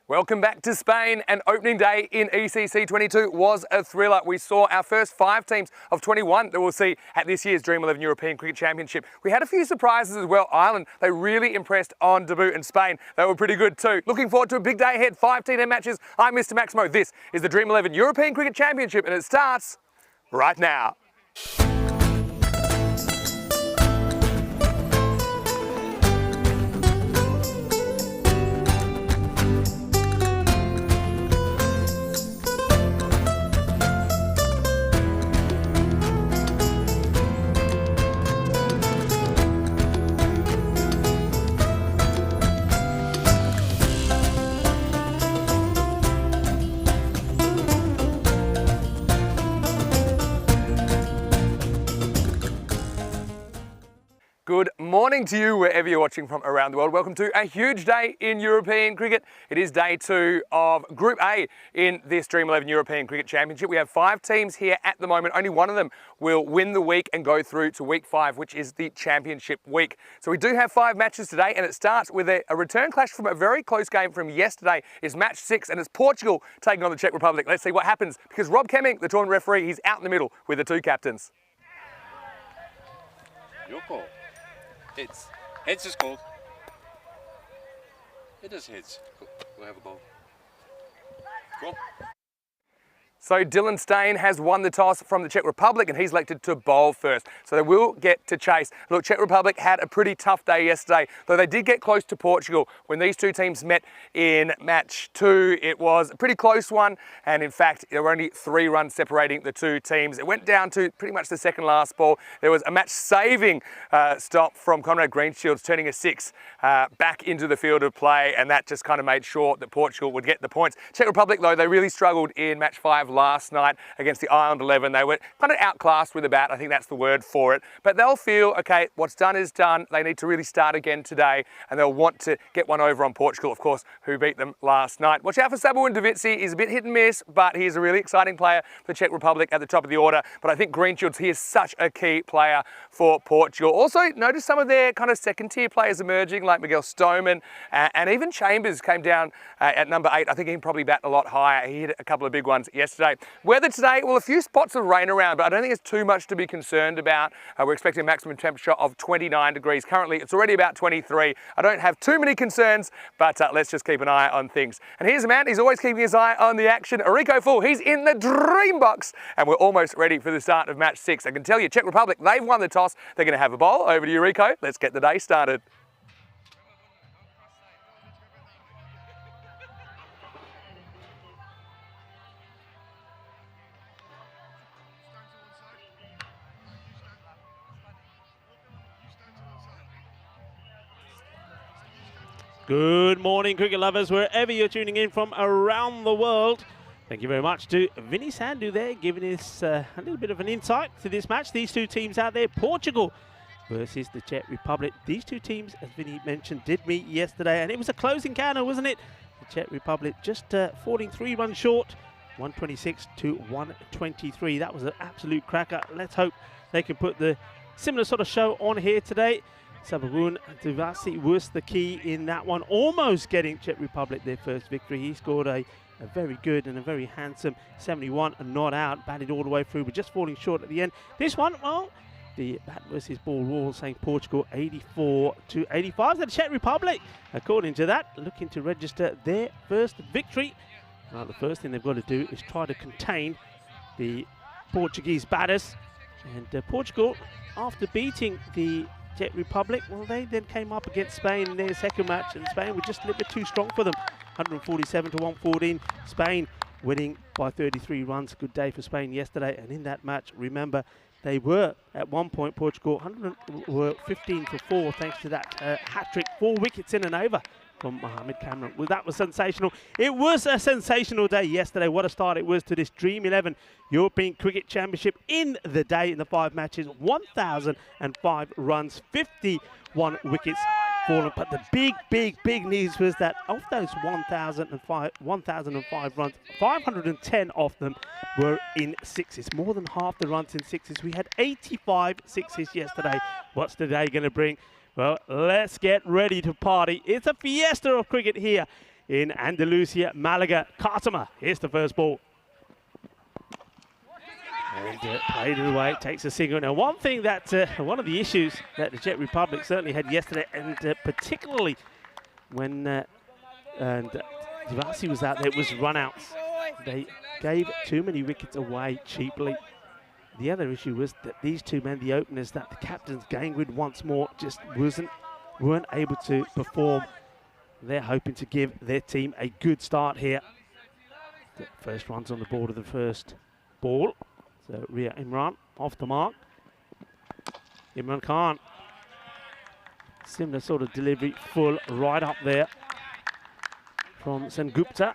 Welcome back to Spain, and opening day in ECC 22 was a thriller. We saw our first 5 teams of 21 that we'll see at this year's Dream11 European Cricket Championship. We had a few surprises as well. Ireland, they really impressed on debut, and Spain, they were pretty good too. Looking forward to a big day ahead, 5 T10 matches. I'm Mr. Maximo. This is the Dream11 European Cricket Championship, and it starts right now. Good morning to you wherever you're watching from around the world. Welcome to a huge day in European cricket. It is day 2 of Group A in this Dream11 European Cricket Championship. We have 5 teams here at the moment. Only one of them will win the week and go through to week 5, which is the championship week. So we do have 5 matches today, and it starts with a return clash from a very close game from yesterday. Is match 6, and it's Portugal taking on the Czech Republic. Let's see what happens, because Rob Kemming, the tournament referee, he's out in the middle with the 2 captains. Your call. Hits. Hits is called. It is hits. Cool. We'll have a ball. Cool. So Dylan Steyn has won the toss from the Czech Republic, and he's elected to bowl first. So they will get to chase. Look, Czech Republic had a pretty tough day yesterday, though they did get close to Portugal. When these 2 teams met in match 2, it was a pretty close one. And in fact, there were only 3 runs separating the 2 teams. It went down to pretty much the second last ball. There was a match-saving stop from Conrad Greenshields, turning a 6 back into the field of play. And that just kind of made sure that Portugal would get the points. Czech Republic, though, they really struggled in match 5 last night against the Ireland 11. They were kind of outclassed with a bat. I think that's the word for it. But they'll feel, okay, what's done is done. They need to really start again today, and they'll want to get one over on Portugal, of course, who beat them last night. Watch out for Sabu and Davitsi. He's a bit hit and miss, but he's a really exciting player for the Czech Republic at the top of the order. But I think Greenshields, he is such a key player for Portugal. Also, notice some of their kind of second-tier players emerging, like Miguel Stoneman, and even Chambers came down at number 8. I think he can probably bat a lot higher. He hit a couple of big ones yesterday. Weather today, well, a few spots of rain around, but I don't think it's too much to be concerned about. We're expecting a maximum temperature of 29 degrees. Currently, it's already about 23. I don't have too many concerns, but let's just keep an eye on things. And here's a man, he's always keeping his eye on the action. Rico Full, he's in the dream box, and we're almost ready for the start of match 6. I can tell you, Czech Republic, they've won the toss. They're going to have a bowl. Over to you, Rico. Let's get the day started. Good morning, cricket lovers, wherever you're tuning in from around the world. Thank you very much to Vinny Sandhu there, giving us a little bit of an insight to this match. These 2 teams out there, Portugal versus the Czech Republic. These 2 teams, as Vinny mentioned, did meet yesterday, and it was a close encounter, wasn't it? The Czech Republic just falling 3 runs short, 126 to 123. That was an absolute cracker. Let's hope they can put the similar sort of show on here today. Sabu and Davitsi was the key in that one, almost getting Czech Republic their first victory. He scored a very good and a very handsome 71 and not out, batted all the way through, but just falling short at the end. This one, well, the bat versus ball rule saying Portugal 84 to 85. The Czech Republic, according to that, looking to register their first victory. Now, the first thing they've got to do is try to contain the Portuguese batters. And Portugal, after beating the Czech Republic, well, they then came up against Spain in their second match, and Spain were just a little bit too strong for them. 147 to 114. Spain winning by 33 runs. Good day for Spain yesterday. And in that match, remember, they were at one point, Portugal, 15 for 4, thanks to that hat-trick, 4 wickets in and over from Mohamed Cameron. Well, that was sensational. It was a sensational day yesterday. What a start it was to this Dream11 European Cricket Championship in the day, in the 5 matches, 1,005 runs, 51 wickets fallen. But the big news was that of those 1,005 runs, 510 of them were in sixes. More than half the runs in sixes. We had 85 sixes yesterday. What's today going to bring? Well, let's get ready to party. It's a fiesta of cricket here in Andalusia, Malaga. Cartama, here's the first ball. And played it away, takes a single. Now, one thing that, one of the issues that the Czech Republic certainly had yesterday, and particularly when Divasi was out there, was run-outs. They gave too many wickets away cheaply. The other issue was that these two men, the openers, that the captains, Gangwood once more, just weren't able to perform. They're hoping to give their team a good start here. The first runs on the board of the first ball. So Ria Imran off the mark. Imran Khan. Similar sort of delivery, full right up there from Sengupta.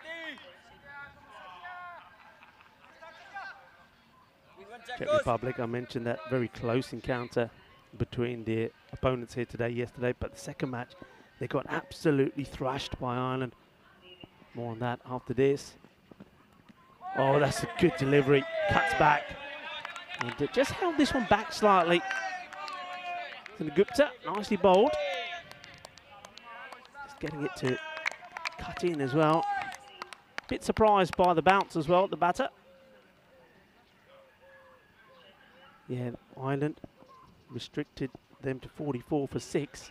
Czech Republic, I mentioned that very close encounter between the opponents here yesterday, but the second match, they got absolutely thrashed by Ireland. More on that after this. Oh, that's a good delivery. Cuts back. And just held this one back slightly. Gupta, nicely bowled. Just getting it to cut in as well. Bit surprised by the bounce as well, the batter. Yeah, Ireland restricted them to 44 for 6.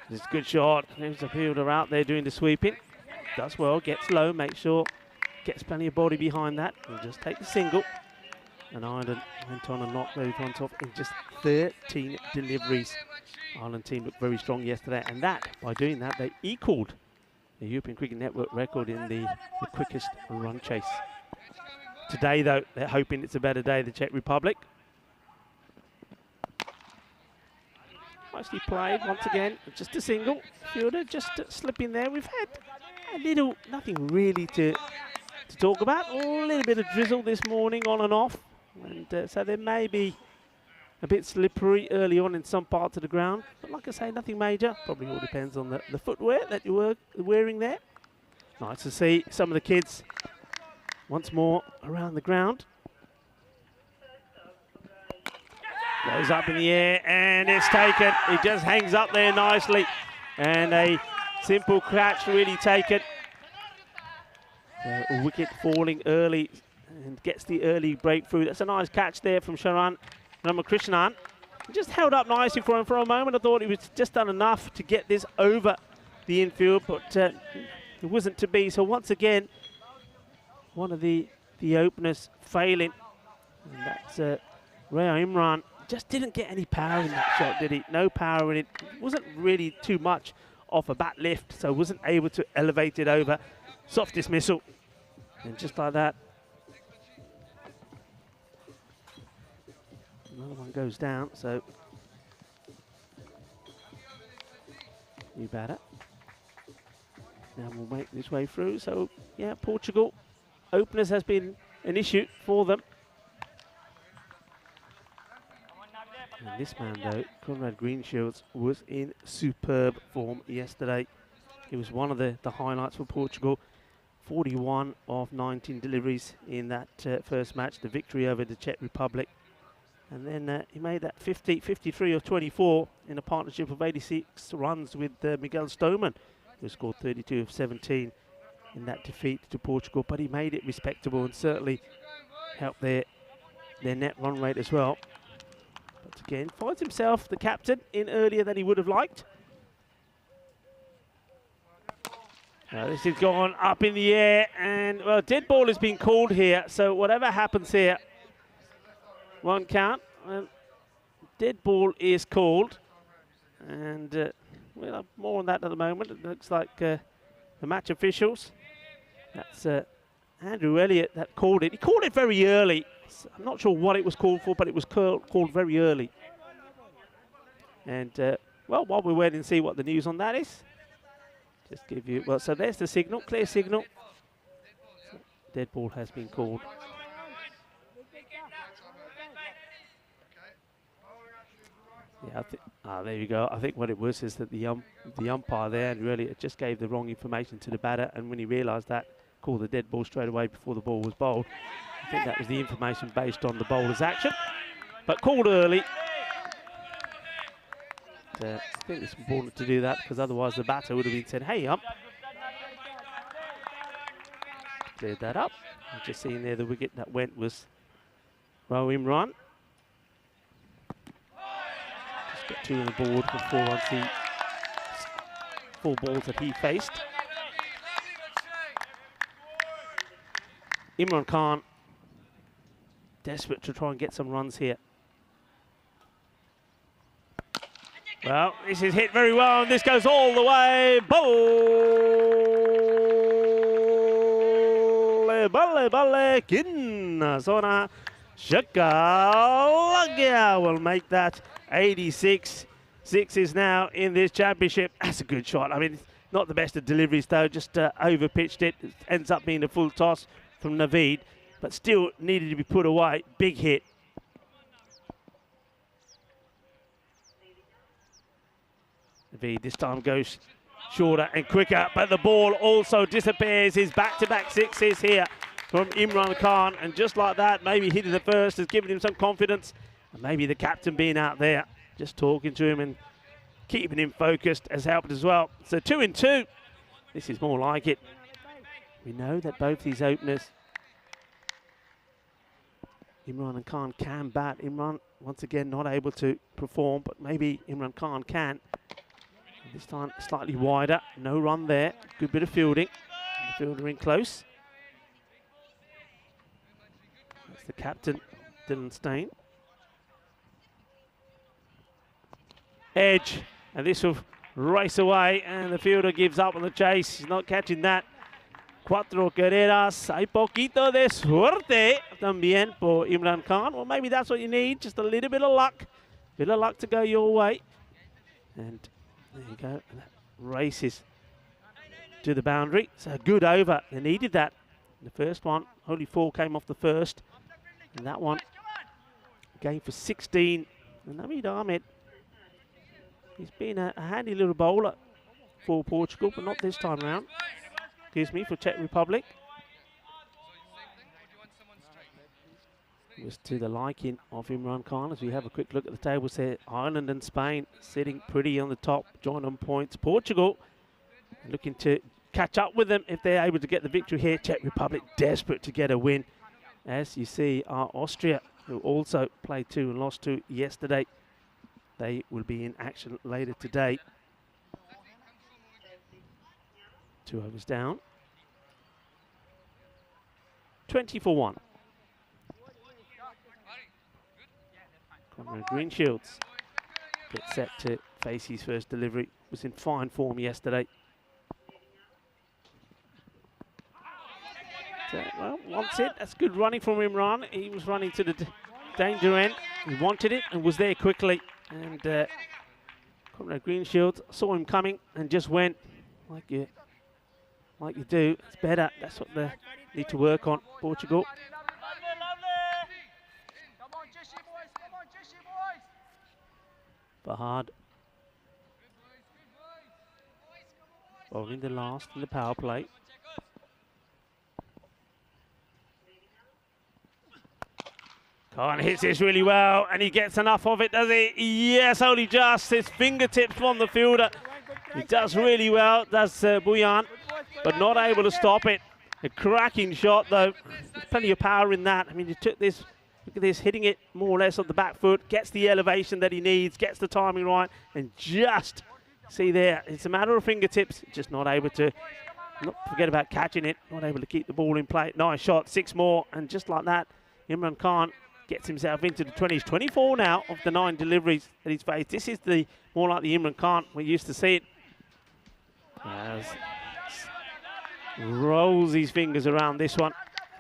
It's a good shot. There's a fielder out there doing the sweeping. Does well, gets low, makes sure, gets plenty of body behind that, and just take the single. And Ireland went on and knocked those ones off in just 13 deliveries. Ireland team looked very strong yesterday, and that, by doing that, they equalled the European Cricket Network record in the quickest run chase. Today, though, they're hoping it's a better day, the Czech Republic. Nicely played once again, just a single. Fielder just slipping there. We've had a little, nothing really to talk about. A little bit of drizzle this morning on and off. And so there may be a bit slippery early on in some parts of the ground. But like I say, nothing major. Probably all depends on the footwear that you were wearing there. Nice to see some of the kids once more around the ground. Goes up in the air and it's taken. It just hangs up there nicely. And a simple catch really taken. A wicket falling early and gets the early breakthrough. That's a nice catch there from Sharan Ramakrishnan. Just held up nicely for him for a moment. I thought he was just done enough to get this over the infield, but it wasn't to be. So once again, one of the openers failing. And that's Ria Imran. Just didn't get any power in that shot, did he? No power in it. Wasn't really too much off a bat lift, so wasn't able to elevate it over. Soft dismissal. And just like that, another one goes down, so new batter. Now we'll make this way through. So yeah, Portugal, openers has been an issue for them. And this man though, Conrad Greenshields, was in superb form yesterday. He was one of the highlights for Portugal. 41 of 19 deliveries in that first match, the victory over the Czech Republic. And then he made that 53 of 24 in a partnership of 86 runs with Miguel Stoneman, who scored 32 of 17 in that defeat to Portugal. But he made it respectable and certainly helped their net run rate as well. But again, finds himself the captain in earlier than he would have liked. This is gone up in the air, and well, dead ball has been called here. So whatever happens here, won't count. Dead ball is called, and we'll have more on that at the moment. It looks like the match officials. That's Andrew Elliott that called it. He called it very early. So I'm not sure what it was called for, but it was called very early. And well, while we're waiting to see what the news on that is, just give you, well, so there's the signal, clear signal. Dead ball has been called. Yeah, there you go. I think what it was is that the umpire there, and really it just gave the wrong information to the batter, and when he realised that, called the dead ball straight away before the ball was bowled. I think that was the information based on the bowler's action, but called early. I think it's important to do that, because otherwise the batter would have been said, hey ump, Cleared that up. Just seeing there, the wicket that went was Row Imran. Just got 2 on the board for 4 runs. 4 balls that he faced. Imran Khan, desperate to try and get some runs here. Well, this is hit very well, and this goes all the way. Balle, Kinna, Sona, Shakalagia will make that 86. 6 is now in this championship. That's a good shot. I mean, not the best of deliveries, though. Just over-pitched it. It ends up being a full toss from Naveed, but still needed to be put away. Big hit. Naveed this time goes shorter and quicker, but the ball also disappears. His back-to-back 6s here from Imran Khan, and just like that, maybe hitting the first has given him some confidence, and maybe the captain being out there just talking to him and keeping him focused has helped as well. So 2 and 2. This is more like it. We know that both these openers, Imran and Khan, can bat. Imran, once again, not able to perform, but maybe Imran Khan can. This time slightly wider, no run there. Good bit of fielding. The fielder in close. That's the captain, Dylan Stein. Edge, and this will race away, and the fielder gives up on the chase. He's not catching that. 4 carreras. Hay poquito de suerte también por Imran Khan. Well, maybe that's what you need, just a little bit of luck. Bit of luck to go your way. And there you go, and that races to the boundary. So good over, they needed that. The first one, only 4 came off the first. And that one, game for 16. And Naveed Ahmed, he's been a handy little bowler for Portugal, but not this time round. Excuse me, for Czech Republic. It was to the liking of Imran Khan. As we have a quick look at the tables here, Ireland and Spain sitting pretty on the top, joint on points. Portugal looking to catch up with them if they're able to get the victory here. Czech Republic desperate to get a win. As you see, are Austria, who also played 2 and lost 2 yesterday. They will be in action later today. 2 overs down. 20 for 1. Conrad Greenshields gets set to face his first delivery. Was in fine form yesterday. So, well, wants it. That's good running from Imran. He was running to the danger end. He wanted it and was there quickly. And Conrad Greenshields saw him coming and just went like you do. It's better. That's what they need to work on, Portugal. Fahad bowling the last in the power play. Khan hits this really well, and he gets enough of it, does he? Yes, only just. His fingertips from the fielder. He does really well, does Buyan, but not able to stop it. A cracking shot, though. There's plenty of power in that. I mean, he took this. Look at this, hitting it more or less on the back foot, gets the elevation that he needs, gets the timing right, and just, see there, it's a matter of fingertips, just not able to, not forget about catching it, not able to keep the ball in play. Nice shot, 6 more, and just like that, Imran Khan gets himself into the 20s. 24 now of the 9 deliveries that he's faced. This is the more like the Imran Khan we used to see it. As rolls his fingers around this one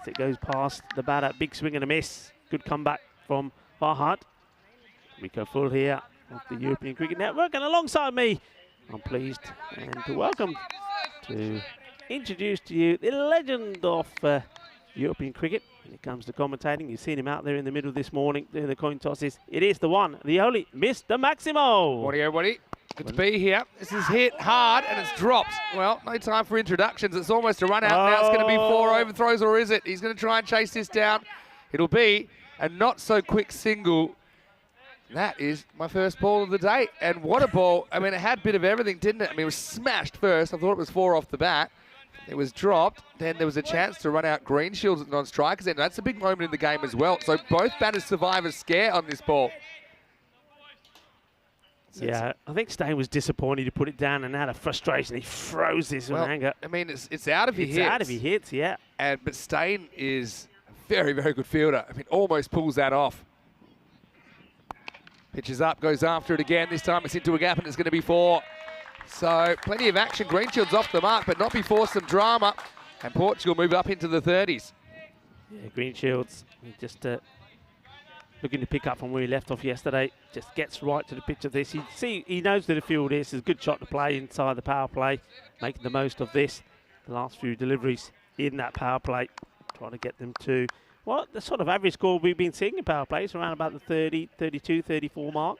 as it goes past the batter. Big swing and a miss. Good comeback from Fahad. Rico Full here of the European Cricket Network, and alongside me, I'm pleased and welcome to introduce to you the legend of European cricket. When it comes to commentating, you've seen him out there in the middle this morning doing the coin tosses. It is the one, the only, Mr. Maximo. Morning, everybody. Good to be here. This is hit hard and it's dropped. Well, no time for introductions. It's almost a run out now. It's going to be 4 overthrows, or is it? He's going to try and chase this down. It'll be a not so quick single. That is my first ball of the day. And what a ball. I mean, it had a bit of everything, didn't it? I mean, it was smashed first. I thought it was 4 off the bat. It was dropped. Then there was a chance to run out Green Shields at non-strikers. And that's a big moment in the game as well. So both batters survive a scare on this ball. Yeah, I think Stain was disappointed to put it down, and out of frustration, he throws this with anger. I mean, it's out if he hits. It's out if he hits, yeah. But Stain is a very, very good fielder. I mean, almost pulls that off. Pitches up, goes after it again. This time it's into a gap, and it's going to be 4. So plenty of action. Green Shield's off the mark, but not before some drama. And Portugal move up into the 30s. Yeah, Green Shields just looking to pick up from where he left off yesterday. Just gets right to the pitch of this. He knows that the field is a good shot to play inside the power play, making the most of this. The last few deliveries in that power play, trying to get them to, well, the sort of average score we've been seeing in power plays, around about the 30, 32, 34 mark.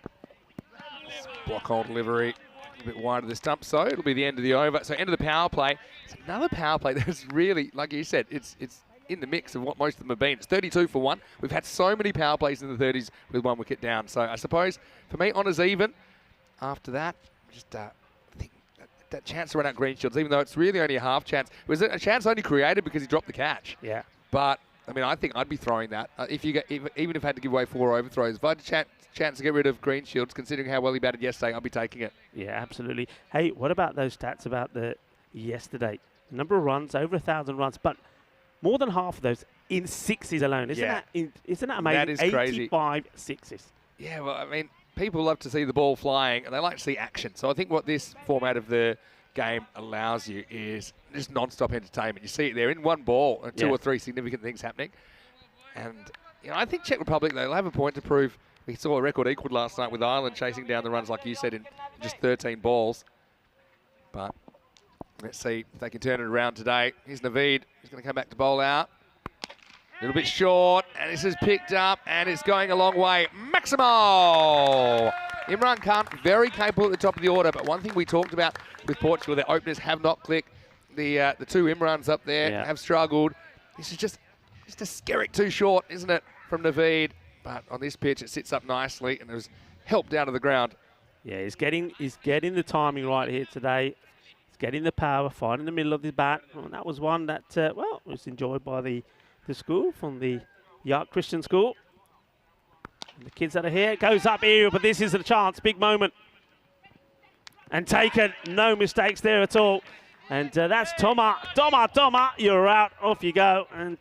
Block hole delivery, a bit wide of the stump, so it'll be the end of the over. So end of the power play. It's another power play that's really, like you said, it's in the mix of what most of them have been. It's 32 for 1. We've had so many power plays in the 30s with 1 wicket down. So I suppose, for me, honours even. After that, just I think that chance to run out Green Shields, even though it's really only a half chance. It was a chance only created because he dropped the catch. Yeah. But, I mean, I think I'd be throwing that. Even if I had to give away 4 overthrows, if I had a chance to get rid of Green Shields, considering how well he batted yesterday, I'd be taking it. Yeah, absolutely. Hey, what about those stats about the yesterday? Number of runs, over 1,000 runs, but more than half of those in 6s alone. Isn't that amazing? That is crazy. 85 6s. Yeah, well, I mean, people love to see the ball flying, and they like to see action. So I think what this format of the game allows you is just non-stop entertainment. You see it there in one ball, and 2 or 3 significant things happening. And I think Czech Republic, they'll have a point to prove. We saw a record equaled last night with Ireland chasing down the runs, like you said, in just 13 balls. But let's see if they can turn it around today. Here's Naveed. He's going to come back to bowl out. A little bit short, and this is picked up, and it's going a long way. Maximo! Imran Khan, very capable at the top of the order, but one thing we talked about with Portugal, their openers have not clicked. The 2 Imrans up there have struggled. This is just a skerrick too short, isn't it, from Naveed? But on this pitch, it sits up nicely, and it was helped down to the ground. Yeah, he's getting the timing right here today. He's getting the power, fine in the middle of the bat. And that was one that, was enjoyed by the school, from the Yark Christian School. And the kids that are here, goes up here, but this is the chance, big moment. And taken, no mistakes there at all. And that's Toma, you're out, off you go. And,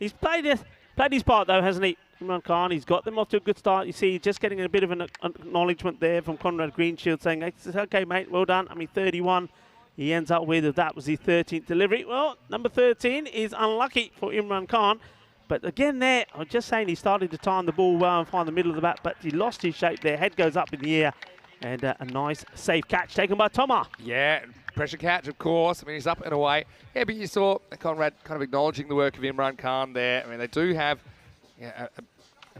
he's played his part though, hasn't he? Imran Khan, he's got them off to a good start. You see, just getting a bit of an acknowledgement there from Conrad Greenshield saying, it's okay, mate, well done. I mean, 31. He ends up with, that was his 13th delivery. Well, number 13 is unlucky for Imran Khan. But again there, I'm just saying he started to time the ball well and find the middle of the bat, but he lost his shape there. Head goes up in the air. And a nice, safe catch taken by Toma. Yeah, pressure catch, of course. I mean, he's up and away. Yeah, but you saw Conrad kind of acknowledging the work of Imran Khan there. I mean, they do have a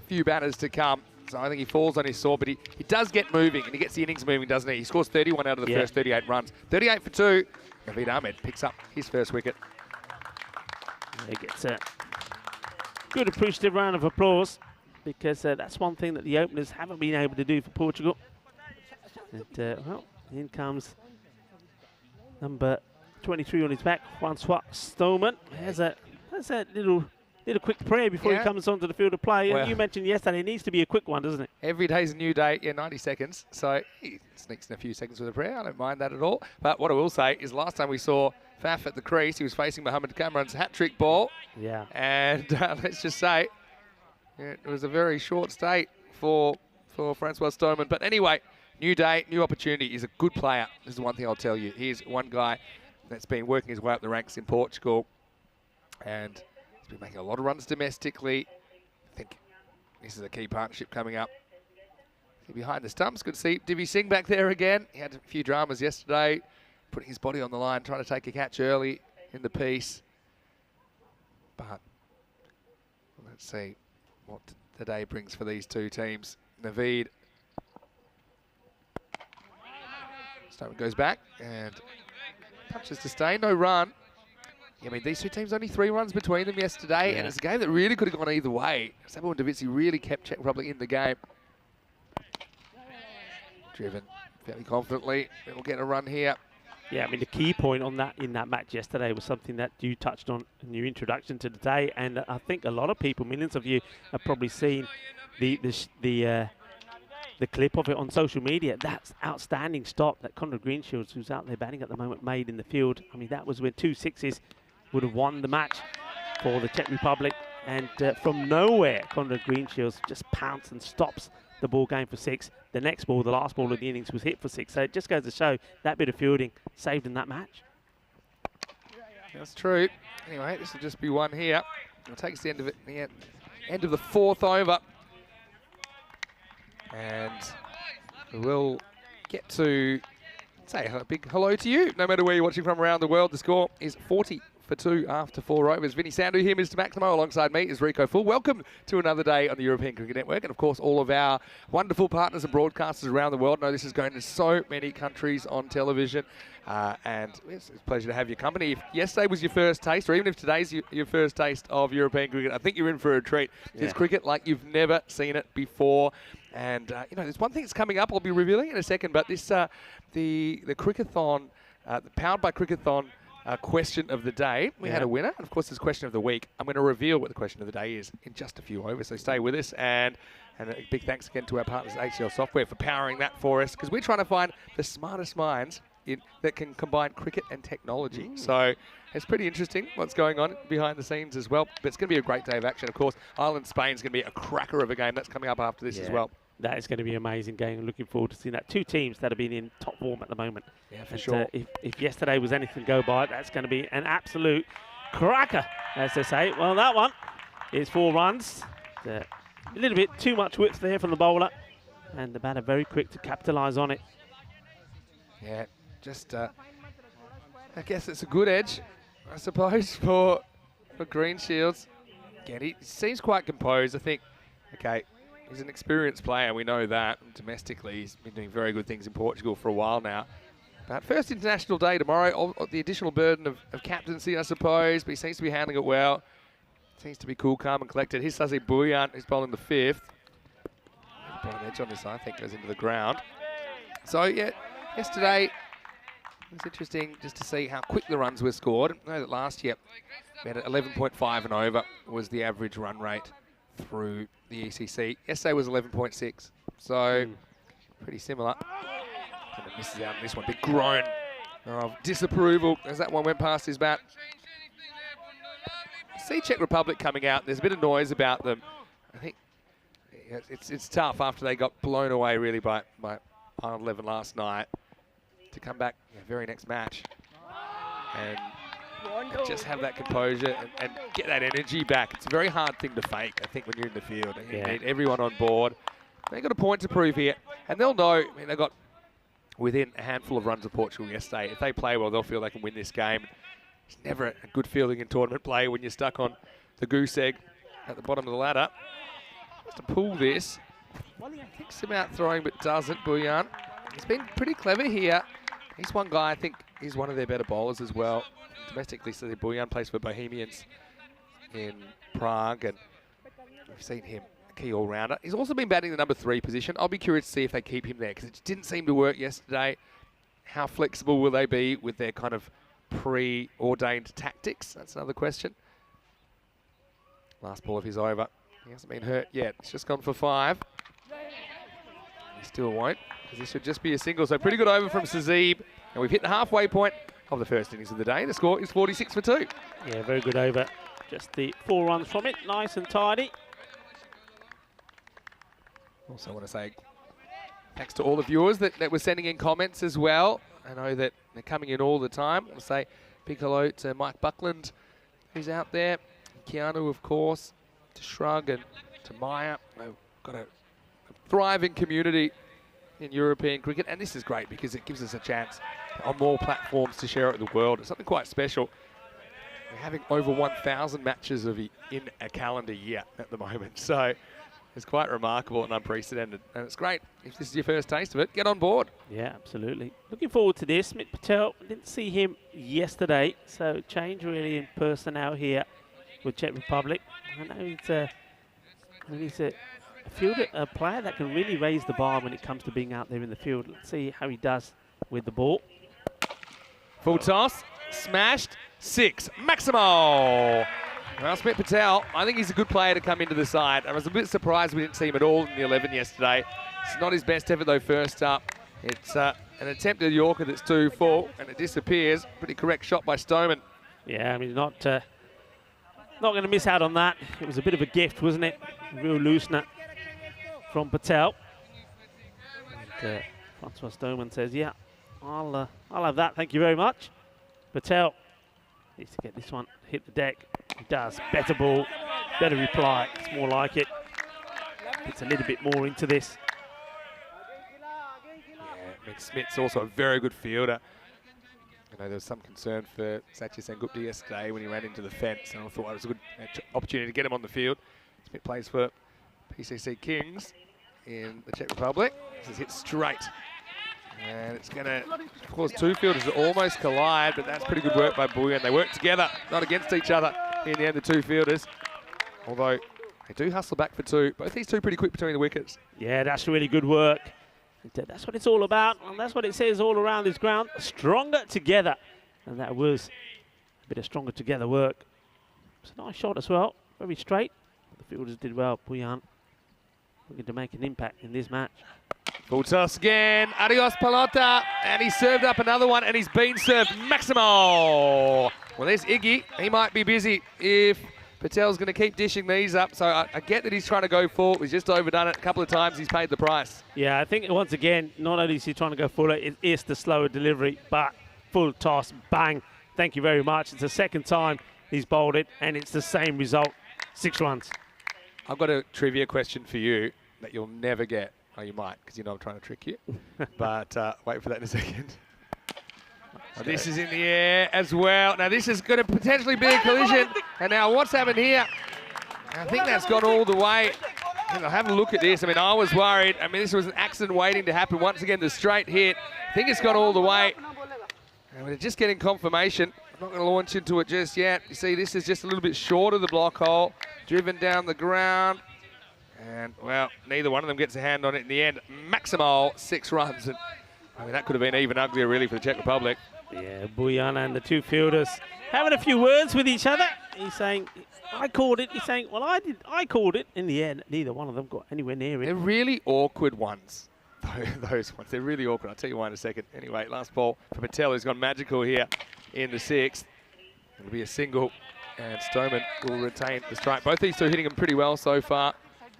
few batters to come. So I think he falls on his sword, but he does get moving, and he gets the innings moving, doesn't he? He scores 31 out of the first 38 runs. 38 for 2. Naveed Ahmed picks up his first wicket. He gets a good appreciative round of applause, because that's one thing that the openers haven't been able to do for Portugal. And, in comes number 23 on his back, Francois Stolman. Has a little quick prayer before he comes onto the field of play. Well, you mentioned yesterday, it needs to be a quick one, doesn't it? Every day's a new day. 90 seconds. So he sneaks in a few seconds with a prayer. I don't mind that at all. But what I will say is last time we saw Faf at the crease, he was facing Mohamed Kamran's hat-trick ball. Yeah. And let's just say it was a very short stay for Francois Stolman. But anyway, new day, new opportunity. He's a good player. This is one thing I'll tell you. He's one guy that's been working his way up the ranks in Portugal. And he's been making a lot of runs domestically. I think this is a key partnership coming up. Behind the stumps, good to see Divi Singh back there again. He had a few dramas yesterday, putting his body on the line, trying to take a catch early in the piece. But let's see what the day brings for these two teams. Naveed. Stone goes back and touches to stay, no run. I mean, these two teams, only 3 runs between them yesterday, and it's a game that really could have gone either way. Sabo and Davitsi really kept Czech Republic in the game. Driven fairly confidently. We'll get a run here. Yeah, I mean, the key point on that in that match yesterday was something that you touched on in your introduction to the day, and I think a lot of people, millions of you, have probably seen the clip of it on social media. That's outstanding stop that Conrad Greenshields, who's out there batting at the moment, made in the field. I mean, that was when 2 sixes would have won the match for the Czech Republic, and from nowhere, Conrad Greenshields just pounced and stops the ball going for 6. The next ball, the last ball of the innings, was hit for 6. So it just goes to show that bit of fielding saved in that match. That's true. Anyway, this will just be one here. It'll take us to the end of it, the end of the 4th over. And we'll get to say a big hello to you, no matter where you're watching from around the world. The score is 40 for 2 after 4 overs. Vinny Sandhu here, Mr. Maximo, alongside me is Rico Full. Welcome to another day on the European Cricket Network, and of course all of our wonderful partners and broadcasters around the world. I know this is going to so many countries on television, and it's a pleasure to have your company. If yesterday was your first taste, or even if today's your first taste of European cricket, I think you're in for a treat. It's cricket like you've never seen it before. And, you know, there's one thing that's coming up, I'll be revealing in a second, but this, the Crickathon, powered by Crickathon question of the day. We had a winner, and of course there's question of the week. I'm going to reveal what the question of the day is in just a few overs, so stay with us. And a big thanks again to our partners at HCL Software for powering that for us, because we're trying to find the smartest minds that can combine cricket and technology. So it's pretty interesting what's going on behind the scenes as well. But it's going to be a great day of action. Of course, Ireland-Spain is going to be a cracker of a game. That's coming up after this as well. That is going to be an amazing game. I'm looking forward to seeing that. 2 teams that have been in top form at the moment. Yeah, for sure. If yesterday was anything to go by, that's going to be an absolute cracker, as they say. Well, that one is 4 runs. A little bit too much width there from the bowler, and the batter very quick to capitalise on it. Yeah, just I guess it's a good edge, I suppose, for Greenshields. Again, he seems quite composed. I think, okay, he's an experienced player, we know that. Domestically, he's been doing very good things in Portugal for a while now. But first international day tomorrow, the additional burden of captaincy, I suppose, but he seems to be handling it well. Seems to be cool, calm and collected. Here's Sazi Bouillon, who's bowling the 5th. Brought an edge on this, I think, goes into the ground. So, yeah, yesterday, it was interesting just to see how quick the runs were scored. I know that last year, we had 11.5 and over was the average run rate through the ECC. Yesterday was 11.6, so pretty similar. And it misses out on this one. Big groan of disapproval as that one went past his bat. See Czech Republic coming out. There's a bit of noise about them. I think it's tough after they got blown away really by Ireland 11 last night to come back very next match and just have that composure and get that energy back. It's a very hard thing to fake, I think, when you're in the field. You need everyone on board. They've got a point to prove here, and they'll know. I mean, they got within a handful of runs of Portugal yesterday. If they play well, they'll feel they can win this game. It's never a good feeling in tournament play when you're stuck on the goose egg at the bottom of the ladder. Has to pull this. Kicks him out throwing, but doesn't. Bouillon. He's been pretty clever here. He's one guy, I think he's one of their better bowlers as well. Domestically, so the Bouillon plays for Bohemians in Prague, and we've seen him a key all-rounder. He's also been batting the number 3 position. I'll be curious to see if they keep him there, because it didn't seem to work yesterday. How flexible will they be with their kind of preordained tactics? That's another question. Last ball of his over. He hasn't been hurt yet. It's just gone for 5. He still won't, because this should just be a single. So pretty good over from Sazib. And we've hit the halfway point of the first innings of the day. The score is 46 for 2. Yeah, very good over. Just the 4 runs from it. Nice and tidy. Also want to say thanks to all the viewers that were sending in comments as well. I know that they're coming in all the time. I want to say big hello to Mike Buckland, who's out there. Keanu, of course, to Shrug and to Maya. They've got a thriving community in European cricket, and this is great because it gives us a chance on more platforms to share it with the world. It's something quite special. We're having over 1,000 matches in a calendar year at the moment, so it's quite remarkable and unprecedented, and it's great. If this is your first taste of it, get on board. Yeah, absolutely. Looking forward to this. Smit Patel, didn't see him yesterday, so change really in personnel here with Czech Republic. I know he's a fielder, a player that can really raise the bar when it comes to being out there in the field. Let's see how he does with the ball. Full toss, smashed, 6. Maximo! Well, Smith Patel, I think he's a good player to come into the side. I was a bit surprised we didn't see him at all in the 11 yesterday. It's not his best effort though first up. It's an attempt at a Yorker that's too full and it disappears. Pretty correct shot by Stoneman. Yeah, I mean, not going to miss out on that. It was a bit of a gift, wasn't it? Real loosener from Patel. And, Francois Stoneman says, yeah, I'll have that, thank you very much. Patel needs to get this one, hit the deck. He does. Better ball, better reply. It's more like it. It's a little bit more into this. Yeah, I mean, Smith's also a very good fielder. You know, there was some concern for Satya Sengupta yesterday when he ran into the fence, and I thought it was a good opportunity to get him on the field. Smith plays for PCC Kings in the Czech Republic. This is hit straight. And it's going to cause two fielders to almost collide, but that's pretty good work by Bouillon. They work together, not against each other in the end, the two fielders. Although they do hustle back for 2. Both these two pretty quick between the wickets. Yeah, that's really good work. That's what it's all about, and that's what it says all around this ground. Stronger together. And that was a bit of stronger together work. It's a nice shot as well. Very straight. The fielders did well. Bouillon looking to make an impact in this match. Full toss again. Adios pelota. And he served up another one, and he's been served. Maximo. Well, there's Iggy. He might be busy if Patel's going to keep dishing these up. So I get that he's trying to go full. He's just overdone it a couple of times. He's paid the price. Yeah, I think once again, not only is he trying to go full, it is the slower delivery, but full toss, bang. Thank you very much. It's the second time he's bowled it, and it's the same result. 6 runs. I've got a trivia question for you that you'll never get. Oh, you might, because you know I'm trying to trick you. But wait for that in a second. Oh, this is in the air as well. Now this is going to potentially be a collision. And now what's happened here? I think that's gone all the way. Have a look at this. I mean, I was worried. I mean, this was an accident waiting to happen. Once again, the straight hit. I think it's gone all the way. And we're just getting confirmation. I'm not going to launch into it just yet. You see, this is just a little bit short of the block hole. Driven down the ground. And, well, neither one of them gets a hand on it in the end. Maximo, 6 runs. And, I mean, that could have been even uglier, really, for the Czech Republic. Yeah, Bouillon and the two fielders having a few words with each other. He's saying, I called it. He's saying, well, I called it. In the end, neither one of them got anywhere near it. They're really awkward ones, those ones. They're really awkward. I'll tell you why in a second. Anyway, last ball for Patel, who's gone magical here in the 6th. It'll be a single, and Stoneman will retain the strike. Both these two hitting them pretty well so far,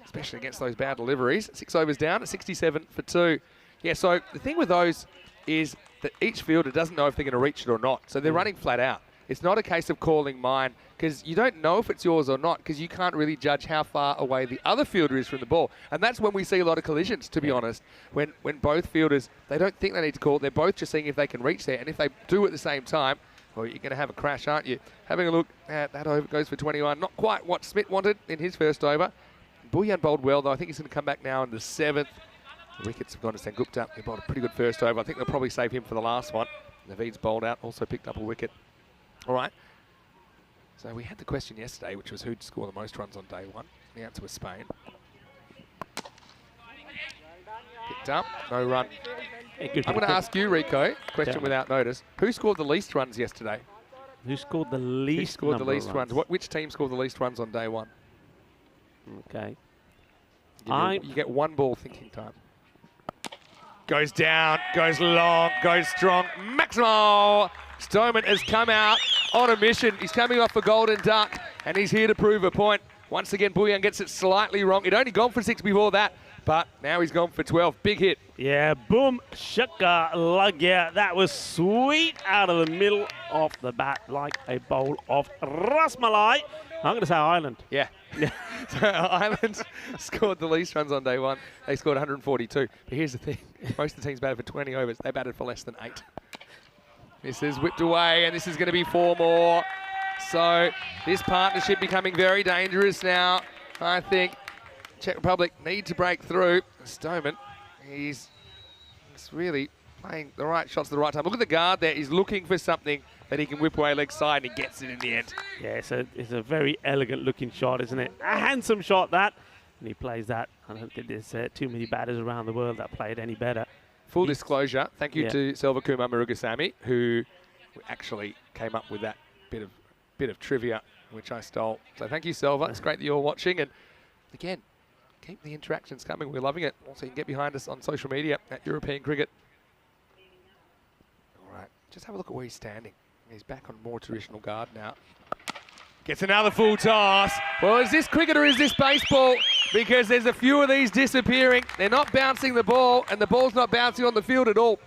especially against those bad deliveries. 6 overs down at 67 for 2. Yeah, so the thing with those is that each fielder doesn't know if they're going to reach it or not. So they're running flat out. It's not a case of calling mine, because you don't know if it's yours or not, because you can't really judge how far away the other fielder is from the ball. And that's when we see a lot of collisions, to be honest. When both fielders, they don't think they need to call it. They're both just seeing if they can reach there. And if they do at the same time, well, you're going to have a crash, aren't you? Having a look at that over, goes for 21. Not quite what Smith wanted in his first over. Bouillon bowled well, though. I think he's going to come back now in the 7th. The wickets have gone to Sengupta. He bowled a pretty good first over. I think they'll probably save him for the last one. Naveed's bowled out, also picked up a wicket. All right. So we had the question yesterday, which was who'd score the most runs on day 1. The answer was Spain. Picked up, no run. Yeah, I'm going to ask you, Rico, question without notice. Who scored the least runs yesterday? Who scored the least? Who scored the least runs? Which team scored the least runs on day 1? Okay. You get 1 ball thinking time. Goes down, goes long, goes strong. Maximo! Stoneman has come out on a mission. He's coming off a golden duck, and he's here to prove a point. Once again, Bouillon gets it slightly wrong. He'd only gone for 6 before that, but now he's gone for 12. Big hit. Yeah, boom, shaka, lugya. That was sweet out of the middle of the bat, like a bowl of rasmalai. I'm going to say Ireland. Yeah. So Ireland scored the least runs on day 1. They scored 142. But here's the thing. Most of the teams batted for 20 overs. They batted for less than 8. This is whipped away, and this is going to be 4 more. So this partnership becoming very dangerous now. I think Czech Republic need to break through. Stoneman, he's really playing the right shots at the right time. Look at the guard there. He's looking for something that he can whip away leg side, and he gets it in the end. Yeah, it's a very elegant-looking shot, isn't it? A handsome shot, that. And he plays that. I don't think there's too many batters around the world that play it any better. Full disclosure, thank you to Selvakumar Murugasamy, who we actually came up with that bit of trivia, which I stole. So thank you, Selva. It's great that you're watching. And again, keep the interactions coming. We're loving it. Also, you can get behind us on social media at European Cricket. All right, just have a look at where he's standing. He's back on more traditional guard now. Gets another full toss. Well, is this cricket or is this baseball? Because there's a few of these disappearing. They're not bouncing the ball, and the ball's not bouncing on the field at all.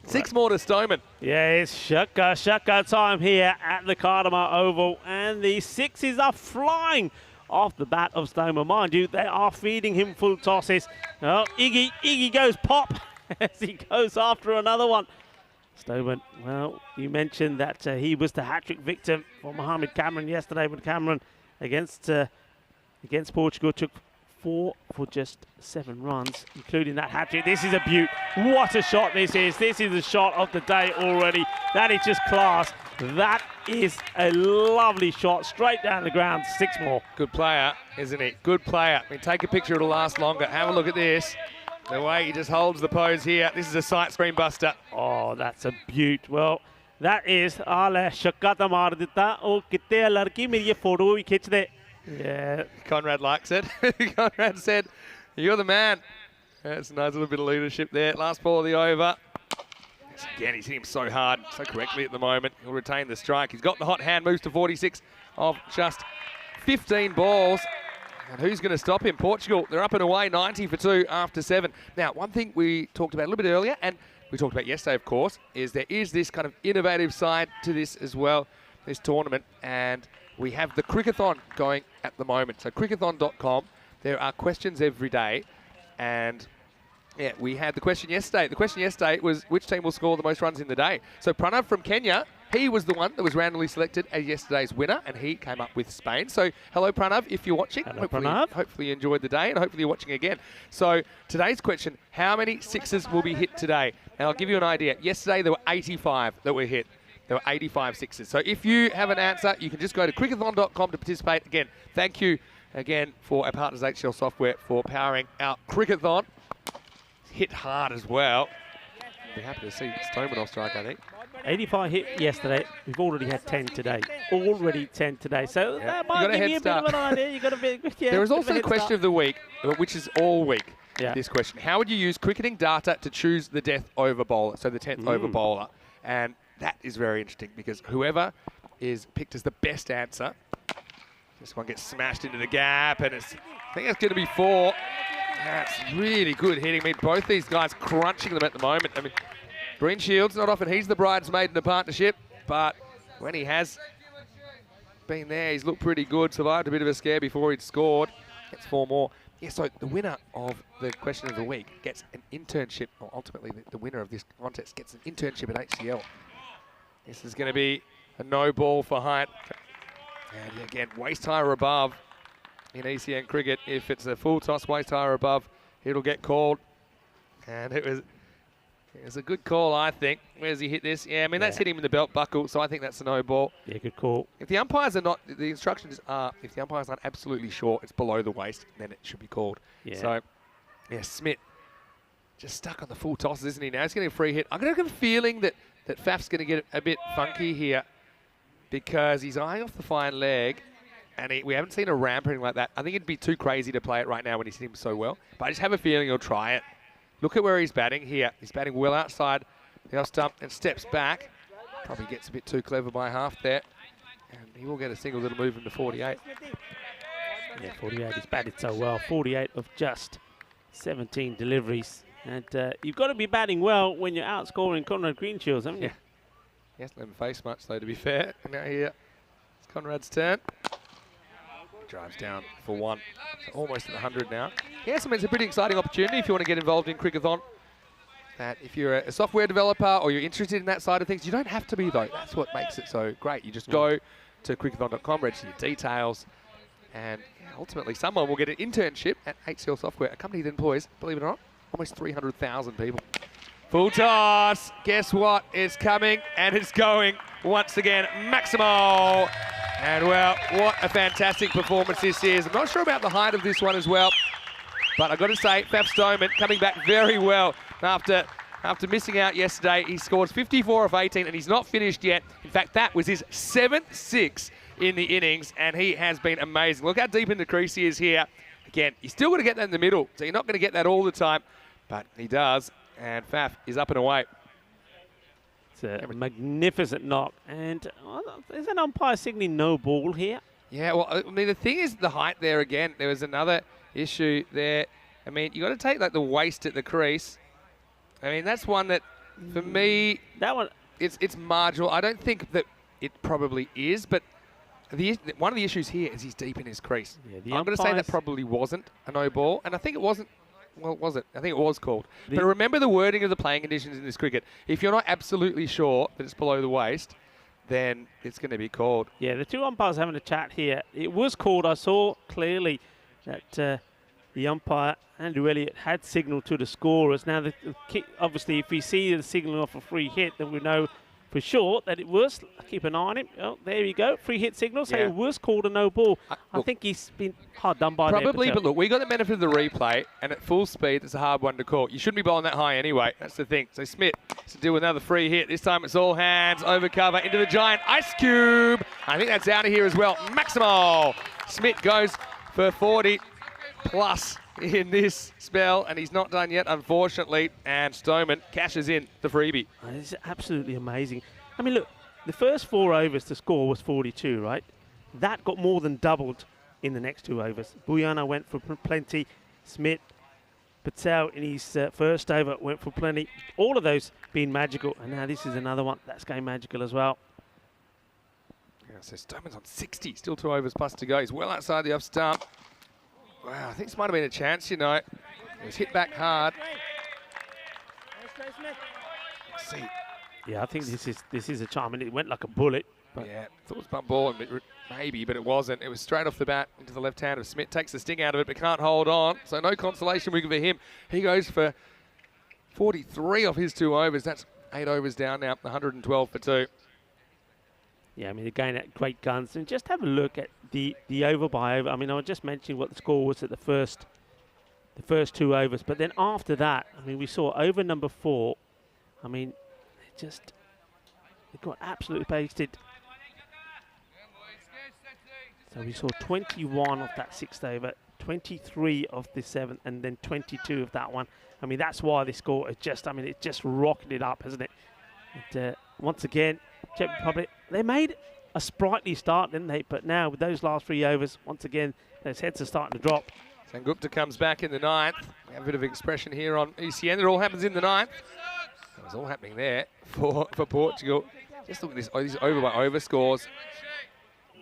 6 more to Stoneman. Yeah, it's shaka time here at the Cartama Oval, and the sixes are flying off the bat of Stoneman. Mind you, they are feeding him full tosses. Oh, Iggy goes pop as he goes after another one. Stoneman, well, you mentioned that he was the hat-trick victim for Mohamed Cameron yesterday, but Cameron against Portugal took 4 for just 7 runs, including that hat-trick. This is a beaut. What a shot this is. This is the shot of the day already. That is just class. That is a lovely shot, straight down the ground. 6 more. Good player, isn't he? Good player. I mean, take a picture, it'll last longer. Have a look at this. The way he just holds the pose here. This is a sight screen buster. Oh, that's a beaut. Well, that is आला शक्का मार देता और कितने लड़की मेरी ये photo भी खींच दे. Yeah. Conrad likes it. Conrad said, "You're the man." That's a nice little bit of leadership there. Last ball of the over. Again, he's hitting him so hard, so correctly at the moment. He'll retain the strike. He's got the hot hand, moves to 46 of just 15 balls. And who's going to stop him? Portugal, they're up and away, 90 for 2 after 7. Now, one thing we talked about a little bit earlier, and we talked about yesterday, of course, is there is this kind of innovative side to this as well, this tournament. And we have the Crickathon going at the moment. So crickathon.com, there are questions every day. And yeah, we had the question yesterday. The question yesterday was which team will score the most runs in the day. So Pranav from Kenya, he was the one that was randomly selected as yesterday's winner, and he came up with Spain. So hello, Pranav, if you're watching. Hello, Pranav. Hopefully you enjoyed the day, and hopefully you're watching again. So today's question, how many sixes will be hit today? And I'll give you an idea. Yesterday there were 85 that were hit. There were 85 sixes. So if you have an answer, you can just go to crickathon.com to participate. Again, thank you again for our partners HCL Software for powering our Crickathon. Hit hard as well. I'll be happy to see Stoneman off strike, I think. 85 hit yesterday. We've already had 10 today. Already 10 today. So that might give you a bit of an idea. You got a bit. Yeah, there is also the question of the week, which is all week. Yeah. This question: how would you use cricketing data to choose the death over bowler? So the 10th over bowler, and that is very interesting because whoever is picked as the best answer, this one gets smashed into the gap, and it's, I think that's going to be 4. That's really good hitting. I mean, both these guys crunching them at the moment. I mean, Green Shields, not often he's the bridesmaid in a partnership, but when he has been there, he's looked pretty good. Survived a bit of a scare before he'd scored. Gets 4 more. Yeah, so the winner of the question of the week gets an internship, or ultimately the winner of this contest gets an internship at HCL. This is going to be a no ball for height. And again, waist high or above in ECN cricket. If it's a full toss, waist high or above, it'll get called. And it was a good call, I think. Where's he hit this? Yeah, I mean, that's hitting him in the belt buckle, so I think that's a no ball. Yeah, good call. If the umpires are not, the instructions are, if the umpires aren't absolutely sure it's below the waist, then it should be called. Yeah. So, yeah, Smith just stuck on the full tosses, isn't he? Now he's getting a free hit. I'm going to get a feeling that Faf's going to get a bit funky here because he's eyeing off the fine leg, and we haven't seen a ramp or anything like that. I think it'd be too crazy to play it right now when he's hitting so well, but I just have a feeling he'll try it. Look at where he's batting here. He's batting well outside the off stump and steps back. Probably gets a bit too clever by half there. And he will get a single that'll move him to 48. Yeah, 48. He's batted so well. 48 of just 17 deliveries. And you've got to be batting well when you're outscoring Conrad Greenshields, haven't you? Yeah. He hasn't let him face much, though, to be fair. And now here, it's Conrad's turn. Drives down for 1. So almost at 100 now. Yes, I mean, it's a pretty exciting opportunity if you want to get involved in Crickathon. That if you're a software developer or you're interested in that side of things, you don't have to be, though. That's what makes it so great. You just go to crickathon.com, register your details, and ultimately someone will get an internship at HCL Software, a company that employs, believe it or not, almost 300,000 people. Full toss. Guess what? It's coming, and it's going once again. Maximo. And, well, what a fantastic performance this is. I'm not sure about the height of this one as well, but I've got to say, Faf Stoneman coming back very well after after missing out yesterday. He scored 54 of 18 and he's not finished yet. In fact, that was his 7th 6 in the innings and he has been amazing. Look how deep in the crease he is here. Again, you're still going to get that in the middle, so you're not going to get that all the time, but he does, and Faf is up and away. It's a magnificent knock, and there's an umpire signaling no ball here. Yeah, well, I mean, the thing is the height there again. There was another issue there. I mean, you got to take like the waist at the crease. I mean, that's one that, for me, that one, it's marginal. I don't think that it probably is, but one of the issues here is he's deep in his crease. Yeah, I'm going to say that probably wasn't a no ball, and I think it wasn't. Well, was it? I think it was called. But remember the wording of the playing conditions in this cricket. If you're not absolutely sure that it's below the waist, then it's going to be called. Yeah, the two umpires having a chat here. It was called. I saw clearly that the umpire, Andrew Elliott, had signalled to the scorers. Now, obviously, if we see the signalling off a free hit, then we know for sure that it was. Keep an eye on him. Oh, there you go. Free hit signal. So it was called a no ball. I think he's been hard done by probably, but look, we got the benefit of the replay, and at full speed, it's a hard one to call. You shouldn't be bowling that high anyway. That's the thing. So Smith has to deal with another free hit. This time it's all hands, over cover, into the giant ice cube. I think that's out of here as well. Maximal. Smith goes for 40 plus in this spell, and he's not done yet, unfortunately, and Stoneman cashes in the freebie. It's absolutely amazing. I mean, look, the first 4 overs to score was 42, right? That got more than doubled in the next 2 overs. Buyana went for plenty. Smith, Patel in his first over went for plenty. All of those being magical, and now this is another one that's going magical as well. Yeah, so Stoneman's on 60, still 2 overs plus to go. He's well outside the off stump. Wow, I think this might have been a chance, you know. He was hit back hard. Let's see. Yeah, I think this is a charm, and it went like a bullet. Yeah, thought it was bump ball, maybe, but it wasn't. It was straight off the bat into the left hand of Smith. Takes the sting out of it, but can't hold on. So no consolation win for him. He goes for 43 off his 2 overs. That's 8 overs down now, 112 for 2. Yeah, I mean, again, at great guns. And just have a look at the over by over. I mean, I was just mentioning what the score was at the first 2 overs. But then after that, I mean, we saw over number 4. I mean, it got absolutely pasted. So we saw 21 of that 6th over, 23 of the 7th, and then 22 of that one. I mean, that's why this score is just, I mean, it just rocketed it up, hasn't it? And, once again, Czech Republic, they made a sprightly start, didn't they? But now with those last 3 overs, once again, those heads are starting to drop. Sengupta comes back in the 9th. We have a bit of expression here on ECN. It all happens in the 9th. It was all happening there for Portugal. Just look at this, these over by over scores.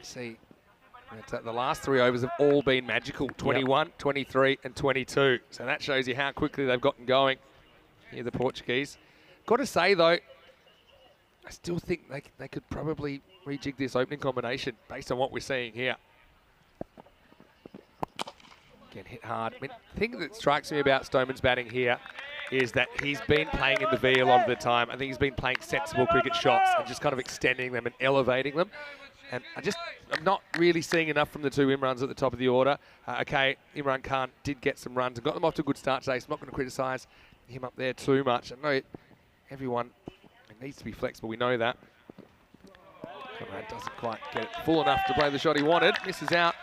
See, the last 3 overs have all been magical. 21, 23 and 22. So that shows you how quickly they've gotten going here, the Portuguese. Got to say, though, I still think they could probably rejig this opening combination based on what we're seeing here. Again, hit hard. I mean, the thing that strikes me about Stoneman's batting here is that he's been playing in the V a lot of the time. I think he's been playing sensible cricket shots and just kind of extending them and elevating them. And I'm not really seeing enough from the 2 Imrans at the top of the order. Okay, Imran Khan did get some runs and got them off to a good start today, so I'm not going to criticise him up there too much. I know everyone needs to be flexible, we know that. Conrad doesn't quite get it full enough to play the shot he wanted, misses out.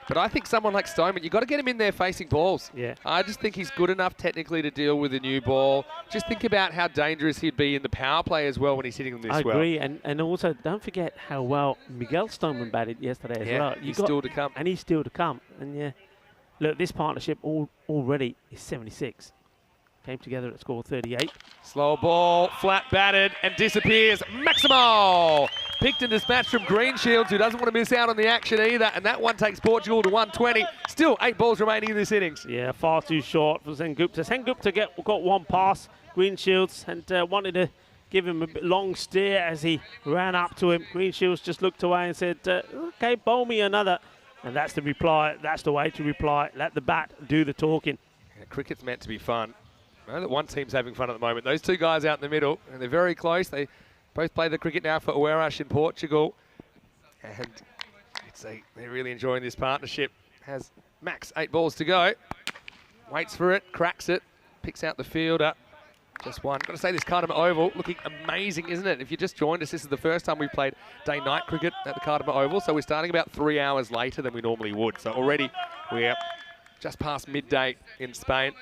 But I think someone like Stoneman, you've got to get him in there facing balls. Yeah. I just think he's good enough technically to deal with a new ball. Just think about how dangerous he'd be in the power play as well when he's hitting them this well. I agree, and also don't forget how well Miguel Stoneman batted yesterday as well. He's still to come. And he's still to come. And yeah, look, this partnership already is 76. Came together at score 38. Slow ball, flat batted, and disappears. Maximal! Picked and dispatched from Greenshields, who doesn't want to miss out on the action either, and that one takes Portugal to 120. Still 8 balls remaining in this innings. Yeah, far too short for Sengupta. Sengupta got 1 pass, Greenshields, and wanted to give him a bit long steer as he ran up to him. Greenshields just looked away and said, okay, bowl me another. And that's the reply. That's the way to reply. Let the bat do the talking. Yeah, cricket's meant to be fun. I know that one team's having fun at the moment. Those 2 guys out in the middle, and they're very close. They both play the cricket now for Uerash in Portugal. And they're really enjoying this partnership. Has max 8 balls to go. Waits for it, cracks it, picks out the fielder. Just one. Got to say, this Cartama Oval looking amazing, isn't it? If you just joined us, this is the first time we've played day-night cricket at the Cartama Oval, so we're starting about 3 hours later than we normally would. So already we're just past midday in Spain.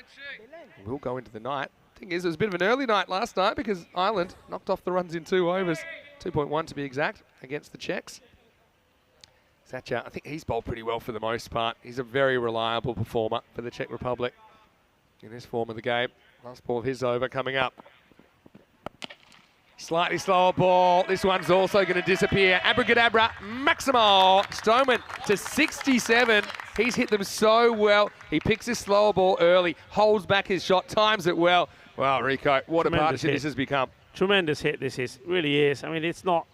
We'll go into the night. Thing is, it was a bit of an early night last night because Ireland knocked off the runs in 2 overs, 2.1 to be exact, against the Czechs. Sacha, I think he's bowled pretty well for the most part. He's a very reliable performer for the Czech Republic in this form of the game. Last ball of his over coming up. Slightly slower ball. This one's also going to disappear. Abracadabra, Maximo. Stoneman to 67. He's hit them so well. He picks his slower ball early, holds back his shot, times it well. Wow, Rico, what a partnership this has become. Tremendous hit this is, really is. I mean, it's not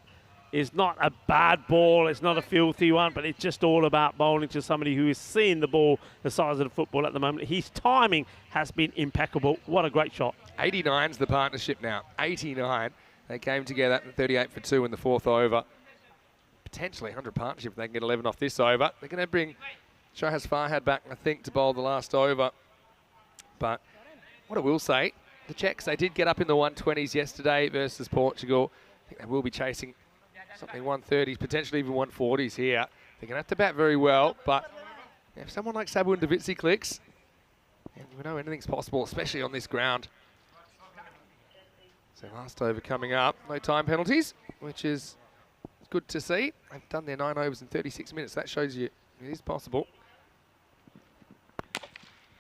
a bad ball, it's not a filthy one, but it's just all about bowling to somebody who is seeing the ball the size of the football at the moment. His timing has been impeccable. What a great shot. 89's the partnership now. 89. They came together 38 for 2 in the 4th over. Potentially 100 partnership if they can get 11 off this over. They're going to bring Shahaz Farhad back, I think, to bowl the last over. But what I will say, the Czechs, they did get up in the 120s yesterday versus Portugal. I think they will be chasing something 130s, potentially even 140s here. They're going to have to bat very well, but if someone like Sabu and Davitsi clicks, and we know anything's possible, especially on this ground. So last over coming up, no time penalties, which is good to see. They've done their 9 overs in 36 minutes. That shows you it is possible.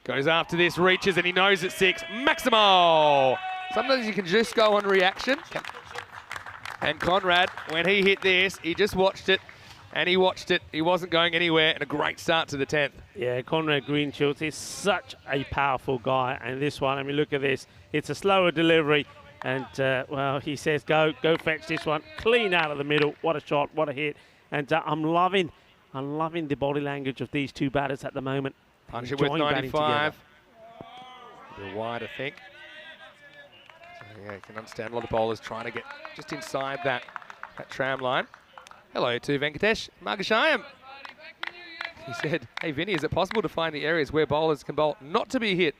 Goes after this, reaches, and he knows it's 6. Maximo! Sometimes you can just go on reaction. And Conrad, when he hit this, he just watched it, and he watched it. He wasn't going anywhere, and a great start to the 10th. Yeah, Conrad Greenshields is such a powerful guy, and this one, I mean, look at this. It's a slower delivery, and, well, he says, go fetch this one. Clean out of the middle. What a shot, what a hit. And I'm loving the body language of these two batters at the moment. Partnership with 95. A bit wide, I think. Yeah, you can understand a lot of bowlers trying to get just inside that tram line. Hello to Venkatesh Margashayam. He said, hey Vinny, is it possible to find the areas where bowlers can bowl not to be hit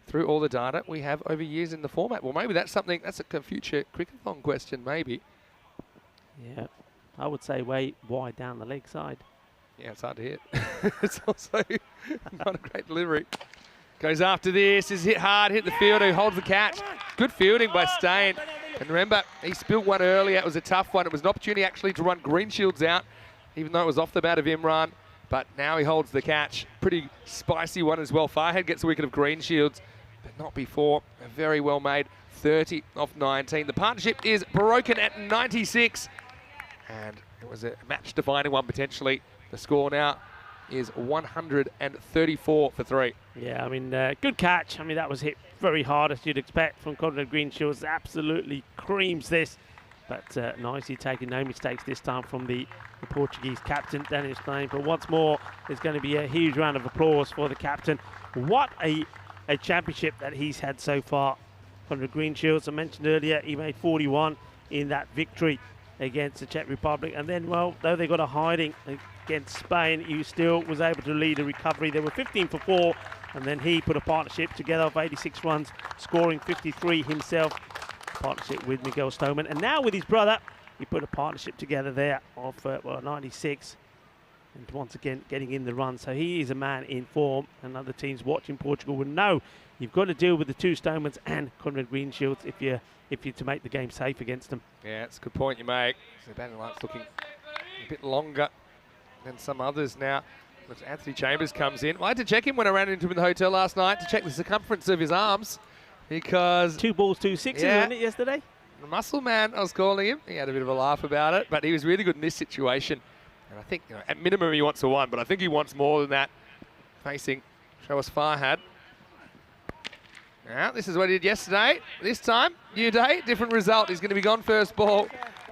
through all the data we have over years in the format? Well, maybe that's something, that's a future cricket-long question, maybe. Yeah, I would say way wide down the leg side. Yeah, it's hard to hit. It's also not a great delivery. Goes after this, is hit hard, hit the fielder who holds the catch. Good fielding by Stain. And remember, he spilled one earlier. It was a tough one. It was an opportunity actually to run Greenshields out, even though it was off the bat of Imran. But now he holds the catch. Pretty spicy one as well. Farhad gets a wicket of Greenshields, but not before. A very well made 30 off 19. The partnership is broken at 96. And it was a match-defining one potentially. The score now is 134 for 3. Yeah, I mean, good catch. I mean, that was hit very hard, as you'd expect from Conrad Greenshields. Absolutely creams this. But nicely taken, no mistakes this time from the Portuguese captain, Daniel Stein. But once more, there's going to be a huge round of applause for the captain. What a championship that he's had so far. Conrad Greenshields, I mentioned earlier, he made 41 in that victory against the Czech Republic. And then, well, though they got a hiding against Spain, he still was able to lead a recovery. They were 15 for 4, and then he put a partnership together of 86 runs, scoring 53 himself. Partnership with Miguel Stoneman, and now with his brother, he put a partnership together there of 96, and once again getting in the run. So he is a man in form, and other teams watching Portugal would know you've got to deal with the two Stonemans and Conrad Greenshields if you're to make the game safe against them. Yeah, it's a good point you make. So batting line's looking a bit longer than some others now. Looks Anthony Chambers comes in. I had to check him when I ran into him in the hotel last night to check the circumference of his arms, because 2 balls, 2 sixes, wasn't it, yesterday? The muscle man, I was calling him. He had a bit of a laugh about it, but he was really good in this situation. And I think, at minimum he wants a 1, but I think he wants more than that. Facing Shahaz Farhad. Now, this is what he did yesterday. This time, new day, different result. He's going to be gone first ball.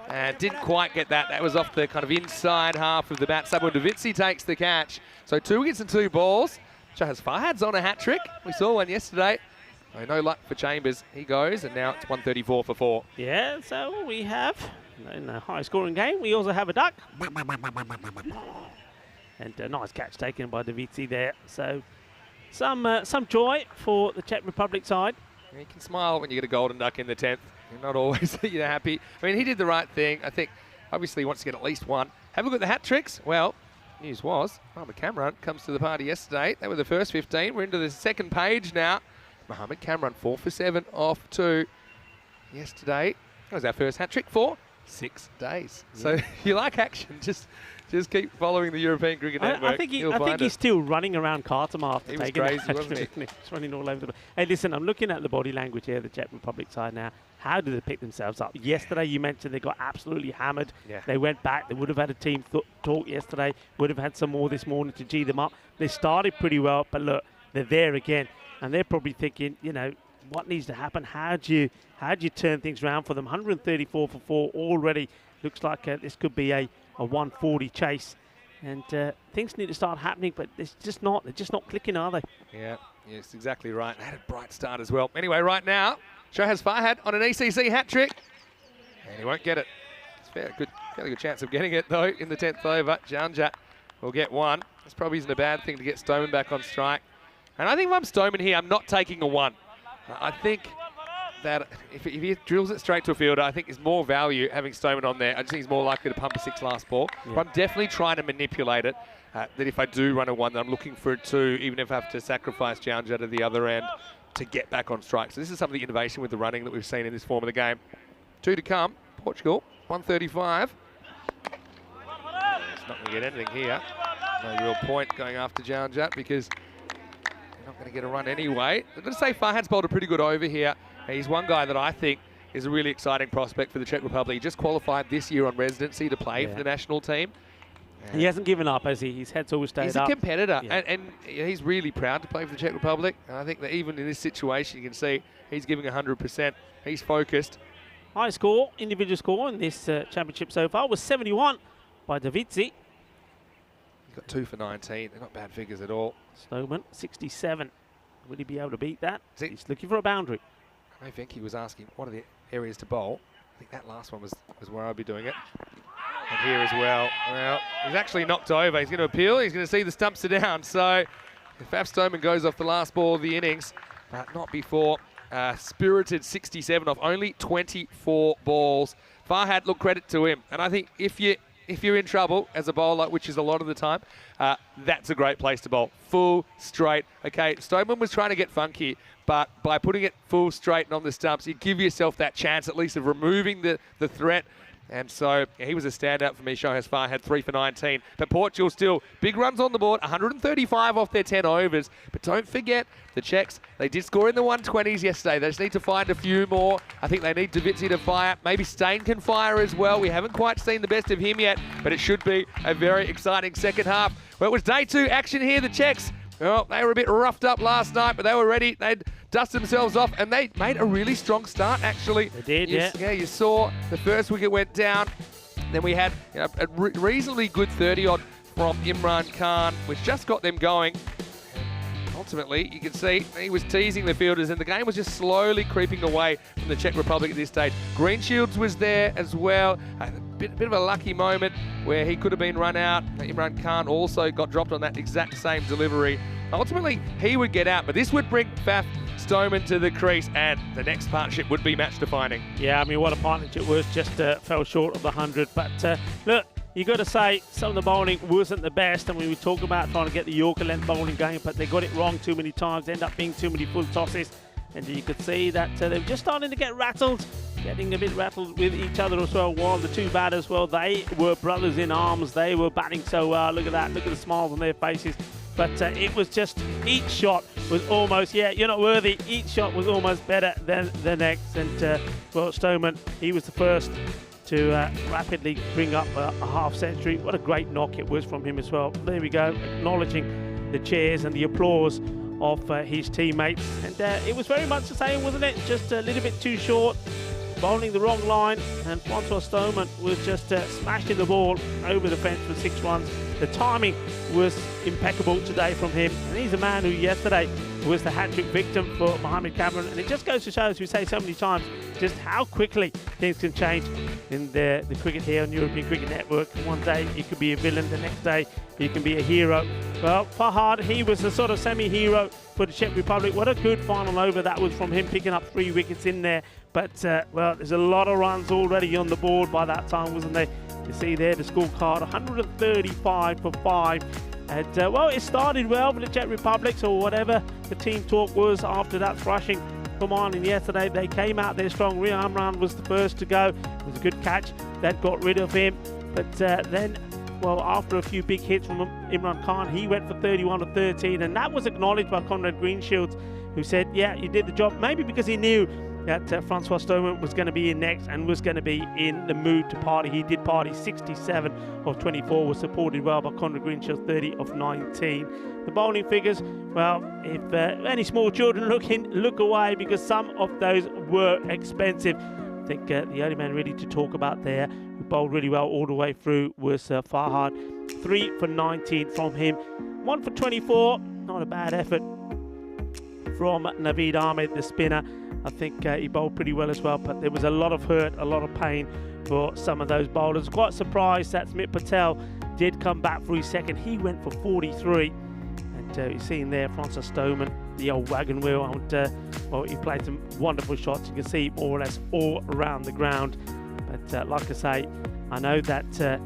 And didn't quite get that. That was off the kind of inside half of the bat. Sabu Davitsi takes the catch. So 2 wickets and 2 balls. Shahaz Farhad's on a hat trick. We saw one yesterday. No luck for Chambers. He goes, and now it's 134 for 4. Yeah, so we have, in a high-scoring game, we also have a duck. And a nice catch taken by Davitsi there. So some joy for the Czech Republic side. You can smile when you get a golden duck in the 10th. You're not always happy. I mean, he did the right thing. I think, obviously, he wants to get at least one. Have a look at the hat tricks. Well, news was, Mohamed Cameron comes to the party yesterday. They were the first 15. We're into the second page now. Mohamed Cameron, 4 for 7 off 2 yesterday. That was our first hat trick for 6 days. Yeah. So you like action, just keep following the European Cricket Network. I think he's still running around Cartama after taking crazy, wasn't he? He's running all over the place. Hey, listen, I'm looking at the body language here, the Czech Republic side now. How do they pick themselves up? Yesterday, you mentioned they got absolutely hammered. Yeah. They went back. They would have had a team talk yesterday. Would have had some more this morning to G them up. They started pretty well, but look, they're there again. And they're probably thinking, what needs to happen? How do you turn things around for them? 134 for 4 already. Looks like this could be a 140 chase. And things need to start happening, but they're just not clicking, are they? Yeah, yes, exactly right. They had a bright start as well. Anyway, right now, Shohaz Farhad on an ECC hat trick. And he won't get it. It's fairly good chance of getting it, though, in the 10th over. Janjat will get one. This probably isn't a bad thing to get Stoneman back on strike. And I think if I'm Stoneman here, I'm not taking a 1. I think that if he drills it straight to a fielder, I think there's more value having Stoneman on there. I just think he's more likely to pump a 6 last ball. Yeah. But I'm definitely trying to manipulate it, that if I do run a 1, that I'm looking for a 2, even if I have to sacrifice Janjat at the other end to get back on strike. So this is some of the innovation with the running that we've seen in this form of the game. 2 to come. Portugal, 135. It's not going to get anything here. No real point going after Janjat because they're not going to get a run anyway. I'm going to say Farhad's bowled a pretty good over here. He's one guy that I think is a really exciting prospect for the Czech Republic. He just qualified this year on residency to play for the national team. He hasn't given up, has he? His head's always stayed up. He's a competitor, and he's really proud to play for the Czech Republic. And I think that even in this situation, you can see he's giving 100%. He's focused. High score, individual score in this championship so far was 71 by Davidzi. He's got 2 for 19. They're not bad figures at all. Stoneman, 67. Will he be able to beat that? He's looking for a boundary. I think he was asking what are the areas to bowl. I think that last one was where I'd be doing it. And here as well. Well, he's actually knocked over. He's going to appeal. He's going to see the stumps are down. So if Faf Stoneman goes off the last ball of the innings, but not before spirited 67 off only 24 balls. Farhad, look, credit to him. And I think if you're in trouble as a bowler, which is a lot of the time, that's a great place to bowl. Full, straight. Okay, Stoneman was trying to get funky, but by putting it full, straight and on the stumps, you give yourself that chance at least of removing the threat. And so he was a standout for me. Shohaz Farhad, 3 for 19. But Portugal still big runs on the board, 135 off their 10 overs. But don't forget the Czechs, they did score in the 120s yesterday. They just need to find a few more. I think they need Davidzi to fire. Maybe Stain can fire as well. We haven't quite seen the best of him yet, but it should be a very exciting second half. Well, it was day 2 action here. The Czechs, well, they were a bit roughed up last night, but they were ready. They'd dust themselves off, and they made a really strong start, actually. They did, yeah. Yeah, you saw the first wicket went down. Then we had a reasonably good 30-odd from Imran Khan, which just got them going. And ultimately, you can see he was teasing the fielders, and the game was just slowly creeping away from the Czech Republic at this stage. Greenshields was there as well. A bit of a lucky moment where he could have been run out. Imran Khan also got dropped on that exact same delivery. Ultimately, he would get out, but this would bring Faf Stoneman to the crease, and the next partnership would be match-defining. Yeah, I mean, what a partnership was. Just fell short of the 100. But look, you got to say some of the bowling wasn't the best. And we talk about trying to get the Yorker length bowling going, but they got it wrong too many times. End up being too many full tosses. And you could see that they were just starting to get rattled, getting a bit rattled with each other as well. While the two batters, well, they were brothers in arms. They were batting so well. Look at that. Look at the smiles on their faces. But it was just, each shot was almost, yeah, you're not worthy. Each shot was almost better than the next. And, well, Stoneman, he was the first to rapidly bring up a half century. What a great knock it was from him as well. There we go, acknowledging the cheers and the applause of his teammates. And it was very much the same, wasn't it? Just a little bit too short, bowling the wrong line. And Francois Stoneman was just smashing the ball over the fence for 6 runs. The timing was impeccable today from him. And he's a man who yesterday was the hat-trick victim for Mohamed Cameron. And it just goes to show, as we say so many times, just how quickly things can change in the cricket here on European Cricket Network. One day you could be a villain, the next day you can be a hero. Well, Fahad, he was a sort of semi-hero for the Czech Republic. What a good final over that was from him, picking up 3 wickets in there. But, well, there's a lot of runs already on the board by that time, wasn't there? You see there the scorecard, 135 for 5. And, well, it started well for the Czech Republic, so whatever the team talk was after that thrashing from Ireland yesterday, they came out there strong. Ria Amran was the first to go. It was a good catch. That got rid of him. But then, well, after a few big hits from Imran Khan, he went for 31 to 13, and that was acknowledged by Conrad Greenshields, who said, yeah, you did the job, maybe because he knew that Francois Stoneman was going to be in next and was going to be in the mood to party. He did party. 67 of 24 was supported well by Conrad Greenshields, 30 of 19. The bowling figures, well, if any small children look away, because some of those were expensive. I think the only man really to talk about there, who bowled really well all the way through, was Fahad. 3 for 19 from him. 1 for 24, not a bad effort from Naveed Ahmed, the spinner. I think he bowled pretty well as well, but there was a lot of hurt, a lot of pain for some of those bowlers. Quite surprised that Smit Patel did come back for his second. He went for 43. And you're seeing there Francis Stoneman, the old wagon wheel. And, well, he played some wonderful shots. You can see more or less all around the ground. But like I say, I know that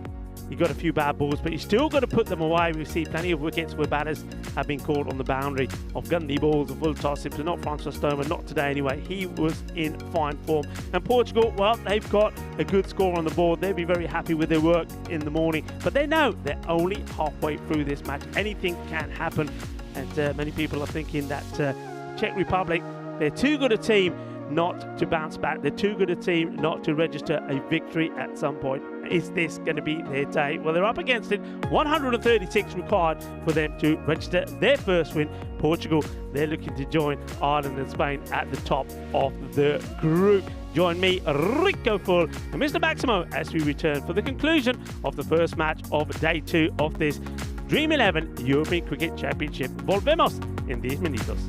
you got a few bad balls, but you still got to put them away. We see plenty of wickets where batters have been caught on the boundary of gundy balls and full toss-ups, but not Francis Stoneman, not today anyway. He was in fine form. And Portugal, well, they've got a good score on the board. They'll be very happy with their work in the morning, but they know they're only halfway through this match. Anything can happen, and many people are thinking that Czech Republic, they're too good a team not to bounce back. They're too good a team not to register a victory at some point. Is this going to be their day? Well, they're up against it. 136 required for them to register their first win. Portugal, they're looking to join Ireland and Spain at the top of the group. Join me, Rico Full, and Mr. Maximo as we return for the conclusion of the first match of day 2 of this Dream11 European Cricket Championship. Volvemos en 10 minutos.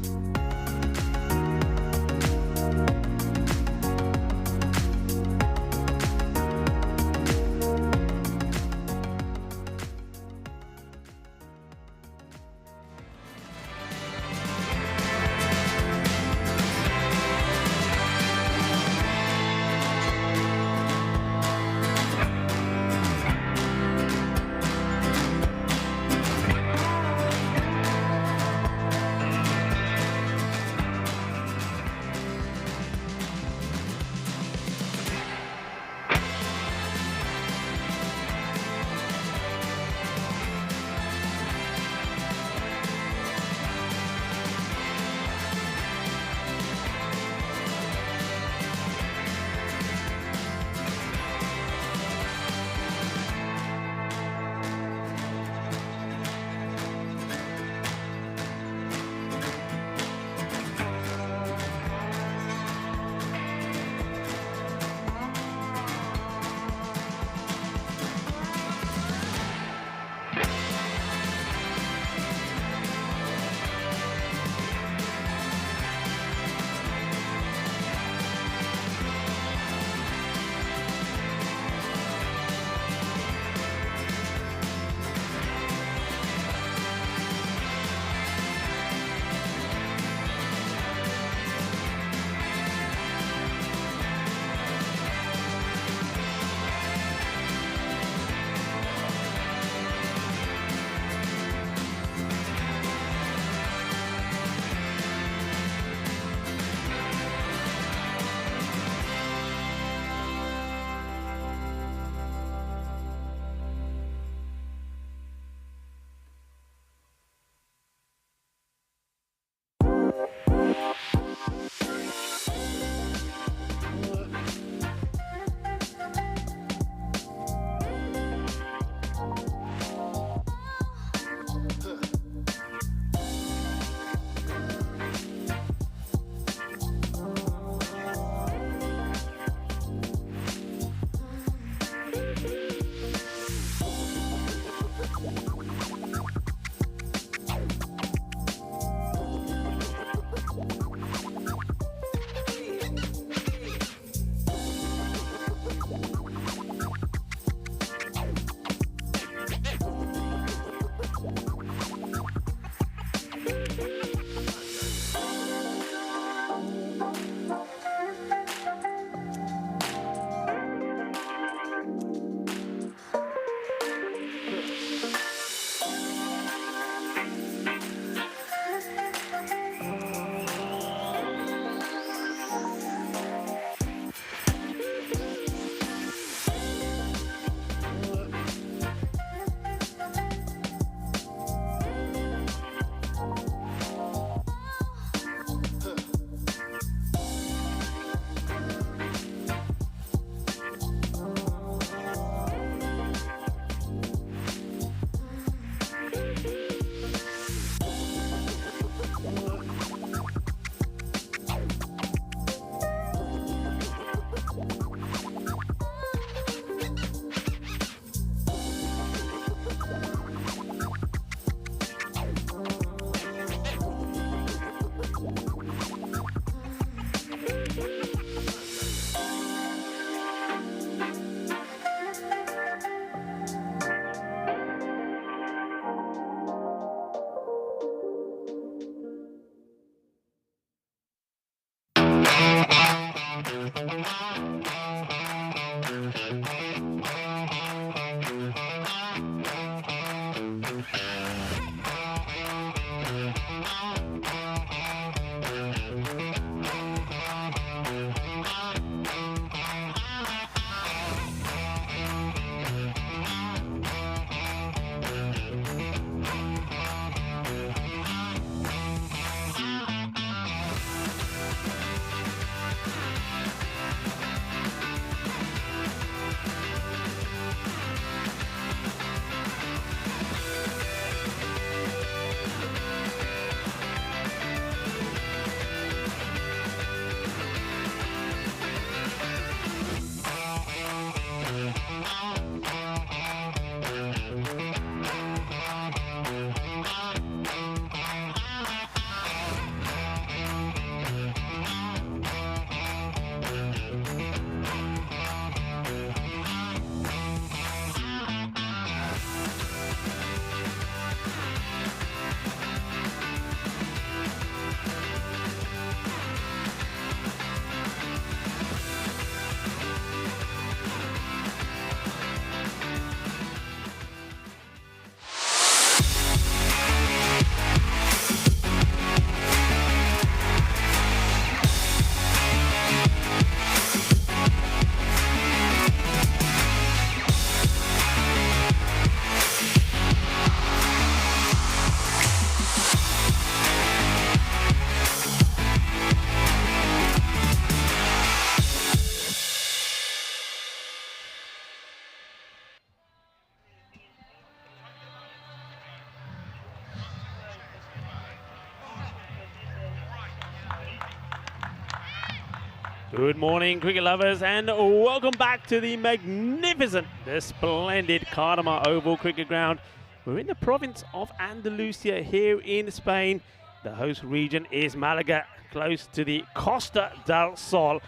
Good morning, cricket lovers, and welcome back to the magnificent, the splendid Cartama Oval Cricket Ground. We're in the province of Andalusia here in Spain. The host region is Malaga, close to the Costa del Sol.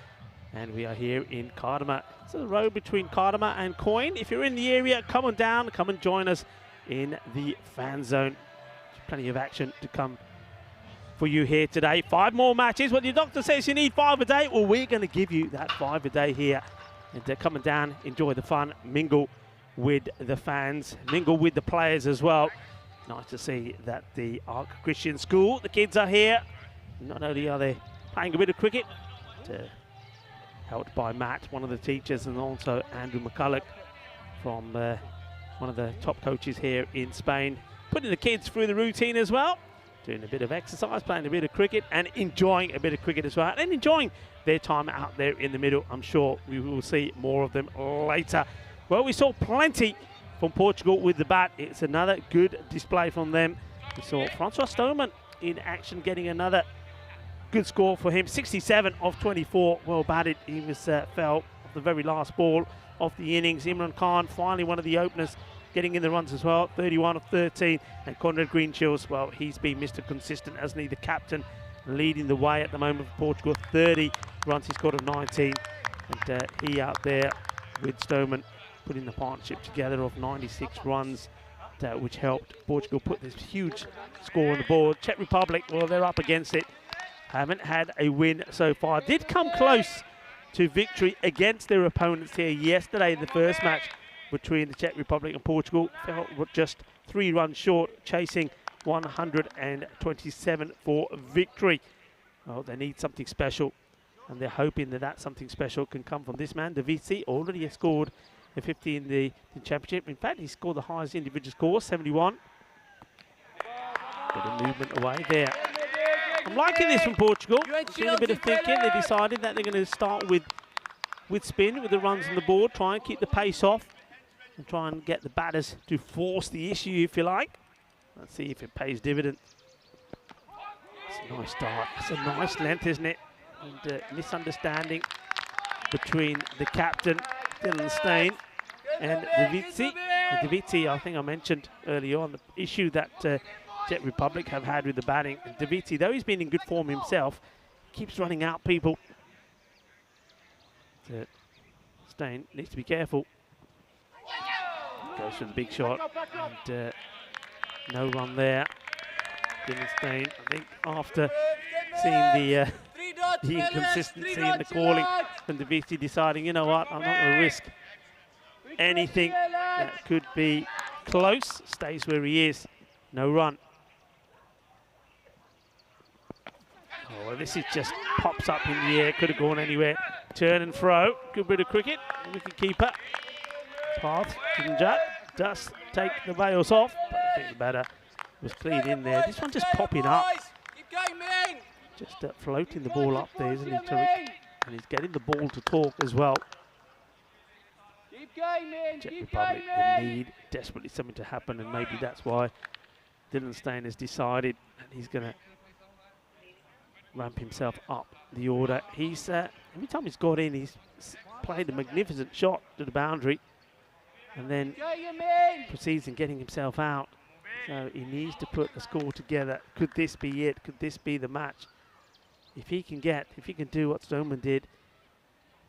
And we are here in Cartama. It's a road between Cartama and Coin. If you're in the area, come on down, come and join us in the fan zone. There's plenty of action to come for you here today. 5 more matches. Well, your doctor says you need 5 a day. Well, we're going to give you that 5 a day here. And come on down, enjoy the fun, mingle with the fans, mingle with the players as well. Nice to see that the Arc Christian School, the kids are here. Not only are they playing a bit of cricket, helped by Matt, one of the teachers, and also Andrew McCulloch from one of the top coaches here in Spain, putting the kids through the routine as well, doing a bit of exercise, playing a bit of cricket, and enjoying a bit of cricket as well, and enjoying their time out there in the middle. I'm sure we will see more of them later. Well, we saw plenty from Portugal with the bat. It's another good display from them. We saw Francois Stoneman in action, getting another good score for him. 67 of 24, well batted. He was fell off the very last ball of the innings. Imran Khan, finally one of the openers, getting in the runs as well. 31 of 13. And Conrad Greenchills, well, he's been Mr. Consistent, hasn't he? The captain leading the way at the moment for Portugal. 30 runs he scored of 19. And he out there with Stoneman, putting the partnership together of 96 runs, which helped Portugal put this huge score on the board. Czech Republic, well, they're up against it. Haven't had a win so far. Did come close to victory against their opponents here yesterday in the first match between the Czech Republic and Portugal. Fell just 3 runs short, chasing 127 for victory. Well, they need something special, and they're hoping that that something special can come from this man. Davisi already has scored a 50 in the championship. In fact, he scored the highest individual score, 71. Bit of movement away there. I'm liking this from Portugal. Doing a bit of thinking. They decided that they're going to start with spin, with the runs on the board, try and keep the pace off, and try and get the batters to force the issue, if you like. Let's see if it pays dividends. It's a nice start. It's a nice length, isn't it? And misunderstanding between the captain, Dylan Steyn, and Davisi. Davisi, I think I mentioned earlier on, the issue that Czech Republic have had with the batting. Davisi, though he's been in good form himself, keeps running out people. Steyn needs to be careful. Goes for the big shot, and no run there. Dylan Steyn, I think after seeing the inconsistency in the calling, and Davisi deciding, you know what, I'm not going to risk anything that could be close. Stays where he is. No run. Oh, well, this is just pops up in the air. Could have gone anywhere. Turn and throw. Good bit of cricket. Wicket keeper. Path didn't just take the veils off, but I think the batter was clean in there. This one just popping up. Just floating the ball up there, isn't he, Tariq? And he's getting the ball to talk as well. Czech Republic, they need desperately something to happen, and maybe that's why Dylan Steyn has decided that he's going to ramp himself up the order. He's every time he's got in, he's played a magnificent shot to the boundary, and then proceeds in getting himself out. So he needs to put the score together. Could this be it? Could this be the match? If he can do what Stoneman did,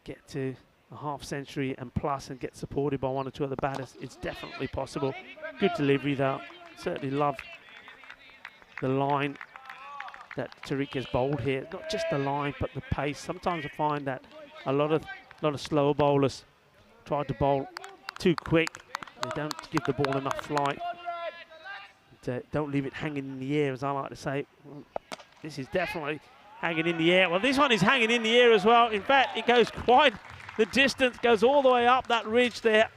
get to a half century and plus, and get supported by 1 or 2 other batters, it's definitely possible. Good delivery though. Certainly love the line that Tariq has bowled here. Not just the line, but the pace. Sometimes I find that a lot of slower bowlers try to bowl too quick. They don't give the ball enough flight. Don't leave it hanging in the air, as I like to say. This is definitely hanging in the air. Well, this one is hanging in the air as well. In fact, it goes quite the distance, goes all the way up that ridge there.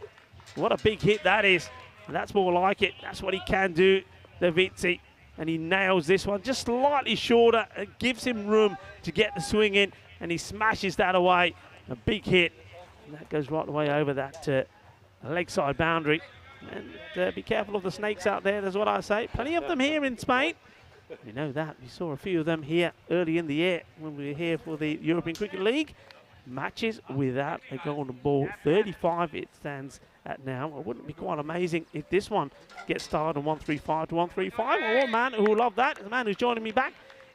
What a big hit that is. And that's more like it. That's what he can do, Davisi. And he nails this one just slightly shorter. It gives him room to get the swing in, and he smashes that away. A big hit. And that goes right the way over that leg side boundary. And be careful of the snakes out there, that's what I say. Plenty of them here in Spain. You know that. We saw a few of them here early in the year when we were here for the European Cricket League. matches without a golden ball. 35 it stands at now. It wouldn't be quite amazing if this one gets started on 135 to 135. Well, one man who will love that is the man who's joining me back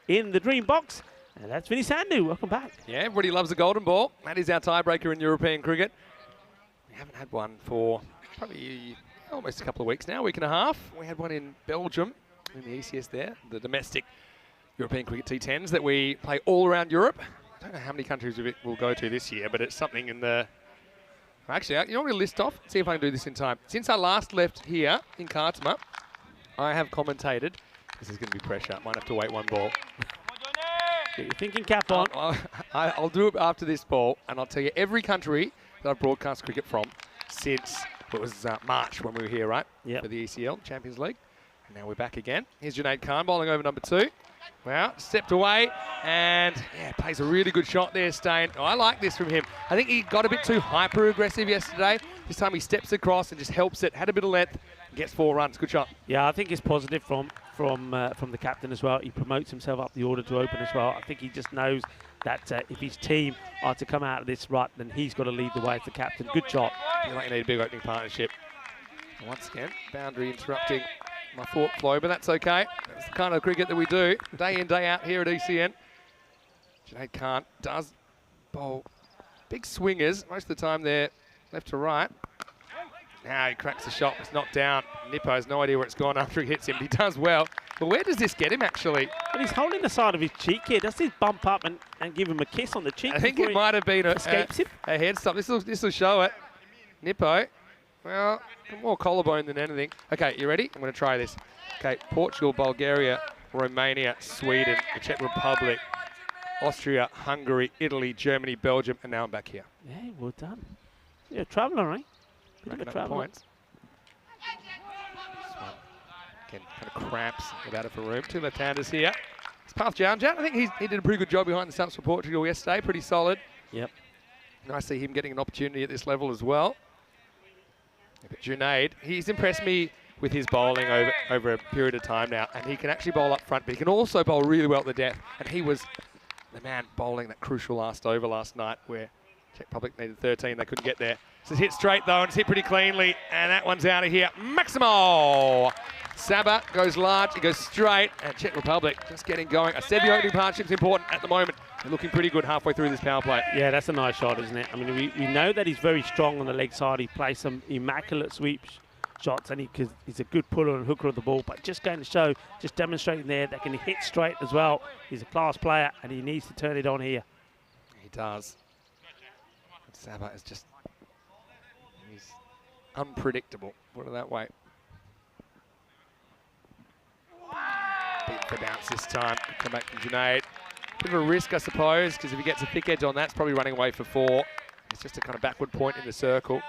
in the Dream Box, and that's Vinny Sandu. Welcome back. Yeah, everybody loves a golden ball. That is our tiebreaker in European cricket. We haven't had one for probably almost a couple of weeks now, week and a half. We had one in Belgium, in the ECS there, the domestic European cricket T10s that we play all around Europe. I don't know how many countries we'll go to this year, but it's something in the... Actually, you know what we'll list off? See if I can do this in time. Since I last left here in Cartama, I have commentated. This is going to be pressure. Might have to wait one ball. Get your thinking cap on. I'll do it after this ball, and I'll tell you every country that I've broadcast cricket from since it was March when we were here, right? Yep. For the ECL Champions League. And now we're back again. Here's Junaid Khan bowling over number 2. Well, stepped away and yeah, plays a really good shot there, Stain. Oh, I like this from him. I think he got a bit too hyper-aggressive yesterday. This time he steps across and just helps it, had a bit of length, and gets 4 runs. Good shot. Yeah, I think it's positive from the captain as well. He promotes himself up the order to open as well. I think he just knows that if his team are to come out of this rut, then he's got to lead the way as the captain. Good shot. I feel like you need a big opening partnership. Once again, boundary interrupting my thought flow, but that's okay. That's the kind of cricket that we do day in, day out here at ECN. Junaid Khan does bowl big swingers. Most of the time they're left to right. Now he cracks the shot. It's knocked down. Nippo has no idea where it's gone after he hits him. He does well. But where does this get him, actually? Well, he's holding the side of his cheek here. Does he bump up and give him a kiss on the cheek? I think it might have been a head stop. This will show it. Nippo. Well, more collarbone than anything. Okay, you ready? I'm going to try this. Okay, Portugal, Bulgaria, Romania, Sweden, the Czech Republic, Austria, Hungary, Italy, Germany, Belgium, and now I'm back here. Yeah, well done. You're a traveller, eh? Racking up points. This one, again, kind of cramps about it for room. 2 left-handers here. It's past Janjat. I think he did a pretty good job behind the stumps for Portugal yesterday. Pretty solid. Yep. Nice to see him getting an opportunity at this level as well. But Junaid, he's impressed me with his bowling over a period of time now, and he can actually bowl up front, but he can also bowl really well at the death, and he was the man bowling that crucial last over last night where Czech Republic needed 13, they couldn't get there. So it's hit straight though, and it's hit pretty cleanly, and that one's out of here. Maximo! Saba goes large, he goes straight, and Czech Republic just getting going. I said the opening partnership's important at the moment. They're looking pretty good halfway through this power play. Yeah, that's a nice shot, isn't it? I mean, we know that he's very strong on the leg side. He plays some immaculate sweep shots, and he's a good puller and hooker of the ball, but just going to show, just demonstrating there that can hit straight as well. He's a class player, and he needs to turn it on here. He does. Saba is just, he's unpredictable, put it that way. Beat for bounce this time. Come back from Junaid. Bit of a risk, I suppose, because if he gets a thick edge on that, it's probably running away for 4. It's just a kind of backward point in the circle.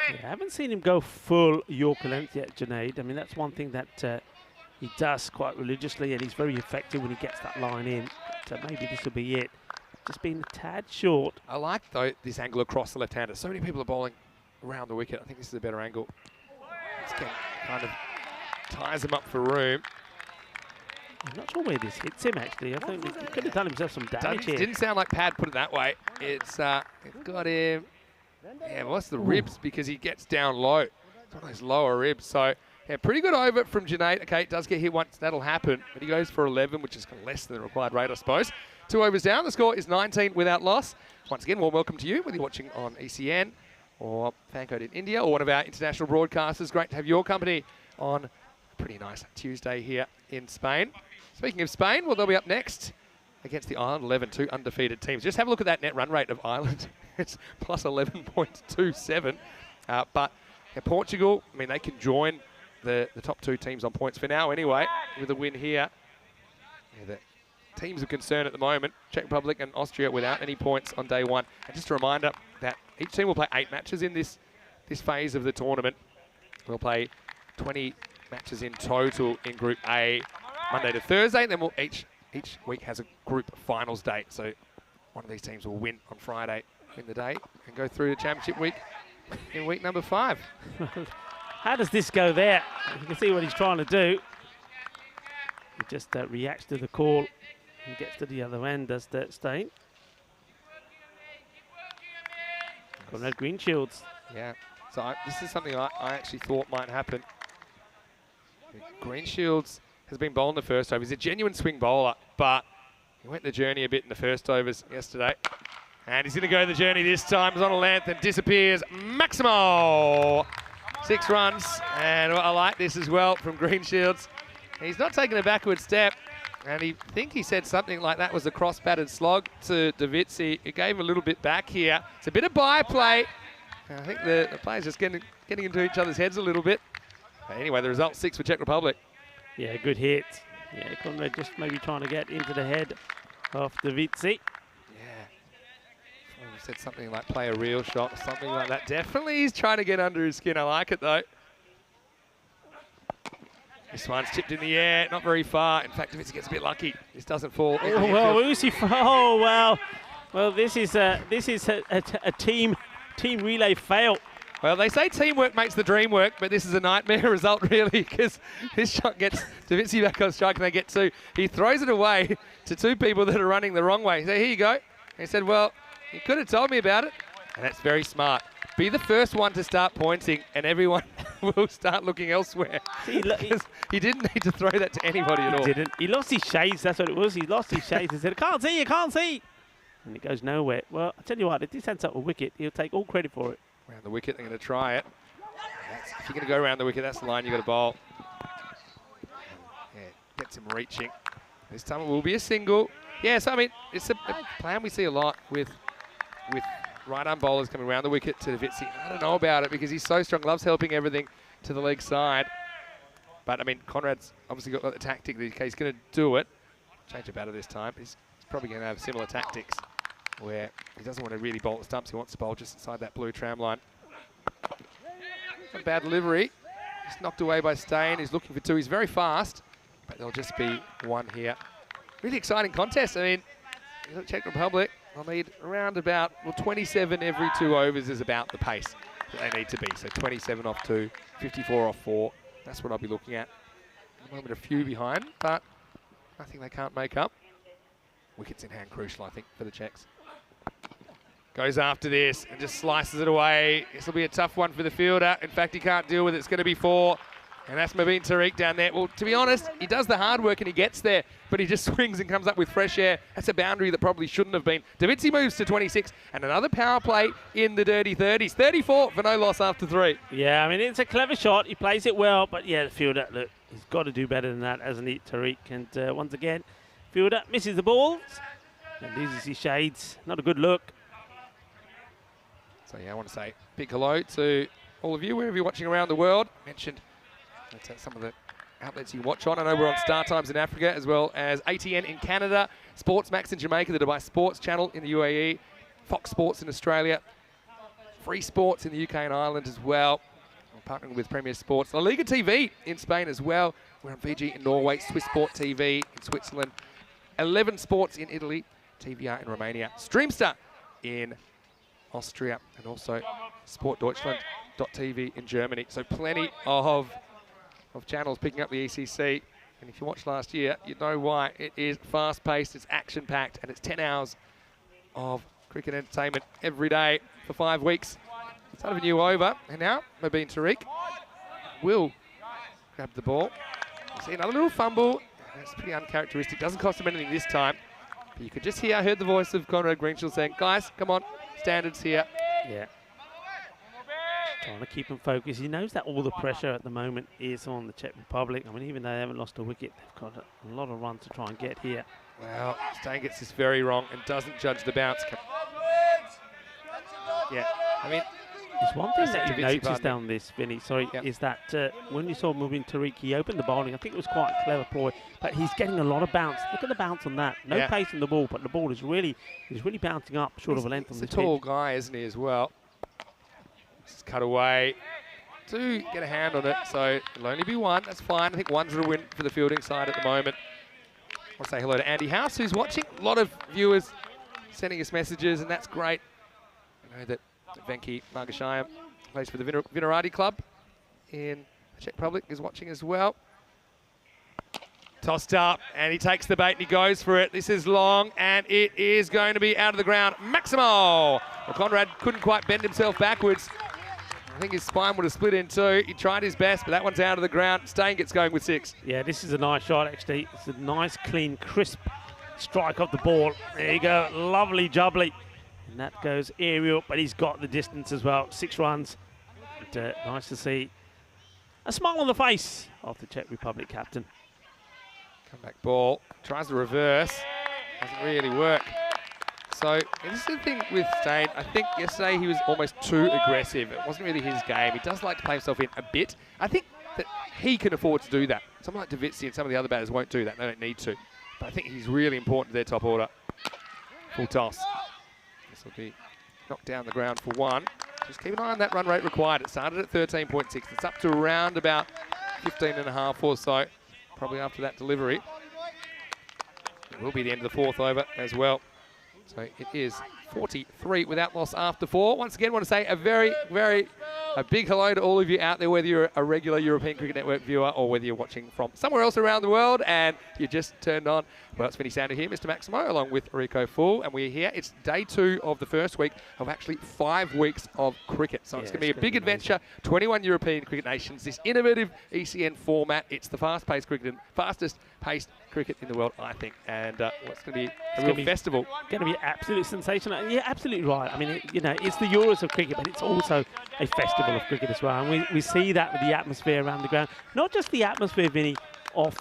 Yeah, I haven't seen him go full Yorker length yet, Junaid. I mean, that's one thing that he does quite religiously, and he's very effective when he gets that line in. So maybe this will be it. Just being a tad short. I like, though, this angle across the left-hander. So many people are bowling around the wicket. I think this is a better angle. This kind of ties him up for room. I'm not sure where this hits him, actually. I think he could have done himself some damage here. Didn't sound like Pad put it that way. It's got him. Yeah, what's the ribs? Because he gets down low. It's one of those lower ribs. So, yeah, pretty good over from Junaid. Okay, it does get hit once. That'll happen. But he goes for 11, which is less than the required rate, I suppose. 2 overs down. The score is 19 without loss. Once again, warm welcome to you, whether you're watching on ECN or Fancode in India or one of our international broadcasters. Great to have your company on a pretty nice Tuesday here in Spain. Speaking of Spain, well, they'll be up next against the Ireland 11, 2 undefeated teams. Just have a look at that net run rate of Ireland. It's plus 11.27. But yeah, Portugal, I mean, they can join the top 2 teams on points for now anyway, with a win here. Yeah, the teams of concern at the moment, Czech Republic and Austria without any points on day 1. And just a reminder that each team will play 8 matches in this phase of the tournament. We'll play 20 matches in total in Group A, Monday to Thursday, and then each week has a group finals date. So one of these teams will win on Friday, win the day, and go through to championship week in week number 5. How does this go there? You can see what he's trying to do. He just reacts to the call and gets to the other end, does that Stain. Conrad Greenshields. Yeah. So this is something I actually thought might happen. Greenshields has been bowling the first over. He's a genuine swing bowler, but he went the journey a bit in the first overs yesterday. And he's going to go the journey this time. He's on a length and disappears. Maximo! 6 runs. And I like this as well from Greenshields. He's not taking a backward step. And I think he said something like that was a cross-batted slog to Davitsi. It gave a little bit back here. It's a bit of byplay. I think the players just getting into each other's heads a little bit. But anyway, the result 6 for Czech Republic. Yeah, good hit. Yeah, Conrad just maybe trying to get into the head of Davitsi. He said something like play a real shot or something like that. Definitely he's trying to get under his skin. I like it though. This one's tipped in the air, not very far. In fact, Davitsi gets a bit lucky. This doesn't fall. Oh, well, Uzi. Oh, well. Well, this is a team relay fail. Well, they say teamwork makes the dream work, but this is a nightmare result, really, because this shot gets Davitsi back on strike and they get 2. He throws it away to 2 people that are running the wrong way. So here you go. He said, well, you could have told me about it. And that's very smart. Be the first one to start pointing and everyone will start looking elsewhere. He didn't need to throw that to anybody at all. He didn't. He lost his shades, that's what it was. He lost his shades and said, I can't see. And it goes nowhere. Well, I tell you what, if this ends up a wicket, he'll take all credit for it. Around the wicket, they're going to try it. If you're going to go around the wicket, that's the line you've got to bowl. Yeah, gets him reaching. This time it will be a single. Yeah, so I mean, it's a plan we see a lot with right-arm bowlers coming around the wicket to Davitsi. I don't know about it because he's so strong, loves helping everything to the leg side. But I mean, Conrad's obviously got the tactic that he's going to do it. Change the batter this time. He's probably going to have similar tactics where he doesn't want to really bowl the stumps. He wants to bowl just inside that blue tram line. Not a bad delivery. He's knocked away by Stain. He's looking for 2. He's very fast, but there'll just be 1 here. Really exciting contest. I mean, Czech Republic, they'll need around about, 27 every 2 overs is about the pace that they need to be. So 27 off 2, 54 off 4. That's what I'll be looking at. At the moment, a few behind, but nothing they can't make up. Wickets in hand, crucial, I think, for the Czechs. Goes after this and just slices it away. This will be a tough one for the fielder. In fact, he can't deal with it. It's going to be 4. And that's Mubin Tariq down there. Well, to be honest, he does the hard work and he gets there, but he just swings and comes up with fresh air. That's a boundary that probably shouldn't have been. Davitsi moves to 26 and another power play in the dirty 30s. 34 for no loss after 3. Yeah, I mean, it's a clever shot. He plays it well, but yeah, the fielder, look, he's got to do better than that, hasn't he, Tariq? And once again, fielder misses the balls and loses his shades. Not a good look. So yeah, I want to say big hello to all of you, wherever you're watching around the world. Mentioned some of the outlets you watch on. I know we're on Star Times in Africa as well as ATN in Canada, Sports Max in Jamaica, the Dubai Sports Channel in the UAE, Fox Sports in Australia, Free Sports in the UK and Ireland as well. We're partnering with Premier Sports, La Liga TV in Spain as well. We're on VG in Norway, Swiss Sport TV in Switzerland, 11 Sports in Italy, TVR in Romania, Streamstar in Austria, and also sportdeutschland.tv in Germany. So plenty of channels picking up the ECC. And if you watched last year, you know why. It is fast-paced, it's action-packed, and it's 10 hours of cricket entertainment every day for 5 weeks. Start of a new over. And now, Mubin Tariq will grab the ball. You see another little fumble. That's pretty uncharacteristic. Doesn't cost him anything this time. But you could just hear, I heard the voice of Conrad Greenshields saying, guys, come on, standards here. Yeah. Trying to keep him focused. He knows that all the pressure at the moment is on the Czech Republic. I mean, even though they haven't lost a wicket, they've got a lot of runs to try and get here. Well, Stain gets this very wrong and doesn't judge the bounce. Yeah, I mean, there's one thing that you've noticed down this, Vinny, is that when you saw Mubin Tariq, he opened the bowling. I think it was quite a clever ploy, but he's getting a lot of bounce. Look at the bounce on that. No pace in the ball, but the ball is really bouncing up short of a length on the pitch. He's a tall guy, isn't he, as well? This is cut away. Do get a hand on it, so it'll only be 1. That's fine. I think 1's a win for the fielding side at the moment. I want to say hello to Andy House, who's watching. A lot of viewers sending us messages, and that's great. I know that Venki Margashayam plays for the Vinarati Club in the Czech Republic, is watching as well. Tossed up, and he takes the bait and he goes for it. This is long, and it is going to be out of the ground. Maximo! Well, Conrad couldn't quite bend himself backwards. I think his spine would have split in two. He tried his best, but that one's out of the ground. Stain gets going with 6. Yeah, this is a nice shot, actually. It's a nice, clean, crisp strike of the ball. There you go. Lovely jubbly. And that goes aerial, but he's got the distance as well. 6 runs. And, nice to see a smile on the face of the Czech Republic captain. Comeback ball, tries to reverse, doesn't really work. So this is the thing with Stain. I think yesterday he was almost too aggressive. It wasn't really his game. He does like to play himself in a bit. I think that he can afford to do that. Someone like Davitsi and some of the other batters won't do that. They don't need to. But I think he's really important to their top order. Full toss. This will be knocked down the ground for 1. Just keep an eye on that run rate required. It started at 13.6. It's up to around about 15.5 or so. Probably after that delivery. It will be the end of the 4th over as well. So it is 43 without loss after 4. Once again, want to say a very big hello to all of you out there, whether you're a regular European Cricket Network viewer or whether you're watching from somewhere else around the world and you just turned on. Well, it's Vinny Sander here, Mr. Maximo, along with Rico Full, and we're here. It's day 2 of the first week of actually 5 weeks of cricket. So it's going to be a big adventure. 21 European cricket nations, this innovative ECN format. It's the fastest paced cricket in the world, I think. And it's going to be a real festival. Going to be absolutely sensational. Yeah, absolutely right. I mean, it's the Euros of cricket, but it's also a festival of cricket as well. And we see that with the atmosphere around the ground. Not just the atmosphere, Vinny, of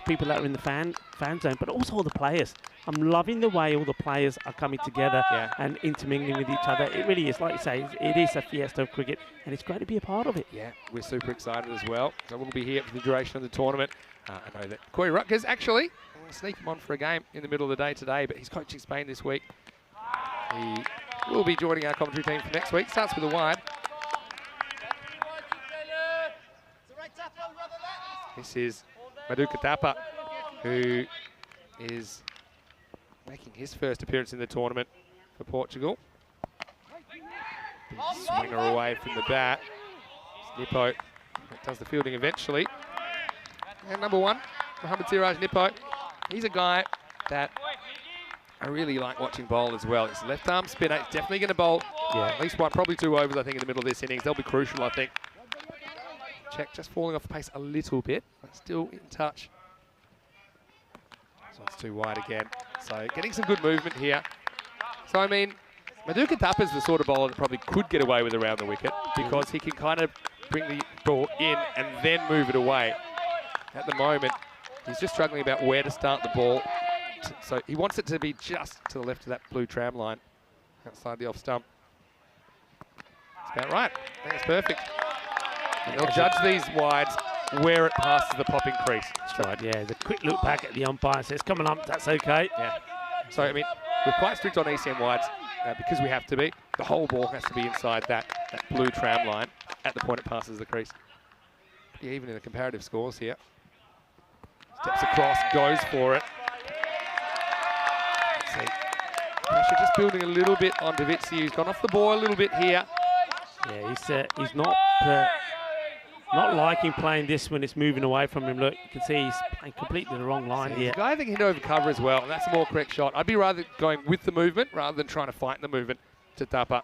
people that are in the fan zone, but also all the players. I'm loving the way all the players are coming together and intermingling with each other. It really is, like you say, it is a fiesta of cricket, and it's great to be a part of it. Yeah, we're super excited as well. So we'll be here for the duration of the tournament. I know that Corey Rutgers, actually, I'm going to sneak him on for a game in the middle of the day today, but he's coaching Spain this week. He will be joining our commentary team for next week. Starts with a wide. This is Madhu Cartama, who is making his first appearance in the tournament for Portugal. Big swinger away from the bat. Nippo does the fielding eventually. And number 1, Mohammad Siraj Nippo. He's a guy that I really like watching bowl as well. It's a left-arm spinner. He's definitely going to bowl at least 1, probably 2 overs, I think, in the middle of this innings. They'll be crucial, I think. Czech just falling off the pace a little bit, but still in touch. This one's too wide again. So getting some good movement here. So, I mean, Madhu Cartama is the sort of bowler that probably could get away with around the wicket because he can kind of bring the ball in and then move it away. At the moment, he's just struggling about where to start the ball. So he wants it to be just to the left of that blue tram line, outside the off stump. That's about right. I think it's perfect. And they'll judge these wides where it passes the popping crease. That's right, yeah. The quick look back at the umpire says, come on up, that's okay. Yeah. So, I mean, we're quite strict on ECM wides because we have to be. The whole ball has to be inside that blue tram line at the point it passes the crease. Pretty even in the comparative scores here. Steps across, goes for it. See, pressure just building a little bit on Davitsi, who's gone off the ball a little bit here. Yeah, he's not liking playing this when it's moving away from him. Look, you can see he's playing completely the wrong line here. He's a guy that can hit over cover as well, and that's a more correct shot. I'd be rather going with the movement rather than trying to fight the movement to tapa.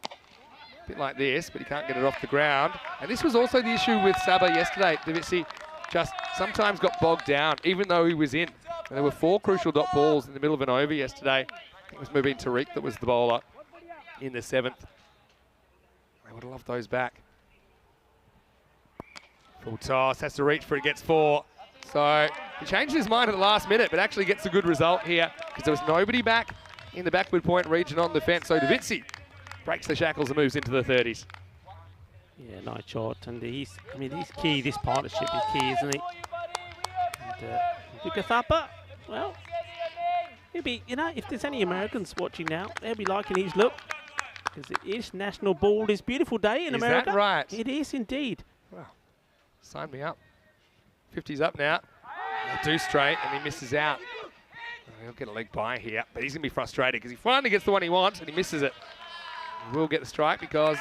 A bit like this, but he can't get it off the ground. And this was also the issue with Saba yesterday. Davitsi just sometimes got bogged down, even though he was in. And there were 4 crucial dot balls in the middle of an over yesterday. I think it was Mubin Tariq that was the bowler in the 7th. I would have loved those back. Full toss, has to reach for it, gets 4. So he changed his mind at the last minute, but actually gets a good result here because there was nobody back in the backward point region on the fence. So Davitsi breaks the shackles and moves into the 30s. Yeah, nice shot. And he's key. This partnership is key, isn't he? And Cartama, well, he'll be, if there's any Americans watching now, they'll be liking his look because it is National Ball This Beautiful Day in America. Is that right? It is indeed. Wow. Sign me up. 50's up now. He'll do straight and he misses out. He'll get a leg by here, but he's going to be frustrated because he finally gets the one he wants and he misses it. He will get the strike because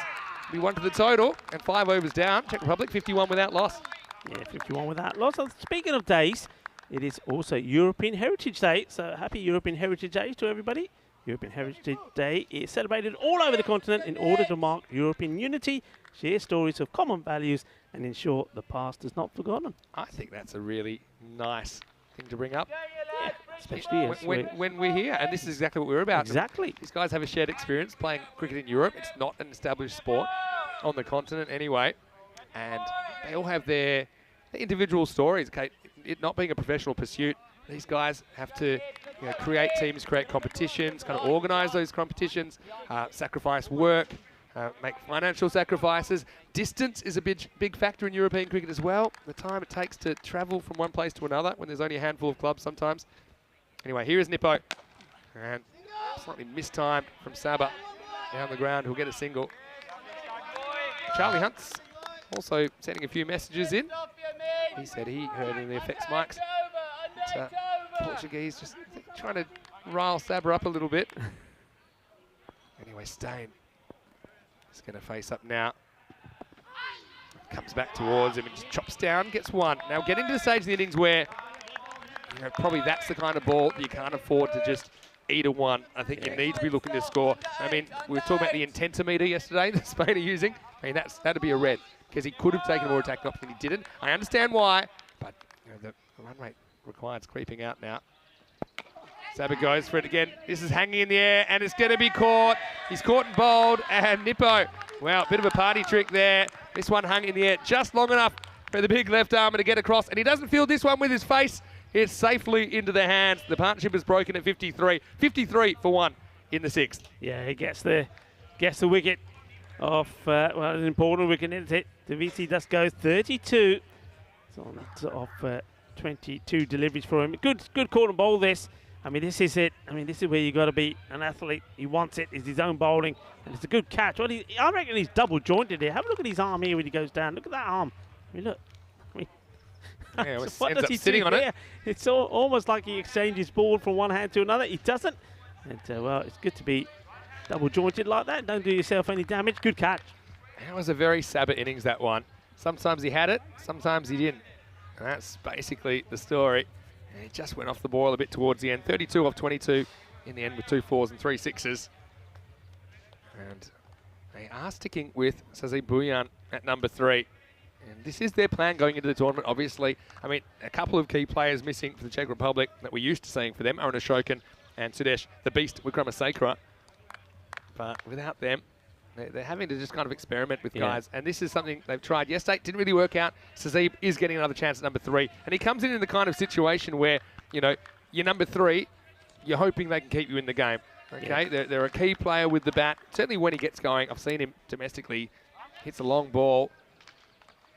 we 1 to the total and 5 overs down. Czech Republic 51 without loss. Yeah, 51 without loss. So speaking of days, it is also European Heritage Day. So happy European Heritage Day to everybody. European Heritage Day is celebrated all over the continent in order to mark European unity, share stories of common values, and ensure the past is not forgotten. I think that's a really nice thing to bring up. Yeah, especially as when we're here, and this is exactly what we're about. Exactly. These guys have a shared experience playing cricket in Europe. It's not an established sport on the continent anyway, and they all have their individual stories. Okay, it not being a professional pursuit, these guys have to create teams, create competitions, kind of organise those competitions, sacrifice work, make financial sacrifices. Distance is a big factor in European cricket as well. The time it takes to travel from one place to another when there's only a handful of clubs sometimes. Anyway, here is Nippo. And slightly mistimed from Saba down the ground, who'll get a single. Charlie Hunt's also sending a few messages in. He said he heard in the effects mics. Portuguese just trying to rile Saba up a little bit. Anyway, Stain is going to face up now. Comes back towards him and just chops down, gets one. Now getting to the stage of the innings where probably that's the kind of ball that you can't afford to just eat a one. I think you need to be looking to score. I mean, we were talking about the intentometer yesterday that Spain are using. I mean, that'd be a red because he could have taken a more attacking option and he didn't. I understand why, but the run rate required's creeping out now. Saba goes for it again. This is hanging in the air and it's going to be caught. He's caught and bowled, and Nippo, well, bit of a party trick there. This one hung in the air just long enough for the big left armer to get across, and he doesn't field this one with his face. It's safely into the hands. The partnership is broken at 53. 53 for one in the sixth. Yeah, he gets the wicket off, well, an important wicket, isn't it? Daviti does go 32. It's on off 22 deliveries for him. Good call and bowl this. I mean, this is it. I mean, this is where you got to be an athlete. He wants it. It's his own bowling, and it's a good catch. Well, I reckon he's double jointed here. Have a look at his arm here when he goes down. Look at that arm. I mean, look. I mean, yeah, what does he do on it? It's almost like he exchanges ball from one hand to another. He doesn't. And well, it's good to be double jointed like that. Don't do yourself any damage. Good catch. That was a very Saba innings, that one. Sometimes he had it, sometimes he didn't. And that's basically the story. And he just went off the ball a bit towards the end. 32 off 22 in the end with 2 4s and 3 6s. And they are sticking with Sazib Bhuyan at number 3. And this is their plan going into the tournament, obviously. I mean, a couple of key players missing for the Czech Republic that we're used to seeing for them, Arun Ashokan and Sudesh, the beast, Wickramasinghe. But without them, they're having to just kind of experiment with guys. And this is something they've tried yesterday. Didn't really work out. Sazib is getting another chance at number 3. And he comes in the kind of situation where, you're number 3, you're hoping they can keep you in the game. Okay, they're a key player with the bat. Certainly when he gets going, I've seen him domestically, hits a long ball.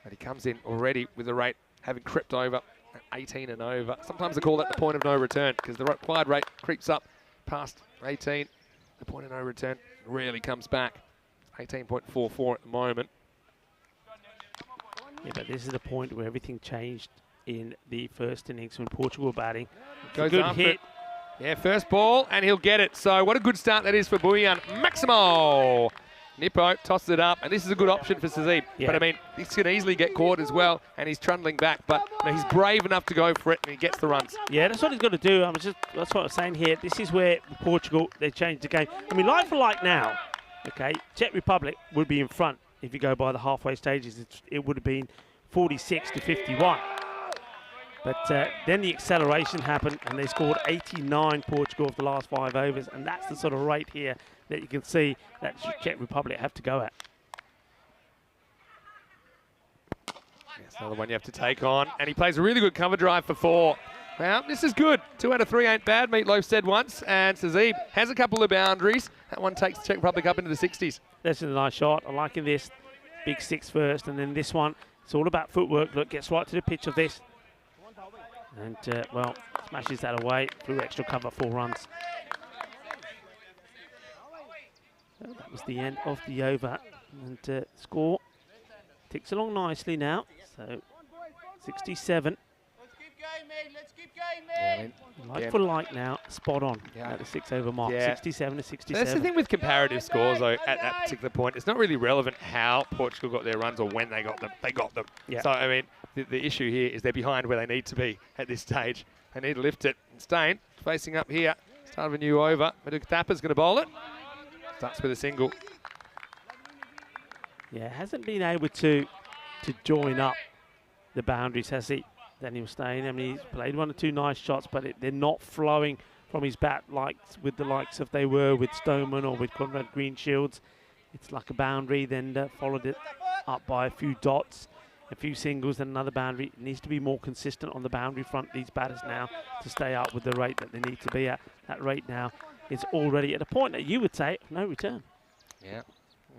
And he comes in already with the rate having crept over at 18 and over. Sometimes they call that the point of no return because the required rate creeps up past 18. The point of no return really comes back. 18.44 at the moment. Yeah, but this is the point where everything changed in the first innings when Portugal were batting. Goes good after hit. it. Yeah, first ball, and he'll get it. So what a good start that is for Bhuyan. Maximo! Nippo tosses it up, and this is a good option for Sazib. Yeah. But I mean, this can easily get caught as well, and he's trundling back. But he's brave enough to go for it, and he gets the runs. Yeah, that's what he's got to do. That's what I'm saying here. This is where Portugal, they changed the game. I mean, like for like now, okay, Czech Republic would be in front if you go by the halfway stages. It would have been 46 to 51. But then the acceleration happened, and they scored 89, Portugal, of the last 5 overs. And that's the sort of rate here that you can see that Czech Republic have to go at. That's another one you have to take on. And he plays a really good cover drive for 4. Well, this is good. 2 out of 3 ain't bad, Meatloaf said once. And Sazib has a couple of boundaries. That one takes the Czech Republic up into the 60s. That's a nice shot. I'm liking this. Big 6 first, and then this one. It's all about footwork. Look, gets right to the pitch of this. And, well, smashes that away through extra cover, 4 runs. So that was the end of the over. And score ticks along nicely now. So 67. Let's keep going, mate. Like for like now, spot on at the 6 over mark. 67 to 67. That's the thing with comparative scores, though, at that particular point. It's not really relevant how Portugal got their runs or when they got them. They got them. Yeah. So, I mean, the issue here is they're behind where they need to be at this stage. They need to lift it. And Stain facing up here. Start of a new over. Maduka Tapper's going to bowl it. Starts with a single. Yeah, hasn't been able to join up the boundaries, has he, Daniel Stain? I mean, he's played 1 or 2 nice shots, but they're not flowing from his bat like with the likes of they were with Stoneman or with Conrad Greenshields. It's like a boundary, then followed it up by a few dots, a few singles, then another boundary. It needs to be more consistent on the boundary front, these batters now, to stay up with the rate that they need to be at. That rate now is already at a point that you would say no return. Yeah.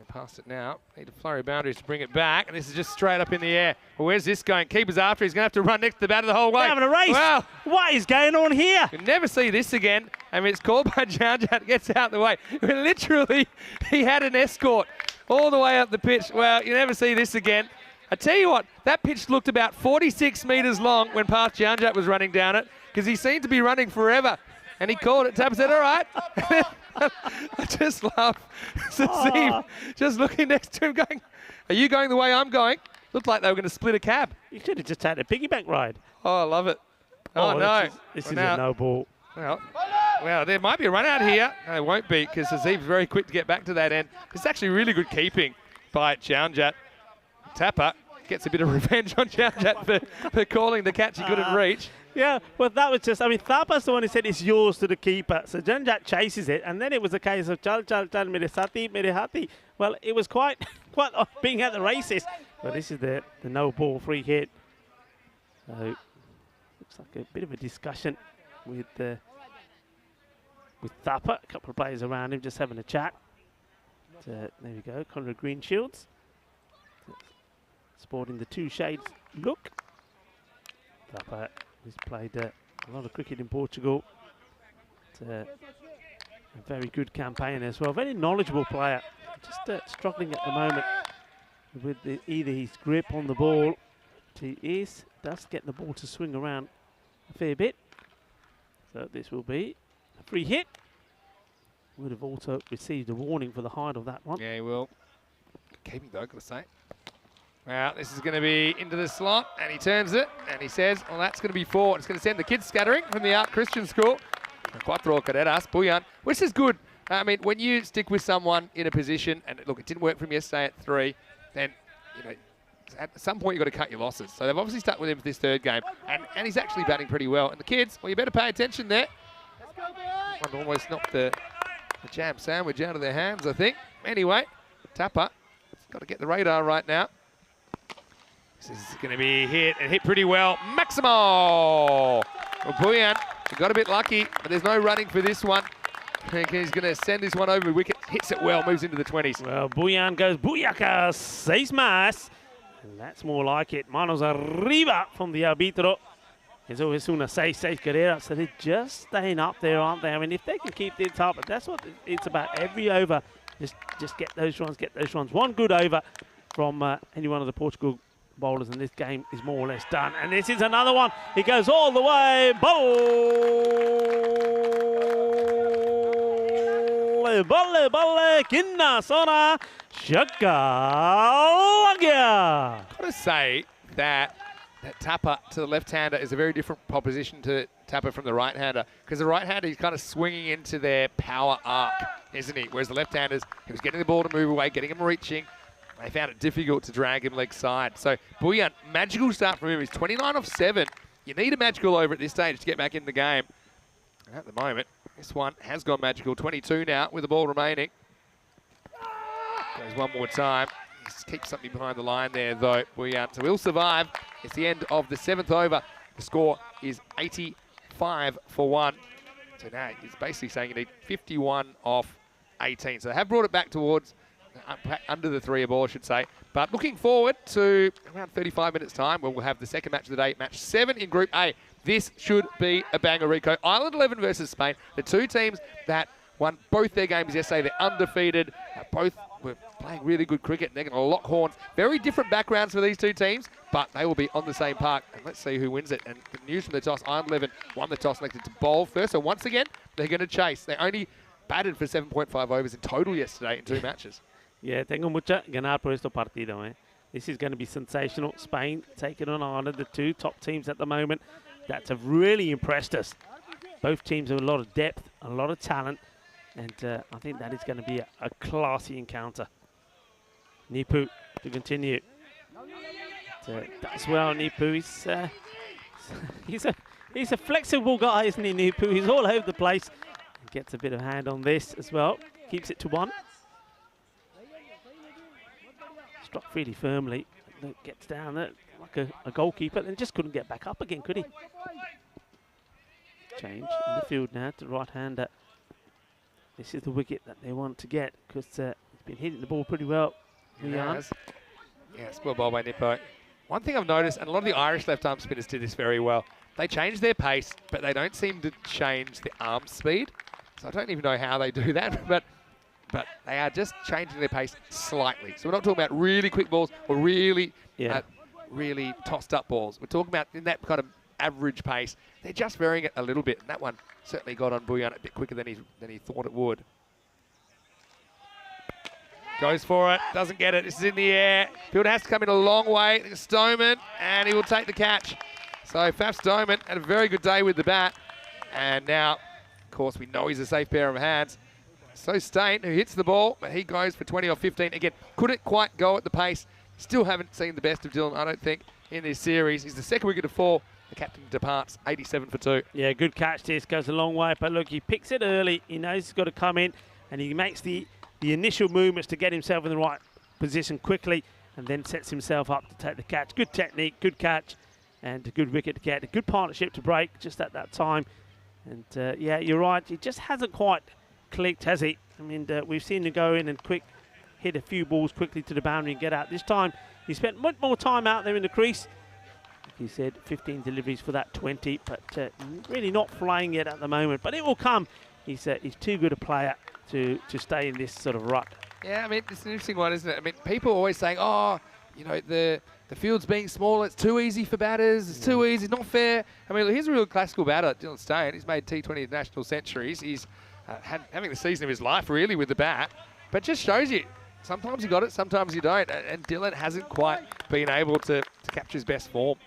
Past it now. Need to flurry boundaries to bring it back. And this is just straight up in the air. Well, where's this going? Keeper's after. He's going to have to run next to the batter the whole way. They're having a race. Wow. What is going on here? You'll never see this again. I mean, it's called by Janjat. Gets out the way. Literally, he had an escort all the way up the pitch. Well, you never see this again. I tell you what, that pitch looked about 46 metres long when past Janjat was running down it, because he seemed to be running forever. And he called it. Tapper said, all right. I just love Sazeem just looking next to him going, are you going the way I'm going? Looked like they were going to split a cab. You should have just had a piggyback ride. Oh, I love it. Oh, no. This is a no ball. Well, there might be a run out here. No, it won't be, because Sazeem's very quick to get back to that end. It's actually really good keeping by Janjat. Tapper gets a bit of revenge on Janjat for calling the catch he couldn't reach. Yeah, well, that was just, I mean, Thappa's the one who said it's yours to the keeper. So Janjat chases it, and then it was a case of chal, chal, chal, mere sati, mere hati. Well, it was quite like being at the races. But this is the no ball free hit. So, looks like a bit of a discussion with Thappa. A couple of players around him just having a chat. There we go, Conrad Greenshields. Sporting the 2 shades look. Thappa has played a lot of cricket in Portugal. It's a very good campaign as well. Very knowledgeable player. Just struggling at the moment with either his grip on the ball. He does get the ball to swing around a fair bit. So this will be a free hit. Would have also received a warning for the height of that one. Yeah, he will. Keeping though, gotta say. Well, this is going to be into the slot, and he turns it, and he says, well, that's going to be 4. It's going to send the kids scattering from the Art Christian School. Cuatro carreras, Puyan, which is good. I mean, when you stick with someone in a position, and look, it didn't work for him yesterday at 3, then, you know, at some point you've got to cut your losses. So they've obviously stuck with him for this 3rd game, and he's actually batting pretty well. And the kids, well, you better pay attention there. One almost knocked the jam sandwich out of their hands, I think. Anyway, Tapper, got to get the radar right now. This is going to be hit, and hit pretty well. Maximo! Well, Puyan got a bit lucky, but there's no running for this one. I think he's going to send this one over the wicket. Hits it well, moves into the 20s. Well, Puyan goes Buyaka, 6 más. And that's more like it. Manos arriba from the arbitro. Eso es una 6 carrera. So they're just staying up there, aren't they? I mean, if they can keep this up, that's what it's about. Every over, just get those runs, get those runs. One good over from any one of the Portugal bowlers, and this game is more or less done. And this is another one. He goes all the way. Balle, kinna, sona, shaka, Gotta say that Tapper to the left-hander is a very different proposition to Tapper from the right-hander, because the right-hander is kind of swinging into their power arc, isn't he? Whereas the left-handers, he was getting the ball to move away, getting him reaching. They found it difficult to drag him leg side. So Puyan, magical start from him. He's 29 off 7. You need a magical over at this stage to get back in the game. And at the moment, this one has gone magical. 22 now with the ball remaining. Goes one more time. Just keeps something behind the line there, though. Puyan, so we'll survive. It's the end of the 7th over. The score is 85 for 1. So now he's basically saying you need 51 off 18. So they have brought it back towards under the 3 ball, I should say. But looking forward to around 35 minutes time, where we'll have the second match of the day, match 7 in Group A. This should be a banger, Rico. Ireland 11 versus Spain. The 2 teams that won both their games yesterday. They're undefeated. Both were playing really good cricket. They're going to lock horns. Very different backgrounds for these 2 teams, but they will be on the same park. And let's see who wins it. And the news from the toss, Ireland 11 won the toss, elected to bowl first. So once again, they're going to chase. They only batted for 7.5 overs in total yesterday in 2 matches. Yeah, tengo mucha ganar por este partido. This is going to be sensational. Spain taking on Ireland, the two top teams at the moment that have really impressed us. Both teams have a lot of depth, a lot of talent, and I think that is going to be a classy encounter. Nipu to continue. Does well, Nipu. He's a flexible guy, isn't he, Nipu? He's all over the place. Gets a bit of hand on this as well. Keeps it to 1. Struck really firmly. Gets down there like a goalkeeper and just couldn't get back up again, could he? Change in the field now to right-hander. This is the wicket that they want to get because he's been hitting the ball pretty well. Yeah, it's well bowled by Nippo. One thing I've noticed, and a lot of the Irish left-arm spinners do this very well, they change their pace, but they don't seem to change the arm speed. So I don't even know how they do that, but they are just changing their pace slightly. So we're not talking about really quick balls or really tossed up balls. We're talking about in that kind of average pace. They're just varying it a little bit, and that one certainly got on Bouillon a bit quicker than he thought it would. Goes for it, doesn't get it. This is in the air. Fielder has to come in a long way. Stoneman, and he will take the catch. So Faf Stoneman had a very good day with the bat, and now, of course, we know he's a safe pair of hands. So Stain, who hits the ball, but he goes for 20 or 15. Again, couldn't quite go at the pace. Still haven't seen the best of Dylan, I don't think, in this series. He's the second wicket to fall. The captain departs, 87 for 2. Yeah, good catch. This goes a long way, but look, he picks it early. He knows he's got to come in, and he makes the initial movements to get himself in the right position quickly, and then sets himself up to take the catch. Good technique, good catch, and a good wicket to get. A good partnership to break just at that time. And yeah, you're right. He just hasn't quite clicked, has he? I mean, we've seen him go in and hit a few balls quickly to the boundary and get out. This time, he spent much more time out there in the crease. Like he said, 15 deliveries for that 20, but really not flying yet at the moment. But it will come. He's too good a player to stay in this sort of rut. Yeah, I mean, it's an interesting one, isn't it? I mean, people are always saying, oh, you know, the field's being small, it's too easy for batters, it's too easy, not fair. I mean, here's a real classical batter, Dylan Stain. He's made T20 international centuries. He's having the season of his life, really, with the bat. But just shows you, sometimes you got it, sometimes you don't. And Dylan hasn't quite been able to capture his best form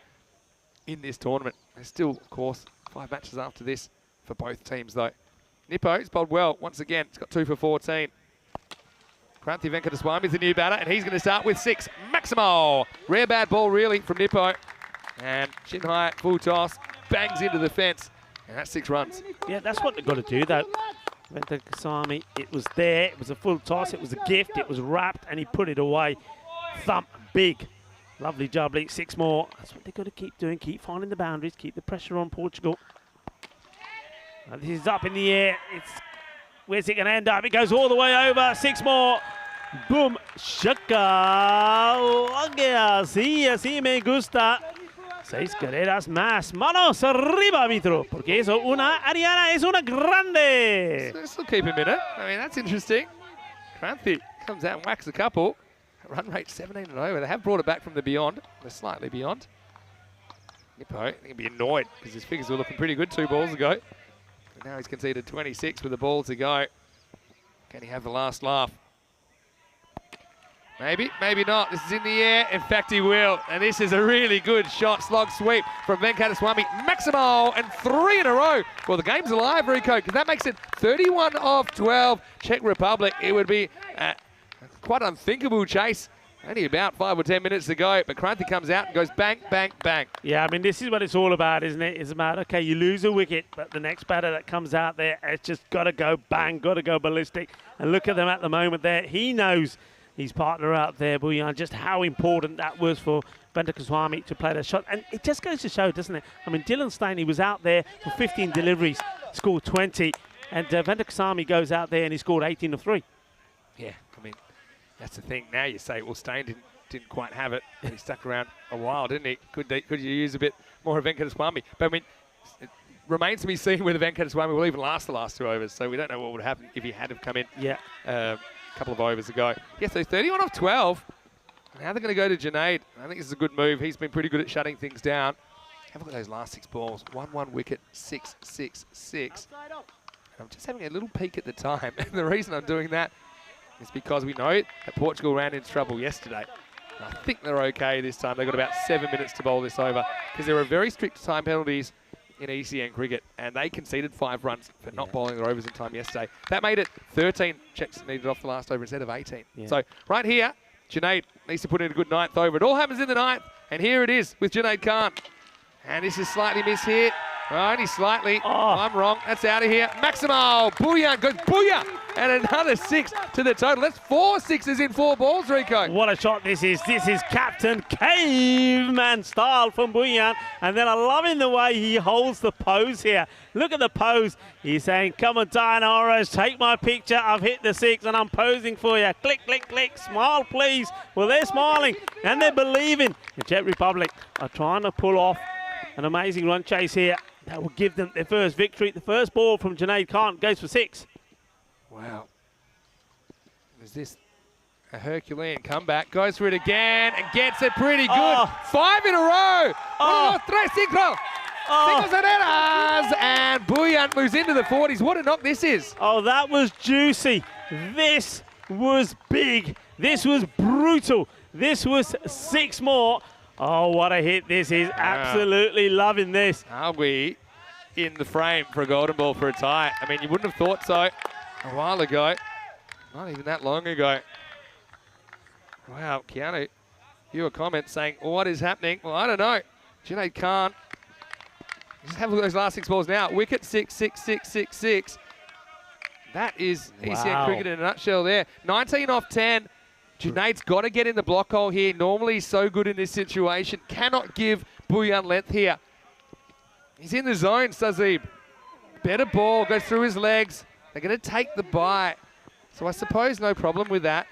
in this tournament. There's still, of course, 5 matches after this for both teams, though. Nippo's bowled well once again. He's got 2 for 14. Kranthi Venkateswamy is the new batter, and he's going to start with 6. Maximo! Rare bad ball, really, from Nippo. And chin high, full toss, bangs into the fence, and that's 6 runs. Yeah, that's what they've got to do, though. Venkateswamy, it was there, it was a full toss, it was a gift, it was wrapped, and he put it away. Thump, big. Lovely jubbly, 6 more. That's what they've got to keep doing, keep finding the boundaries, keep the pressure on Portugal. And this is up in the air. Where's it going to end up? It goes all the way over. 6 more. Boom. Shaka. Sí, así me gusta. 6 carreras más. Manos arriba, arbitro. Porque eso, Ariana, es una grande. So this will keep him in it. I mean, that's interesting. Kranthi comes out and whacks a couple. Run rate 17 and over. They have brought it back from the beyond. They're slightly beyond. Nippo, he'll be annoyed because his figures were looking pretty good 2 balls ago. Now he's conceded 26 with the ball to go. Can he have the last laugh? Maybe, maybe not. This is in the air. In fact, he will. And this is a really good shot. Slog sweep from Venkateswamy. Maximo, and 3 in a row. Well, the game's alive, Rico, because that makes it 31 off 12. Czech Republic. It would be quite an unthinkable chase. Only about 5 or 10 minutes to go, but Kranthi comes out and goes bang, bang, bang. Yeah, I mean, this is what it's all about, isn't it? It's about, okay, you lose a wicket, but the next batter that comes out there, it's just got to go bang, got to go ballistic. And look at them at the moment there. He knows his partner out there, Bouillon, just how important that was for Venkateswamy to play that shot. And it just goes to show, doesn't it? I mean, Dylan Stain, he was out there for 15 deliveries, scored 20, and Venkateswamy goes out there and he scored 18 of 3. Yeah, I mean, that's the thing. Now you say, well, Stain didn't quite have it, but he stuck around a while, didn't he? Could you use a bit more of Venkateswamy? But I mean, it remains to be seen whether Venkateswamy will even last the last 2 overs. So we don't know what would happen if he had have come in a couple of overs ago. Yeah, so 31 off 12. Now they're going to go to Junaid. I think this is a good move. He's been pretty good at shutting things down. Have a look at those last 6 balls. 1-1 wicket, 6-6-6. I'm just having a little peek at the time. And the reason I'm doing that is because we know that Portugal ran into trouble yesterday. I think they're okay this time. They've got about 7 minutes to bowl this over because there are very strict time penalties in ECN cricket, and they conceded 5 runs for not bowling their overs in time yesterday. That made it 13 checks needed off the last over instead of 18. So right here, Junaid needs to put in a good 9th over. It all happens in the 9th, and here it is with Junaid Khan. And this is slightly mishit. Only slightly. Oh, I'm wrong. That's out of here. Maximo. Booyah goes booyah. And another 6 to the total. That's 4 sixes in 4 balls, Rico. What a shot this is. This is Captain Caveman style from Booyan. And then I'm loving the way he holds the pose here. Look at the pose. He's saying, come on, Dinosaurs, take my picture. I've hit the 6 and I'm posing for you. Click, click, click. Smile, please. Well, they're smiling and they're believing. The Czech Republic are trying to pull off an amazing run chase here. That will give them their first victory. The first ball from Junaid Khan goes for 6. Wow. Is this a Herculean comeback? Goes for it again and gets it pretty good. 5 in a row. 1, 2, 3, 5. Singles and errors. And Booyan moves into the 40s. What a knock this is. Oh, that was juicy. This was big. This was brutal. This was 6 more. Oh, what a hit this is. Absolutely loving this. Are we in the frame for a golden ball for a tie? I mean, you wouldn't have thought so a while ago. Not even that long ago. Wow, Keanu, your comments saying, what is happening? Well, I don't know. Junaid Khan. Just have a look at those last 6 balls now. Wicket 6, 6, 6, 6, 6. That is ECN cricket in a nutshell there. 19 off 10. Junaid's got to get in the block hole here. Normally he's so good in this situation. Cannot give Booyan length here. He's in the zone, Sazib. Better ball, goes through his legs. They're going to take the bye. So I suppose no problem with that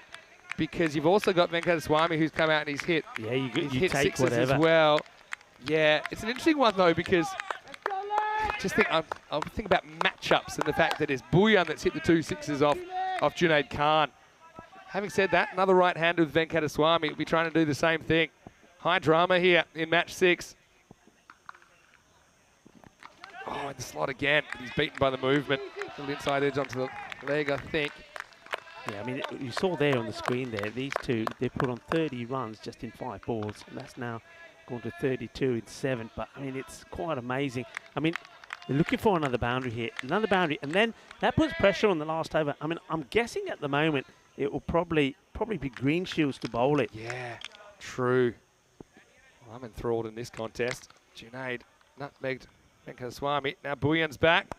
because you've also got Venkateswamy who's come out and he's hit. Yeah, you hit take 6s whatever. as well. Yeah, it's an interesting one though because just think I'm thinking about matchups and the fact that it's Booyan that's hit the 2 6s off Junaid Khan. Having said that, another right-hander with Venkateswamy will be trying to do the same thing. High drama here in match 6. Oh, in the slot again. He's beaten by the movement. A little inside edge onto the leg, I think. Yeah, I mean, you saw there on the screen there, these two, they put on 30 runs just in 5 balls. And that's now gone to 32 in 7. But, I mean, it's quite amazing. I mean, they're looking for another boundary here. Another boundary. And then that puts pressure on the last over. I mean, I'm guessing at the moment, it will probably be Greenshields to bowl it. Yeah, true. Well, I'm enthralled in this contest. Junaid nutmegged Venkateswamy. Now Booyan's back.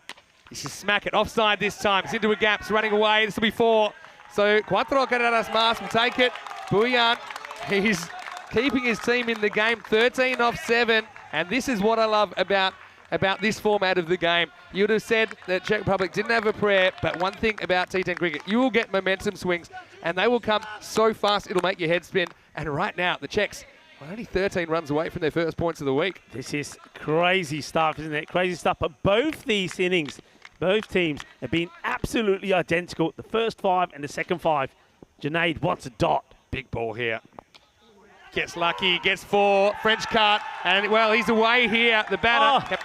He should smack it offside this time. It's into a gap. It's running away. This will be 4. So Cuatro Carreras Mas will take it. Booyan, he's keeping his team in the game. 13 off 7. And this is what I love about this format of the game. You would have said that Czech Republic didn't have a prayer, but one thing about T10 cricket, you will get momentum swings, and they will come so fast it'll make your head spin. And right now, the Czechs are only 13 runs away from their first points of the week. This is crazy stuff, isn't it? Crazy stuff. But both these innings, both teams have been absolutely identical. The first 5 and the second 5. Junaid wants a dot. Big ball here. Gets lucky, gets 4, French cut, and well, he's away here, the batter.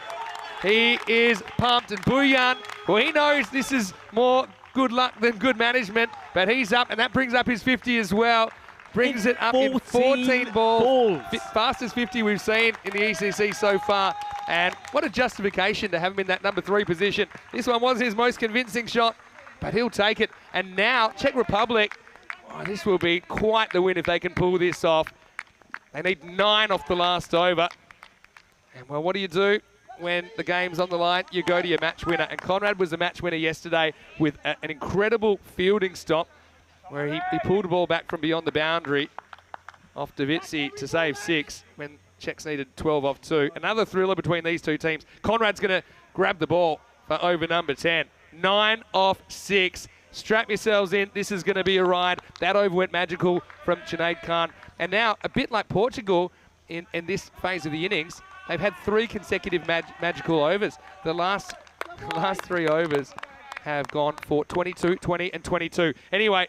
He is pumped, and Booyan, well, he knows this is more good luck than good management, but he's up, and that brings up his 50 as well. Brings it up in 14 balls. Fastest 50 we've seen in the ECC so far, and what a justification to have him in that number 3 position. This one was his most convincing shot, but he'll take it. And now, Czech Republic, this will be quite the win if they can pull this off. They need 9 off the last over. And well, what do? When the game's on the line? You go to your match winner. And Conrad was the match winner yesterday with an incredible fielding stop where he pulled the ball back from beyond the boundary off Davitsi to save 6 when Czechs needed 12 off 2. Another thriller between these two teams. Conrad's going to grab the ball for over number 10. 9 off 6. Strap yourselves in. This is going to be a ride. That over went magical from Junaid Khan. And now, a bit like Portugal in this phase of the innings, they've had 3 consecutive magical overs. The last 3 overs have gone for 22, 20, and 22. Anyway,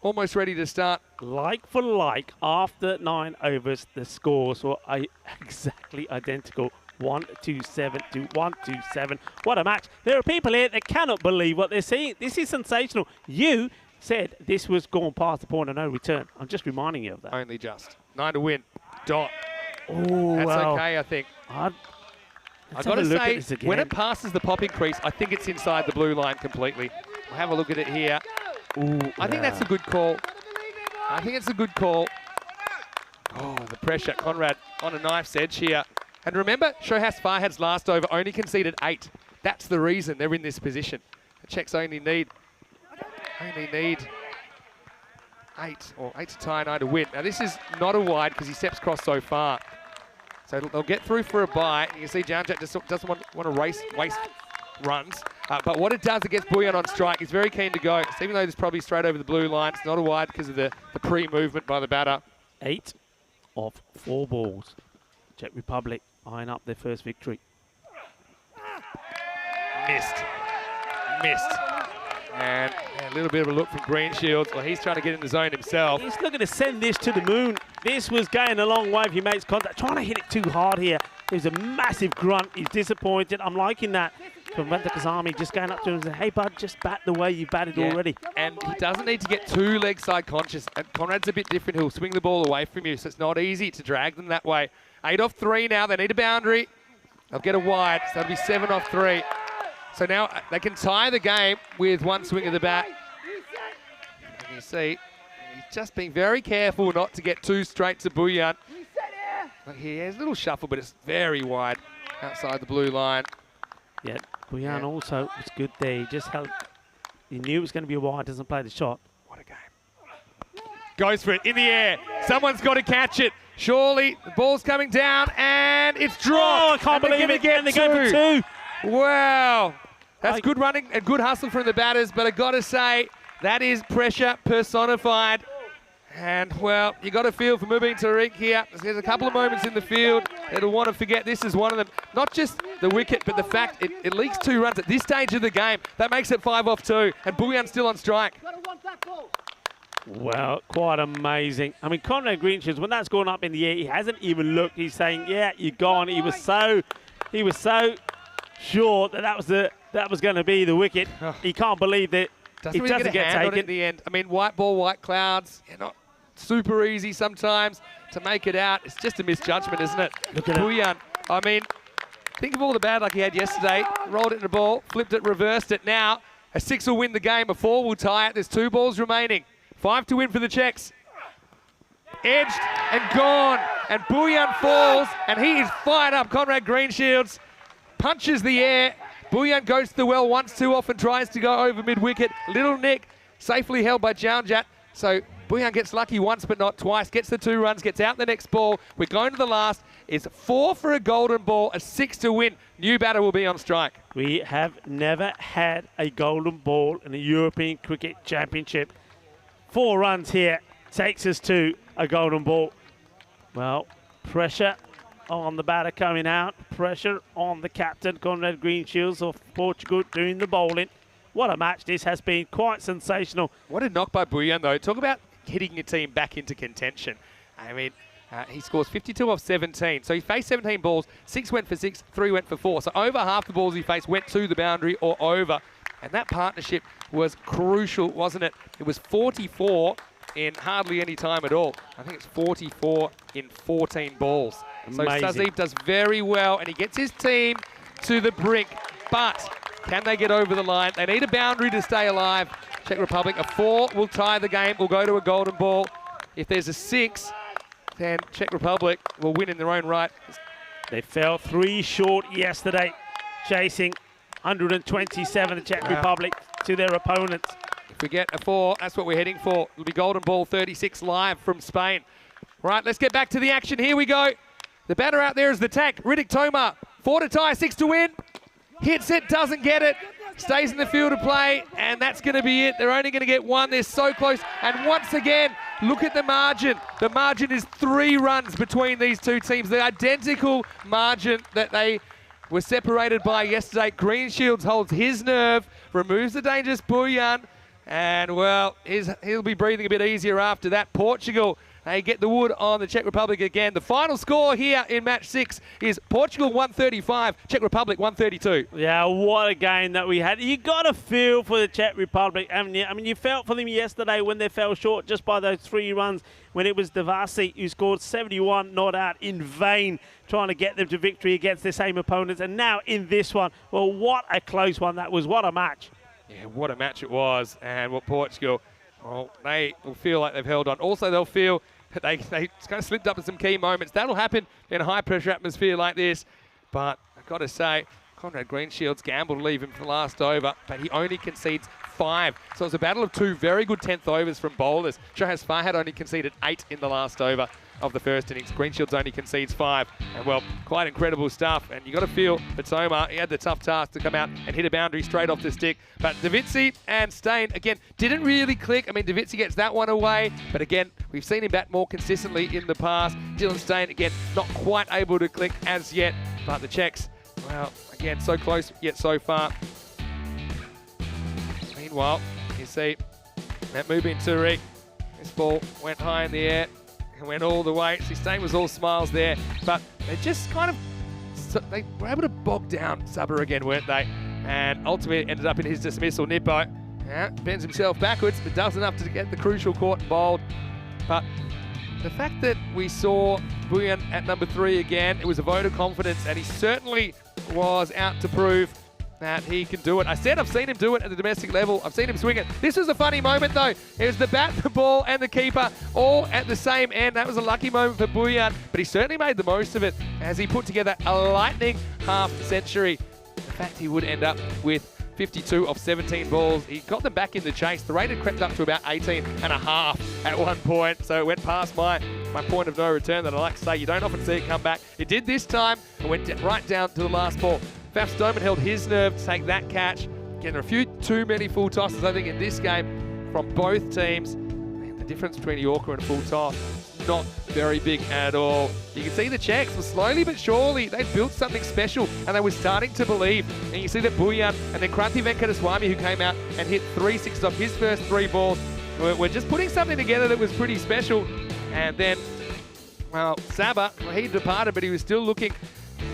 almost ready to start. Like for like, after 9 overs, the scores were exactly identical. 1-2-7 to 1-2-7. What a match. There are people here that cannot believe what they're seeing. This is sensational. You said this was gone past the point of no return. I'm just reminding you of that. Only just. 9 to win. Dot. Oh, That's well, okay, I think. I've got to say, when it passes the popping crease, I think it's inside the blue line completely. We'll have a look at it here. Ooh, I think that's a good call. I think it's a good call. Oh, the pressure. Conrad on a knife's edge here. And remember, Shohas Farhad's last over only conceded 8. That's the reason they're in this position. The Czechs only need 8 or 8 to tie, 9 to win. Now this is not a wide because he steps across so far. So they'll get through for a bye. You can see Jaunjak just doesn't want to waste runs. But what it does, it gets Bouillon on strike. He's very keen to go. So even though it's probably straight over the blue line, it's not a wide because of the pre-movement by the batter. 8 of 4 balls. Czech Republic eyeing up their first victory. Missed. And a little bit of a look from Greenshields. Well, he's trying to get in the zone himself. He's looking to send this to the moon. This was going a long way if he makes contact. Trying to hit it too hard here. There's a massive grunt. He's disappointed. I'm liking that from Ventakasamy, just going up to him and saying, hey, bud, just bat the way you batted already. And he doesn't need to get too leg side conscious. And Conrad's a bit different. He'll swing the ball away from you, so it's not easy to drag them that way. 8 off 3 now. They need a boundary. They'll get a wide, so that'll be 7 off 3. So now they can tie the game with one swing of the bat. And you see, he's just being very careful not to get too straight to Bouillon. Like he has a little shuffle, but it's very wide outside the blue line. Yeah, Bouillon also was good there. He just held. He knew it was going to be a wide, doesn't play the shot. What a game. Goes for it in the air. Someone's got to catch it. Surely the ball's coming down and it's dropped. Oh, I can't believe it. And they're going for 2. Wow. That's good running and good hustle from the batters, but I got to say, that is pressure personified. And, well, you got to feel for Mubin Tariq here. There's a couple of moments in the field that'll want to forget this is one of them. Not just the wicket, but the fact it leaks 2 runs at this stage of the game. That makes it 5 off 2, and Bouillon's still on strike. Well, quite amazing. I mean, Conrad Greenshields, when that's gone up in the air, he hasn't even looked. He's saying, yeah, you're gone. He was so sure that was going to be the wicket. He can't believe that it doesn't get taken at the end. I mean, white ball, white clouds. You're not super easy sometimes to make it out. It's just a misjudgment, isn't it? Look at Bouillon. I mean, think of all the bad luck he had yesterday. Rolled it in the ball, flipped it, reversed it. Now, a 6 will win the game. A 4 will tie it. There's 2 balls remaining. 5 to win for the Czechs. Edged and gone. And Bouillon falls, and he is fired up. Conrad Greenshields punches the air. Bouillon goes to the well once too often, tries to go over mid-wicket. Little Nick, safely held by Jaunjak. So Bouillon gets lucky once but not twice, gets the 2 runs, gets out the next ball. We're going to the last. It's 4 for a golden ball, a 6 to win. New batter will be on strike. We have never had a golden ball in the European Cricket Championship. 4 runs here takes us to a golden ball. Well, pressure on the batter coming out. Pressure on the captain, Conrad Greenshields of Portugal, doing the bowling. What a match this has been. Quite sensational. What a knock by Bouillon, though. Talk about hitting your team back into contention. I mean, he scores 52 off 17. So he faced 17 balls. 6 went for 6, 3 went for 4. So over half the balls he faced went to the boundary or over. And that partnership was crucial, wasn't it? It was 44 in hardly any time at all. I think it's 44 in 14 balls. Amazing. So Sazeev does very well, and he gets his team to the brink. But can they get over the line? They need a boundary to stay alive. Czech Republic, a 4 will tie the game, will go to a golden ball. If there's a 6, then Czech Republic will win in their own right. They fell 3 short yesterday, chasing 127, the Czech Republic, to their opponents. If we get a 4, that's what we're heading for. It'll be golden ball 36 live from Spain. Right, let's get back to the action. Here we go. The batter out there is the tack. Riddick Tomar, 4 to tie, 6 to win. Hits it, doesn't get it. Stays in the field of play, and that's going to be it. They're only going to get 1. They're so close. And once again, look at the margin. The margin is 3 runs between these 2 teams. The identical margin that they were separated by yesterday. Greenshields holds his nerve, removes the dangerous Bouillon, and, well, he'll be breathing a bit easier after that. Portugal, they get the wood on the Czech Republic again. The final score here in match 6 is Portugal 135, Czech Republic 132. Yeah, what a game that we had. You got to feel for the Czech Republic, haven't you? I mean, you felt for them yesterday when they fell short just by those 3 runs when it was Devasi who scored 71 not out in vain, trying to get them to victory against the same opponents. And now in this one, well, what a close one that was. What a match. Yeah, what a match it was. And what Portugal, well, they will feel like they've held on. Also, they'll feel that they kind of slipped up at some key moments. That'll happen in a high-pressure atmosphere like this. But I've got to say, Conrad Greenshields gambled to leave him for the last over, but he only concedes 5. So it was a battle of 2 very good 10th overs from bowlers. Shohaz Farhad only conceded 8 in the last over of the first innings. Greenshields only concedes 5. And, well, quite incredible stuff. And you got to feel for Toma, he had the tough task to come out and hit a boundary straight off the stick. But Davitsi and Stein, again, didn't really click. I mean, Davitsi gets that one away. But, again, we've seen him bat more consistently in the past. Dylan Stein, again, not quite able to click as yet. But the Czechs, well, again, so close yet so far. Meanwhile, you see that Mubin Tariq, this ball went high in the air and went all the way. See, Stein was all smiles there, but they just kind of, they were able to bog down Sabah again, weren't they? And ultimately ended up in his dismissal. Nippo bends himself backwards, but does enough to get the crucial caught and bowled. But the fact that we saw Buyan at number 3 again, it was a vote of confidence, and he certainly was out to prove that he can do it. I said I've seen him do it at the domestic level. I've seen him swing it. This was a funny moment, though. It was the bat, the ball, and the keeper all at the same end. That was a lucky moment for Buyan, but he certainly made the most of it as he put together a lightning half century. The fact he would end up with 52 of 17 balls. He got them back in the chase. The rate had crept up to about 18 and a half at one point, so it went past my point of no return that I like to say. You don't often see it come back. It did this time and went right down to the last ball. Faf Stoneman held his nerve to take that catch. Again, there are a few too many full tosses, I think, in this game from both teams. Man, the difference between a Yorker and a full toss is not very big at all. You can see the Czechs were slowly but surely, they built something special and they were starting to believe. And you see that Buyan and then Kranti Venkateswamy, who came out and hit 3 sixes off his first 3 balls, were just putting something together that was pretty special. And then, well, Sabah, well, he departed, but he was still looking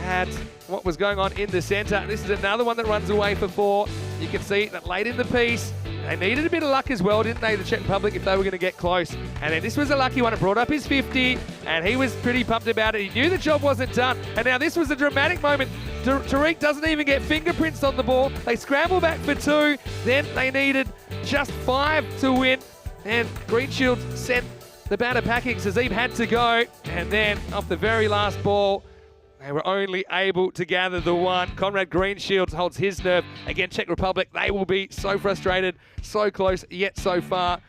at what was going on in the centre. This is another one that runs away for 4. You can see that late in the piece, they needed a bit of luck as well, didn't they, the Czech Republic, if they were going to get close. And then this was a lucky one. It brought up his 50, and he was pretty pumped about it. He knew the job wasn't done. And now this was a dramatic moment. Tariq doesn't even get fingerprints on the ball. They scramble back for 2. Then they needed just 5 to win. And Greenshields sent the batter packing. Sazib had to go. And then off the very last ball, they were only able to gather the 1. Conrad Greenshields holds his nerve. Again, Czech Republic, they will be so frustrated, so close, yet so far.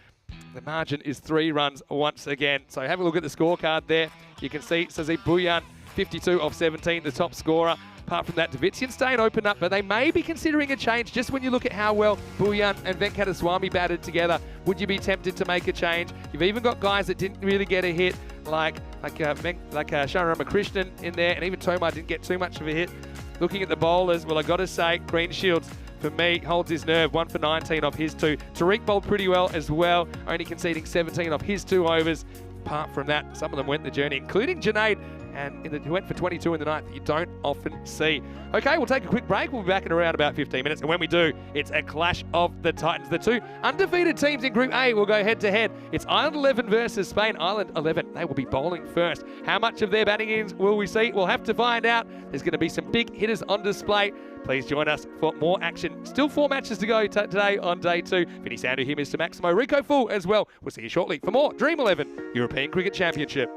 The margin is 3 runs once again. So have a look at the scorecard there. You can see Sazib Buyan, 52 of 17, the top scorer. Apart from that, Davitsi and Stein opened up, but they may be considering a change just when you look at how well Buyan and Venkateswamy batted together. Would you be tempted to make a change? You've even got guys that didn't really get a hit, like Sharan Ramakrishnan in there, and even Tomar didn't get too much of a hit. Looking at the bowlers, well, I got to say, Greenshields, for me, holds his nerve. 1 for 19 off his 2. Tariq bowled pretty well as well, only conceding 17 off his 2 overs. Apart from that, some of them went the journey, including Junaid, who went for 22 in the night that you don't often see. Okay, we'll take a quick break. We'll be back in around about 15 minutes. And when we do, it's a clash of the Titans. The 2 undefeated teams in Group A will go head-to-head. It's Ireland 11 versus Spain. Ireland 11, they will be bowling first. How much of their batting innings will we see? We'll have to find out. There's going to be some big hitters on display. Please join us for more action. Still 4 matches to go today on day 2. Vinny Sandu here, Mr. Maximo. Rico Full as well. We'll see you shortly for more Dream 11 European Cricket Championship.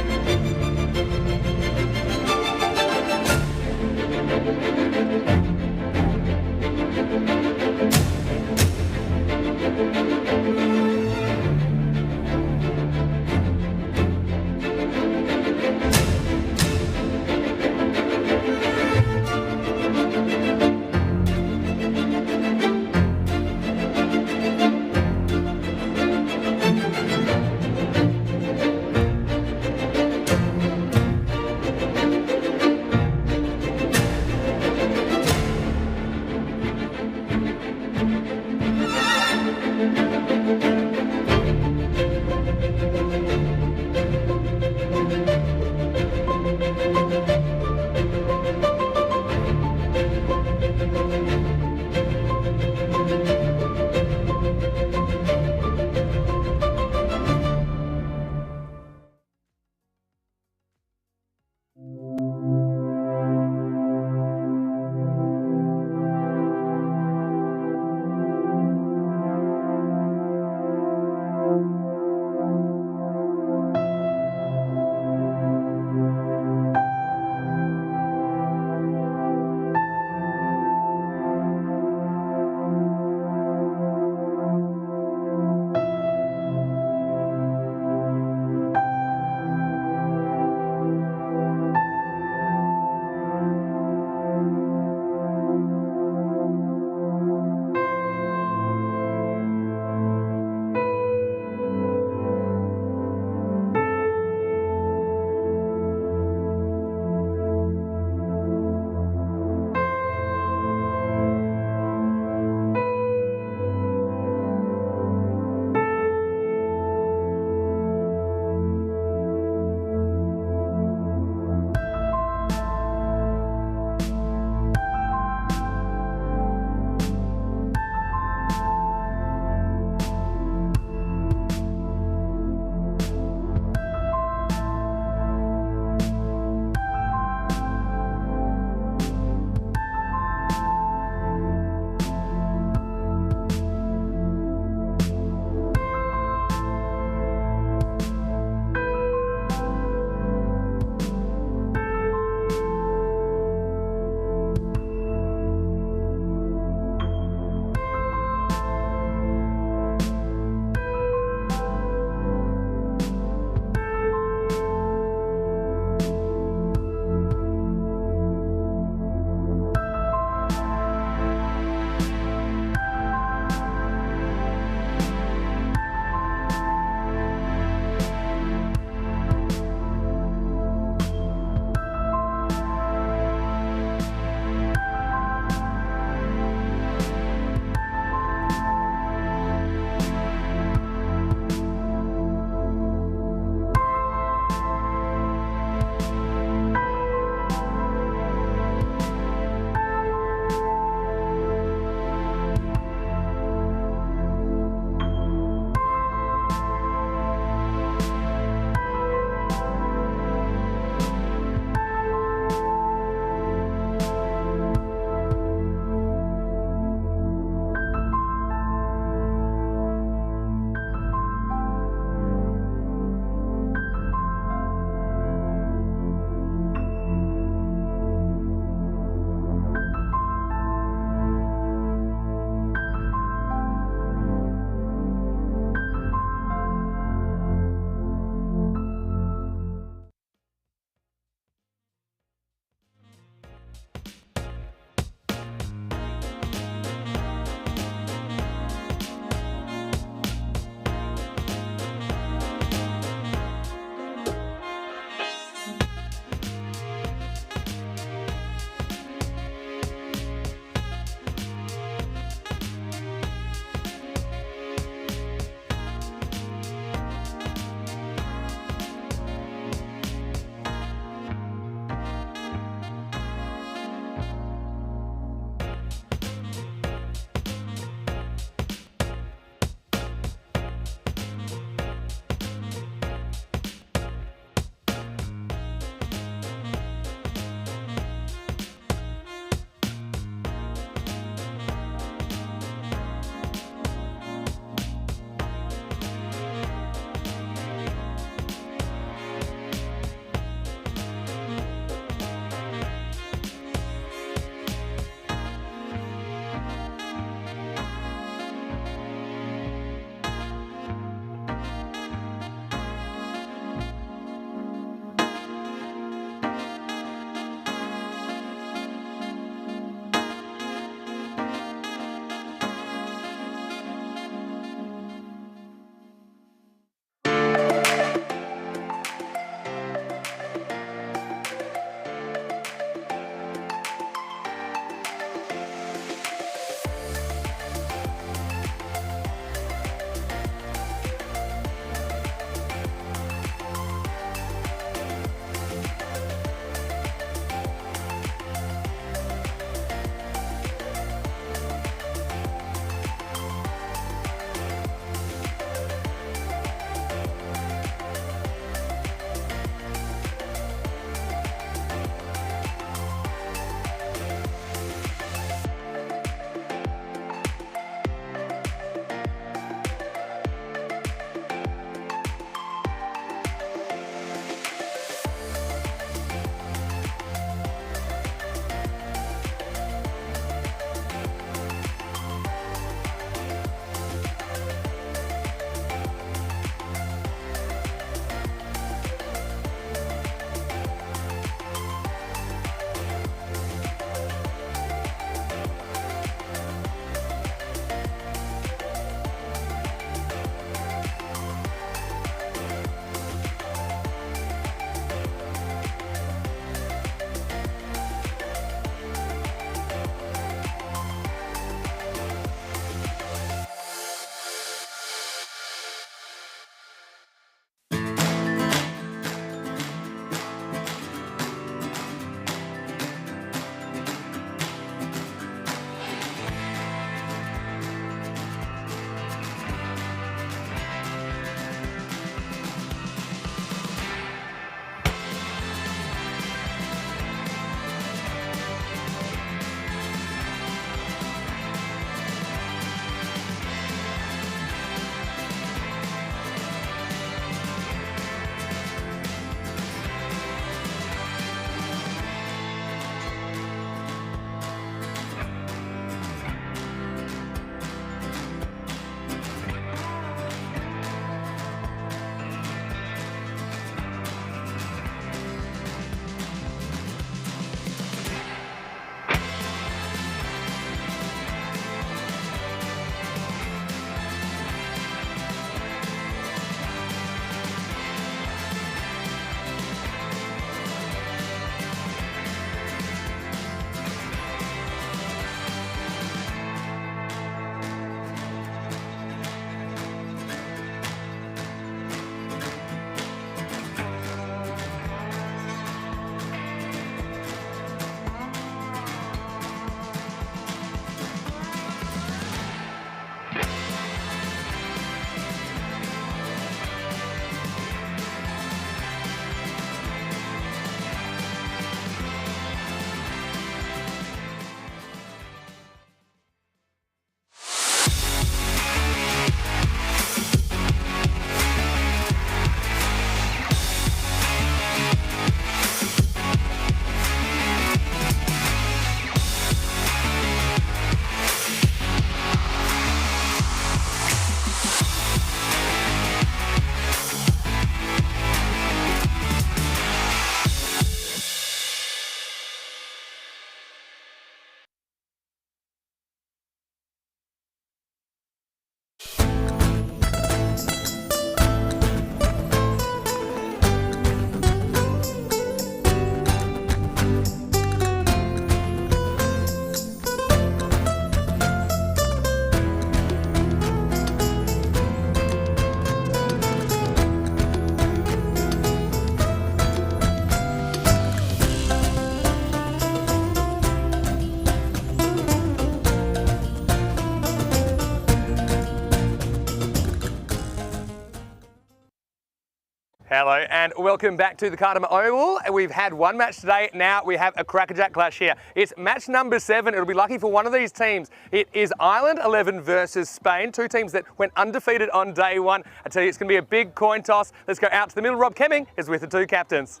Hello and welcome back to the Cartama Oval. We've had one match today, now we have a crackerjack clash here. It's match number 7, it'll be lucky for one of these teams. It is Ireland 11 versus Spain, two teams that went undefeated on day one. I tell you, it's going to be a big coin toss. Let's go out to the middle. Rob Kemming is with the two captains.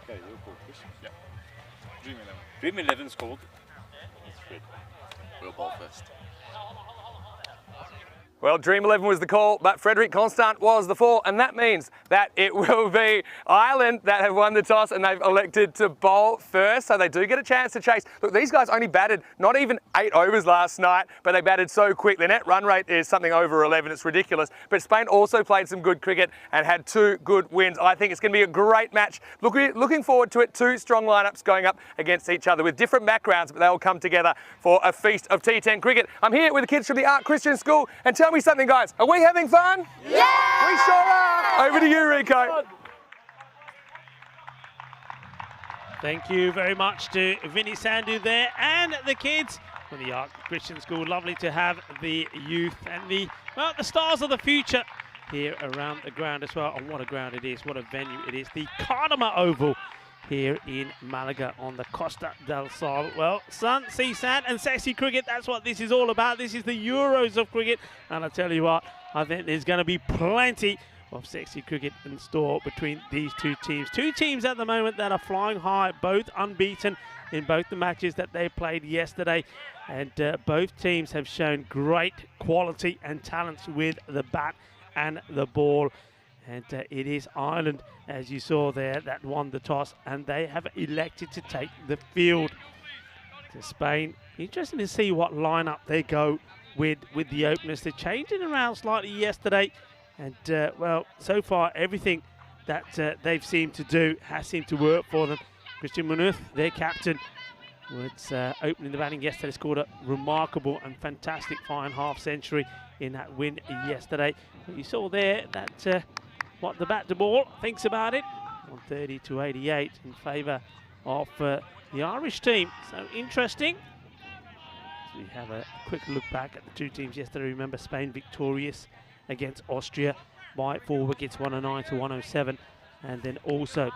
Okay, you're cool. Yeah. Dream11. Dream11's called. That's good. We'll ball first. Well, Dream11 was the call, but Frederic Constant was the fall, and that means that it will be Ireland that have won the toss and they've elected to bowl first, so they do get a chance to chase. Look, these guys only batted not even 8 overs last night, but they batted so quick. Their net run rate is something over 11, it's ridiculous. But Spain also played some good cricket and had 2 good wins. I think it's going to be a great match. Looking forward to it. 2 strong lineups going up against each other with different backgrounds, but they'll come together for a feast of T10 cricket. I'm here with the kids from the Art Christian School, and tell me something, guys. Are we having fun? Yeah! We sure are. Over to you, Rico. Thank you very much to Vinny Sandhu there and the kids from the Art Christian School. Lovely to have the youth and the stars of the future here around the ground as well. And what a ground it is, what a venue it is. The Cartama Oval here in Malaga on the Costa del Sol. Well, sun, sea, sand and sexy cricket, that's what this is all about. This is the Euros of cricket, and I tell you what, I think there's going to be plenty of sexy cricket in store between these two teams. Two teams at the moment that are flying high, both unbeaten in both the matches that they played yesterday, and both teams have shown great quality and talents with the bat and the ball. And it is Ireland, as you saw there, that won the toss, and they have elected to take the field to Spain. Interesting to see what lineup they go with the openers. They're changing around slightly yesterday, and well, so far everything that they've seemed to do has seemed to work for them. Christian Munoz, their captain, was opening the batting yesterday, scored a remarkable and fantastic fine half century in that win yesterday. But you saw there that what the bat to ball thinks about it, 130 to 88 in favour of the Irish team. So interesting. So we have a quick look back at the two teams yesterday. Remember, Spain victorious against Austria by 4 wickets, 109 to 107, and then also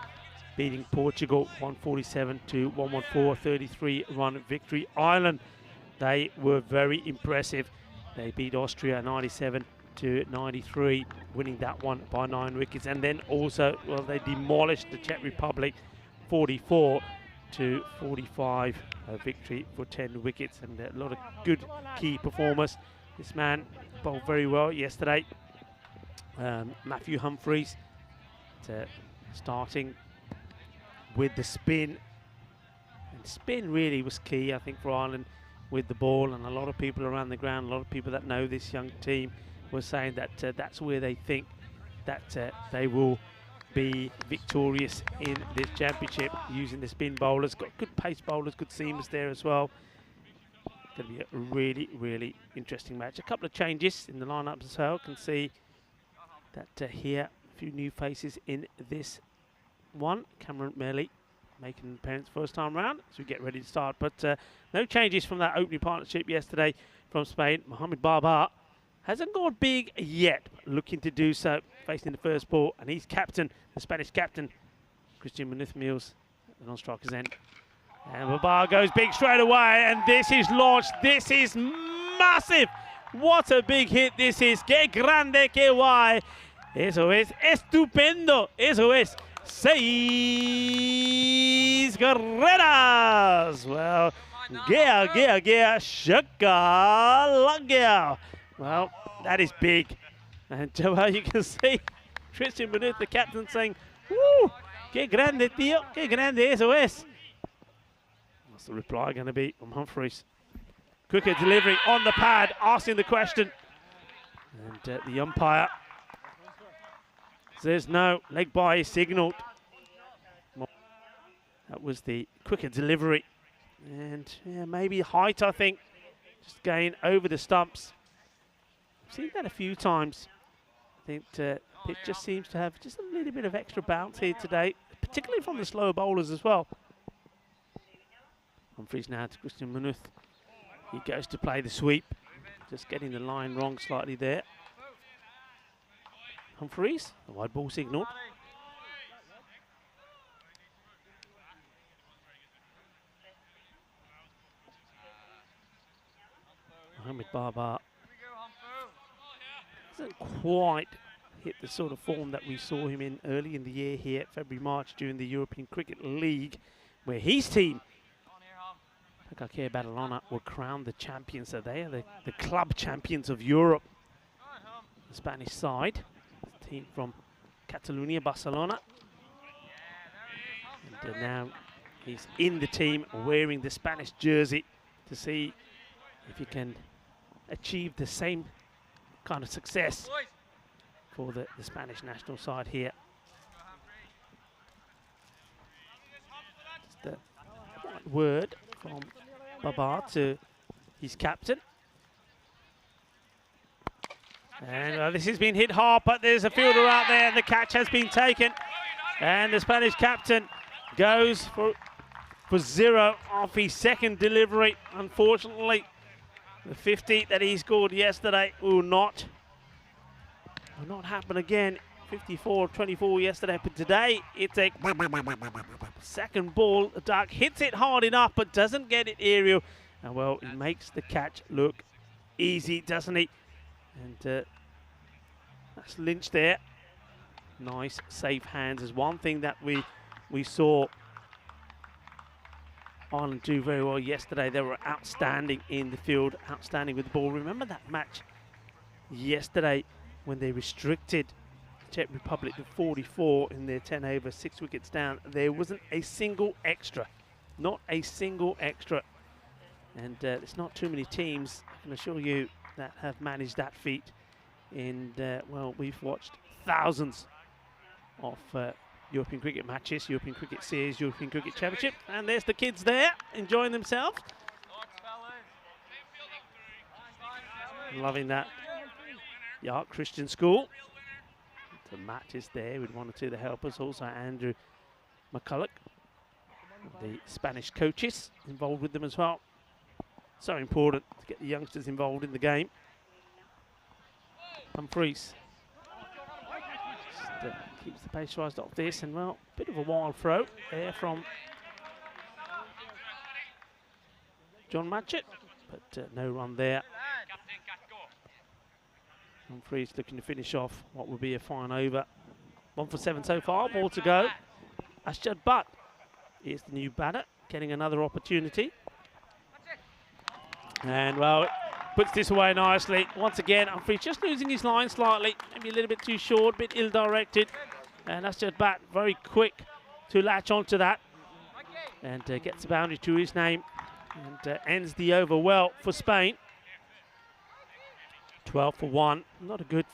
beating Portugal 147 to 114, 33-run victory. Ireland, they were very impressive. They beat Austria 97 to 93, winning that one by 9 wickets, and then also, well, they demolished the Czech Republic 44 to 45, a victory for 10 wickets, and a lot of good key performers. This man bowled very well yesterday. Matthew Humphreys starting with the spin, and spin really was key, I think, for Ireland with the ball, and a lot of people around the ground, a lot of people that know this young team was saying that that's where they think that they will be victorious in this championship, using the spin bowlers. Got good pace bowlers, good seamers there as well. Going to be a really, really interesting match. A couple of changes in the lineups as well. Can see that here, a few new faces in this one. Cameron Melly making an appearance first time round, so we get ready to start. But no changes from that opening partnership yesterday from Spain. Mohamed Barbar hasn't gone big yet, but looking to do so, facing the first ball, and he's captain, the Spanish captain, Christian Munoz, the non-striker's end. And Barbar goes big straight away, and this is launched. This is massive. What a big hit this is. Que grande, que guay. Eso es estupendo. Eso es 6 carreras. Well, Gea, shaka, langea. Well, that is big. And well, you can see Christian Munoz, the captain, saying, "Woo, que grande, tío, que grande, eso es." What's the reply going to be from Humphreys? Quicker delivery on the pad, asking the question. And the umpire says no, leg by is signalled. That was the quicker delivery. And yeah, maybe height, I think. Just going over the stumps. I've seen that a few times. I think pitch just seems to have just a little bit of extra bounce here today, particularly from the slower bowlers as well. Humphreys now to Christian Munoz. He goes to play the sweep. Just getting the line wrong slightly there. Humphreys, the wide ball signal. Mohamed Barbar hasn't quite hit the sort of form that we saw him in early in the year here, February, March, during the European Cricket League, where his team, Pakakea Badalona, were crowned the champions. So they are the club champions of Europe. The Spanish side, the team from Catalonia, Barcelona. And now he's in the team wearing the Spanish jersey to see if he can achieve the same kind of success for the Spanish national side here. Just a word from Babar to his captain. And this has been hit hard, but there's a fielder out there, and the catch has been taken. And the Spanish captain goes for zero off his second delivery. Unfortunately, the 50 that he scored yesterday will not happen again. 54-24 yesterday, but today it's a second ball. The duck hits it hard enough, but doesn't get it aerial. And well, he makes the catch look easy, doesn't he? And that's Lynch there. Nice, safe hands is one thing that we saw Ireland do very well yesterday. They were outstanding in the field, outstanding with the ball. Remember that match yesterday when they restricted the Czech Republic to 44 in their 10 over, 6 wickets down. There wasn't a single extra, not a single extra. And there's not too many teams, I can assure you, that have managed that feat. And well, we've watched thousands of European cricket matches, European cricket series, European cricket championship, and there's the kids there enjoying themselves. Loving that. Yeah, Christian School. The match is there with one or two of the helpers, also Andrew McCulloch, the Spanish coaches involved with them as well. So important to get the youngsters involved in the game. Humphreys just, keeps the pace rise off this, and well, bit of a wild throw there from John Matchett, but no run there. Humphreys looking to finish off what will be a fine over. 1 for 7 so far, more to go. Ashjad Butt is the new batter, getting another opportunity. And well, it puts this away nicely. Once again, Humphreys just losing his line slightly, maybe a little bit too short, a bit ill-directed. And Ashjad Butt very quick to latch onto that and gets the boundary to his name and ends the over well for Spain. 12 for 1, not a good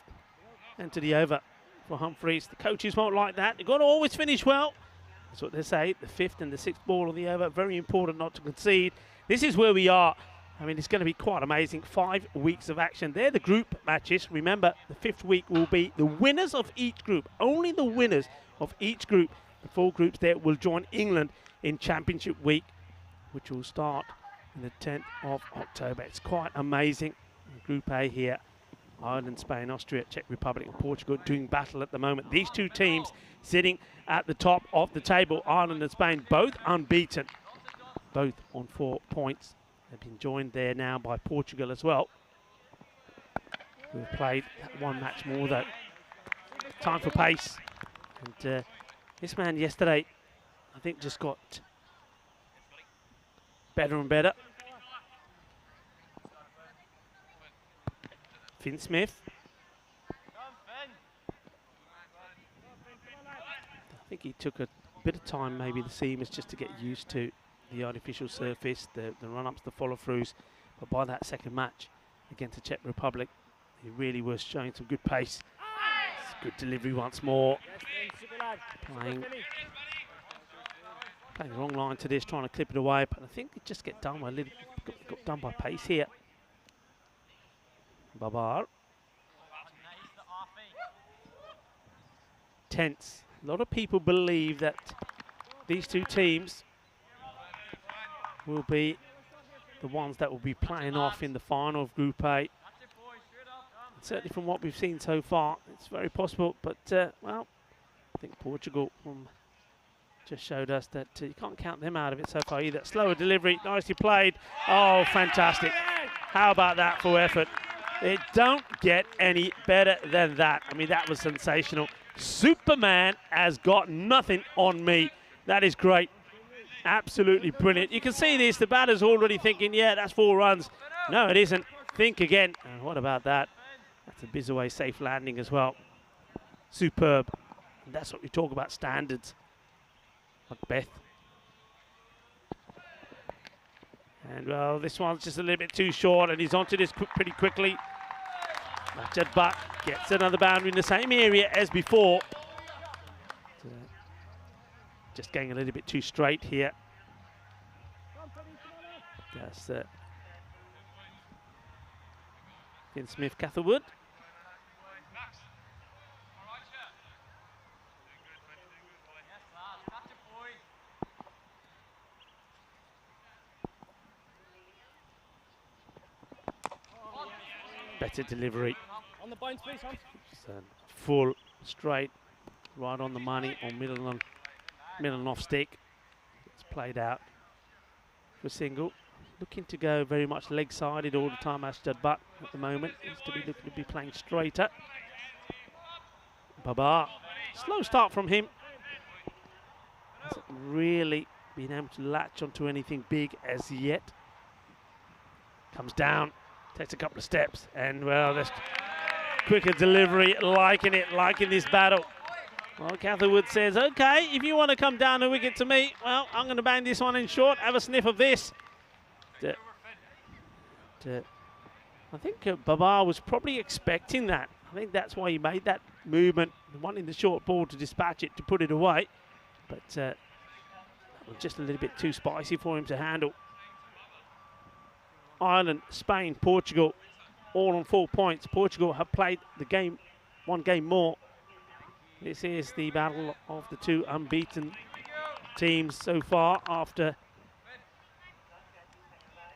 end to the over for Humphreys. The coaches won't like that. They've got to always finish well. That's what they say. The 5th and the 6th ball of the over, very important not to concede. This is where we are. I mean, it's going to be quite amazing. 5 weeks of action. They're the group matches. Remember, the 5th week will be the winners of each group. Only the winners of each group. The 4 groups there will join England in Championship Week, which will start on the 10th of October. It's quite amazing. Group A here, Ireland, Spain, Austria, Czech Republic and Portugal doing battle at the moment. These two teams sitting at the top of the table, Ireland and Spain, both unbeaten, both on 4 points. They've been joined there now by Portugal as well, who have played that one match more though. Time for pace. And this man yesterday, I think, just got better and better. Finn Smith. I think he took a bit of time, maybe the seamers, just to get used to the artificial surface, the run-ups, the follow-throughs. But by that second match against the Czech Republic, he really was showing some good pace. Good delivery once more. Playing the wrong line to this, trying to clip it away, but I think it just got done by pace here. Babar. Tense. A lot of people believe that these two teams will be the ones that will be playing off in the final of Group A. certainly from what we've seen so far, it's very possible. But, well, I think Portugal just showed us that you can't count them out of it so far either. Slower delivery, nicely played. Oh, fantastic. How about that for effort? It don't get any better than that. I mean, that was sensational. Superman has got nothing on me. That is great. Absolutely brilliant. You can see this, the batter's already thinking, yeah, that's 4 runs. No, it isn't. Think again. And what about that? That's a Bizaway safe landing as well. Superb. And that's what we talk about, standards. Macbeth. And well, this one's just a little bit too short, and he's onto this pretty quickly. Jed Butt gets another boundary in the same area as before. Just going a little bit too straight here. That's Finn Smith, Catherwood. Better delivery. On the bones, please, Hans. Full, straight, right on the money, or middle and off stick. It's played out for single. Looking to go very much leg-sided all the time, Asjad Butt at the moment. Seems to be looking to be playing straighter. Babar, slow start from him. Hasn't really been able to latch onto anything big as yet. Comes down, takes a couple of steps, and well, this quicker delivery, liking this battle. Well, Catherwood says, okay, if you want to come down the wicket to me, well, I'm going to bang this one in short, have a sniff of this. I think Babar was probably expecting that. I think that's why he made that movement, wanting the short ball to dispatch it, to put it away. But that was just a little bit too spicy for him to handle. Ireland, Spain, Portugal, all on 4 points. Portugal have played the game, 1 game more. This is the battle of the 2 unbeaten teams so far after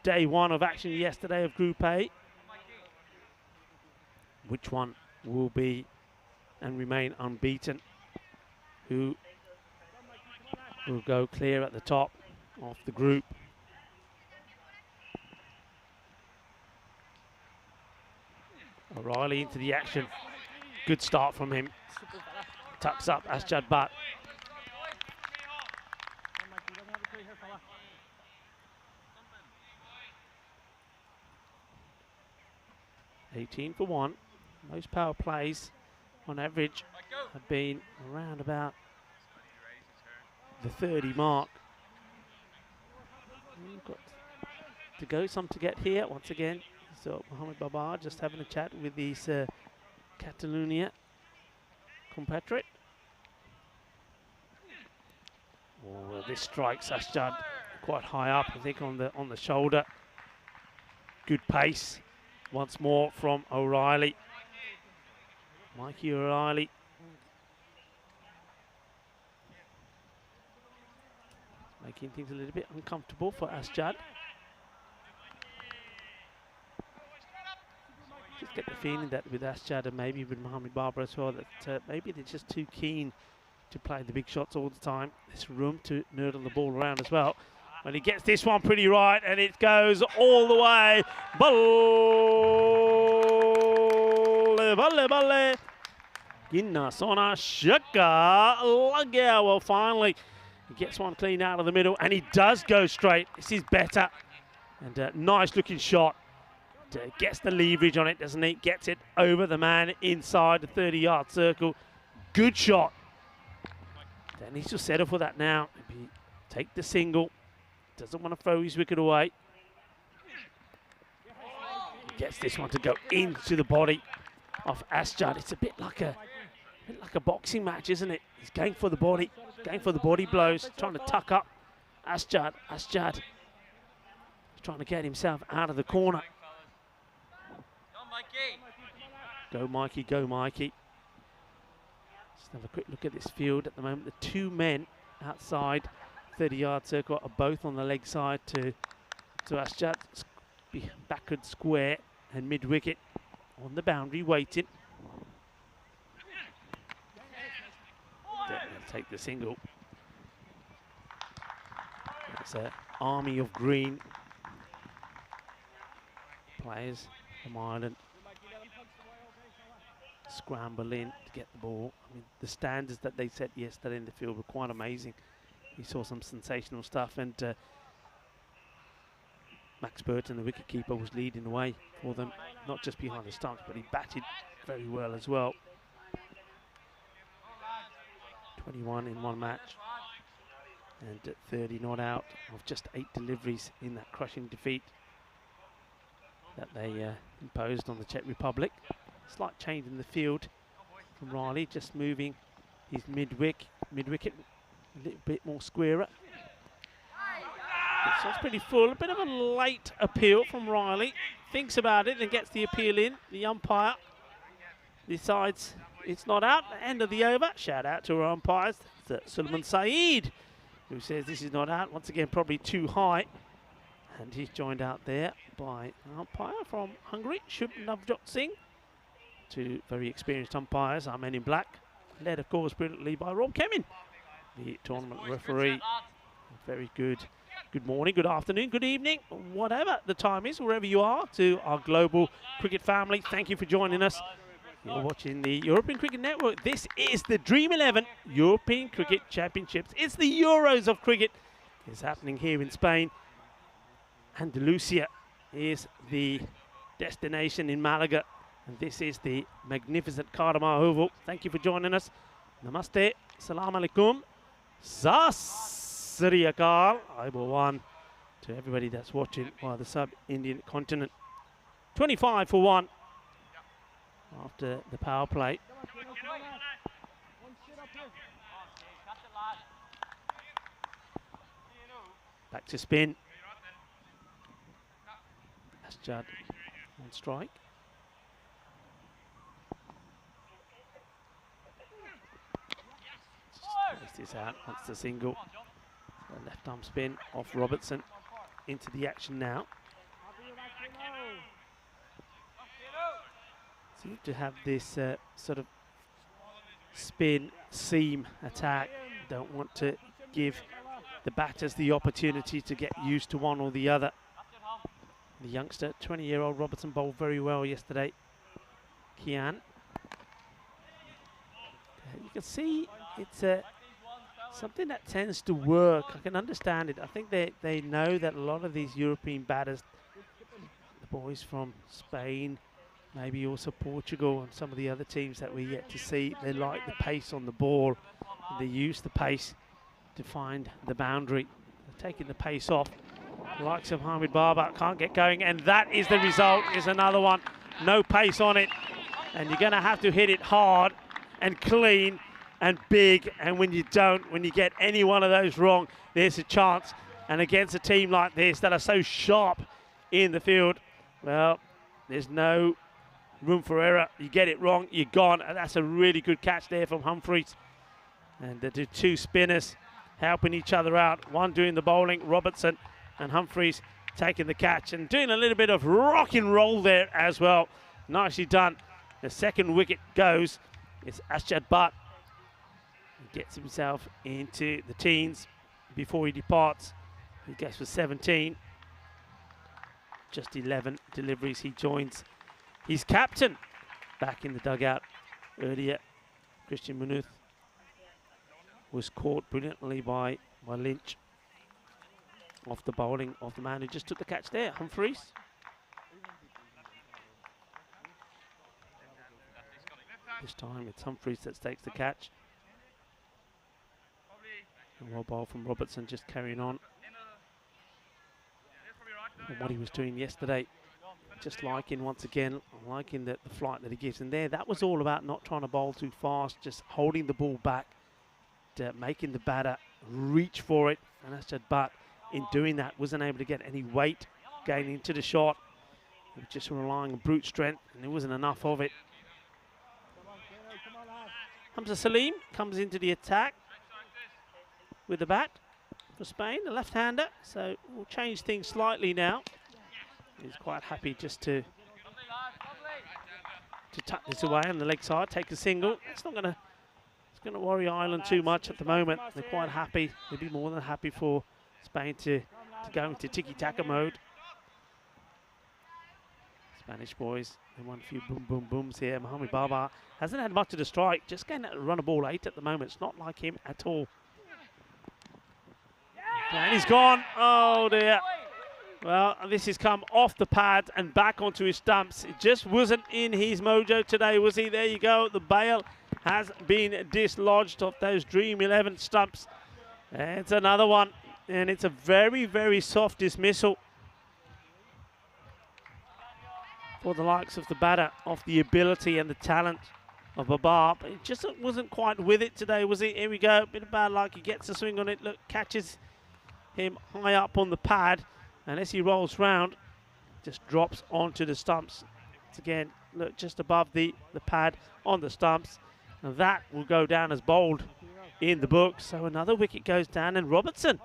day 1 of action yesterday of Group A. Which one will be and remain unbeaten? Who will go clear at the top of the group? O'Reilly into the action. Good start from him. Tucks up Asjad Butt. $18 for 1. Most power plays on average have been around about the 30 mark. We've got to go some to get here once again. So Mohamed Babar just having a chat with his Catalonia compatriot. Oh, this strikes Asjad quite high up, I think, on the shoulder. Good pace once more from O'Reilly. Mikey O'Reilly. Making things a little bit uncomfortable for Asjad. Just get the feeling that with Asjad and maybe with Mohamed Babar as well, that maybe they're just too keen to play the big shots all the time. There's room to nurdle the ball around as well. And he gets this one pretty right, and it goes all the way. Balle, balle, balle. Ginna, Sona, Shaka, Lagya. Well, finally, he gets one clean out of the middle, and he does go straight. This is better. And nice looking shot. Gets the leverage on it, doesn't he? Gets it over the man inside the 30-yard circle. Good shot. Then needs to settle for that now. Maybe take the single. Doesn't want to throw his wicket away. He gets this one to go into the body of Asjad. It's a bit like a boxing match, isn't it? He's going for the body, going for the body blows, trying to tuck up Asjad. Asjad trying to get himself out of the corner. Go Mikey, go Mikey. Just have a quick look at this field at the moment. The 2 men outside 30-yard circle are both on the leg side to Asjad. Backward square and mid-wicket. on the boundary waiting. They'll take the single. It's an army of green players from Ireland. Scramble in to get the ball. I mean, the standards that they set yesterday in the field were quite amazing. We saw some sensational stuff, and Max Burton, the wicketkeeper, was leading the way for them, not just behind the stumps, but he batted very well as well. 21 in one match, and 30 not out of just 8 deliveries in that crushing defeat that they imposed on the Czech Republic. Slight change in the field from Riley, just moving his mid-wicket a little bit more squarer. So it's pretty full. A bit of a late appeal from Riley. Thinks about it and gets the appeal in. The umpire decides it's not out. End of the over. Shout out to our umpires. Suleiman Saeed, who says this is not out. Once again, probably too high. And he's joined out there by an umpire from Hungary, Shub Navjot Singh. 2 very experienced umpires, our men in black. Led, of course, brilliantly by Rob Kemin, the tournament referee. Very good. Good morning, good afternoon, good evening, whatever the time is, wherever you are, to our global cricket family. Thank you for joining us. You're watching the European Cricket Network. This is the Dream11 European Cricket Championships. It's the Euros of cricket. It's happening here in Spain. Andalusia is the destination in Malaga. And this is the magnificent Cartama Oval. Thank you for joining us. Namaste, salam alaikum, Sri Akal, Aibowan, to everybody that's watching via the sub-Indian continent. 25 for 1 after the power play. Back to spin. That's Judd on strike. This out, wants the single. So left arm spin off Robertson into the action now. Seem to have this sort of spin seam attack. Don't want to give the batters the opportunity to get used to one or the other. The youngster, 20-year-old Robertson, bowled very well yesterday. Kian. You can see it's something that tends to work. I can understand it. I think they know that a lot of these European batters, the boys from Spain, maybe also Portugal and some of the other teams that we're yet to see, they like the pace on the ball. And they use the pace to find the boundary. They're taking the pace off. The likes of Hamid Baba can't get going, and that is the result. Is another one. No pace on it, and you're going to have to hit it hard and clean and big, and when you don't, when you get any one of those wrong, there's a chance. And against a team like this that are so sharp in the field, well, there's no room for error. You get it wrong, you're gone. And that's a really good catch there from Humphreys. And the 2 spinners helping each other out. One doing the bowling, Robertson, and Humphreys taking the catch and doing a little bit of rock and roll there as well. Nicely done. The second wicket goes. It's Ashad Butt. He gets himself into the teens before he departs. He gets for 17. Just 11 deliveries. He joins his captain back in the dugout earlier. Christian Munoz was caught brilliantly by Lynch off the bowling of the man who just took the catch there, Humphreys. This time it's Humphreys that takes the catch. And well ball from Robertson, just carrying on and what he was doing yesterday. Just liking, once again, liking the flight that he gives in there. That was all about not trying to bowl too fast, just holding the ball back, making the batter reach for it. And Ashad Butt, in doing that, wasn't able to get any weight going into the shot. He was just relying on brute strength, and there wasn't enough of it. Hamza Salim comes into the attack with the bat for Spain, the left-hander. So we'll change things slightly now. He's quite happy just to to tuck this away on the leg side, take a single. It's not going to worry Ireland too much at the moment. They're quite happy. They'd be more than happy for Spain to go into tiki-taka mode. Spanish boys, they won a few boom, boom, booms here. Mohamed Baba hasn't had much of the strike, just getting that run a ball 8 at the moment. It's not like him at all. And he's gone. Oh dear. Well, this has come off the pad and back onto his stumps. It just wasn't in his mojo today, was he? There you go. The bail has been dislodged off those Dream11 stumps. And it's another one. And it's a very, very soft dismissal for the likes of the batter, of the ability and the talent of Babar. But it just wasn't quite with it today, was he? Here we go. Bit of bad luck. He gets a swing on it. Look, catches him high up on the pad. And as he rolls round, just drops onto the stumps. It's again, look, just above the pad on the stumps. And that will go down as bowled in the book. So another wicket goes down. And Robertson,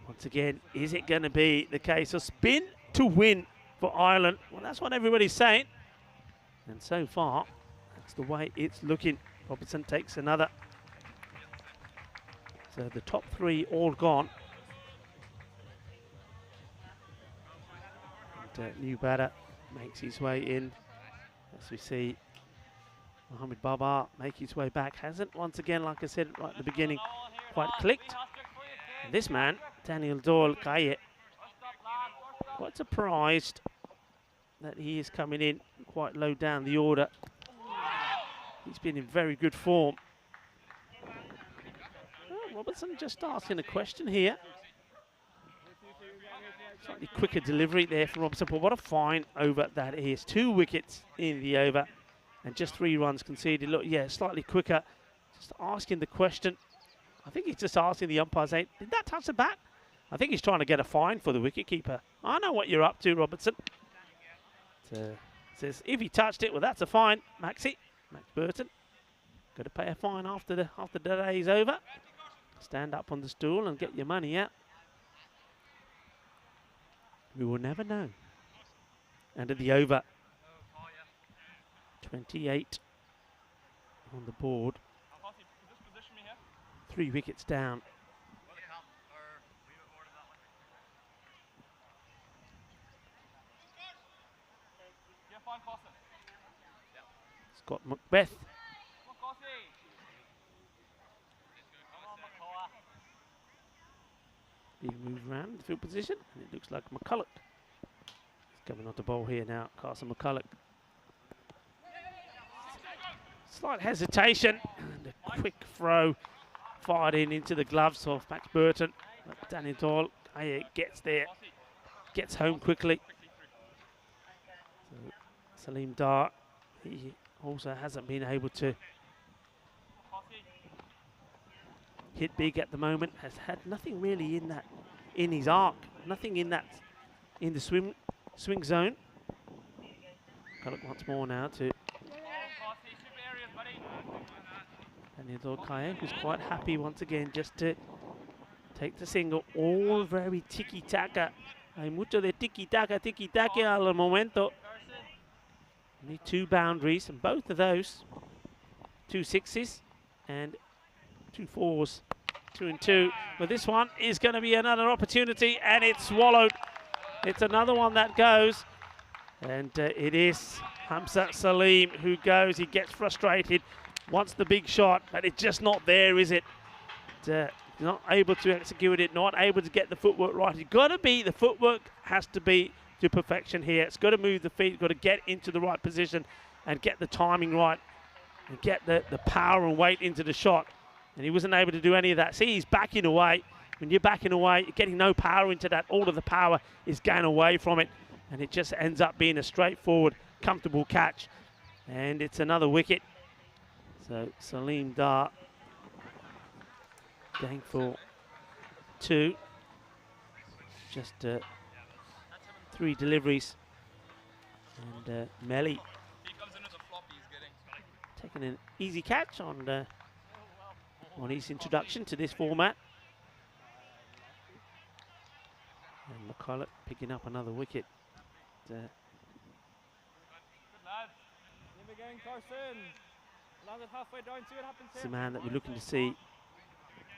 once again, is it going to be the case of spin to win for Ireland? Well, that's what everybody's saying. And so far, that's the way it's looking. Robertson takes another. So the top 3 all gone. New batter makes his way in, as we see Mohamed Baba make his way back. Hasn't, once again, like I said right at the beginning, quite clicked. And this man, Daniel Doyle Kaye, quite surprised that he is coming in quite low down the order. He's been in very good form. Well, Robertson just asking a question here. Slightly quicker delivery there from Robertson, but what a fine over that is. 2 wickets in the over and just 3 runs conceded. Look, yeah, slightly quicker. Just asking the question. I think he's just asking the umpire, saying, did that touch the bat? I think he's trying to get a fine for the wicketkeeper. I know what you're up to, Robertson. Says, if he touched it, well, that's a fine. Max Burton. Got to pay a fine after the day's over. Stand up on the stool and get your money out. We will never know. And at the over, 28 on the board. 3 wickets down. Scott Macbeth. He moves around the field position, and it looks like McCulloch is coming on the bowl here now. Carson McCulloch. Slight hesitation, and a quick throw fired into the gloves of Max Burton. But Daniel Doyle gets there, gets home quickly. So Salim Dar, he also hasn't been able to hit big at the moment, has had nothing really in his arc, nothing in the swing zone. McCulloch once more now to Daniel Doyle, who's quite happy once again just to take the single. All very tiki-taka. Hay mucho de tiki-taka al momento. Only 2 boundaries, and both of those 2 6s and 2 4s, 2 and 2. But this one is going to be another opportunity, and it's swallowed. It's another one that goes, and it is Hamza Salim who goes. He gets frustrated, wants the big shot, but it's just not there, is it? Not able to execute it, not able to get the footwork right. It's got to be, the footwork has to be to perfection here. It's got to move the feet, got to get into the right position and get the timing right and get the power and weight into the shot. And he wasn't able to do any of that. See, he's backing away. When you're backing away, you're getting no power into that. All of the power is going away from it. And it just ends up being a straightforward, comfortable catch. And it's another wicket. So Salim Dar going for 2. Just 3 deliveries. And Melly taking an easy catch on his introduction to this format. And McCulloch picking up another wicket. It's the man that we're looking to see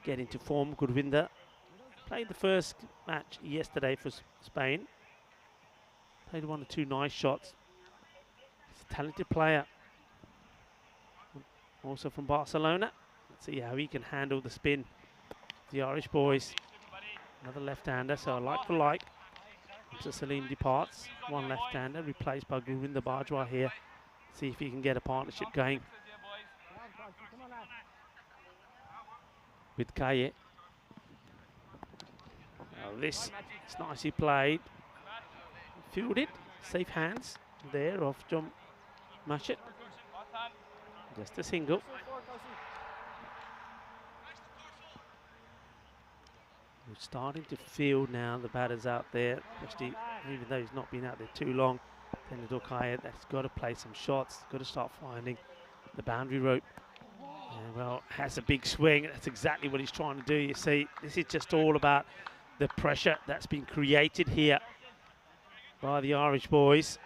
get into form. Gurvinder played the first match yesterday for Spain. Played 1 or 2 nice shots. He's a talented player. Also from Barcelona. Let's see how he can handle the spin. The Irish boys. Another left-hander, so like for like. So Salim departs. One left-hander replaced by Gurvinder Bajwa here. See if he can get a partnership going with Kaye. Now this is nicely played. Fielded. Safe hands there of John Matchett. Just a single. We're starting to feel now the batters out there, especially even though he's not been out there too long. Then the Dokaya, that's got to play some shots, got to start finding the boundary rope. And well, has a big swing. That's exactly what he's trying to do. You see, this is just all about the pressure that's been created here by the Irish boys.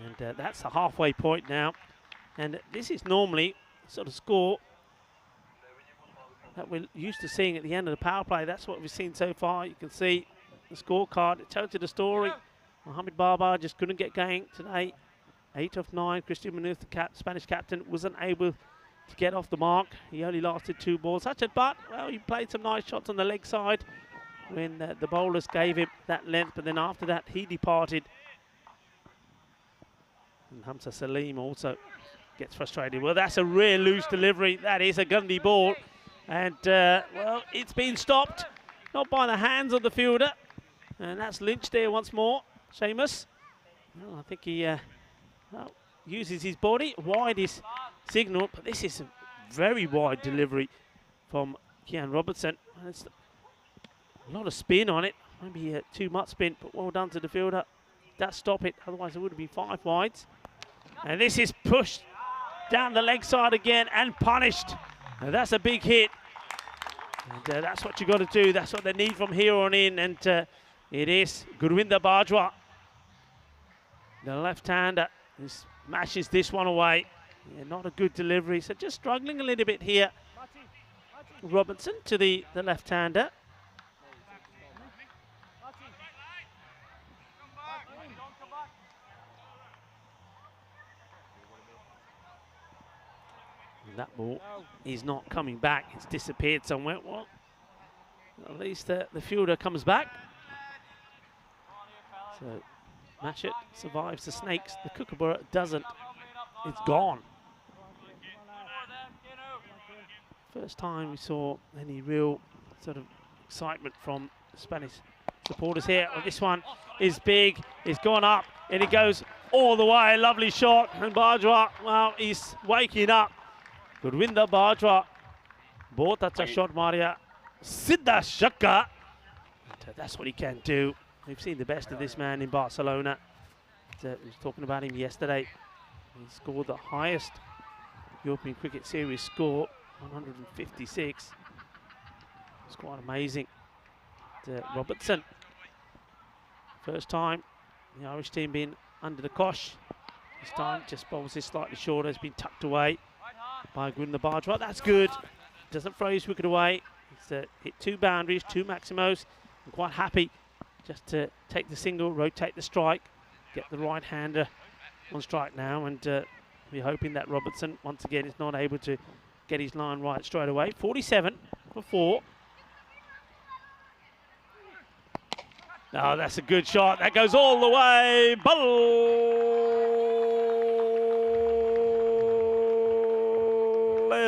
And that's the halfway point now. And this is normally sort of score that we're used to seeing at the end of the power play. That's what we've seen so far. You can see the scorecard. It tells you the story. Mohamed Baba just couldn't get going today. 8 of 9. Christian Munoz, the Spanish captain, wasn't able to get off the mark. He only lasted 2 balls. But, well, he played some nice shots on the leg side when the bowlers gave him that length. But then after that, he departed. And Hamza Salim also gets frustrated. Well, that's a real loose delivery. That is a Gundy ball. And, well, it's been stopped. Not by the hands of the fielder. And that's Lynch there once more. Seamus. Well, I think he well, uses his body. Wide is signal. But this is a very wide delivery from Kian Robertson. It's a lot of spin on it. Maybe too much spin. But well done to the fielder. That's stop it. Otherwise, it would have been 5 wides. And this is pushed down the leg side again and punished. Now that's a big hit. And that's what you got to do. That's what they need from here on in. And it is Gurvinder Bajwa, the left-hander, who smashes this one away. Yeah, not a good delivery. So just struggling a little bit here. Robinson to the left-hander. That ball is not coming back. It's disappeared somewhere. Well, at least the fielder comes back. So Matchett survives the snakes. The Kookaburra doesn't. It's gone. First time we saw any real sort of excitement from Spanish supporters here. Oh, this one is big. It's gone up and it goes all the way. Lovely shot. And Bajwa, well, he's waking up. Gurvinder Bajwa, बहुत अच्छा shot Maria, सीधा छक्का. That's what he can do. We've seen the best of this man in Barcelona. We were talking about him yesterday. He scored the highest European Cricket Series score, 156. It's quite amazing. Robertson, first time the Irish team being under the cosh. This time just bowls this slightly shorter. It's been tucked away by Gurvinder Bajwa. That's good. Doesn't throw his wicket away. He's hit 2 boundaries, 2 maximos. I'm quite happy just to take the single, rotate the strike, get the right-hander on strike now, and we're hoping that Robertson, once again, is not able to get his line right straight away. 47 for 4. Oh, that's a good shot. That goes all the way.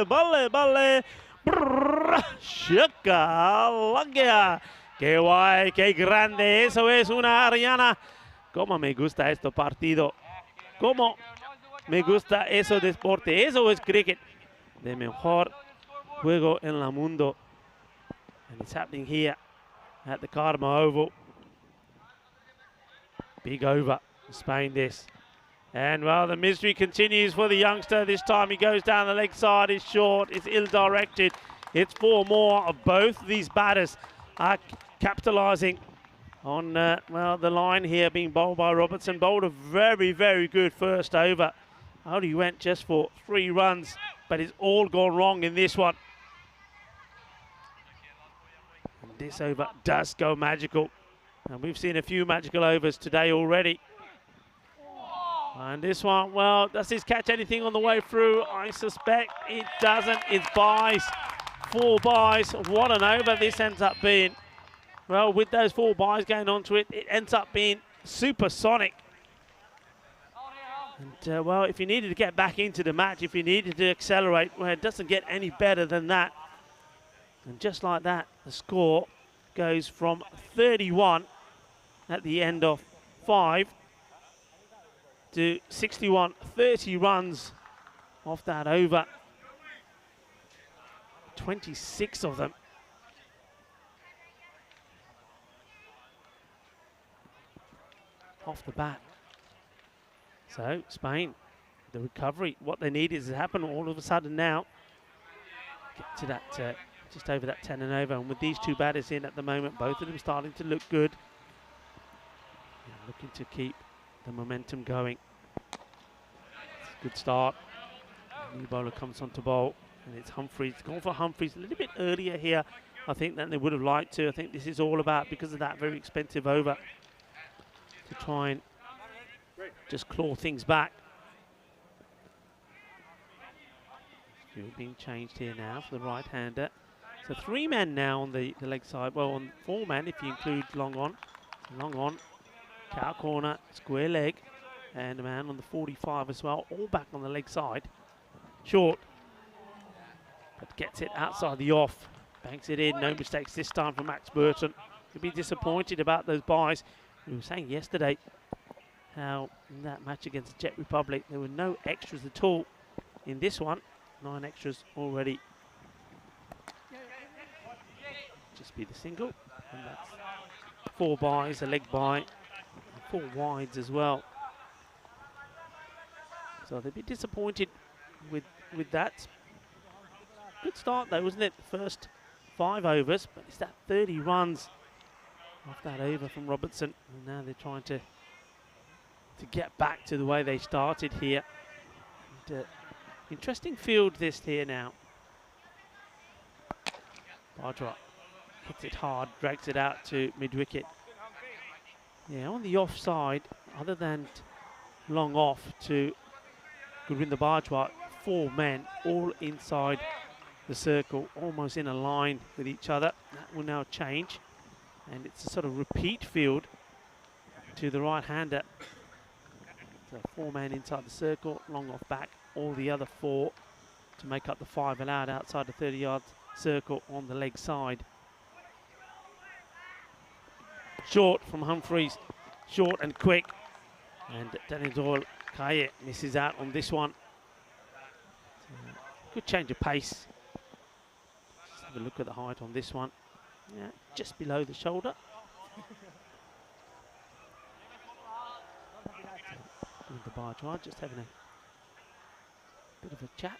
Balle, balle, Shaka, lag gaya. Qué guay, qué grande. Eso es una Ariana. Cómo me gusta este partido. Cómo me gusta eso de deporte. Eso es cricket. De mejor juego en el mundo. And it's happening here at the Cartama Oval. Big over, Spain this. And well, the misery continues for the youngster. This time he goes down the leg side. It's short, it's ill-directed. It's 4 more of both these batters are capitalising on, well, the line here being bowled by Robertson. Bowled a very, very good first over. Only went just for 3 runs, but it's all gone wrong in this one. And this over does go magical. And we've seen a few magical overs today already. And this one, well, does this catch anything on the way through? I suspect it doesn't. It's buys. 4 buys. What an over this ends up being. Well, with those 4 buys going onto it, it ends up being supersonic. And, well, if you needed to get back into the match, if you needed to accelerate, well, it doesn't get any better than that. And just like that, the score goes from 31 at the end of 5 to 61, 30 runs off that over. 26 of them. Off the bat. So, Spain, the recovery, what they need is to happen all of a sudden now. Get to that, just over that 10 and over. And with these 2 batters in at the moment, both of them starting to look good. Yeah, looking to keep the momentum going. It's a good start. New bowler comes on to bowl, and it's Humphries. Gone for Humphries a little bit earlier here, I think, than they would have liked to. I think this is all about, because of that very expensive over, to try and just claw things back. Field being changed here now for the right-hander. So 3 men now on the leg side. Well, on 4 men if you include long on. Long on, cow corner, square leg, and a man on the 45 as well. All back on the leg side. Short, but gets it outside the off. Banks it in, no mistakes this time from Max Burton. He'll be disappointed about those buys. We were saying yesterday how in that match against the Czech Republic there were no extras at all. In this one, 9 extras already. Just be the single, and that's 4 buys, a leg buy, and 4 wides as well. So they'd be disappointed with that. Good start though, wasn't it? The first 5 overs, but it's that 30 runs off that over from Robertson, and now they're trying to get back to the way they started here. And, interesting field this here now. Bajwa hits it hard, drags it out to mid-wicket. Yeah, on the offside, other than long off to Gurinder Bajwa, 4 men all inside the circle, almost in a line with each other. That will now change, and it's a sort of repeat field to the right-hander. So 4 men inside the circle, long off back, all the other 4 to make up the 5 allowed outside the 30-yard circle on the leg side. Short from Humphries, short and quick, and Daniel Kaye misses out on this one. So, good change of pace. Just have a look at the height on this one. Yeah, just below the shoulder. The Bajwa just having a bit of a chat.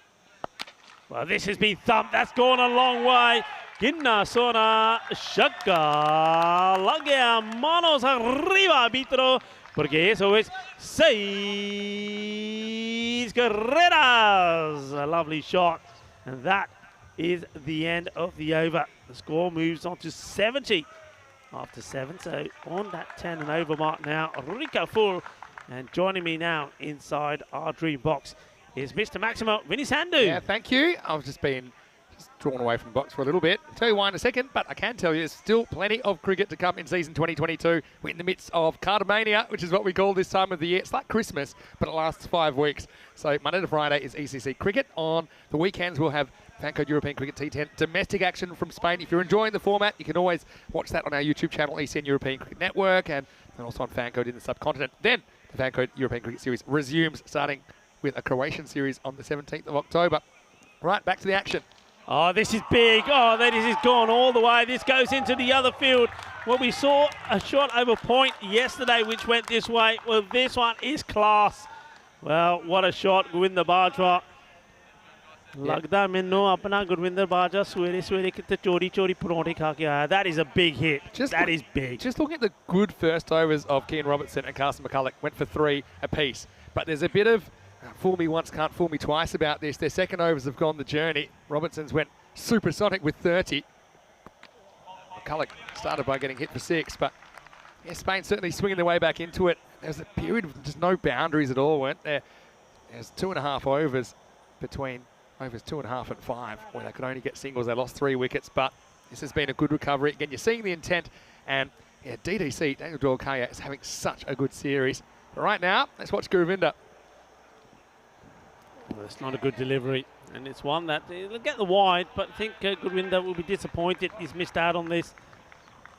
Well, this has been thumped. That's gone a long way. Ginna Sona Shaka. Lagea manos arriba, arbitro. Porque eso es 6 carreras. A lovely shot. And that is the end of the over. The score moves on to 70 after 7. So on that 10 and over mark now, Rika Full. And joining me now inside our dream box is Mr. Maximo Vinisandu. Yeah, thank you. I've just been drawn away from the box for a little bit. I'll tell you why in a second, but I can tell you there's still plenty of cricket to come in season 2022. We're in the midst of Cartamania, which is what we call this time of the year. It's like Christmas, but it lasts 5 weeks. So Monday to Friday is ECC cricket. On the weekends, we'll have Fan Code European Cricket T10 domestic action from Spain. If you're enjoying the format, you can always watch that on our YouTube channel, ECN European Cricket Network, and also on Fan Code in the subcontinent. Then the Fan Code European Cricket Series resumes, starting with a Croatian series on the 17th of October. Right, back to the action. Oh, this is big. Oh, this is gone all the way. This goes into the other field. Well, we saw a shot over point yesterday which went this way. Well, this one is class. Well, what a shot, Gurinder Bajwa. लगता मैंने अपना गुरविंदर बाजा सवेरे सवेरे कितने चोरी चोरी परोंठे खा के आया. That is a big hit. That is big. Just looking at the good first overs of Keane Robertson and Carson McCulloch, went for 3 apiece. But there's a bit of Fool me once, can't fool me twice about this. Their second overs have gone the journey. Robertson's went supersonic with 30. McCulloch started by getting hit for 6, but yeah, Spain certainly swinging their way back into it. There was a period of just no boundaries at all, weren't there? There's 2.5 overs between overs 2.5 and 5, where they could only get singles. They lost 3 wickets, but this has been a good recovery. Again, you're seeing the intent, and yeah, DDC, Daniel Dorkaya, is having such a good series. But right now, let's watch Govinda. Well, it's not a good delivery, and it's one that they'll get the wide, but I think Govinda will be disappointed. He's missed out on this.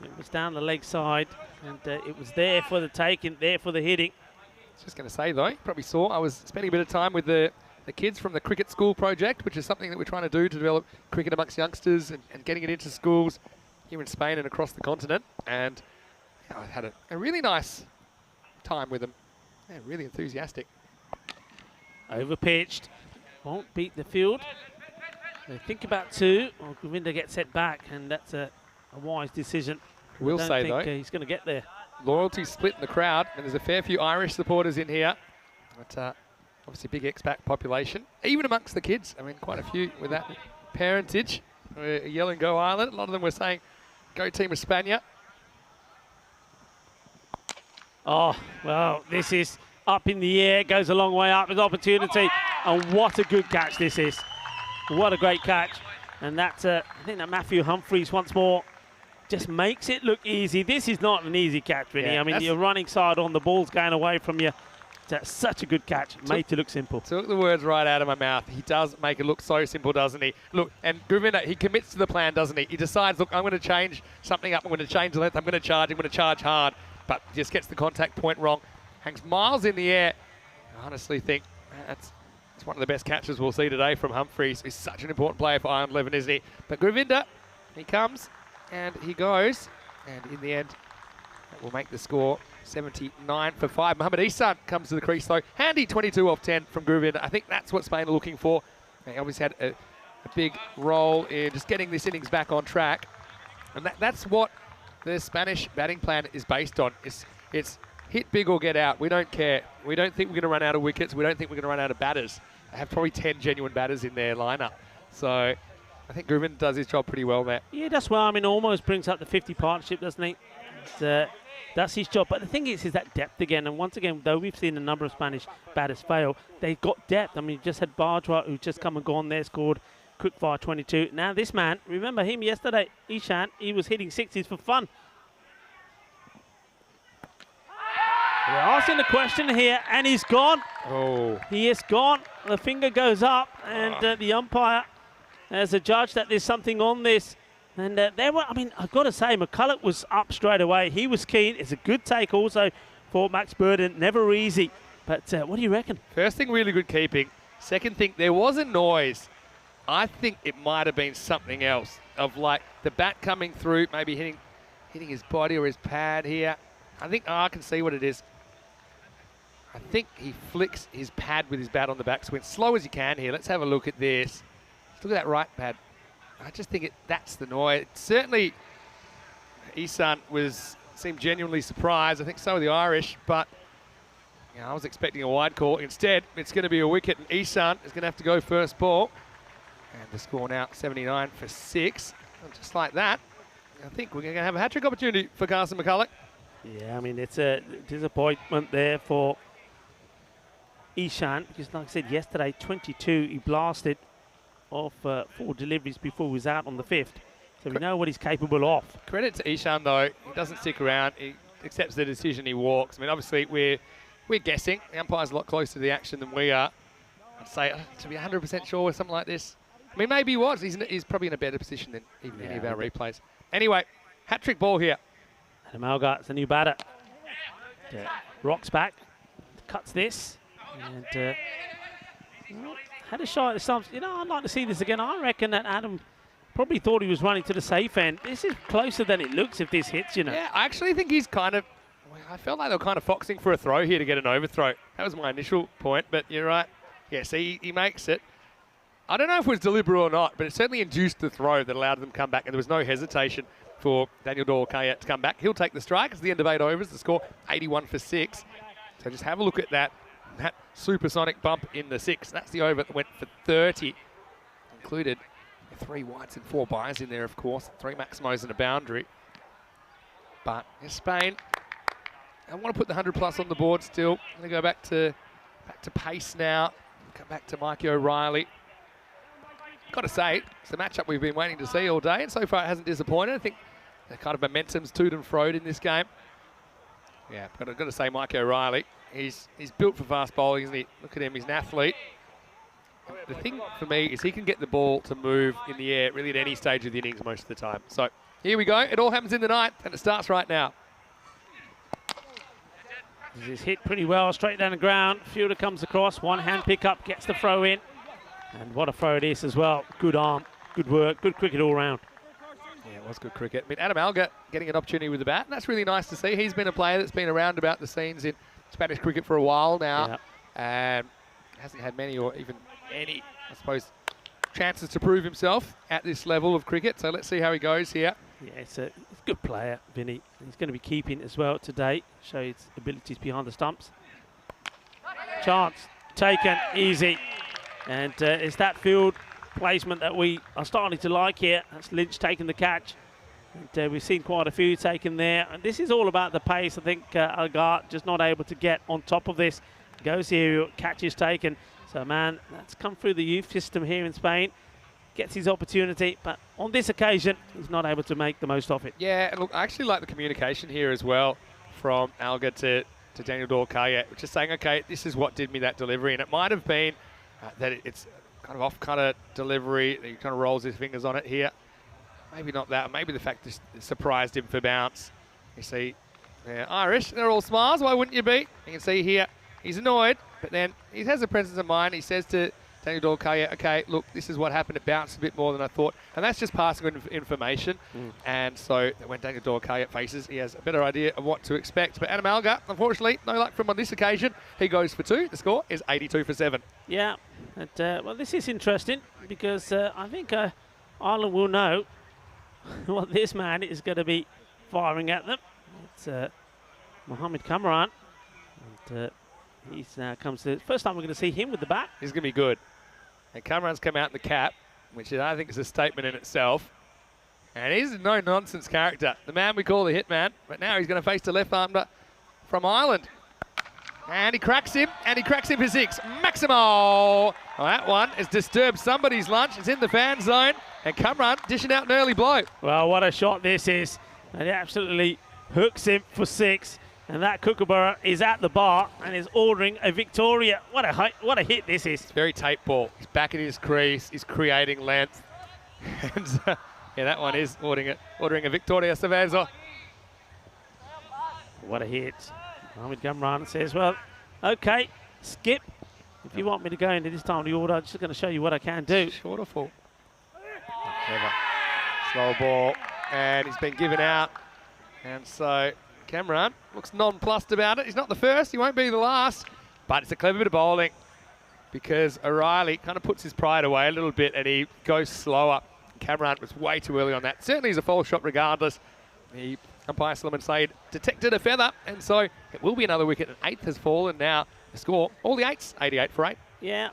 It was down the leg side, and it was there for the taking, there for the hitting. I was just going to say, though, you probably saw I was spending a bit of time with the kids from the Cricket School Project, which is something that we're trying to do to develop cricket amongst youngsters and getting it into schools here in Spain and across the continent. And yeah, I had a really nice time with them. Yeah, really enthusiastic. Overpitched, won't beat the field. They think about 2. Well, Govinda gets set back, and that's a wise decision. Will I say, don't though, think he's going to get there. loyalty split in the crowd, and there's a fair few Irish supporters in here. But obviously big expat population, even amongst the kids. I mean, quite a few with that parentage. Yelling Go Ireland. A lot of them were saying Go Team España. Oh, well, this is up in the air, goes a long way up, his opportunity, and what a good catch this is. What a great catch. And that's, I think that Matthew Humphreys once more just makes it look easy. This is not an easy catch, Vinny. Yeah, I mean, you're running side on, the ball's going away from you. That's such a good catch, made to look simple. Took the words right out of my mouth. He does make it look so simple, doesn't he? Look, and Govinda, he commits to the plan, doesn't he? He decides, look, I'm going to change something up. I'm going to change the length. I'm going to charge hard. But just gets the contact point wrong. Hangs miles in the air. I honestly think that's one of the best catches we'll see today from Humphreys. He's such an important player for Ireland 11, isn't he? But Govinda, he comes and he goes. And in the end, that will make the score 79 for 5. Mohamed Ihsan comes to the crease, though. Handy 22 off 10 from Govinda. I think that's what Spain are looking for. They obviously had a big role in just getting this innings back on track. And that's what the Spanish batting plan is based on. It's hit big or get out. We don't care. We don't think we're going to run out of wickets. We don't think we're going to run out of batters. They have probably 10 genuine batters in their lineup. So I think Govinda does his job pretty well there. Yeah, that's well. I mean, almost brings up the 50 partnership, doesn't he? That's his job. But the thing is that depth again. And once again, though we've seen a number of Spanish batters fail, they've got depth. I mean, you just had Bajwa, who's just come and gone there, scored quickfire 22. Now this man, remember him yesterday, Ihsan, he was hitting sixes for fun. We're asking the question here, and he's gone. Oh. He is gone. The finger goes up, and the umpire has a judge that there's something on this. And I've got to say, McCulloch was up straight away. He was keen. It's a good take also for Max Burden. Never easy. But what do you reckon? First thing, really good keeping. Second thing, there was a noise. I think it might have been something else, of like the bat coming through, maybe hitting his body or his pad here. I think I can see what it is. I think he flicks his pad with his bat on the backswing. Slow as you can here. Let's have a look at this. Look at that right pad. I just think that's the noise. Certainly, Ihsan seemed genuinely surprised. I think so were the Irish, but I was expecting a wide call. Instead, it's going to be a wicket, and Ihsan is going to have to go first ball. And the score now 79 for 6. And just like that, I think we're going to have a hat-trick opportunity for Carson McCulloch. Yeah, I mean, it's a disappointment there for Ihsan, because like I said yesterday, 22, he blasted off 4 deliveries before he was out on the 5th. So we know what he's capable of. Credit to Ihsan, though. He doesn't stick around. He accepts the decision. He walks. I mean, obviously, we're guessing. The umpire's a lot closer to the action than we are. I'd say to be 100% sure with something like this. I mean, maybe he was. He's probably in a better position than even any of our replays. Anyway, hat-trick ball here. And Amalgart's a new batter. Rocks back, cuts this, and had a shot at the stumps. I'd like to see this again. I reckon that Adam probably thought he was running to the safe end. This is closer than it looks if this hits, Yeah, I actually think he's kind of... I felt like they were kind of foxing for a throw here to get an overthrow. That was my initial point, but you're right. Yeah, see, he makes it. I don't know if it was deliberate or not, but it certainly induced the throw that allowed them to come back, and there was no hesitation for Daniel Dorkaya to come back. He'll take the strike. It's the end of 8 overs. The score 81 for 6. So just have a look at that. That supersonic bump in the 6. That's the over that went for 30. Included 3 whites and 4 buys in there, of course. 3 maximos and a boundary. But in Spain, I want to put the 100 plus on the board still. I'm going to go back to pace now. Come back to Mikey O'Reilly. Got to say, it's the matchup we've been waiting to see all day, and so far it hasn't disappointed. I think the kind of momentum's toed and froed in this game. Yeah, but I've got to say, Mikey O'Reilly, he's built for fast bowling, isn't he? Look at him, he's an athlete. The thing for me is he can get the ball to move in the air really at any stage of the innings most of the time. So here we go. It all happens in the night, and it starts right now. This is hit pretty well, straight down the ground. Fielder comes across, one hand pick up, gets the throw in. And what a throw it is as well. Good arm, good work, good cricket all round. Yeah, it was good cricket. I mean, Adam Alga getting an opportunity with the bat, and that's really nice to see. He's been a player that's been around about the scenes in Spanish cricket for a while now. And hasn't had many or even any, I suppose, chances to prove himself at this level of cricket. So let's see how he goes here. Yeah, it's a good player, Vinny. He's going to be keeping as well today. Show his abilities behind the stumps. Chance taken, easy. And it's that field placement that we are starting to like here. That's Lynch taking the catch. And we've seen quite a few taken there. And this is all about the pace. I think Algar just not able to get on top of this. Goes here, catch is taken. So, man, that's come through the youth system here in Spain. Gets his opportunity, but on this occasion, he's not able to make the most of it. Yeah, and look, I actually like the communication here as well from Alga to Daniel Dorcaye, which is saying, okay, this is what did me that delivery. And it might have been that it's kind of off kind of delivery, that he kind of rolls his fingers on it here. Maybe not that, maybe the fact that it surprised him for bounce. You see, Irish, they're all smiles, why wouldn't you be? You can see here, he's annoyed, but then he has a presence of mind. He says to Daniel Dorcaye, okay, look, this is what happened. It bounced a bit more than I thought. And that's just passing on information. And so when Daniel Dorcaye faces, he has a better idea of what to expect. But Adam Alga, unfortunately, no luck from on this occasion. He goes for 2. The score is 82 for 7. Yeah, and, well, this is interesting because I think Ireland will know what this man is going to be firing at them. It's Mohamed Kamran. And he's now comes to the first time we're going to see him with the bat. He's going to be good. And Kamran's come out in the cap, which I think is a statement in itself. And he's a no-nonsense character. The man we call the hitman. But now he's going to face the left-armer from Ireland. And he cracks him, for 6. Maximo! Well, that one has disturbed somebody's lunch. It's in the fan zone. And Kamran dishing out an early blow. Well, what a shot this is. And it absolutely hooks him for 6. And that Kookaburra is at the bar and is ordering a Victoria. What a hit this is. It's very tape ball. He's back in his crease. He's creating length. And yeah, that one is ordering a Victoria Cerveza. What a hit. Mohamed Kamran says, well, okay, Skip, if you want me to go into this time of the order, I'm just going to show you what I can do. Shorter full. Slow ball. And he's been given out. And so Kamran looks nonplussed about it. He's not the first, he won't be the last, but it's a clever bit of bowling because O'Reilly kind of puts his pride away a little bit and he goes slower. Kamran was way too early on that. Certainly he's a false shot regardless. The umpire Sulaiman Saeed detected a feather, and so it will be another wicket. An 8th has fallen now. The score, all the 8s, 88 for 8. Yeah,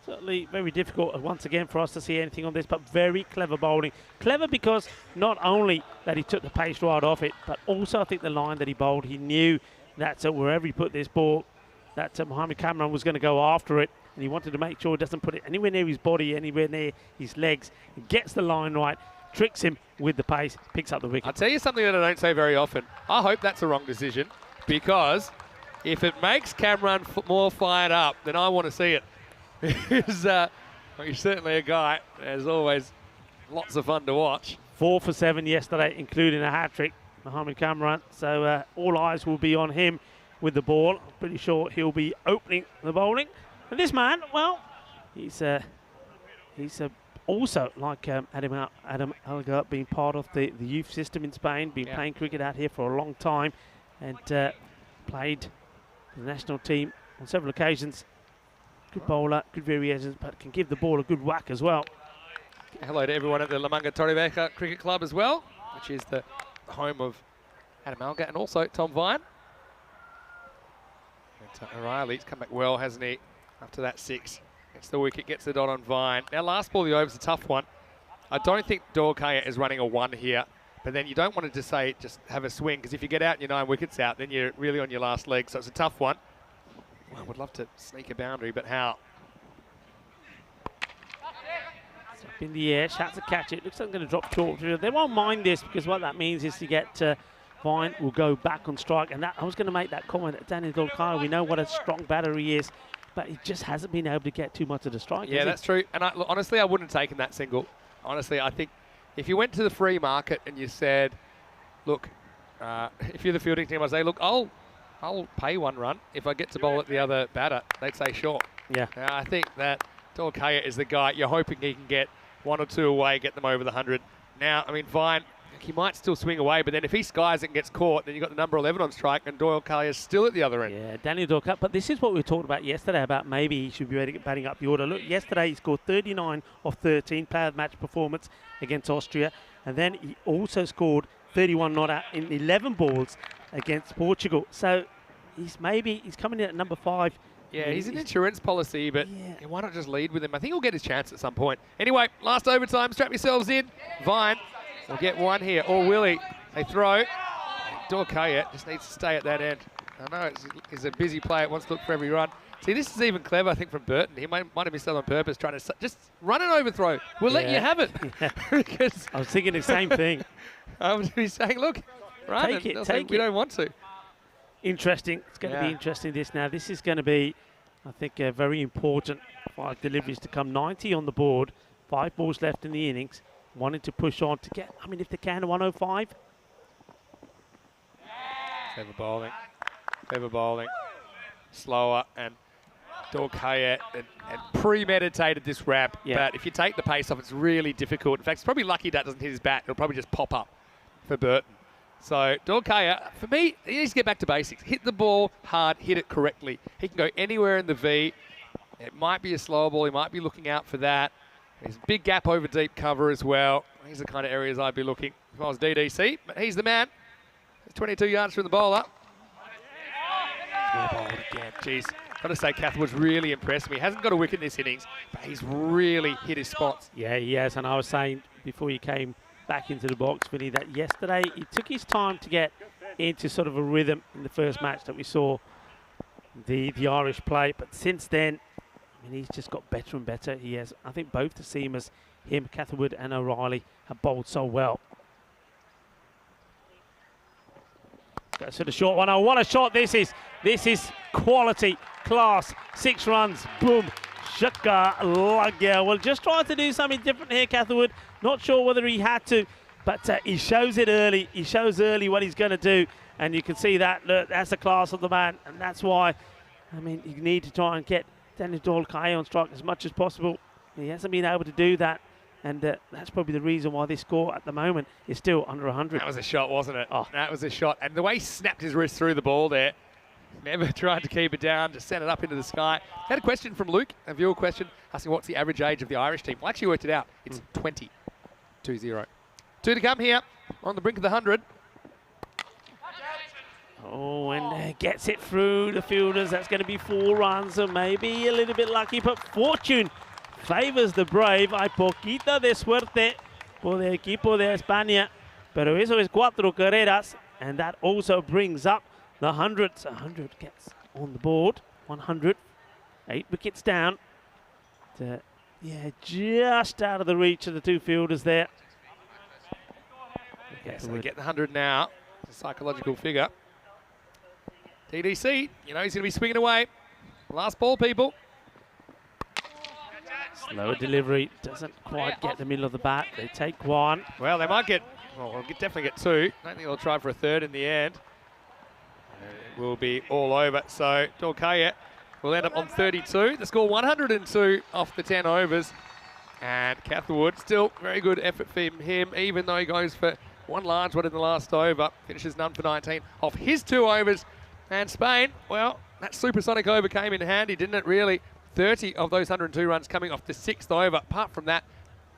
certainly very difficult once again for us to see anything on this, but very clever bowling. Clever because not only that he took the pace right off it, but also I think the line that he bowled, he knew that wherever he put this ball, that Mohamed Kamran was going to go after it, and he wanted to make sure he doesn't put it anywhere near his body, anywhere near his legs. He gets the line right, tricks him with the pace, picks up the wicket. I'll tell you something that I don't say very often. I hope that's a wrong decision, because if it makes Kamran more fired up, then I want to see it. He's certainly a guy, as always, lots of fun to watch. 4 for 7 yesterday, including a hat-trick, Mohamed Kamran. So all eyes will be on him with the ball. I'm pretty sure he'll be opening the bowling. And this man, well, he's also, like Adam Alga, being part of the youth system in Spain, been playing cricket out here for a long time, and played the national team on several occasions. Good bowler, good variations, but can give the ball a good whack as well. Hello to everyone at the La Manga Torrevieja Cricket Club as well, which is the home of Adam Alga and also Tom Vine. O'Reilly's come back well, hasn't he? After that 6. Gets the wicket, gets the dot on Vine. Now, last ball, the over's a tough one. I don't think Dorkaya is running a 1 here, but then you don't want to just say, just have a swing, because if you get out and you're 9 wickets out, then you're really on your last leg, so it's a tough one. Well, I would love to sneak a boundary, but how? It's up in the air, shouts to catch it. Looks like I'm going to drop short. They won't mind this, because what that means is to get Vine will go back on strike. And that, I was going to make that comment at Danny Dorkaya. We know what a strong batter he is, but he just hasn't been able to get too much of the strike. Yeah, that's true. And honestly, I wouldn't have taken that single. Honestly, I think if you went to the free market and you said, look, if you're the fielding team, I'd say, look, I'll pay 1 run if I get to bowl at the other batter. They'd say, sure. Yeah. I think that Dorkaya is the guy. You're hoping he can get 1 or 2 away, get them over the 100. Now, I mean, Vine, he might still swing away, but then if he skies it and gets caught, then you've got the number 11 on strike, and Dorkaya is still at the other end. Yeah, Daniel Dorkaya. But this is what we talked about yesterday, about maybe he should be batting up the order. Look, yesterday he scored 39 of 13, player of the match performance against Austria. And then he also scored 31 not out in 11 balls against Portugal. So he's coming in at number 5. Yeah, he's an insurance policy, but yeah, why not just lead with him? I think he'll get his chance at some point. Anyway, last overtime, strap yourselves in. Vine will get 1 here, or will he? They throw. Dorkaya just needs to stay at that end. I know he's a busy player, wants to look for every run. See, this is even clever, I think, from Burton. He might have missed that on purpose, trying to just run an overthrow. We'll let you have it. Because I was thinking the same thing. I was saying, look, run. Take it. We don't want to. Interesting. It's going to be interesting, this now. This is going to be, I think, very important. 5 deliveries to come. 90 on the board. 5 balls left in the innings. Wanting to push on to get, I mean, if they can, 105. Clever bowling. Slower, and Dorkaya and premeditated this wrap. Yeah. But if you take the pace off, it's really difficult. In fact, it's probably lucky that doesn't hit his bat. It'll probably just pop up for Burton. So Dorkaya, for me, he needs to get back to basics. Hit the ball hard, hit it correctly. He can go anywhere in the V. It might be a slower ball. He might be looking out for that. There's a big gap over deep cover as well. These are the kind of areas I'd be looking if I was DDC. But he's the man. It's 22 yards from the bowler. Well bowled again. Jeez. Got to say, Catherwood's really impressed me. He hasn't got a wicket in this innings, but he's really hit his spots. Yeah, he has. And I was saying before you came back into the box, Vinny, that yesterday he took his time to get into sort of a rhythm in the first match that we saw the Irish play. But since then, I mean, he's just got better and better. He has, I think, both the seamers, him, Catherwood and O'Reilly, have bowled so well. Goes to the short one. Oh, what a shot this is. This is quality, class. 6 runs. Boom. Shaka Lagya. Well, just trying to do something different here, Catherwood. Not sure whether he had to, but he shows it early. He shows early what he's going to do. And you can see that. Look, that's the class of the man. And that's why, I mean, you need to try and get Daniel Dorkaya on strike as much as possible. He hasn't been able to do that. And that's probably the reason why this score at the moment is still under 100. That was a shot, wasn't it? Oh. That was a shot. And the way he snapped his wrist through the ball there, never tried to keep it down, just sent it up into the sky. Had a question from Luke, a viewer question, asking what's the average age of the Irish team. Well, actually worked it out. It's 20. 2-0. 2 to come here on the brink of the 100. Oh, and gets it through the fielders. That's going to be 4 runs, so maybe a little bit lucky, but fortune favors the brave. Hay poquita de suerte por el equipo de España, pero eso es 4 carreras, and that also brings up the 100. So 100 gets on the board. 100, 8 wickets down. Yeah, just out of the reach of the 2 fielders there. Yeah, so they get the 100 now. It's a psychological figure. TDC, you know he's going to be swinging away. Last ball, people. Slower delivery, doesn't quite get the middle of the bat. They take 1. Well, they might get, well, we'll definitely get 2. I don't think they'll try for a 3rd in the end. It will be all over. So Dorkaya will end up on 32. The score 102 off the 10 overs. And Catherwood, still very good effort from him, even though he goes for 1 large one in the last over. Finishes none for 19 off his 2 overs. And Spain, well, that supersonic over came in handy, didn't it, really? 30 of those 102 runs coming off the 6th over. Apart from that,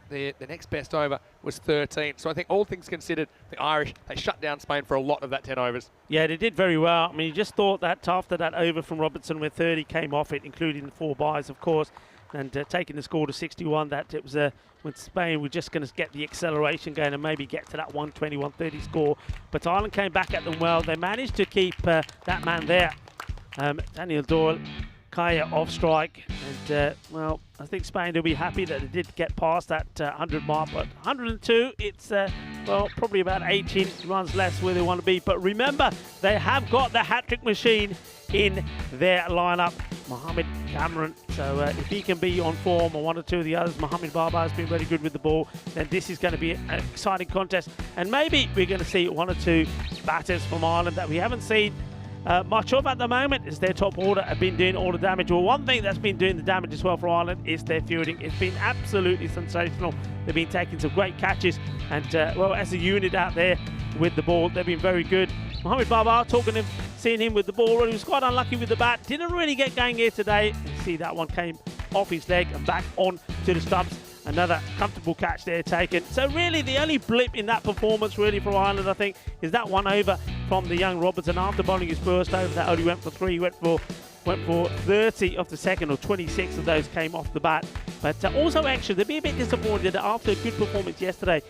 the next best over was 13. So I think all things considered, the Irish, they shut down Spain for a lot of that 10 overs. Yeah, they did very well. I mean, you just thought that after that over from Robertson where 30 came off it, including the 4 byes, of course, and taking the score to 61, that it was with Spain, we're just going to get the acceleration going and maybe get to that 120, 130 score. But Ireland came back at them well. They managed to keep that man there, Daniel Doyle, Kaya off strike, and well, I think Spain will be happy that they did get past that 100 mark, but 102, it's well, probably about 18 runs less where they want to be. But remember, they have got the hat-trick machine in their lineup, Mohamed Cameron. So if he can be on form, or one or two of the others, Mohamed Baba has been very good with the ball, then this is going to be an exciting contest. And maybe we're going to see one or two batters from Ireland that we haven't seen much of at the moment, as their top order have been doing all the damage. Well, one thing that's been doing the damage as well for Ireland is their fielding. It's been absolutely sensational. They've been taking some great catches, and well, as a unit out there with the ball, they've been very good. Mohamed Baba, seeing him with the ball, he was quite unlucky with the bat. Didn't really get going here today. You see that one came off his leg and back on to the stumps. Another comfortable catch there taken. So really the only blip in that performance really for Ireland, I think, is that one over from the young Robertson after bowling his first over. That only went for 3, went for 30 of the second, or 26 of those came off the bat. But also extra, they'd be a bit disappointed that after a good performance yesterday,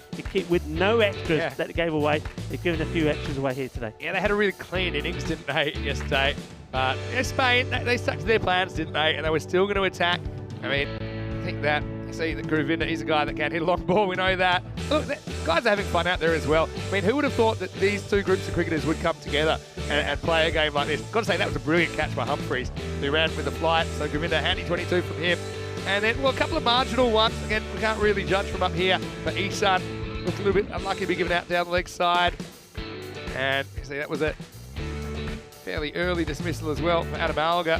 with no extras that they gave away, they've given a few extras away here today. Yeah, they had a really clean innings, didn't they, yesterday? But Spain, they stuck to their plans, didn't they? And they were still going to attack. I mean, I think that you see that Govinda, he's a guy that can hit a long ball, we know that. Look, guys are having fun out there as well. I mean, who would have thought that these two groups of cricketers would come together and play a game like this? Got to say, that was a brilliant catch by Humphreys, who ran with the flight. So Govinda, handy 22 from him. And then, well, a couple of marginal ones. Again, we can't really judge from up here, but Isan looked a little bit unlucky to be given out down the leg side. And you see, that was a fairly early dismissal as well for Adam Alga.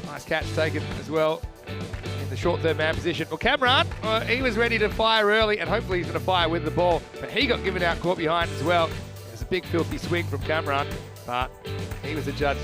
Nice catch taken as well in the short third man position. Well, Cameron, he was ready to fire early, and hopefully he's going to fire with the ball, but he got given out caught behind as well. There's a big filthy swing from Cameron, but he was adjudged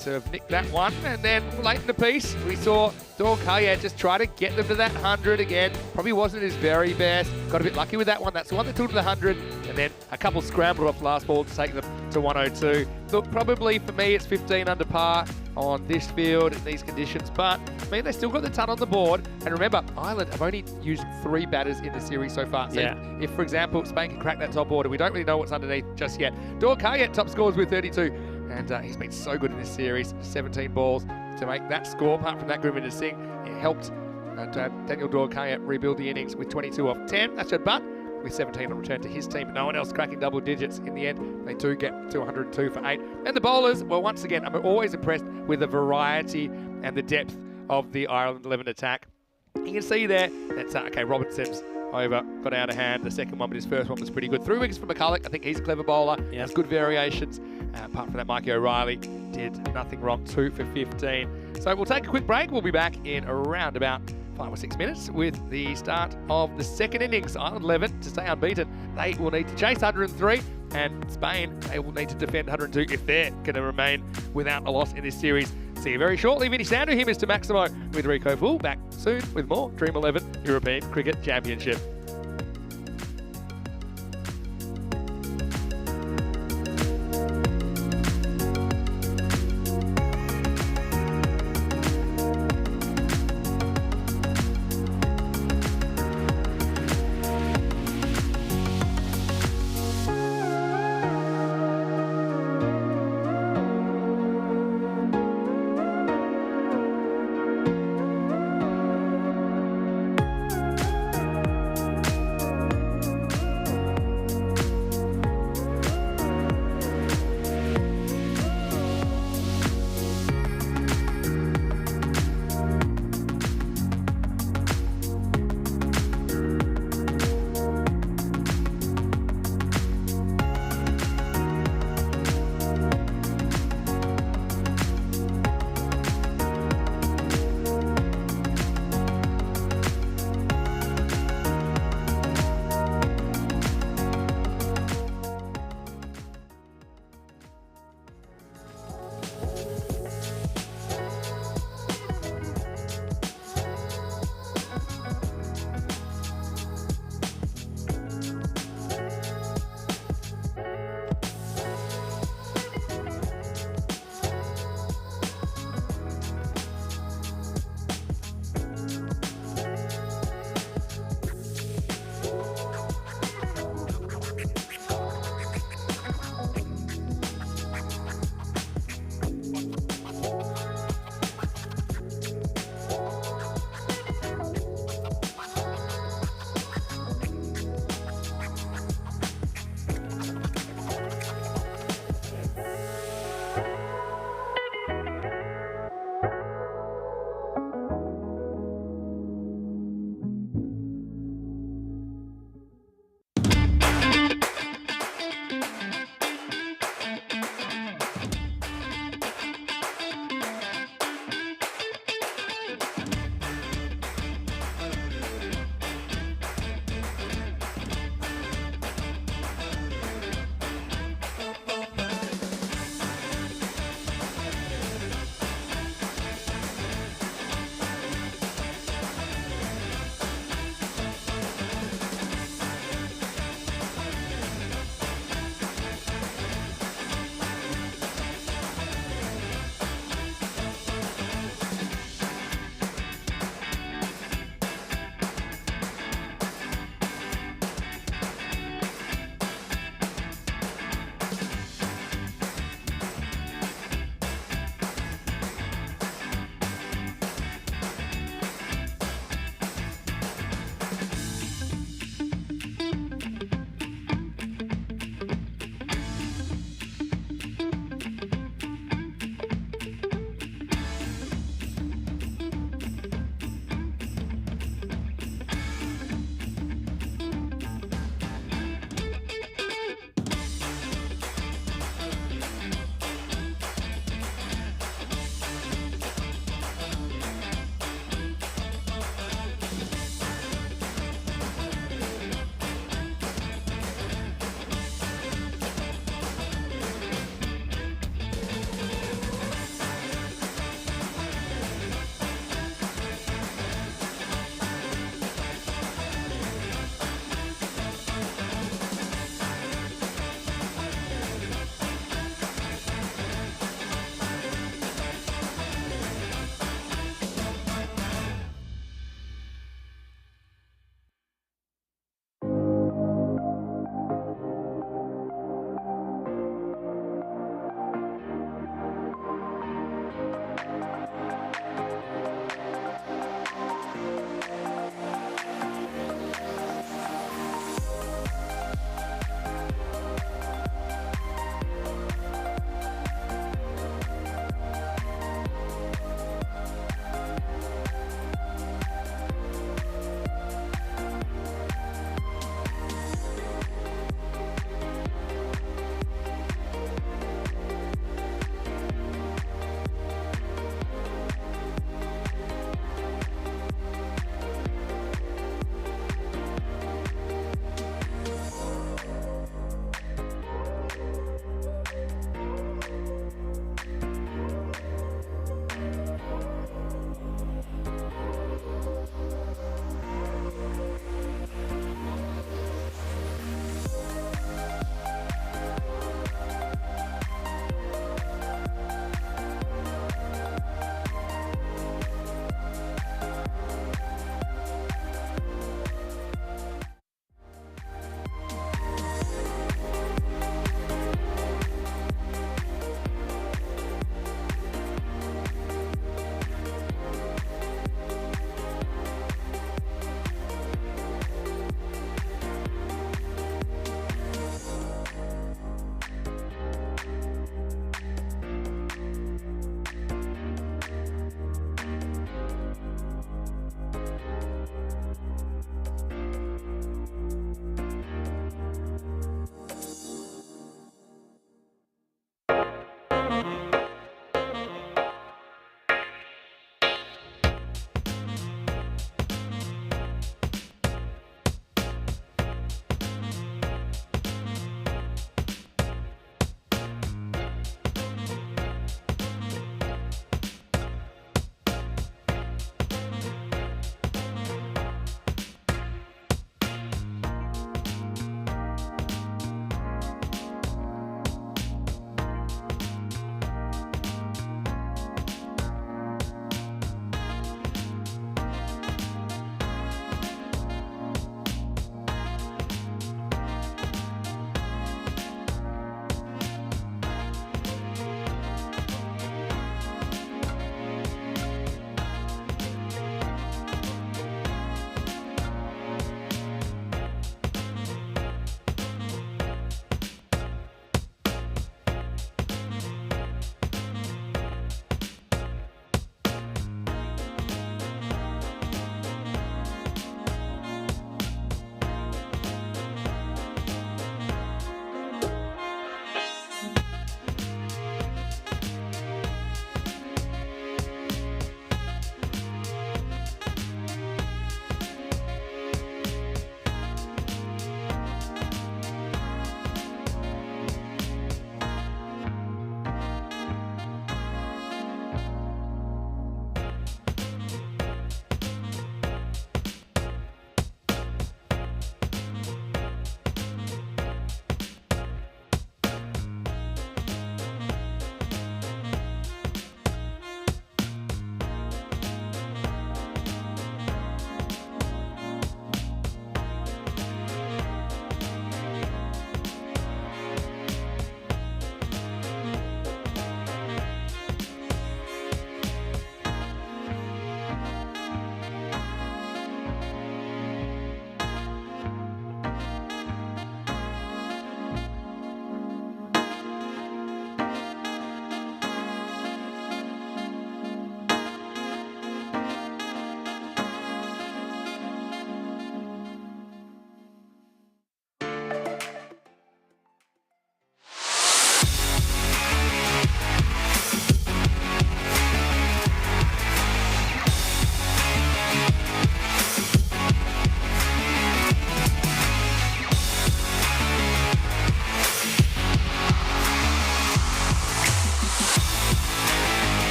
to have nicked that one. And then late in the piece, we saw Doyle Kayet just try to get them to that 100 again. Probably wasn't his very best. Got a bit lucky with that one. That's the one that took him to the 100. And then a couple scrambled off last ball to take them to 102. Look, probably for me, it's 15 under par on this field in these conditions. But, I mean, they still got the ton on the board. And remember, Ireland have only used 3 batters in the series so far. So if, for example, Spain can crack that top order, we don't really know what's underneath just yet. Doyle Kayet top scores with 32. And he's been so good in this series, 17 balls to make that score. Apart from that, Gurvinder Singh, it helped Daniel Doyle Kayet rebuild the innings with 22 off 10. That's a but with 17 on return to his team. No one else cracking double digits in the end. They do get to 102 for 8. And the bowlers, well, once again, I'm always impressed with the variety and the depth of the Ireland 11 attack. You can see there that's okay, Robertson's over, got out of hand. The second one, but his first one was pretty good. 3 wickets for McCulloch. I think he's a clever bowler. He has good variations. Apart from that, Mikey O'Reilly did nothing wrong, 2 for 15. So we'll take a quick break. We'll be back in around about 5 or 6 minutes with the start of the second innings. Ireland 11 to stay unbeaten. They will need to chase 103, and Spain, they will need to defend 102 if they're going to remain without a loss in this series. See you very shortly. Vinny Sandu here, Mr. Maximo, with Rico Full. Back soon with more Dream 11 European Cricket Championship.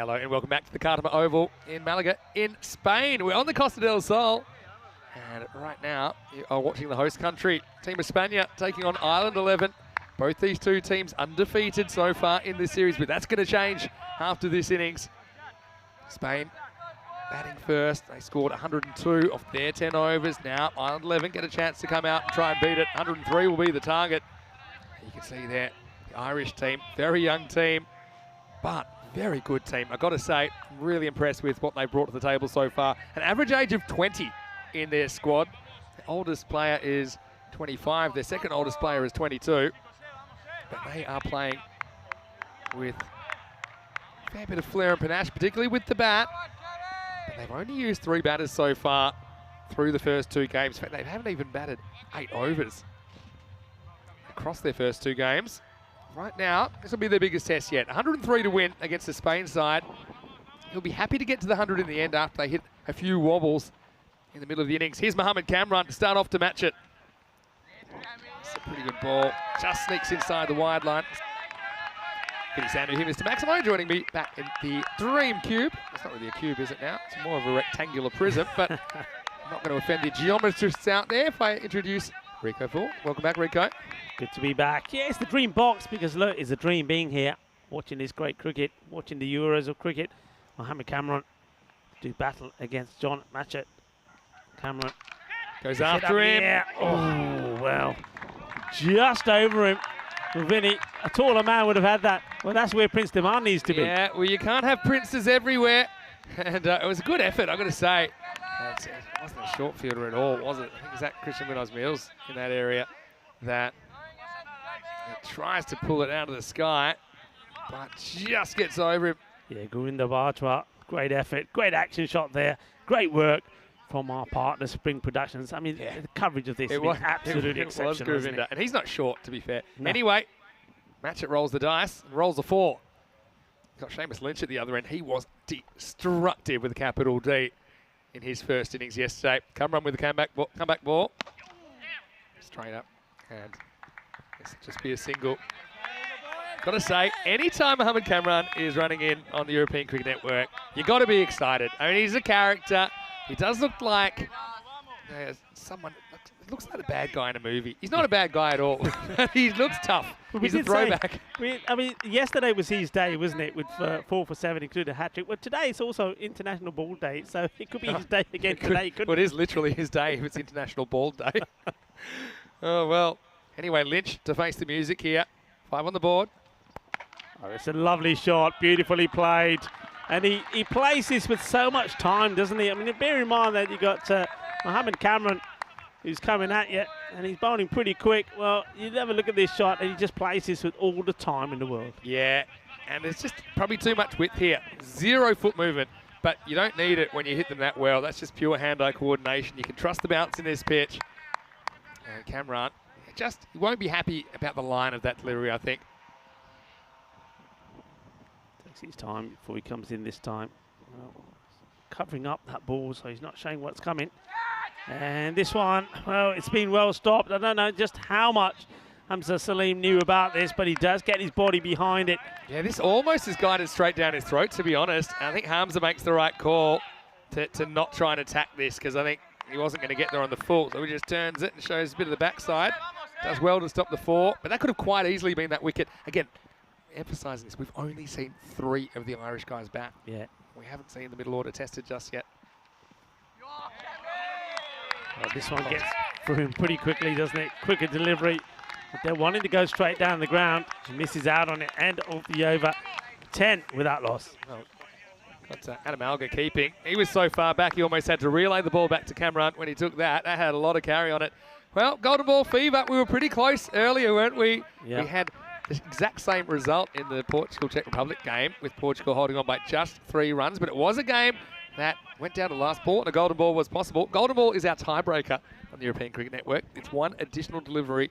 Hello and welcome back to the Cartama Oval in Malaga in Spain. We're on the Costa del Sol. And right now, you are watching the host country, Team España, taking on Island 11. Both these two teams undefeated so far in this series, but that's going to change after this innings. Spain batting first. They scored 102 off their 10 overs. Now Island 11 get a chance to come out and try and beat it. 103 will be the target. You can see there, the Irish team, very young team, but very good team. I've got to say, I'm really impressed with what they brought to the table so far. An average age of 20 in their squad. The oldest player is 25. Their second oldest player is 22. But they are playing with a fair bit of flair and panache, particularly with the bat. But they've only used 3 batters so far through the first 2 games. In fact, they haven't even batted 8 overs across their first 2 games. Right now, this will be their biggest test yet. 103 to win against the Spain side. He'll be happy to get to the 100 in the end after they hit a few wobbles in the middle of the innings. Here's Mohammed Kamran to start off to match it. It's a pretty good ball. Just sneaks inside the wide line. Vinny Sandu here, Mr. Maximo, joining me back in the Dream Cube. It's not really a cube, is it now? It's more of a rectangular prism, but I'm not going to offend the geometrists out there if I introduce Rico Full. Welcome back, Rico. Good to be back. Yeah, it's the Dream Box because, look, it's a dream being here, watching this great cricket, watching the Euros of cricket. Mohammed Kamran do battle against John Matchett. Kamran goes after him. Yeah. Oh, well, just over him. Well, Vinny, a taller man would have had that. Well, that's where Prince Demand needs to be. Yeah, well, you can't have princes everywhere. And it was a good effort, I've got to say. It wasn't a short fielder at all, was it? I think it was that Christian Munoz-Mills in that area that tries to pull it out of the sky, but just gets over him. Yeah, Govinda Bajwa, great effort, great action shot there, great work from our partner, Spring Productions. I mean, the coverage of this is absolutely exceptional. Was Govinda, and he's not short, to be fair. No. Anyway, Matchett rolls the dice and rolls a 4. Got Seamus Lynch at the other end. He was destructive with a capital D in his first innings yesterday. Come with the comeback ball. Straight up, and this will just be a single. Got to say, anytime Mohammed Kamran is running in on the European Cricket Network, you got to be excited. I mean, he's a character. He does look like someone. Looks like a bad guy in a movie. He's not a bad guy at all. He looks tough. He's a throwback. I mean, yesterday was his day, wasn't it? With 4 for 7, including a hat-trick. Well, today it's also International Ball Day, so it could be his day again today. Well, it is literally his day if it's International Ball Day. Oh, well. Anyway, Lynch to face the music here. 5 on the board. Oh, it's a lovely shot, beautifully played. And he plays this with so much time, doesn't he? I mean, bear in mind that you got Mohammed Kamran, who's coming at you, and he's bowling pretty quick. Well, you never look at this shot, and he just plays this with all the time in the world. Yeah, and there's just probably too much width here. 0 foot movement, but you don't need it when you hit them that well. That's just pure hand-eye coordination. You can trust the bounce in this pitch. And Kamran, he won't be happy about the line of that delivery, I think. Takes his time before he comes in this time. Well, covering up that ball, so he's not showing what's coming. And this one, well, it's been well stopped. I don't know just how much Hamza Salim knew about this, but he does get his body behind it. Yeah, this almost is guided straight down his throat, to be honest. I think Hamza makes the right call to not try and attack this, because I think he wasn't going to get there on the full. So he just turns it and shows a bit of the backside. Does well to stop the 4, but that could have quite easily been that wicket. Again, emphasising this, we've only seen 3 of the Irish guys bat. Yeah. We haven't seen the middle order tested just yet. Well, this one gets through him pretty quickly, doesn't it? Quicker delivery. But they're wanting to go straight down the ground. He misses out on it, end of the over. 10 without loss. Oh. Got Adam Alga keeping. He was so far back, he almost had to relay the ball back to Kamran when he took that. That had a lot of carry on it. Well, golden ball fever. We were pretty close earlier, weren't we? Yeah. We had the exact same result in the Portugal-Czech Republic game, with Portugal holding on by just 3 runs, but it was a game that went down to the last ball, and a golden ball was possible. Golden ball is our tiebreaker on the European Cricket Network. It's one additional delivery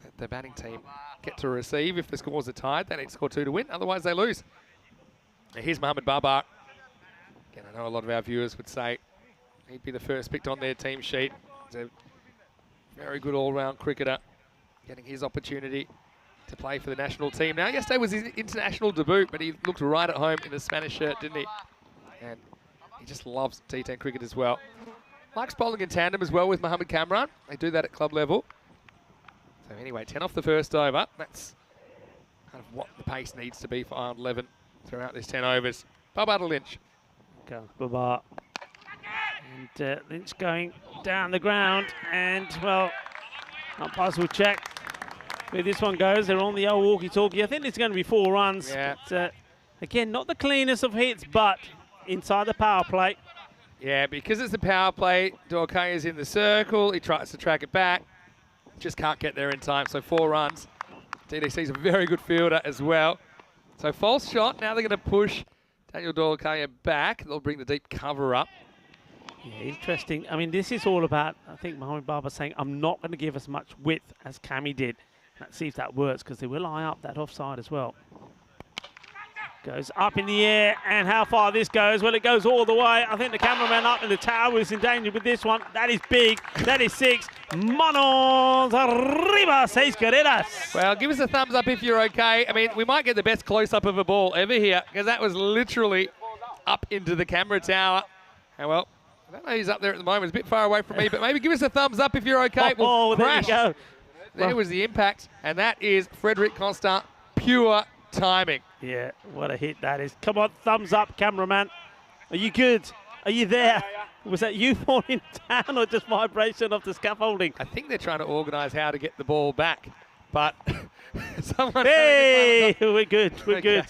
that the batting team get to receive. If the scores are tied, they need to score 2 to win, otherwise they lose. Now here's Mohammed Babar. Again, I know a lot of our viewers would say he'd be the first picked on their team sheet. He's a very good all-round cricketer, getting his opportunity. to play for the national team. Now, yesterday was his international debut, but he looked right at home in a Spanish shirt, didn't he? And he just loves T10 cricket as well. Likes bowling in tandem as well with Mohamed Kamran. They do that at club level. So anyway, 10 off the first over. That's kind of what the pace needs to be for Ireland 11 throughout this 10 overs. Baba to Lynch. Goes Baba. And Lynch going down the ground. And, well, umpires will check where this one goes. They're on the old walkie-talkie. I think there's going to be 4 runs. Yeah. But, again, not the cleanest of hits, but inside the power play. Yeah, because it's a power play, Dorkay is in the circle. He tries to track it back. Just can't get there in time, so 4 runs. DDC's a very good fielder as well. So false shot. Now they're going to push Daniel Dorkay back. They'll bring the deep cover up. Yeah, interesting. I mean, this is all about, I think Mohamed Baba saying, I'm not going to give as much width as Cammy did. Let's see if that works, because they will eye up that offside as well. Goes up in the air, and how far this goes? Well, it goes all the way. I think the cameraman up in the tower is in danger with this one. That is big. That is 6. Manos arriba, 6 carreras. Well, give us a thumbs up if you're okay. I mean, we might get the best close-up of a ball ever here, because that was literally up into the camera tower. And well, I don't know who's up there at the moment. It's a bit far away from me, but maybe give us a thumbs up if you're okay. We'll crash. There you go. There was the impact, and that is Frederic Constant, pure timing. Yeah, what a hit that is. Come on, thumbs up, cameraman. Are you good? Are you there? Was that you falling down or just vibration off the scaffolding? I think they're trying to organise how to get the ball back, but someone... Hey, we're good, we're good.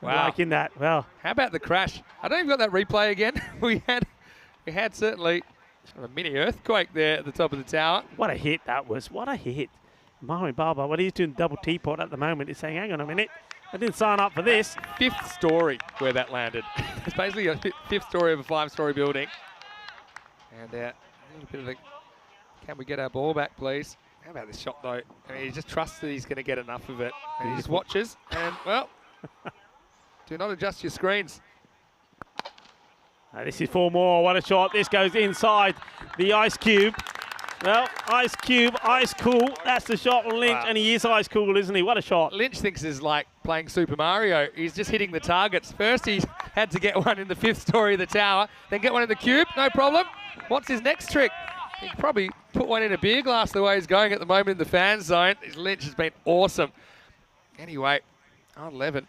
Wow. Liking that, well. How about the crash? I don't even got that replay again. we had certainly a mini earthquake there at the top of the tower. What a hit that was, what a hit. Mohamed Baba, what he's doing double teapot at the moment, is saying, hang on a minute, I didn't sign up for this. 5th story where that landed. It's basically a 5th story of a 5-story building. And a little bit of a, can we get our ball back, please? How about this shot, though? I mean, he just trusts that he's going to get enough of it. And he just watches, and, well, do not adjust your screens. This is 4 more. What a shot. This goes inside the ice cube. Well, ice cube, ice cool. That's the shot on Lynch, wow. And he is ice cool, isn't he? What a shot. Lynch thinks it's like playing Super Mario. He's just hitting the targets. First, he had to get one in the 5th story of the tower, then get one in the cube. No problem. What's his next trick? He could probably put one in a beer glass the way he's going at the moment in the fan zone. His Lynch has been awesome. Anyway, on 11.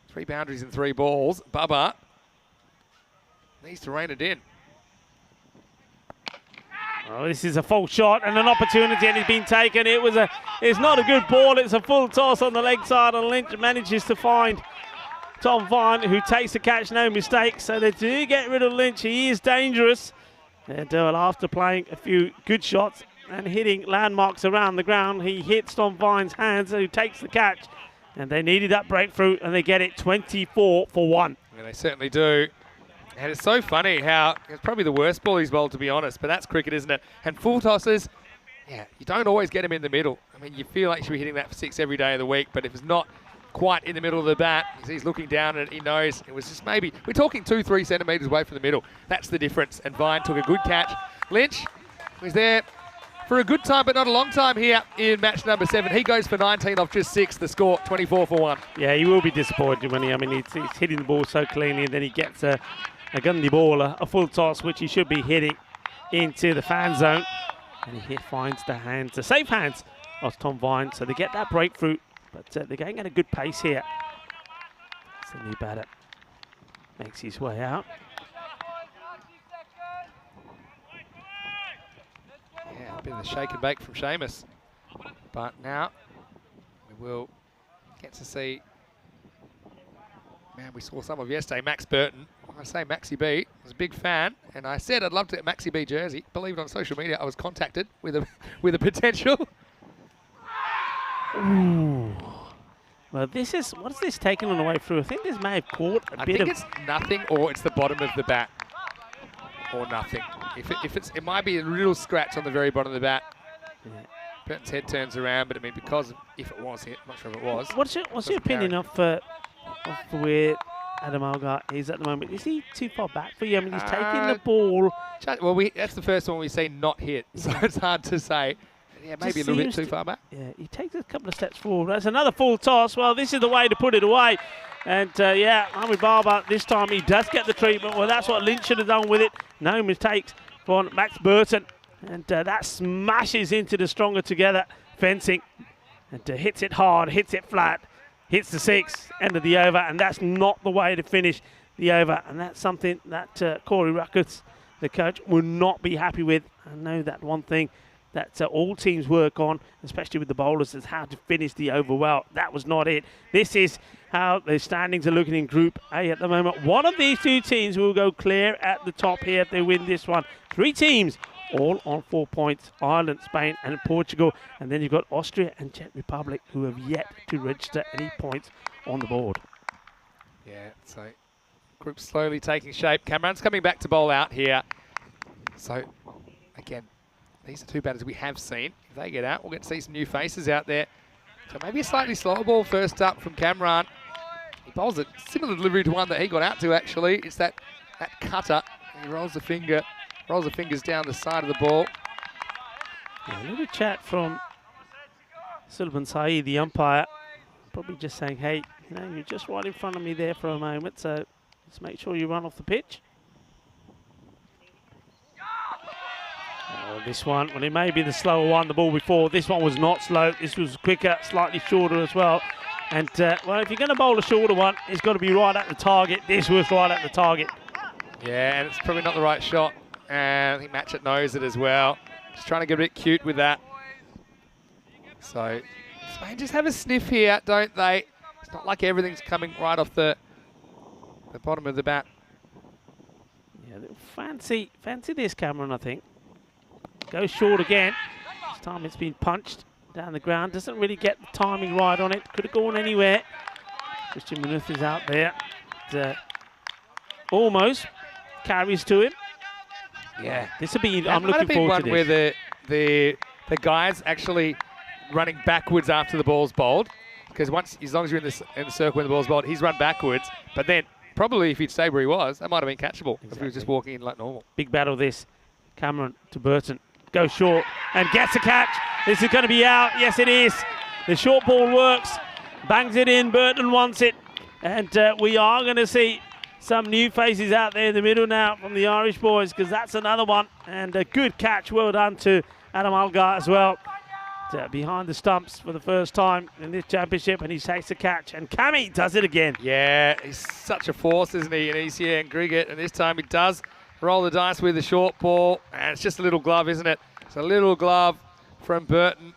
3 boundaries and 3 balls. Bubba needs to rein it in. Oh, this is a false shot and an opportunity, and it's been taken. It's not a good ball. It's a full toss on the leg side, and Lynch manages to find Tom Vine, who takes the catch, no mistake. So they do get rid of Lynch. He is dangerous. And after playing a few good shots and hitting landmarks around the ground, he hits Tom Vine's hands, who takes the catch. And they needed that breakthrough, and they get it 24 for 1. Yeah, they certainly do. And it's so funny how it's probably the worst ball he's bowled, to be honest, but that's cricket, isn't it? And full tosses, yeah, you don't always get him in the middle. I mean, you feel like you should be hitting that for 6 every day of the week, but if it's not quite in the middle of the bat, he's looking down and he knows it was just maybe, we're talking 2-3 centimetres away from the middle. That's the difference. And Vine took a good catch. Lynch was there for a good time, but not a long time here in match number 7. He goes for 19 off just 6, the score 24 for 1. Yeah, he will be disappointed when he's hitting the ball so cleanly, and then he gets a gundy ball, a full toss, which he should be hitting into the fan zone. And he finds the hands, the safe hands of Tom Vine. So they get that breakthrough, but they're going at a good pace here. So the new batter makes his way out. Yeah, a bit of the shake and bake from Seamus. But now we will get to see, man, we saw some of yesterday, Max Burton. I say Maxi B, I was a big fan, and I said I'd love to get Maxi B jersey. Believe it, on social media, I was contacted with a potential. Ooh. Well, this is, what is this taken on the way through? I think this may have caught a bit of... I think it's nothing, or it's the bottom of the bat, or nothing. It might be a little scratch on the very bottom of the bat. Yeah. Burton's head turns around, but I mean, because if it was hit, I'm not sure if it was. What's your opinion of where Adam Algar is at the moment? Is he too far back for you? I mean, he's taking the ball. Well, that's the first one we've seen not hit, so it's hard to say. Yeah, maybe a little bit too far back. Yeah, he takes a couple of steps forward. That's another full toss. Well, this is the way to put it away. And yeah, Ahmed Barber, this time he does get the treatment. Well, that's what Lynch should have done with it. No mistakes for Max Burton. And that smashes into the stronger together fencing. And hits it hard, hits it flat, hits the 6, end of the over. And that's not the way to finish the over. And that's something that Corey Ruckers, the coach, will not be happy with. I know that one thing that all teams work on, especially with the bowlers, is how to finish the over well. That was not it. This is how the standings are looking in Group A at the moment. One of these two teams will go clear at the top here if they win this one. 3 teams all on 4 points. Ireland, Spain and Portugal. And then you've got Austria and Czech Republic who have yet to register any points on the board. Yeah, so group slowly taking shape. Cameron's coming back to bowl out here. So, again, these are 2 batters we have seen. If they get out, we'll get to see some new faces out there. So maybe a slightly slower ball first up from Cameron. He bowls a similar delivery to one that he got out to, actually. It's that cutter. He rolls the fingers down the side of the ball. Yeah, a little chat from Sullivan Saeed, the umpire. Probably just saying, hey, you know, you're just right in front of me there for a moment, so just make sure you run off the pitch. Oh, this one, well, it may be the slower one, the ball before. This one was not slow. This was quicker, slightly shorter as well. And, well, if you're going to bowl a shorter one, it's got to be right at the target. This was right at the target. Yeah, and it's probably not the right shot. And I think Matchett knows it as well. Just trying to get a bit cute with that. So, Spain just have a sniff here, don't they? It's not like everything's coming right off the bottom of the bat. Yeah, fancy this, Cameron, I think. Goes short again. This time it's been punched down the ground. Doesn't really get the timing right on it. Could have gone anywhere. Christian Munoz is out there. Almost carries to him. Yeah. This will be, I'm looking forward to this. Where the guy's actually running backwards after the ball's bowled. Because as long as you're in the circle when the ball's bowled, he's run backwards. But then, probably if he'd stayed where he was, that might have been catchable. Exactly. If he was just walking in like normal. Big battle this. Cameron to Burton. Goes short and gets a catch. This is going to be out. Yes, it is. The short ball works. Bangs it in. Burton wants it. And we are going to see some new faces out there in the middle now from the Irish boys, because that's another one. And a good catch. Well done to Adam Algar as well. Behind the stumps for the first time in this championship, and he takes a catch. And Cammy does it again. Yeah, he's such a force, isn't he, in ECA and cricket. And this time he does roll the dice with the short ball. And it's just a little glove, isn't it? It's a little glove from Burton.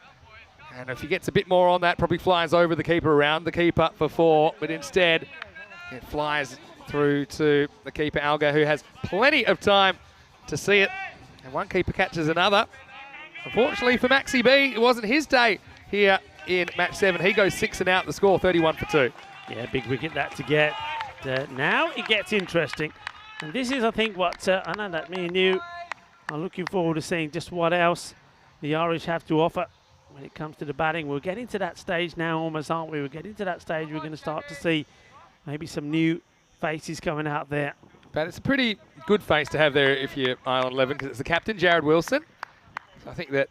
And if he gets a bit more on that, probably flies over the keeper, around the keeper for 4. But instead, it flies through to the keeper, Algar, who has plenty of time to see it. And one keeper catches another. Unfortunately for Maxi B, it wasn't his day here in match 7. He goes 6 and out, the score 31 for 2. Yeah, big wicket that to get. Now it gets interesting. And this is, I think, what I know that me and you are looking forward to seeing just what else the Irish have to offer when it comes to the batting. We're getting to that stage now almost, aren't we? We're getting to that stage. We're going to start to see maybe some new faces coming out there. But it's a pretty good face to have there if you're Ireland 11, because it's the captain, Jared Wilson. So I think that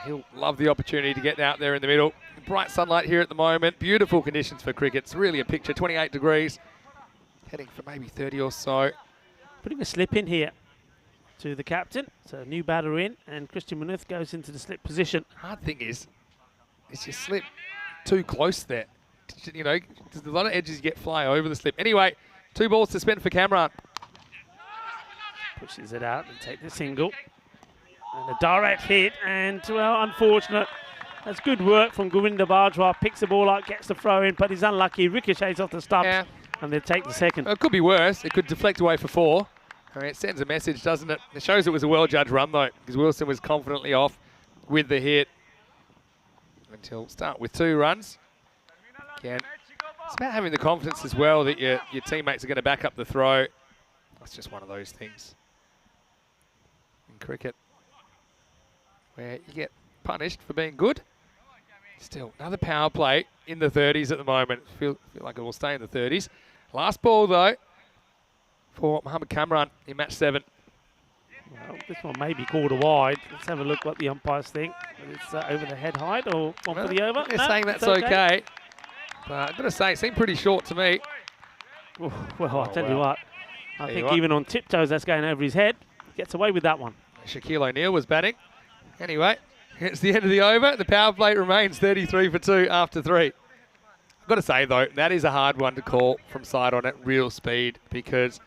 he'll love the opportunity to get out there in the middle. Bright sunlight here at the moment. Beautiful conditions for cricket. It's really a picture. 28 degrees. Heading for maybe 30 or so. Putting a slip in here to the captain. So a new batter in, and Christian Munoz goes into the slip position. Hard thing is you slip too close there. You know, there's a lot of edges you get fly over the slip. Anyway, 2 balls to spend for Cameron. Pushes it out and take the single. And a direct hit, and, well, unfortunate. That's good work from Govinda Bajwa. Picks the ball up, gets the throw in, but he's unlucky. Ricochets off the stumps, and they take the second. Well, it could be worse. It could deflect away for 4. I mean, it sends a message, doesn't it? It shows it was a well-judged run, though, because Wilson was confidently off with the hit. Until start with 2 runs. Again, it's about having the confidence as well that your teammates are going to back up the throw. That's just one of those things in cricket where you get punished for being good. Still, another power play in the 30s at the moment. Feel like it will stay in the 30s. Last ball, though, for Mohamed Kamran in match 7. Well, this one may be called a wide. Let's have a look what the umpires think. It's over the head height or one for the over. They're No, saying that's it's okay. But I've got to say, it seemed pretty short to me. Ooh, well, I'll tell you what. I There think you are. even on tiptoes, that's going over his head. Gets away with that one. Shaquille O'Neal was batting. Anyway, it's the end of the over. The power play remains 33 for 2 after 3. I've got to say, though, that is a hard one to call from side on at real speed because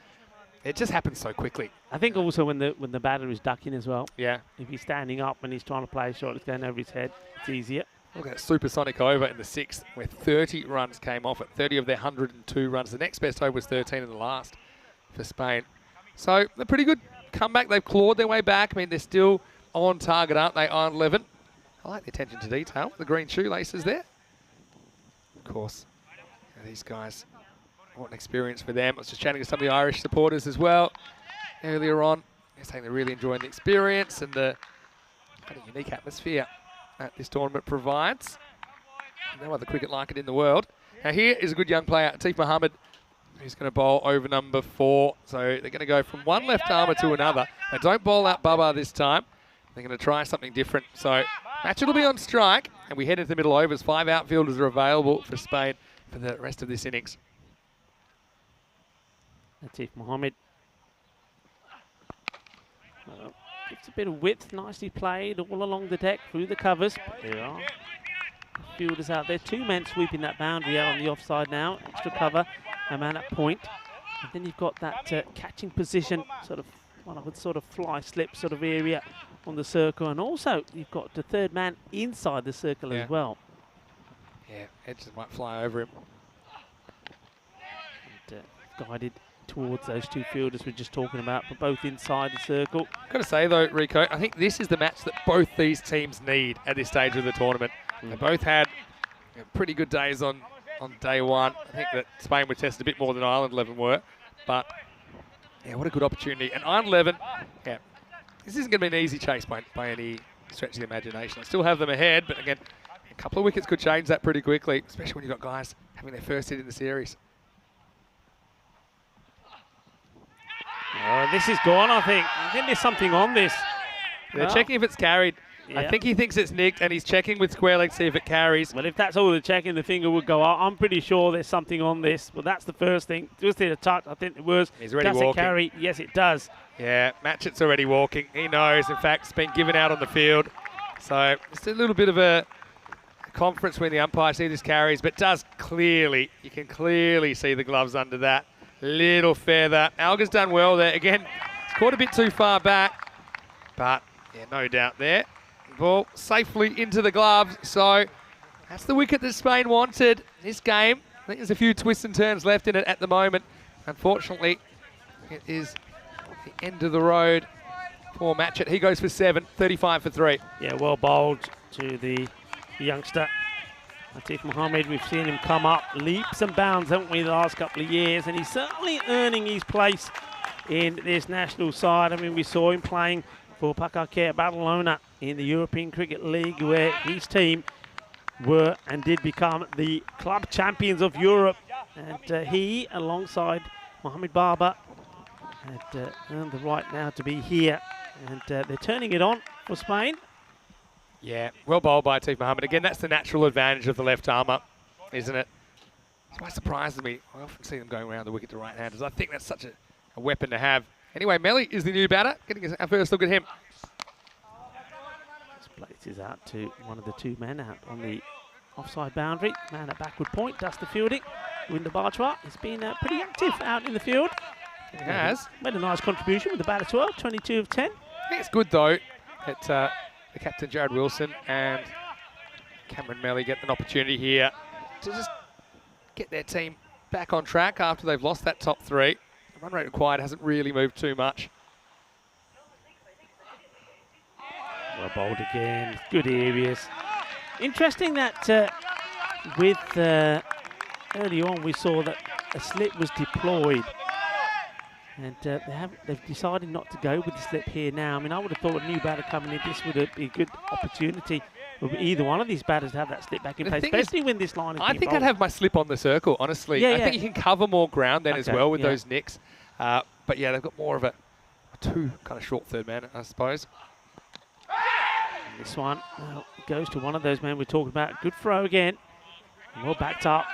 it just happens so quickly. I think also when the batter is ducking as well. Yeah. If he's standing up and he's trying to play a shot, it's going over his head. It's easier. Look at that supersonic over in the 6th where 30 runs came off at 30 of their 102 runs. The next best over was 13 in the last for Spain. So they're pretty good comeback. They've clawed their way back. I mean, they're still on target, aren't they, Dream11? I like the attention to detail. The green shoelaces there. Of course, these guys, what an experience for them. I was just chatting to some of the Irish supporters as well earlier on. They're saying they're really enjoying the experience and the kind of unique atmosphere that this tournament provides. No other cricket like it in the world. Now here is a good young player, Atif Mohammed, who's going to bowl over number 4. So they're going to go from one left armour to another. They don't bowl out Bubba this time. They're going to try something different. So match will be on strike, and we head into the middle overs. 5 outfielders are available for Spain for the rest of this innings. Atif Mohammed. Gives a bit of width, nicely played all along the deck, through the covers. But there are fielders out there. 2 men sweeping that boundary out on the offside now. Extra cover, a man at point. And then you've got that catching position, sort of one of a sort of fly slip sort of area on the circle. And also you've got the 3rd man inside the circle as well. Yeah, edges might fly over him. And, guided towards those 2 fielders we're just talking about, but both inside the circle. Got to say though, Rico, I think this is the match that both these teams need at this stage of the tournament. They both had pretty good days on day one. I think that Spain were tested a bit more than Dream11 were, but yeah, what a good opportunity. And Dream11, yeah, this isn't going to be an easy chase by any stretch of the imagination. I still have them ahead, but again, a couple of wickets could change that pretty quickly, especially when you've got guys having their first hit in the series. Oh, this is gone, I think. I think there's something on this. They're checking if it's carried. Yeah. I think he thinks it's nicked, and he's checking with square leg to see if it carries. Well, if that's all they're checking, the finger would go out. I'm pretty sure there's something on this. Well, that's the first thing. Just did a touch. I think it was. He's already does walking. it carry? Yes, it does. Yeah, Matchett's already walking. He knows, in fact, it's been given out on the field. So it's a little bit of a conference when the umpires see this carries, but does clearly, you can clearly see the gloves under that. Little feather. Alga's done well there. Again, it's caught a bit too far back, but yeah, no doubt there. Ball safely into the gloves. So that's the wicket that Spain wanted this game. I think there's a few twists and turns left in it at the moment. Unfortunately, it is the end of the road for Matchett. He goes for 7, 35 for 3. Yeah, well bowled to the youngster. Atif Mohammed, we've seen him come up leaps and bounds, haven't we, the last couple of years, and he's certainly earning his place in this national side. I mean, we saw him playing for Pakake Barcelona in the European Cricket League, where his team were and did become the club champions of Europe. And he, alongside Mohamed Barber, had earned the right now to be here. And they're turning it on for Spain. Yeah, well bowled by Atif Mohammed. Again, that's the natural advantage of the left armour, isn't it? It's quite surprising me. I often see them going around the wicket to right-handers. I think that's such a weapon to have. Anyway, Melly is the new batter. Getting our first look at him. This places out to one of the 2 men out on the offside boundary. Man at backward point, does the fielding. Winder Bartra has been pretty active out in the field. He has. Made a nice contribution with the bat as well, 22 of 10. I think it's good, though, that the captain, Jared Wilson, and Cameron Melly get an opportunity here to just get their team back on track after they've lost that top 3. The run rate required hasn't really moved too much. Well bowled again, good areas. Interesting that with early on we saw that a slip was deployed. And they've decided not to go with the slip here now. I mean, I would have thought a new batter coming in, this would be a good opportunity for either one of these batters to have that slip back in place, especially when this line is I think I'd have my slip on the circle, honestly. Yeah, I think you can cover more ground then as well with those nicks. But yeah, they've got more of a too kind of short third man, I suppose. And this one goes to one of those men we're talking about. Good throw again. Well backed up.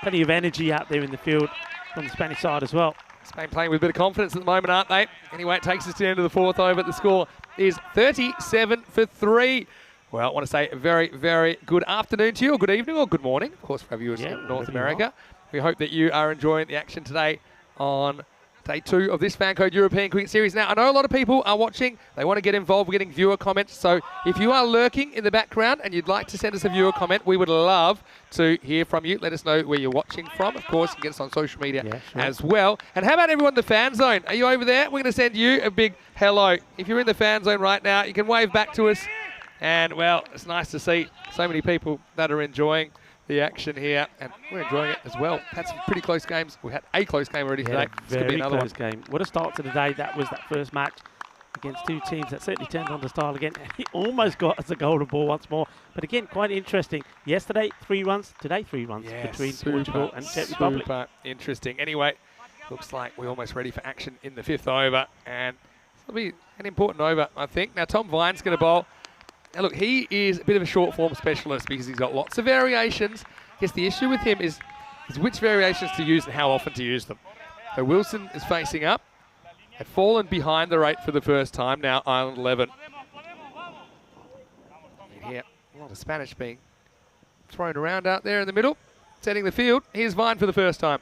Plenty of energy out there in the field from the Spanish side as well. Spain playing with a bit of confidence at the moment, aren't they? Anyway, it takes us to the end of the fourth over. The score is 37-3. Well, I want to say a very, very good afternoon to you, or good evening, or good morning, of course, for our viewers in North America. We hope that you are enjoying the action today on day 2 of this Fan Code European Cricket Series. Now, I know a lot of people are watching. They want to get involved. We're getting viewer comments. So if you are lurking in the background and you'd like to send us a viewer comment, we would love to hear from you. Let us know where you're watching from. Of course, you can get us on social media as well. And how about everyone in the fan zone? Are you over there? We're going to send you a big hello. If you're in the fan zone right now, you can wave back to us. And, well, it's nice to see so many people that are enjoying the action here, and we're enjoying it as well. Had some pretty close games. We had a close game already today. This could be another close game. What a start to the day that was, that first match against two teams that certainly turned on the style again. He almost got us a golden ball once more. But again, quite interesting. Yesterday, 3 runs. Today, 3 runs between Portugal and Czech Republic. Super interesting. Anyway, looks like we're almost ready for action in the 5th over, and it'll be an important over, I think. Now, Tom Vine's going to bowl. Now, look, he is a bit of a short form specialist because he's got lots of variations. I guess the issue with him is which variations to use and how often to use them. So Wilson is facing up. Had fallen behind the rate for the first time. Now Ireland 11. And here, a lot of Spanish being thrown around out there in the middle. Setting the field. Here's Vine for the first time.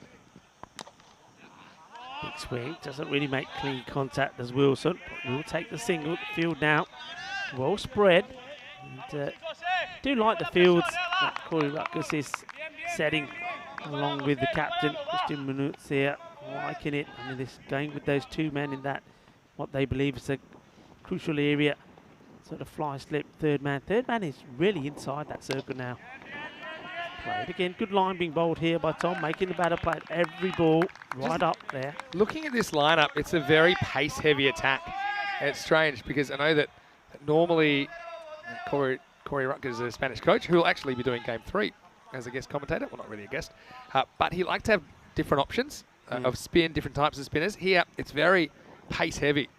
Big swing. Doesn't really make clean contact as Wilson. We'll take the single. The field now well spread. And, do like the fields that Corey Ruckus is setting along with the captain, Christian Minutes here. Liking it. I mean, this going with those 2 men in that, what they believe is a crucial area. Sort of fly slip, third man. Third man is really inside that circle now. Played again. Good line being bowled here by Tom, making the batter play every ball right up there. Looking at this lineup, it's a very pace-heavy attack. And it's strange because I know that normally Corey Rucker is a Spanish coach who will actually be doing Game 3 as a guest commentator. Well, not really a guest. But he likes to have different options of spin, different types of spinners. Here, it's very pace-heavy.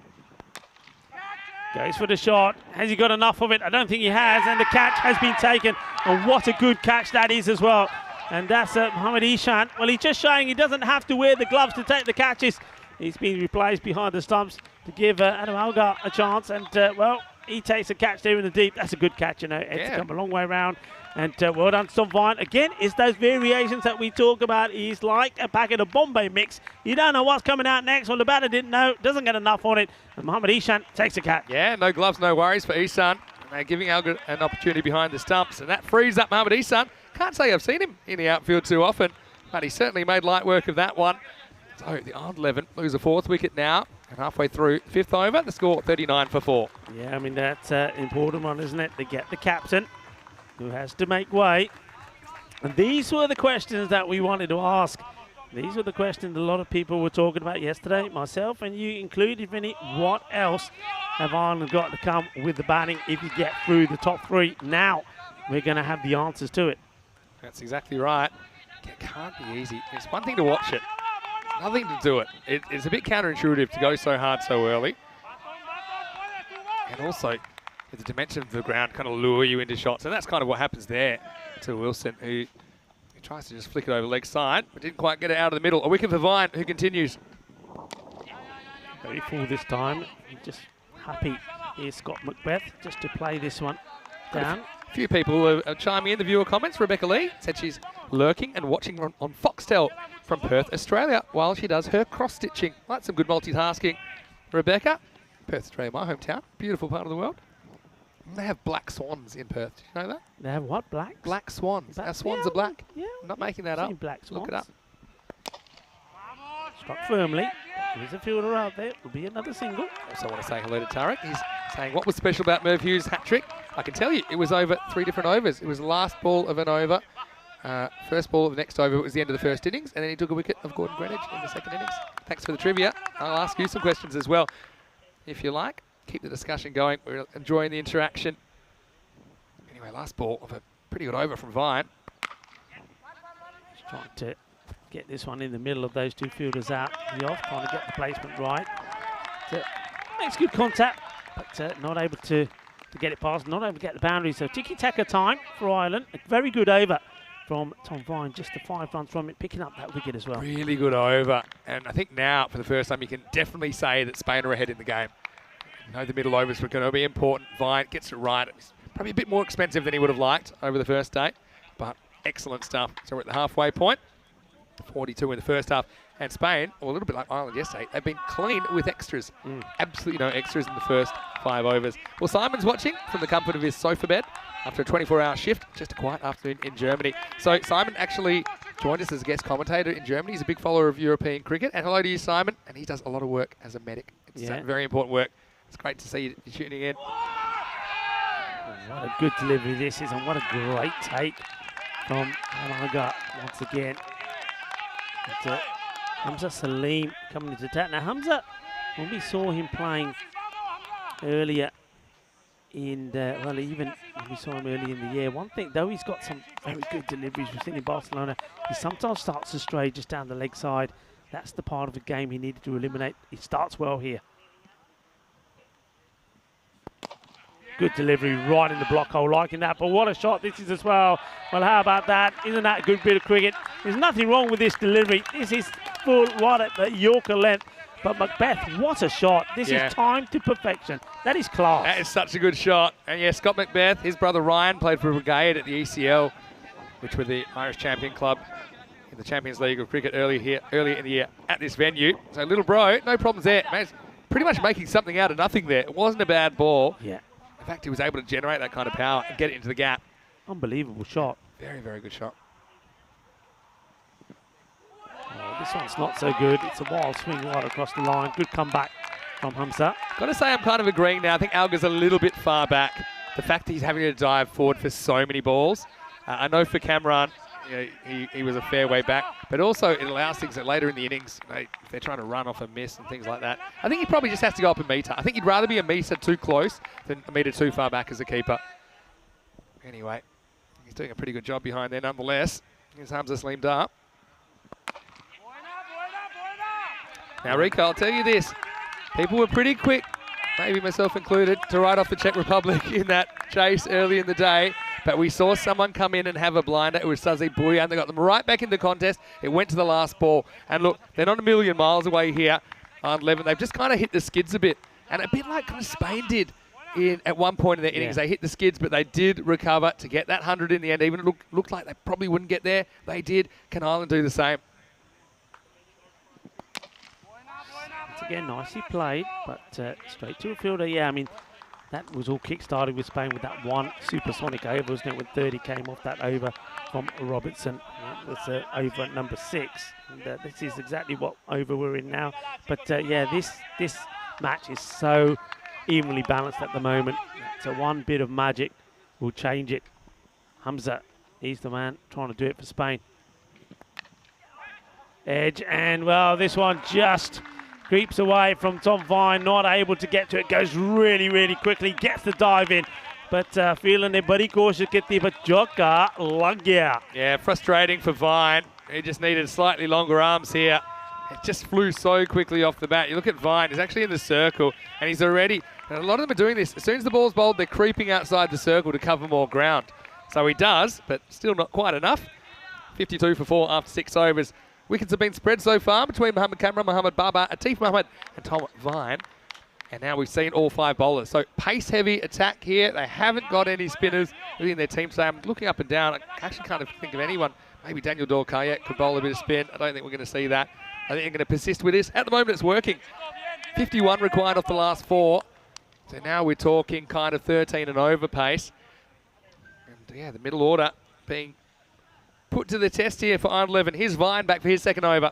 Goes for the shot. Has he got enough of it? I don't think he has. And the catch has been taken. And what a good catch that is as well. And that's Mohamed Ishan. Well, he's just showing he doesn't have to wear the gloves to take the catches. He's been replaced behind the stumps to give Adam Algar a chance. And, well, he takes a catch there in the deep. That's a good catch, you know. It's come a long way around. And well done, Tom Vine. Again, it's those variations that we talk about. He's like a packet of Bombay mix. You don't know what's coming out next. Well, the batter didn't know. Doesn't get enough on it. And Mohamed Ishan takes a catch. Yeah, no gloves, no worries for Ishan. They're giving Algar an opportunity behind the stumps. And that frees up Mohamed Ishan. Can't say I've seen him in the outfield too often. But he certainly made light work of that one. So the Ireland 11 lose a 4th wicket now. And halfway through 5th over, the score 39-4. Yeah, I mean, that's an important one, isn't it? They get the captain, who has to make way. And these were the questions that we wanted to ask. These were the questions a lot of people were talking about yesterday, myself and you included, Vinny. What else have Ireland got to come with the batting if you get through the top 3? Now we're going to have the answers to it. That's exactly right. It can't be easy. It's one thing to watch it. Nothing to do it. It's a bit counterintuitive to go so hard so early. And also, the dimension of the ground kind of lure you into shots. And that's kind of what happens there to Wilson, who tries to just flick it over leg side, but didn't quite get it out of the middle. A wicket for Vine, who continues. Very full this time. Just happy. Here's Scott Macbeth just to play this one down. A few people are chiming in the viewer comments. Rebecca Lee said she's lurking and watching on Foxtel from Perth, Australia, while she does her cross-stitching. That's some good multitasking. Rebecca, Perth, Australia, my hometown. Beautiful part of the world. They have black swans in Perth. Did you know that? They have what? Blacks? Black swans. Our swans are black. Yeah. I'm not making that up. Black swans. Look it up. Struck firmly. There's a fielder out there. Will be another single. Also want to say hello to Tarek. He's saying, what was special about Merv Hughes' hat-trick? I can tell you, it was over 3 different overs. It was the last ball of an over. First ball of the next over, it was the end of the first innings, and then he took a wicket of Gordon Greenwich in the second innings. Thanks for the trivia. I'll ask you some questions as well, if you like. Keep the discussion going. We're enjoying the interaction. Anyway, last ball of a pretty good over from Vine. Just trying to get this one in the middle of those 2 fielders out. The off, trying to get the placement right. Makes good contact, but not able to get it past, not able to get the boundary. So tiki-taka time for Ireland. A very good over from Tom Vine, just the 5 runs from it, picking up that wicket as well. Really good over. And I think now, for the first time, you can definitely say that Spain are ahead in the game. You know the middle overs were going to be important. Vine gets it right. It's probably a bit more expensive than he would have liked over the first day, but excellent stuff. So we're at the halfway point. 42 in the first half. And Spain, or a little bit like Ireland yesterday, they've been clean with extras. Absolutely no extras in the first 5 overs. Well, Simon's watching from the comfort of his sofa bed after a 24-hour shift. Just a quiet afternoon in Germany. So Simon actually joined us as a guest commentator in Germany. He's a big follower of European cricket. And hello to you, Simon. And he does a lot of work as a medic. It's very important work. It's great to see you tuning in. What a good delivery this is, and what a great take from Alaga once again. Hamza Salim coming into attack. Now Hamza, when we saw him playing earlier in well, even when we saw him early in the year, one thing though, he's got some very good deliveries. We've seen in Barcelona, he sometimes starts to stray just down the leg side. That's the part of the game he needed to eliminate. He starts well here. Good delivery right in the block hole, liking that. But what a shot this is as well. Well, how about that? Isn't that a good bit of cricket? There's nothing wrong with this delivery. This is full right at the Yorker length. But Macbeth, what a shot. This is timed to perfection. That is class. That is such a good shot. And yeah, Scott Macbeth, his brother Ryan played for Brigade at the ECL, which were the Irish champion club in the Champions League of Cricket earlier in the year at this venue. So little bro, no problems there. Man's pretty much making something out of nothing there. It wasn't a bad ball. Yeah. In fact, he was able to generate that kind of power and get it into the gap. Unbelievable shot. Very, very good shot. Oh, this one's not so good. It's a wild swing right across the line. Good comeback from Hamza. Got to say, I'm kind of agreeing now. I think Alga's a little bit far back. The fact that he's having to dive forward for so many balls. I know for Cameron, he was a fair way back, but also it allows things that later in the innings, if they're trying to run off a miss and things like that, I think he probably just has to go up a metre. I think he'd rather be a metre too close than a metre too far back as a keeper. Anyway, he's doing a pretty good job behind there nonetheless. Here's Hamza slimmed up. Now, Rico, I'll tell you this. People were pretty quick, maybe myself included, to write off the Czech Republic in that chase early in the day. But we saw someone come in and have a blinder. It was Sazi Bouyan. They got them right back in the contest. It went to the last ball. And look, they're not a million miles away here on 11. They've just kind of hit the skids a bit. And a bit like kind of Spain did at one point in their innings. They hit the skids, but they did recover to get that 100 in the end. Even it looked like they probably wouldn't get there. They did. Can Ireland do the same? Once again, nicely played, but straight to a fielder. Yeah, I mean, that was all kick-started with Spain with that one supersonic over, wasn't it, when 30 came off that over from Robertson. That's over at number 6. And, this is exactly what over we're in now. But yeah, this match is so evenly balanced at the moment. So one bit of magic will change it. Hamza, he's the man trying to do it for Spain. Edge, and well, this one just creeps away from Tom Vine, not able to get to it. Goes really, really quickly, gets the dive in. But feeling it, bari koshish kiti, but joka lag gaya. Yeah, frustrating for Vine. He just needed slightly longer arms here. It just flew so quickly off the bat. You look at Vine, he's actually in the circle, and he's already, and a lot of them are doing this. As soon as the ball's bowled, they're creeping outside the circle to cover more ground. So he does, but still not quite enough. 52 for 4 after 6 overs. Wickets have been spread so far between Mohamed Kamran, Mohamed Baba, Atif Mohamed and Tom Vine. And now we've seen all 5 bowlers. So pace-heavy attack here. They haven't got any spinners within their team. So I'm looking up and down. I actually can't think of anyone. Maybe Daniel Dorkayet could bowl a bit of spin. I don't think we're going to see that. I think they're going to persist with this. At the moment, it's working. 51 required off the last 4. So now we're talking kind of 13 and over pace. And yeah, the middle order being put to the test here for Ireland 11. Here's Vine back for his second over.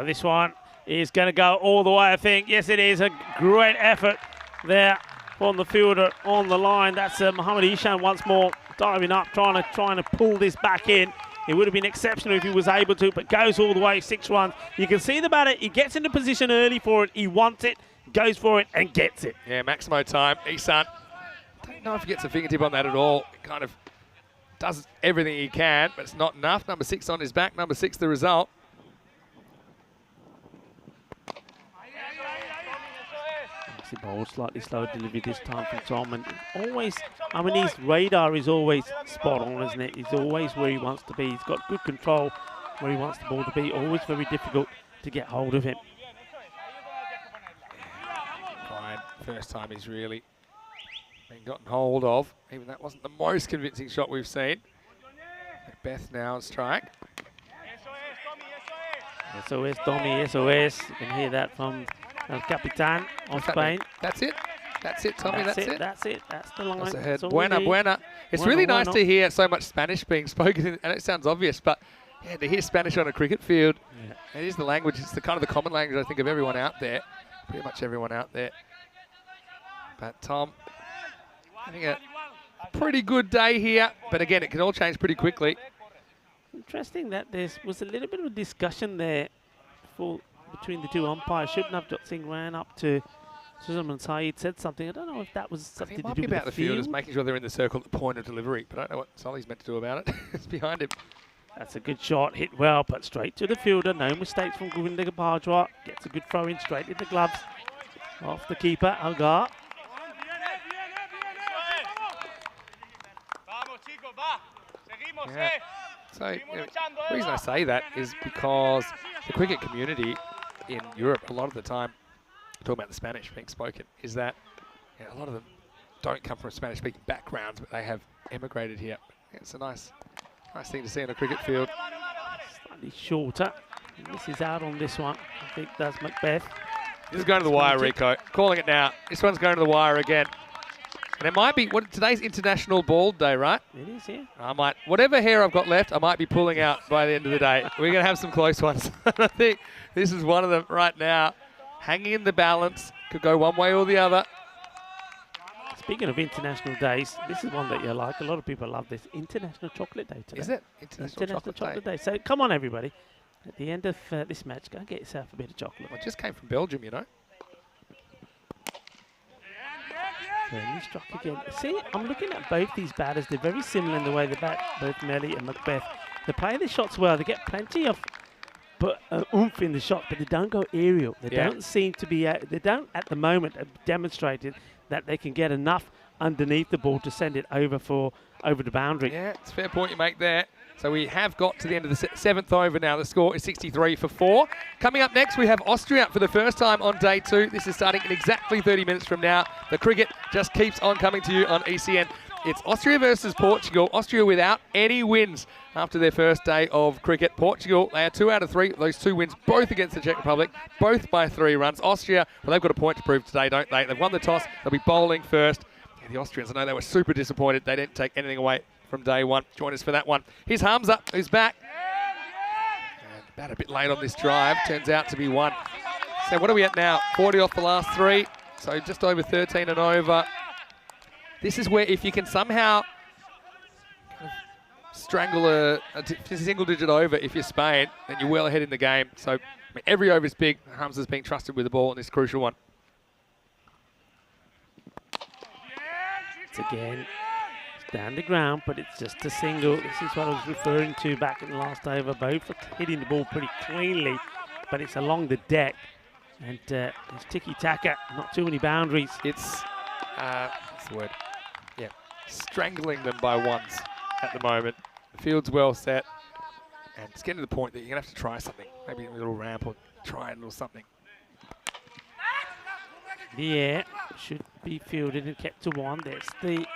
This one is going to go all the way, I think. Yes, it is. A great effort there from the fielder on the line. That's Mohamed Ishan once more diving up, trying to pull this back in. It would have been exceptional if he was able to, but goes all the way, 6 runs. You can see the batter. He gets into position early for it. He wants it, goes for it, and gets it. Yeah, Maximo time. Isan, don't know if he gets a fingertip on that at all. He kind of does everything he can, but it's not enough. Number 6 on his back. Number 6 the result. Exit ball, slightly slower delivery this time from Tom, and always, I mean, his radar is always spot on, isn't it? He's always where he wants to be. He's got good control where he wants the ball to be. Always very difficult to get hold of him. Brian, first time he's really been gotten hold of. Even that wasn't the most convincing shot we've seen. Beth now on strike. SOS, Tommy, SOS. You can hear that from El Capitan of Spain. That's it. That's it, Tommy. That's it. That's it. That's the line. That's ahead. That's Buena, buena. It's Bueno, really nice bueno. to hear so much Spanish being spoken. And it sounds obvious, but yeah, to hear Spanish on a cricket field, it is the language. It's the kind of the common language, I think, of everyone out there. Pretty much everyone out there. But Tom, having a pretty good day here. But again, it can all change pretty quickly. Interesting that there was a little bit of a discussion there between the two umpires. Shubnavjot Singh ran up to Suzaman Saeed, said something. I don't know if that was I think something it to might do be with about the the fielders field. making sure they're in the circle at the point of delivery. But I don't know what Solly's meant to do about it. It's behind him. That's a good shot, hit well, but straight to the fielder. No mistakes from Govinda Bajwa. Gets a good throw in straight in the gloves. Off the keeper, Algar. Yeah. So the reason I say that is because the cricket community in Europe, a lot of the time, talking about the Spanish being spoken, is that a lot of them don't come from Spanish-speaking backgrounds, but they have emigrated here. It's a nice thing to see in a cricket field. Slightly shorter. And this is out on this one. I think that's Macbeth. This is going to the wire, Rico. Calling it now. This one's going to the wire again. And it might be, today's International Bald Day, right? It is, yeah. Whatever hair I've got left, I might be pulling out by the end of the day. We're going to have some close ones. I think this is one of them right now. Hanging in the balance. Could go one way or the other. Speaking of international days, this is one that you like. A lot of people love this. International Chocolate Day today. Is it? International Chocolate Day. So come on, everybody. At the end of this match, go and get yourself a bit of chocolate. Well, it just came from Belgium, you know. He struck again. See, I'm looking at both these batters. They're very similar in the way they bat, both Melly and Macbeth. They play the shots well. They get plenty of oomph in the shot, but they don't go aerial. They don't seem to be. They don't, at the moment, have demonstrated that they can get enough underneath the ball to send it over the boundary. Yeah, it's a fair point you make there. So we have got to the end of the seventh over now. The score is 63 for 4. Coming up next, we have Austria for the first time on day 2. This is starting in exactly 30 minutes from now. The cricket just keeps on coming to you on ECN. It's Austria versus Portugal. Austria without any wins after their first day of cricket. Portugal, they are 2 out of 3. Those 2 wins, both against the Czech Republic, both by 3 runs. Austria, well, they've got a point to prove today, don't they? They've won the toss. They'll be bowling first. Yeah, the Austrians, I know they were super disappointed. They didn't take anything away from day 1. Join us for that one. Here's Hamza, who's back. And about a bit late on this drive. Turns out to be 1. So what are we at now? 40 off the last 3. So just over 13 and over. This is where if you can somehow strangle a single-digit over if you're Spain, then you're well ahead in the game. So every over is big. Hamza's being trusted with the ball in this crucial one. It's again. Down the ground, but it's just a single. This is what I was referring to back in the last over. Both are hitting the ball pretty cleanly, but it's along the deck. And it's tiki-taka, not too many boundaries. It's, what's the word? Yeah, strangling them by ones at the moment. The field's well set, and it's getting to the point that you're going to have to try something. Maybe a little ramp or try a little something. The air should be fielded and kept to 1. There's the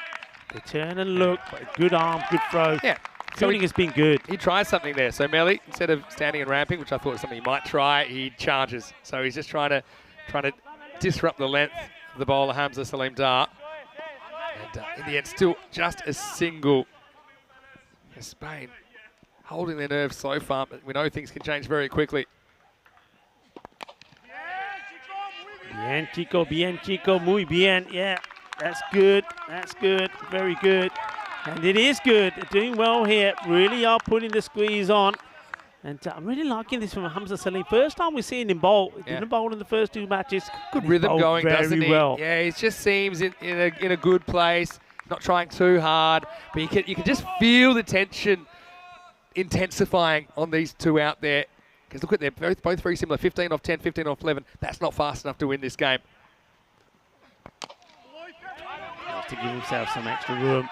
turn and look, but a good arm, good throw. Yeah. Fielding has been good. He tries something there. So Melly, instead of standing and ramping, which I thought was something he might try, he charges. So he's just trying to disrupt the length of the bowler, Hamza Salim Dar. And in the end, still just a single. Spain holding their nerve so far, but we know things can change very quickly. Bien, chico, muy bien. Yeah, that's good. That's good. Very good. And it is good. They're doing well here. Really are putting the squeeze on. And I'm really liking this from Hamza Salim. First time we're seeing him bowl. He didn't bowl in the first 2 matches. Good rhythm going, doesn't he? Well. Yeah, he just seems in a good place. Not trying too hard, but you can just feel the tension intensifying on these 2 out there. Because look at they're both very similar. 15 off 10, 15 off 11. That's not fast enough to win this game. Has to give himself some extra room.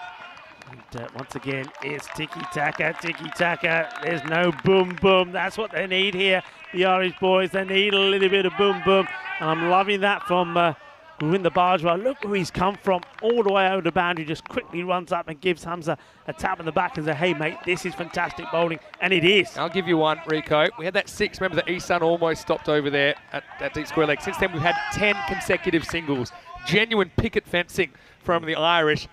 And once again, it's tiki-taka, tiki-taka. There's no boom-boom. That's what they need here, the Irish boys. They need a little bit of boom-boom. And I'm loving that from Govinda Bajwa. Look where he's come from, all the way over the boundary. Just quickly runs up and gives Hamza a tap in the back and says, hey, mate, this is fantastic bowling. And it is. I'll give you one, Rico. We had that 6. Remember that Isan almost stopped over there at deep square leg. Since then, we've had 10 consecutive singles. Genuine picket fencing from the Irish.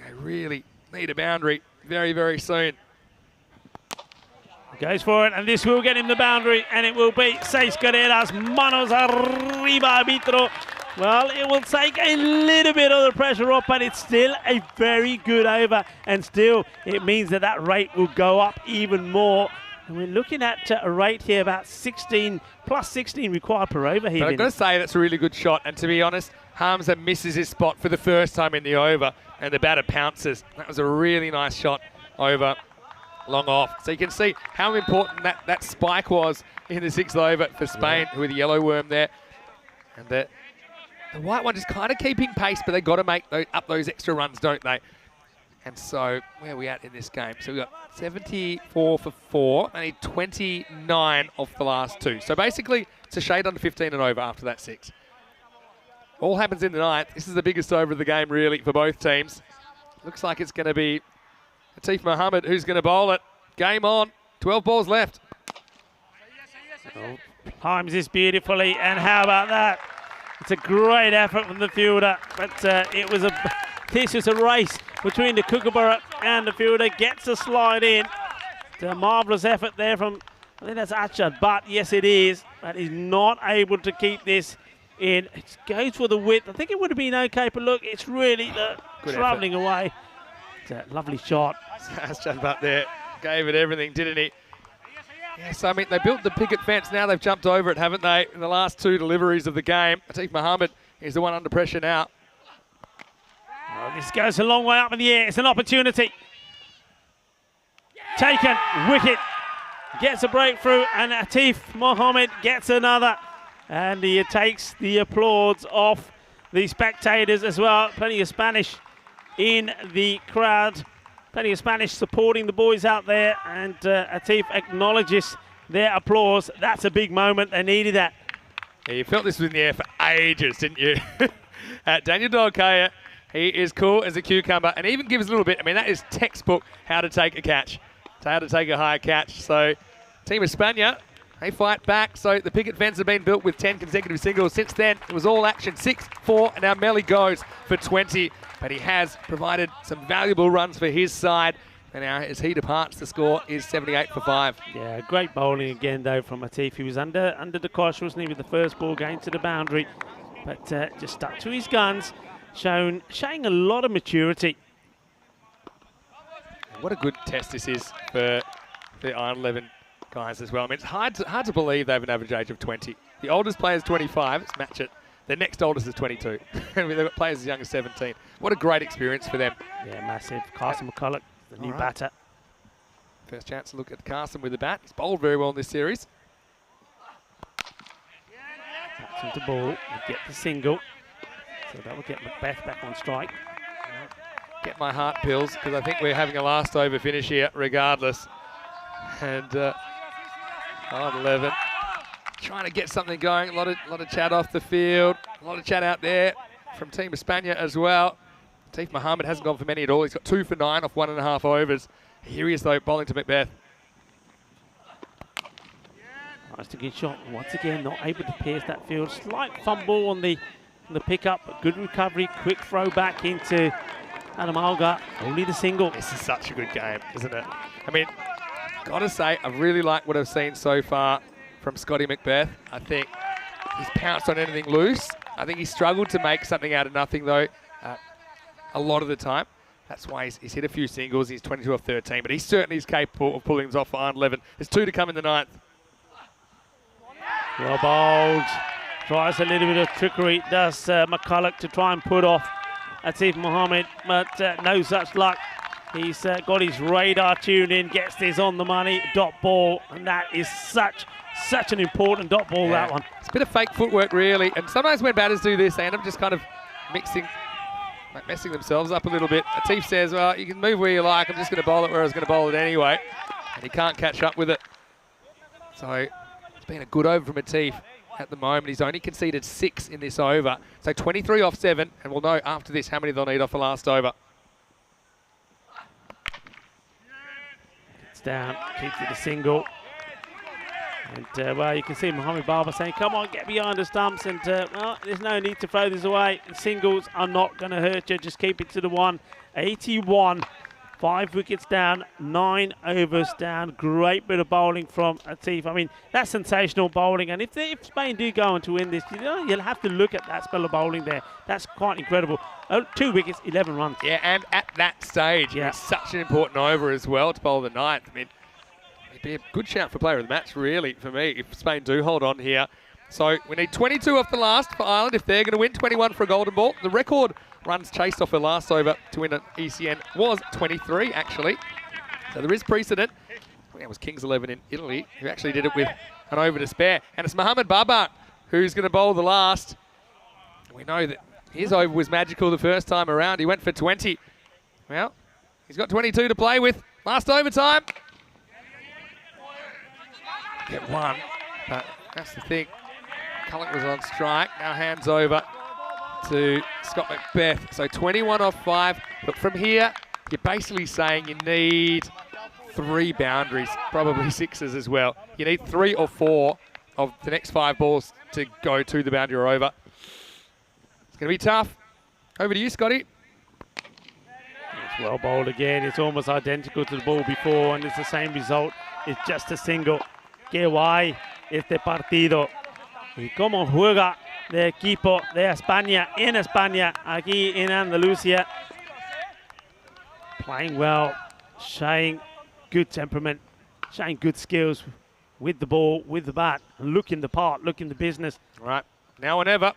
They really need a boundary very, very soon. Goes for it, and this will get him the boundary, and it will be 6 carreras, manos arriba, arbitro. Well, it will take a little bit of the pressure off, but it's still a very good over, and still it means that that rate will go up even more. And we're looking at a rate here about 16, plus 16 required per over here. But I've got to say that's a really good shot, and to be honest, Hamza misses his spot for the first time in the over, and the batter pounces. That was a really nice shot over, long off. So you can see how important that spike was in the 6th over for Spain, with the yellow worm there. And the white one is kind of keeping pace, but they've got to make up those extra runs, don't they? And so, where are we at in this game? So we've got 74 for 4, only 29 off the last 2. So basically, it's a shade under 15 and over after that 6. All happens in the 9th. This is the biggest over of the game, really, for both teams. Looks like it's going to be Atif Mohammed who's going to bowl it. Game on. 12 balls left. Oh, times this beautifully, and how about that? It's a great effort from the fielder, but this was a race between the Kookaburra and the fielder. Gets a slide in. It's a marvellous effort there from, I think that's Achad, but yes it is. But he's not able to keep this in. It goes for the width. I think it would have been okay, but look, it's really travelling away. It's a lovely shot. Achad up there gave it everything, didn't he? Yes, I mean, they built the picket fence. Now they've jumped over it, haven't they, in the last 2 deliveries of the game. Atif Mohammed is the one under pressure now. Oh, this goes a long way up in the air. It's an opportunity. Taken, wicket. Gets a breakthrough, and Atif Mohammed gets another. And he takes the applause off the spectators as well. Plenty of Spanish in the crowd. Plenty of Spanish supporting the boys out there, and Atif acknowledges their applause. That's a big moment. They needed that. Yeah, you felt this was in the air for ages, didn't you? Daniel Dolkaya, he is cool as a cucumber, and even gives a little bit. I mean, that is textbook how to take a catch, how to take a high catch. So, Team España, they fight back. So the picket fence has been built with 10 consecutive singles. Since then, it was all action. 6-4, and now Melly goes for 20. But he has provided some valuable runs for his side. And now as he departs, the score is 78 for 5. Yeah, great bowling again, though, from Atif. He was under the cosh, wasn't he, with the first ball going to the boundary. But just stuck to his guns, showing a lot of maturity. What a good test this is for the Iron 11 guys as well. I mean, it's hard to believe they have an average age of 20. The oldest player is 25. Let's match it. The next oldest is 22. They've got players as young as 17. What a great experience for them. Yeah, massive. Carson McCulloch, the new batter. First chance to look at Carson with the bat. He's bowled very well in this series. Taps into ball. We get the single. So that will get Macbeth back on strike. Get my heart pills, because I think we're having a last over finish here regardless. And on 11. Trying to get something going. A lot of chat off the field. A lot of chat out there from Team España as well. Atif Mohammed hasn't gone for many at all. He's got 2 for 9 off 1.5 overs. Here he is, though, bowling to Macbeth. Nice to get shot. Once again, not able to pierce that field. Slight fumble on the pickup, but good recovery. Quick throw back into Adam Algar. Only the single. This is such a good game, isn't it? I mean, got to say, I really like what I've seen so far from Scotty Macbeth. I think he's pounced on anything loose. I think he struggled to make something out of nothing, though, a lot of the time. That's why he's hit a few singles. He's 22 off 13, but he certainly is capable of pulling them off for Iron 11. There's 2 to come in the 9th. Well bowled. Tries a little bit of trickery, does McCulloch, to try and put off Atif Mohammed, but no such luck. He's got his radar tuned in, gets this on the money, dot ball, and that is such an important dot ball, that one. It's a bit of fake footwork, really, and sometimes when batters do this, they end up just kind of mixing like messing themselves up a little bit. Atif says, well, you can move where you like. I'm just going to bowl it where I was going to bowl it anyway. And he can't catch up with it. So it's been a good over from Atif at the moment. He's only conceded 6 in this over. So 23 off 7, and we'll know after this how many they'll need off the last over. It's down, keeps it a single. And, well, you can see Mohamed Baba saying, come on, get behind the stumps. And, well, there's no need to throw this away. Singles are not going to hurt you. Just keep it to the 1. 81. 5 wickets down, 9 overs down. Great bit of bowling from Atif. I mean, that's sensational bowling. And if Spain do go on to win this, you'll have to look at that spell of bowling there. That's quite incredible. 2 wickets, 11 runs. Yeah, and at that stage, it's such an important over as well to bowl the 9th. I mean, it'd be a good shout for player of the match, really, for me, if Spain do hold on here. So we need 22 off the last for Ireland if they're going to win, 21 for a golden ball. The record runs chased off her last over to win an ECN was 23, actually. So there is precedent. I think that was Kings 11 in Italy, who actually did it with an over to spare. And it's Mohamed Babar who's going to bowl the last. We know that his over was magical the first time around. He went for 20. Well, he's got 22 to play with. Last overtime. Get 1, but that's the thing. Cullen was on strike. Now hands over to Scott Macbeth. So 21 off 5. But from here, you're basically saying you need 3 boundaries, probably 6s as well. You need 3 or 4 of the next 5 balls to go to the boundary or over. It's going to be tough. Over to you, Scotty. It's well bowled again. It's almost identical to the ball before, and it's the same result. It's just a single. Qué guay este partido. Y cómo juega de equipo de España en España, aquí en Andalucía. Playing well, showing good temperament, showing good skills with the ball, with the bat, and looking the part, looking the business. Right, now or never.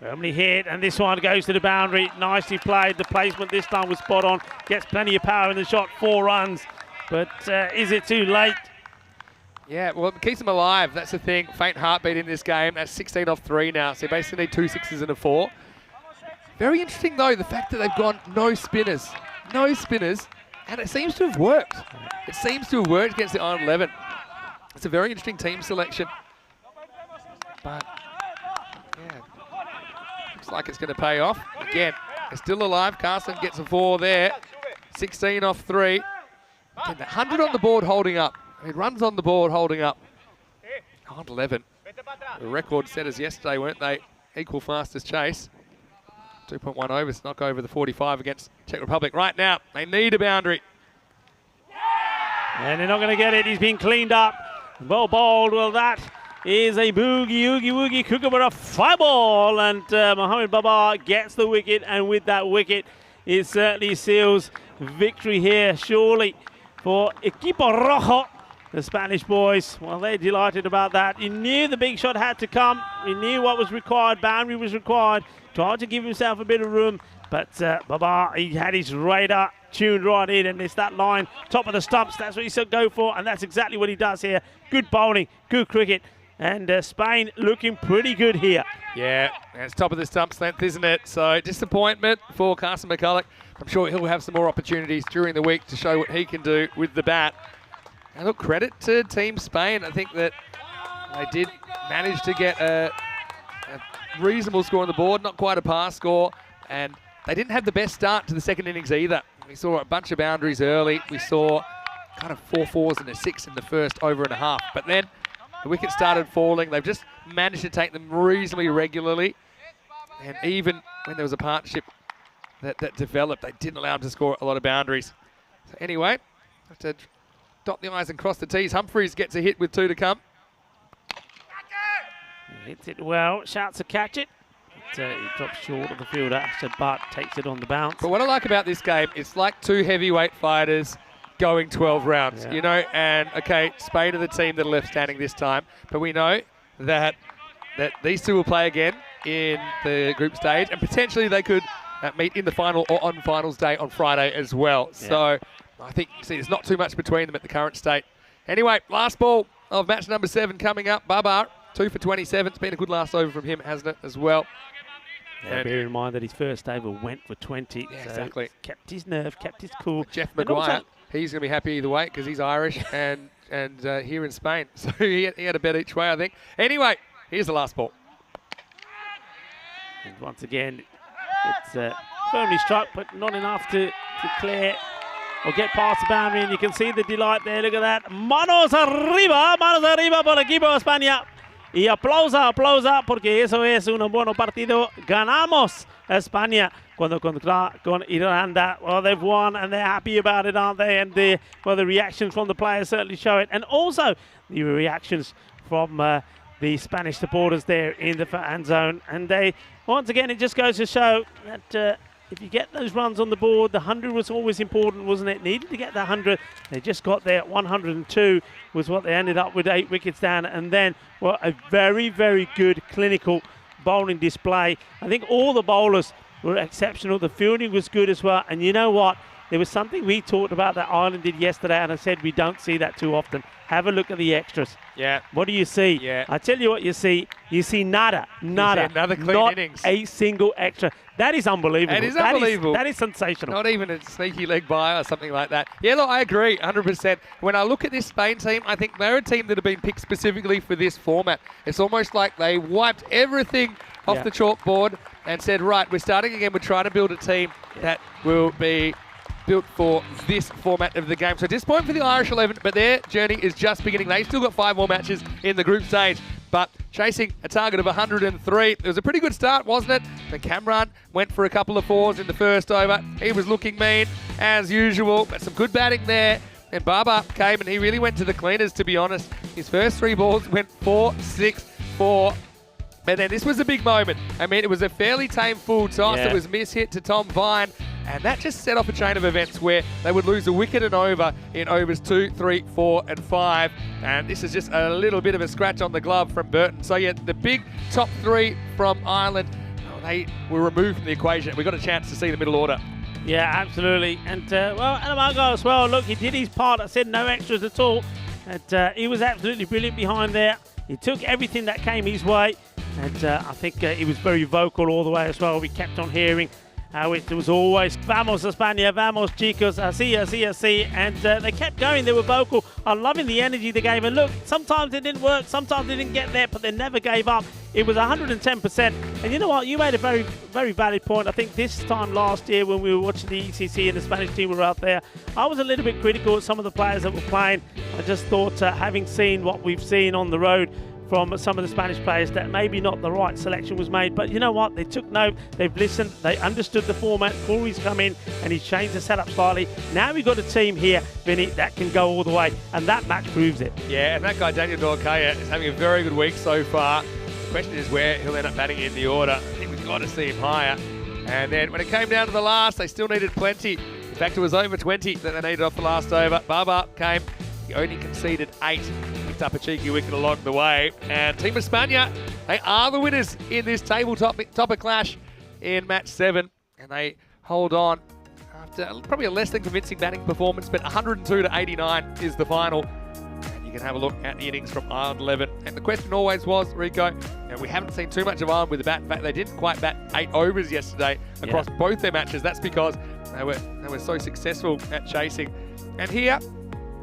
Firmly hit, and this one goes to the boundary. Nicely played. The placement this time was spot on. Gets plenty of power in the shot, 4 runs. But is it too late? Yeah, well, it keeps them alive. That's the thing. Faint heartbeat in this game. That's 16 off 3 now. So you basically need 2 6s and a 4. Very interesting, though, the fact that they've gone no spinners. No spinners. And it seems to have worked. It seems to have worked against the Ireland 11. It's a very interesting team selection. But, yeah, looks like it's going to pay off. Again, they're still alive. Carson gets a 4 there. 16 off 3. Again, the 100 on the board holding up. I mean, runs on the board holding up. 11. The record setters yesterday, weren't they? Equal fastest chase. 2.1 overs, knock over the 45 against Czech Republic. Right now, they need a boundary. And they're not going to get it. He's been cleaned up. Well bowled. Well, that is a boogie kookaburra 5 ball. And Mohamed Babar gets the wicket. And with that wicket, it certainly seals victory here, surely, for Equipo Rojo. The Spanish boys, well, they're delighted about that. He knew the big shot had to come. He knew what was required. Boundary was required. Tried to give himself a bit of room. But Babar, he had his radar tuned right in. And it's that line, top of the stumps. That's what he said go for. And that's exactly what he does here. Good bowling, good cricket. And Spain looking pretty good here. Yeah, it's top of the stumps length, isn't it? So disappointment for Carson McCulloch. I'm sure he'll have some more opportunities during the week to show what he can do with the bat. And look, credit to Team Spain. I think that they did manage to get a reasonable score on the board, not quite a pass score. And they didn't have the best start to the second innings either. We saw a bunch of boundaries early. We saw kind of 4 4s and a 6 in the first over and a half. But then the wickets started falling. They've just managed to take them reasonably regularly. And even when there was a partnership that developed, they didn't allow them to score a lot of boundaries. So anyway, have to dot the I's and cross the T's. Humphreys gets a hit with 2 to come. He hits it well, shouts to catch it. He drops short of the fielder. Ashad Butt takes it on the bounce. But what I like about this game, it's like 2 heavyweight fighters going 12 rounds, you know, and okay, Spain are the team that are left standing this time, but we know that these 2 will play again in the group stage, and potentially they could meet in the final or on finals day on Friday as well. Yeah. So I think, see, there's not too much between them at the current state. Anyway, last ball of match number 7 coming up. Babar, 2 for 27. It's been a good last over from him, hasn't it, as well? Yeah, bear in mind that his first over went for 20. Yeah, so exactly. Kept his nerve, kept his cool. Jeff And Maguire, also- he's going to be happy either way because he's Irish and here in Spain. So he had a bet each way, I think. Anyway, here's the last ball. And once again, it's firmly struck, but not enough to clear or get past the boundary. And you can see the delight there. Look at that. Manos arriba por el equipo de España. Y aplausa, porque eso es un buen partido. Ganamos España con Irlanda. Well, they've won and they're happy about it, aren't they? And the reactions from the players certainly show it. And also the reactions from the Spanish supporters there in the fan zone. And once again, it just goes to show that if you get those runs on the board, the 100 was always important, wasn't it? Needed to get the 100. They just got there at 102 was what they ended up with, 8 wickets down. And then, well, a very, very good clinical bowling display. I think all the bowlers were exceptional. The fielding was good as well. And you know what? There was something we talked about that Ireland did yesterday, and I said we don't see that too often. Have a look at the extras. Yeah. What do you see? Yeah. I tell you what you see. You see nada. Another clean not innings. a single extra. That is unbelievable. That is unbelievable. That is sensational. Not even a sneaky leg by or something like that. Yeah, look, I agree 100%. When I look at this Spain team, I think they're a team that have been picked specifically for this format. It's almost like they wiped everything off the chalkboard and said, right, we're starting again. We're trying to build a team that will be built for this format of the game. So disappointing for the Irish 11, but their journey is just beginning. They've still got 5 more matches in the group stage, but chasing a target of 103. It was a pretty good start, wasn't it? The Cameron went for a couple of 4s in the first over. He was looking mean, as usual, but some good batting there. And Baba came and he really went to the cleaners, to be honest. His first 3 balls went 4, 6, 4. But then this was a big moment. I mean, it was a fairly tame full toss. It was miss-hit to Tom Vine. And that just set off a chain of events where they would lose a wicket and over in overs 2, 3, 4, and 5. And this is just a little bit of a scratch on the glove from Burton. So, yeah, the big top 3 from Ireland, they were removed from the equation. We got a chance to see the middle order. Yeah, absolutely. And, well, Anamargo as well. Look, he did his part. I said no extras at all. And he was absolutely brilliant behind there. He took everything that came his way. And I think he was very vocal all the way as well. We kept on hearing how it was always, vamos España, vamos chicos, así, así, así. And they kept going. They were vocal. I'm loving the energy they gave. And look, sometimes it didn't work. Sometimes they didn't get there, but they never gave up. It was 110%. And you know what? You made a very, very valid point. I think this time last year when we were watching the ECC and the Spanish team were out there, I was a little bit critical of some of the players that were playing. I just thought, having seen what we've seen on the road from some of the Spanish players, that maybe not the right selection was made. But you know what? They took note, they've listened, they understood the format. Corey's come in and he's changed the setup slightly. Now we've got a team here, Vinny, that can go all the way. And that match proves it. Yeah, and that guy, Daniel Dorkaya, is having a very good week so far. The question is where he'll end up batting in the order. I think we've got to see him higher. And then when it came down to the last, they still needed plenty. In fact, it was over 20 that they needed off the last over. Baba came. He only conceded 8. Picked up a cheeky wicket along the way. And Team España, they are the winners in this topper clash in match 7. And they hold on after probably a less than convincing batting performance, but 102 to 89 is the final. And you can have a look at the innings from Ireland 11. And the question always was, Rico, and we haven't seen too much of Ireland with the bat. In fact, they didn't quite bat 8 overs yesterday across both their matches. That's because they were so successful at chasing. And here,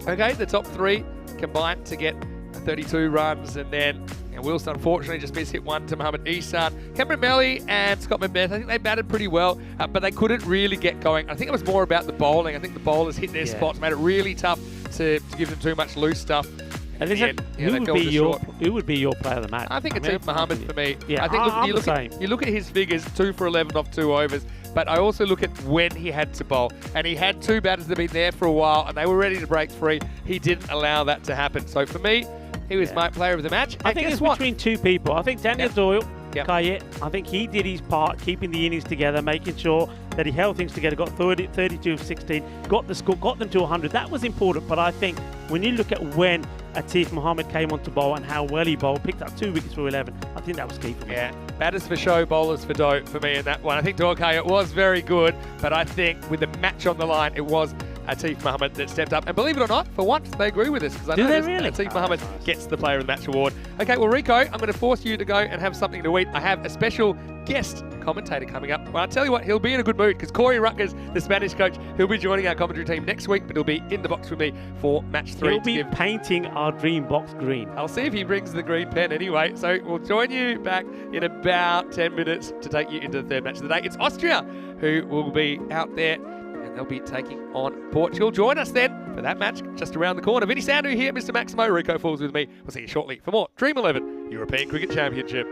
okay, the top 3 combined to get 32 runs, and then Wilson unfortunately just mishit one to Mohamed Ihsan. Cameron Melly and Scott Macbeth, I think they batted pretty well, but they couldn't really get going. I think it was more about the bowling. I think the bowlers hit their spots, made it really tough to give them too much loose stuff. And who would be your player of the match? I think it's Mohamed for me. Yeah, I think you look at his figures, 2 for 11 off 2 overs, but I also look at when he had to bowl. And he had 2 batters that had been there for a while, and they were ready to break free. He didn't allow that to happen. So for me, he was my player of the match. I think it's between 2 people. I think Daniel Doyle, Kayet, I think he did his part, keeping the innings together, making sure that he held things together, got 32 of 16, got the score, got them to 100. That was important, but I think when you look at when Atif Mohammed came on to bowl and how well he bowled, picked up 2 wickets for 11, I think that was key for me. Yeah, batters for show, bowlers for dough for me in that one. I think Dorkaya was very good, but I think with the match on the line, it was Atif Mohammed that stepped up. And believe it or not, for once, they agree with us. Because I Do know they this, really? Atif Oh, Mohammed that's nice. gets the Player of the Match award. Okay, well, Rico, I'm going to force you to go and have something to eat. I have a special guest commentator coming up. Well, I'll tell you what, he'll be in a good mood because Corey Rutgers, the Spanish coach, he'll be joining our commentary team next week, but he'll be in the box with me for match 3. He'll to be give- painting our dream box green. I'll see if he brings the green pen anyway. So we'll join you back in about 10 minutes to take you into the third match of the day. It's Austria who will be out there and they'll be taking on Portugal. Join us then for that match just around the corner. Vinny Sandu here, Mr. Maximo, Rico Falls with me. We'll see you shortly for more Dream 11 European Cricket Championship.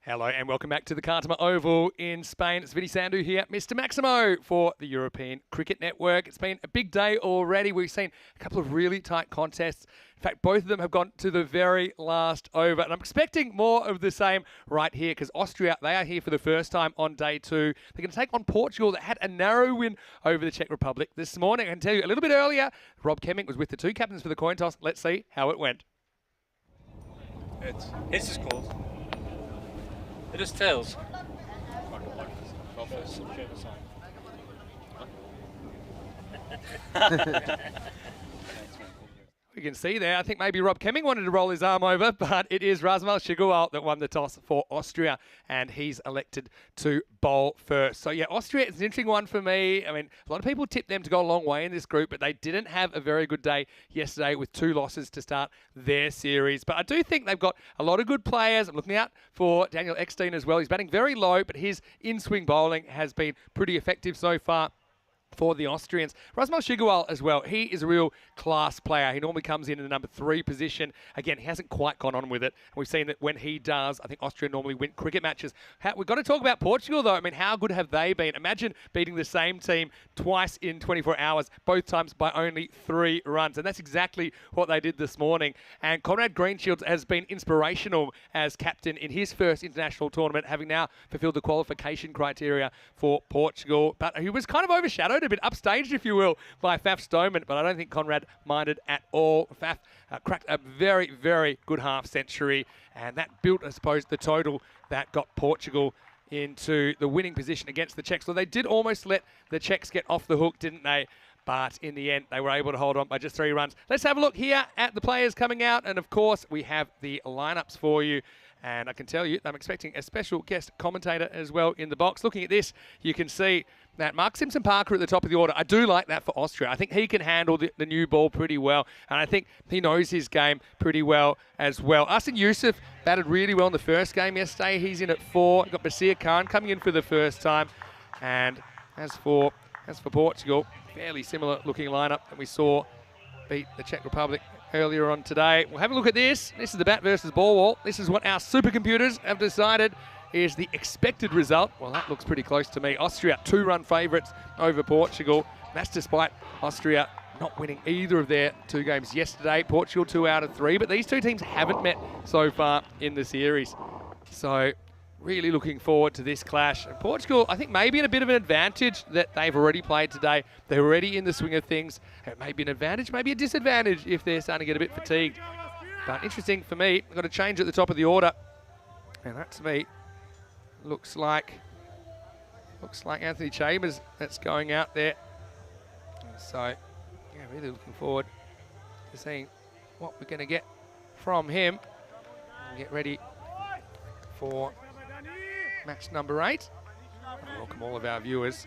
Hello and welcome back to the Cartama Oval in Spain. It's Vinny Sandu here, Mr. Maximo for the European Cricket Network. It's been a big day already. We've seen a couple of really tight contests. In fact, both of them have gone to the very last over. And I'm expecting more of the same right here because Austria, they are here for the first time on day 2. They're going to take on Portugal that had a narrow win over the Czech Republic this morning. I can tell you a little bit earlier, Rob Kemming was with the 2 captains for the coin toss. Let's see how it went. It's just called. It is tails. Well, first, share the sign. We can see there, I think maybe Rob Kemming wanted to roll his arm over, but it is Razmal Shigowal that won the toss for Austria, and he's elected to bowl first. So yeah, Austria is an interesting one for me. I mean, a lot of people tipped them to go a long way in this group, but they didn't have a very good day yesterday with 2 losses to start their series. But I do think they've got a lot of good players. I'm looking out for Daniel Eckstein as well. He's batting very low, but his in-swing bowling has been pretty effective so far for the Austrians. Razmal Shigowal as well. He is a real class player. He normally comes in the number 3 position. Again, he hasn't quite gone on with it. We've seen that when he does, I think Austria normally win cricket matches. We've got to talk about Portugal, though. I mean, how good have they been? Imagine beating the same team twice in 24 hours, both times by only 3 runs. And that's exactly what they did this morning. And Conrad Greenshields has been inspirational as captain in his first international tournament, having now fulfilled the qualification criteria for Portugal. But he was kind of overshadowed, a bit upstaged, if you will, by Faf Stoneman, but I don't think Conrad minded at all. Faf cracked a very, very good half century, and that built, I suppose, the total that got Portugal into the winning position against the Czechs. So they did almost let the Czechs get off the hook, didn't they? But in the end, they were able to hold on by just 3 runs. Let's have a look here at the players coming out, and of course, we have the lineups for you. And I can tell you, I'm expecting a special guest commentator as well in the box. Looking at this, you can see that Mark Simpson-Parker at the top of the order. I do like that for Austria. I think he can handle the new ball pretty well, and I think he knows his game pretty well as well. Asin Yusuf batted really well in the first game yesterday. He's in at 4. You've got Basir Khan coming in for the first time. And as for Portugal, fairly similar looking lineup that we saw beat the Czech Republic earlier on today. We'll have a look at this. This is the bat versus ball wall. This is what our supercomputers have decided is the expected result. Well, that looks pretty close to me. Austria, 2-run favourites over Portugal. That's despite Austria not winning either of their 2 games yesterday. Portugal 2 out of 3, but these 2 teams haven't met so far in the series. So really looking forward to this clash. And Portugal, I think, maybe in a bit of an advantage that they've already played today. They're already in the swing of things. It may be an advantage, maybe a disadvantage if they're starting to get a bit fatigued. But interesting for me, I've got to change at the top of the order. And that, to me, looks like Anthony Chambers that's going out there. So, yeah, really looking forward to seeing what we're going to get from him. And get ready for match number 8. I welcome all of our viewers,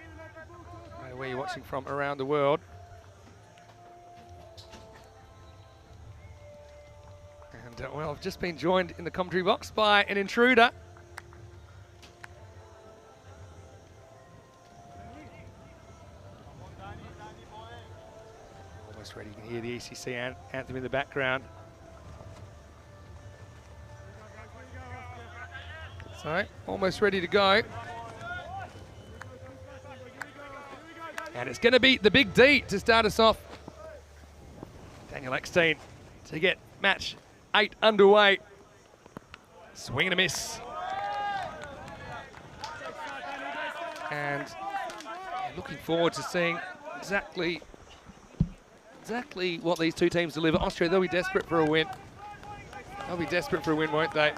no matter where you're watching from around the world. And well, I've just been joined in the commentary box by an intruder. Almost ready. You can hear the ECC anthem in the background. So, almost ready to go. And it's going to be the big D to start us off. Daniel Eckstein to get match 8 underway. Swing and a miss. And looking forward to seeing exactly what these 2 teams deliver. Austria, they'll be desperate for a win. They'll be desperate for a win, won't they?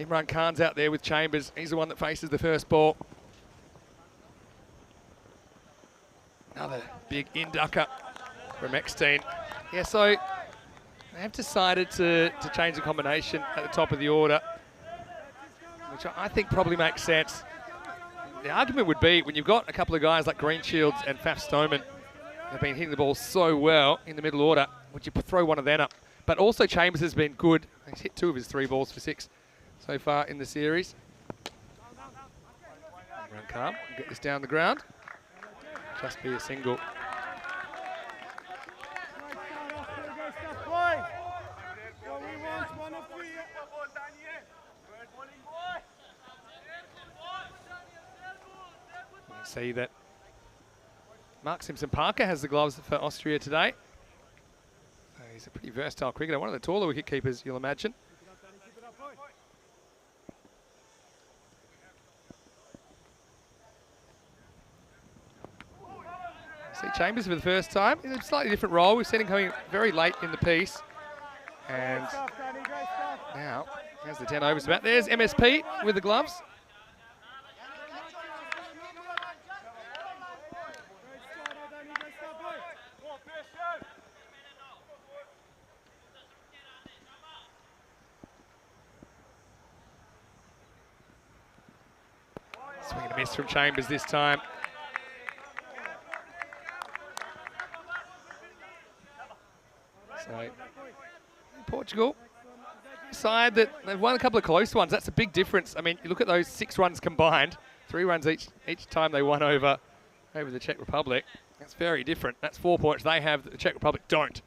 Imran Khan's out there with Chambers. He's the one that faces the first ball. Another big inducker from Eckstein. Yeah, so they have decided to change the combination at the top of the order, which I think probably makes sense. The argument would be when you've got a couple of guys like Greenshields and Faf Stoneman have been hitting the ball so well in the middle order, would you throw one of them up? But also Chambers has been good. He's hit 2 of his 3 balls for 6 so far in the series. Imran Khan will get this down the ground. Just be a single. see that Mark Simpson-Parker has the gloves for Austria today. He's a pretty versatile cricketer, one of the taller wicket keepers, you'll imagine. See Chambers for the first time in a slightly different role. We've seen him coming very late in the piece. And now, there's the 10 overs about. There's MSP with the gloves. Swing and a miss from Chambers this time. So, Portugal, side that they've won a couple of close ones. That's a big difference. I mean, you look at those 6 runs combined, 3 runs each time they won over the Czech Republic. That's very different. That's 4 points they have that the Czech Republic don't.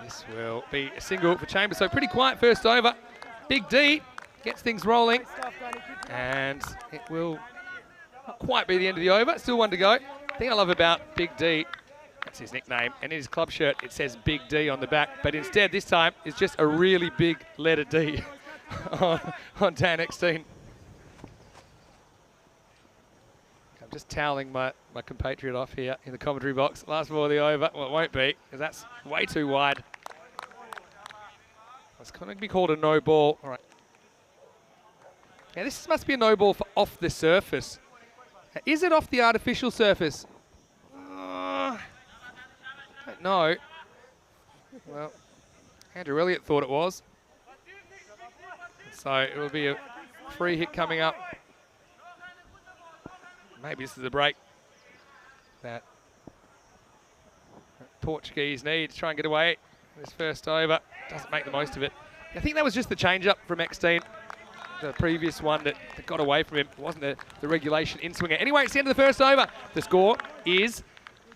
This will be a single for Chambers. So pretty quiet first over. Big D gets things rolling. And it will not quite be the end of the over. Still one to go. The thing I love about Big D, that's his nickname, and in his club shirt it says Big D on the back. But instead this time it's just a really big letter D on Dan Eckstein. I'm just toweling my compatriot off here in the commentary box. Last ball of the over. Well, it won't be, because that's way too wide. It's going to be called a no ball. All right. Now this must be a no ball for off the surface. Now, is it off the artificial surface? Don't know. Well, Andrew Elliott thought it was. So it will be a free hit coming up. Maybe this is a break that Portuguese need to try and get away this first over. Doesn't make the most of it. I think that was just the change-up from Eckstein. The previous one that got away from him. It wasn't the regulation in-swinger. Anyway, it's the end of the first over. The score is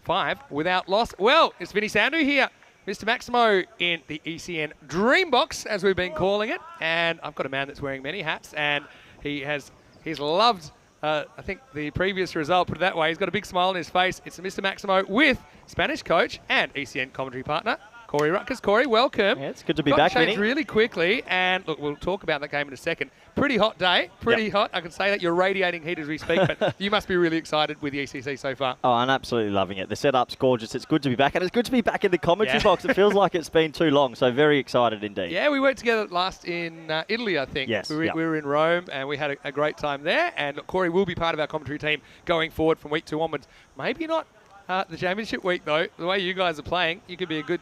5 without loss. Well, it's Vinny Sandhu here. Mr. Maximo in the ECN Dream Box, as we've been calling it. And I've got a man that's wearing many hats, and he's loved, I think, the previous result, put it that way. He's got a big smile on his face. It's Mr. Maximo with Spanish coach and ECN commentary partner, Corey Ruckers. Corey, welcome. Yeah, it's good to be back, Vinny. Really quickly, and look, we'll talk about that game in a second. Pretty hot day, pretty hot. I can say that you're radiating heat as we speak, but you must be really excited with the ECC so far. Oh, I'm absolutely loving it. The setup's gorgeous. It's good to be back, and it's good to be back in the commentary box. It feels like it's been too long, so very excited indeed. Yeah, we worked together last in Italy, I think. Yes. We were in Rome, and we had a great time there, and look, Corey will be part of our commentary team going forward from week 2 onwards. Maybe not the championship week, though. The way you guys are playing, you could be a good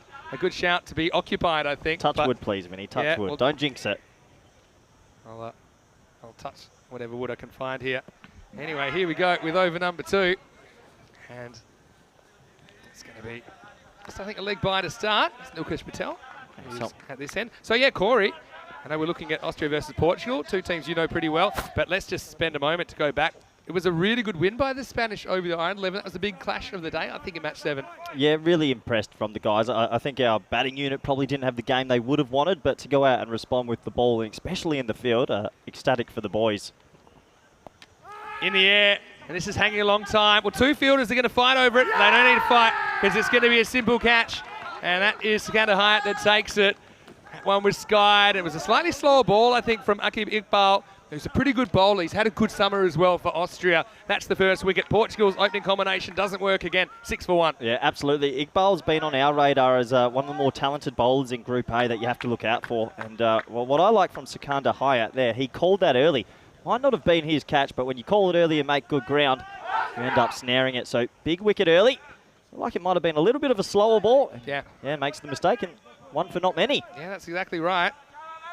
shout to be occupied, I think. Touch wood, please, Vinny. Touch wood. Don't jinx it. I'll touch whatever wood I can find here. Anyway, here we go with over number 2. And it's going to be just, I think, a leg bye to start. It's Nilkesh Patel at this end. So, yeah, Corey, I know we're looking at Austria versus Portugal, 2 teams you know pretty well. But let's just spend a moment to go back. It was a really good win by the Spanish over the Iron 11. That was the big clash of the day, I think, in match 7. Yeah, really impressed from the guys. I think our batting unit probably didn't have the game they would have wanted, but to go out and respond with the bowling, especially in the field, ecstatic for the boys. In the air, and this is hanging a long time. Well, 2 fielders are going to fight over it. They don't need to fight because it's going to be a simple catch, and that is Sikander Hayat that takes it. That one was skied. It was a slightly slower ball, I think, from Akib Iqbal. He's a pretty good bowler. He's had a good summer as well for Austria. That's the first wicket. Portugal's opening combination doesn't work again. 6 for 1. Yeah, absolutely. Iqbal's been on our radar as one of the more talented bowlers in Group A that you have to look out for. And well, what I like from Sikander Hayat there, he called that early. Might not have been his catch, but when you call it early and make good ground, you end up snaring it. So big wicket early. Like it might have been a little bit of a slower ball. Yeah, makes the mistake, and one for not many. Yeah, that's exactly right.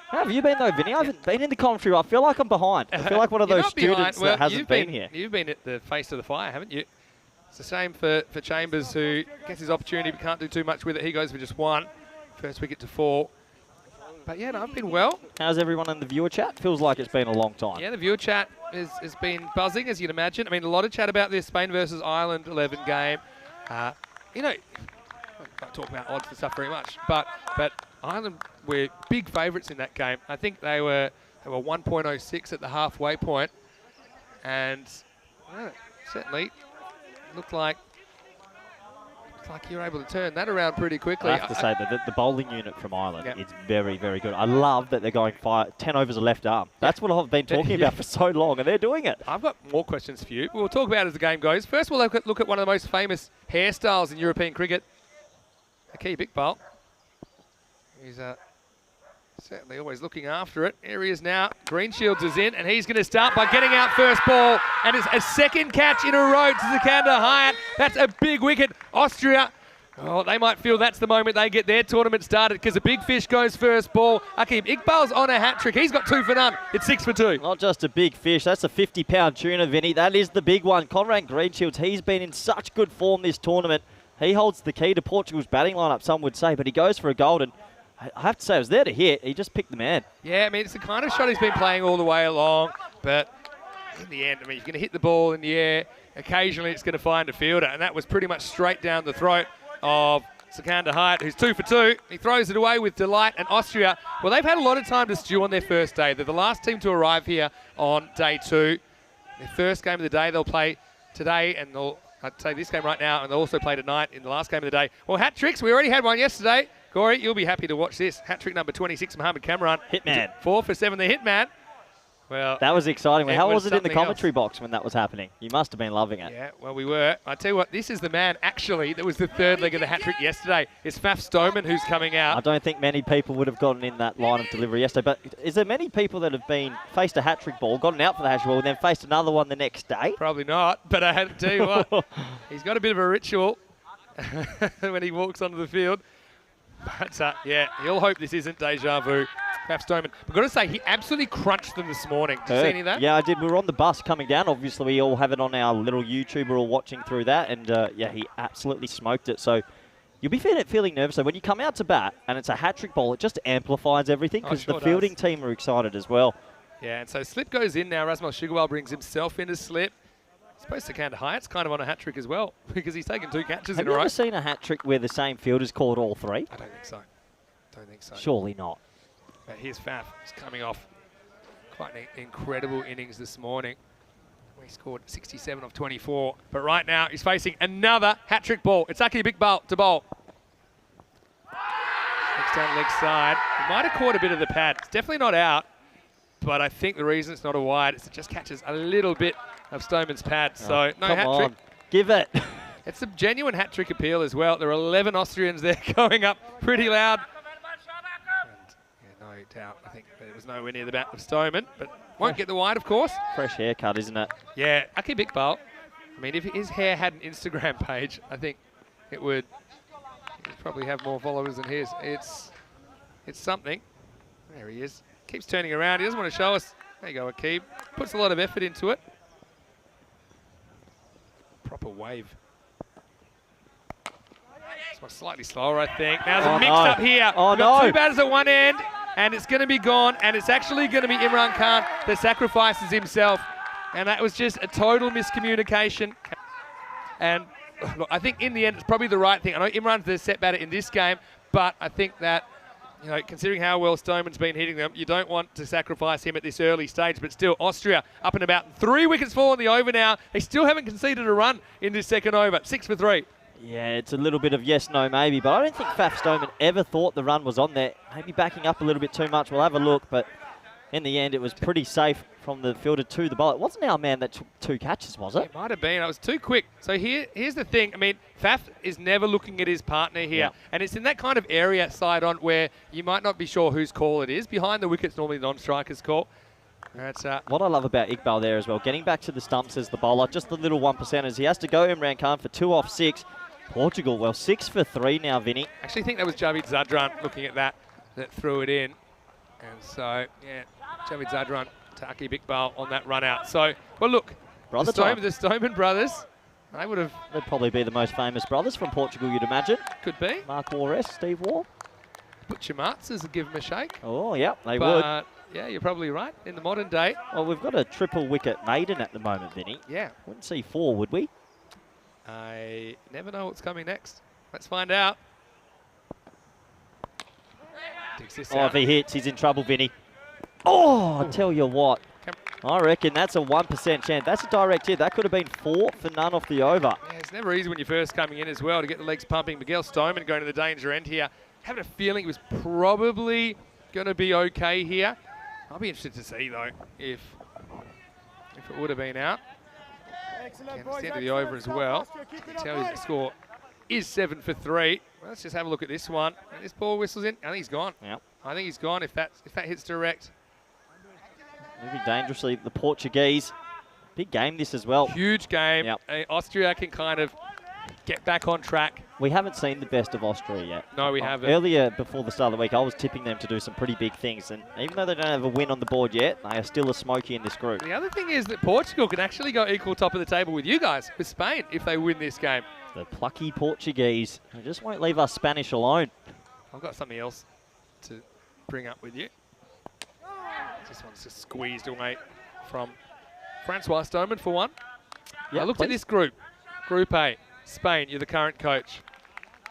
How have you been, though, Vinny? I haven't been in the commentary. I feel like I'm behind. I feel like one of those students that hasn't been here. You've been at the face of the fire, haven't you? It's the same for Chambers, who gets his opportunity but can't do too much with it. He goes for just 1. First wicket to fall. But, yeah, no, I've been well. How's everyone in the viewer chat? Feels like it's been a long time. Yeah, the viewer chat has been buzzing, as you'd imagine. I mean, a lot of chat about this Spain versus Ireland 11 game. You know, I don't talk about odds and stuff very much, but Ireland were big favourites in that game. I think they were 1.06 at the halfway point, and certainly looked like you were able to turn that around pretty quickly. I have to say that the bowling unit from Ireland is very, very good. I love that they're going 10 overs a left arm. That's what I've been talking about for so long, and they're doing it. I've got more questions for you. We'll talk about it as the game goes. First, we'll look at one of the most famous hairstyles in European cricket. Akib Iqbal. He's certainly always looking after it. Here he is now. Greenshields is in, and he's going to start by getting out first ball. And it's a second catch in a row to Sikander Hyatt. That's a big wicket. Austria, they might feel that's the moment they get their tournament started because a big fish goes first ball. Akib Iqbal's on a hat-trick. He's got 2 for none. It's 6 for 2. Not just a big fish. That's a 50-pound tuna, Vinny. That is the big one. Conrad Greenshields, he's been in such good form this tournament. He holds the key to Portugal's batting lineup, some would say, but he goes for a golden. I have to say, it was there to hit. He just picked the man. Yeah, I mean, it's the kind of shot he's been playing all the way along. But in the end, I mean, you're going to hit the ball in the air. Occasionally, it's going to find a fielder. And that was pretty much straight down the throat of Sikander Hyatt, who's 2 for 2. He throws it away with delight. And Austria, well, they've had a lot of time to stew on their first day. They're the last team to arrive here on day 2. Their first game of the day, they'll play today. And I'd say this game right now. And they'll also play tonight in the last game of the day. Well, hat-tricks, we already had one yesterday. Corey, you'll be happy to watch this. Hat-trick number 26, Mohamed Kamran. Hitman. 4 for 7, the Hitman. Well, that was exciting. How was it in the something commentary box when that was happening? You must have been loving it. Yeah, well, we were. I tell you what, this is the man, actually, that was the third leg of the hat-trick yesterday. It's Faf Stoneman who's coming out. I don't think many people would have gotten in that line of delivery yesterday, but is there many people that have faced a hat-trick ball, gotten out for the hat-trick ball, and then faced another one the next day? Probably not, but I had to tell you what, he's got a bit of a ritual when he walks onto the field. But, yeah, he'll hope this isn't deja vu. Faf Stoneman. I've got to say, he absolutely crunched them this morning. Did you see any of that? Yeah, I did. We were on the bus coming down. Obviously, we all have it on our little YouTube. We're all watching through that. And, yeah, he absolutely smoked it. So you'll be feeling nervous. So when you come out to bat and it's a hat-trick ball, it just amplifies everything because the fielding team are excited as well. Yeah, and so slip goes in now. Rasmus Sugarwal brings himself into slip. I suppose Sikander Hyatt's kind of on a hat-trick as well because he's taken 2 catches in a row. Have you ever seen a hat-trick where the same fielder's called all 3? I don't think so. Don't think so. Surely not. But here's Faf. He's coming off quite an incredible innings this morning. He scored 67 of 24. But right now, he's facing another hat-trick ball. It's Akib Iqbal to bowl. Next down leg side. He might have caught a bit of the pad. It's definitely not out. But I think the reason it's not a wide is it just catches a little bit of Stoneman's pad. So no hat-trick. Give it. It's a genuine hat-trick appeal as well. There are 11 Austrians there going up pretty loud. And, no doubt, I think it was nowhere near the bat of Stoneman, but won't get the wide, of course. Fresh haircut, isn't it? Yeah, Akib Iqbal. I mean, if his hair had an Instagram page, I think it would probably have more followers than his. It's something. There he is. Keeps turning around. He doesn't want to show us. There you go, Akib. Puts a lot of effort into it. Proper wave. It's slightly slower, I think. Now there's a mix-up here. Oh, We've got 2 batters at one end, and it's going to be gone, and it's actually going to be Imran Khan that sacrifices himself. And that was just a total miscommunication. And look, I think in the end, it's probably the right thing. I know Imran's the set batter in this game, but I think that, you know, considering how well Stoneman's been hitting them, you don't want to sacrifice him at this early stage. But still, Austria up and about. 3 wickets fall in the over now. They still haven't conceded a run in this second over. 6 for 3. Yeah, it's a little bit of yes, no, maybe. But I don't think Faf Stoneman ever thought the run was on there. Maybe backing up a little bit too much. We'll have a look. But in the end, it was pretty safe from the fielder to the bowler. It wasn't our man that took 2 catches, was it? It might have been. I was too quick. So here's the thing. I mean, Faf is never looking at his partner here. Yeah. And it's in that kind of area side on where you might not be sure whose call it is. Behind the wicket's normally the non-striker's call. That's, what I love about Iqbal there as well, getting back to the stumps as the bowler, just the little 1%ers. He has to go Imran Khan for 2 off 6. Portugal, well, 6 for 3 now, Vinny. I actually think that was Javid Zadran looking at that threw it in. And so, yeah, Javid Zadran to Akib Iqbal on that run out. So, well, look, the Stoneman brothers, they'd probably be the most famous brothers from Portugal, you'd imagine. Could be. Mark Waugh, Steve Waugh. Butcher Martzes would give him a shake. Oh, yeah, they would. Yeah, you're probably right. In the modern day. Well, we've got a triple wicket maiden at the moment, Vinny. Yeah. Wouldn't see 4, would we? I never know what's coming next. Let's find out. Digs this Oh, out. if he hits, he's in trouble, Vinny. Oh, I tell you what. I reckon that's a 1% chance. That's a direct hit. That could have been 4 for none off the over. Yeah, it's never easy when you're first coming in as well to get the legs pumping. Miguel Stoneman going to the danger end here. Having a feeling he was probably going to be okay here. I'll be interested to see, though, if it would have been out. And it's the end of the over as well. I can tell you the score is 7 for 3. Well, let's just have a look at this one. And this ball whistles in. I think he's gone. Yep. I think he's gone if that hits direct. Moving dangerously, the Portuguese. Big game this as well. Huge game. Yep. Austria can kind of get back on track. We haven't seen the best of Austria yet. No, we haven't. Earlier, before the start of the week, I was tipping them to do some pretty big things. And even though they don't have a win on the board yet, they are still a smoky in this group. The other thing is that Portugal can actually go equal top of the table with you guys, with Spain, if they win this game. The plucky Portuguese. They just won't leave us Spanish alone. I've got something else to bring up with you. This one's just squeezed away from Francois Stoneman for one. Yeah, I looked at this group. Group A, Spain, you're the current coach.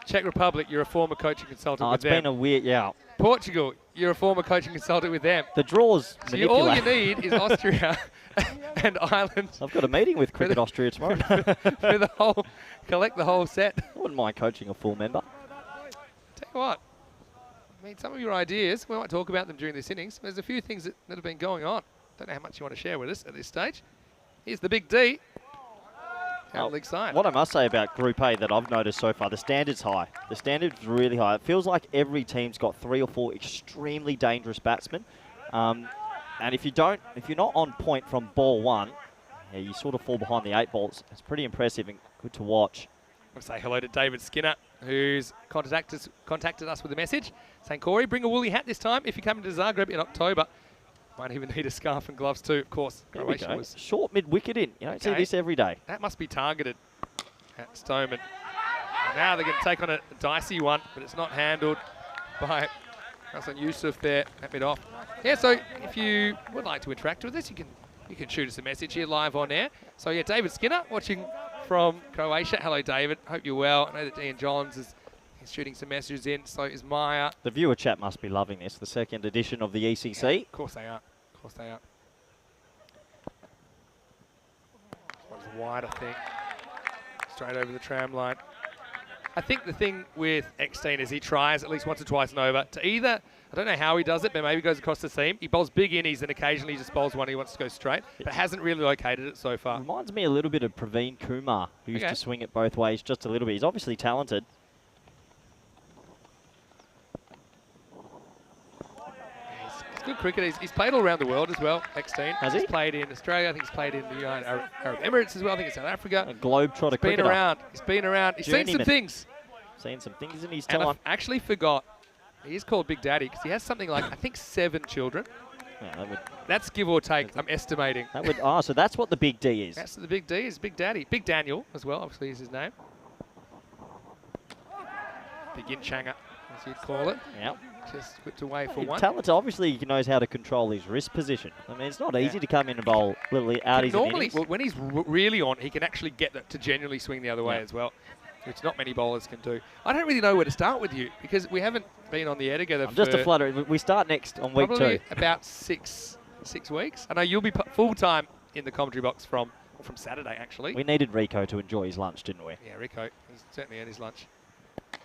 Czech Republic, you're a former coaching consultant Oh, with it's them. been a weird, yeah. Portugal, you're a former coaching consultant with them. The draws So all you manipulate. need is Austria and Ireland I've got a meeting with Cricket Austria tomorrow. for collect the whole set. I wouldn't mind coaching a full member. Tell you what, I mean, some of your ideas, we might talk about them during this innings. There's a few things that have been going on. Don't know how much you want to share with us at this stage. Here's the big D. Out league side. What I must say about Group A that I've noticed so far, the standard's high. The standard's really high. It feels like every team's got 3 or 4 extremely dangerous batsmen. And if you're not on point from ball 1, yeah, you sort of fall behind the 8 balls. It's pretty impressive and good to watch. I want to say hello to David Skinner, who's contacted us with a message saying, Corey, bring a woolly hat this time if you come to Zagreb in October. Might even need a scarf and gloves too, of course. There we Croatia go. was. Short mid-wicket in. You don't see this every day. That must be targeted at Stoneman. And now they're going to take on a dicey one, but it's not handled by Hassan Yusuf there at mid-off. Yeah, so if you would like to interact with us, you can shoot us a message here live on air. So yeah, David Skinner watching from Croatia. Hello, David. Hope you're well. I know that Ian Johns is shooting some messages in. So is Maya. The viewer chat must be loving this. The second edition of the ECC. Yeah, of course they are. Of course they are. This one's wide, I think. Straight over the tram line. I think the thing with Eckstein is he tries at least once or twice and over to either, I don't know how he does it, but maybe goes across the seam. He bowls big innies and occasionally just bowls one he wants to go straight, but hasn't really located it so far. Reminds me a little bit of Praveen Kumar, who used to swing it both ways just a little bit. He's obviously talented. He's good cricket. He's played all around the world as well, Eckstein. Has he? He's played in Australia. I think he's played in the Arab Emirates as well. I think in South Africa. A globetrotter cricketer. Been around. He's been around. He's seen some things. Seen some things in his And time. I actually forgot. He is called Big Daddy because he has something like, I think, 7 children. Yeah, that's give or take, I'm estimating. So that's what the Big D is. That's the Big D, is Big Daddy. Big Daniel as well, obviously is his name. Big Inchanga, as you'd call it. Yep. Just whipped away for one. Talented, obviously he knows how to control his wrist position. I mean, it's not easy to come in and bowl little outies. Normally, when he's really on, he can actually get that to genuinely swing the other way as well, which not many bowlers can do. I don't really know where to start with you because we haven't been on the air together for just a flutter. We start next on week 2. About six weeks. I know you'll be full-time in the commentary box from Saturday, actually. We needed Rico to enjoy his lunch, didn't we? Yeah, Rico. He's certainly had his lunch.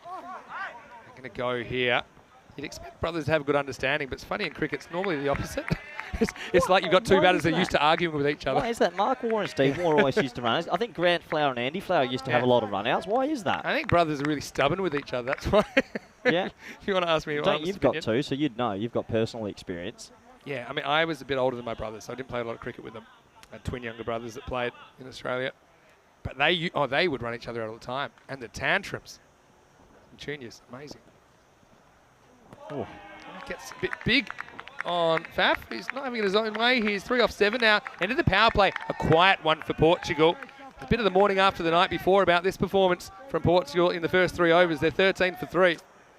I'm going to go here. You'd expect brothers to have a good understanding, but it's funny in cricket, it's normally the opposite. it's like you've got two batters that are used to arguing with each other. Why is that? Mark Moore and Steve Moore always used to run. I think Grant Flower and Andy Flower used to have a lot of run-outs. Why is that? I think brothers are really stubborn with each other. That's why. Yeah. If you want to ask me, you've got 2, so you'd know. You've got personal experience. Yeah, I mean, I was a bit older than my brothers, so I didn't play a lot of cricket with them. I had twin younger brothers that played in Australia. But they would run each other out all the time. And the tantrums. Juniors, amazing. Oh. Gets a bit big on Faf. He's not having it his own way. He's 3 off 7 now. Into the power play. A quiet one for Portugal. A bit of the morning after the night before about this performance from Portugal in the first 3 overs. They're 13 for 3.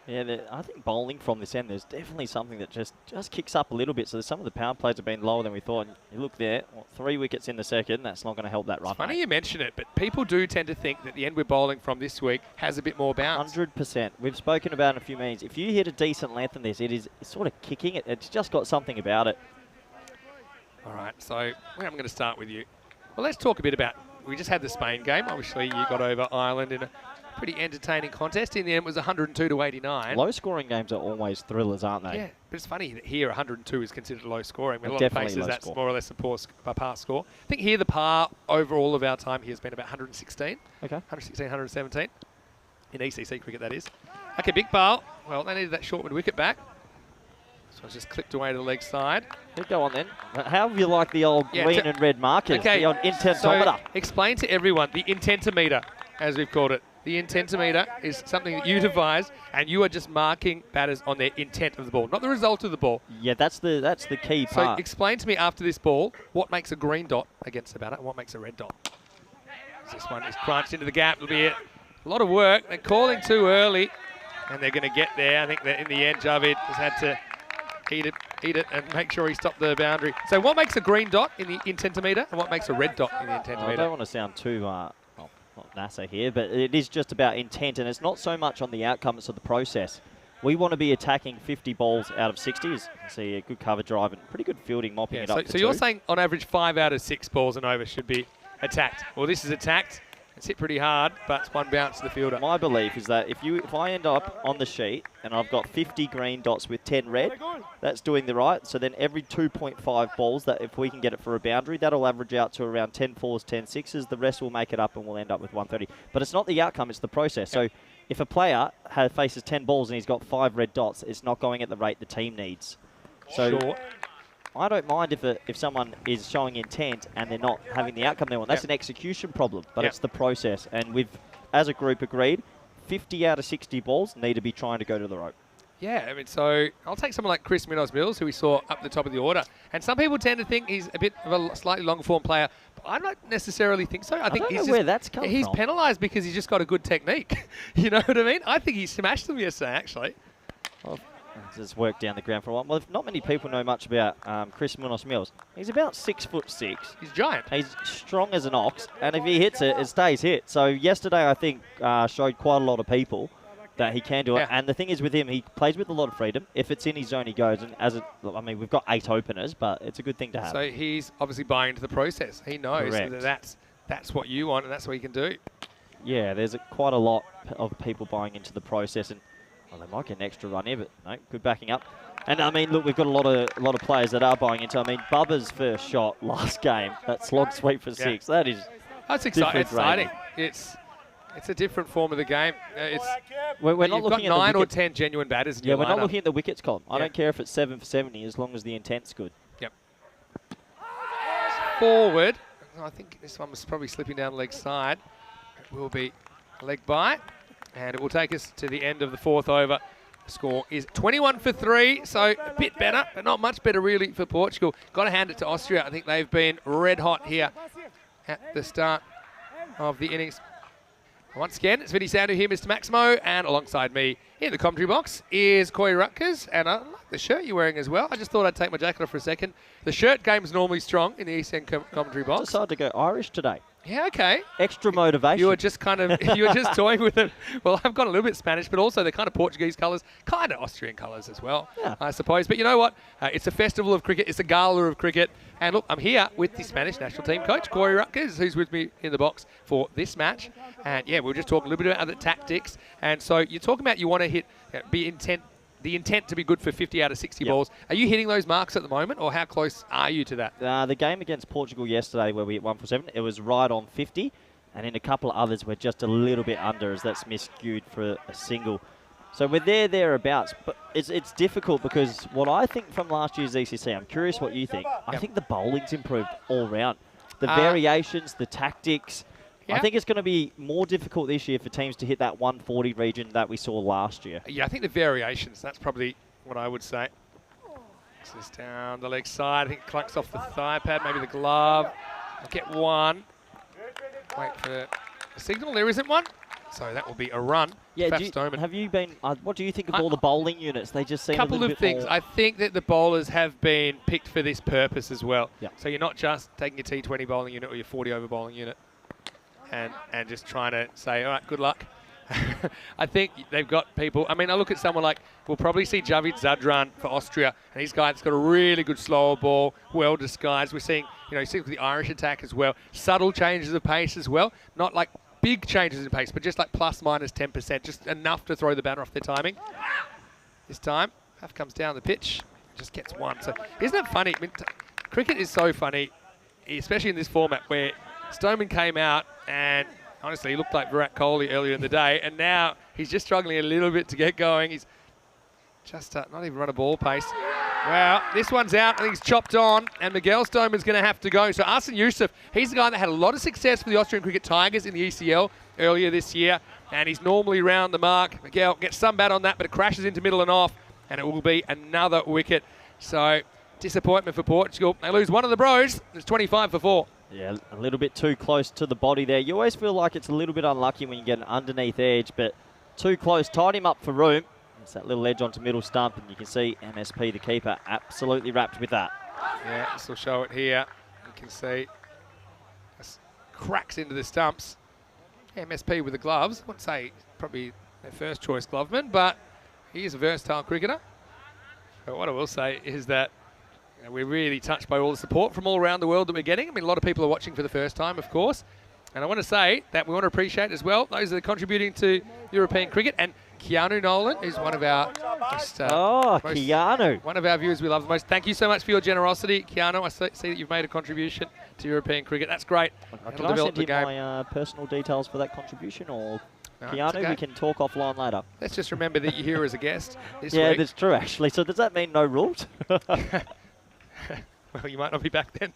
Yeah, I think bowling from this end, there's definitely something that just kicks up a little bit. So some of the power plays have been lower than we thought. And you look there, 3 wickets in the second, that's not going to help that run. It's funny you mention it, but people do tend to think that the end we're bowling from this week has a bit more bounce. 100%. We've spoken about it in a few meetings. If you hit a decent length in this, it's sort of kicking it. It's just got something about it. All right, so I'm going to start with you. Well, let's talk a bit about, we just had the Spain game. Obviously, you got over Ireland in a pretty entertaining contest. In the end, it was 102 to 89. Low-scoring games are always thrillers, aren't they? Yeah, but it's funny that here 102 is considered low scoring. In a lot of Definitely places, low that's score. more or less a par score. I think here the par over all of our time here has been about 116. Okay. 116, 117. In ECC cricket, that is. Okay, big bowl. Well, they needed that short mid wicket back. So it's just clipped away to the leg side. Yeah, go on then. How have you like the old green and red markers? Okay, the old intentometer. So explain to everyone the intentometer, as we've called it. The intentometer is something that you devised, and you are just marking batters on their intent of the ball, not the result of the ball. Yeah, that's the key So part. explain to me after this ball what makes a green dot against the batter and what makes a red dot. This one is crunched into the gap. It'll be a lot of work. They're calling too early, and they're going to get there. I think that in the end, Javid has had to eat it, and make sure he stopped the boundary. So what makes a green dot in the intentometer, and what makes a red dot in the intentometer? I don't want to sound too not NASA here, but it is just about intent, and it's not so much on the outcome, it's on the process. We want to be attacking 50 balls out of 60. As you can see, a good cover drive and pretty good fielding, mopping it up. So you're saying on average 5 out of 6 balls and over should be attacked. Well, this is attacked. It's hit pretty hard, but it's one bounce to the fielder. My belief is that if I end up on the sheet and I've got 50 green dots with 10 red, that's doing the right. So then every 2.5 balls, that if we can get it for a boundary, that'll average out to around 10 fours, 10 sixes. The rest will make it up and we'll end up with 130. But it's not the outcome, it's the process. So if a player faces 10 balls and he's got 5 red dots, it's not going at the rate the team needs. So Sure. I don't mind if someone is showing intent and they're not having the outcome they want. That's an execution problem, but it's the process. And we've, as a group, agreed 50 out of 60 balls need to be trying to go to the rope. Yeah, I mean, so I'll take someone like Chris Minos-Mills, who we saw up the top of the order. And some people tend to think he's a bit of a slightly longer form player, but I don't necessarily think so. I think don't he's know where that's come he's from. penalised because he's just got a good technique. You know what I mean? I think he smashed them yesterday, actually. Just worked down the ground for a while. Well, if not many people know much about Chris Minos-Mills. He's about 6'6". He's giant. He's strong as an ox, and if he hits it, it stays hit. So yesterday, I think, showed quite a lot of people that he can do it. And the thing is with him, he plays with a lot of freedom. If it's in his zone, he goes. And I mean, we've got 8 openers, but it's a good thing to have. So he's obviously buying into the process. He knows Correct. that that's what you want, and that's what he can do. Yeah, there's quite a lot of people buying into the process, and well, they might get an extra run here, but no, good backing up. And I mean, look, we've got a lot of players that are buying into. I mean, Bubba's first shot last game, that slog sweep for 6. That is exciting. It's a different form of the game. We're not you've looking got at 9 or 10 genuine batters in your we're not lineup. looking at the wickets column. I don't care if it's 7 for 70 as long as the intent's good. Yep. Forward. I think this one was probably slipping down leg side. It will be leg by. And it will take us to the end of the 4th over. The score is 21 for 3, so a bit better, but not much better really for Portugal. Got to hand it to Austria. I think they've been red hot here at the start of the innings. Once again, it's Vinny Sandu here, Mr. Maximo, and alongside me in the commentary box is Corey Rutgers, and I like the shirt you're wearing as well. I just thought I'd take my jacket off for a second. The shirt game's normally strong in the ECN commentary box. Decided to go Irish today. Yeah, okay. Extra motivation. You were just kind of, you were just toying with it. Well, I've got a little bit Spanish, but also they're kind of Portuguese colours, kind of Austrian colours as well, I suppose. But you know what? It's a festival of cricket. It's a gala of cricket. And look, I'm here with the Spanish national team coach, Corey Rutgers, who's with me in the box for this match. And yeah, we'll just talk a little bit about the tactics. And so you're talking about you want to hit, the intent to be good for 50 out of 60 balls. Are you hitting those marks at the moment, or how close are you to that? The game against Portugal yesterday where we hit 1 for 7, it was right on 50, and in a couple of others we're just a little bit under as that's miscued for a single. So we're thereabouts, but it's difficult because what I think from last year's ECC, I'm curious what you think. I think the bowling's improved all round. The variations, the tactics. I think it's going to be more difficult this year for teams to hit that 140 region that we saw last year. Yeah, I think the variations, that's probably what I would say. This is down the leg side. I think it clunks off the thigh pad, maybe the glove. I'll get one. Wait for a signal. There isn't one. So that will be a run. Yeah, Faf Stoneman. have you been, what do you think of all the bowling units? They just seem a Couple little of bit things. more... I think that the bowlers have been picked for this purpose as well. Yeah. So you're not just taking your T20 bowling unit or your 40 over bowling unit and just trying to say, all right, good luck. I think they've got people. I mean, I look at someone like, we'll probably see Javid Zadran for Austria, and he's got a really good slower ball, well disguised. We're seeing, you see with the Irish attack as well, subtle changes of pace as well, not like big changes in pace, but just like plus minus 10%, just enough to throw the batter off their timing. This time, Huff comes down the pitch, just gets one. So isn't it funny? I mean, cricket is so funny, especially in this format where Stoneman came out and honestly, he looked like Virat Kohli earlier in the day, and now he's just struggling a little bit to get going. He's just not even run a ball pace. Well, this one's out. I think he's chopped on, and Miguel Stoneman's going to have to go. So Arsene Youssef, he's the guy that had a lot of success for the Austrian Cricket Tigers in the ECL earlier this year, and he's normally round the mark. Miguel gets some bat on that, but it crashes into middle and off, and it will be another wicket. So disappointment for Portugal. They lose one of the bros. It's 25 for 4. Yeah, a little bit too close to the body there. You always feel like it's a little bit unlucky when you get an underneath edge, but too close. Tied him up for room. It's that little edge onto middle stump, and you can see MSP, the keeper, absolutely wrapped with that. Yeah, this will show it here. You can see this cracks into the stumps. MSP with the gloves. I wouldn't say probably their first choice gloveman, but he is a versatile cricketer. But what I will say is that we're really touched by all the support from all around the world that we're getting. I mean, a lot of people are watching for the first time, of course. And I want to say that we want to appreciate as well those that are contributing to European cricket. And Keanu Nolan is one of our Keanu. one of our viewers we love the most. Thank you so much for your generosity, Keanu. I see that you've made a contribution to European cricket. That's great. Can I send him my personal details for that contribution, or No, Keanu, okay. we can talk offline later. Let's just remember that you're here as a guest this Yeah, week. that's true, actually. So does that mean no rules? Well, you might not be back then.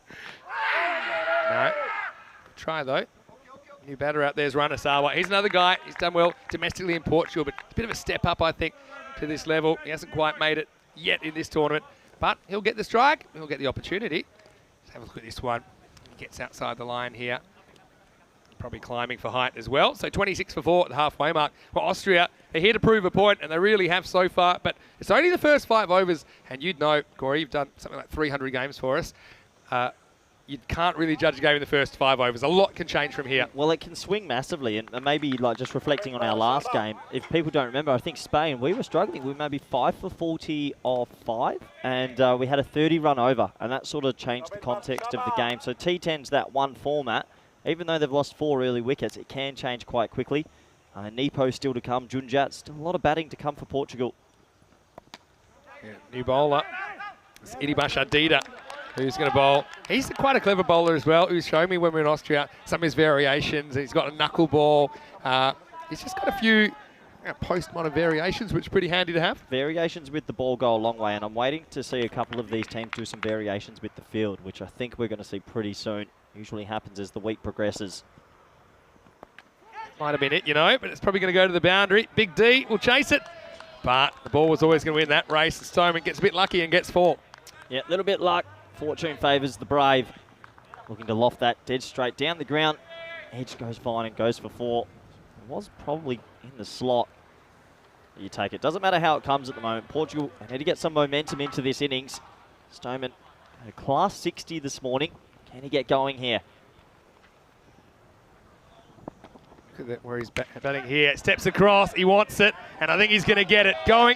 No. Try, though. New batter out there is Ranasawa. He's another guy. He's done well domestically in Portugal, but a bit of a step up, I think, to this level. He hasn't quite made it yet in this tournament, but he'll get the strike. He'll get the opportunity. Let's have a look at this one. He gets outside the line here. Probably climbing for height as well. So 26 for 4 at the halfway mark. For Austria, they're here to prove a point, and they really have so far. But it's only the first 5 overs, and you'd know, Corey, you've done something like 300 games for us. You can't really judge a game in the first 5 overs. A lot can change from here. Well, it can swing massively, and maybe like just reflecting on our last game, if people don't remember, I think Spain, we were struggling. We were maybe 5 for 40 off 5, and we had a 30 run over, and that sort of changed the context of the game. So T10's that one format. Even though they've lost 4 early wickets, it can change quite quickly. Nepo still to come. Junjat, still a lot of batting to come for Portugal. Yeah, new bowler. It's Idibasha Dida, who's going to bowl. He's quite a clever bowler as well, who's shown me when we were in Austria some of his variations. He's got a knuckle ball. He's just got a few postmodern variations, which is pretty handy to have. Variations with the ball go a long way, and I'm waiting to see a couple of these teams do some variations with the field, which I think we're going to see pretty soon. Usually happens as the week progresses. Might have been it, but it's probably going to go to the boundary. Big D will chase it, but the ball was always going to win that race. Stoneman gets a bit lucky and gets 4. Yeah, a little bit luck. Fortune favours the brave. Looking to loft that dead straight down the ground. Edge goes fine and goes for 4. It was probably in the slot. You take it. Doesn't matter how it comes at the moment. Portugal, they need to get some momentum into this innings. Stoneman had a class 60 this morning. Can he get going here? Look at that, where he's batting here. Steps across. He wants it, and I think he's going to get it. Going,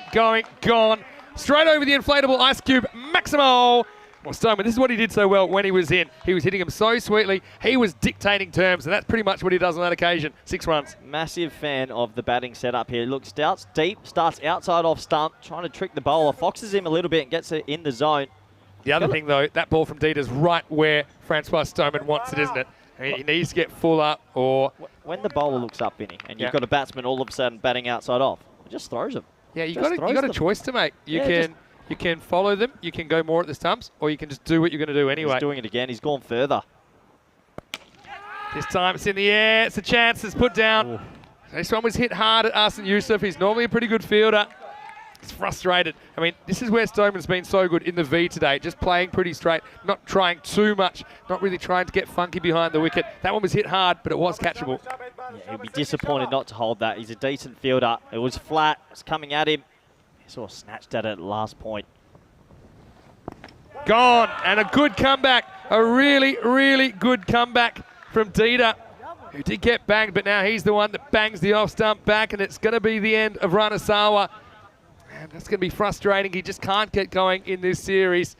gone. Straight over the inflatable ice cube. Maximo. Well, Stoneman, this is what he did so well when he was in. He was hitting him so sweetly. He was dictating terms, and that's pretty much what he does on that occasion. 6 runs. Massive fan of the batting setup here. Look, starts deep, starts outside off stump, trying to trick the bowler. Foxes him a little bit and gets it in the zone. The other thing, though, that ball from Dita's right where Francois Stoneman wants it, isn't it? I mean, he needs to get fuller or... When the bowler looks up, Vinny, and you've got a batsman all of a sudden batting outside off, it just throws him. Yeah, you got a choice to make. You can follow them, you can go more at the stumps, or you can just do what you're going to do anyway. He's doing it again. He's gone further. This time it's in the air. It's a chance. It's put down. Ooh. This one was hit hard at Arsene Youssef. He's normally a pretty good fielder. He's frustrated. I mean, this is where Stoneman's been so good in the V today. Just playing pretty straight, not trying too much, not really trying to get funky behind the wicket. That one was hit hard, but it was catchable. Yeah, he'll be disappointed not to hold that. He's a decent fielder. It was flat. It's coming at him. He sort of snatched at it at the last point. Gone, and a good comeback. A really, really good comeback from Dita, who did get banged, but now he's the one that bangs the off stump back, and it's going to be the end of Ranasawa. And that's going to be frustrating. He just can't get going in this series.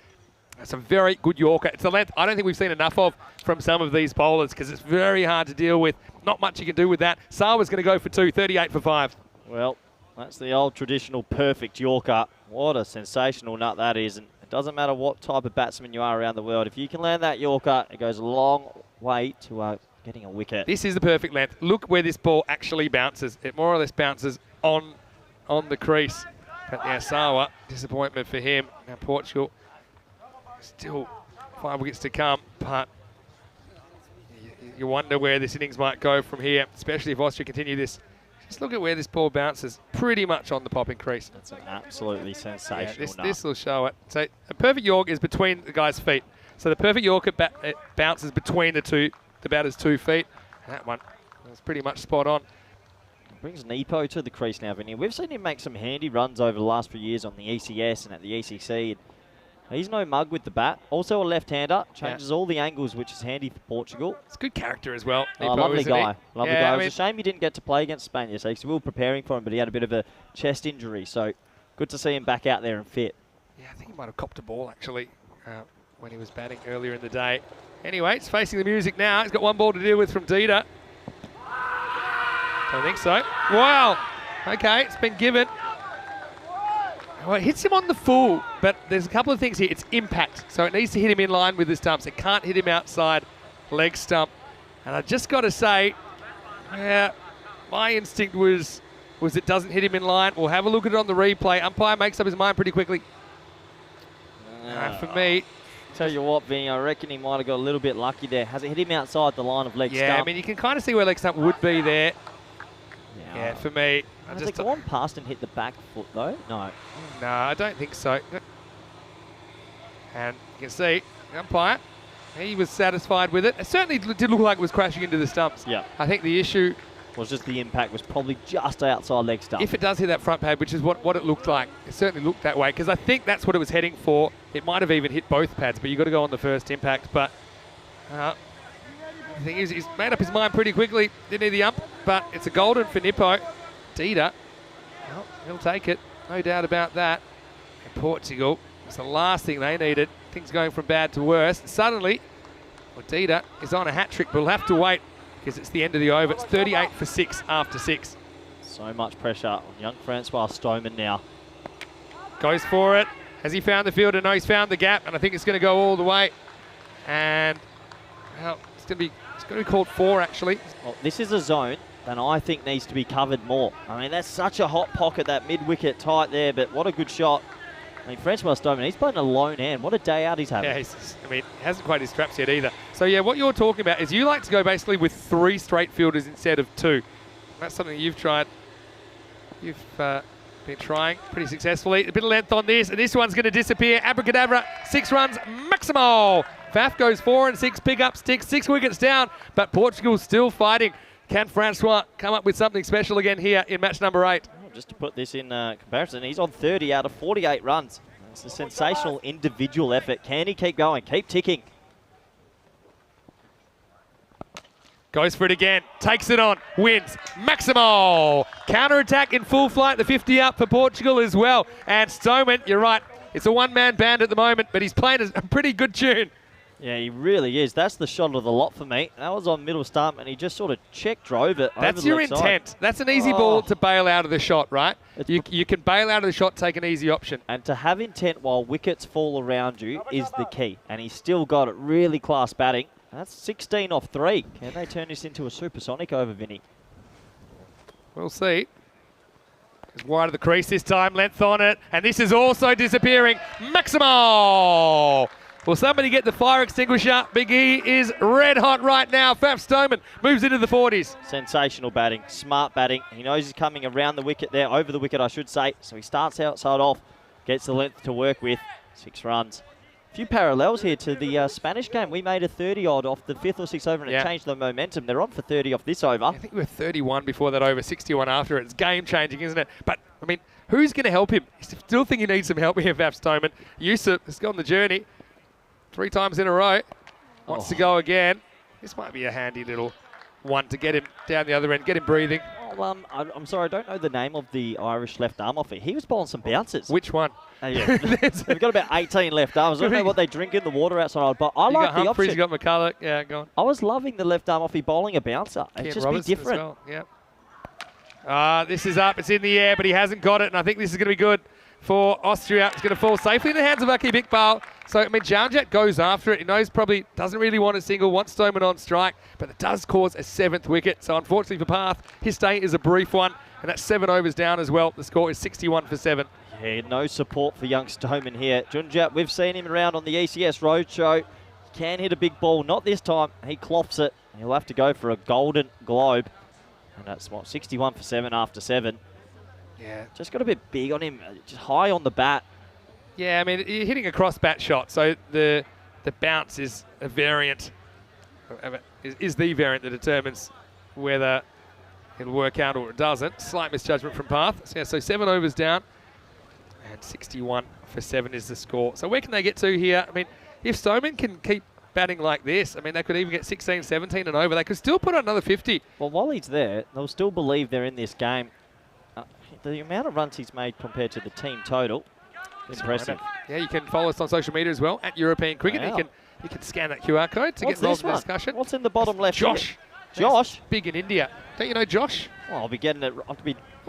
That's a very good Yorker. It's a length I don't think we've seen enough of from some of these bowlers because it's very hard to deal with. Not much you can do with that. Sawa's going to go for 2, 38 for 5. Well, that's the old traditional perfect Yorker. What a sensational nut that is. And it doesn't matter what type of batsman you are around the world. If you can land that Yorker, it goes a long way to getting a wicket. This is the perfect length. Look where this ball actually bounces. It more or less bounces on the crease. But yeah, Sawa, disappointment for him. Now Portugal, still 5 wickets to come, but you wonder where this innings might go from here, especially if Austria continue this. Just look at where this ball bounces, pretty much on the popping crease. That's an absolutely sensational nut. This will show it. So a perfect York is between the guy's feet. So the perfect York, it bounces between the batter's 2 feet. That one was pretty much spot on. Brings Nepo to the crease now, Vinny. We've seen him make some handy runs over the last few years on the ECS and at the ECC. He's no mug with the bat. Also a left-hander. Changes all the angles, which is handy for Portugal. It's good character as well. Oh, Nepo, lovely guy. Lovely guy. It was a shame he didn't get to play against Spain yesterday because we were preparing for him, but he had a bit of a chest injury. So good to see him back out there and fit. Yeah, I think he might have copped a ball, actually, when he was batting earlier in the day. Anyway, it's facing the music now. He's got 1 ball to deal with from Dita. Don't think so. Wow. Okay, it's been given. Well, it hits him on the full, but there's a couple of things here. It's impact, so it needs to hit him in line with the stumps. It can't hit him outside leg stump. And I just got to say, yeah, my instinct was it doesn't hit him in line. We'll have a look at it on the replay. Umpire makes up his mind pretty quickly. For me, Tell you what, Vinny, I reckon he might have got a little bit lucky there. Has it hit him outside the line of leg stump? yeah, I mean, you can kind of see where leg stump would be there. Yeah, for me. Has it gone past and hit the back foot, though? No. No, I don't think so. And you can see, the umpire, he was satisfied with it. It certainly did look like it was crashing into the stumps. Yeah. I think the issue was just the impact was probably just outside leg stump. If it does hit that front pad, which is what it looked like, it certainly looked that way, because I think that's what it was heading for. It might have even hit both pads, but you've got to go on the first impact. But the thing is, he's made up his mind pretty quickly. Didn't need the ump, but it's a golden for Nippo. Dita, well, he'll take it, no doubt about that. And Portugal, it's the last thing they needed. Things going from bad to worse. Suddenly, well, Dita is on a hat-trick, but we'll have to wait because it's the end of the over. It's 38 for 6 after 6. So much pressure on young Francois Stoneman now. Goes for it. Has he found the fielder? No, he's found the gap, and I think it's going to go all the way. And, well, it's going to be called 4, actually. Well, this is a zone that I think needs to be covered more. I mean, that's such a hot pocket, that mid-wicket tight there, but what a good shot. I mean, Francois Stoneman, he's playing a lone hand. What a day out he's having. Yeah, he hasn't quite his straps yet either. So, yeah, what you're talking about is you like to go basically with 3 straight fielders instead of 2. That's something you've tried. You've been trying pretty successfully. A bit of length on this, and this one's going to disappear. Abracadabra, 6 runs, Maximo. Faf goes 4 and 6, pick up sticks, 6 wickets down, but Portugal's still fighting. Can Francois come up with something special again here in match number 8? Just to put this in comparison, he's on 30 out of 48 runs. It's a sensational individual effort. Can he keep going? Keep ticking. Goes for it again, takes it on, wins. Maximo! Counter-attack in full flight, the 50 up for Portugal as well. And Stoneman, you're right, it's a one-man band at the moment, but he's playing a pretty good tune. Yeah, he really is. That's the shot of the lot for me. That was on middle stump, and he just sort of drove it. That's over your the intent. side. That's an easy ball to bail out of the shot, right? You can bail out of the shot, take an easy option. And to have intent while wickets fall around you is the key. And he's still got it. Really class batting. That's 16 off 3. Can they turn this into a supersonic over, Vinny? We'll see. It's wide of the crease this time, length on it. And this is also disappearing. Maximo! Will somebody get the fire extinguisher? Big E is red hot right now. Faf Stoneman moves into the 40s. Sensational batting, smart batting. He knows he's coming around the wicket there, over the wicket I should say. So he starts outside off, gets the length to work with. 6 runs, few parallels here to the Spanish game. We made a 30-odd off the 5th or 6th over and it changed the momentum. They're on for 30 off this over. I think we were 31 before that over, 61 after it. It's game-changing, isn't it? But, I mean, who's going to help him? I still think he needs some help here, Vav Stoneman. Yusuf has gone the journey 3 times in a row. Wants to go again. This might be a handy little one to get him down the other end, get him breathing. Oh, I'm sorry, I don't know the name of the Irish left arm offer. He was bowling some bounces. Which one? Yeah. They've got about 18 left arms. I don't know what they drink in the water outside, but I like the Humphries, option. You got McCulloch. Yeah, go on. I was loving the left arm off bowling a bouncer. It's just Robertson be different. as well. Yep. This is up. It's in the air, but he hasn't got it, and I think this is going to be good for Austria. It's going to fall safely in the hands of Aki Bikbal. So, I mean, Jaunjat goes after it. He knows probably doesn't really want a single, wants Stoneman on strike, but it does cause a 7th wicket. So, unfortunately for Path, his stay is a brief one, and that's 7 overs down as well. The score is 61 for 7. Yeah, no support for young Stoneman here. Jaunjat, we've seen him around on the ECS Roadshow. He can hit a big ball. Not this time. He clops it. He'll have to go for a golden globe. And that's, 61 for 7 after 7. Yeah. Just got a bit big on him. Just high on the bat. Yeah, I mean, you're hitting a cross-bat shot, so the bounce is a variant, is the variant that determines whether it'll work out or it doesn't. Slight misjudgment from Path. So 7 overs down, and 61 for 7 is the score. So where can they get to here? I mean, if Stoneman can keep batting like this, I mean, they could even get 16, 17 and over. They could still put on another 50. Well, while he's there, they'll still believe they're in this game. The amount of runs he's made compared to the team total, impressive. Yeah, you can follow us on social media as well, at European Cricket. Wow. You can scan that QR code to What's get involved this in the one? discussion. What's in the bottom left? Josh. Here? Josh? Big in India. Don't you know Josh? Well, I'll be getting it.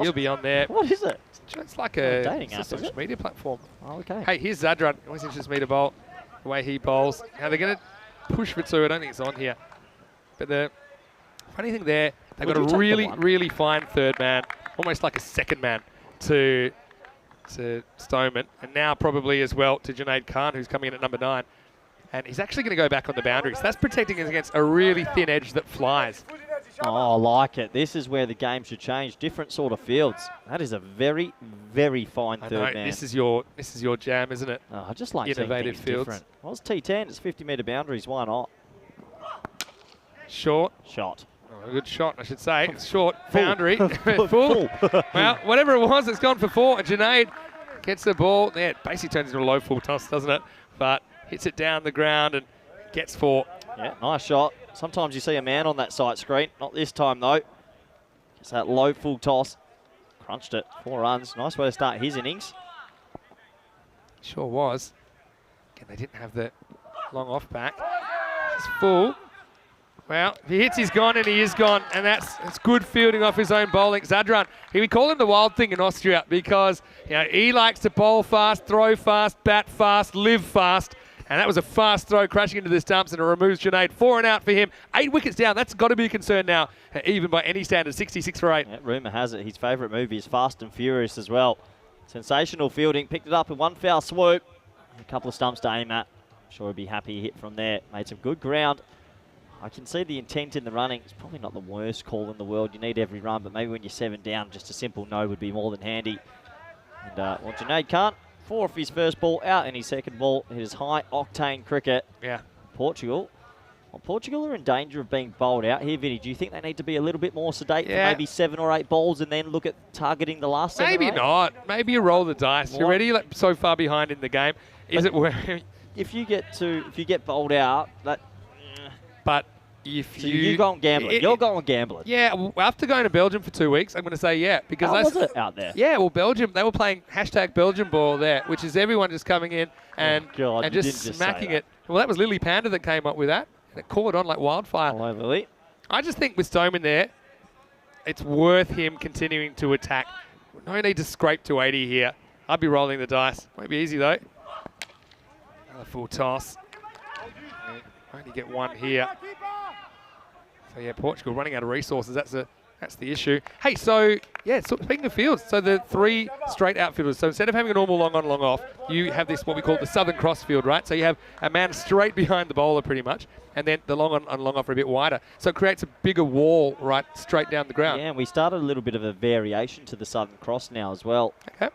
He'll be on there. What is it? It's like a dating app, is social it? media platform. Oh, okay. Hey, here's Zadran. Always interests me to bowl. The way he bowls. Now they're going to push for 2. I don't think it's on here. But the funny thing there, they've got a really, really fine third man, almost like a second man to Stoneman, and now probably as well to Junaid Khan, who's coming in at number 9. And he's actually going to go back on the boundaries. That's protecting us against a really thin edge that flies. Oh, I like it. This is where the game should change. Different sort of fields. That is a very, very fine third man. This is your jam, isn't it? Oh, I just like innovative seeing things fields. different. Well, it's T10. It's 50-metre boundaries. Why not? Short. Shot. Oh, a good shot, I should say. It's short. Full. Boundary. Full. Well, whatever it was, it's gone for 4. And Junaid gets the ball. Yeah, it basically turns into a low full toss, doesn't it? But hits it down the ground and gets 4. Yeah, nice shot. Sometimes you see a man on that sight screen. Not this time, though. It's that low full toss. Crunched it. 4 runs. Nice way to start his innings. Sure was. Again, they didn't have the long off back. It's full. Well, if he hits, he's gone, and he is gone. And that's good fielding off his own bowling. Zadran, we call him the wild thing in Austria because he likes to bowl fast, throw fast, bat fast, live fast. And that was a fast throw crashing into the stumps, and it removes Junaid. 4 and out for him. 8 wickets down. That's got to be a concern now, even by any standard. 66 for 8. Yeah, rumour has it his favourite movie is Fast and Furious as well. Sensational fielding. Picked it up in one foul swoop. A couple of stumps to aim at. I'm sure he'll be happy he hit from there. Made some good ground. I can see the intent in the running. It's probably not the worst call in the world. You need every run, but maybe when you're 7 down, just a simple no would be more than handy. And well, Junaid can't. 4 off his first ball, out in his second ball. It is high-octane cricket. Yeah. Portugal. Well, Portugal are in danger of being bowled out here, Vinny. Do you think they need to be a little bit more sedate for maybe 7 or 8 balls and then look at targeting the last 7 Maybe or 8? not. Maybe you roll the dice. You're already so far behind in the game. Is it worth? If you get bowled out, that. But you go and gambling. You're going gambling. Yeah, well, after going to Belgium for 2 weeks, I'm going to say because how was it out there? Yeah, well, Belgium, they were playing #Belgium ball there, which is everyone just coming in and just smacking it. Well, that was Lily Panda that came up with that. And it caught on like wildfire. Hello, Lily. I just think with Stoneman there, it's worth him continuing to attack. No need to scrape to 80 here. I'd be rolling the dice. Won't be easy though. Another full toss. Only get 1 here. So yeah, Portugal running out of resources. That's the issue. Hey, so yeah, so speaking of fields, so the 3 straight outfielders. So instead of having a normal long on, long off, you have this what we call the Southern Cross field, right? So you have a man straight behind the bowler pretty much, and then the long on and long off are a bit wider. So it creates a bigger wall right straight down the ground. Yeah, and we started a little bit of a variation to the Southern Cross now as well. Okay.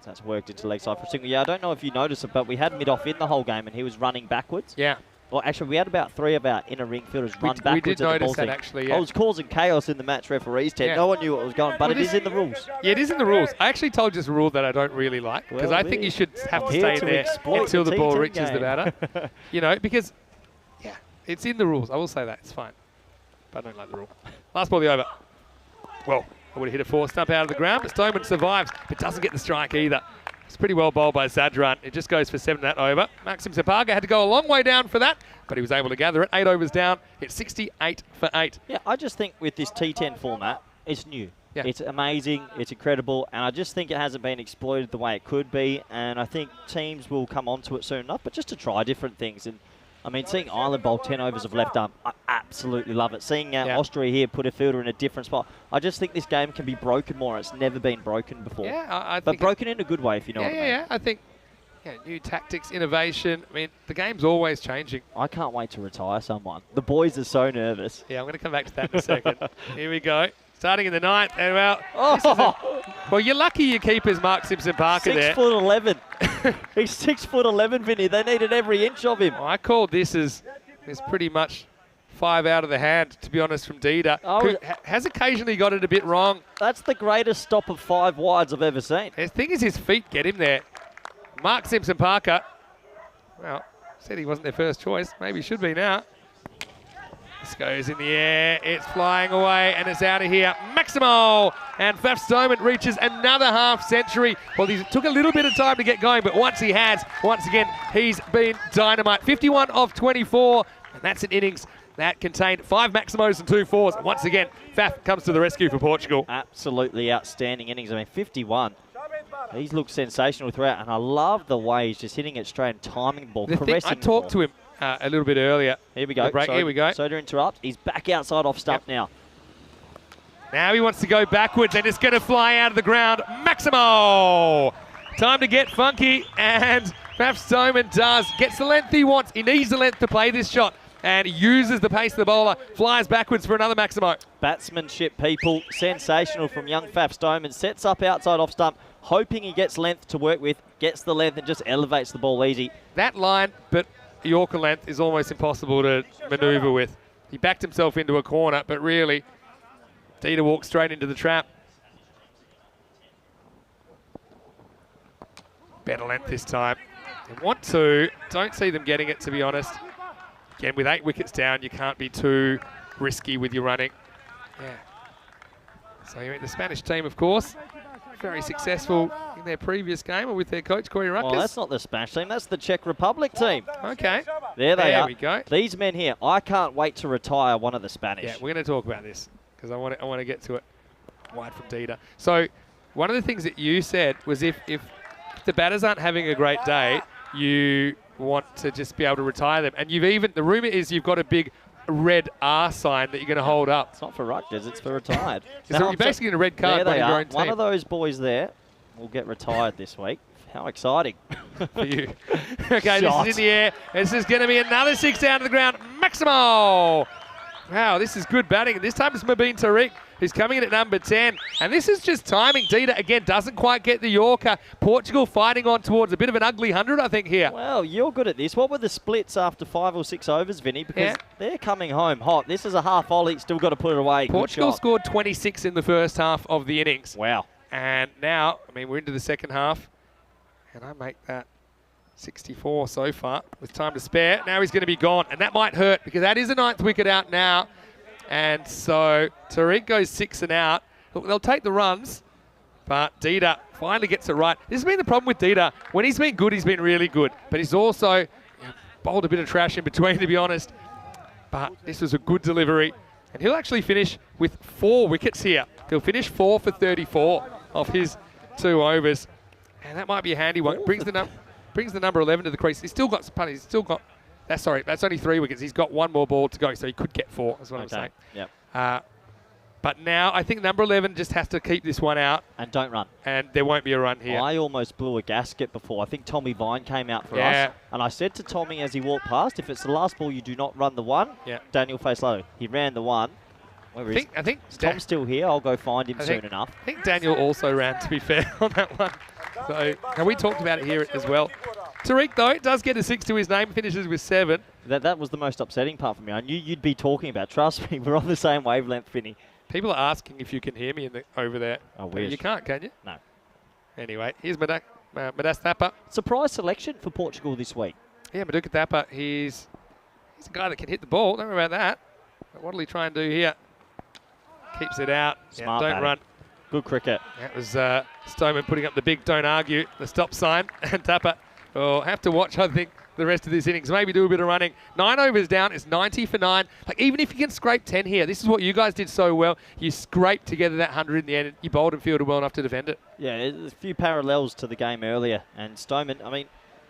That's worked into leg side for a single. Yeah, I don't know if you noticed it, but we had mid-off in the whole game, and he was running backwards. Yeah. Well, actually, we had about 3 of our inner ring fielders run backwards. We did at the notice ball that, team. actually, yeah. I was causing chaos in the match referees tent. Yeah. No one knew what was going on, but it is in the rules. Yeah, it is in the rules. I actually told you it's a rule that I don't really like, because Well, I think you should have to here stay to there exploit until the the ball T10 reaches the game. batter. You know, because, yeah, it's in the rules. I will say that. It's fine. But I don't like the rule. Last ball of the over. Well, I would have hit a 4 stump out of the ground, but Stoneman survives, but doesn't get the strike either. It's pretty well bowled by Zadran. It just goes for 7 that over. Maxim Sapaga had to go a long way down for that, but he was able to gather it. 8 overs down. It's 68 for 8. Yeah, I just think with this T10 format, it's new. Yeah. It's amazing, it's incredible, and I just think it hasn't been exploited the way it could be, and I think teams will come onto it soon enough, but just to try different things. And I mean, seeing Ireland bowl 10 overs of left arm, I absolutely love it. Seeing Austria here put a fielder in a different spot, I just think this game can be broken more. It's never been broken before. Yeah, I but think broken in a good way, if you know what I mean. Yeah, I think new tactics, innovation. I mean, the game's always changing. I can't wait to retire someone. The boys are so nervous. Yeah, I'm going to come back to that in a second. Here we go. Starting in the 9th. And well, you're lucky your keeper's Mark Simpson-Parker there. 6'11". He's 6'11", Vinny. They needed every inch of him. Well, I called this as pretty much 5 out of the hand, to be honest, from Dida, who has occasionally got it a bit wrong. That's the greatest stop of 5 wides I've ever seen. The thing is, his feet get him there. Mark Simpson-Parker, well, said he wasn't their first choice. Maybe he should be now. This goes in the air, it's flying away, and it's out of here. Maximo! And Faf Stoneman reaches another half century. Well, he took a little bit of time to get going, but once he has, once again, he's been dynamite. 51 of 24, and that's an innings that contained 5 Maximos and 2 fours. Once again, Faf comes to the rescue for Portugal. Absolutely outstanding innings. I mean, 51. He's looked sensational throughout, and I love the way he's just hitting it straight and timing the ball, caressing I talked to him a little bit earlier. Here we go. Here we go. So to interrupt, he's back outside off stump now. Now he wants to go backwards, and it's going to fly out of the ground. Maximo! Time to get funky, and Faf Stoneman gets the length he wants. He needs the length to play this shot, and he uses the pace of the bowler, flies backwards for another Maximo. Batsmanship, people. Sensational from young Faf Stoneman. Sets up outside off stump, hoping he gets length to work with, gets the length and just elevates the ball easy. That line, but Yorker length is almost impossible to manoeuvre with. He backed himself into a corner, but really, Dida walks straight into the trap. Better length this time. They want to. Don't see them getting it, to be honest. Again, with 8 wickets down, you can't be too risky with your running. Yeah. So you're in the Spanish team, of course. Very successful in their previous game, or with their coach, Corey Ruckus. Oh, that's not the Spanish team. That's the Czech Republic team. Okay. There they are. There we go. These men here, I can't wait to retire one of the Spanish. Yeah, we're going to talk about this because I want to get to it. Wide from Dida. So one of the things that you said was if the batters aren't having a great day, you want to just be able to retire them. And the rumour is you've got a big red R sign that you're going to hold up. It's not for Rutgers, it's for retired. So you're basically in a red card by your own team. One of those boys there will get retired this week. How exciting. For you. Okay, this is in the air. This is going to be another 6 down to the ground. Maximo! Wow, this is good batting. This time it's Mabin Tariq, who's coming in at number 10. And this is just timing. Dida, again, doesn't quite get the Yorker. Portugal fighting on towards a bit of an ugly 100, I think, here. Well, you're good at this. What were the splits after 5 or 6 overs, Vinny? Because they're coming home hot. This is a half volley. Still got to put it away. Portugal scored 26 in the first half of the innings. Wow. And now, I mean, we're into the second half. And I make that 64 so far with time to spare. Now he's going to be gone. And that might hurt because that is a 9th wicket out now. And so Tariq goes 6 and out. Look, they'll take the runs, but Dida finally gets it right. This has been the problem with Dida. When he's been good, he's been really good. But he's also bowled a bit of trash in between, to be honest. But this was a good delivery. And he'll actually finish with 4 wickets here. He'll finish 4 for 34 of his 2 overs. And that might be a handy one. Brings the number 11 to the crease. He's still got that's only 3 wickets. He's got 1 more ball to go, so he could get 4, is what I'm saying. Yep. But now I think number 11 just has to keep this one out. And don't run. And there won't be a run here. I almost blew a gasket before. I think Tommy Vine came out for us. And I said to Tommy as he walked past, if it's the last ball, you do not run the 1. Yeah. Daniel faced low. He ran the 1. Where is I think Tom's still here. I'll go find him soon enough. I think Daniel also ran, to be fair, on that one. So, and we talked about it here as well. Tariq, though, does get a 6 to his name, finishes with 7. That was the most upsetting part for me. I knew you'd be talking about. Trust me, we're on the same wavelength, Finny. People are asking if you can hear me over there. I wish. You can't, can you? No. Anyway, here's Madas Thapa. Surprise selection for Portugal this week. Yeah, Maduka Thapa, he's a guy that can hit the ball. Don't worry about that. But what'll he try and do here? Keeps it out. Smart don't batting. run. Good cricket. That was Stoneman putting up the big don't argue, the stop sign. And Thapa will have to watch, I think, the rest of this innings. Maybe do a bit of running. 9 overs down. It's 90 for 9. Like, even if you can scrape 10 here, this is what you guys did so well. You scraped together that 100 in the end. You bowled and fielded well enough to defend it. Yeah, there's a few parallels to the game earlier. And Stoneman, I mean,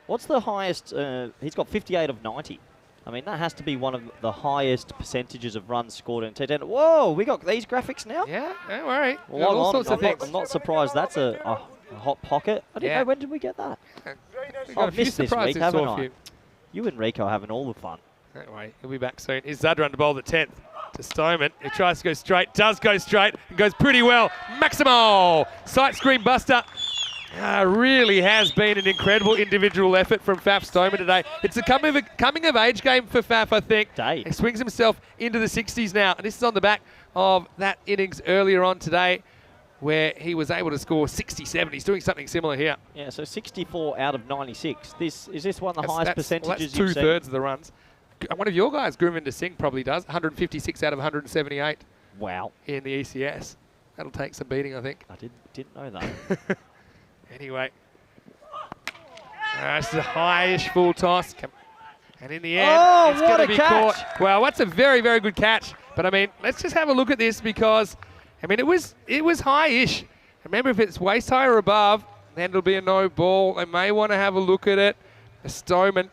what's the highest? He's got 58 of 90. I mean, that has to be one of the highest percentages of runs scored in T10. Whoa, we got these graphics now? Yeah, don't worry. Well, Got all sorts of things. I'm not surprised that's a hot pocket. I didn't know, when did we get that? We've got a few missed this surprises week, haven't for I? you. You and Rico are having all the fun. Don't worry, he'll be back soon. Here's Zadran to bowl the 10th to Stoneman. He tries to go straight, does go straight, and goes pretty well. Maximo! Sight screen buster. Really has been an incredible individual effort from Faf Stoneman today. It's a coming of age game for Faf, I think. He swings himself into the 60s now, and this is on the back of that innings earlier on today where he was able to score 67. He's doing something similar here. Yeah, so 64 out of 96. Is this one of the highest percentages that's you've seen? two-thirds of the runs. One of your guys, Gurvinder Singh, probably does. 156 out of 178. Wow. In the ECS. That'll take some beating, I think. I didn't know that. Anyway. It's a high-ish full toss. And in the end, it's going to be caught. Well, that's a very, very good catch. But, I mean, let's just have a look at this because, I mean, it was high-ish. Remember, if it's waist high or above, then it'll be a no ball. They may want to have a look at it. A Stoneman,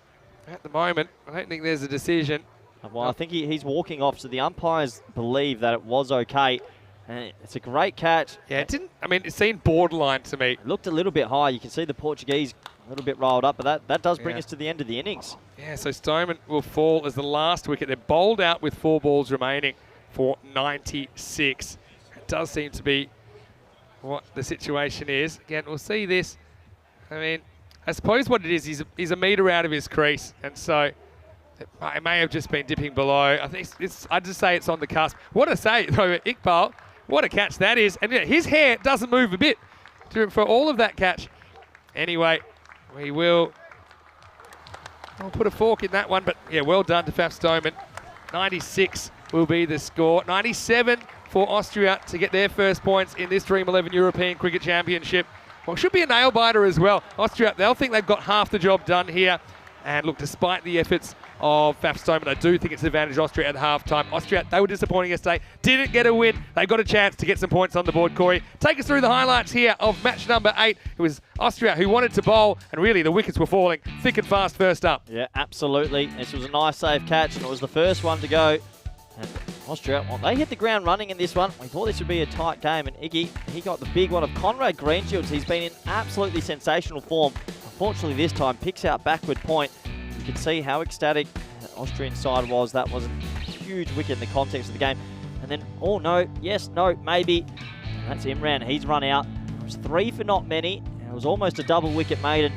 at the moment, I don't think there's a decision. Well, I think he's walking off, so the umpires believe that it was okay. And it's a great catch. Yeah, it didn't, I mean, it seemed borderline to me. It looked a little bit high. You can see the Portuguese a little bit rolled up, but that does bring us to the end of the innings. Yeah, so Stoneman will fall as the last wicket. They're bowled out with 4 balls remaining for 96. It does seem to be what the situation is. Again, we'll see this. I mean, I suppose what it is, he's a metre out of his crease, and so it may have just been dipping below. I think I'd just say it's on the cusp. What a say, though, Iqbal. What a catch that is. And his hair doesn't move a bit for all of that catch. Anyway, we'll put a fork in that one. But, yeah, well done to Faf Stoneman. 96 will be the score. 97 for Austria to get their first points in this Dream11 European Cricket Championship. Well, it should be a nail-biter as well. Austria, they'll think they've got half the job done here. And, look, despite the efforts of Faf Stoneman, I do think it's an advantage Austria at half-time. Austria, they were disappointing yesterday. Didn't get a win. They got a chance to get some points on the board, Corey. Take us through the highlights here of match number 8. It was Austria who wanted to bowl, and really the wickets were falling thick and fast first up. Yeah, absolutely. This was a nice safe catch, and it was the first one to go. And Austria, well, they hit the ground running in this one. We thought this would be a tight game, and Iggy, he got the big one of Conrad Greenshields. He's been in absolutely sensational form. Unfortunately, this time picks out backward point. You can see how ecstatic the Austrian side was. That was a huge wicket in the context of the game. And then, oh no, yes, no, maybe. And that's Imran. He's run out. It was 3 for not many. And it was almost a double wicket maiden.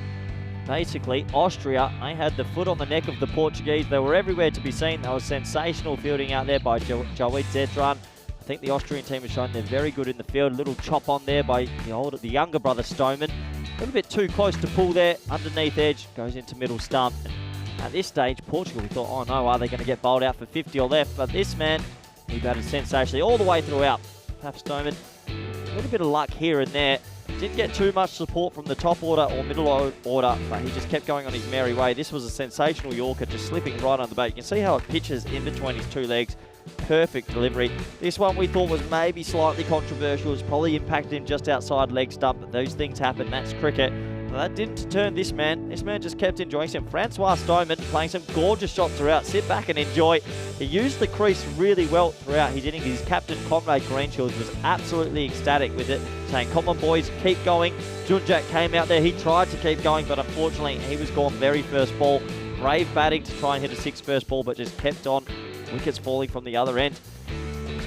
Basically, Austria, they had the foot on the neck of the Portuguese. They were everywhere to be seen. There was sensational fielding out there by Jawid Zedran. I think the Austrian team has shown they're very good in the field. A little chop on there by the younger brother Stoneman. A little bit too close to pull there. Underneath edge, goes into middle stump. And at this stage, Portugal, we thought, oh no, are they going to get bowled out for 50 or left? But this man, he batted sensationally all the way throughout. Faf Stoneman, a little bit of luck here and there. Didn't get too much support from the top order or middle order, but he just kept going on his merry way. This was a sensational Yorker, just slipping right on the bat. You can see how it pitches in between his 2 legs. Perfect delivery. This one we thought was maybe slightly controversial. It's probably impacted him just outside leg stump, but those things happen. That's cricket. But that didn't deter this man. This man just kept enjoying some. Francois Stoneman playing some gorgeous shots throughout. Sit back and enjoy. He used the crease really well throughout his innings. His captain, Conrad Greenshields, was absolutely ecstatic with it, saying, come on boys, keep going. Junjak came out there. He tried to keep going, but unfortunately he was gone very first ball. Brave batting to try and hit a 6 first ball, but just kept on. Wickets falling from the other end.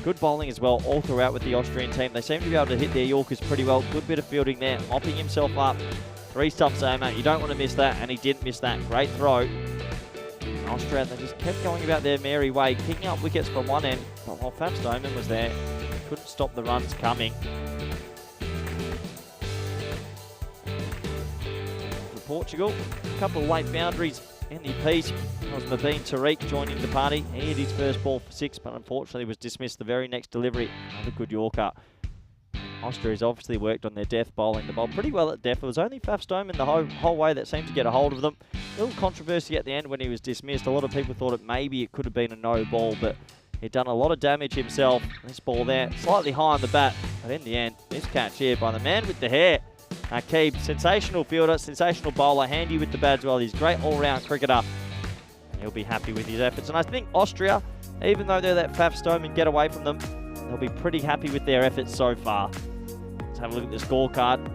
Good bowling as well all throughout with the Austrian team. They seem to be able to hit their Yorkers pretty well. Good bit of fielding there, mopping himself up. 3 stumps aimer, you don't want to miss that, and he didn't miss that. Great throw. Austria, they just kept going about their merry way, picking up wickets from one end, but while Fab Stoneman was there, couldn't stop the runs coming. For Portugal, a couple of late boundaries in the piece. That was Mabeen Tariq joining the party. He hit his first ball for 6, but unfortunately was dismissed the very next delivery. Another good Yorker. Austria's obviously worked on their death bowling. They bowled pretty well at death. It was only Faf Stoneman the whole way that seemed to get a hold of them. A little controversy at the end when he was dismissed. A lot of people thought maybe it could have been a no ball, but he'd done a lot of damage himself. This ball there, slightly high on the bat, but in the end, this catch here by the man with the hair. Akib, sensational fielder, sensational bowler, handy with the bat as well. He's a great all-round cricketer. And he'll be happy with his efforts. And I think Austria, even though they're that Faf Stoneman get away from them, they'll be pretty happy with their efforts so far. Let's have a look at the scorecard.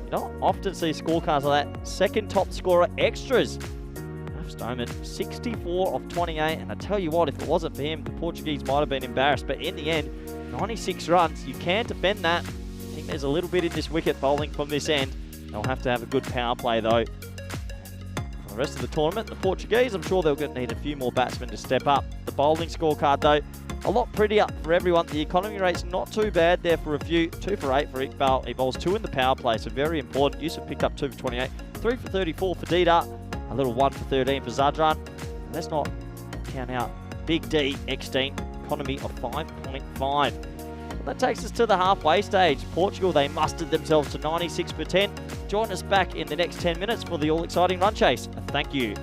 You don't often see scorecards like that. Second top scorer extras. Faf Stoneman, 64 of 28. And I tell you what, if it wasn't for him, the Portuguese might have been embarrassed. But in the end, 96 runs. You can defend that. I think there's a little bit in this wicket bowling from this end. They'll have to have a good power play though. For the rest of the tournament, the Portuguese, I'm sure they're going to need a few more batsmen to step up. The bowling scorecard though, a lot prettier for everyone. The economy rate's not too bad there for a few. 2 for 8 for Iqbal. He bowls 2 in the power play, so very important. Yusuf picked up 2 for 28. 3 for 34 for Dida. A little 1 for 13 for Zadran. Let's not count out Big D, Eckstein. Economy of 5.5. That takes us to the halfway stage. Portugal, they mustered themselves to 96 for 10. Join us back in the next 10 minutes for the all-exciting run chase. Thank you.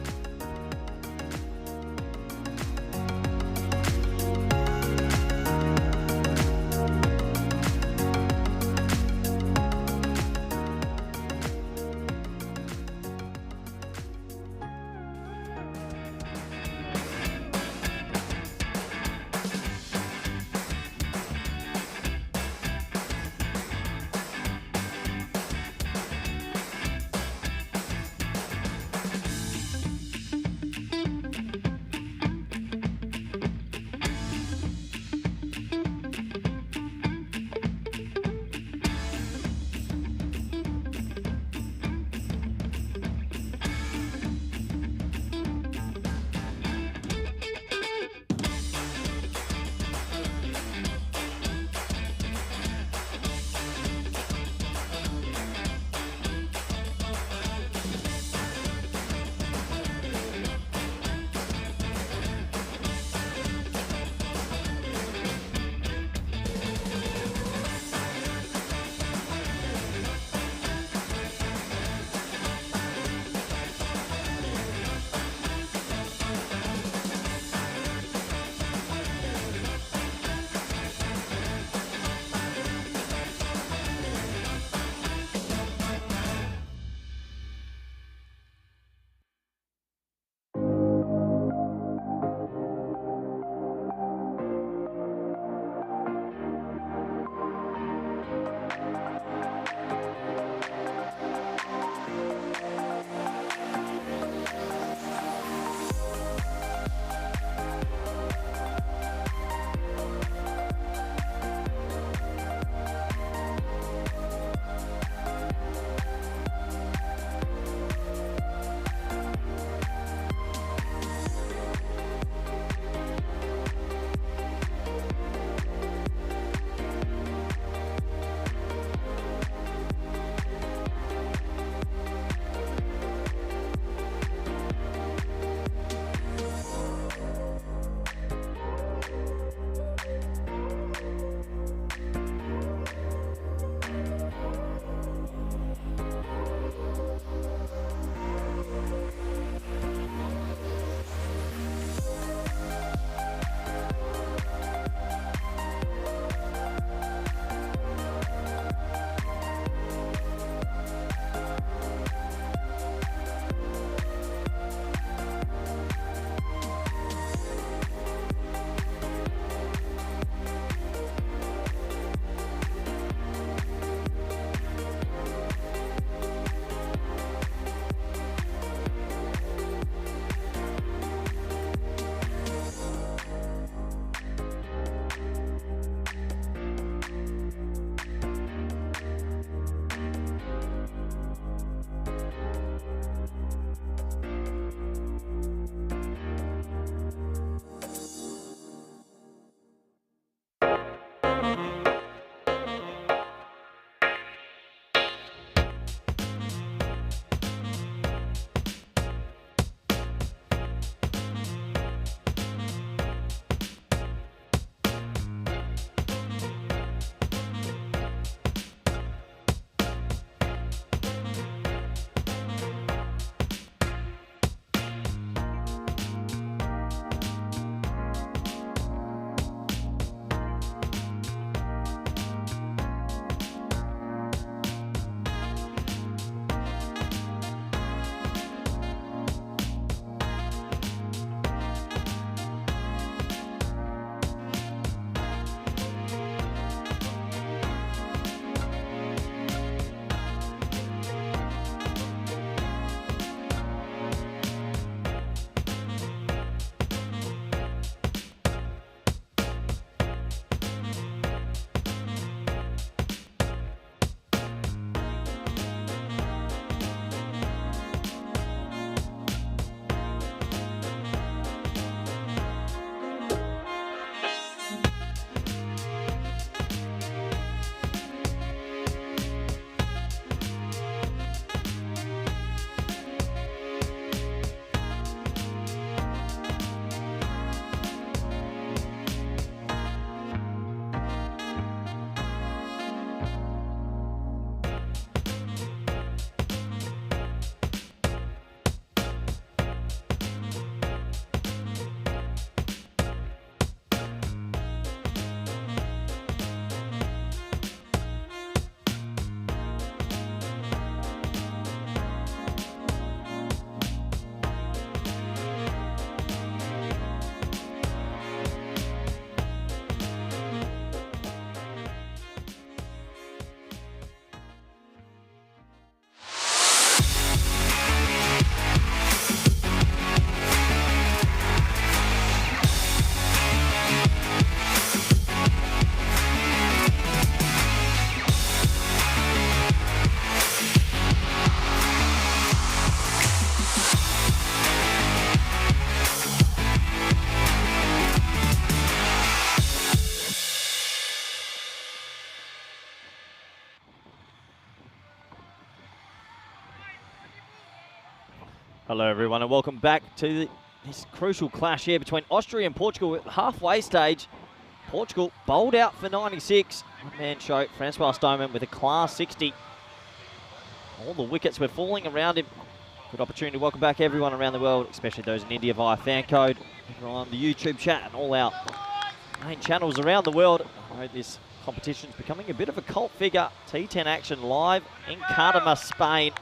Hello everyone and welcome back to this crucial clash here between Austria and Portugal at the halfway stage. Portugal bowled out for 96. One-man show, Francois Stoneman with a class 60. All the wickets were falling around him. Good opportunity to welcome back everyone around the world, especially those in India via fan code, everyone on the YouTube chat and all our main channels around the world. I know this competition's becoming a bit of a cult figure. T10 action live in Cartama, Spain.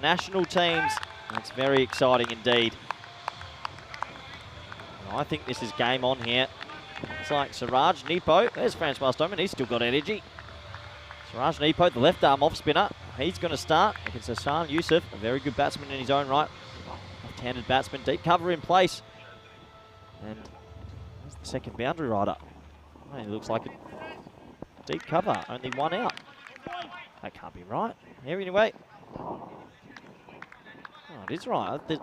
National teams. It's very exciting indeed. I think this is game on here. It's like Siraj Nipo. There's Francois Stoneman. He's still got energy. Siraj Nipo, the left arm off spinner. He's going to start against Hassan Yusuf, a very good batsman in his own right. Left-handed batsman, deep cover in place. And there's the second boundary rider. Oh, he looks like a deep cover, only one out. That can't be right. Anyway. Oh, it is right. We've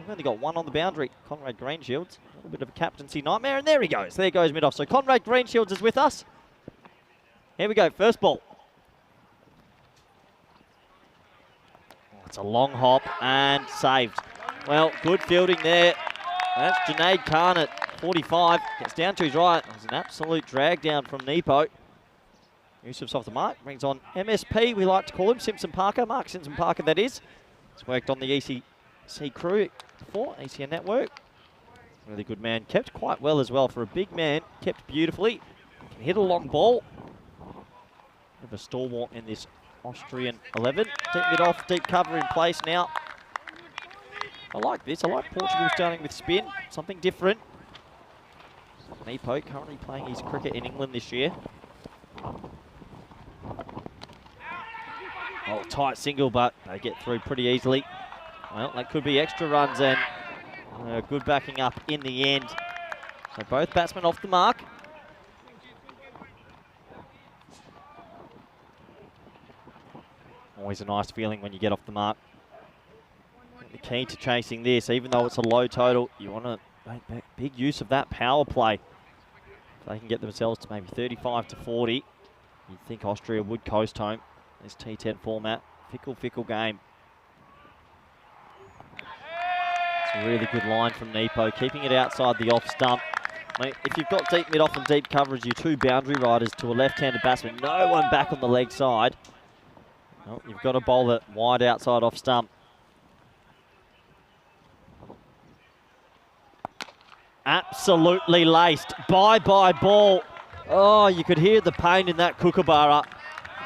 only got one on the boundary. Conrad Greenshields. A little bit of a captaincy nightmare, and there he goes. There goes mid-off. So Conrad Greenshields is with us. Here we go, first ball. Oh, it's a long hop and saved. Well, good fielding there. That's Junaid Khan at 45. Gets down to his right. There's an absolute drag down from Nipo. Yusuf's off the mark. Brings on MSP, we like to call him. Simpson Parker. Mark Simpson Parker, that is. He's worked on the ECC crew before, ECN Network. Really good man. Kept quite well as well for a big man. Kept beautifully. Can hit a long ball. Bit of a stalwart in this Austrian 11. Deep mid off, deep cover in place now. I like this. I like Portugal starting with spin. Something different. Nipo currently playing his cricket in England this year. Oh, tight single, but they get through pretty easily. Well, that could be extra runs and good backing up in the end. So both batsmen off the mark. Always a nice feeling when you get off the mark. The key to chasing this, even though it's a low total, you want to make big use of that power play. If they can get themselves to maybe 35 to 40, you'd think Austria would coast home. This T10 format, fickle game. It's a really good line from Nipo, keeping it outside the off stump. I mean, if you've got deep mid-off and deep coverage, your two boundary riders to a left-handed batsman, no one back on the leg side. Well, you've got to bowl it wide outside off stump. Absolutely laced. Bye-bye ball. Oh, you could hear the pain in that kookaburra.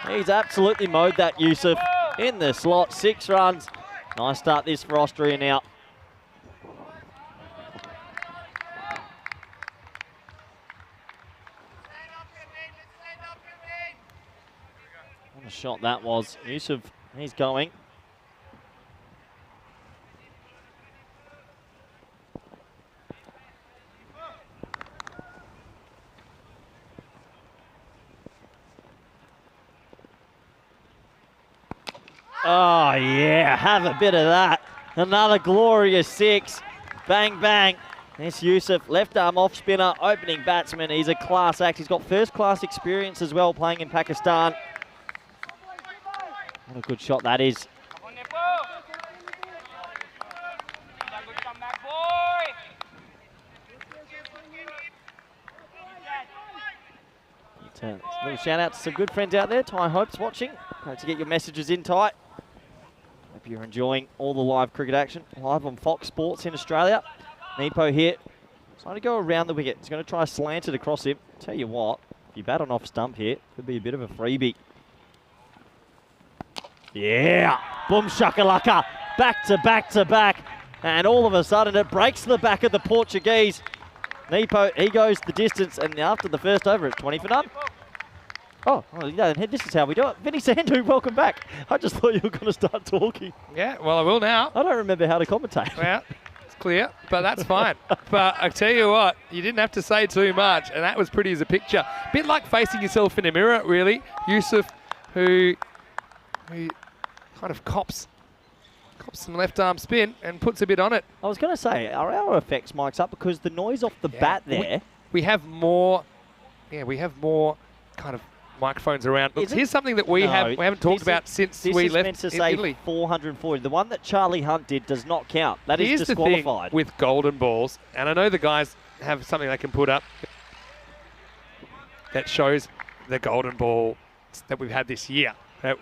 He's absolutely mowed that Yusuf in the slot. 6 runs. Nice start this for Austria now. What a shot that was. Yusuf, he's going. Oh, yeah, have a bit of that. Another glorious 6. Bang, bang. This Yusuf, left arm off spinner, opening batsman. He's a class act. He's got first class experience as well playing in Pakistan. What a good shot that is. A little shout out to some good friends out there. Ty Hope's watching. Great to get your messages in, Ty. Hope you're enjoying all the live cricket action. Live on Fox Sports in Australia. Nipo here. Trying to go around the wicket. He's going to try slant it across him. Tell you what, if you bat on off stump here, could be a bit of a freebie. Yeah. Boom shakalaka. Back to back to back. And all of a sudden it breaks the back of the Portuguese. Nipo, he goes the distance, and after the first over, it's 20 for none. Oh, well, this is how we do it. Vinny Sandhu, welcome back. I just thought you were going to start talking. Yeah, well, I will now. I don't remember how to commentate. Well, it's clear, but that's fine. But I tell you what, you didn't have to say too much, and that was pretty as a picture. A bit like facing yourself in a mirror, really. Yusuf, who kind of cops some left arm spin and puts a bit on it. I was going to say, are our effects mics up? Because the noise off the bat there. We have more, we have more kind of microphones around. Look, Is it? here's something that we haven't talked about since we This is left meant to in say Italy. 440. The one that Charlie Hunt did does not count. That is Here's disqualified. the thing with golden balls, and I know the guys have something they can put up that shows the golden ball that we've had this year.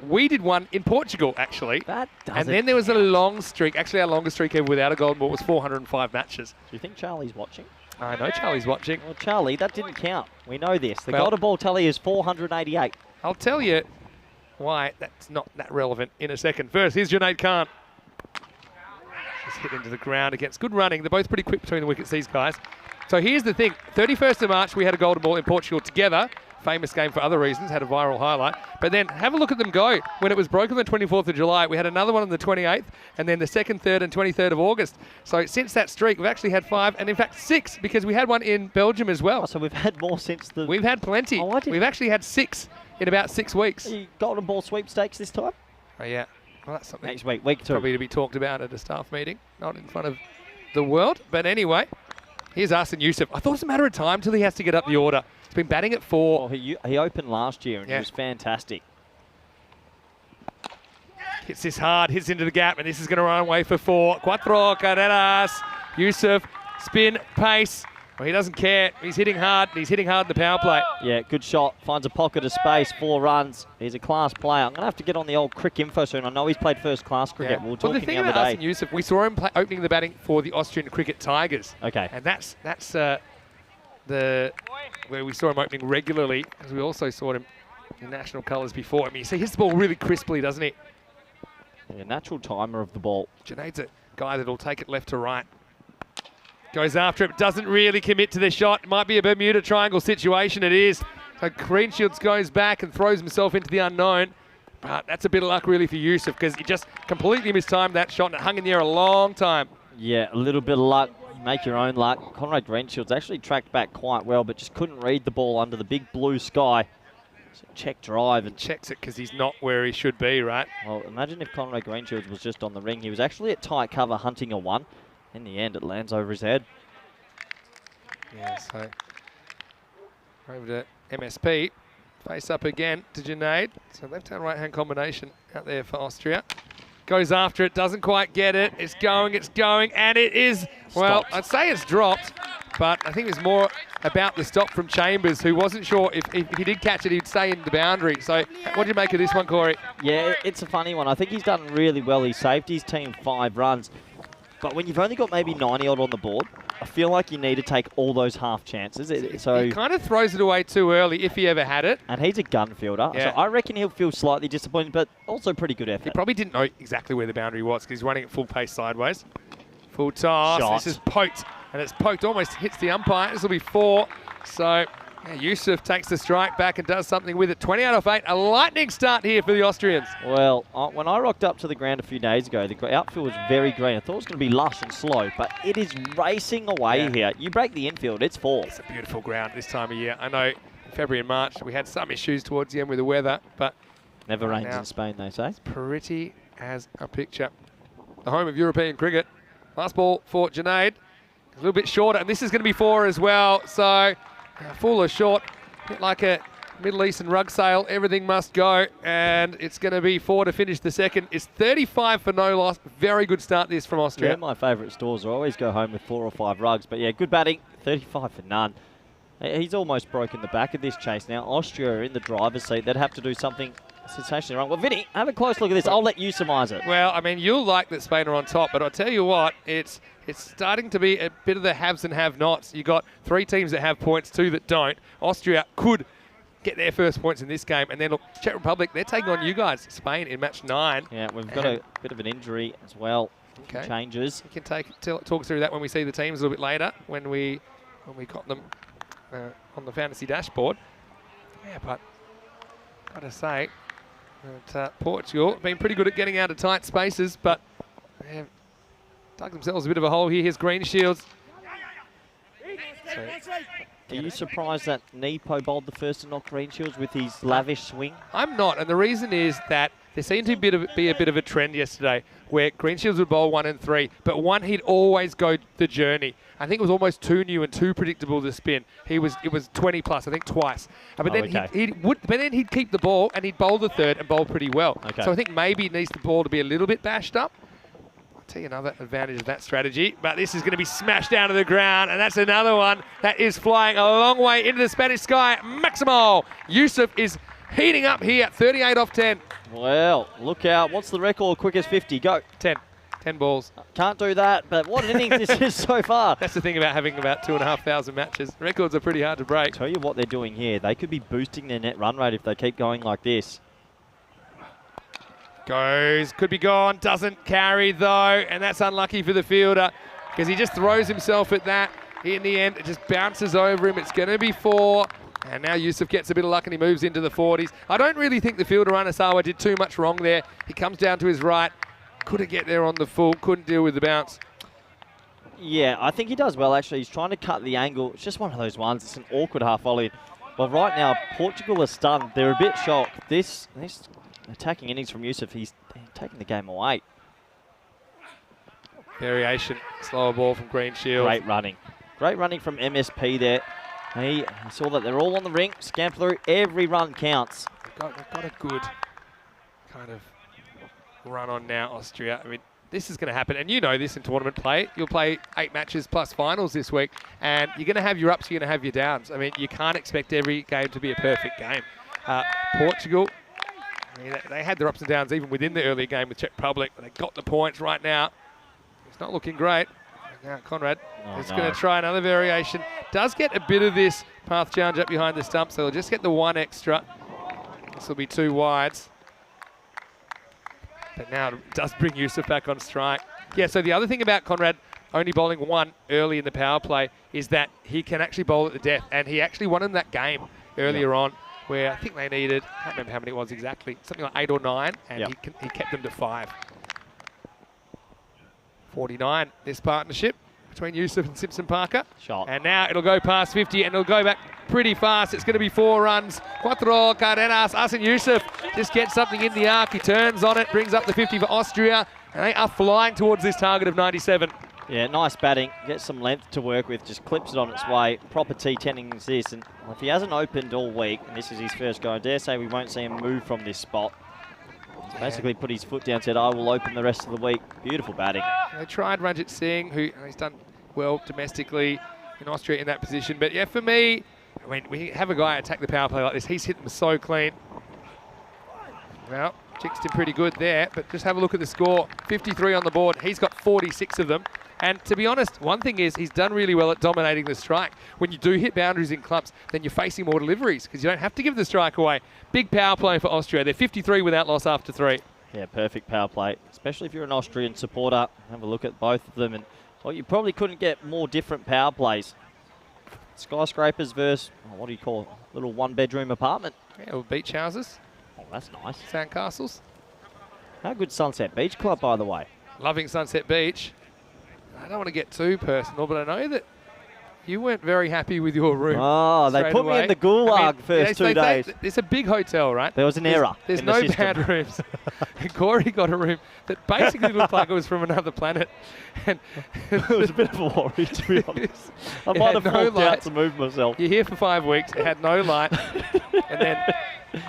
We did one in Portugal, actually. That doesn't And then there was a long streak. Actually, our longest streak ever without a golden ball was 405 matches. Do you think Charlie's watching? I know Charlie's watching. Well, Charlie, that didn't count. We know this. The Well- golden ball tally is 488. I'll tell you why that's not that relevant in a second. First, here's Junaid Khan. Just hit into the ground against good running. They're both pretty quick between the wickets, these guys. So here's the thing. 31st of March, we had a golden ball in Portugal together. Famous game for other reasons, had a viral highlight. But then have a look at them go. When it was broken on the 24th of July, we had another one on the 28th, and then the 2nd, 3rd, and 23rd of August. So since that streak, we've actually had 5, and in fact 6, because we had one in Belgium as well. Oh, so we've had more since the We've had plenty. Oh, I didn't- We've actually had 6 in about 6 weeks. golden ball sweepstakes this time. Oh, yeah. Well, that's something Next week, week 2. probably to be talked about at a staff meeting, not in front of the world. But anyway, here's Arsene Youssef. I thought it was a matter of time till he has to get up the order. He's been batting at 4. Well, he opened last year and Yeah. he was fantastic. Hits this hard, hits into the gap, and this is going to run away for 4. Cuatro carreras. Youssef, spin, pace. Well, he doesn't care. He's hitting hard. He's hitting hard in the power play. Yeah, good shot. Finds a pocket of space, 4 runs. He's a class player. I'm going to have to get on the old crick info soon. I know he's played first class cricket. We were Well, talking the thing the about other Arsene day. Youssef, we saw him opening the batting for the Austrian Cricket Tigers. Okay. And that's the where we saw him opening regularly, because we also saw him in national colours before. I mean, you see, he hits the ball really crisply, doesn't he? Yeah, natural timer of the ball. Junaid's a guy that'll take it left to right. Goes after it, doesn't really commit to the shot. It might be a Bermuda Triangle situation. It is. So Greenshields goes back and throws himself into the unknown. But that's a bit of luck really for Youssef, because he just completely mistimed that shot and it hung in the air a long time. Yeah, a little bit of luck. Make your own luck. Conrad Greenshields actually tracked back quite well, but just couldn't read the ball under the big blue sky. So check drive and Checks it because he's not where he should be, right? well, imagine if Conrad Greenshields was just on the ring. He was actually at tight cover hunting a 1. In the end, it lands over his head. Yeah, so over to MSP. Face up again to Junaid. So left-hand, right-hand combination out there for Austria. Goes after it, doesn't quite get it. It's going, and it is, well, Stopped. I'd say it's dropped, but I think it's more about the stop from Chambers, who wasn't sure if he did catch it, he'd stay in the boundary. So what do you make of this one, Corey? Yeah, it's a funny one. I think he's done really well. He saved his team 5 runs. But when you've only got maybe 90-odd on the board, I feel like you need to take all those half chances. So, He kind of throws it away too early if he ever had it. and he's a gun fielder, Yeah. so I reckon he'll feel slightly disappointed, but also pretty good He effort. probably didn't know exactly where the boundary was because he's running at full pace sideways. Full toss. Shot. This is poked, and it's poked, almost hits the umpire. This will be 4. So yeah, Youssef takes the strike back and does something with it. 20 out of 8. A lightning start here for the Austrians. Well, when I rocked up to the ground a few days ago, the outfield was very green. I thought it was going to be lush and slow, but it is racing away Yeah. here. You break the infield, it's 4. It's a beautiful ground this time of year. I know in February and March we had some issues towards the end with the weather, but Never rains now. in Spain, they say. pretty as a picture. The home of European cricket. Last ball for Junaid. A little bit shorter, and this is going to be 4 as well. So full or short, a bit like a Middle Eastern rug sale. Everything must go, and it's going to be 4 to finish the second. It's 35 for no loss. Very good start this from Austria. Yeah, my favourite stores. I always go home with 4 or 5 rugs. But yeah, good batting. 35 for none. He's almost broken the back of this chase now. Austria are in the driver's seat. They'd have to do something sensationally wrong. Well, Vinny, have a close look at this. I'll let you surmise it. Well, I mean, you'll like that Spain are on top, but I'll tell you what, it's starting to be a bit of the haves and have-nots. You got 3 teams that have points, 2 that don't. Austria could get their first points in this game, and then look, Czech Republic, they're taking on you guys, Spain, in match 9. Yeah, we've got a bit of an injury as well. Okay. Changes. We can talk through that when we see the teams a little bit later, when we got them on the fantasy dashboard. Yeah, but got to say that Portugal have been pretty good at getting out of tight spaces, but they've dug themselves a bit of a hole here. Here's Greenshields. Are you surprised that Nepo bowled the first to knock Greenshields with his lavish swing? I'm not, and the reason is that there seemed to be a bit of a trend yesterday where Greenshields would bowl 1 and 3, but one he'd always go the journey. I think it was almost too new and too predictable to spin. It was 20 plus, I think twice. But then he'd keep the ball and he'd bowl the third and bowl pretty well. Okay. So I think maybe he needs the ball to be a little bit bashed up. I'll tell you another advantage of that strategy, but this is going to be smashed down to the ground, and that's another one that is flying a long way into the Spanish sky. Maximal Yusuf is heating up here, 38 off 10. Well, look out. What's the record? Quickest 50. Go. 10 balls. Can't do that, but what an innings this is so far. That's the thing about having about 2,500 matches. Records are pretty hard to break. Tell you what they're doing here. They could be boosting their net run rate if they keep going like this. Goes, could be gone, doesn't carry though, and that's unlucky for the fielder because he just throws himself at that. In the end, it just bounces over him. It's going to be 4. And now Yusuf gets a bit of luck and he moves into the 40s. I don't really think the fielder, Anasawa, did too much wrong there. He comes down to his right. Couldn't get there on the full. Couldn't deal with the bounce. Yeah, I think he does well, actually. He's trying to cut the angle. It's just one of those ones. It's an awkward half volley. But right now, Portugal are stunned. They're a bit shocked. This attacking innings from Yusuf, he's taking the game away. Variation. Slower ball from Greenshields. Great running. Great running from MSP there. He saw that they're all on the ring, scammed through. Every run counts. They've got a good kind of run on now, Austria. I mean, this is going to happen, and you know this in tournament play. You'll play 8 matches plus finals this week, and you're going to have your ups, you're going to have your downs. I mean, you can't expect every game to be a perfect game. Portugal, I mean, they had their ups and downs even within the earlier game with Czech Republic, but they got the points right now. It's not looking great. Now Conrad is going to try another variation. Does get a bit of this path challenge up behind the stump, so he'll just get the 1 extra. This will be 2 wides. But now it does bring Yusuf back on strike. Yeah, so the other thing about Conrad only bowling 1 early in the power play is that he can actually bowl at the death, and he actually won in that game earlier on where I think they needed, I can't remember how many it was exactly, something like 8 or 9, and he kept them to 5. 49, this partnership between Yusuf and Simpson Parker. Shot. And now it'll go past 50 and it'll go back pretty fast. It's going to be 4 runs. Cuatro Cardenas, Asen Yusuf just gets something in the arc. He turns on it, brings up the 50 for Austria, and they are flying towards this target of 97. Yeah, nice batting. Gets some length to work with, just clips it on its way. Proper T10 is this, and if he hasn't opened all week, and this is his first go, I dare say we won't see him move from this spot. He's basically put his foot down, said, I will open the rest of the week. Beautiful batting. They tried Ranjit Singh, who he's done well domestically in Austria in that position. But yeah, for me, I mean, we have a guy attack the power play like this. He's hit them so clean. Well, jinxed him pretty good there, but just have a look at the score. 53 on the board. He's got 46 of them. And to be honest, one thing is he's done really well at dominating the strike. When you do hit boundaries in clubs, then you're facing more deliveries because you don't have to give the strike away. Big power play for Austria. They're 53 without loss after 3. Yeah, perfect power play, especially if you're an Austrian supporter. Have a look at both of them. And well, you probably couldn't get more different power plays. Skyscrapers versus, what do you call it? Little 1-bedroom apartment. Yeah, or beach houses. Oh, that's nice. Sandcastles. How good Sunset Beach Club, by the way. Loving Sunset Beach. I don't want to get too personal, but I know that you weren't very happy with your room. Oh, they put me in the gulag first 2 days. It's a big hotel, right? There was an error. There's no bad rooms. And Corey got a room that basically looked like it was from another planet. And it was a bit of a worry, to be honest. I might have walked out to move myself. You're here for 5 weeks. It had no light. And then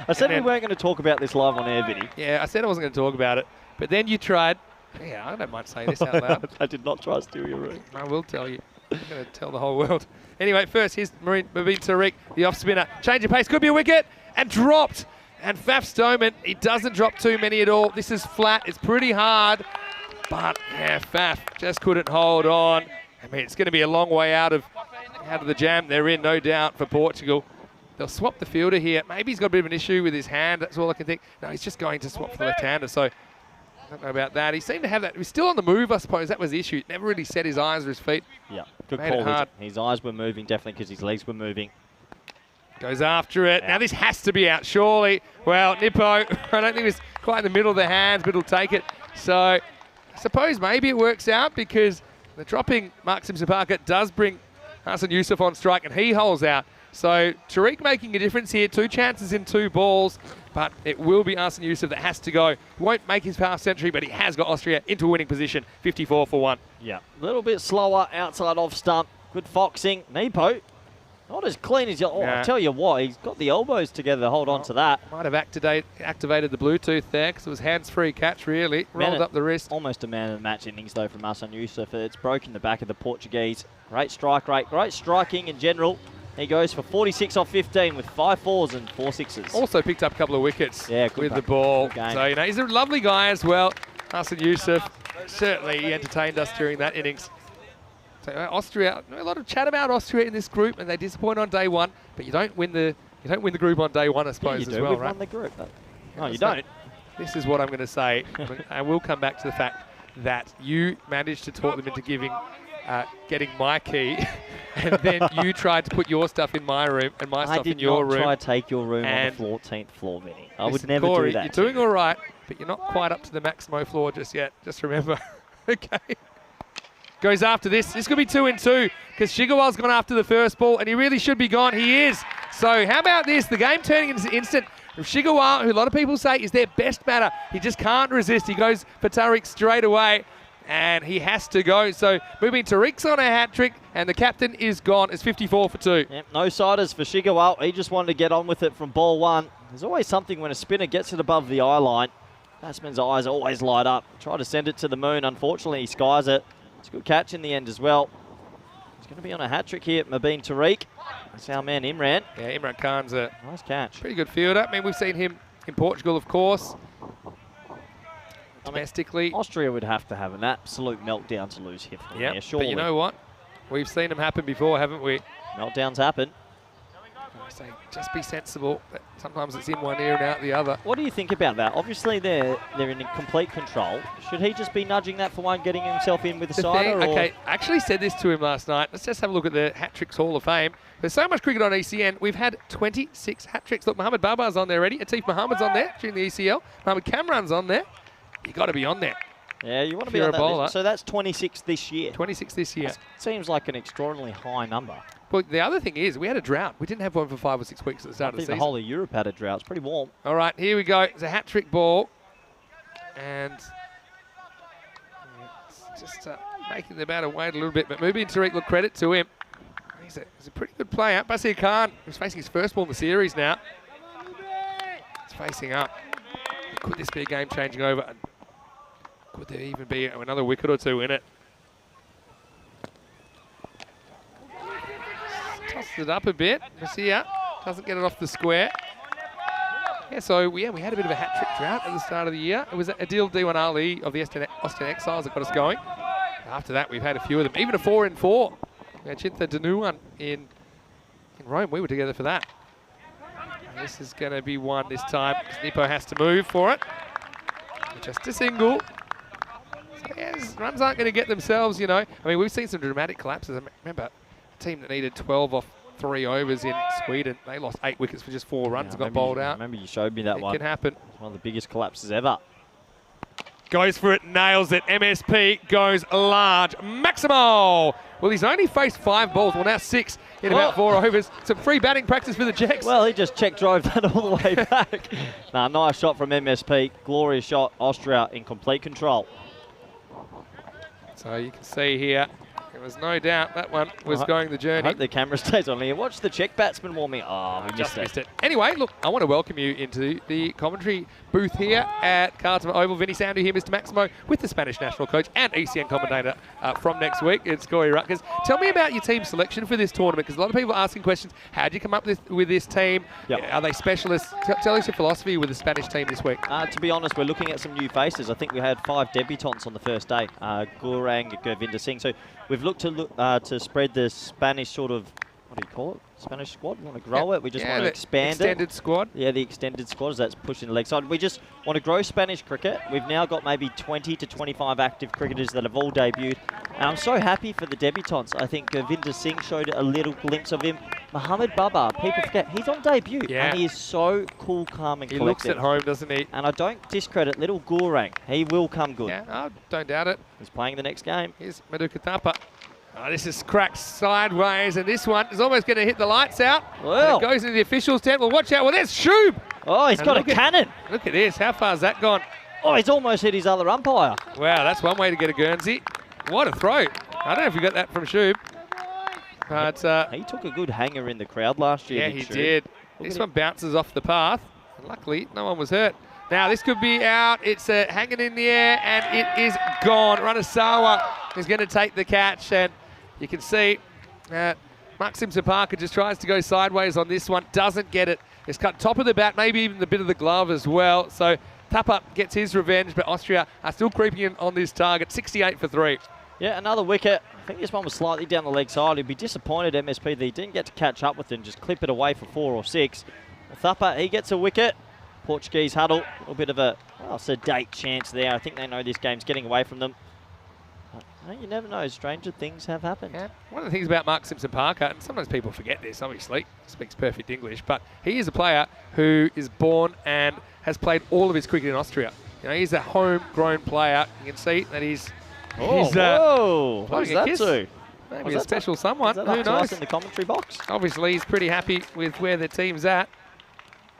I said we weren't going to talk about this live on air, Vinny. Yeah, I said I wasn't going to talk about it. But then you tried. Yeah, I don't mind saying this out loud. I did not try to steal your room. I will tell you. I'm going to tell the whole world. Anyway, first, here's Mubin Tariq, the off spinner. Change of pace, could be a wicket, and dropped. And Faf Stoneman, he doesn't drop too many at all. This is flat, it's pretty hard. But, yeah, Faf just couldn't hold on. I mean, it's going to be a long way out of the jam they're in, no doubt, for Portugal. They'll swap the fielder here. Maybe he's got a bit of an issue with his hand. That's all I can think. No, he's just going to swap for the left-hander, so I don't know about that. He seemed to have that. He was still on the move, I suppose. That was the issue. Never really set his eyes or his feet. Yeah, good Made it call. hard. His eyes were moving, definitely, because his legs were moving. Goes after it. Now this has to be out, surely. Well, Nippo, I don't think it was quite in the middle of the hands, but he'll take it. So I suppose maybe it works out because the dropping Mark Simpson Parker does bring Hasan Yusuf on strike, and he holds out. So Tariq making a difference here. 2 chances in 2 balls, but it will be Arsene Yusuf that has to go. He won't make his half century, but he has got Austria into a winning position, 54 for 1. Yeah, a little bit slower outside off stump. Good foxing. Nepo, not as clean as you. Oh, Yeah. I tell you what, he's got the elbows together to hold on to that. Might have activated the Bluetooth there because it was hands-free catch, really. Rolled up the wrist. Almost a man of the match innings, though, from Arsene Yusuf. It's broken the back of the Portuguese. Great strike rate, great striking in general. He goes for 46 off 15 with 5 4s and 4 6s. Also picked up a couple of wickets with the back. ball. Good game. So, you know, he's a lovely guy as well. Arsene Yusuf, certainly he entertained us during that innings. So Austria, a lot of chat about Austria in this group, and they disappoint on day 1, but you don't win the group on day 1, I suppose, you do. as well, We've right? won the group. No, you So don't. This is what I'm going to say. I will come back to the fact that you managed to talk them into getting my key, and then you tried to put your stuff in my room and my stuff in your room. I did not try to take your room on the 14th floor, Vinny. I would never do that. You're doing all right, but you're not quite up to the Maximo floor just yet. Just remember. Okay. Goes after this. This could be 2 and 2 because Shigawal's gone after the first ball, and he really should be gone. He is. So how about this? The game turning into instant. Shigawal, who a lot of people say is their best batter, he just can't resist. He goes for Tariq straight away, and he has to go. So moving Tariq's on a hat trick, and the captain is gone. It's 54 for 2. Yep, no siders for Shigawal. He just wanted to get on with it from ball 1. There's always something when a spinner gets it above the eye line. Batsman's eyes always light up. Try to send it to the moon. Unfortunately, he skies it. It's a good catch in the end as well. He's going to be on a hat trick here, Mabeen Tariq. That's our man Imran. Yeah, Imran Khan's a Nice catch. pretty good fielder. I mean, we've seen him in Portugal, of course. Domestically. Austria would have to have an absolute meltdown to lose here from there, surely. But you know what? We've seen them happen before, haven't we? Meltdowns happen. I say, just be sensible, but sometimes it's in one ear and out the other. What do you think about that? Obviously, they're in complete control. Should he just be nudging that for one, getting himself in with a sider? Okay, I actually said this to him last night. Let's just have a look at the Hat Tricks Hall of Fame. There's so much cricket on ECN. We've had 26 hat tricks. Look, Mohamed Babar's on there already. Atif Mohammed's on there during the ECL. Mohamed Kamran's on there. You got to be on there. Yeah, you want to If be you're on a that bowler. list. So that's 26 this year. 26 this year. That seems like an extraordinarily high number. Well, the other thing is, we had a drought. We didn't have one for 5 or 6 weeks at the start I of the think the season. whole of Europe had a drought. It's pretty warm. All right, here we go. It's a hat trick ball. And it's just making the batter wait a little bit. But Mubin Tariq, look, credit to him. He's a pretty good player. Basir Khan, who's facing his first ball in the series now. He's facing up. Could this be a game-changing over? And could there even be another wicket or 2 in it? Tosses it up a bit. Basir doesn't get it off the square. Yeah, so we had a bit of a hat-trick drought at the start of the year. It was Adil Diwan Ali of the Austin Exiles that got us going. After that, we've had a few of them. Even a 4 in 4. We had Chintha Danuwan in Rome. We were together for that. And this is going to be one this time. Nippo has to move for it. Just a single. So, yeah, runs aren't going to get themselves, you know. I mean, we've seen some dramatic collapses. I remember a team that needed 12 off 3 overs in Sweden. They lost 8 wickets for just 4 runs and got bowled out. I remember you showed me that one. It can happen. It's one of the biggest collapses ever. Goes for it, nails it. MSP goes large. Maximo! Well, he's only faced 5 balls. Well, now 6 in about 4 overs. Some free batting practice for the Jacks. Well, he just check drove that all the way back. Nice shot from MSP. Glorious shot. Austria in complete control. So you can see here, there was no doubt that one was going the I journey. hope the camera stays on here. Watch the check batsman warming. Oh, we Just missed missed it. Anyway, look, I want to welcome you into the commentary booth here at Cartama Oval. Vinny Sandu here, Mr. Maximo, with the Spanish national coach and ECN commentator from next week. It's Corey Rutgers. Tell me about your team selection for this tournament, because a lot of people are asking questions. How did you come up with this team? Yep. Are they specialists? Tell us your philosophy with the Spanish team this week. To be honest, we're looking at some new faces. I think we had 5 debutants on the first day. Gurang, Govinda Singh. So we've looked to spread the Spanish sort of, what do you call it? Spanish squad? We want to grow it. We just want to expand extended squad. Yeah, the extended squad, as that's pushing the leg side. We just want to grow Spanish cricket. We've now got maybe 20 to 25 active cricketers that have all debuted. And I'm so happy for the debutants. I think Govinda Singh showed a little glimpse of him. Mohamed Babar, people forget, he's on debut. Yeah. And he is so cool, calm and He collected. looks at home, doesn't he? And I don't discredit little Gurang. He will come good. Yeah, I don't doubt it. He's playing the next game. Here's Madhu Katapa. Oh, this is cracked sideways, and this one is almost going to hit the lights out. Well. And it goes into the officials' tent. Well, watch out. Well, there's Shub. Oh, he's And got a look at- cannon. Look at this. How far has that gone? Oh, he's almost hit his other umpire. Wow, that's one way to get a Guernsey. What a throw. I don't know if you got that from Shub. But, He took a good hanger in the crowd last year. yeah, did he Shub. did. Look This at one bounces off the path. And luckily, no one was hurt. Now, this could be out. It's hanging in the air, and it is gone. Runasawa is going to take the catch, and you can see Maxim Sapaka just tries to go sideways on this one. Doesn't get it. It's cut top of the bat, maybe even the bit of the glove as well. So Tapa gets his revenge, but Austria are still creeping in on this target. 68 for 3. Yeah, another wicket. I think this one was slightly down the leg side. He'd be disappointed, MSP, that he didn't get to catch up with him, just clip it away for 4 or 6. Thapa, he gets a wicket. Portuguese huddle, a little bit of a sedate chance there. I think they know this game's getting away from them. But, you never know, stranger things have happened. Yeah. One of the things about Mark Simpson Parker, and sometimes people forget this, obviously, speaks perfect English, but he is a player who is born and has played all of his cricket in Austria. You know, he's a homegrown player. You can see that he's Whoa! What blowing was a that kiss. to? Maybe Was a that special Is someone. that Who up to us knows? in the commentary box? Obviously, he's pretty happy with where the team's at.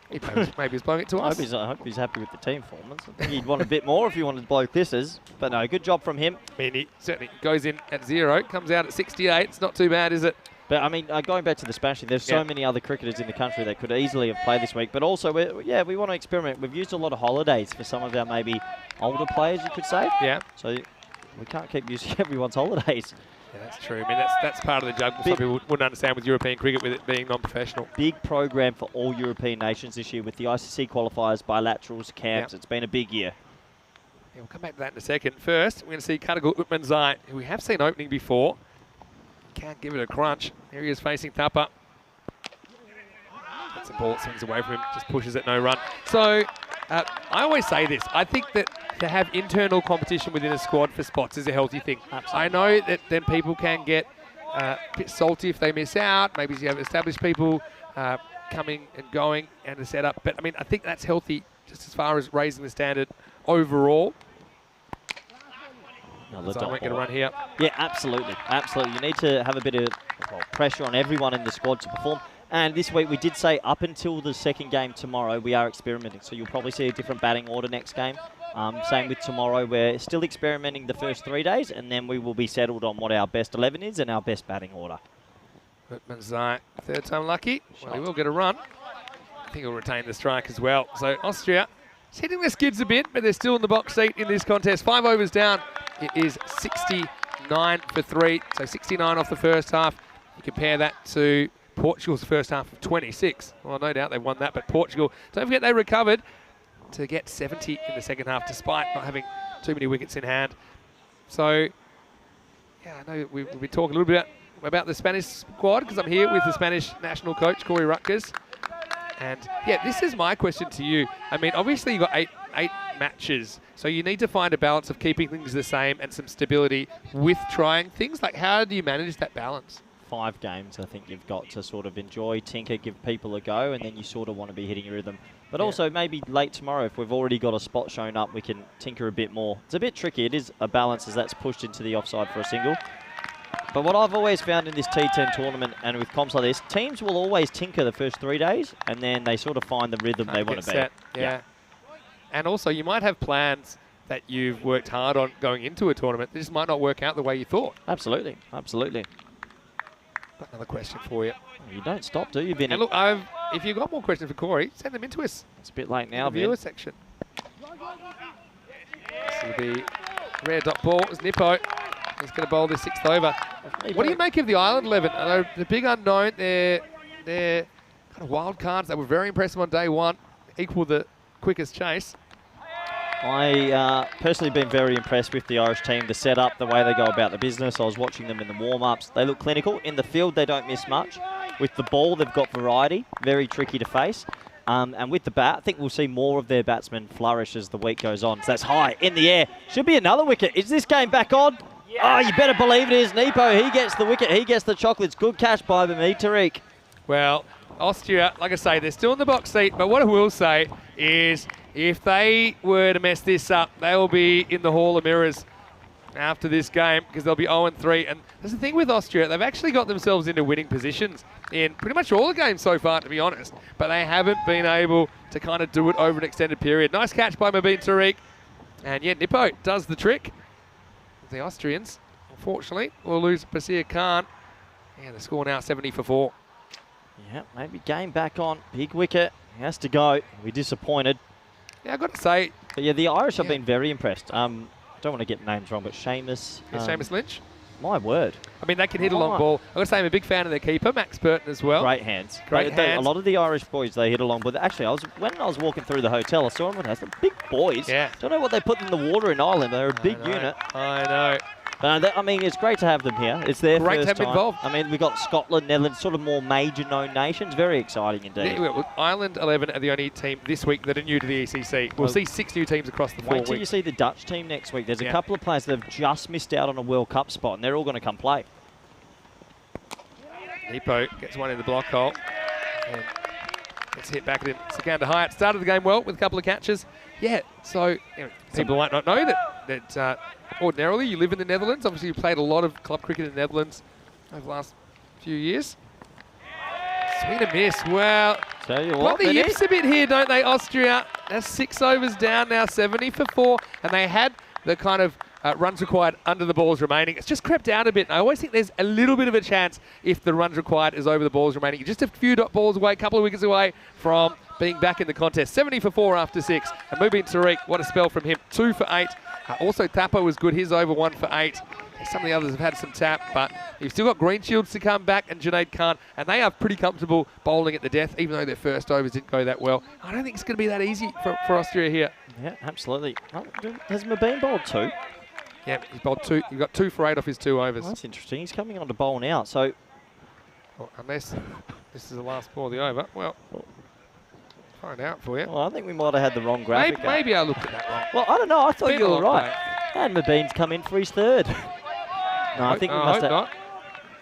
Maybe he's blowing it to I us. hope he's happy with the team performance. I think he'd want a bit more if he wanted to blow kisses. But no, good job from him. I mean, he certainly goes in at 0, comes out at 68. It's not too bad, is it? But, I mean, going back to the Spanish, there's so many other cricketers in the country that could easily have played this week. But also, we want to experiment. We've used a lot of holidays for some of our maybe older players, you could say. Yeah. So we can't keep using everyone's holidays. Yeah, that's true. I mean, that's part of the juggle. Some people wouldn't understand with European cricket with it being non-professional. Big program for all European nations this year with the ICC qualifiers, bilaterals, camps. It's been a big year. Yeah, we'll come back to that in a second. First, we're going to see Kadagal Utmanzai, who we have seen opening before. Can't give it a crunch. Here he is facing Tapa. That's the ball, swings away from him, just pushes it, no run. So, I always say this. I think that to have internal competition within a squad for spots is a healthy thing. Absolutely. I know that then people can get a bit salty if they miss out. Maybe you have established people coming and going and the setup. But, I mean, I think that's healthy just as far as raising the standard overall. So I won't get a run here. Yeah, absolutely. Absolutely. You need to have a bit of pressure on everyone in the squad to perform. And this week we did say up until the second game tomorrow, we are experimenting. So you'll probably see a different batting order next game. Same with tomorrow. We're still experimenting the first 3 days, and then we will be settled on what our best 11 is and our best batting order. Utmanzai, third time lucky. Well, he will get a run. I think he'll retain the strike as well. So Austria is hitting the skids a bit, but they're still in the box seat in this contest. 5 overs down. It is 69 for 3. So 69 off the first half. You compare that to Portugal's first half of 26. Well, no doubt they won that, but Portugal, don't forget they recovered to get 70 in the second half despite not having too many wickets in hand. So, yeah, I know we've been talking a little bit about the Spanish squad because I'm here with the Spanish national coach, Corey Rutgers. And, yeah, this is my question to you. I mean, obviously you've got eight matches, so you need to find a balance of keeping things the same and some stability with trying things. Like, how do you manage that balance? 5 games, I think you've got to sort of enjoy, tinker, give people a go, and then you sort of want to be hitting your rhythm. But also maybe late tomorrow, if we've already got a spot shown up, we can tinker a bit more. It's a bit tricky. It is a balance as that's pushed into the offside for a single. But what I've always found in this T10 tournament and with comps like this, teams will always tinker the first 3 days, and then they sort of find the rhythm they want to be. Yeah. And also, you might have plans that you've worked hard on going into a tournament. This might not work out the way you thought. Absolutely, absolutely. Got another question for you. You don't stop, do you, Vinny? And look, if you've got more questions for Corey, send them in to us. It's a bit late now, in the viewer Vin. section. This will be rare dot ball. It's Nippo. He's going to bowl this 6th over. What do you make of the Island 11? I know the big unknown, they're kind of wild cards. They were very impressive on day 1, equal the quickest chase. I personally been very impressed with the Irish team, the setup, the way they go about the business. I was watching them in the warm-ups. They look clinical. In the field, they don't miss much. With the ball, they've got variety, very tricky to face. And with the bat, I think we'll see more of their batsmen flourish as the week goes on. So that's high, in the air. Should be another wicket. Is this game back on? Oh, you better believe it is. Nepo, he gets the wicket. He gets the chocolates. Good catch by Mahmood Tariq. Well, Austria, like I say, they're still in the box seat. But what I will say is if they were to mess this up, they will be in the Hall of Mirrors. after this game because they'll be 0-3. And that's the thing with Austria. They've actually got themselves into winning positions in pretty much all the games so far, to be honest. But they haven't been able to kind of do it over an extended period. Nice catch by Mabin Tariq. And yeah, Nippo does the trick. The Austrians, unfortunately, will lose Basir Khan. Yeah, the score now 70-4. Yeah, maybe game back on. Big wicket. He has to go. We're disappointed. Yeah, I've got to say. But yeah, the Irish have been very impressed. Don't want to get names wrong, but Seamus. Seamus Lynch. My word. I mean, they can hit a long ball. I've got to say I'm a big fan of their keeper, Max Burton, as well. Great hands. Great hands. A lot of the Irish boys, they hit a long ball. Actually, when I was walking through the hotel, I saw them and some big boys. Yeah. Don't know what they put in the water in Ireland. They're a big unit. I know. But I mean, it's great to have them here. It's their Great first to have them time. involved. I mean, we've got Scotland, Netherlands, sort of more major known nations. Very exciting indeed. Yeah, well, Ireland 11 are the only team this week that are new to the ECC. We'll see 6 new teams across the 4 Wait weeks. till you see the Dutch team next week. There's a couple of players that have just missed out on a World Cup spot, and they're all going to come play. Hippo gets one in the block hole. And gets hit back at him. Sikander Hyatt started the game well with a couple of catches. Yeah, so people might not know that ordinarily you live in the Netherlands. Obviously, you played a lot of club cricket in the Netherlands over the last few years. Swing and miss. Well, Tell you got what, the yips a bit here, don't they, Austria? That's 6 overs down now, 70-4. And they had the kind of runs required under the balls remaining. It's just crept out a bit. And I always think there's a little bit of a chance if the runs required is over the balls remaining. Just a few balls away, a couple of wickets away from being back in the contest. 70-4 after 6. And Mubin Tariq, what a spell from him. 2 for 8. Also, Thapa was good. His over 1 for 8. Some of the others have had some tap, but you've still got Greenshields to come back and Junaid Khan, and they are pretty comfortable bowling at the death, even though their first overs didn't go that well. I don't think it's going to be that easy for Austria here. Yeah, absolutely. Has Mabin bowled 2? Yeah, he's bowled 2. He got 2 for 8 off his 2 overs. Well, that's interesting. He's coming on to bowl now, so... Well, unless this is the last ball of the over, well, find out for you. Well, I think we might have had the wrong graphic. Maybe I looked at that wrong. Well, I don't know. I thought Been you a were long right. day. And Mabin's come in for his 3rd. No, I think we must have. not.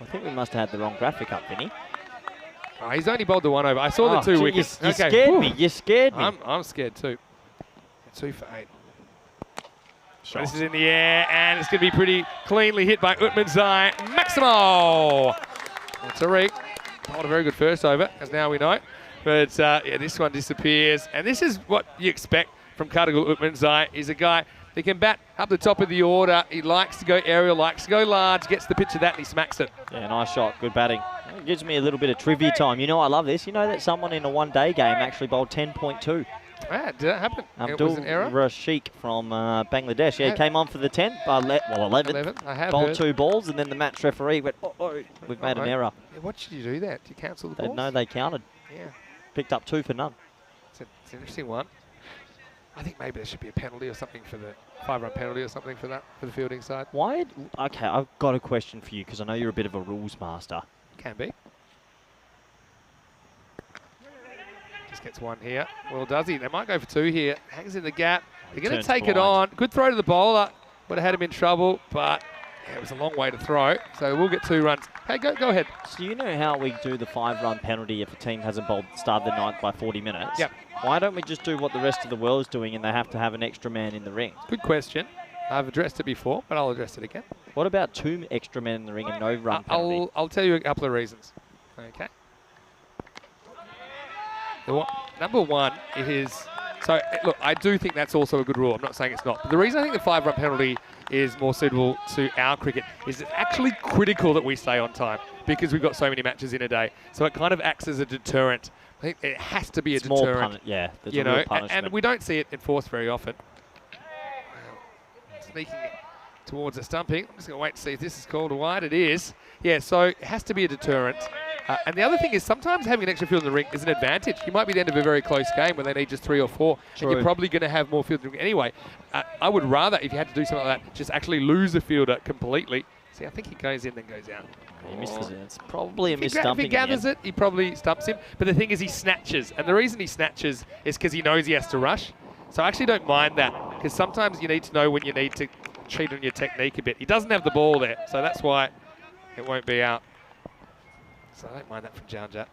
I think we must have had the wrong graphic up, Vinny. Oh, he's only bowled the 1 over. I saw the 2 wickets. You scared me. You scared me. I'm scared too. 2 for 8. This is in the air, and it's going to be pretty cleanly hit by Utmanzai. Maximo! Tariq bowled a very good first over, as now we know. But yeah, this one disappears. And this is what you expect from Kartigul Utmanzai. He's a guy that can bat up the top of the order. He likes to go aerial, likes to go large, gets the pitch of that, and he smacks it. Yeah, nice shot. Good batting. It gives me a little bit of trivia time. You know, I love this. You know that someone in a one-day game actually bowled 10.2. Ah, did that happen? It Abdul was an error? Rashik from Bangladesh. Yeah, he came on for the 10th, 11th. I have bowled heard. 2 balls, and then the match referee went, we've made an error. Yeah, what should you do there? Do you cancel the balls? No, they counted. Yeah, Picked up 2 for none. it's an interesting one. I think maybe there should be a penalty or something for the 5-run penalty or something for that, for the fielding side. Why? Okay, I've got a question for you because I know you're a bit of a rules master. Can be. Just gets 1 here. Well, does he? They might go for 2 here. Hangs in the gap. They're going to turns take it blind. on. Good throw to the bowler. Would have had him in trouble, but yeah, it was a long way to throw. So we'll get 2 runs. Hey, go ahead. So you know how we do the 5-run penalty if a team hasn't started the 9th by 40 minutes? Yep. Why don't we just do what the rest of the world is doing and they have to have an extra man in the ring? Good question. I've addressed it before, but I'll address it again. What about 2 extra men in the ring and no run penalty? I'll tell you a couple of reasons. Okay. Number 1 is... So, look, I do think that's also a good rule. I'm not saying it's not. But the reason I think the 5-run penalty is more suitable to our cricket is it's actually critical that we stay on time because we've got so many matches in a day. So it kind of acts as a deterrent. I think it has to be a deterrent. Yeah, there's you a know, real punishment. and we don't see it enforced very often. Sneaking it towards a stumping. I'm just going to wait to see if this is called a wide. It is. Yeah, so it has to be a deterrent. And the other thing is sometimes having an extra field in the ring is an advantage. You might be at the end of a very close game when they need just 3 or 4, True. and you're probably going to have more field in the ring anyway. I would rather, if you had to do something like that, just actually lose a fielder completely. See, I think he goes in, then goes out. He misses it. It's probably a If mis-stumping. he gathers it, he probably stumps him. But the thing is he snatches. And the reason he snatches is because he knows he has to rush. So I actually don't mind that because sometimes you need to know when you need to cheat on your technique a bit. He doesn't have the ball there, so that's why it won't be out. So I don't mind that from Jaunjat.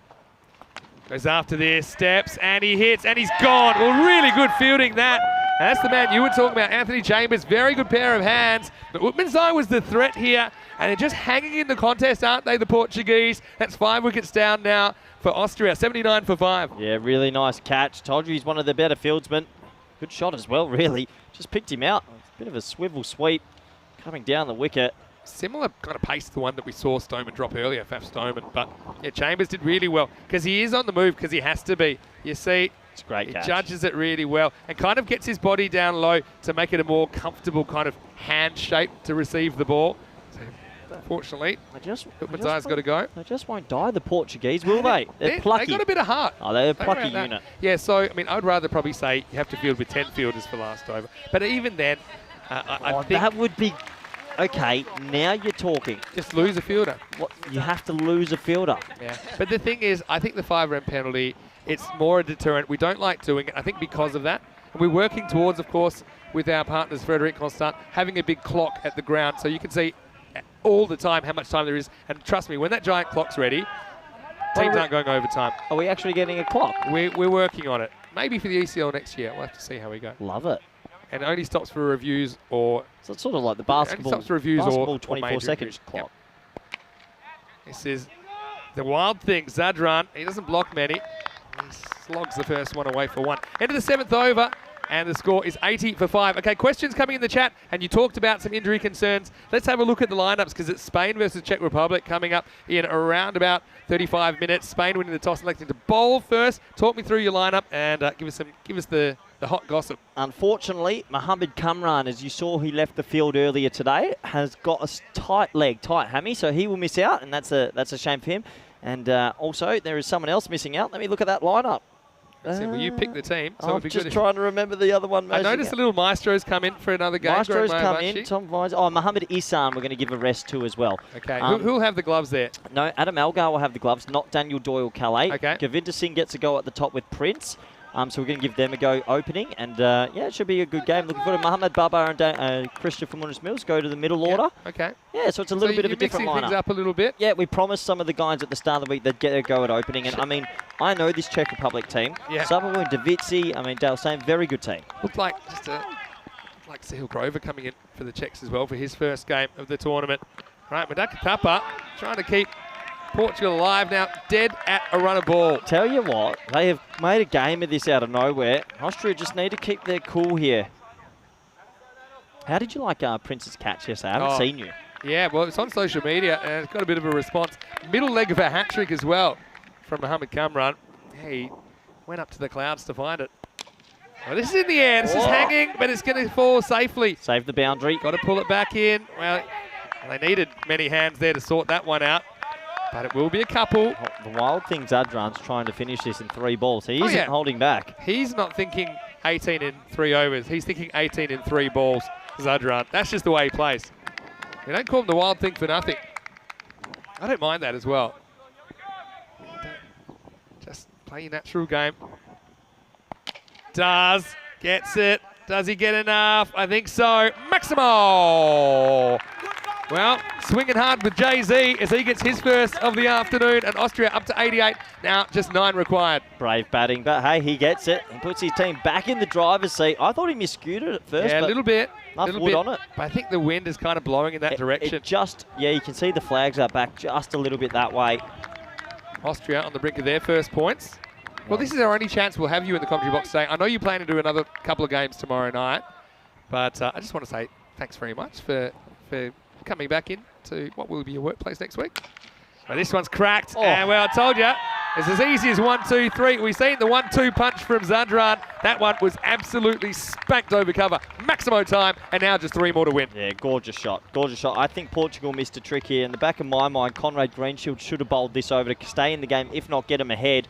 Goes after this, steps, and he hits, and he's gone. Well, really good fielding that. that's the man you were talking about, Anthony Chambers. Very good pair of hands. But Utmanzai was the threat here. And they're just hanging in the contest, aren't they, the Portuguese? That's 5 wickets down now for Austria, 79 for 5. Yeah, really nice catch. Told you he's one of the better fieldsmen. Good shot as well, really. Just picked him out. Bit of a swivel sweep coming down the wicket. Similar kind of pace to the one that we saw Stoneman drop earlier, Faf Stoneman. But yeah, Chambers did really well because he is on the move because he has to be. You see, it's a great he catch. Judges it really well and kind of gets his body down low to make it a more comfortable kind of hand shape to receive the ball. So, unfortunately, Utmanzai's got to go. They just won't die, the Portuguese, will they? They're plucky. They got a bit of heart. Oh, they're a plucky unit. Yeah, so, I mean, I'd rather probably say you have to field with 10 fielders for last over. But even then, I think that would be... Okay, now you're talking. Just lose a fielder. What? You have to lose a fielder. Yeah, but the thing is, I think the 5-run penalty, it's more a deterrent. We don't like doing it, I think, because of that. And we're working towards, of course, with our partners, Frederic Constant, having a big clock at the ground so you can see all the time how much time there is. And trust me, when that giant clock's ready, teams aren't going overtime. Are we actually getting a clock? We're working on it. Maybe for the ECL next year. We'll have to see how we go. Love it. And it only stops for reviews or... So it's sort of like the basketball, stops for reviews or 24 seconds clock. Yep. This is the wild thing. Zadran, he doesn't block many. He slogs the first one away for 1. Into the 7th over, and the score is 80 for 5. Okay, questions coming in the chat, and you talked about some injury concerns. Let's have a look at the lineups because it's Spain versus Czech Republic coming up in around about 35 minutes. Spain winning the toss, electing to bowl first. Talk me through your lineup and give us the hot gossip. Unfortunately, Mohamed Kamran, as you saw, he left the field earlier today, has got a tight hammy, so he will miss out, and that's a shame for him. And also, there is someone else missing out. Let me look at that lineup. Well, you pick the team, so I'm it'd be just good. trying to remember the other one. I noticed a little Maestro's come in for another game. Maestro's come in. Tom Vines. Oh, Mohamed Isan, we're going to give a rest to as well. Okay, who'll have the gloves there? No, Adam Elgar will have the gloves, not Daniel Doyle-Calais. Okay. Govinda Singh gets a go at the top with Prince. So we're going to give them a go opening. And, yeah, it should be a good game. Looking forward to Mohamed Babar and Christopher Munoz-Mills go to the middle order. Okay. Yeah, so it's a little bit of a different lineup. Things up a little bit. Yeah, we promised some of the guys at the start of the week they'd get a go at opening. And, I mean, I know this Czech Republic team. Yeah. Sabawu and Davitsi, I mean, Dale Same, very good team. Looked like Sahil Grover coming in for the Czechs as well for his first game of the tournament. Right, Madaka Tapa trying to keep Portugal alive now, dead at a run of ball. Tell you what, they have made a game of this out of nowhere. Austria just need to keep their cool here. How did you like Prince's catch yesterday? I haven't seen you. Yeah, well, it's on social media and it's got a bit of a response. Middle leg of a hat-trick as well from Mohamed Kamran. Yeah, he went up to the clouds to find it. Well, this is in the air. This is hanging, but it's going to fall safely. Save the boundary. Got to pull it back in. Well, they needed many hands there to sort that one out. But it will be a couple. The wild thing, Zadran's trying to finish this in 3 balls. He isn't holding back. He's not thinking 18 in 3 overs. He's thinking 18 in 3 balls, Zadran. That's just the way he plays. You don't call him the wild thing for nothing. I don't mind that as well. Just play your natural game. Gets it. Does he get enough? I think so. Maximo! Well, swinging hard with Jay-Z as he gets his first of the afternoon, and Austria up to 88. Now just 9 required. Brave batting, but hey, he gets it and puts his team back in the driver's seat. I thought he miscued it at first. Yeah, a little bit. Enough wood on it. But I think the wind is kind of blowing in that direction. Yeah, you can see the flags are back just a little bit that way. Austria on the brink of their first points. Well, this is our only chance we'll have you in the commentary box today. I know you plan to do another couple of games tomorrow night, but I just want to say thanks very much for coming back in to what will be your workplace next week. Well, this one's cracked, and well, I told you, it's as easy as 1, 2, 3. We've seen the 1-2 punch from Zadran. That one was absolutely spanked over cover. Maximo time, and now just 3 more to win. Yeah, gorgeous shot. Gorgeous shot. I think Portugal missed a trick here. In the back of my mind, Conrad Greenshield should have bowled this over to stay in the game, if not get him ahead.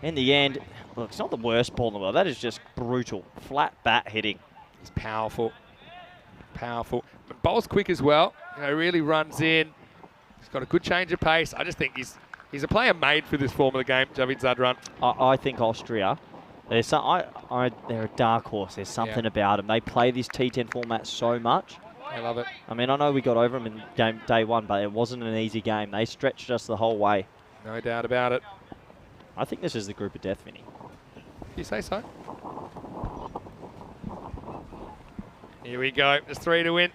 In the end, look, it's not the worst ball in the world. That is just brutal. Flat bat hitting. He's powerful. Powerful. But bowls quick as well. You know, really runs in. He's got a good change of pace. I just think he's a player made for this form of the game, Javid Zadran. I think Austria, they're a dark horse. There's something about them. They play this T10 format so much. I love it. I mean, I know we got over them in game day 1, but it wasn't an easy game. They stretched us the whole way. No doubt about it. I think this is the group of death, Vinny. You say so? Here we go. There's 3 to win.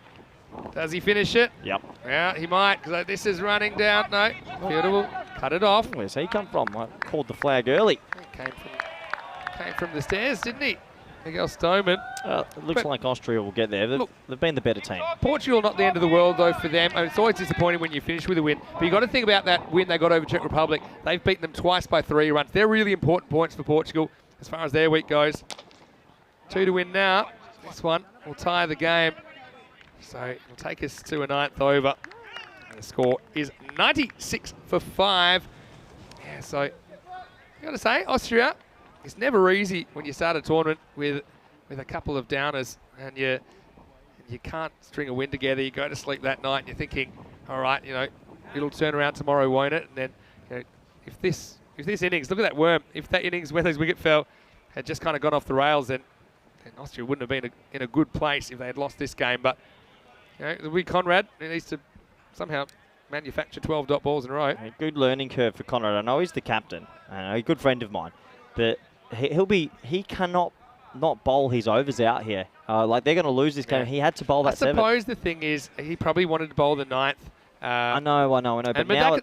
Does he finish it? Yep. Yeah, he might, because this is running down. No, Fielder cut it off. Where's he come from? I called the flag early. Came from the stairs, didn't he? Miguel Stoneman. It looks like Austria will get there. They've been the better team. Portugal, not the end of the world, though, for them. It's always disappointing when you finish with a win. But you've got to think about that win they got over Czech Republic. They've beaten them twice by 3 runs. They're really important points for Portugal as far as their week goes. 2 to win now. This one will tie the game. So it'll take us to a 9th over. And the score is 96 for 5. Yeah, so you got to say, Austria, it's never easy when you start a tournament with a couple of downers and you can't string a win together. You go to sleep that night and you're thinking, all right, it'll turn around tomorrow, won't it? And then if this innings, look at that worm, if that innings where those wicket fell had just kind of gone off the rails, then Austria wouldn't have been in a good place if they had lost this game. But the wee Conrad, he needs to somehow manufacture 12 dot balls in a row. A good learning curve for Conrad. I know he's the captain, a good friend of mine, but he cannot not bowl his overs out here. Like they're going to lose this game. Yeah. He had to bowl that 7. I suppose the thing is he probably wanted to bowl the 9th. I know. But now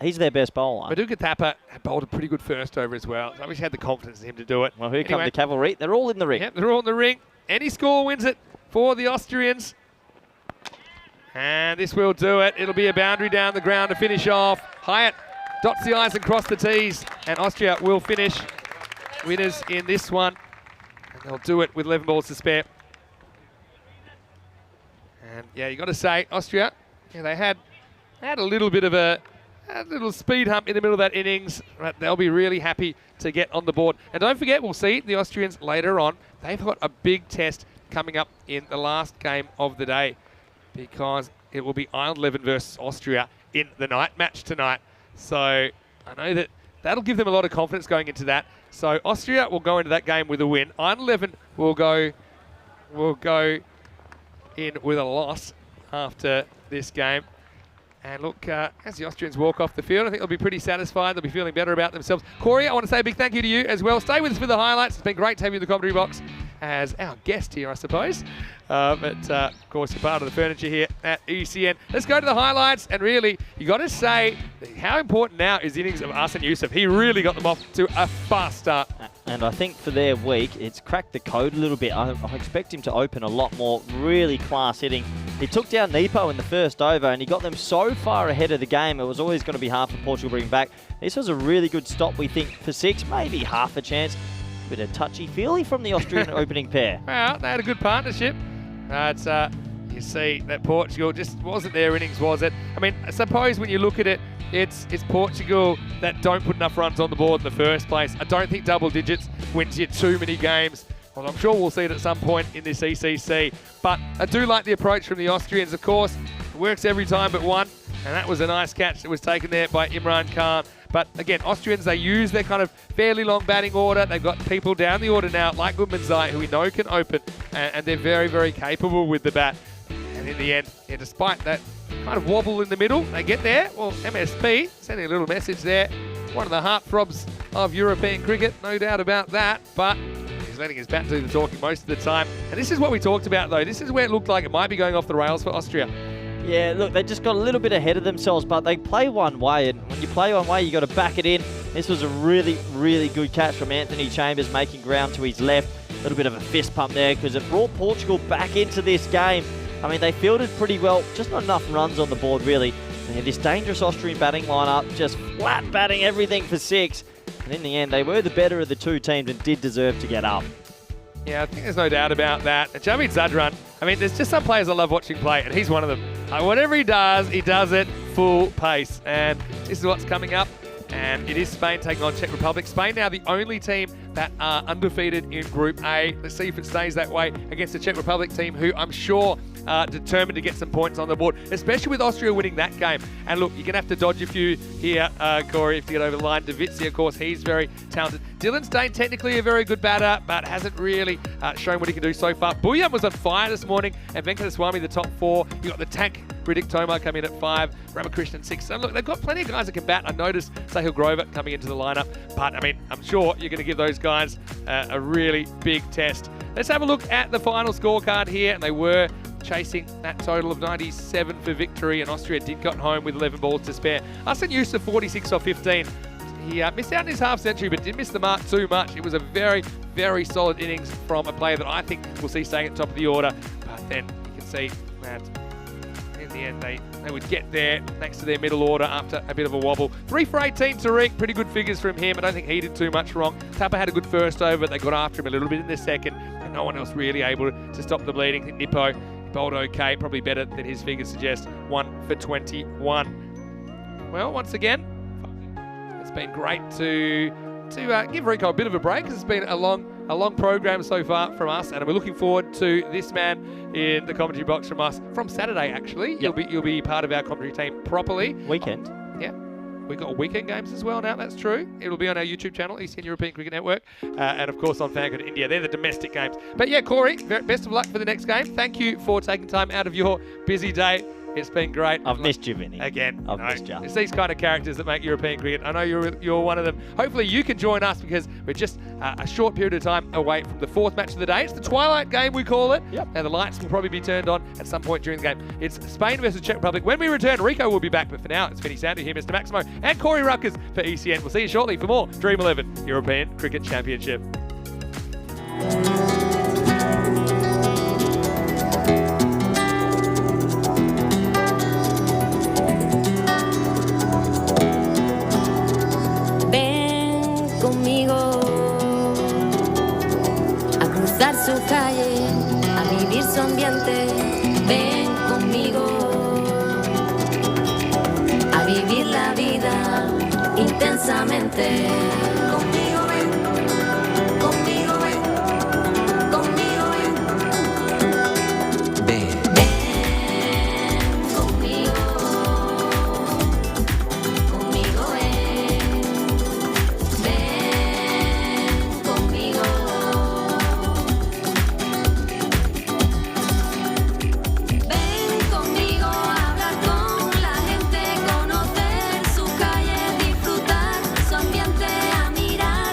he's their best bowler. Maduka Thapa had bowled a pretty good first over as well. So I wish he had the confidence in him to do it. Well, here come the cavalry. They're all in the ring. Yep, they're all in the ring. Any score wins it for the Austrians. And this will do it. It'll be a boundary down the ground to finish off. Hyatt dots the I's and cross the T's. And Austria will finish winners in this one. And they'll do it with 11 balls to spare. And yeah, you got to say, Austria, they had a little bit of a little speed hump in the middle of that innings, but they'll be really happy to get on the board. And don't forget, we'll see the Austrians later on. They've got a big test coming up in the last game of the day, because it will be Ireland 11 versus Austria in the night match tonight. So I know that'll give them a lot of confidence going into that. So Austria will go into that game with a win. Ireland 11 will go in with a loss after this game. And look, as the Austrians walk off the field, I think they'll be pretty satisfied. They'll be feeling better about themselves. Corey, I want to say a big thank you to you as well. Stay with us for the highlights. It's been great to have you in the commentary box as our guest here, I suppose. Of course, you're part of the furniture here at ECN. Let's go to the highlights. And really, you got to say how important now is the innings of Arsene Youssef. He really got them off to a fast start. And I think for their week, it's cracked the code a little bit. I expect him to open a lot more. Really class hitting. He took down Nepo in the first over and he got them so far ahead of the game. It was always going to be hard for Portugal to bring back. This was a really good stop, we think, for 6, maybe half a chance. A bit of touchy-feely from the Austrian opening pair. Well, they had a good partnership. You see that Portugal just wasn't their innings, was it? I mean, I suppose when you look at it, it's Portugal that don't put enough runs on the board in the first place. I don't think double digits wins you too many games. Well, I'm sure we'll see it at some point in this ECC. But I do like the approach from the Austrians, of course. It works every time but one. And that was a nice catch that was taken there by Imran Khan. But again, Austrians, they use their kind of fairly long batting order. They've got people down the order now, like Goodmanzai, who we know can open. And they're very, very capable with the bat. And in the end, despite that kind of wobble in the middle, they get there. Well, MSP sending a little message there. One of the heartthrobs of European cricket, no doubt about that. But he's letting his bat do the talking most of the time. And this is what we talked about, though. This is where it looked like it might be going off the rails for Austria. Yeah, look, they just got a little bit ahead of themselves, but they play one way, and when you play one way, you got to back it in. This was a really, really good catch from Anthony Chambers, making ground to his left. A little bit of a fist pump there, because it brought Portugal back into this game. I mean, they fielded pretty well, just not enough runs on the board, really. And this dangerous Austrian batting lineup, just flat batting everything for 6. And in the end, they were the better of the two teams and did deserve to get up. Yeah, I think there's no doubt about that. And Javid Zadran, I mean, there's just some players I love watching play, and he's one of them. Whatever he does it full pace. And this is what's coming up. And it is Spain taking on Czech Republic. Spain now the only team that are undefeated in Group A. Let's see if it stays that way against the Czech Republic team, who I'm sure are determined to get some points on the board, especially with Austria winning that game. And look, you're going to have to dodge a few here, Corey, if you get over the line. Davitsi, of course, he's very talented. Dylan Stein, technically a very good batter, but hasn't really shown what he can do so far. Bhuyan was on fire this morning, and Venkateswamy, the top 4. You got the tank, Riddick Tomar, coming in at 5, Ramakrishnan 6. So look, they've got plenty of guys that can bat. I noticed Sahil Grover coming into the lineup, but I mean, I'm sure you're going to give those guys a really big test. Let's have a look at the final scorecard here, and they were chasing that total of 97 for victory, and Austria did get home with 11 balls to spare. Arsene Yusuf 46 off 15. He missed out in his half century, but didn't miss the mark too much. It was a very, very solid innings from a player that I think we'll see staying at the top of the order. But then you can see that in the end they would get there thanks to their middle order after a bit of a wobble. 3 for 18 Tariq, pretty good figures from him. I don't think he did too much wrong. Tapa had a good first over. They got after him a little bit in the second, and no one else really able to stop the bleeding. I think Nippo bowled okay, probably better than his figures suggest. 1 for 21. Well, once again, it's been great to give Rico a bit of a break, because it's been a long program so far from us, and we're looking forward to this man in the commentary box from us from Saturday. Actually, Yep. you'll be part of our commentary team properly. Weekend. Yeah. We've got weekend games as well now, that's true. It'll be on our YouTube channel, Eastern European Cricket Network, and of course on Fangood India. They're the domestic games. But yeah, Corey, best of luck for the next game. Thank you for taking time out of your busy day. It's been great. I've missed you, Vinny. Again, I've missed you. It's these kind of characters that make European cricket. I know you're one of them. Hopefully you can join us, because we're just a short period of time away from the 4th match of the day. It's the twilight game, we call it. Yep. And the lights will probably be turned on at some point during the game. It's Spain versus Czech Republic. When we return, Rico will be back. But for now, it's Vinny Sandu here, Mr. Maximo, and Corey Ruckers for ECN. We'll see you shortly for more Dream 11 European Cricket Championship. Conmigo a cruzar su calle, a vivir su ambiente. Ven conmigo a vivir la vida intensamente. Conmigo ven, conmigo ven, conmigo ven. Ven conmigo, conmigo ven. Ven conmigo. Ven conmigo a hablar con la gente, conocer su calle, disfrutar su ambiente, a mirar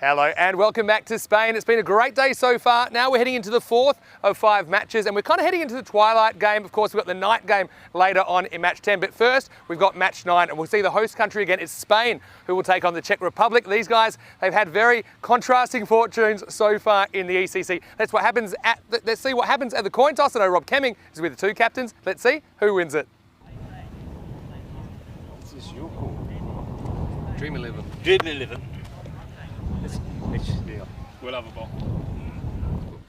Hello and welcome back to Spain. It's been a great day so far. Now we're heading into the 4th of 5 matches and we're kind of heading into the twilight game. Of course, we've got the night game later on in match 10, but first we've got match 9 and we'll see the host country again. It's Spain who will take on the Czech Republic. These guys, they've had very contrasting fortunes so far in the ECC. Let's see what happens at the coin toss. I know Rob Kemming is with the two captains. Let's see who wins it. This is your call. Dream11. Dream11. We'll have a ball.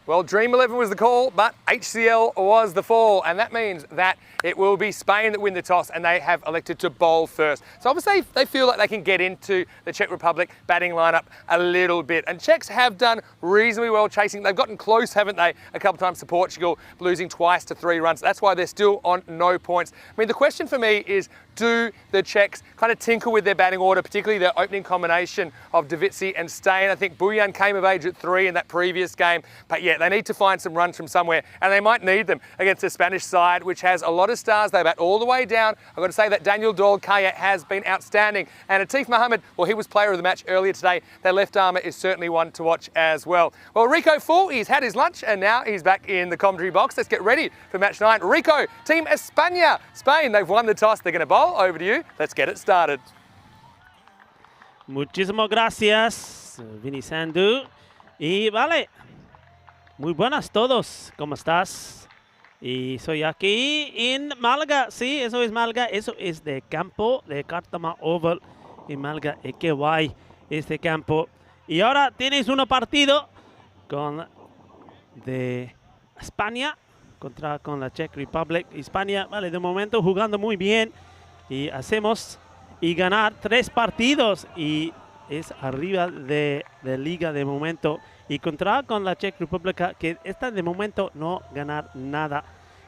Well, Dream11 was the call, but HCL was the fall, and that means that it will be Spain that win the toss, and they have elected to bowl first. So obviously they feel like they can get into the Czech Republic batting lineup a little bit, and Czechs have done reasonably well chasing. They've gotten close, haven't they, a couple times to Portugal, losing twice to 3 runs. That's why they're still on no points. I mean, the question for me is, do the Czechs kind of tinker with their batting order, particularly their opening combination of Davitsi and Stein? I think Bujan came of age at 3 in that previous game, but yeah, they need to find some runs from somewhere, and they might need them against the Spanish side, which has a lot of stars. They bat all the way down. I've got to say that Daniel Dolkaya has been outstanding, and Atif Mohammed, well, he was player of the match earlier today. Their left armour is certainly one to watch as well. Well, Rico Full, he's had his lunch, and now he's back in the commentary box. Let's get ready for match 9. Rico, Team España, Spain, they've won the toss. They're going to bowl. Over to you. Let's get it started. Muchísimas gracias, Vinny Sandu. Y vale, muy buenas todos, ¿cómo estás? Y soy aquí en Málaga, sí, eso es Málaga, eso es de campo de Cartama Oval en Málaga. Y qué guay este campo. Y ahora tienes un partido de España con la Czech Republic. España, vale, de momento jugando muy bien. Y hacemos ganar 3 partidos y es arriba de liga de momento, y contra con la Czech República, que está de momento no ganar nada.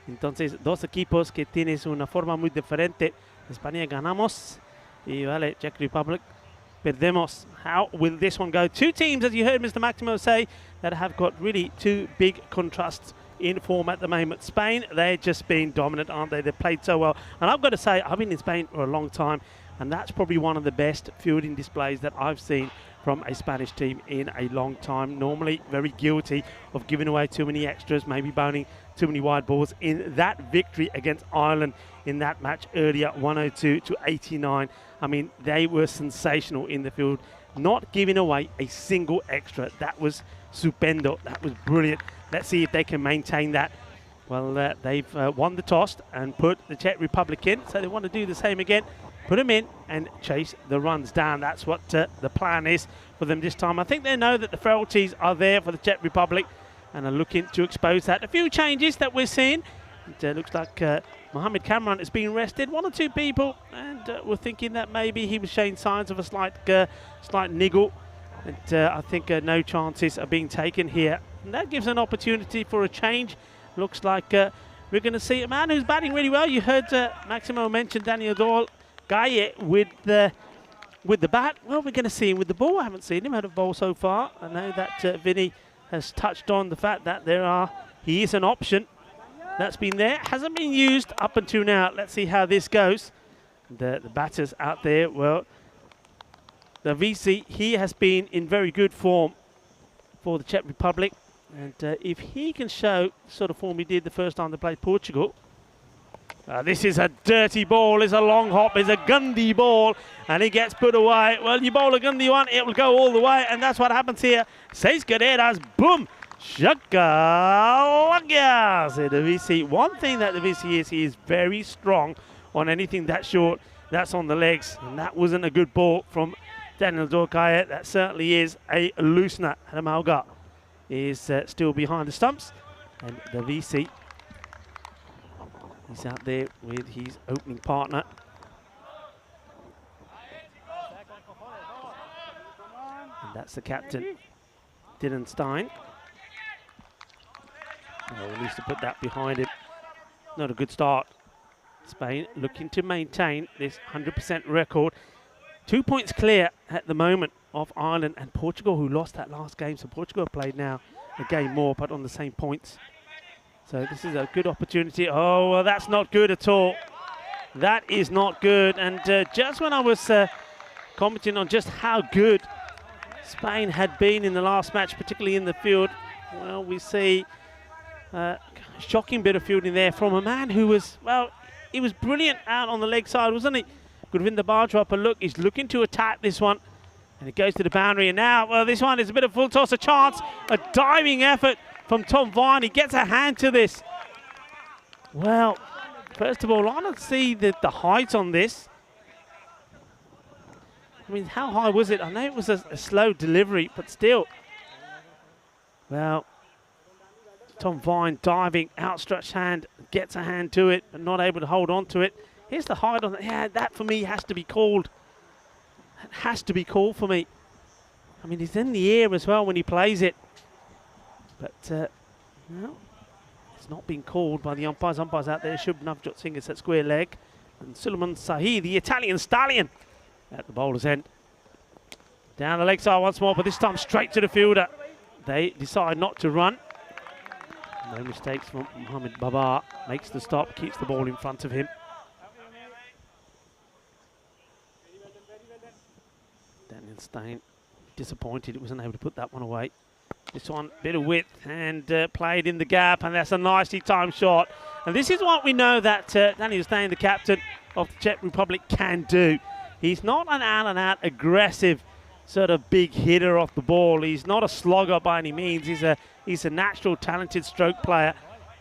Entonces 2 equipos que tienen una forma muy diferente. España ganamos y vale, Czech Republic perdemos. How will this one go? 2 teams, as you heard Mr. Maximo say, that have got really 2 big contrasts in form at the moment. Spain, they're just being dominant, aren't they? They've played so well. And I've got to say, I've been in Spain for a long time, and that's probably one of the best fielding displays that I've seen from a Spanish team in a long time. Normally very guilty of giving away too many extras, maybe bowling too many wide balls. In that victory against Ireland in that match earlier, 102 to 89, I mean, they were sensational in the field, not giving away a single extra. That was stupendo. That was brilliant. Let's see if they can maintain that. Well, they've won the toss and put the Czech Republic in, so they want to do the same again. Put them in and chase the runs down. That's what the plan is for them this time. I think they know that the frailties are there for the Czech Republic and are looking to expose that. A few changes that we're seeing. It looks like Mohamed Kamran is being rested. 1 or 2 people, and we're thinking that maybe he was showing signs of a slight niggle. And I think no chances are being taken here. And that gives an opportunity for a change. Looks like we're going to see a man who's batting really well. You heard Maximo mention Daniel Dolkaya with the bat. Well, we're going to see him with the ball. I haven't seen him out of bowl so far. I know that Vinny has touched on the fact that he is an option that's been there. Hasn't been used up until now. Let's see how this goes. The batters out there, well, the VC, he has been in very good form for the Czech Republic. And if he can show the sort of form he did the first time they played Portugal. This is a dirty ball. It's a long hop. It's a Gundy ball. And he gets put away. Well, you bowl a Gundy one, it will go all the way. And that's what happens here. 6 carreras. Boom. Shaka. So the VC, one thing that the VC is, he is very strong on anything that short. That's on the legs. And that wasn't a good ball from Daniel Dolkaya. That certainly is a loosener. Hadamalga is still behind the stumps. And the VC, he's out there with his opening partner. And that's the captain, Dylan Stein. Oh, he needs to put that behind him. Not a good start. Spain looking to maintain this 100% record. 2 points clear at the moment of Ireland and Portugal, who lost that last game. So Portugal have played now a game more, but on the same points. So this is a good opportunity. Oh, well, that's not good at all. That is not good. And just when I was commenting on just how good Spain had been in the last match, particularly in the field. Well, we see a shocking bit of fielding there from a man who was, well, he was brilliant out on the leg side, wasn't he? Gurvinder Bajwa, but look, he's looking to attack this one. And it goes to the boundary, and now, well, this one is a bit of full toss, a chance, a diving effort from Tom Vine. He gets a hand to this. Well, first of all, I don't see the height on this. I mean, how high was it? I know it was a slow delivery, but still. Well, Tom Vine diving, outstretched hand, gets a hand to it, but not able to hold on to it. Here's the height on it. Yeah, that for me has to be called. That has to be called for me. I mean, he's in the air as well when he plays it. But, no, it's not been called by the umpires. Umpires out there, Shubh Navjot Singh is at square leg. And Suleiman Sahi, the Italian stallion, at the bowler's end. Down the leg side once more, but this time straight to the fielder. They decide not to run. No mistakes from Mohamed Babar. Makes the stop, keeps the ball in front of him. Daniel Stein disappointed he wasn't able to put that one away. This one, bit of width and played in the gap, and that's a nicely timed shot. And this is what we know that Daniel Stein, the captain of the Czech Republic, can do. He's not an out-and-out aggressive sort of big hitter off the ball. He's not a slogger by any means. He's a natural, talented stroke player,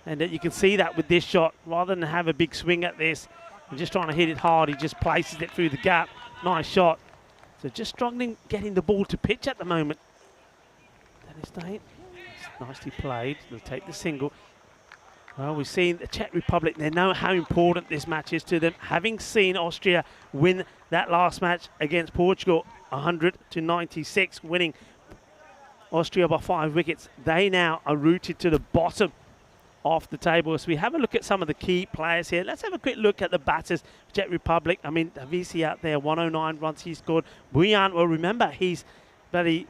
and you can see that with this shot. Rather than have a big swing at this and just trying to hit it hard, he just places it through the gap. Nice shot. So just struggling getting the ball to pitch at the moment. Dennis Stein, nicely played. They'll take the single. Well, we've seen the Czech Republic. They know how important this match is to them. Having seen Austria win that last match against Portugal, 100-96, winning Austria by 5 wickets. They now are rooted to the bottom of the table. So we have a look at some of the key players here. Let's have a quick look at the batters. Czech Republic, I mean, Havisi out there, 109 runs he scored. Buyan, well, remember, he's very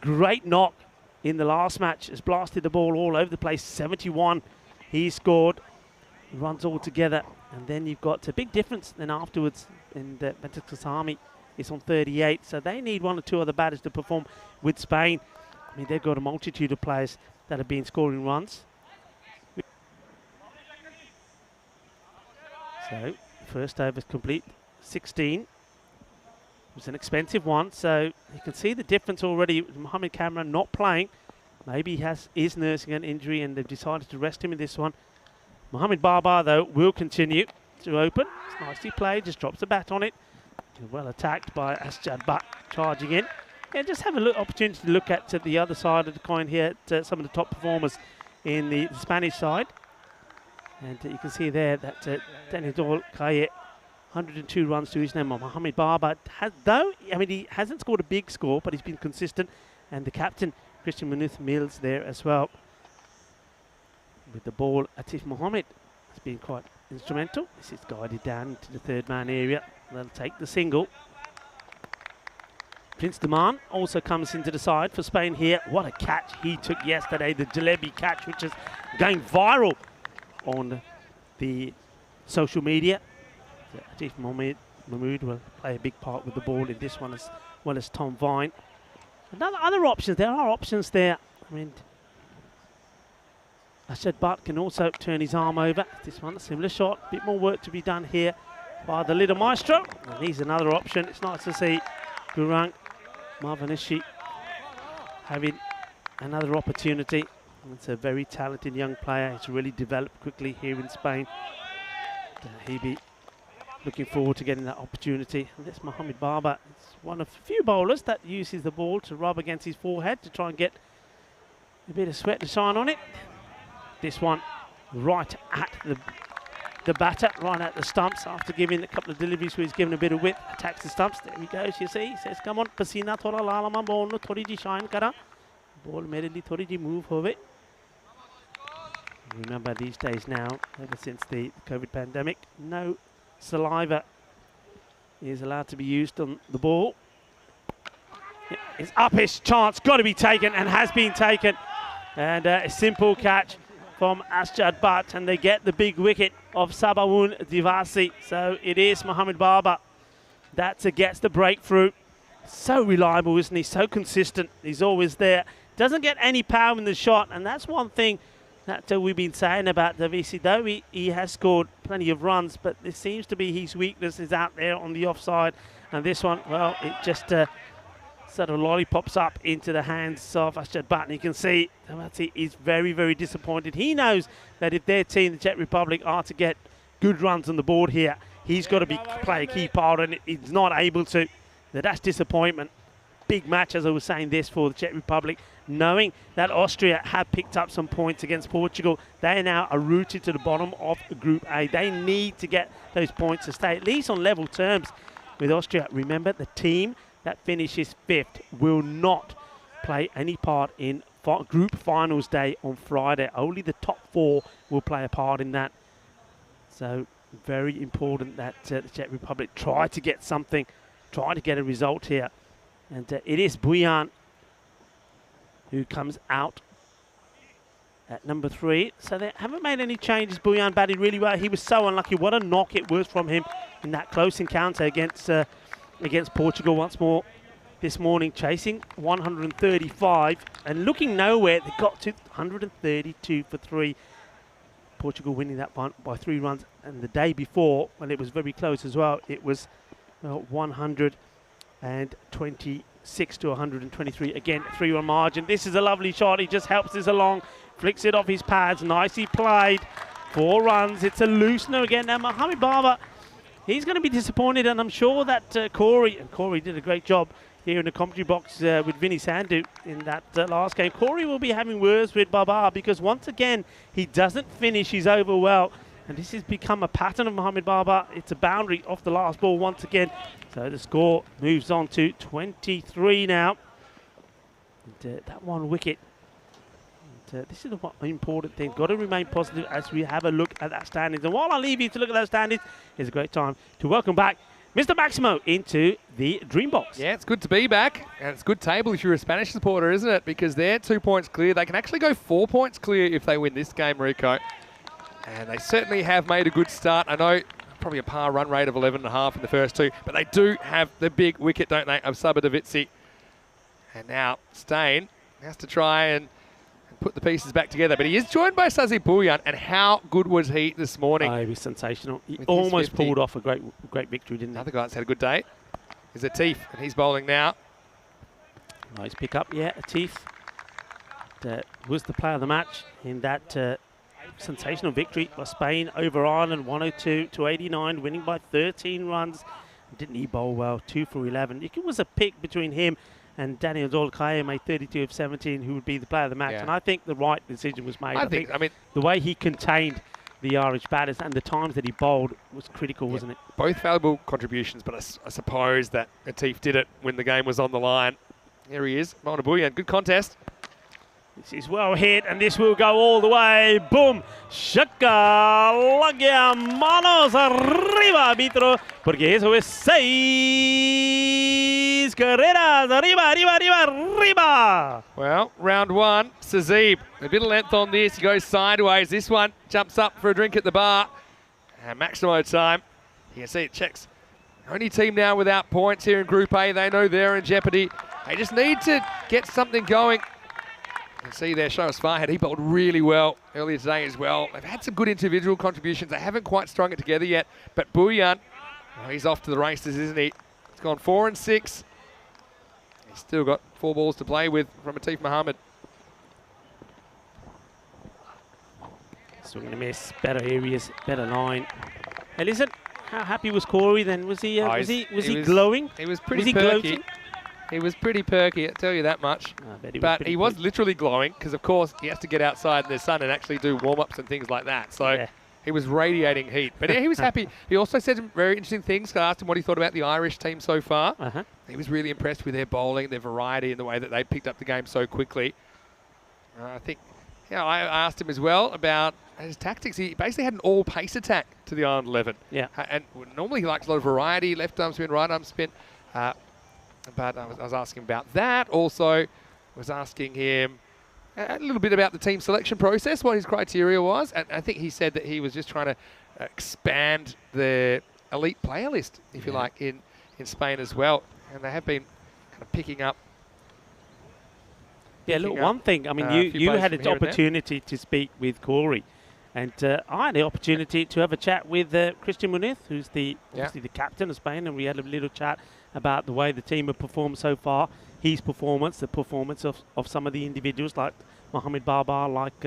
great knock in the last match. Has blasted the ball all over the place. 71 he scored. Runs all together. And then you've got a big difference then afterwards. And Venkat Kasami is on 38. So they need one or two other batters to perform with Spain. I mean, they've got a multitude of players that have been scoring runs. So, first over's complete, 16. It was an expensive one, so you can see the difference already. Mohamed Kamran not playing. Maybe he is nursing an injury and they've decided to rest him in this one. Mohamed Babar, though, will continue to open. It's nicely played, just drops the bat on it. Well attacked by Asjad Butt, charging in. Yeah, just have an opportunity to look at the other side of the coin here at some of the top performers in the Spanish side. And you can see there that Daniel Kaye, 102 runs to his name. Mohamed Babar, he hasn't scored a big score, but he's been consistent. And the captain, Christian Munoz Mills, there as well. With the ball, Atif Mohammed has been quite instrumental. This is guided down into the third man area. They'll take the single. Prince Daman also comes into the side for Spain here. What a catch he took yesterday, the Jalebi catch, which is going viral on the social media. Atif Mahmood will play a big part with the ball in this one as well as Tom Vine. Other options, there are options there. I mean, Asjad Butt can also turn his arm over. This one, a similar shot. A bit more work to be done here by the little maestro. And he's another option. It's nice to see Gurang Marvanishi having another opportunity. It's a very talented young player. He's really developed quickly here in Spain. He'll be looking forward to getting that opportunity. And this Mohamed Babar is one of a few bowlers that uses the ball to rub against his forehead to try and get a bit of sweat to shine on it. This one right at the batter, right at the stumps after giving a couple of deliveries where he's given a bit of width, attacks the stumps. There he goes, you see. He says, come on, pasina thoda lalama ball no thodi ji shine kara. Ball mere liye thodi ji move hove. Remember these days now, ever since the COVID pandemic, no saliva is allowed to be used on the ball. It's up his chance, got to be taken and has been taken. And a simple catch from Asjad Butt, and they get the big wicket of Sabawun Divasi. So it is Mohamed Babar that gets the breakthrough. So reliable, isn't he? So consistent. He's always there. Doesn't get any power in the shot, and that's one thing that we've been saying about Davisi. Though he has scored plenty of runs, but it seems to be his weakness is out there on the offside. And this one, well, it just sort of lollipops up into the hands of Ashad Button. You can see Davisi is very, very disappointed. He knows that if their team, the Czech Republic, are to get good runs on the board here, he's got to play a key part, and he's not able to. That's disappointment. Big match, as I was saying, this for the Czech Republic, knowing that Austria have picked up some points against Portugal. They now are rooted to the bottom of Group A. They need to get those points to stay at least on level terms with Austria. Remember, the team that finishes 5th will not play any part in Group Finals Day on Friday. Only the top 4 will play a part in that. So very important that the Czech Republic try to get something, try to get a result here. And it is Bujan who comes out at number 3. So they haven't made any changes. Bujan batted really well. He was so unlucky. What a knock it was from him in that close encounter against Portugal once more this morning, chasing 135 and looking nowhere. They got to 132 for 3. Portugal winning that one by 3 runs. And the day before, when it was very close as well, it was 126 to 123. Again, 3-run margin. This is a lovely shot. He just helps this along, flicks it off his pads. Nicely played. 4 runs. It's a loosener again. Now, Mohamed Barber, he's going to be disappointed, and I'm sure that Corey did a great job here in the commentary box with Vinny Sandhu in that last game. Corey will be having words with Barber because once again, he doesn't finish his over well. And this has become a pattern of Mohamed Barber. It's a boundary off the last ball once again. So the score moves on to 23 now. And, that one wicket. And, this is the important thing. Got to remain positive as we have a look at that standings. And while I leave you to look at those standings, it's a great time to welcome back Mr. Maximo into the Dream Box. Yeah, it's good to be back. And it's a good table if you're a Spanish supporter, isn't it? Because they're 2 points clear. They can actually go 4 points clear if they win this game, Rico. And they certainly have made a good start. I know probably a par run rate of 11.5 in the first 2, but they do have the big wicket, don't they, of Sabadovitsi. And now Stain has to try and put the pieces back together. But he is joined by Sazi Bujan, and how good was he this morning? He was sensational. He almost pulled off a great victory, didn't he? Another guy that's had a good day is Atif, and he's bowling now. Nice pick up, yeah, Atif. Was the player of the match in that sensational victory by Spain over Ireland, 102 to 89, winning by 13 runs. Didn't he bowl well? 2 for 11. It was a pick between him and Daniel Dolkaya, made 32 of 17, who would be the player of the match. Yeah. And I think the right decision was made. I think the way he contained the Irish batters and the times that he bowled was critical, wasn't it? Both valuable contributions, but I suppose that Atif did it when the game was on the line. Here he is, Mona Bujan. Good contest. This is well hit, and this will go all the way. Boom! Shaka Lagia manos arriba, arbitro, porque eso es 6 carreras. Arriba, arriba, arriba, arriba. Well, round 1, Sazib. A bit of length on this. He goes sideways. This one jumps up for a drink at the bar. And Maximo time. You can see it checks. Only team now without points here in Group A. They know they're in jeopardy. They just need to get something going. You can see there, Shoas Farhad, he bowled really well earlier today as well. They've had some good individual contributions. They haven't quite strung it together yet. But Bujan, he's off to the races, isn't he? He's gone 4 and 6. He's still got 4 balls to play with from Atif Mohammed. Swing and a miss. Better areas, better line. Hey, listen, how happy was Corey then? Was he? Was he glowing? He was pretty perky. He was pretty perky, I'll tell you that much. But he was literally glowing because, of course, he has to get outside in the sun and actually do warm-ups and things like that. So yeah, he was radiating heat. But yeah, he was happy. He also said some very interesting things. I asked him what he thought about the Irish team so far. He was really impressed with their bowling, their variety, and the way that they picked up the game so quickly. I think, I asked him as well about his tactics. He basically had an all-pace attack to the Ireland 11. Yeah. And normally he likes a lot of variety, left arm spin, right arm spin. But I was asking about that. Also, was asking him a little bit about the team selection process, what his criteria was. And I think he said that he was just trying to expand the elite player list, if you like, in Spain as well. And they have been picking up. Yeah, look, one thing, I mean, a few you plays had from an here and there. opportunity to speak with Corey, and I had the opportunity to have a chat with Christian Muniz, who's obviously the captain of Spain, and we had a little chat about the way the team have performed so far, his performance, the performance of some of the individuals like Mohamed Barbar, like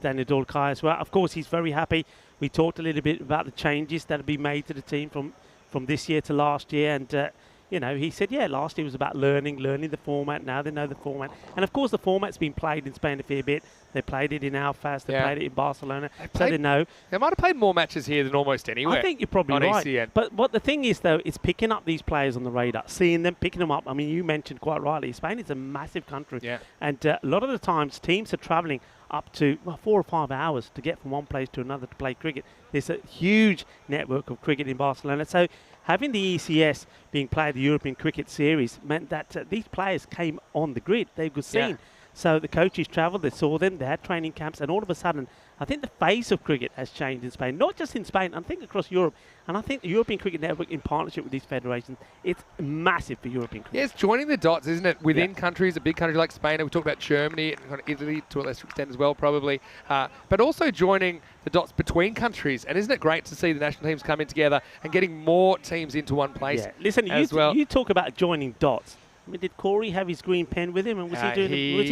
Daniel Dolkai as well. Of course, he's very happy. We talked a little bit about the changes that have been made to the team from this year to last year, and you know, he said, yeah, last year was about learning the format. Now they know the format. And, of course, the format's been played in Spain a fair bit. They played it in Alfaz. They played it in Barcelona. So they know. They might have played more matches here than almost anywhere. I think you're probably on right. ECN. But what the thing is, though, it's picking up these players on the radar, seeing them, picking them up. I mean, you mentioned quite rightly, Spain is a massive country. Yeah. And a lot of the times, teams are travelling up to 4 or 5 hours to get from one place to another to play cricket. There's a huge network of cricket in Barcelona. So having the ECS being played, the European Cricket Series, meant that these players came on the grid. They were seen. Yeah. So the coaches travelled, they saw them, they had training camps, and all of a sudden, I think the face of cricket has changed in Spain. Not just in Spain, I think across Europe. And I think the European Cricket Network, in partnership with these federations, it's massive for European cricket. Yeah, it's joining the dots, isn't it? Within countries, a big country like Spain, and we talked about Germany and kind of Italy to a lesser extent as well, probably. But also joining the dots between countries. And isn't it great to see the national teams coming together and getting more teams into one place? Yeah. Listen, you talk about joining dots. I mean, did Corey have his green pen with him, and was he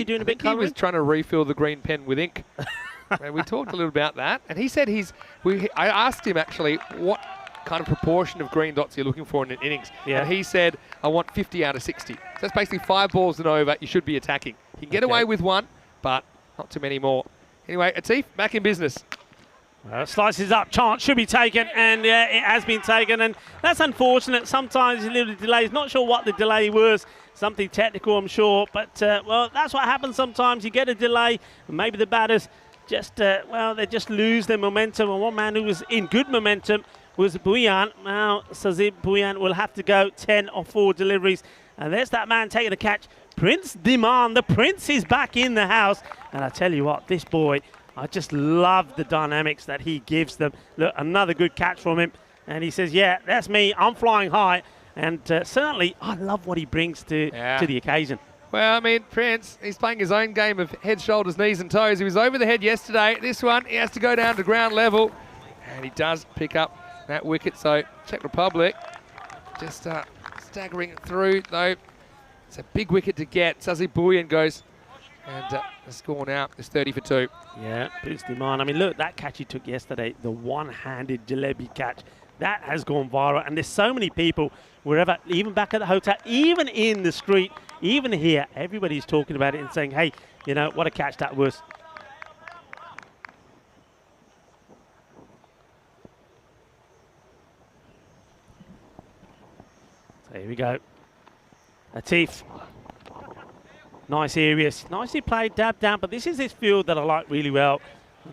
doing a bit colouring? He was trying to refill the green pen with ink. And we talked a little about that, and he said I asked him actually what kind of proportion of green dots you're looking for in an innings, and he said, I want 50 out of 60. So that's basically 5 balls and over. You should be attacking. You can get away with 1, but not too many more. Anyway, Atif, back in business. Slices up, chance should be taken, and it has been taken, and that's unfortunate. Sometimes a little delays, not sure what the delay was, something technical I'm sure, but well, that's what happens sometimes. You get a delay, and maybe the batters just, they just lose their momentum, and one man who was in good momentum was Bhuyan. Now, Sazib Bhuyan will have to go 10 or 4 deliveries, and there's that man taking the catch, Prince Diman. The Prince is back in the house, and I tell you what, this boy, I just love the dynamics that he gives them. Look, another good catch from him. And he says, yeah, that's me. I'm flying high. And certainly, I love what he brings to the occasion. Well, I mean, Prince, he's playing his own game of head, shoulders, knees and toes. He was over the head yesterday. This one, he has to go down to ground level. And he does pick up that wicket. So, Czech Republic just staggering through, though. It's a big wicket to get. Sazib Bhuyan goes. And the score now is 30 for 2. Yeah, Prince Diman. I mean, look, that catch he took yesterday, the one-handed jalebi catch, that has gone viral. And there's so many people, wherever, even back at the hotel, even in the street, even here, everybody's talking about it and saying, hey, you know, what a catch that was. So here we go. Atif. Nice areas, nicely played, dab down, but this is this field that I like really well.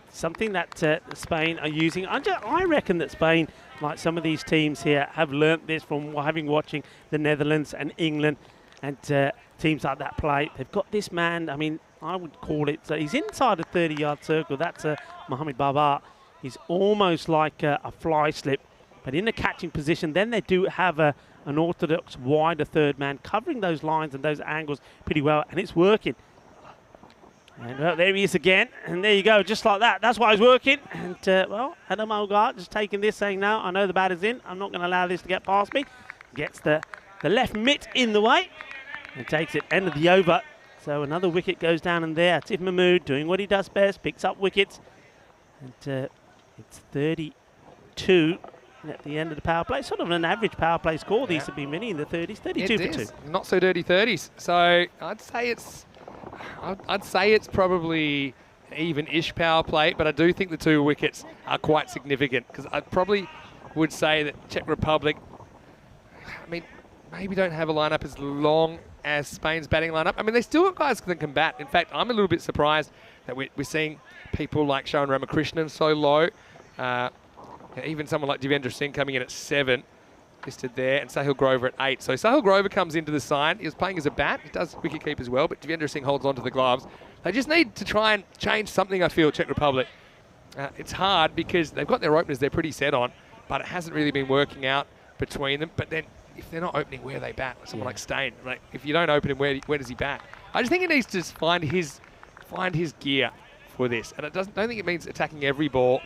Something that Spain are using. I reckon that Spain, like some of these teams here, have learnt this from watching the Netherlands and England and teams like that play. They've got this man, I mean, I would call it, he's inside a 30-yard circle. That's Mohamed Barbar. He's almost like a fly slip, but in a catching position. Then they do have an orthodox wider third man covering those lines and those angles pretty well, and it's working. And well, there he is again, and there you go, just like that. That's why he's working. And well, Adam Algar just taking this, saying, no, I know the batter's in. I'm not going to allow this to get past me. Gets the left mitt in the way and takes it, end of the over. So another wicket goes down in there. Atif Mahmood doing what he does best, picks up wickets. And it's 32 at the end of the power play. Sort of an average power play score. These have been many in the 30s, 32 for 2. Not so dirty 30s. So I'd say it's probably an even-ish power play, but I do think the 2 wickets are quite significant, because I probably would say that Czech Republic, I mean, maybe don't have a lineup as long as Spain's batting lineup. I mean, they still got guys that can bat. In fact, I'm a little bit surprised that we're seeing people like Sharan Ramakrishnan so low. Even someone like Devendra Singh coming in at 7, listed there, and Sahil Grover at 8. So Sahil Grover comes into the side. He was playing as a bat. He does wicket keep as well, but Devendra Singh holds on to the gloves. They just need to try and change something, I feel, Czech Republic. It's hard because they've got their openers they're pretty set on, but it hasn't really been working out between them. But then if they're not opening, where they bat? Someone like Stain, like if you don't open him, where does he bat? I just think he needs to just find his gear for this, and don't think it means attacking every ball.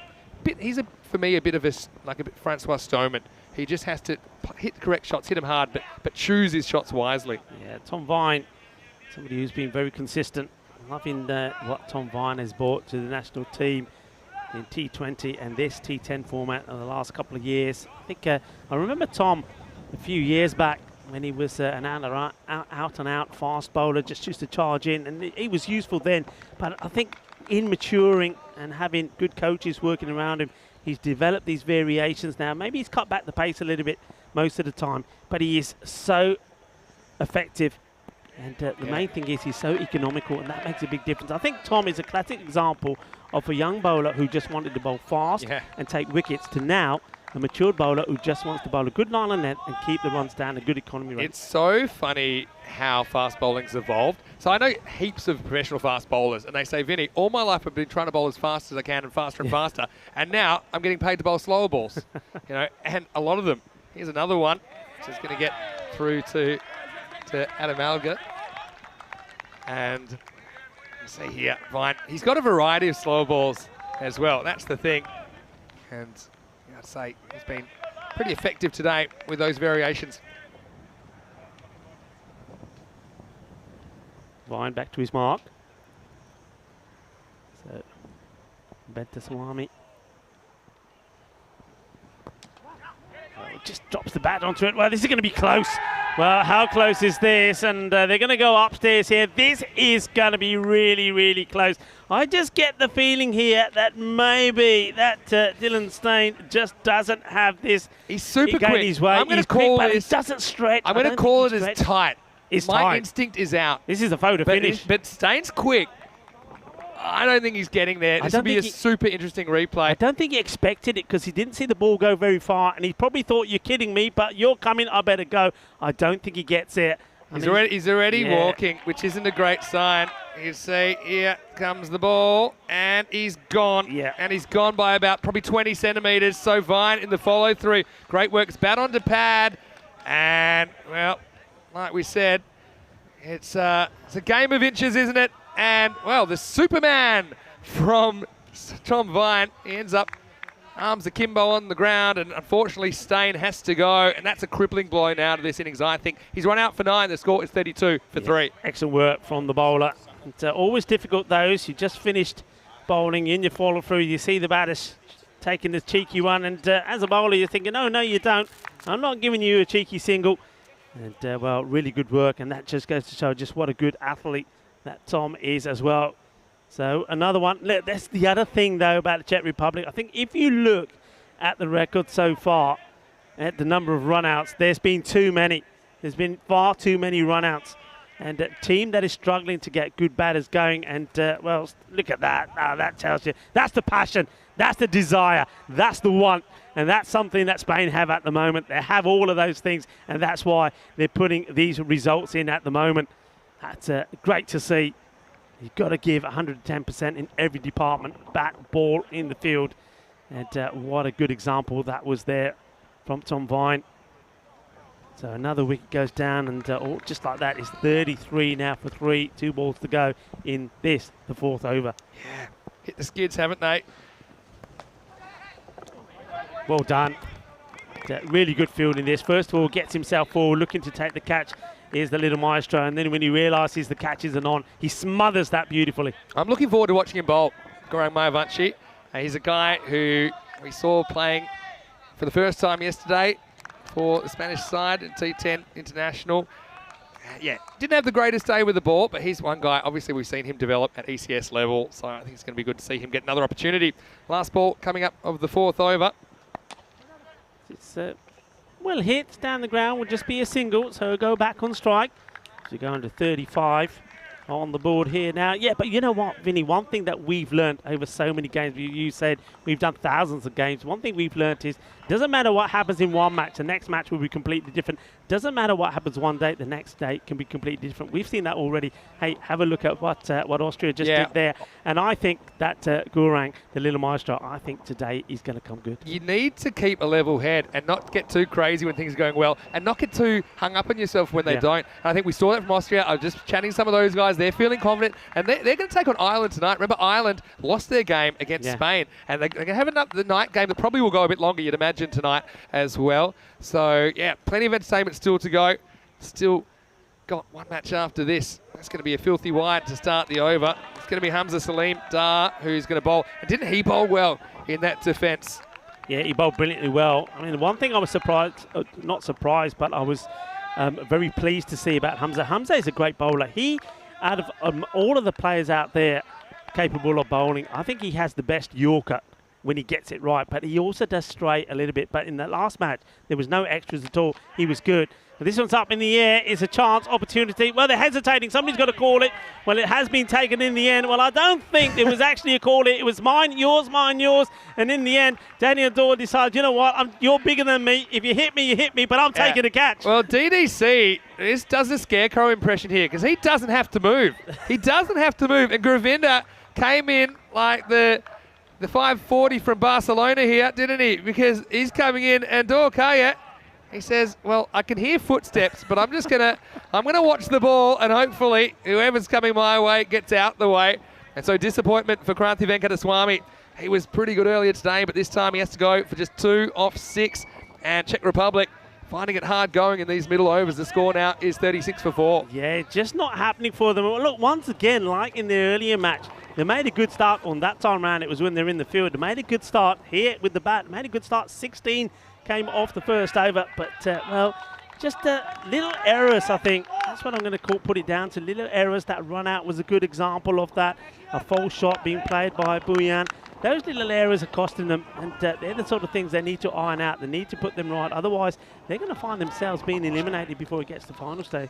For me a bit of a Francois Stoneman. He just has to hit the correct shots, hit them hard, but choose his shots wisely. Yeah, Tom Vine, somebody who's been very consistent. Loving what Tom Vine has brought to the national team in T20 and this T10 format in the last couple of years. I think I remember Tom a few years back when he was an out-and-out fast bowler, just used to charge in, and he was useful then. But I think in maturing and having good coaches working around him, he's developed these variations now. Maybe he's cut back the pace a little bit most of the time, but he is so effective. And the main thing is he's so economical, and that makes a big difference. I think Tom is a classic example of a young bowler who just wanted to bowl fast and take wickets, to now a matured bowler who just wants to bowl a good line on net and keep the runs down, a good economy rate. It's so funny how fast bowling's evolved. So I know heaps of professional fast bowlers, and they say, Vinny, all my life I've been trying to bowl as fast as I can and faster and faster, and now I'm getting paid to bowl slower balls. And a lot of them. Here's another one, which is going to get through to Adam Alger. And you see here, Vine, he's got a variety of slower balls as well. That's the thing. And I'd say he's been pretty effective today with those variations. Vine back to his mark. So, Bentaswamy. Just drops the bat onto it. Well, this is going to be close. Well, how close is this? And they're going to go upstairs here. This is going to be really, really close. I just get the feeling here that maybe that Dylan Stain just doesn't have this. He's super quick. His way. I'm going to call quick, this. But it doesn't stretch. I'm going to call it as tight. It's My tight. instinct is out. This is a photo finish. But Stain's quick. I don't think he's getting there. This will be a super interesting replay. I don't think he expected it, because he didn't see the ball go very far, and he probably thought, you're kidding me, but you're coming, I better go. I don't think he gets it. He's already walking, which isn't a great sign. You see, here comes the ball, and he's gone. Yeah. And he's gone by about probably 20 centimetres. So Vine in the follow-through. Great work. It's bat onto pad. And, well, like we said, it's a game of inches, isn't it? And, well, the Superman from Tom Vine, he ends up arms akimbo on the ground, and unfortunately Stain has to go, and that's a crippling blow now to this innings. I think he's run out for 9. The score is 32 for 3. Excellent work from the bowler. It's always difficult, those. You just finished bowling in your follow through. You see the batters taking the cheeky one, and as a bowler, you're thinking, no, you don't. I'm not giving you a cheeky single. And, well, really good work, and that just goes to show just what a good athlete that Tom is as well. So another one. Look, that's the other thing, though, about the Czech Republic. I think if you look at the record so far, at the number of run-outs, there's been too many. There's been far too many run-outs. And a team that is struggling to get good batters going. And, well, look at that. That tells you. That's the passion. That's the desire. That's the want. And that's something that Spain have at the moment. They have all of those things. And that's why they're putting these results in at the moment. That's great to see. You've got to give 110% in every department, bat, ball, in the field. And what a good example that was there from Tom Vine. So another wicket goes down, and just like that, it's 33 now for 3. 2 balls to go in this, the 4th over. Yeah, hit the skids, haven't they? Well done. Really good fielding this. First of all, gets himself forward, looking to take the catch. Here's the little maestro, and then when he realises the catch isn't on, he smothers that beautifully. I'm looking forward to watching him bowl, Gaurang Mayavanshi. He's a guy who we saw playing for the first time yesterday for the Spanish side in T10 International. Yeah, didn't have the greatest day with the ball, but he's one guy. Obviously, we've seen him develop at ECS level, so I think it's going to be good to see him get another opportunity. Last ball coming up of the 4th over. It's well hit down the ground, will just be a single, so go back on strike. So going to 35 on the board here now. Yeah, but you know what, Vinny, one thing that we've learned over so many games, you said we've done thousands of games. One thing we've learned is Doesn't matter what happens in one match, the next match will be completely different. Doesn't matter what happens one day, the next day can be completely different. We've seen that already. Hey, have a look at what Austria just did there. And I think that Gurang, the little maestro, I think today is going to come good. You need to keep a level head and not get too crazy when things are going well and not get too hung up on yourself when they don't. And I think we saw that from Austria. I was just chatting to some of those guys. They're feeling confident, and they're going to take on Ireland tonight. Remember, Ireland lost their game against Spain, and they're going to have the night game that probably will go a bit longer, you'd imagine, tonight as well. So, yeah, plenty of entertainment still to go. Still got one match after this. That's going to be a filthy wide to start the over. It's going to be Hamza Salim Dar who's going to bowl. And didn't he bowl well in that defence? Yeah, he bowled brilliantly well. I mean, the one thing I was surprised, not surprised, but I was very pleased to see about Hamza. Hamza is a great bowler. He, out of all of the players out there capable of bowling, I think he has the best Yorker when he gets it right. But he also does stray a little bit. But in the last match, there was no extras at all. He was good. But this one's up in the air. It's a chance, opportunity. Well, they're hesitating. Somebody's got to call it. Well, it has been taken in the end. Well, I don't think there was actually a call. It was mine, yours, and in the end, Daniel Dore decides, you know what, you're bigger than me. If you hit me, but I'm taking a catch. Well, DDC does a scarecrow impression here because he doesn't have to move. He doesn't have to move. And Gravinda came in like the 540 from Barcelona here, didn't he? Because he's coming in, and Dorkaya, he says, well, I can hear footsteps, but I'm gonna watch the ball, and hopefully whoever's coming my way gets out the way. And so disappointment for Kranthi Venkataswamy. He was pretty good earlier today, but this time he has to go for just 2 off 6. And Czech Republic finding it hard going in these middle overs. The score now is 36 for 4. Yeah, just not happening for them. Look, once again, like in the earlier match, they made a good start on that time round. It was when they're in the field. They made a good start here with the bat. Made a good start. 16 came off the first over, but well, just little errors, I think. That's what I'm going to put it down to. Little errors. That run out was a good example of that. A false shot being played by Buyan. Those little errors are costing them, and they're the sort of things they need to iron out. They need to put them right. Otherwise, they're going to find themselves being eliminated before it gets to the final stage.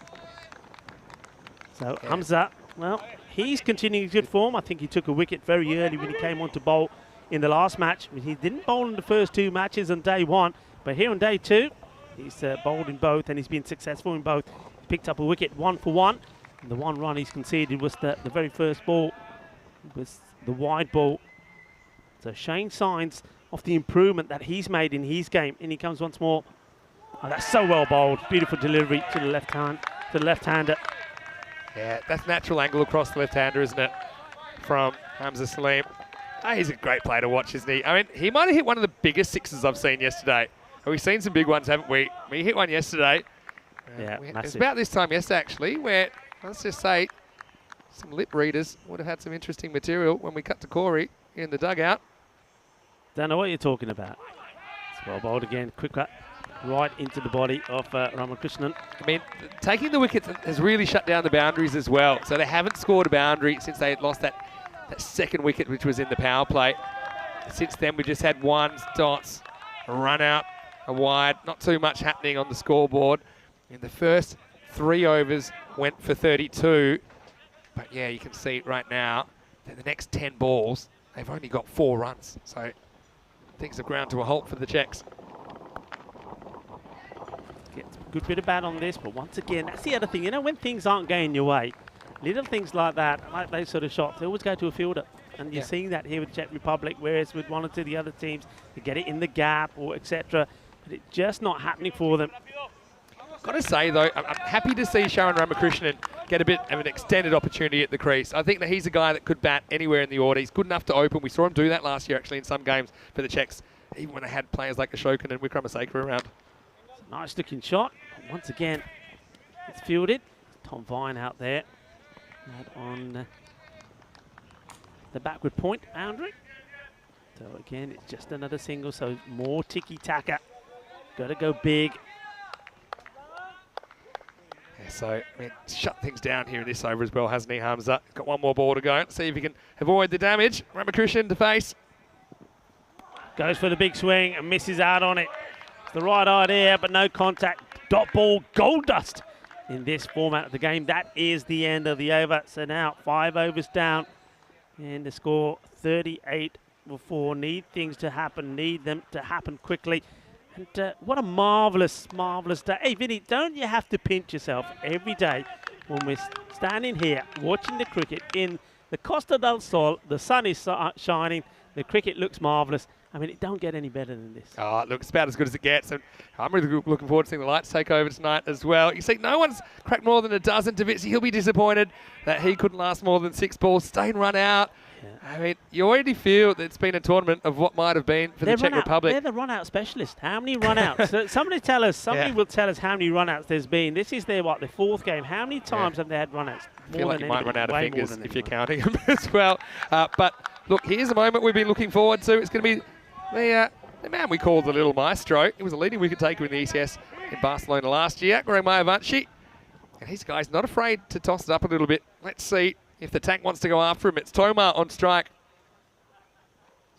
So Hamza, well, he's continuing good form. I think he took a wicket very early when he came on to bowl in the last match. He didn't bowl in the first 2 matches on day 1, but here on day 2, he's bowled in both, and he's been successful in both. He picked up a wicket 1 for 1. And the 1 run he's conceded was the very first ball, was the wide ball. So showing signs of the improvement that he's made in his game. And he comes once more. Oh, that's so well bowled. Beautiful delivery to the left-hander. Yeah, that's natural angle across the left-hander, isn't it? From Hamza Salim. Oh, he's a great player to watch, isn't he? I mean, he might have hit one of the biggest sixes I've seen yesterday. We've seen some big ones, haven't we? We hit one yesterday. Yeah, it was about this time yesterday, actually, where, let's just say, some lip readers would have had some interesting material when we cut to Corey in the dugout. Don't know what you're talking about. It's well bowled again. Quick cut right into the body of Ramakrishnan. I mean, taking the wickets has really shut down the boundaries as well. So they haven't scored a boundary since they lost that second wicket, which was in the power play. Since then, we just had 1 dots, a run out, a wide. Not too much happening on the scoreboard. In the first 3 overs went for 32. But yeah, you can see it right now that the next 10 balls, they've only got 4 runs. So things have ground to a halt for the Czechs. Gets a good bit of bat on this, but once again, that's the other thing. You know, when things aren't going your way, little things like that, like those sort of shots, they always go to a fielder. And you're seeing that here with Czech Republic, whereas with 1 or 2 of the other teams, they get it in the gap or etc. But it's just not happening for them. Got to say, though, I'm happy to see Sharon Ramakrishnan get a bit of an extended opportunity at the crease. I think that he's a guy that could bat anywhere in the order. He's good enough to open. We saw him do that last year, actually, in some games for the Czechs, even when they had players like Ashokan and Wickramaseka around. Nice looking shot. Once again, it's fielded. Tom Vine out there. On the backward point boundary. So again, it's just another single, so more tiki-taka. Got to go big. Yeah, so, I mean, shut things down here in this over as well, hasn't he, Hamza? Got 1 more ball to go. Let's see if he can avoid the damage. Ramakrishnan to face. Goes for the big swing and misses out on it. It's the right idea, but no contact. Dot ball, gold dust in this format of the game. That is the end of the over. So now 5 overs down and the score 38 for 4. Need things to happen, need them to happen quickly. And what a marvellous, marvellous day. Hey, Vinny, don't you have to pinch yourself every day when we're standing here watching the cricket in the Costa del Sol, the sun is shining, the cricket looks marvellous. I mean, it don't get any better than this. Oh, look, it's about as good as it gets. And I'm really looking forward to seeing the lights take over tonight as well. You see, no one's cracked more than a dozen. Davizzi, he'll be disappointed that he couldn't last more than 6 balls. Stay and run out. Yeah. I mean, you already feel that it's been a tournament of what might have been for the Czech Republic. They're the run-out specialist. How many run-outs? So somebody will tell us how many run-outs there's been. This is their, the 4th game. How many times have they had run-outs? I feel like you might run out of fingers if you're counting them as well. But, look, here's a moment we've been looking forward to. It's going to be the man we call the little maestro. He was a leading wicket taker in the ECS in Barcelona last year, Mayavanshi. And his guy's not afraid to toss it up a little bit. Let's see if the tank wants to go after him. It's Tomar on strike.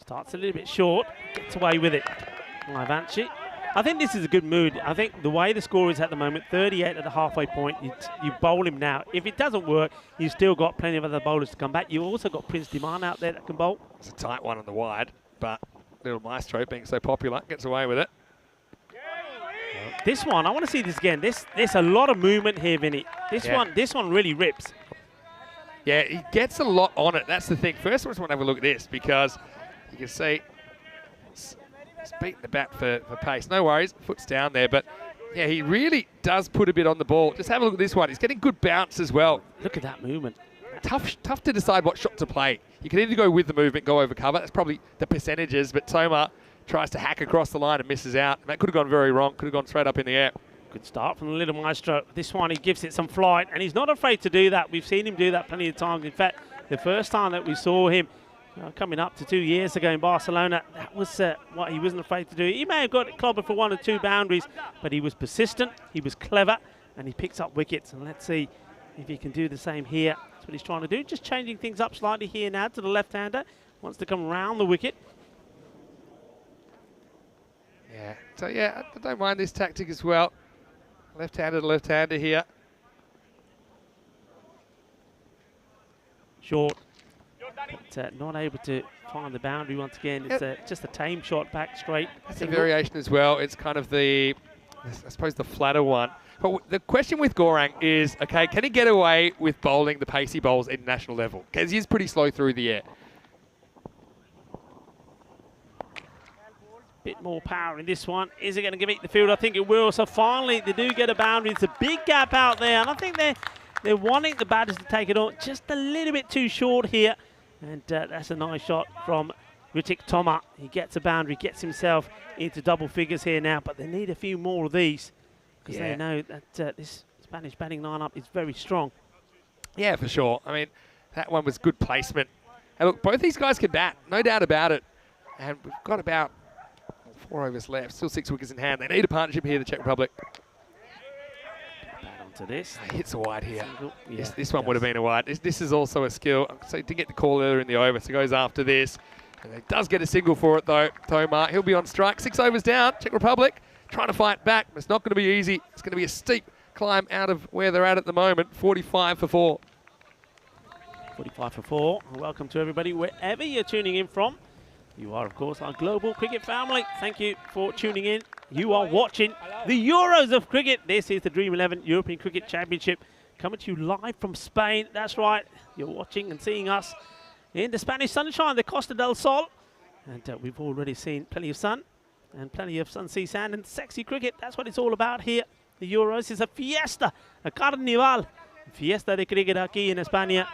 Starts a little bit short, gets away with it. Mayavanshi. I think this is a good mood. I think the way the score is at the moment, 38 at the halfway point, you bowl him now. If it doesn't work, you've still got plenty of other bowlers to come back. You've also got Prince Diman out there that can bowl. It's a tight one on the wide, but little maestro being so popular gets away with it. This one, I want to see this again. There's a lot of movement here, Vinny. This one really rips. Yeah, he gets a lot on it. That's the thing. First, I just want to have a look at this because you can see it's beating the bat for pace. No worries, foot's down there, but yeah, he really does put a bit on the ball. Just have a look at this one. He's getting good bounce as well. Look at that movement. Tough to decide what shot to play. You can either go with the movement, go over cover. That's probably the percentages, but Tomar tries to hack across the line and misses out. That could have gone very wrong. Could have gone straight up in the air. Good start from the little maestro. This one, he gives it some flight, and he's not afraid to do that. We've seen him do that plenty of times. In fact, the first time that we saw him, coming up to 2 years ago in Barcelona, that was what he wasn't afraid to do. He may have got it clobbered for 1 or 2 boundaries, but he was persistent, he was clever, and he picks up wickets. And let's see if he can do the same here. That's what he's trying to do. Just changing things up slightly here now to the left-hander. Wants to come round the wicket. Yeah, so yeah, I don't mind this tactic as well. Left-hander to left-hander here. Short. But not able to find the boundary once again. It's just a tame shot back straight. That's a variation as well. It's kind of I suppose the flatter one. But the question with Gaurang is, okay, can he get away with bowling the pacey bowls at international level? Because he is pretty slow through the air. Bit more power in this one. Is it going to beat the field? I think it will. So finally, they do get a boundary. It's a big gap out there, and I think they're wanting the batters to take it on just a little bit too short here. And that's a nice shot from Ritik Tomar. He gets a boundary, gets himself into double figures here now, but they need a few more of these because they know that this Spanish batting lineup is very strong. Yeah, for sure. I mean, that one was good placement. And look, both these guys can bat, no doubt about it. And we've got about 4 overs left, still 6 wickets in hand. They need a partnership here, the Czech Republic. Bat onto this. He hits a wide here. Yeah, this one would have been a wide. This is also a skill. So he didn't get the call earlier in the over, so he goes after this. And he does get a single for it, though, Tomar. He'll be on strike. 6 overs down, Czech Republic trying to fight back. It's not going to be easy. It's going to be a steep climb out of where they're at the moment. 45 for 4. 45 for 4. Welcome to everybody, wherever you're tuning in from. You are, of course, our global cricket family. Thank you for tuning in. You are watching the Euros of cricket. This is the Dream11 European Cricket Championship coming to you live from Spain. That's right. You're watching and seeing us in the Spanish sunshine, the Costa del Sol. And we've already seen plenty of sun and plenty of sun, sea, sand, and sexy cricket. That's what it's all about here. The Euros is a fiesta, a carnival, fiesta de cricket aquí en España.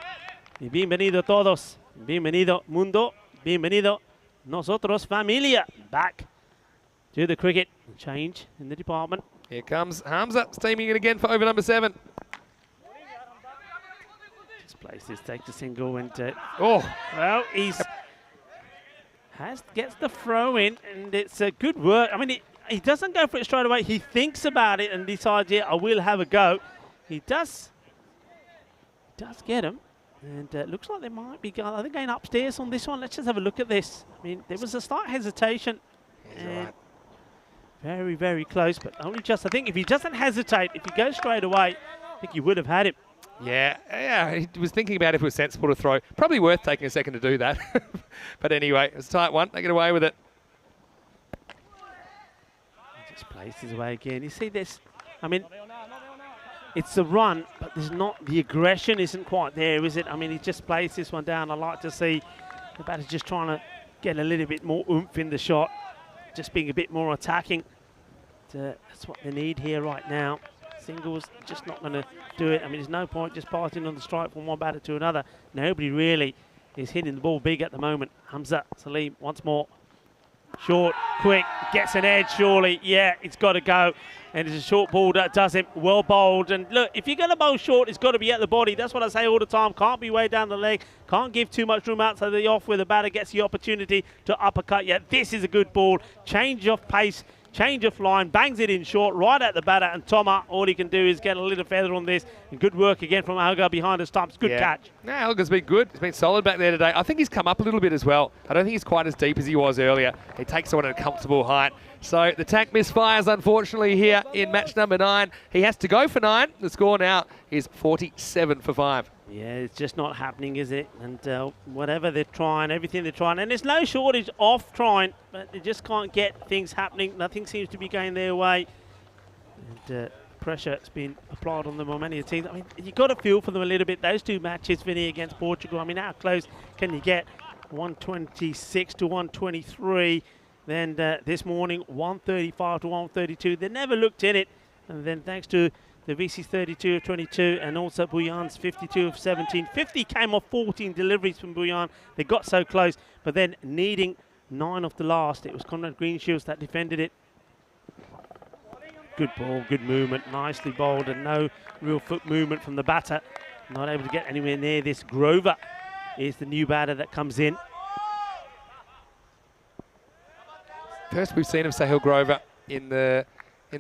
Y bienvenido todos. Bienvenido mundo. Bienvenido nosotros familia. Back to the cricket. Change in the department. Here comes Hamza, steaming it again for over number 7. Just plays this, takes a single, and well, gets the throw in, and it's a good work. I mean, he doesn't go for it straight away. He thinks about it and decides, yeah, I will have a go. He does get him. And looks like they might be going upstairs on this one. Let's just have a look at this. I mean, there was a slight hesitation. And very, very close, but only just. I think if he doesn't hesitate, if he goes straight away, I think he would have had it. Yeah, he was thinking about if it was sensible to throw. Probably worth taking a second to do that. But anyway, it's a tight one. They get away with it. Just plays his way again. You see this? I mean, it's a run, but there's not, the aggression isn't quite there, is it? I mean, he just plays this one down. I like to see the batter's just trying to get a little bit more oomph in the shot, just being a bit more attacking. That's what they need here right now. Singles just not going to do it. I mean, there's no point just passing on the strike from one batter to another. Nobody really is hitting the ball big at the moment. Hamza Salim once more. Short, quick, gets an edge surely. Yeah, it's got to go. And it's a short ball that does it. Well bowled. And look, if you're going to bowl short, it's got to be at the body. That's what I say all the time. Can't be way down the leg. Can't give too much room outside the off where the batter gets the opportunity to uppercut. Yeah, this is a good ball. Change of pace. Change of line, bangs it in short, right at the batter, and Toma, all he can do is get a little feather on this. And good work again from Alga behind the stumps. Good catch. Yeah, Alga's been good. He's been solid back there today. I think he's come up a little bit as well. I don't think he's quite as deep as he was earlier. He takes on at a comfortable height. So the tack misfires, unfortunately, here in match number 9. He has to go for 9. The score now is 47 for 5. Yeah, it's just not happening, is it? And whatever they're trying, everything they're trying, and there's no shortage of trying, but they just can't get things happening. Nothing seems to be going their way. And pressure has been applied on them on many teams. I mean, you've got to feel for them a little bit. Those two matches, Vinny, against Portugal, I mean, how close can you get? 126 to 123. Then this morning, 135 to 132. They never looked in it. And then thanks to the VC's 32 of 22 and also Bouillan's 52 of 17. 50 came off 14 deliveries from Bouillan. They got so close, but then needing 9 of the last. It was Conrad Greenshields that defended it. Good ball, good movement, nicely bowled, and no real foot movement from the batter. Not able to get anywhere near this. Grover is the new batter that comes in. First we've seen of Sahil Grover in the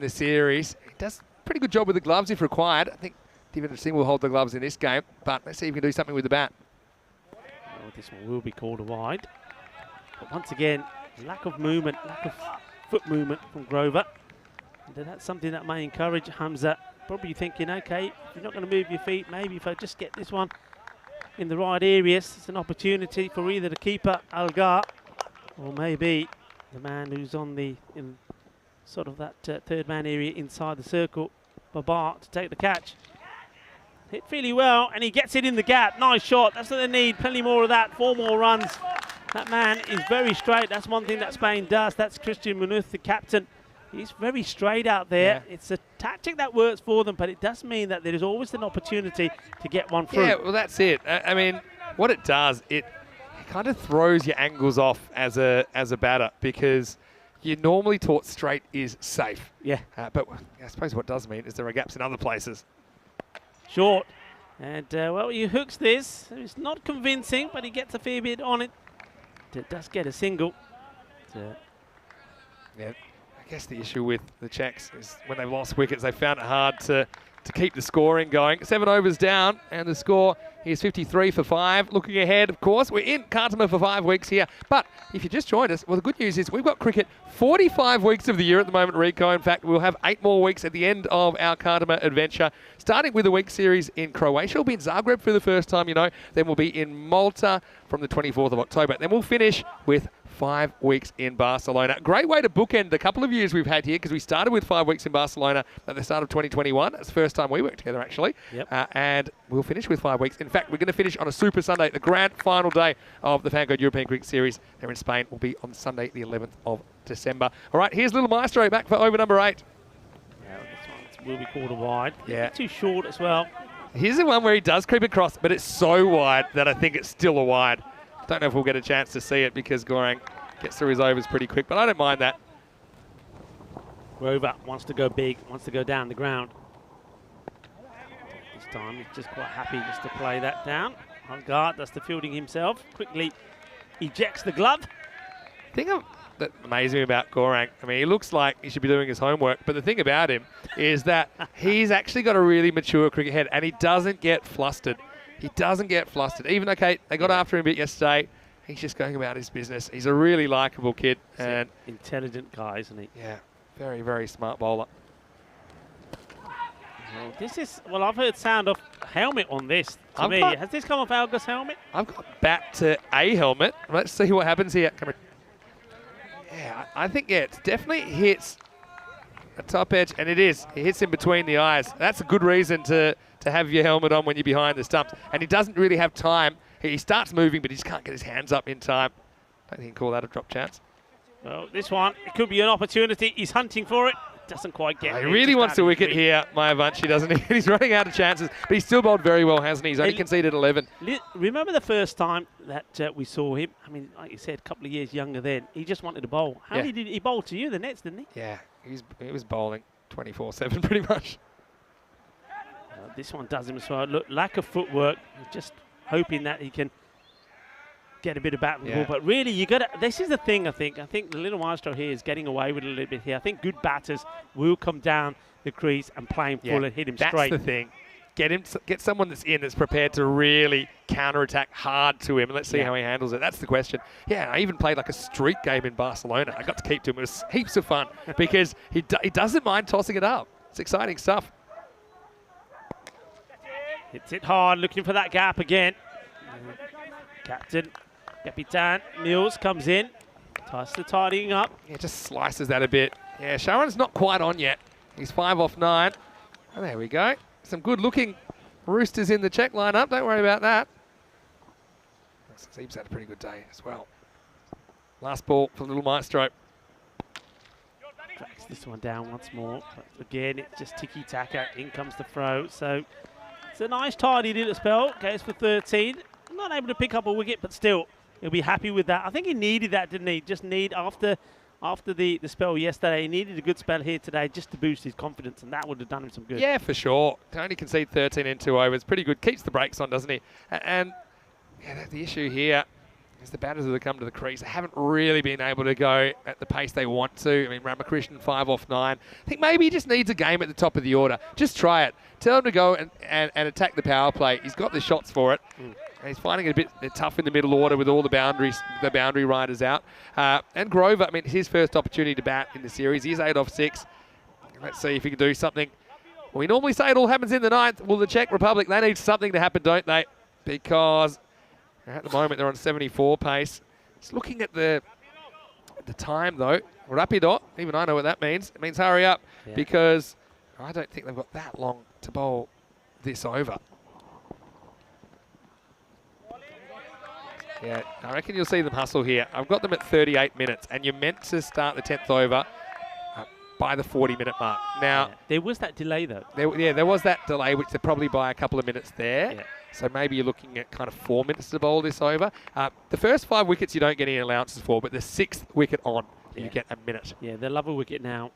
series. He does pretty good job with the gloves if required. I think Divinder Singh will hold the gloves in this game, but let's see if he can do something with the bat. Well, this one will be called a wide. But once again, lack of movement, lack of foot movement from Grover. And that's something that may encourage Hamza. Probably thinking, okay, if you're not going to move your feet, maybe if I just get this one in the right areas, it's an opportunity for either the keeper, Algar, or maybe the man who's on in sort of that third man area inside the circle, Babar, to take the catch. Hit really well, and he gets it in the gap. Nice shot. That's what they need. Plenty more of that. 4 more runs. That man is very straight. That's one thing that Spain does. That's Christian Munoz, the captain. He's very straight out there. Yeah. It's a tactic that works for them, but it does mean that there is always an opportunity to get one through. Yeah, well, that's it. I mean, what it does, it kind of throws your angles off as a batter, because you're normally taught straight is safe. Yeah. But I suppose what does mean is there are gaps in other places. Short. And, well, he hooks this. It's not convincing, but he gets a fair bit on it. It does get a single. Yeah, I guess the issue with the Czechs is when they've lost wickets, they found it hard to keep the scoring going. 7 overs down, and the score is 53 for 5. Looking ahead, of course, we're in Cartama for 5 weeks here. But if you just joined us, well, the good news is we've got cricket 45 weeks of the year at the moment, Rico. In fact, we'll have 8 more weeks at the end of our Cartama adventure, starting with a week series in Croatia. We'll be in Zagreb for the first time, you know. Then we'll be in Malta from the 24th of October. Then we'll finish with 5 weeks in Barcelona. Great way to bookend the couple of years we've had here, because we started with 5 weeks in Barcelona at the start of 2021. That's the first time we worked together, actually. Yep. And we'll finish with 5 weeks. In fact, we're going to finish on a Super Sunday. The grand final day of the Fangirl European Cricket Series there in Spain will be on Sunday, the 11th of December. All right, here's Little Maestro back for over number 8. Yeah, this one will be called a wide. Yeah. Too short as well. Here's the one where he does creep across, but it's so wide that I think it's still a wide. Don't know if we'll get a chance to see it because Gorang gets through his overs pretty quick, but I don't mind that. Grover wants to go big, wants to go down the ground. This time he's just quite happy just to play that down. On guard, does the fielding himself. Quickly ejects the glove. The thing that amazes me about Gorang, I mean, he looks like he should be doing his homework, but the thing about him is that he's actually got a really mature cricket head, and he doesn't get flustered. He doesn't get flustered. Even, okay, they got after him a bit yesterday. He's just going about his business. He's a really likeable kid. And intelligent guy, isn't he? Yeah, very, very smart bowler. Well, this is, well, I've heard sound of helmet on this to me. Has this come off Alga's helmet? I've got bat to a helmet. Let's see what happens here. Yeah, I think, yeah, it's definitely hits a top edge, and it is. It hits him between the eyes. That's a good reason to have your helmet on when you're behind the stumps. And he doesn't really have time. He starts moving, but he just can't get his hands up in time. I don't think he can call that a drop chance. Well, this one, it could be an opportunity. He's hunting for it. Doesn't quite get it. He really wants a wicket here, Mayavanshi, doesn't he? He's running out of chances, but he's still bowled very well, hasn't he? He's only conceded 11. Remember the first time that we saw him? I mean, like you said, a couple of years younger then. He just wanted to bowl. How many did he bowl to you, the nets, didn't he? Yeah, he was bowling 24/7 pretty much. This one does him as well. Look, lack of footwork. Just hoping that he can get a bit of bat with the ball. But really, you got to. This is the thing. I think the little maestro here is getting away with it a little bit here. I think good batters will come down the crease and play him full and hit him straight. That's the thing. Get someone that's prepared to really counter-attack hard to him, and let's see how he handles it. That's the question. Yeah, I even played like a street game in Barcelona. I got to keep to him. It was heaps of fun because he doesn't mind tossing it up. It's exciting stuff. Hits it hard, looking for that gap again. Capitan Mills comes in. Starts the tidying up. Yeah, just slices that a bit. Yeah, Sharon's not quite on yet. He's 5 off 9. Oh, there we go. Some good-looking roosters in the check lineup. Don't worry about that. Seems had a pretty good day as well. Last ball for Little Maestro. Tracks this one down once more. But again, it's just ticky-taka. In comes the throw. So it's a nice tidy little spell. Goes for 13. Not able to pick up a wicket, but still, he'll be happy with that. I think he needed that, didn't he? Just need, after the spell yesterday, he needed a good spell here today just to boost his confidence, and that would have done him some good. Yeah, for sure. Can only concede 13 in 2 overs. Pretty good. Keeps the brakes on, doesn't he? And yeah, the issue here is the batters that have come to the crease haven't really been able to go at the pace they want to. I mean, Ramakrishnan 5 off 9. I think maybe he just needs a game at the top of the order. Just try it. Tell him to go and attack the power play. He's got the shots for it. He's finding it a bit tough in the middle order with all the boundary riders out. And Grover, I mean, it's his first opportunity to bat in the series. He's 8 off 6. Let's see if he can do something. We normally say it all happens in the 9th. Well, the Czech Republic, they need something to happen, don't they? Because at the moment they're on 74 pace. Just looking at the time, though. Rapido, even I know what that means. It means hurry up because I don't think they've got that long to bowl this over. Yeah, I reckon you'll see them hustle here. I've got them at 38 minutes, and you're meant to start the 10th over by the 40-minute mark. Now, there was that delay, though. There was that delay, which they're probably by a couple of minutes there. Yeah. So maybe you're looking at kind of 4 minutes to bowl this over. The first 5 wickets you don't get any allowances for, but the 6th wicket on, you get a minute. Yeah, they love a wicket now,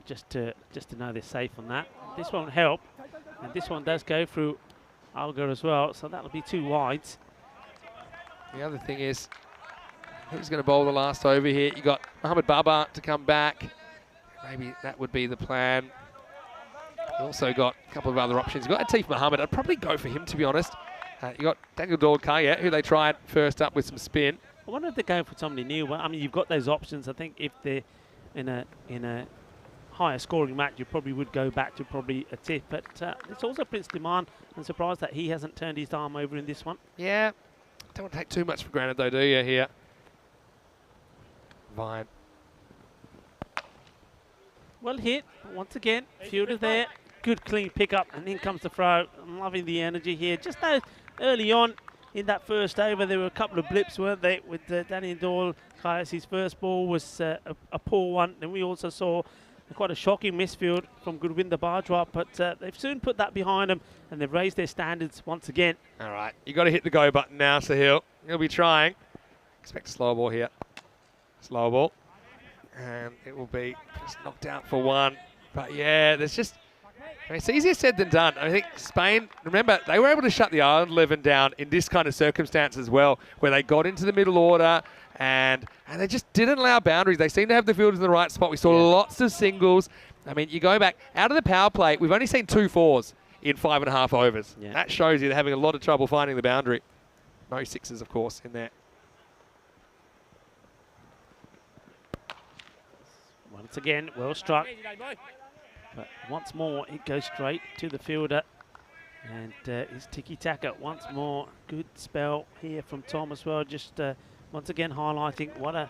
just to know they're safe on that. This won't help, and this one does go through Algar as well, so that'll be 2 wides. The other thing is, who's going to bowl the last over here? You got Mohamed Baba to come back. Maybe that would be the plan. You also got a couple of other options. You've got Atif Mohammed. I'd probably go for him, to be honest. You got Daniel Daud-Kaya, who they tried first up with some spin. I wonder if they're going for somebody new. Well, I mean, you've got those options. I think if they're in a higher scoring match, you probably would go back to probably Atif. But it's also Prince Diman. I'm surprised that he hasn't turned his arm over in this one. Yeah. Don't want to take too much for granted, though, do you, here? Vine. Well hit. Once again, fielder there. Good clean pickup, and in comes the throw. I'm loving the energy here. Just early on in that first over, there were a couple of blips, weren't they, with Daniel Daud-Kaya. His first ball was a poor one. Then we also saw quite a shocking misfield from Gurwinder Bajwa, but they've soon put that behind them, and they've raised their standards once again. All right, you've got to hit the go button now, Sahil. He'll be trying. Expect a slow ball here. Slow ball. And it will be just knocked out for 1. But yeah, there's just, I mean, it's easier said than done. I think Spain, remember, they were able to shut the Ireland 11 down in this kind of circumstance as well, where they got into the middle order and they just didn't allow boundaries. They seemed to have the fielders in the right spot. We saw lots of singles. I mean, you go back, out of the power play, we've only seen 2 4s in 5.5 overs. Yeah. That shows you they're having a lot of trouble finding the boundary. No 6s, of course, in there. Once again, well struck. But once more, it goes straight to the fielder. And it's tiki-taka once more. Good spell here from Tom as well. Just once again highlighting what a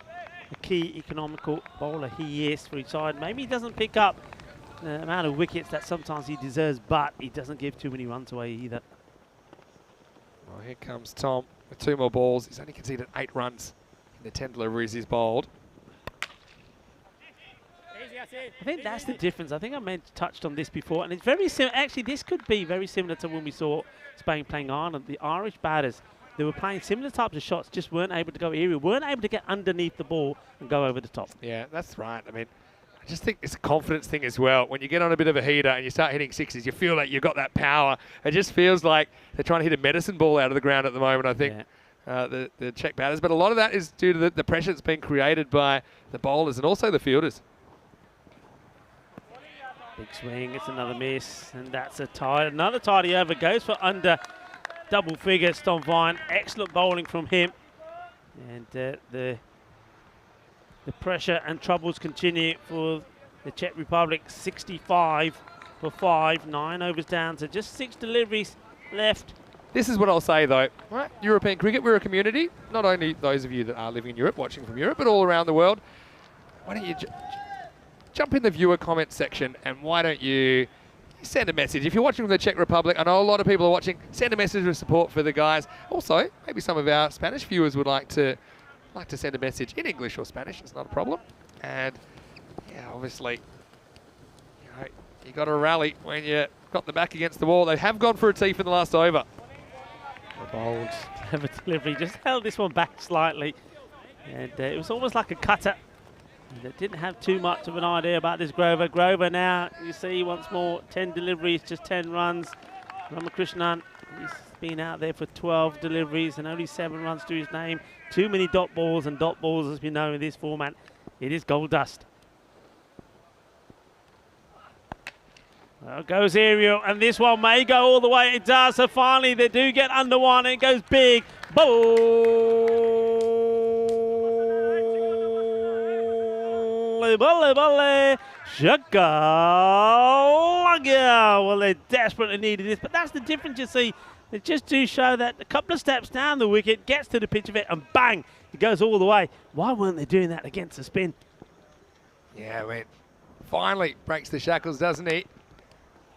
key economical bowler he is for his side. Maybe he doesn't pick up the amount of wickets that sometimes he deserves, but he doesn't give too many runs away either. Well, here comes Tom with 2 more balls. He's only conceded 8 runs in the 10 deliveries he's bowled. I think that's the difference. I think I touched on this before, and it's very similar. Actually, this could be very similar to when we saw Spain playing Ireland. The Irish batters, they were playing similar types of shots, just weren't able to go aerial, weren't able to get underneath the ball and go over the top. Yeah, that's right. I mean, I just think it's a confidence thing as well. When you get on a bit of a heater and you start hitting sixes, you feel like you've got that power. It just feels like they're trying to hit a medicine ball out of the ground at the moment, I think. Yeah. The Czech batters. But a lot of that is due to the pressure that's been created by the bowlers and also the fielders. Big swing, it's another miss, and that's another tidy over. Goes for under double figures, Tom Vine. Excellent bowling from him. And the pressure and troubles continue for the Czech Republic. 65 for 5, 9 overs down, so just 6 deliveries left. This is what I'll say though, right? European cricket, we're a community. Not only those of you that are living in Europe, watching from Europe, but all around the world. Why don't you jump in the viewer comment section, and why don't you send a message? If you're watching from the Czech Republic, I know a lot of people are watching, send a message of support for the guys. Also, maybe some of our Spanish viewers would like to send a message in English or Spanish. It's not a problem. And yeah, obviously, you got to rally when you got the back against the wall. They have gone for a tee for the last over. Bold delivery, just held this one back slightly, and it was almost like a cutter. That didn't have too much of an idea about this Grover. Grover now, you see once more, 10 deliveries, just 10 runs. Ramakrishnan, he's been out there for 12 deliveries and only 7 runs to his name. Too many dot balls, and dot balls, as we know in this format, it is gold dust. Well, goes aerial, and this one may go all the way. It does, so finally they do get under one, and it goes big. Volley, Shaka. Well, they desperately needed this, but that's the difference you see. They just do show that a couple of steps down the wicket, gets to the pitch of it, and bang, it goes all the way. Why weren't they doing that against the spin? Yeah, man. Finally breaks the shackles, doesn't he?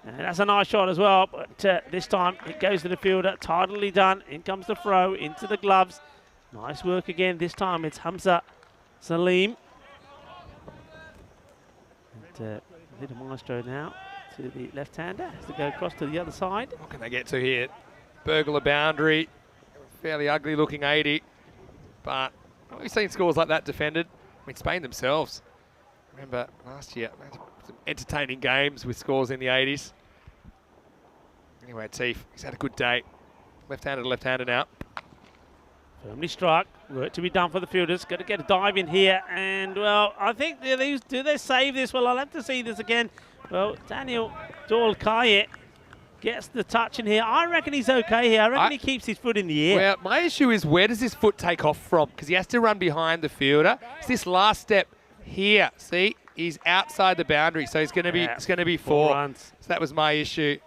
And that's a nice shot as well, but this time it goes to the fielder, tidily done. In comes the throw, into the gloves. Nice work again. This time it's Hamza Salim. Little maestro now to the left-hander. Has to go across to the other side. What can they get to here? Burglar boundary. Fairly ugly looking 80. But we've seen scores like that defended. I mean, Spain themselves. Remember last year, they had some entertaining games with scores in the 80s. Anyway, Teef, he's had a good day. Left-hander to left-hander now. Firmly struck. Work to be done for the fielders. Got to get a dive in here. And, well, I think, do they save this? Well, I'll have to see this again. Well, Daniel Dorlkaye gets the touch in here. I reckon he's okay here. I reckon he keeps his foot in the air. Well, my issue is, where does his foot take off from? Because he has to run behind the fielder. It's this last step here. See, he's outside the boundary, so it's going to be four runs. So that was my issue.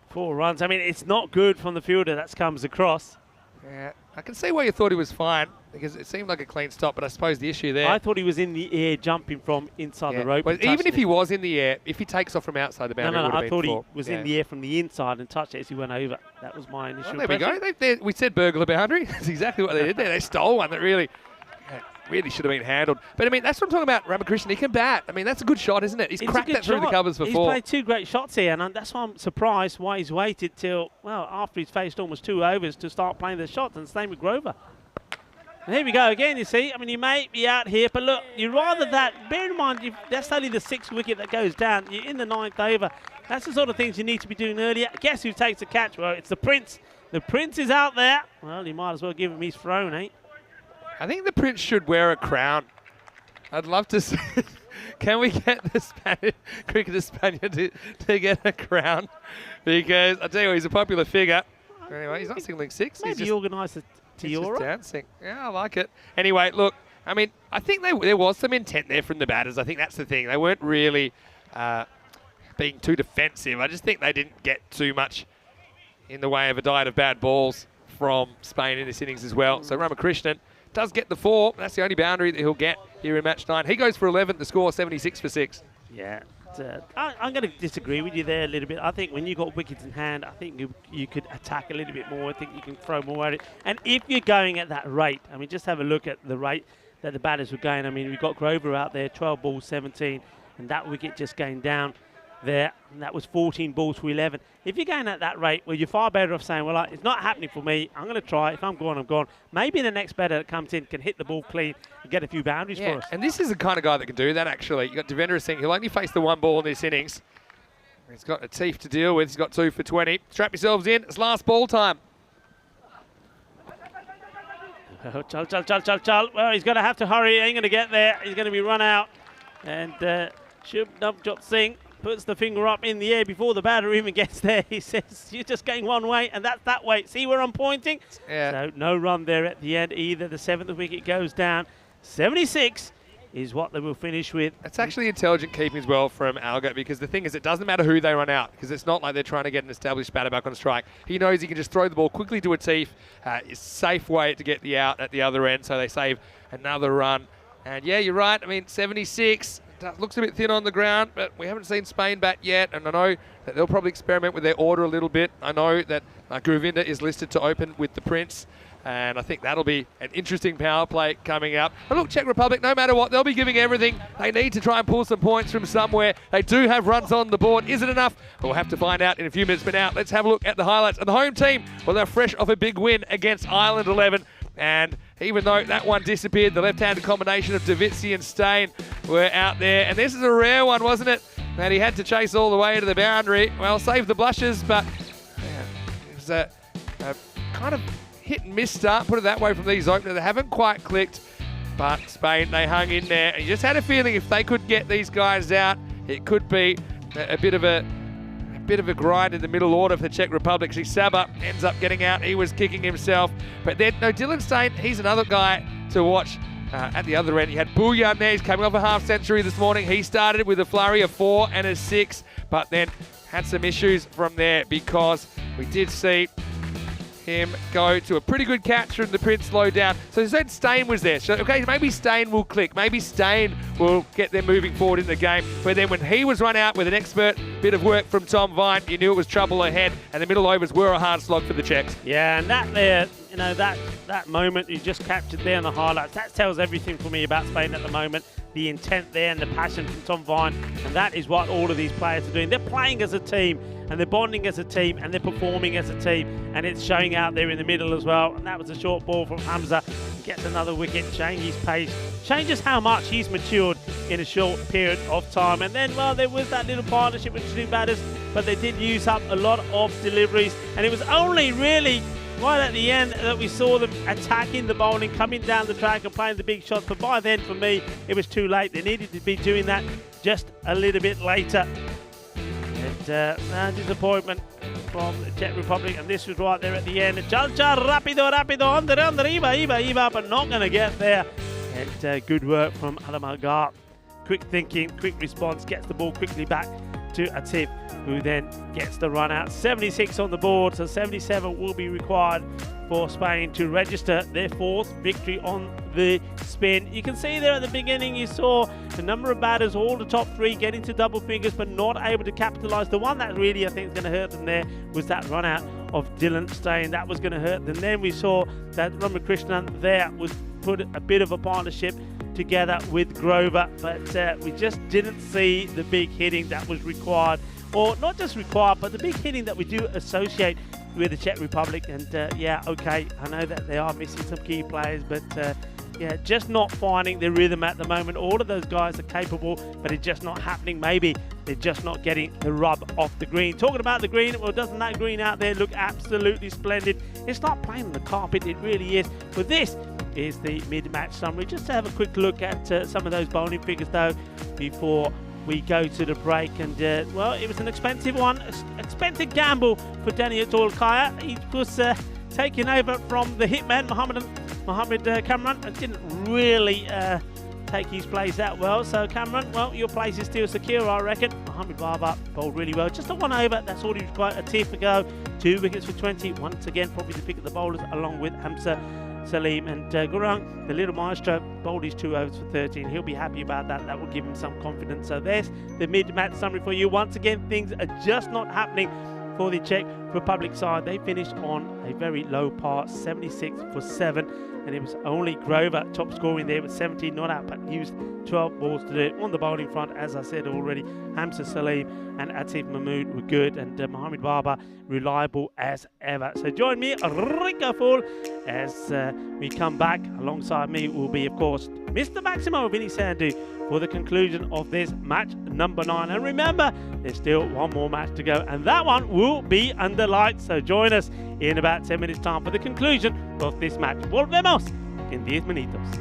4 runs. I mean, it's not good from the fielder that comes across. Yeah, I can see why you thought he was fine, because it seemed like a clean stop, but I suppose the issue there... I thought he was in the air jumping from inside the rope. Well, even if he was in the air, if he takes off from outside the boundary, I thought he was in the air from the inside and touched it as he went over. That was my initial impression. There we go. We said burglar boundary. That's exactly what they did there. They stole one that really should have been handled. But, I mean, that's what I'm talking about. Ramakrishnan, he can bat. I mean, that's a good shot, isn't it? He's cracked that through the covers before. He's played 2 great shots here, and that's why I'm surprised why he's waited till, well, after he's faced almost 2 overs to start playing the shots, and same with Grover. And here we go again, you see. I mean, you may be out here, but look, you'd rather that. Bear in mind, that's only the 6th wicket that goes down. You're in the 9th over. That's the sort of things you need to be doing earlier. Guess who takes the catch? Well, it's the Prince. The Prince is out there. Well, you might as well give him his throne, eh? I think the Prince should wear a crown. I'd love to see. Can we get the cricketer Spaniard to get a crown? Because I tell you what, he's a popular figure. Anyway, he's not singling 6. Maybe he organised a Tiora. He's just dancing. Yeah, I like it. Anyway, look, I mean, I think there was some intent there from the batters. I think that's the thing. They weren't really being too defensive. I just think they didn't get too much in the way of a diet of bad balls from Spain in this innings as well. So Ramakrishnan does get the 4. That's the only boundary that he'll get here in match 9. He goes for 11. The score 76 for 6. Yeah, I'm going to disagree with you there a little bit. I think when you got wickets in hand, I think you could attack a little bit more. I think you can throw more at it. And if you're going at that rate, I mean, just have a look at the rate that the batters were going. I mean, we've got Grover out there, 12 balls, 17, and that wicket just going down there, and that was 14 balls for 11. If you're going at that rate, well, you're far better off saying, well, it's not happening for me. I'm going to try. If I'm gone, I'm gone. Maybe the next batter that comes in can hit the ball clean and get a few boundaries for us. And this is the kind of guy that can do that, actually. You've got Devendra Singh. He'll only face the one ball in this innings. He's got a teeth to deal with. He's got 2 for 20. Strap yourselves in. It's last ball time. Oh, chal. Well, he's going to have to hurry. He ain't going to get there. He's going to be run out. And Navjot Singh puts the finger up in the air before the batter even gets there. He says, you're just going one way, and that's that way. See where I'm pointing? Yeah. So no run there at the end either. The 7th wicket goes down. 76 is what they will finish with. It's actually intelligent keeping as well from Alga, because the thing is, it doesn't matter who they run out, because it's not like they're trying to get an established batter back on strike. He knows he can just throw the ball quickly to a teeth. It's a safe way to get the out at the other end, so they save another run. And yeah, you're right. I mean, 76. Looks a bit thin on the ground, but we haven't seen Spain bat yet, and I know that they'll probably experiment with their order a little bit. I know that Govinda is listed to open with the Prince, and I think that'll be an interesting power play coming up. But look, Czech Republic, no matter what, they'll be giving everything. They need to try and pull some points from somewhere. They do have runs on the board. Is it enough? We'll have to find out in a few minutes. But now, let's have a look at the highlights. And the home team, well, they're fresh off a big win against Ireland 11. And even though that one disappeared, the left-handed combination of Davitsi and Steyn were out there. And this is a rare one, wasn't it? That he had to chase all the way to the boundary. Well, save the blushes, but it was a kind of hit-and-miss start, put it that way, from these openers. They haven't quite clicked, but Spain, they hung in there. And you just had a feeling if they could get these guys out, it could be a bit of a grind in the middle order for the Czech Republic. See, Saba ends up getting out. He was kicking himself. But then, no, Dylan Steyn, he's another guy to watch at the other end. You had Bouillon there. He's coming off a half century this morning. He started with a flurry of 4 and a 6, but then had some issues from there because we did see him go to a pretty good catch from the Prince low down. So you said Steyn was there. So, okay, maybe Steyn will click. Maybe Steyn will get them moving forward in the game. But then when he was run out with an expert bit of work from Tom Vine, you knew it was trouble ahead, and the middle overs were a hard slog for the Czechs. Yeah, and that there, you know, that moment you just captured there in the highlights, that tells everything for me about Spain at the moment. The intent there and the passion from Tom Vine, and that is what all of these players are doing. They're playing as a team, and they're bonding as a team, and they're performing as a team, and it's showing out there in the middle as well. And that was a short ball from Hamza. He gets another wicket, changes pace, changes how much he's matured in a short period of time. And then, well, there was that little partnership with the two batters, but they did use up a lot of deliveries, and it was only really right at the end that we saw them attacking the bowling, coming down the track and playing the big shots. But by then, for me, it was too late. They needed to be doing that just a little bit later. And disappointment from the Czech Republic. And this was right there at the end. Chal, rapido, under, Iba, but not going to get there. And good work from Alamargar. Quick thinking, quick response, gets the ball quickly back to Atif, who then gets the run out. 76 on the board, so 77 will be required for Spain to register their 4th victory on the spin. You can see there at the beginning, you saw the number of batters, all the top 3 getting to double figures, but not able to capitalise. The one that really I think is going to hurt them there was that run out of Dylan Steyn. That was going to hurt them. Then we saw that Ramakrishnan there was put a bit of a partnership together with Grover, but we just didn't see the big hitting that was required, or not just required, but the big hitting that we do associate with the Czech Republic. And yeah, okay, I know that they are missing some key players, but yeah, just not finding their rhythm at the moment. All of those guys are capable, but it's just not happening. Maybe they're just not getting the rub off the green. Talking about the green, well, doesn't that green out there look absolutely splendid? It's not playing on the carpet, it really is. But this is the mid-match summary. Just to have a quick look at some of those bowling figures, though, before we go to the break. And well, it was an expensive one, expensive gamble for Daniel Tolkaya. He was taking over from the hitman Mohammed Cameron, and didn't really take his place that well. So Cameron, well, your place is still secure, I reckon. Mohammed Barber bowled really well, just a 1 over. That's all he required. A tip to go, 2 wickets for 20. Once again, probably the pick of the bowlers, along with Hamza Salim. And Gurung, the little maestro, bowled his 2 overs for 13. He'll be happy about that. That will give him some confidence. So there's the mid-match summary for you. Once again, things are just not happening for the Czech Republic side. They finished on a very low par, 76 for 7. And it was only Grover top scoring there with 17 not out, but used 12 balls to do it. On the bowling front, as I said already, Hamza Salim and Atif Mahmood were good, and Mohamed Baba reliable as ever. So join me, Rika Full, as we come back. Alongside me will be, of course, Mr. Maximo Vinny Sandhu for the conclusion of this match number 9. And remember, there's still one more match to go, and that one will be under lights. So join us in about 10 minutes time for the conclusion of this match. Volvemos en 10 minutos.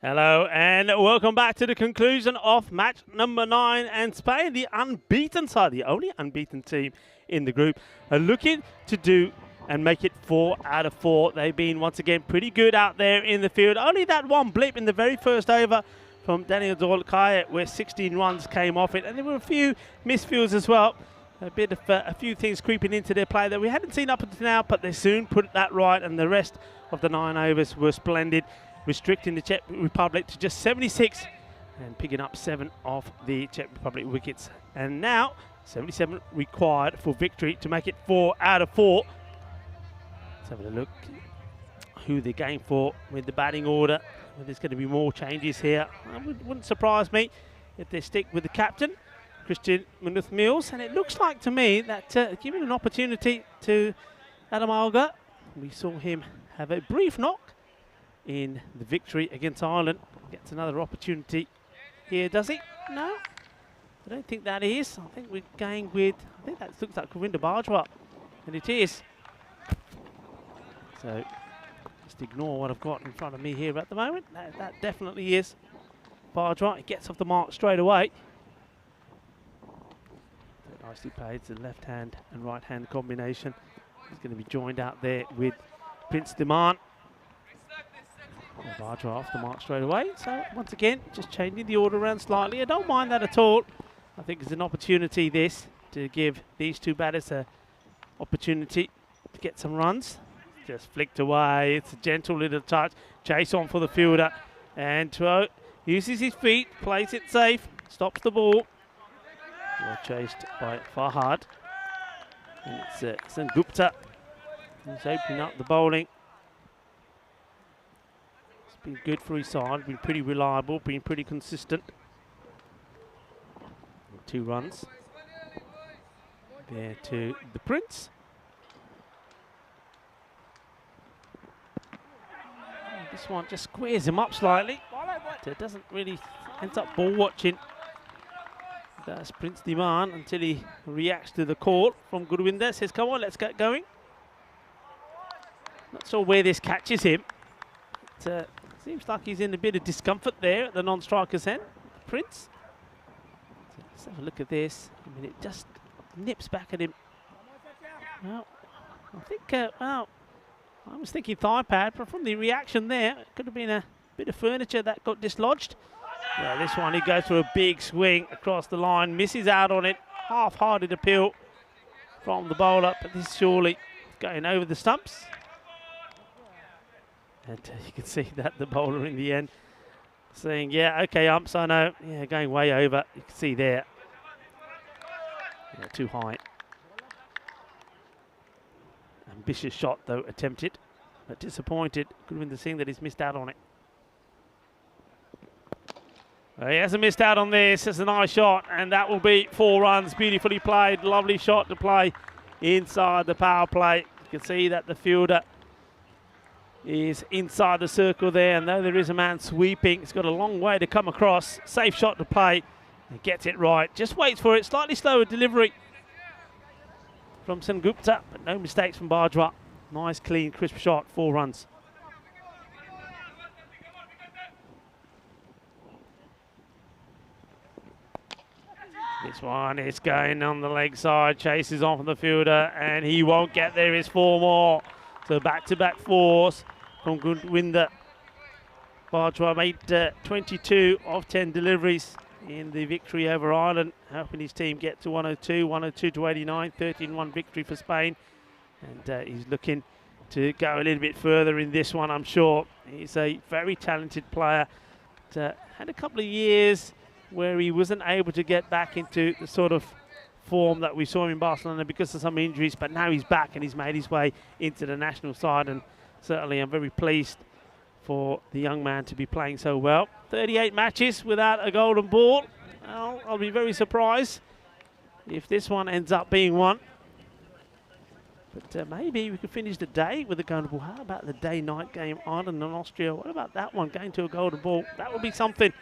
Hello and welcome back to the conclusion of match number 9, and Spain, the unbeaten side, the only unbeaten team in the group, are looking to do and make it 4 out of 4. They've been once again pretty good out there in the field. Only that one blip in the very first over from Daniel Dolkaya where 16 runs came off it, and there were a few misfields as well. A few things creeping into their play that we hadn't seen up until now, but they soon put that right, and the rest of the 9 overs were splendid, restricting the Czech Republic to just 76 and picking up 7 off the Czech Republic wickets. And now 77 required for victory to make it 4 out of 4. Let's have a look who they're going for with the batting order. Well, there's going to be more changes here. It wouldn't surprise me if they stick with the captain, Christian Munoz Mills, and it looks like to me that given an opportunity to Adam Alga, we saw him have a brief knock in the victory against Ireland. Gets another opportunity here, does he? No, I don't think that is. I think we're going with, I think that looks like Govinda Bajwa, and it is. So just ignore what I've got in front of me here at the moment. That definitely is Bajwa. It gets off the mark straight away. Nicely played, the left hand and right hand combination. He's going to be joined out there with Prince Diman. Bajwa off the mark straight away. So once again, just changing the order around slightly. I don't mind that at all. I think it's an opportunity this to give these two batters an opportunity to get some runs. Just flicked away. It's a gentle little touch. Chase on for the fielder, and uses his feet, plays it safe, stops the ball. Well chased by Fahad. And it's Sengupta who's opening up the bowling. It's been good for his side, been pretty reliable, been pretty consistent. 2 runs there to the Prince. This one just squares him up slightly. It doesn't really, ends up ball watching. That's Prince Diman until he reacts to the call from Gurwinder. Says, come on, let's get going. Not sure where this catches him. Seems like he's in a bit of discomfort there at the non-striker's end. Prince. So let's have a look at this. I mean, it just nips back at him. Well, I think, well, I was thinking thigh pad, but from the reaction there, it could have been a bit of furniture that got dislodged. Yeah, this one, he goes for a big swing across the line, misses out on it. Half-hearted appeal from the bowler, but this is surely going over the stumps. And you can see that the bowler in the end saying, yeah, okay, umps, I know. Yeah, going way over. You can see there. Yeah, too high. Ambitious shot, though, attempted, but disappointed. Gurwinder Singh that he's missed out on it. He hasn't missed out on this. It's a nice shot, and that will be 4 runs. Beautifully played. Lovely shot to play inside the power play. You can see that the fielder is inside the circle there, and though there is a man sweeping, it's got a long way to come across. Safe shot to play. He gets it right. Just waits for it. Slightly slower delivery from Sengupta, but no mistakes from Bajwa. Nice, clean, crisp shot. 4 runs. This one is going on the leg side, chases on from the fielder, and he won't get there. It's 4 more. So back-to-back 4s from Gurwinder. Bajwa made 22 of 10 deliveries in the victory over Ireland, helping his team get to 102 to 89, 13-1 victory for Spain. And he's looking to go a little bit further in this one, I'm sure. He's a very talented player. Had a couple of years where he wasn't able to get back into the sort of form that we saw him in Barcelona because of some injuries, but now he's back and he's made his way into the national side, and certainly I'm very pleased for the young man to be playing so well. 38 matches without a golden ball. Well, I'll be very surprised if this one ends up being one. But maybe we could finish the day with a golden ball. How about the day-night game, Ireland and Austria? What about that one, going to a golden ball? That would be something.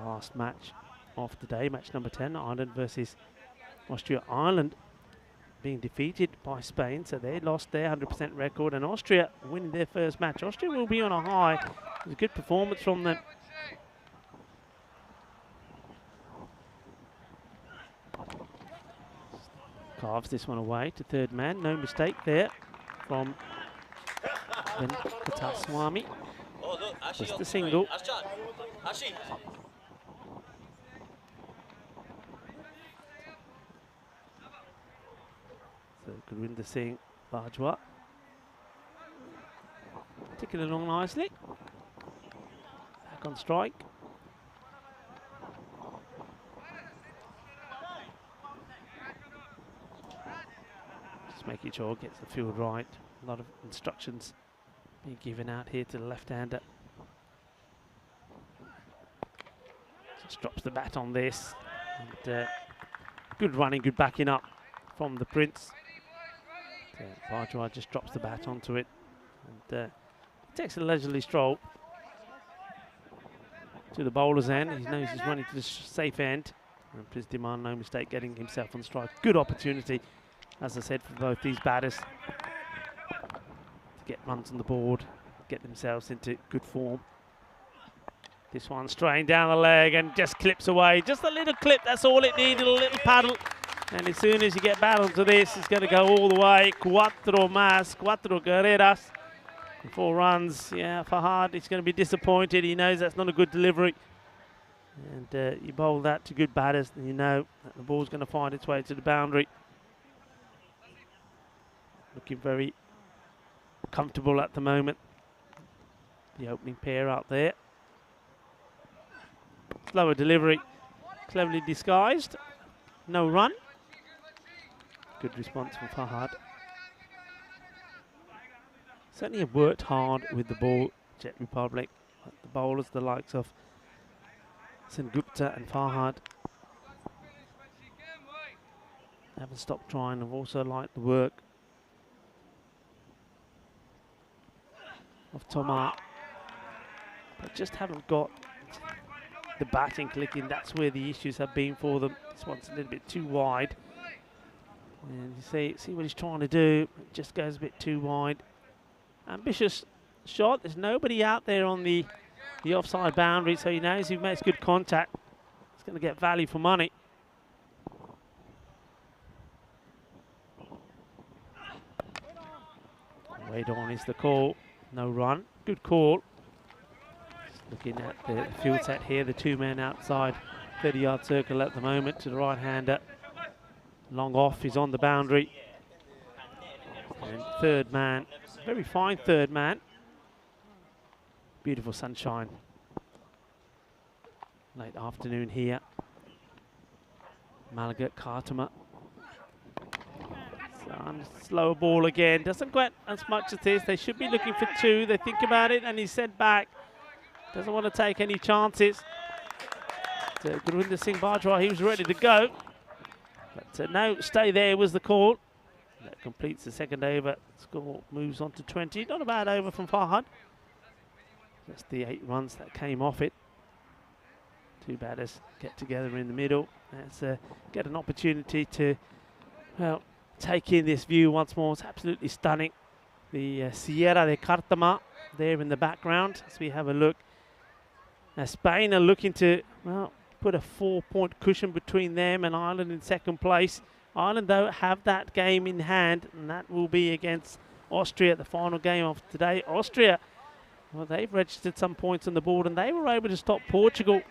Last match of the day, match number 10, Ireland versus Austria. Ireland being defeated by Spain, so they lost their 100% record, and Austria winning their first match. Austria will be on a high. It was a good performance from them. Carves this one away to third man. No mistake there from Venkateswamy. Just a single. So Gurinder Singh Bajwa ticking along nicely. Back on strike. Just making sure it gets the field right. A lot of instructions being given out here to the left-hander. Just drops the bat on this. And, good running, good backing up from the Prince. Bajwa just drops the bat onto it. And takes a leisurely stroll to the bowler's end. He knows he's running to the safe end. And Prince Demand, no mistake, getting himself on strike. Good opportunity, as I said, for both these batters to get runs on the board, get themselves into good form. This one straying down the leg and just clips away. Just a little clip, that's all it needed, a little paddle. And as soon as you get battled to this, it's going to go all the way. Cuatro carreras. 4 runs. Yeah, Fahad, he's going to be disappointed. He knows that's not a good delivery. And you bowl that to good batters, and you know that the ball's going to find its way to the boundary. Looking very comfortable at the moment. The opening pair out there. Slower delivery, cleverly disguised. No run. Good response from Fahad. Certainly have worked hard with the ball, Czech Republic. The bowlers, the likes of Sengupta and Fahad, haven't stopped trying. Have also liked the work of Tomar, but just haven't got the batting clicking. That's where the issues have been for them. This one's a little bit too wide. And you see what he's trying to do. It just goes a bit too wide. Ambitious shot. There's nobody out there on the offside boundary, so he knows if he makes good contact, he's going to get value for money. Wade on is the call. No run. Good call. Just looking at the field set here, the 2 men outside 30-yard circle at the moment to the right-hander. Long off, he's on the boundary. And third man, very fine third man. Beautiful sunshine. Late afternoon here. Malaga, Cartama. Slower ball again. Doesn't get as much as this. They should be looking for 2. They think about it and he's sent back. Doesn't want to take any chances. Gurinder Singh Bajwa, he was ready to go. But no, stay there was the call. That completes the second over. Score moves on to 20. Not a bad over from Fahad. That's the 8 runs that came off it. 2 batters get together in the middle. Let's get an opportunity to, well, take in this view once more. It's absolutely stunning. The Sierra de Cartama there in the background as we have a look. Spain are looking to, well, put a 4-point cushion between them and Ireland in second place. Ireland, though, have that game in hand, and that will be against Austria, the final game of today. Austria, well, they've registered some points on the board, and they were able to stop Portugal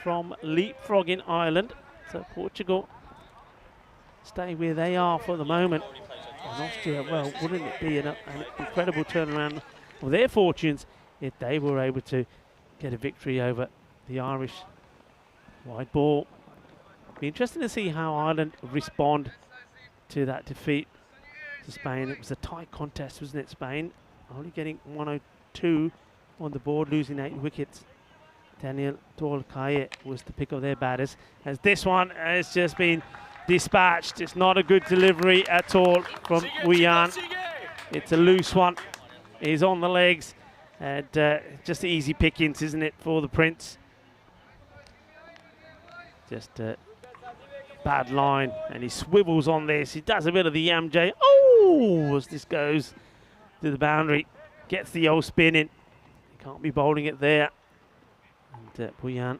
from leapfrogging Ireland. So Portugal stay where they are for the moment. And Austria, well, wouldn't it be an incredible turnaround of their fortunes if they were able to get a victory over the Irish. Wide ball. Be interesting to see how Ireland respond to that defeat to Spain. It was a tight contest, wasn't it? Spain only getting 102 on the board, losing 8 wickets. Daniel Tolkaye was the pick of their batters, as this one has just been dispatched. It's not a good delivery at all from Wiyan. It's a loose one. He's on the legs, and just easy pickings, isn't it, for the Prince? Just bad line, and he swivels on this. He does a bit of the MJ. Oh, as this goes to the boundary, gets the old spin in. He can't be bowling it there. And Buyan.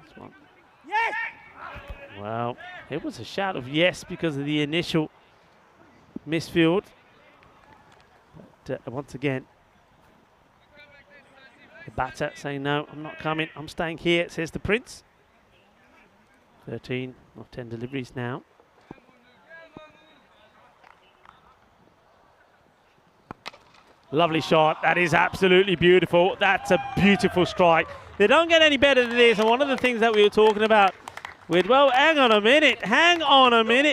This one. Yes! Well, it was a shout of yes because of the initial misfield. But once again, the batter saying, no, I'm not coming, I'm staying here, says the Prince. 13 of 10 deliveries now. Lovely shot. That is absolutely beautiful. That's a beautiful strike. They don't get any better than this. And one of the things that we were talking about with, well, hang on a minute.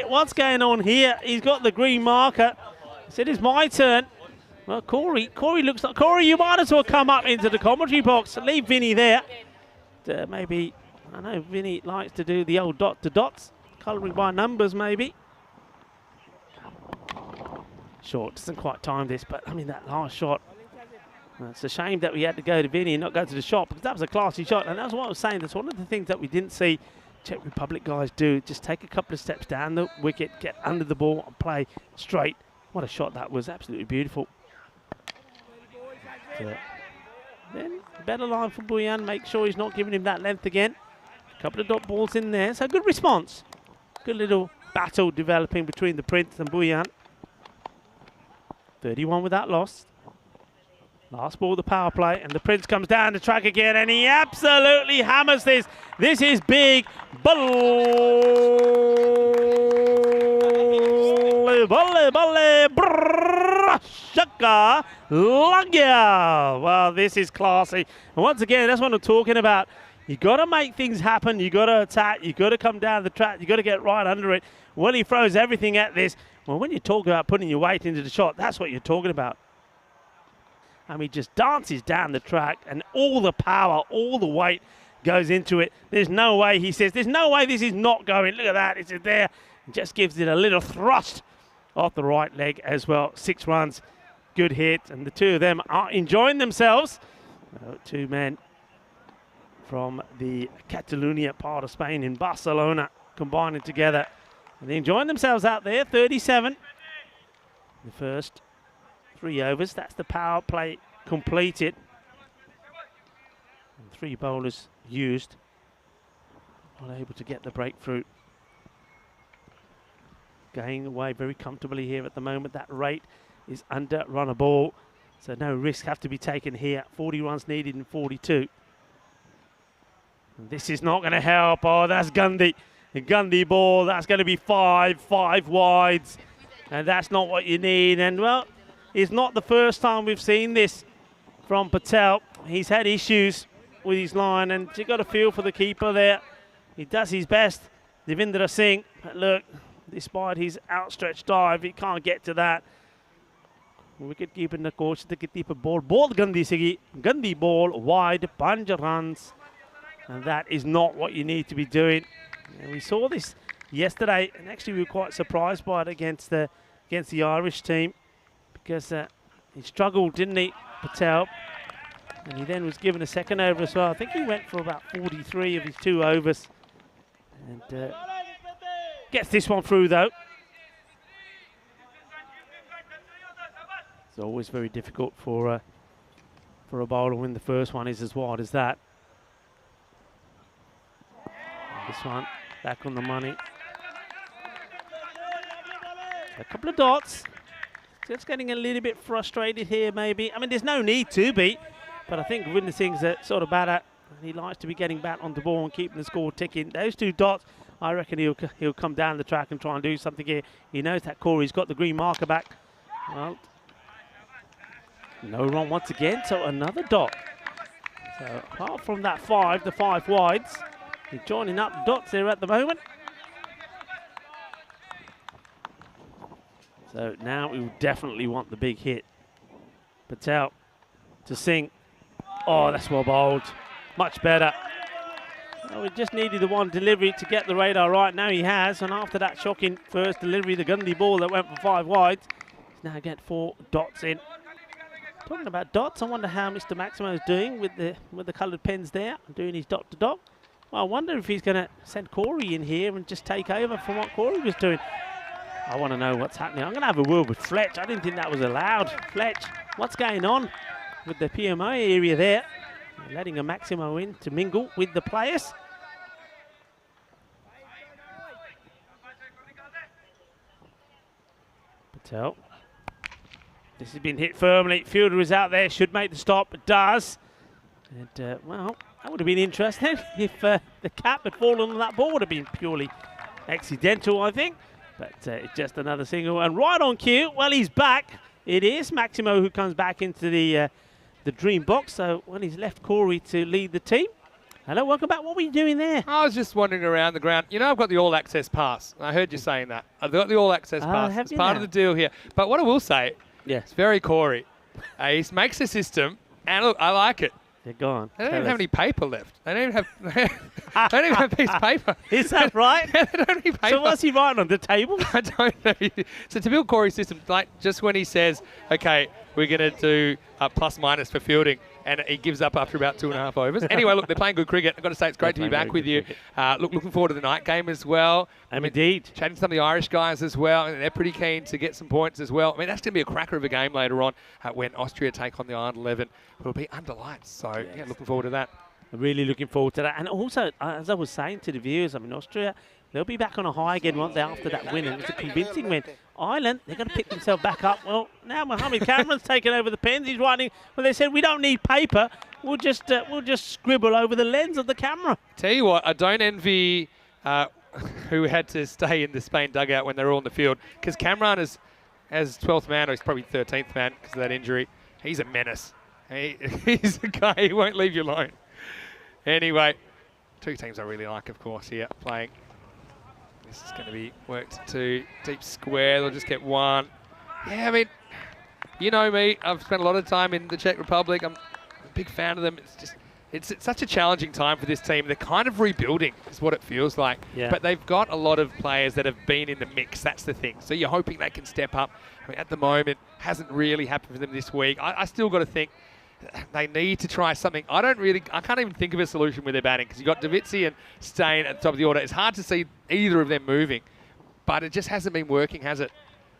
What's going on here? He's got the green marker. He said, it's my turn. Well, Corey looks like, Corey, you might as well come up into the commentary box. Leave Vinny there. Maybe, I know Vinny likes to do the old dot to dots, colouring by numbers maybe. Short, doesn't quite time this, but I mean that last shot. It's a shame that we had to go to Vinny and not go to the shot, because that was a classy shot, and that's what I was saying. That's one of the things that we didn't see Czech Republic guys do. Just take a couple of steps down the wicket, get under the ball and play straight. What a shot that was, absolutely beautiful. Then better line for Buyan, make sure he's not giving him that length again. A couple of dot balls in there, so good response. Good little battle developing between the Prince and Buyan. 31 without loss. Last ball, the power play, and the Prince comes down the track again, and he absolutely hammers this. This is big. Shaka Lagya. Well, this is classy. And once again, that's what I'm talking about. You got to make things happen. You got to attack. You got to come down the track. You got to get right under it. When he throws everything at this, well, when you talk about putting your weight into the shot, that's what you're talking about. I mean, just dances down the track, and all the power, all the weight goes into it. There's no way, he says, there's no way this is not going. Look at that, it's there. Just gives it a little thrust off the right leg as well. 6 runs, good hit, and the two of them are enjoying themselves. Two men from the Catalonia part of Spain in Barcelona combining together. And they're enjoying themselves out there. 37. The first 3 overs. That's the power play completed. And 3 bowlers used. Not able to get the breakthrough. Going away very comfortably here at the moment. That rate is under run a ball. So no risks have to be taken here. 40 runs needed in 42. And this is not going to help. Oh, that's Gandhi. The Gandhi ball. That's going to be 5 wides. And that's not what you need. And, well, it's not the first time we've seen this from Patel. He's had issues with his line, and you've got to feel for the keeper there. He does his best, Devendra Singh. But look, despite his outstretched dive, he can't get to that. Wicket keeper the coach to keep a ball. Ball Gandhi ball wide, 5 runs. And that is not what you need to be doing. And we saw this yesterday, and actually we were quite surprised by it against the Irish team, because he struggled, didn't he, Patel? And he then was given a second over as well. I think he went for about 43 of his 2 overs. And gets this one through, though. It's always very difficult for a bowler when the first one is as wide as that. And this one back on the money. A couple of dots. Just getting a little bit frustrated here, maybe. I mean, there's no need to be, but I think Devendra Singh's a sort of batter. He likes to be getting back on the ball and keeping the score ticking. Those 2 dots, I reckon he'll come down the track and try and do something here. He knows that Corey's got the green marker back. Well, no run once again, so another dot. So apart from that 5, the 5 wides, he's joining up the dots there at the moment. So now we definitely want the big hit. Patel to Singh. Oh, that's well bowled. Much better. Well, we just needed the one delivery to get the radar right. Now he has. And after that shocking first delivery, the Gandhi ball that went for 5 wides, he's now get 4 dots in. Talking about dots, I wonder how Mr. Maximo is doing with the coloured pens there, doing his dot to dot. Well, I wonder if he's going to send Corey in here and just take over from what Corey was doing. I want to know what's happening. I'm going to have a word with Fletch. I didn't think that was allowed. Fletch, what's going on with the PMO area there? Letting a Maximo in to mingle with the players. Patel. This has been hit firmly. Fielder is out there, should make the stop, it does. And, well, that would have been interesting if the cap had fallen on that ball. Would have been purely accidental, I think. But it's just another single. And right on cue, well, he's back. It is Maximo who comes back into the Dream box. So, well, he's left Corey to lead the team. Hello, welcome back. What were you doing there? I was just wandering around the ground. You know, I've got the all-access pass. I heard you saying that. I've got the all-access pass. It's part of the deal here. But what I will say, it's very Corey. He makes a system, and look, I like it. They're gone. They don't even have any paper left. They don't even have. They don't even have a piece of paper. Is that right? Yeah, they don't have any paper. So what's he writing on the table? I don't know. So to build Corey's system, like just when he says, "Okay, we're going to do a plus minus for fielding," and he gives up after about 2.5 overs. Anyway, look, they're playing good cricket. I've got to say, it's great to be back with you. Looking forward to the night game as well. Indeed. Chatting to some of the Irish guys as well, and they're pretty keen to get some points as well. I mean, that's going to be a cracker of a game later on when Austria take on the Ireland 11. It'll be under lights. So, yeah, looking forward to that. Really looking forward to that. And also, as I was saying to the viewers, I mean, Austria, they'll be back on a high again once they're after that win. And it's a convincing win. Ireland, they're going to pick themselves back up. Well, now Mohammed Cameron's taken over the pens. He's writing, well, they said, we don't need paper. We'll just scribble over the lens of the camera. Tell you what, I don't envy who had to stay in the Spain dugout when they were all in the field. Because Cameron is, as 12th man, or he's probably 13th man because of that injury. He's a menace. He's a guy who won't leave you alone. Anyway, two teams I really like, of course, here playing. This is going to be worked to deep square. They'll just get one. Yeah, I mean, you know me. I've spent a lot of time in the Czech Republic. I'm a big fan of them. It's such a challenging time for this team. They're kind of rebuilding, is what it feels like. Yeah. But they've got a lot of players that have been in the mix. That's the thing. So you're hoping they can step up. I mean, at the moment, hasn't really happened for them this week. I still got to think they need to try something. I can't even think of a solution with their batting because you've got Davizzi and Stain at the top of the order. It's hard to see either of them moving, but it just hasn't been working, has it?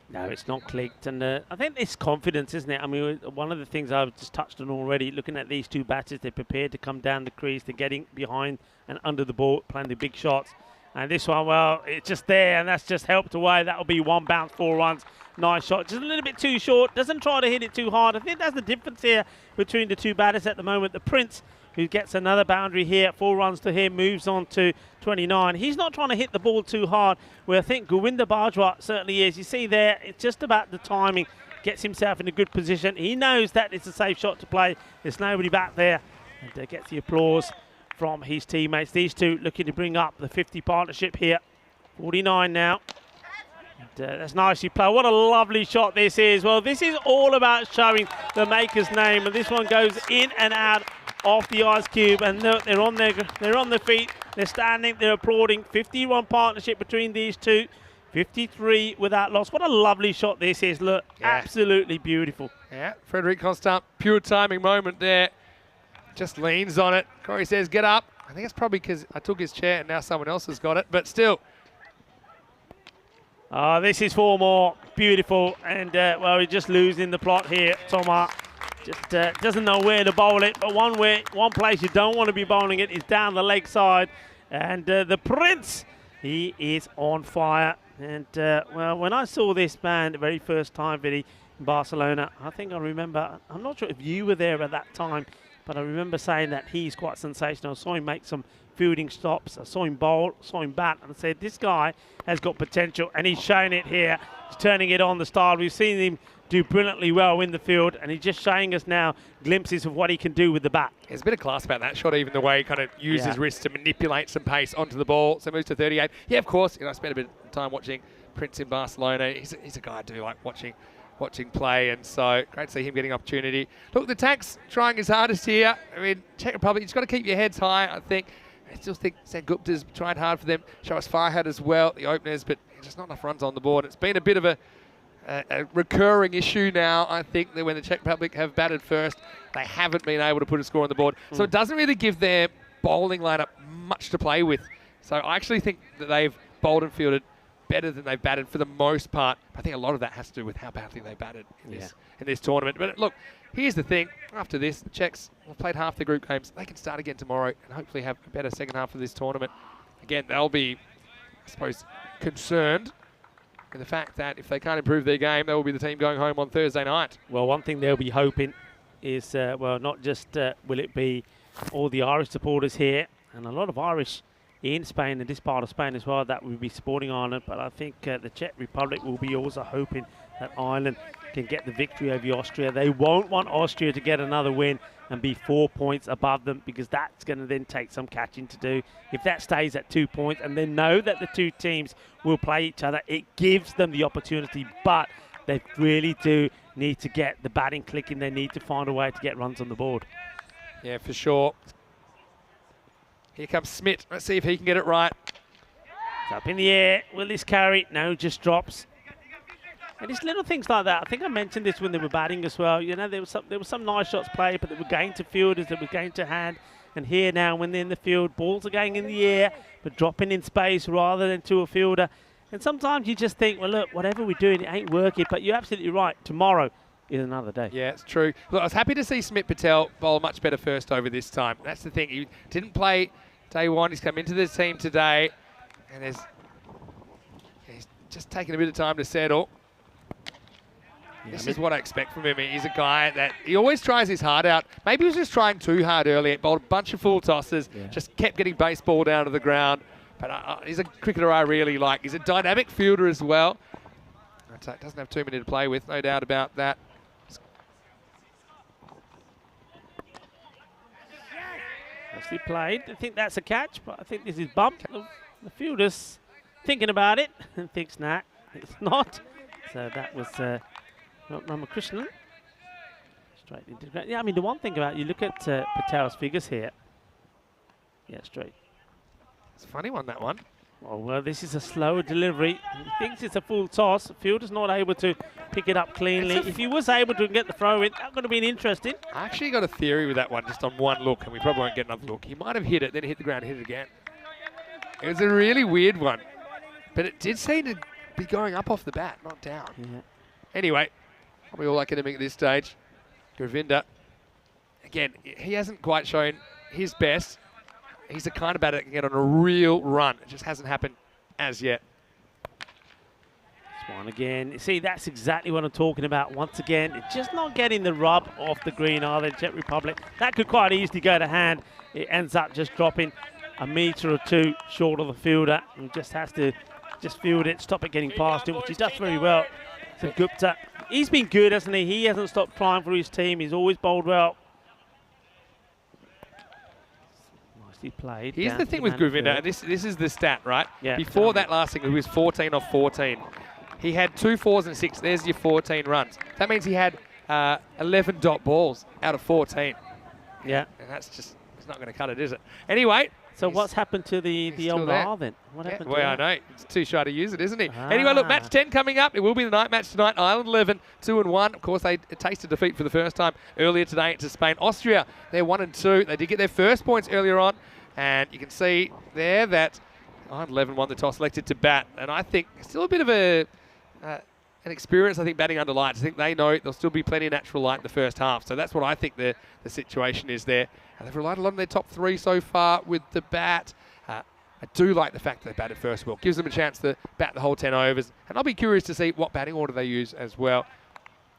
No, it's not clicked. And I think it's confidence, isn't it? I mean, one of the things I've just touched on already, looking at these two batters, they're prepared to come down the crease. They're getting behind and under the ball, playing the big shots. And this one, well, it's just there, and that's just helped away. That'll be one bounce, 4 runs. Nice shot. Just a little bit too short. Doesn't try to hit it too hard. I think that's the difference here between the two batters at the moment. The Prince, who gets another boundary here, 4 runs to him, moves on to 29. He's not trying to hit the ball too hard, where I think Govinda Bajwa certainly is. You see there, it's just about the timing. Gets himself in a good position. He knows that it's a safe shot to play. There's nobody back there. And gets the applause from his teammates. These two looking to bring up the 50 partnership here. 49 now. And, that's nicely played. What a lovely shot this is. Well, this is all about showing the maker's name. And this one goes in and out off the ice cube. And they're on their feet. They're standing. They're applauding. 51 partnership between these two. 53 without loss. What a lovely shot this is. Look, absolutely beautiful. Yeah, Frederic Constant, pure timing moment there. Just leans on it. Corey says, get up. I think it's probably because I took his chair and now someone else has got it, but still. This is 4 more. Beautiful. And, well, he's just losing the plot here. Thomas just doesn't know where to bowl it, but one place you don't want to be bowling it is down the leg side. And the Prince, he is on fire. And, well, when I saw this man the very first time, Vinny, in Barcelona, I think I remember, I'm not sure if you were there at that time, but I remember saying that he's quite sensational. I saw him make some fielding stops. I saw him bowl, saw him bat, and I said, this guy has got potential, and he's showing it here. He's turning it on the style. We've seen him do brilliantly well in the field, and he's just showing us now glimpses of what he can do with the bat. There's a bit of class about that shot, even the way he kind of used his wrist to manipulate some pace onto the ball. So moves to 38. Yeah, of course, I spent a bit of time watching Prince in Barcelona. He's a guy I do like watching play, and so great to see him getting opportunity. Look, the Tank's trying his hardest here. I mean, Czech Republic, you've got to keep your heads high, I think. I still think Sen Gupta's tried hard for them. Showas Farhad as well, the openers, but just not enough runs on the board. It's been a bit of a recurring issue now, I think, that when the Czech Republic have batted first, they haven't been able to put a score on the board. So it doesn't really give their bowling lineup much to play with. So I actually think that they've bowled and fielded better than they've batted for the most part. I think a lot of that has to do with how badly they batted in this tournament. But look, here's the thing. After this, the Czechs have played half the group games. They can start again tomorrow and hopefully have a better second half of this tournament. Again, they'll be, I suppose, concerned with the fact that if they can't improve their game, they will be the team going home on Thursday night. Well, one thing they'll be hoping is, well, not just will it be all the Irish supporters here, and a lot of Irish in Spain and this part of Spain as well that will be supporting Ireland, but I think the Czech Republic will be also hoping that Ireland can get the victory over Austria. They won't want Austria to get another win and be 4 points above them, because that's going to then take some catching to do. If that stays at 2 points and they know that the two teams will play each other, it gives them the opportunity, but they really do need to get the batting clicking. They need to find a way to get runs on the board. Yeah, for sure. Here comes Smith. Let's see if he can get it right. It's up in the air. Will this carry? No, just drops. And it's little things like that. I think I mentioned this when they were batting as well. You know, there was some nice shots played, but they were going to fielders, they were going to hand. And here now, when they're in the field, balls are going in the air, but dropping in space rather than to a fielder. And sometimes you just think, well, look, whatever we're doing, it ain't working. But you're absolutely right. Tomorrow is another day. Yeah, it's true. Look, I was happy to see Smith Patel bowl much better first over this time. That's the thing. He didn't play day one. He's come into the team today, and he's just taking a bit of time to settle. Yeah, this is what I expect from him. He's a guy that he always tries his heart out. Maybe he was just trying too hard earlier. Bowled a bunch of full tosses, just kept getting baseball down to the ground. But he's a cricketer I really like. He's a dynamic fielder as well. Doesn't have too many to play with, no doubt about that. Nicely played. I think that's a catch, but I think this is bumped. The fielder's thinking about it and thinks, nah, it's not. So that was Ramakrishnan. Straight into the ground. Yeah, I mean, the one thing about, you look at Patel's figures here. Yeah, straight. It's a funny one, that one. Oh, well, this is a slower delivery. He thinks it's a full toss. The fielder's not able to pick it up cleanly. If he was able to get the throw in, that would have been interesting. I actually got a theory with that one just on one look, and we probably won't get another look. He might have hit it, then hit the ground, hit it again. It was a really weird one. But it did seem to be going up off the bat, not down. Yeah. Anyway, probably all academic at this stage. Govinda, again, he hasn't quite shown his best. He's the kind of batter that can get on a real run. It just hasn't happened as yet. This one again. See, that's exactly what I'm talking about. Once again, it's just not getting the rub off the green, are they, Czech Republic? That could quite easily go to hand. It ends up just dropping a metre or two short of the fielder, and just has to just field it, stop it getting past him, which he does very well. So Gupta, he's been good, hasn't he? He hasn't stopped trying for his team. He's always bowled well. Played. Here's the thing with Govinda, this is the stat, right? Yeah, Before that last single, he was 14 off 14. He had 2 4s and 6. There's your 14 runs. That means he had 11 dot balls out of 14. Yeah. And that's just, it's not going to cut it, is it? Anyway. So what's happened to the old R then? What happened to I know. It's too shy to use it, isn't he? Anyway, look, match 10 coming up. It will be the night match tonight. Ireland 11, 2-1. Of course, they tasted defeat for the first time earlier today to Spain. Austria, they're 1-2. They did get their first points earlier on. And you can see there that Ireland 11 won the toss, selected to bat. And I think still a bit of an experience, I think, batting under lights. I think they know there'll still be plenty of natural light in the first half. So that's what I think the situation is there. And they've relied a lot on their top 3 so far with the bat. I do like the fact that they batted first well. Gives them a chance to bat the whole 10 overs. And I'll be curious to see what batting order they use as well.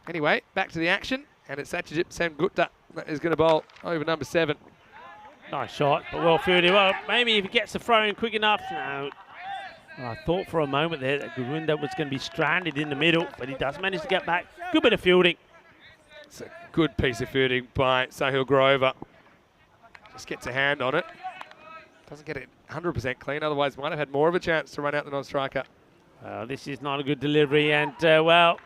Anyway, back to the action. And it's Satyajit Sengupta that is going to bowl over number 7. Nice shot, but well fielded. Well, maybe if he gets the throw in quick enough. No. Well, I thought for a moment there that Govinda was going to be stranded in the middle, but he does manage to get back. Good bit of fielding. It's a good piece of fielding by Sahil Grover. Just gets a hand on it. Doesn't get it 100% clean, otherwise might have had more of a chance to run out the non-striker. Well, this is not a good delivery, and well,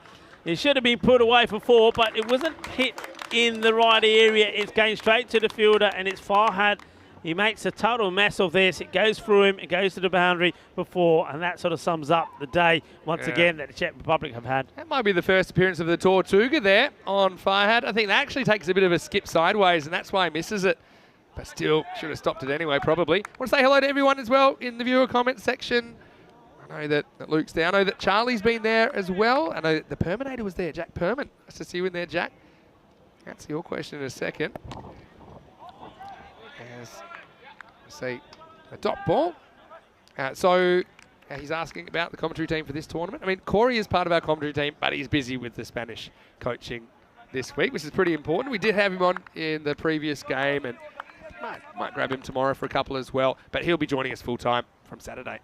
it should have been put away for 4, but it wasn't hit in the right area. It's going straight to the fielder, and it's Farhad. He makes a total mess of this. It goes through him, it goes to the boundary for 4, and that sort of sums up the day once again that the Czech Republic have had. That might be the first appearance of the Tortuga there on Farhad. I think that actually takes a bit of a skip sideways, and that's why he misses it. but still should have stopped it anyway, probably. I want to say hello to everyone as well in the viewer comment section. I know that Luke's there. I know that Charlie's been there as well. I know that the Perminator was there, Jack Perman. Nice to see you in there, Jack. Answer your question in a second. As I say, a dot ball. He's asking about the commentary team for this tournament. I mean, Corey is part of our commentary team, but he's busy with the Spanish coaching this week, which is pretty important. We did have him on in the previous game, and might grab him tomorrow for a couple as well, but he'll be joining us full-time from Saturday.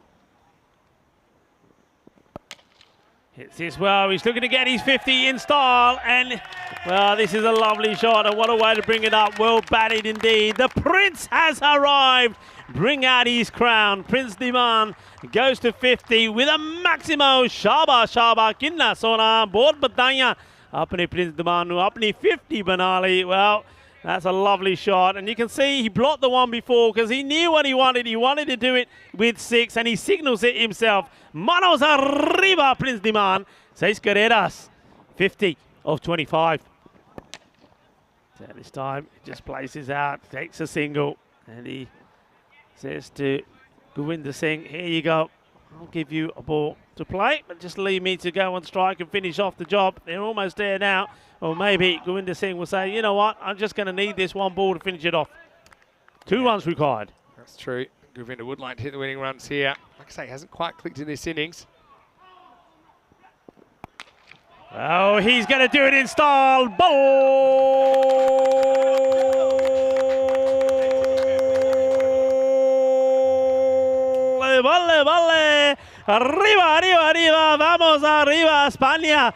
Hits this well. He's looking to get his 50 in style, and well, this is a lovely shot, and what a way to bring it up. Well batted indeed. The Prince has arrived. Bring out his crown. Prince Diman goes to 50 with a Maximo Shaba Kinna Sona Board Batanya. Apne Prince Diman nu apni 50 Banali. Well, that's a lovely shot, and you can see he blocked the one before because he knew what he wanted. He wanted to do it with 6, and he signals it himself. Manos arriba, Prince Diman. 6 carreras, 50 of 25. So this time, he just places out, takes a single, and he says to Govinder Singh, here you go. I'll give you a ball to play, but just leave me to go on strike and finish off the job. They're almost there now. Or maybe Govinder Singh will say, you know what, I'm just going to need this one ball to finish it off. 2 runs required. That's true. Govinder would like to hit the winning runs here. Like I say, hasn't quite clicked in this innings. Oh, he's going to do it in style. Ball! Vale, vale. Arriba, arriba, arriba. Vamos arriba, España.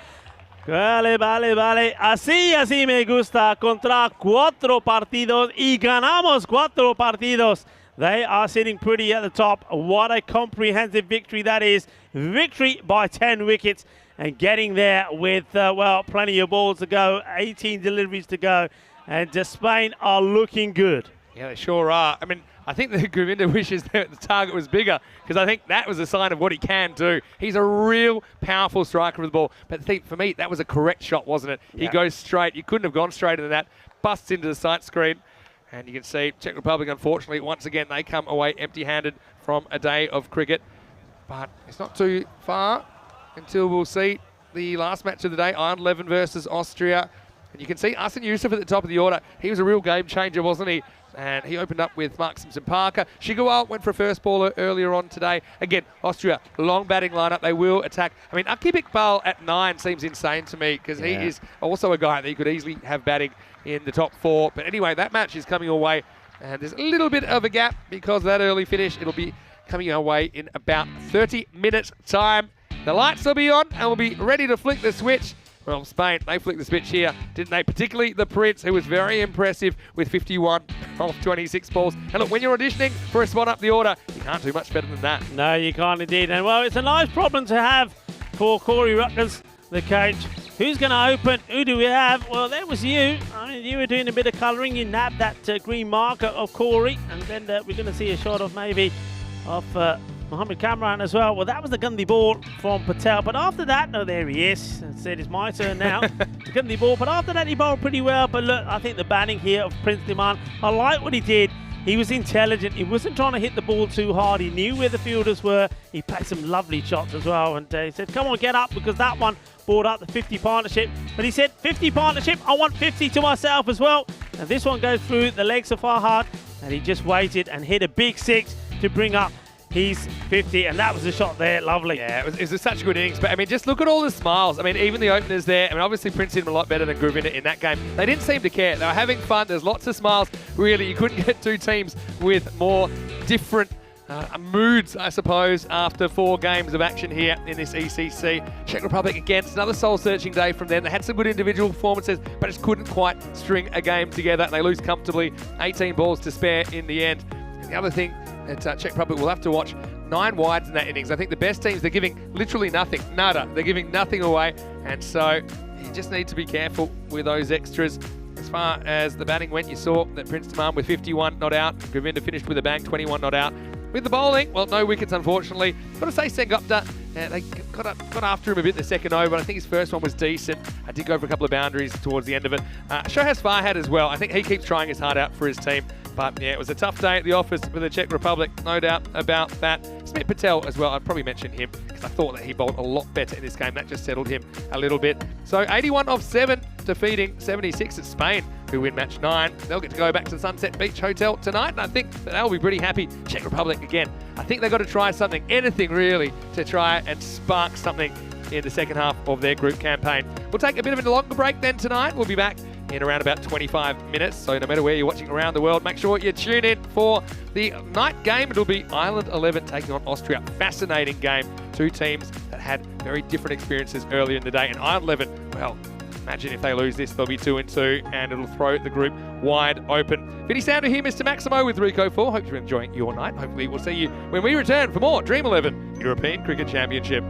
Vale, vale, vale. Así me gusta. Contra 4 partidos y ganamos 4 partidos. They are sitting pretty at the top. What a comprehensive victory that is. Victory by 10 wickets and getting there with, well, plenty of balls to go. 18 deliveries to go. And Spain are looking good. Yeah, they sure are. I mean, I think that Govinder wishes that the target was bigger because I think that was a sign of what he can do. He's a real powerful striker with the ball. But I think for me, that was a correct shot, wasn't it? Yeah. He goes straight. You couldn't have gone straighter than that. Busts into the sight screen. And you can see Czech Republic, unfortunately, once again, they come away empty-handed from a day of cricket. But it's not too far until we'll see the last match of the day, Ireland 11 versus Austria. And you can see Asin Yusuf at the top of the order. He was a real game changer, wasn't he? And he opened up with Mark Simpson-Parker. Shigawal went for a first baller earlier on today. Again, Austria, long batting lineup. They will attack. I mean, Akib Iqbal at 9 seems insane to me because he is also a guy that you could easily have batting in the top 4. But anyway, that match is coming away. And there's a little bit of a gap because of that early finish. It'll be coming our way in about 30 minutes' time. The lights will be on and we'll be ready to flick the switch. Well, Spain, they flicked the switch here, didn't they? Particularly the Prince, who was very impressive with 51 off 26 balls. And look, when you're auditioning for a spot up the order, you can't do much better than that. No, you can't indeed. And, well, it's a nice problem to have for Corey Rutgers, the coach. Who's going to open? Who do we have? Well, there was you. I mean, you were doing a bit of colouring. You nabbed that green marker of Corey. And then we're going to see a shot of maybe of Mohammed Kamran as well. Well, that was the Gandhi ball from Patel. But after that, no, there he is. I said it's my turn now. The Gandhi ball. But after that, he bowled pretty well. But look, I think the batting here of Prince Diman, I like what he did. He was intelligent. He wasn't trying to hit the ball too hard. He knew where the fielders were. He played some lovely shots as well. And he said, come on, get up, because that one brought up the 50 partnership. But he said, 50 partnership, I want 50 to myself as well. And this one goes through the legs of Farhad. And he just waited and hit a big 6 to bring up his 50, and that was a shot there. Lovely. Yeah, it was such a good innings. But, I mean, just look at all the smiles. I mean, even the openers there. I mean, obviously, Prince did a lot better than Govinder in that game. They didn't seem to care. They were having fun. There's lots of smiles. Really, you couldn't get 2 teams with more different moods, I suppose, after 4 games of action here in this ECC. Czech Republic against another soul-searching day from them. They had some good individual performances, but just couldn't quite string a game together. They lose comfortably, 18 balls to spare in the end. And the other thing that Czech Republic will have to watch, 9 wides in that innings. I think the best teams, they're giving literally nothing, nada. They're giving nothing away, and so you just need to be careful with those extras. As far as the batting went, you saw that Prince Diman with 51 not out. Govinder finished with a bang, 21 not out. With the bowling, well, no wickets, unfortunately. Got to say, Sengupta, they got after him a bit in the second over, but I think his first one was decent. I did go for a couple of boundaries towards the end of it. Shohaz Farhad as well. I think he keeps trying his heart out for his team, But yeah, it was a tough day at the office for the Czech Republic, no doubt about that. Smith Patel as well, I'd probably mention him because I thought that he bowled a lot better in this game. That just settled him a little bit. So 81 off 7, defeating 76 at Spain, who win match 9. They'll get to go back to the Sunset Beach Hotel tonight, and I think that they'll be pretty happy. Czech Republic, again, I think they've got to try something, anything really, to try and spark something in the second half of their group campaign. We'll take a bit of a longer break then tonight. We'll be back in around about 25 minutes. So no matter where you're watching around the world, make sure you tune in for the night game. It'll be Ireland 11 taking on Austria. Fascinating game. Two teams that had very different experiences earlier in the day. And Ireland 11, well, imagine if they lose this, they'll be 2-2, and it'll throw the group wide open. Vinny Sounder here, Mr. Maximo with Rico 4. Hope you're enjoying your night. Hopefully we'll see you when we return for more Dream 11 European Cricket Championship.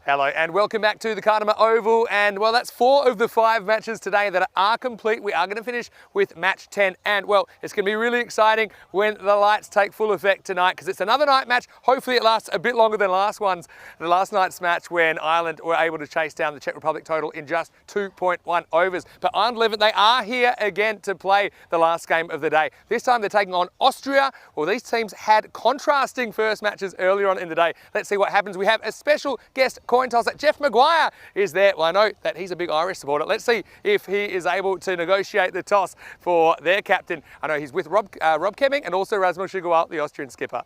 Hello and welcome back to the Cartama Oval, and well, that's 4 of the 5 matches today that are complete. We are going to finish with match 10, and well, it's going to be really exciting when the lights take full effect tonight, because it's another night match. Hopefully it lasts a bit longer than the last night's match when Ireland were able to chase down the Czech Republic total in just 2.1 overs. But Ireland 11, they are here again to play the last game of the day. This time they're taking on Austria. Well, these teams had contrasting first matches earlier on in the day. Let's see what happens. We have a special guest coin tosser. Jeff Maguire is there. Well, I know that he's a big Irish supporter. Let's see if he is able to negotiate the toss for their captain. I know he's with Rob Kemming and also Rasmus Shigowal, the Austrian skipper.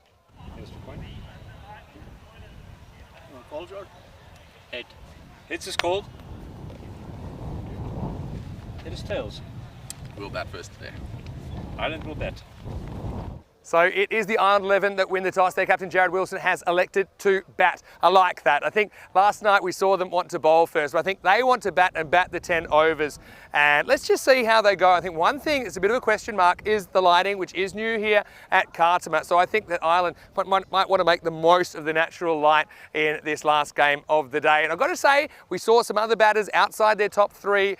Call, George? Head. Heads is called. It is tails. We'll bat first today. Ireland will bat. So it is the Ireland 11 that win the toss. Their captain, Jared Wilson, has elected to bat. I like that. I think last night we saw them want to bowl first, but I think they want to bat and bat the 10 overs. And let's just see how they go. I think one thing that's a bit of a question mark is the lighting, which is new here at Cartama. So I think that Ireland might want to make the most of the natural light in this last game of the day. And I've got to say, we saw some other batters outside their top 3,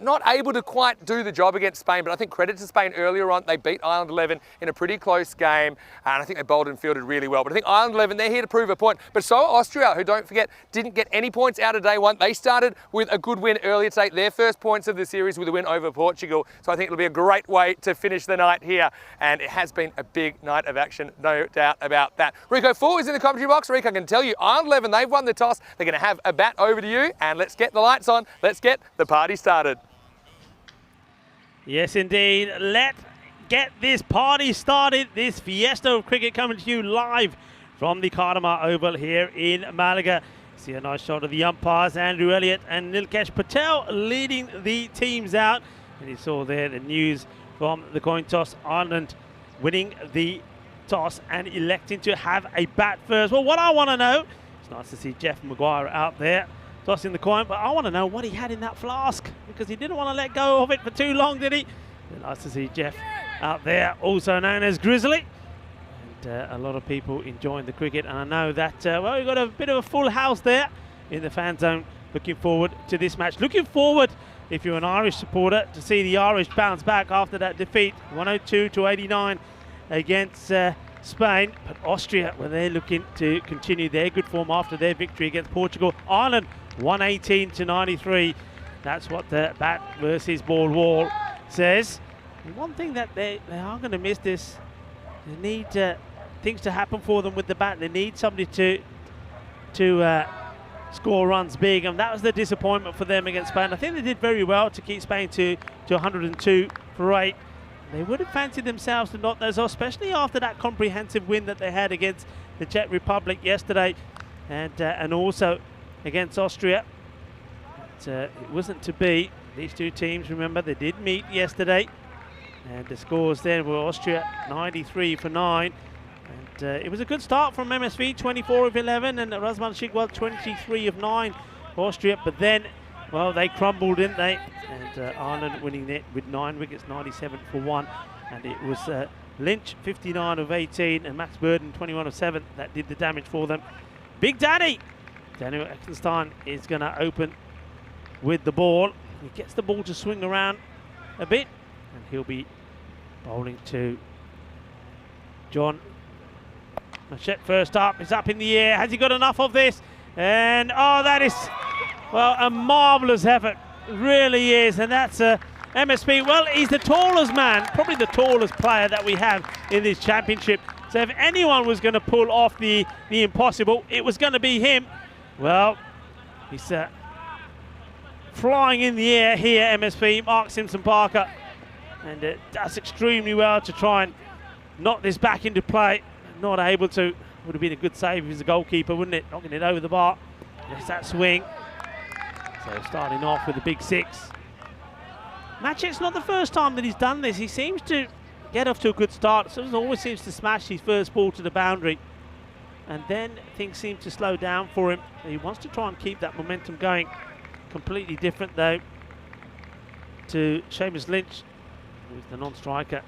not able to quite do the job against Spain, but I think credit to Spain earlier on. They beat Ireland 11 in a pretty close game, and I think they bowled and fielded really well. But I think Ireland 11, they're here to prove a point. But so are Austria, who, don't forget, didn't get any points out of day one. They started with a good win earlier today, their first points of the series with a win over Portugal. So I think it'll be a great way to finish the night here, and it has been a big night of action, no doubt about that. Rico Full is in the commentary box. Rico, I can tell you, Ireland 11, they've won the toss. They're going to have a bat over to you, and let's get the lights on. Let's get the party started. Yes, indeed. Let's get this party started. This fiesta of cricket coming to you live from the Cartama Oval here in Malaga. See a nice shot of the umpires, Andrew Elliott and Nilkesh Patel leading the teams out. And you saw there the news from the coin toss, Ireland winning the toss and electing to have a bat first. Well, what I want to know, it's nice to see Jeff Maguire out there tossing the coin, but I want to know what he had in that flask, because he didn't want to let go of it for too long, did he? Nice to see Jeff out there, also known as Grizzly. And a lot of people enjoying the cricket. And I know that, well, we've got a bit of a full house there in the fan zone. Looking forward to this match. Looking forward, if you're an Irish supporter, to see the Irish bounce back after that defeat, 102-89 against Spain. But Austria, well, they're looking to continue their good form after their victory against Portugal. Ireland, 118-93. That's what the bat versus ball wall says. And one thing that they are going to miss this, they need things to happen for them with the bat. They need somebody to score runs big, and that was the disappointment for them against Spain. I think they did very well to keep Spain to 102 for 8. They would have fancied themselves to knock those off, especially after that comprehensive win that they had against the Czech Republic yesterday, and also against Austria. But it wasn't to be. These two teams, remember, they did meet yesterday. And the scores then were Austria 93 for 9. And it was a good start from MSV, 24 of 11, and Rasmus Shigowal 23 of 9 for Austria. But then, well, they crumbled, didn't they? And Ireland winning it with 9 wickets, 97 for 1. And it was Lynch, 59 of 18, and Max Burden, 21 of 7, that did the damage for them. Big Daddy! Daniel Eckenstein is going to open with the ball. He gets the ball to swing around a bit, and he'll be bowling to John Machette first up. It's up in the air. Has he got enough of this? And oh, that is, well, a marvellous effort. Really is. And that's MSP. Well, he's the tallest man, probably the tallest player that we have in this championship. So if anyone was going to pull off the impossible, it was going to be him. Well, he's flying in the air here, MSP, Mark Simpson-Parker. And does extremely well to try and knock this back into play. Not able to. Would have been a good save if he was a goalkeeper, wouldn't it? Knocking it over the bar. There's that swing. So starting off with a big 6. Matchett's not the first time that he's done this. He seems to get off to a good start. So he always seems to smash his first ball to the boundary. And then things seem to slow down for him. He wants to try and keep that momentum going. Completely different, though, to Seamus Lynch, who's the non-striker.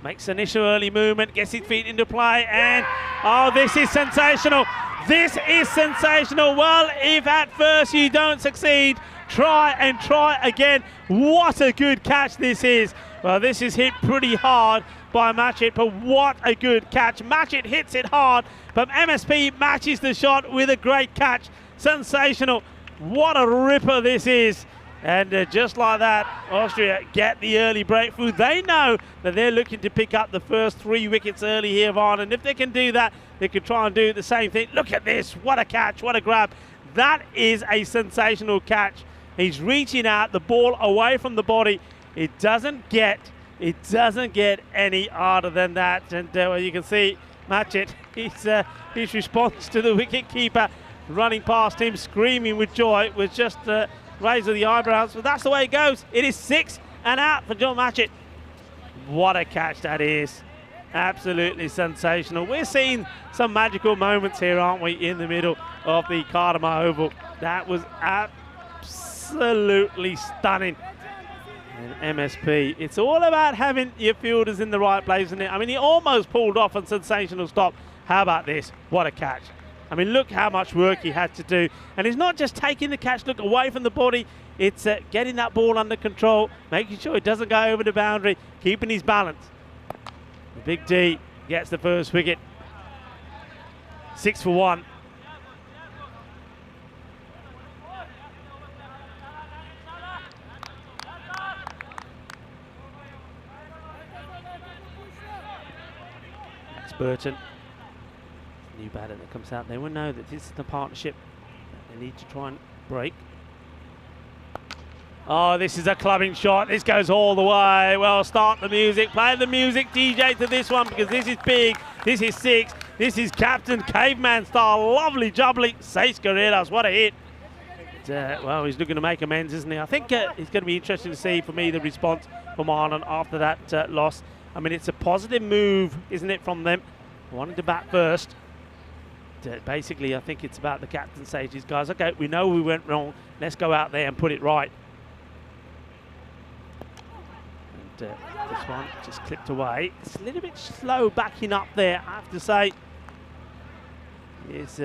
Makes an initial early movement, gets his feet into play, and oh, this is sensational. This is sensational. Well, if at first you don't succeed, try and try again. What a good catch this is. Well, this is hit pretty hard by Matchett, but what a good catch. Matchett hits it hard, but MSP matches the shot with a great catch. Sensational. What a ripper this is. And just like that, Austria get the early breakthrough. They know that they're looking to pick up the first 3 wickets early here of Ireland. If they can do that, they could try and do the same thing. Look at this. What a catch. What a grab. That is a sensational catch. He's reaching out, the ball away from the body. It doesn't get any harder than that. And well, you can see Matchett, his response to the wicket keeper running past him, screaming with joy, was just raising the eyebrows. But that's the way it goes. It is 6 and out for John Matchett. What a catch that is. Absolutely sensational. We're seeing some magical moments here, aren't we, in the middle of the Cartama Oval. That was absolutely stunning. And MSP, it's all about having your fielders in the right place, isn't it? I mean, he almost pulled off a sensational stop. How about this? What a catch. I mean, look how much work he had to do. And it's not just taking the catch, look, away from the body. It's getting that ball under control, making sure it doesn't go over the boundary, keeping his balance. The Big D gets the first wicket. 6 for 1. That's Burton. New batter that comes out. They will know that this is the partnership that they need to try and break. Oh, this is a clubbing shot. This goes all the way. Well, start the music. Play the music, DJ, to this one, because this is big. This is 6. This is Captain Caveman style. Lovely jubbly. 6 carreras. What a hit. Well, he's looking to make amends, isn't he? I think it's going to be interesting to see, for me, the response from Ireland after that loss. I mean, it's a positive move, isn't it, from them? Wanting to bat first. Basically, I think it's about the captain saying to these guys, okay, we know we went wrong. Let's go out there and put it right. And this one just clipped away. It's a little bit slow backing up there, I have to say. It's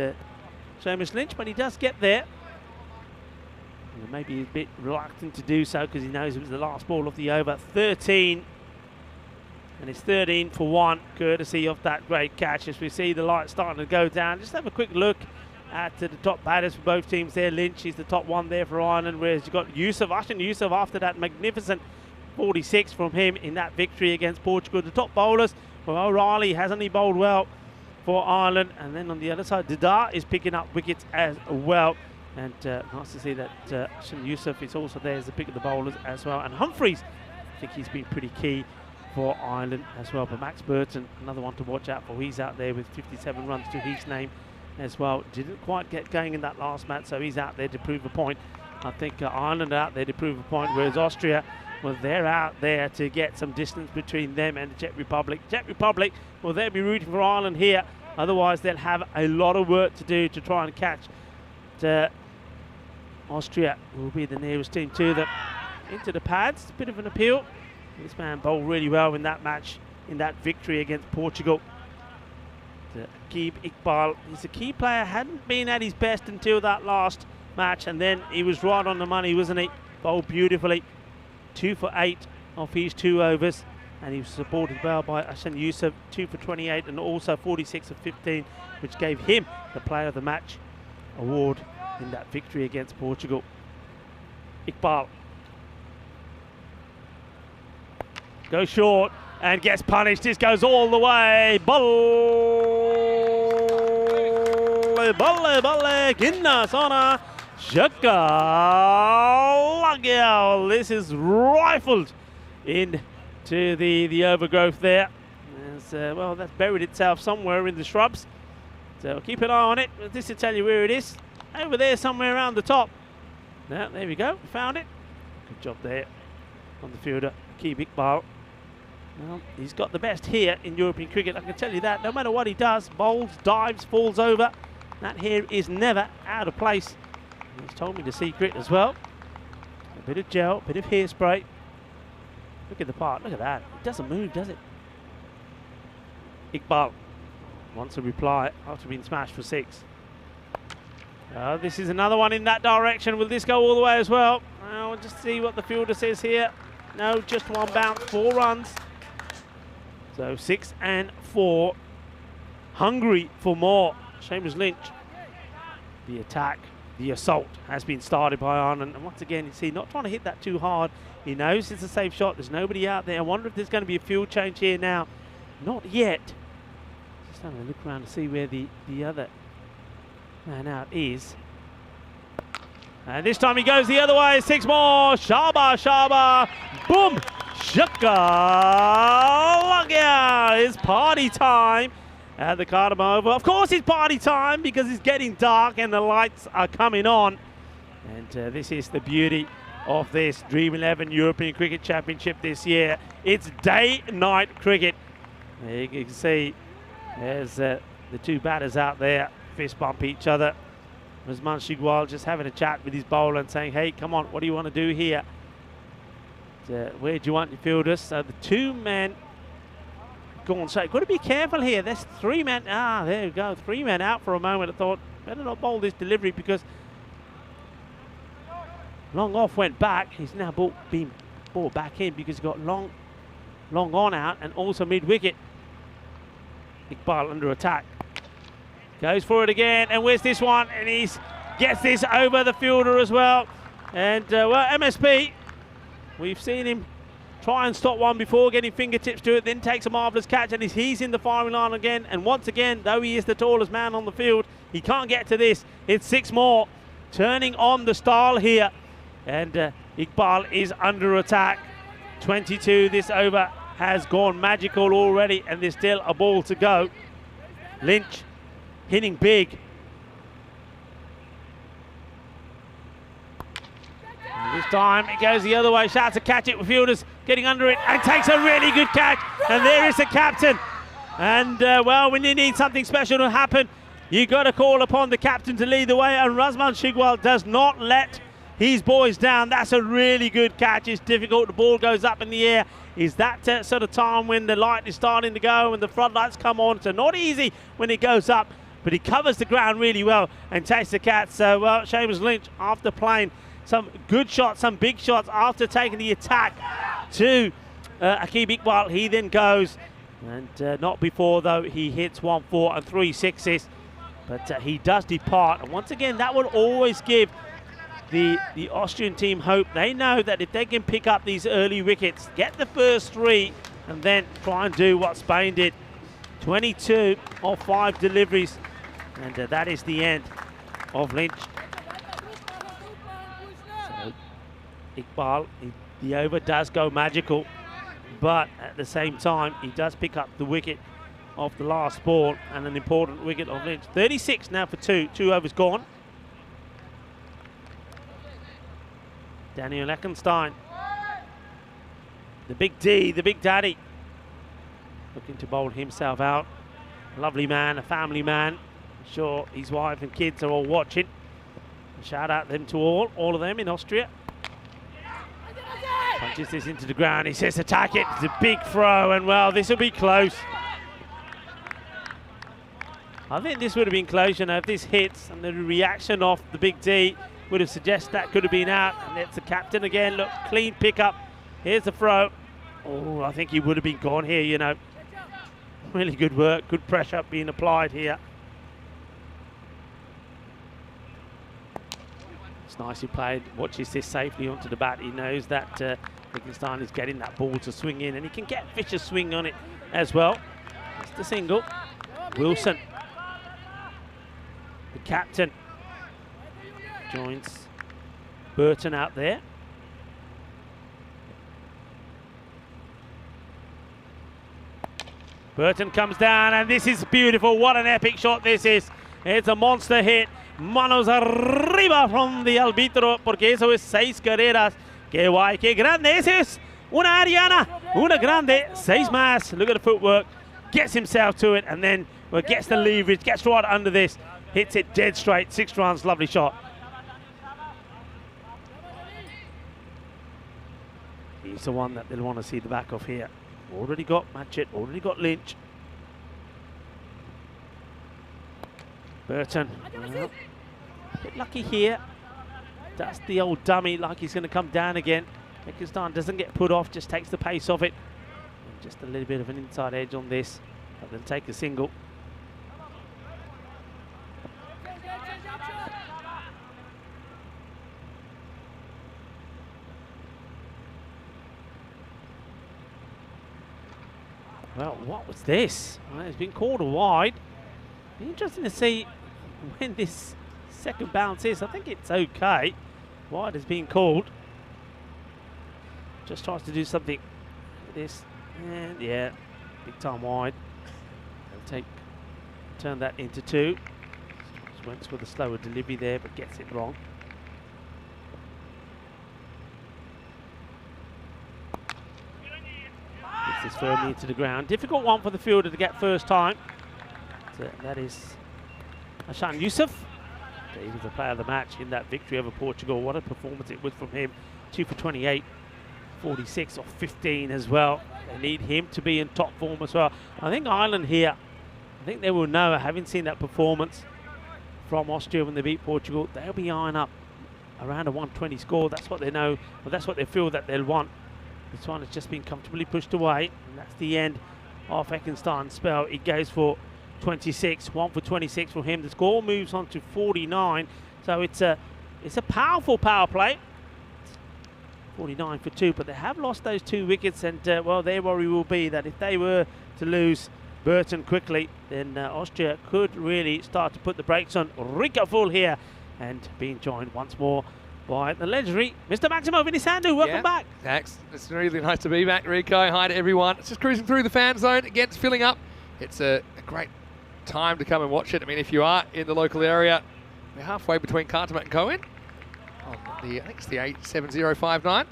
Seamus Lynch, but he does get there. And maybe he's a bit reluctant to do so because he knows it was the last ball of the over. 13. And it's 13 for 1, courtesy of that great catch. As we see the light starting to go down, just have a quick look at the top batters for both teams there. Lynch is the top one there for Ireland, whereas you've got Yusuf, Ashton Yusuf, after that magnificent 46 from him in that victory against Portugal. The top bowlers, well, O'Reilly has only bowled well for Ireland. And then on the other side, Dada is picking up wickets as well. And nice to see that Ashton Yusuf is also there as the pick of the bowlers as well. And Humphreys, I think he's been pretty key for Ireland as well. But Max Burton, another one to watch out for. He's out there with 57 runs to his name as well. Didn't quite get going in that last match, so he's out there to prove a point. I think Ireland are out there to prove a point, whereas Austria, well, they're out there to get some distance between them and the Czech Republic. Czech Republic, well, they'll be rooting for Ireland here. Otherwise, they'll have a lot of work to do to try and catch. Austria will be the nearest team to them. Into the pads, a bit of an appeal. This man bowled really well in that match, in that victory against Portugal. Aqib Iqbal, he's a key player, hadn't been at his best until that last match, and then he was right on the money, wasn't he? Bowled beautifully. 2 for 8 of his 2 overs, and he was supported well by Ashton Yusuf, 2 for 28, and also 46 of 15, which gave him the Player of the Match award in that victory against Portugal. Iqbal goes short and gets punished. This goes all the way. Balle, Ginna, Sona, Shaka, Lagyal. This is rifled into the overgrowth there. Well, that's buried itself somewhere in the shrubs. So keep an eye on it. This will tell you where it is. Over there, somewhere around the top. Now, there we go. Found it. Good job there on the fielder, Aqib Iqbal. Well, he's got the best here in European cricket, I can tell you that. No matter what he does, bowls, dives, falls over, that hair is never out of place. And he's told me the secret as well. A bit of gel, a bit of hairspray. Look at the part, look at that. It doesn't move, does it? Iqbal wants a reply after being smashed for 6. This is another one in that direction. Will this go all the way as well? We'll just see what the fielder says here. No, just one bounce, 4 runs. So 6 and 4. Hungry for more. Seamus Lynch. The attack, the assault has been started by Arnon. And once again, you see, not trying to hit that too hard. He knows it's a safe shot. There's nobody out there. I wonder if there's going to be a field change here now. Not yet. Just having a look around to see where the other man out is. And this time he goes the other way. 6 more. Shaba. Boom. Shaka. Look out. It's party time at the Cartama Oval. Of course it's party time because it's getting dark and the lights are coming on. And this is the beauty of this Dream11 European Cricket Championship this year. It's day-night cricket. You can see there's the 2 batters out there fist bump each other. Razman Shigwal just having a chat with his bowler and saying, hey, come on, what do you want to do here? Where do you want your fielders? So the 2 men gone. So got to be careful here. There's 3 men. There you go. 3 men out for a moment. I thought, better not bowl this delivery because long off went back. He's now been brought back in because he got long on out and also mid-wicket. Iqbal under attack. Goes for it again, and where's this one? And he gets this over the fielder as well. And, well, MSP, we've seen him try and stop one before, getting fingertips to it, then takes a marvellous catch, and he's in the firing line again. And once again, though he is the tallest man on the field, he can't get to this. It's 6 more. Turning on the style here. And Iqbal is under attack. 22 this over has gone magical already, and there's still a ball to go. Lynch hitting big. And this time it goes the other way. Shouts to catch it with fielders getting under it and takes a really good catch. And there is the captain. And well, when you need something special to happen, you got to call upon the captain to lead the way. And Razman Shigwal does not let his boys down. That's a really good catch. It's difficult. The ball goes up in the air. Is that sort of time when the light is starting to go and the floodlights come on? So not easy when it goes up. But he covers the ground really well and takes the catch. So, well, Seamus Lynch, after playing some good shots, some big shots, after taking the attack to Aqib Iqbal, he then goes, and not before, though, he hits 1 4 and 3 6s. But he does depart. And once again, that will always give the Austrian team hope. They know that if they can pick up these early wickets, get the first 3, and then try and do what Spain did. 22 of 5 deliveries. And that is the end of Lynch. So Iqbal, the over does go magical, but at the same time, he does pick up the wicket of the last ball and an important wicket of Lynch. 36 now for 2 overs gone. Daniel Eckenstein, the big D, the big daddy, looking to bowl himself out. A lovely man, a family man. I'm sure his wife and kids are all watching. Shout out them to all of them in Austria. Punches this into the ground. He says attack it. It's a big throw, and well, this will be close. I think this would have been close, you know, if this hits, and the reaction of the big D would have suggested that could have been out. And it's the captain again. Look, clean pickup. Here's the throw. Oh, I think he would have been gone here, you know. Really good work, good pressure being applied here. It's nicely played. Watches this safely onto the bat. He knows that Eckenstein is getting that ball to swing in, and he can get Fisher's swing on it as well. It's the single. Wilson, the captain, joins Burton out there. Burton comes down, and this is beautiful. What an epic shot this is. It's a monster hit. Manos arriba from the árbitro, porque eso es 6 carreras. Qué guay, qué grande. Eso es una Ariana, una grande. 6 más. Look at the footwork. Gets himself to it, and then gets the leverage, gets right under this. Hits it dead straight. 6 runs, lovely shot. He's the one that they'll want to see the back of here. Already got Matchett, already got Lynch. Burton. Well, A bit lucky here. That's the old dummy, like he's going to come down again. Pakistan doesn't get put off, just takes the pace off it. And just a little bit of an inside edge on this, but then take a single. Well, what was this? Well, it's been called a wide. Be interesting to see when this second bounce is. I think it's okay. Wide has been called. Just tries to do something with this. And yeah, big time wide. They'll turn that into 2. Just went with a slower delivery there, but gets it wrong. Gets this firmly into the ground. Difficult one for the fielder to get first time. So that is Hassan Youssef. He was the player of the match in that victory over Portugal. What a performance it was from him. 2 for 28, 46 off 15 as well. They need him to be in top form as well. I think Ireland here, I think they will know, having seen that performance from Austria when they beat Portugal, they'll be eyeing up around a 120 score. That's what they know, or that's what they feel that they'll want. This one has just been comfortably pushed away, and that's the end of Ekenstan's spell. It goes for 26, 1 for 26 for him. The score moves on to 49, so it's a powerful power play. 49 for 2, but they have lost those 2 wickets, and well, their worry will be that if they were to lose Burton quickly, then Austria could really start to put the brakes on. Rika full here, and being joined once more by the legendary Mr. Maximo Vinisandu. Welcome back. Thanks. It's really nice to be back, Rico. Hi to everyone. It's just cruising through the fan zone. Again, it's filling up. It's a great time to come and watch it. I mean, if you are in the local area, we're halfway between Cartama and Cohen. On the, I think it's the 87059.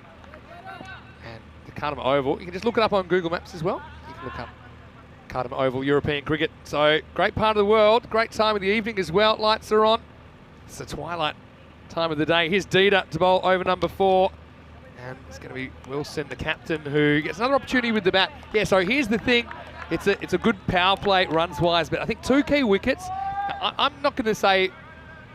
And the Cartama Oval. You can just look it up on Google Maps as well. You can look up Cartama Oval, European cricket. So, great part of the world. Great time of the evening as well. Lights are on. It's the twilight time of the day. Here's Dida to bowl over number 4. And it's going to be Wilson, the captain, who gets another opportunity with the bat. Yeah, so here's the thing. It's a good power play runs-wise, but I think 2 key wickets. I'm not going to say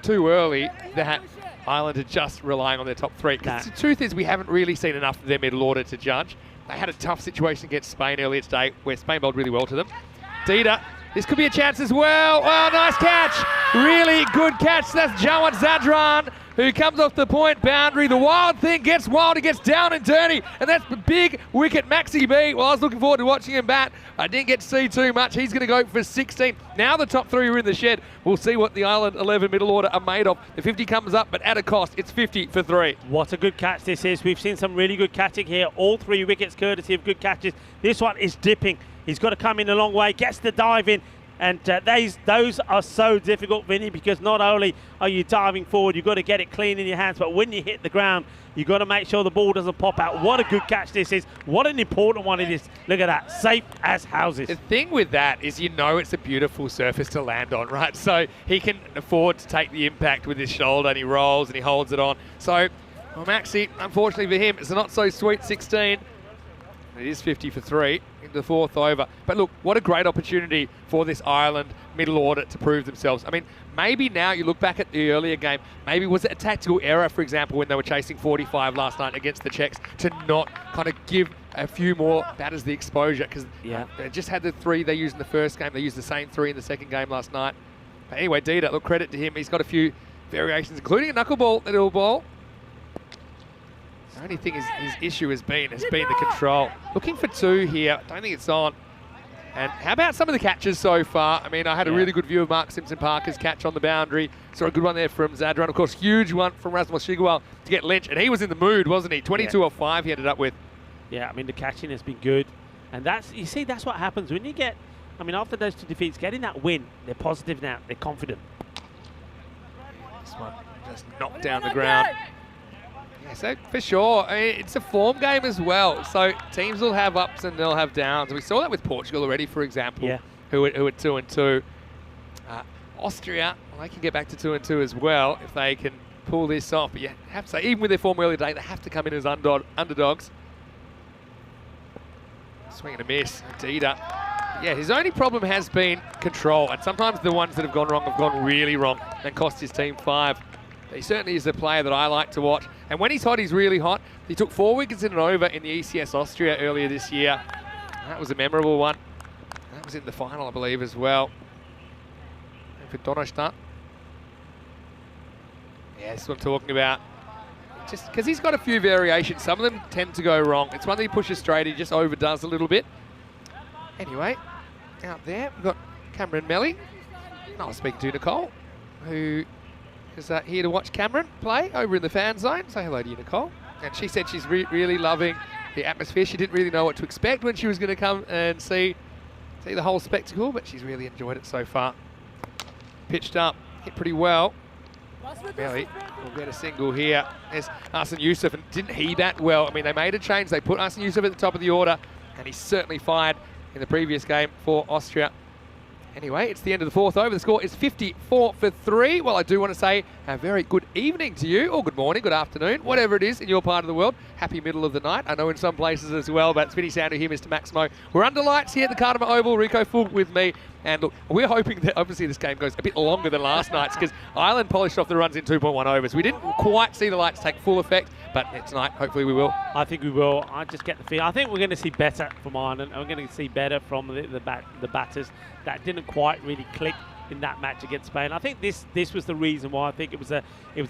too early that Ireland are just relying on their top 3. Because the truth is we haven't really seen enough of their middle order to judge. They had a tough situation against Spain earlier today, where Spain bowled really well to them. Dida, this could be a chance as well. Oh, nice catch. Really good catch. That's Jawad Zadran, who comes off the point boundary. The wild thing gets wild. He gets down and dirty. And that's the big wicket, Maxi B. Well, I was looking forward to watching him bat. I didn't get to see too much. He's going to go for 16. Now the top 3 are in the shed. We'll see what the Ireland 11 middle order are made of. The 50 comes up, but at a cost, it's 50 for 3. What a good catch this is. We've seen some really good catching here. All 3 wickets courtesy of good catches. This one is dipping. He's got to come in a long way, gets the dive in. And those are so difficult, Vinny, because not only are you diving forward, you've got to get it clean in your hands, but when you hit the ground, you've got to make sure the ball doesn't pop out. What a good catch this is. What an important one it is. Look at that. Safe as houses. The thing with that is, you know, it's a beautiful surface to land on, right? So he can afford to take the impact with his shoulder, and he rolls and he holds it on. So, well, Maxi, unfortunately for him, it's a not so sweet 16. It is 50 for 3 into the 4th over. But look, what a great opportunity for this Ireland middle order to prove themselves. I mean, maybe now you look back at the earlier game, maybe was it a tactical error, for example, when they were chasing 45 last night against the Czechs, to not kind of give a few more batters the exposure, because they just had the 3 they used in the first game. They used the same 3 in the second game last night. But anyway, Dida, look, credit to him. He's got a few variations, including a knuckleball that he'll bowl. The only thing his issue has been the control. Looking for 2 here. Don't think it's on. And how about some of the catches so far? I mean, I had a really good view of Mark Simpson-Parker's catch on the boundary. Saw a good one there from Zadran. Of course, huge one from Rasmus Shigwell to get Lynch. And he was in the mood, wasn't he? 22 off 5 he ended up with. Yeah, I mean, the catching has been good. And you see, that's what happens when you get, I mean, after those 2 defeats, getting that win, they're positive now. They're confident. This one just knocked down the ground. Yeah, so for sure, I mean, it's a form game as well. So teams will have ups and they'll have downs. We saw that with Portugal already, for example, who are 2-2. Austria, well, they can get back to 2-2 as well if they can pull this off. But you have to say, even with their form earlier today, they have to come in as underdogs. Swing and a miss. Dida Yeah, his only problem has been control, and sometimes the ones that have gone really wrong and cost his team 5. He certainly is a player that I like to watch. And when he's hot, he's really hot. He took 4 wickets in an over in the ECS Austria earlier this year. That was a memorable one. That was in the final, I believe, as well. And for Donnerstadt. Yeah, that's what I'm talking about. Just because he's got a few variations. Some of them tend to go wrong. It's one that he pushes straight, he just overdoes a little bit. Anyway, out there, we've got Cameron Melly. I was speaking to Nicole, who is here to watch Cameron play over in the fan zone. Say hello to you, Nicole. And she said she's really loving the atmosphere. She didn't really know what to expect when she was going to come and see the whole spectacle, but she's really enjoyed it so far. Pitched up, hit pretty well. Melly will get a single here. There's Hassan Youssef, and didn't he bat well? I mean, they made a change. They put Hassan Youssef at the top of the order, and he certainly fired in the previous game for Austria. Anyway, it's the end of the 4th over. The score is 54 for 3. Well, I do want to say a very good evening to you, or good morning, good afternoon, whatever it is in your part of the world. Happy middle of the night. I know in some places as well, but it's Vinny Sandu here, Mr. Maximo. We're under lights here at the Cartama Oval. Rico Full with me. And look, we're hoping that obviously this game goes a bit longer than last night's because Ireland polished off the runs in 2.1 overs. We didn't quite see the lights take full effect, but tonight, hopefully we will. I think we will. I just get the feel. I think we're going to see better from Ireland. We're going to see better from the batters that didn't quite really click in that match against Spain. I think this was the reason why I think it was a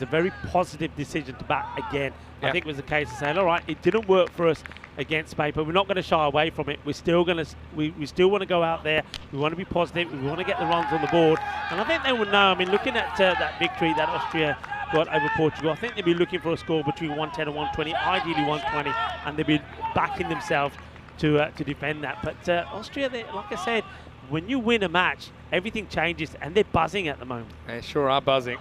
very positive decision to bat again. Yep. I think it was a case of saying, all right, it didn't work for us against Spain, but we're not going to shy away from it. We're still going to we still want to go out there. We want to be positive. We want to get the runs on the board. And I think they will know. I mean, looking at that victory that Austria got over Portugal, I think they'll be looking for a score between 110 and 120, ideally 120, and they'll be backing themselves to defend that. But Austria, like I said, when you win a match, everything changes, and they're buzzing at the moment. They sure are buzzing.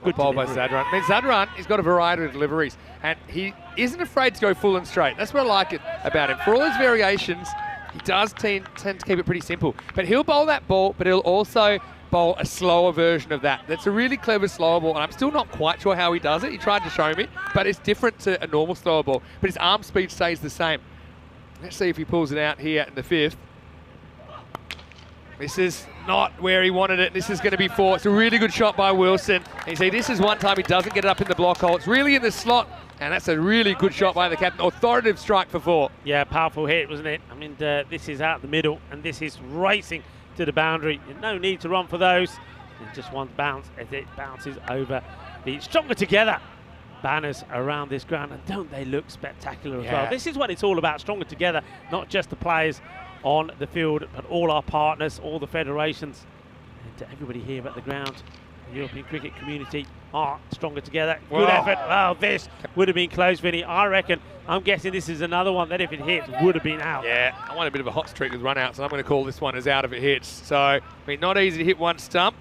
Good ball by delivery. Zadran. I mean, Zadran, he's got a variety of deliveries, and he isn't afraid to go full and straight. That's what I like it about him. For all his variations, he does tend to keep it pretty simple. But he'll bowl that ball, but he'll also bowl a slower version of that. That's a really clever slower ball, and I'm still not quite sure how he does it. He tried to show me, but it's different to a normal slower ball. But his arm speed stays the same. Let's see if he pulls it out here in the 5th. This is not where he wanted it. This is going to be 4. It's a really good shot by Wilson. And you see, this is one time he doesn't get it up in the block hole. It's really in the slot, and that's a really good shot by the captain. Authoritative strike for 4. Yeah, powerful hit, wasn't it? I mean, this is out the middle, and this is racing to the boundary. No need to run for those. And just one bounce as it bounces over the Stronger Together banners around this ground. And don't they look spectacular as well? This is what it's all about, Stronger Together, not just the players on the field, but all our partners, all the federations, and to everybody here at the ground. The European cricket community are stronger together. Good effort. Well, this would have been close, Vinny. I'm guessing this is another one that if it hits, would have been out. Yeah, I want a bit of a hot streak with run-outs, and I'm going to call this one as out if it hits. So, I mean, not easy to hit one stump.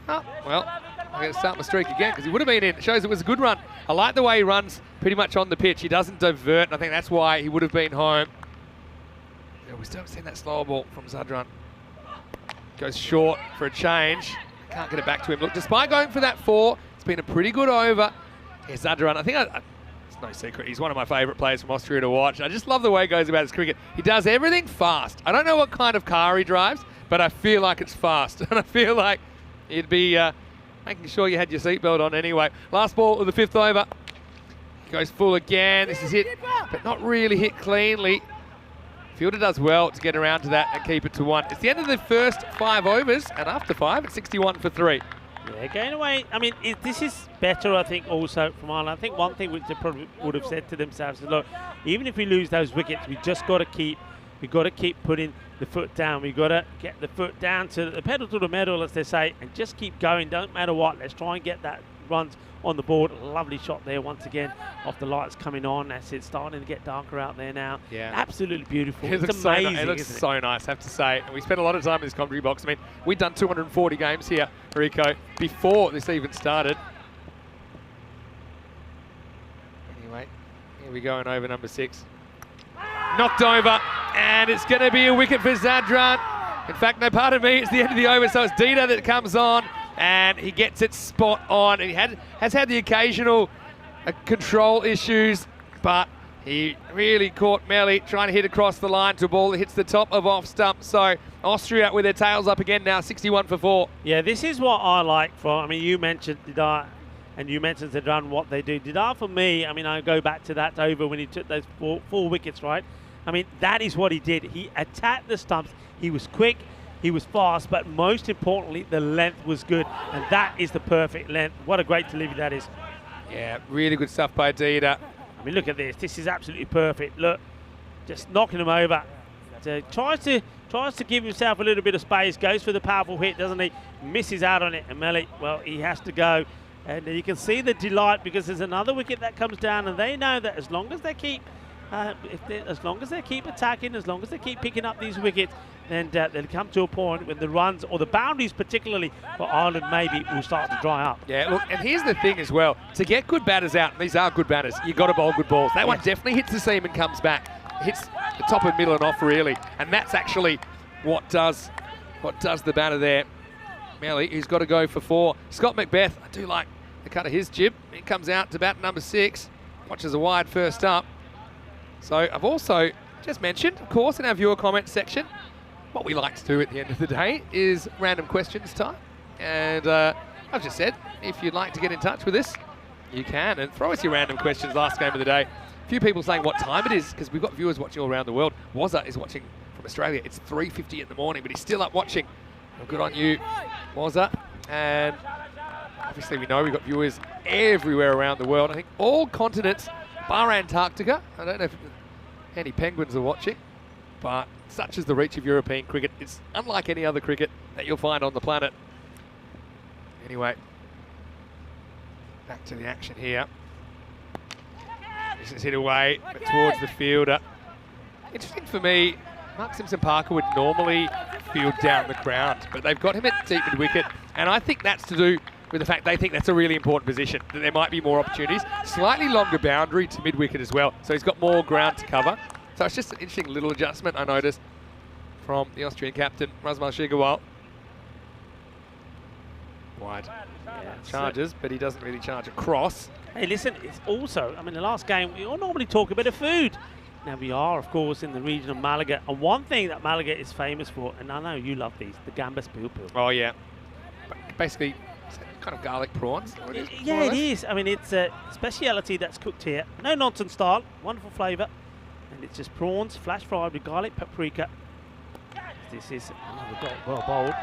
Oh, well, I'm going to start my streak again because he would have been in. It shows it was a good run. I like the way he runs pretty much on the pitch. He doesn't divert, and I think that's why he would have been home. We still haven't seen that slower ball from Zadran. Goes short for a change. Can't get it back to him. Look, despite going for that 4, it's been a pretty good over. Here's Zadran. I think it's no secret. He's one of my favourite players from Austria to watch. I just love the way he goes about his cricket. He does everything fast. I don't know what kind of car he drives, but I feel like it's fast. And I feel like it'd be making sure you had your seatbelt on anyway. Last ball of the 5th over. He goes full again. This is hit, but not really hit cleanly. Fielder does well to get around to that and keep it to 1. It's the end of the first 5 overs, and after 5, it's 61 for 3. Yeah, going away. I mean, this is better, I think, also from Ireland. I think one thing which they probably would have said to themselves is, look, even if we lose those wickets, we just got to keep putting the foot down. We've got to get the foot down to the pedal to the metal, as they say, and just keep going. Don't matter what. Let's try and get that runs on the board. Lovely shot there once again off the lights coming on. That's it, starting to get darker out there now. Yeah, absolutely beautiful. It It's amazing. It looks so nice, I have to say. And we spent a lot of time in this commentary box. I mean, we've done 240 games here, Rico, before this even started. Anyway, here we go in over number 6. Knocked over, and it's going to be a wicket for Zadran. In fact, no, pardon me, it's the end of the over, so it's Dita that comes on, and he gets it spot on. And he has had the occasional control issues, but He really caught Melli trying to hit across the line to a ball that hits the top of off stump. So Austria with their tails up again now, 61 for 4. Yeah, this is what I like from, I mean, you mentioned Didar and you mentioned to run what they do. Didar for me, I mean, I go back to that over when he took those four wickets, right? I mean, that is what he did. He attacked the stumps. He was quick, he was fast, but most importantly, the length was good. And that is the perfect length. What a great delivery that is. Yeah, really good stuff by Dida. I mean, look at this. This is absolutely perfect. Look, just knocking him over. So tries to give himself a little bit of space. Goes for the powerful hit, doesn't he? Misses out on it. And Melli, well, he has to go. And you can see the delight because there's another wicket that comes down, and they know that as long as they keep, as long as they keep attacking, as long as they keep picking up these wickets, then they'll come to a point when the runs or the boundaries, particularly for Ireland, maybe will start to dry up. Yeah, look, and here's the thing as well. To get good batters out, and these are good batters, you've got to bowl good balls. That one definitely hits the seam and comes back. Hits the top and middle and off, really. And that's actually what does the batter there. Melli, who's got to go for 4. Scott Macbeth, I do like the cut of his jib. He comes out to bat number 6. Watches a wide first up. So I've also just mentioned, of course, in our viewer comment section, what we like to do at the end of the day is random questions time. And I've just said, if you'd like to get in touch with us, you can. And throw us your random questions last game of the day. A few people saying what time it is, because we've got viewers watching all around the world. Wazza is watching from Australia. It's 3:50 in the morning, but he's still up watching. Well, good on you, Wazza. And obviously we know we've got viewers everywhere around the world. I think all continents, bar Antarctica. I don't know if any penguins are watching, but such is the reach of European cricket. It's unlike any other cricket that you'll find on the planet. Anyway, back to the action here. This is hit away, but towards the fielder. Interesting for me, Mark Simpson-Parker would normally field down the ground, but they've got him at deep mid-wicket, and I think that's to do with the fact they think that's a really important position, that there might be more opportunities. Slightly longer boundary to mid-wicket as well, so he's got more ground to cover. So it's just an interesting little adjustment I noticed from the Austrian captain, Razmal Shigarwal. Wide. Yeah, charges, but he doesn't really charge across. Hey, listen, it's also, I mean, the last game, we all normally talk about food. Now, we are, of course, in the region of Malaga, and one thing that Malaga is famous for, and I know you love these, the gambas pil-pil. Oh, yeah. Basically, kind of garlic prawns. Yeah, it is. I mean, it's a speciality that's cooked here. No nonsense style, wonderful flavour. And it's just prawns, flash fried with garlic, paprika. This is well bowled.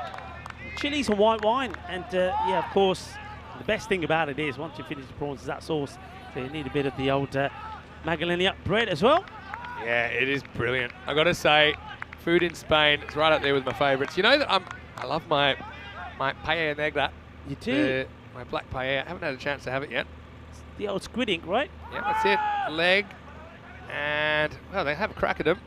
Chilies and white wine. And yeah, of course, the best thing about it is once you finish the prawns is that sauce. So you need a bit of the old Magdalena bread as well. Yeah, it is brilliant. I got to say, food in Spain, it's right up there with my favourites. You know that I love my paella negra. You do? My black paella. I haven't had a chance to have it yet. It's the old squid ink, right? Yeah, that's it. Leg. And, well, they have a crack at him.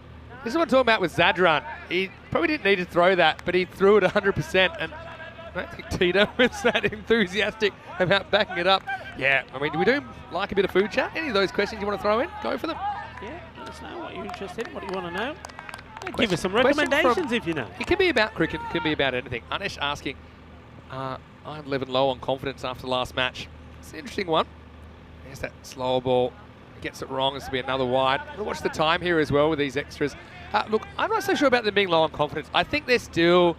This is what I'm talking about with Zadran. He probably didn't need to throw that, but he threw it 100%. And I don't think Tito was that enthusiastic about backing it up. Yeah, I mean, we do like a bit of food chat. Any of those questions you want to throw in, go for them. Yeah, let us know what you're interested in, what do you want to know. Give us some recommendations if you know. It can be about cricket, it can be about anything. Anish asking, Iron 11 low on confidence after last match. It's an interesting one. There's that slower ball. He gets it wrong. This will be another wide. We'll watch the time here as well with these extras. Look, I'm not so sure about them being low on confidence. I think they're still,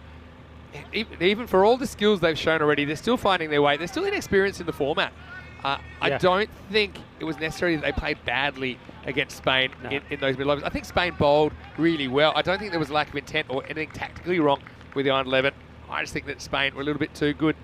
even for all the skills they've shown already, they're still finding their way. They're still inexperienced in the format. I don't think it was necessary that they played badly against Spain in those middle overs. I think Spain bowled really well. I don't think there was a lack of intent or anything tactically wrong with the Iron 11. I just think that Spain were a little bit too good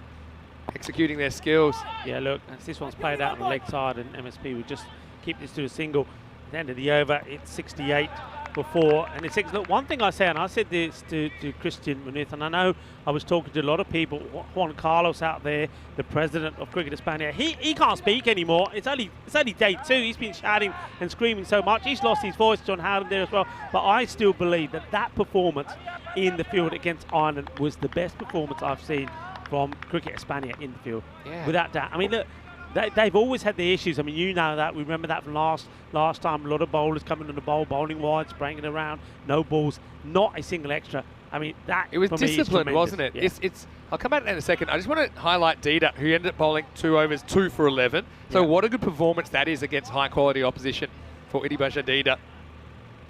executing their skills. Yeah, look, as this one's played out on the leg side, and MSP would just keep this to a single. At the end of the over, it's 68 for 4. And it's, look, one thing I say, and I said this to Christian Muniz, and I know I was talking to a lot of people, Juan Carlos out there, the president of Cricket Hispania, he can't speak anymore. It's only day 2. He's been shouting and screaming so much. He's lost his voice, John Howland there as well. But I still believe that performance in the field against Ireland was the best performance I've seen from Cricket Hispania in the field, without doubt. I mean, look, they've always had the issues. I mean, you know that. We remember that from last time. A lot of bowlers coming on the bowl, bowling wide, spraying it around, no balls, not a single extra. I mean, that it was for me disciplined, is wasn't it? Yeah. It's. I'll come back to that in a second. I just want to highlight Dida, who ended up bowling 2 overs, 2 for 11. So what a good performance that is against high quality opposition for Idi Bashadida.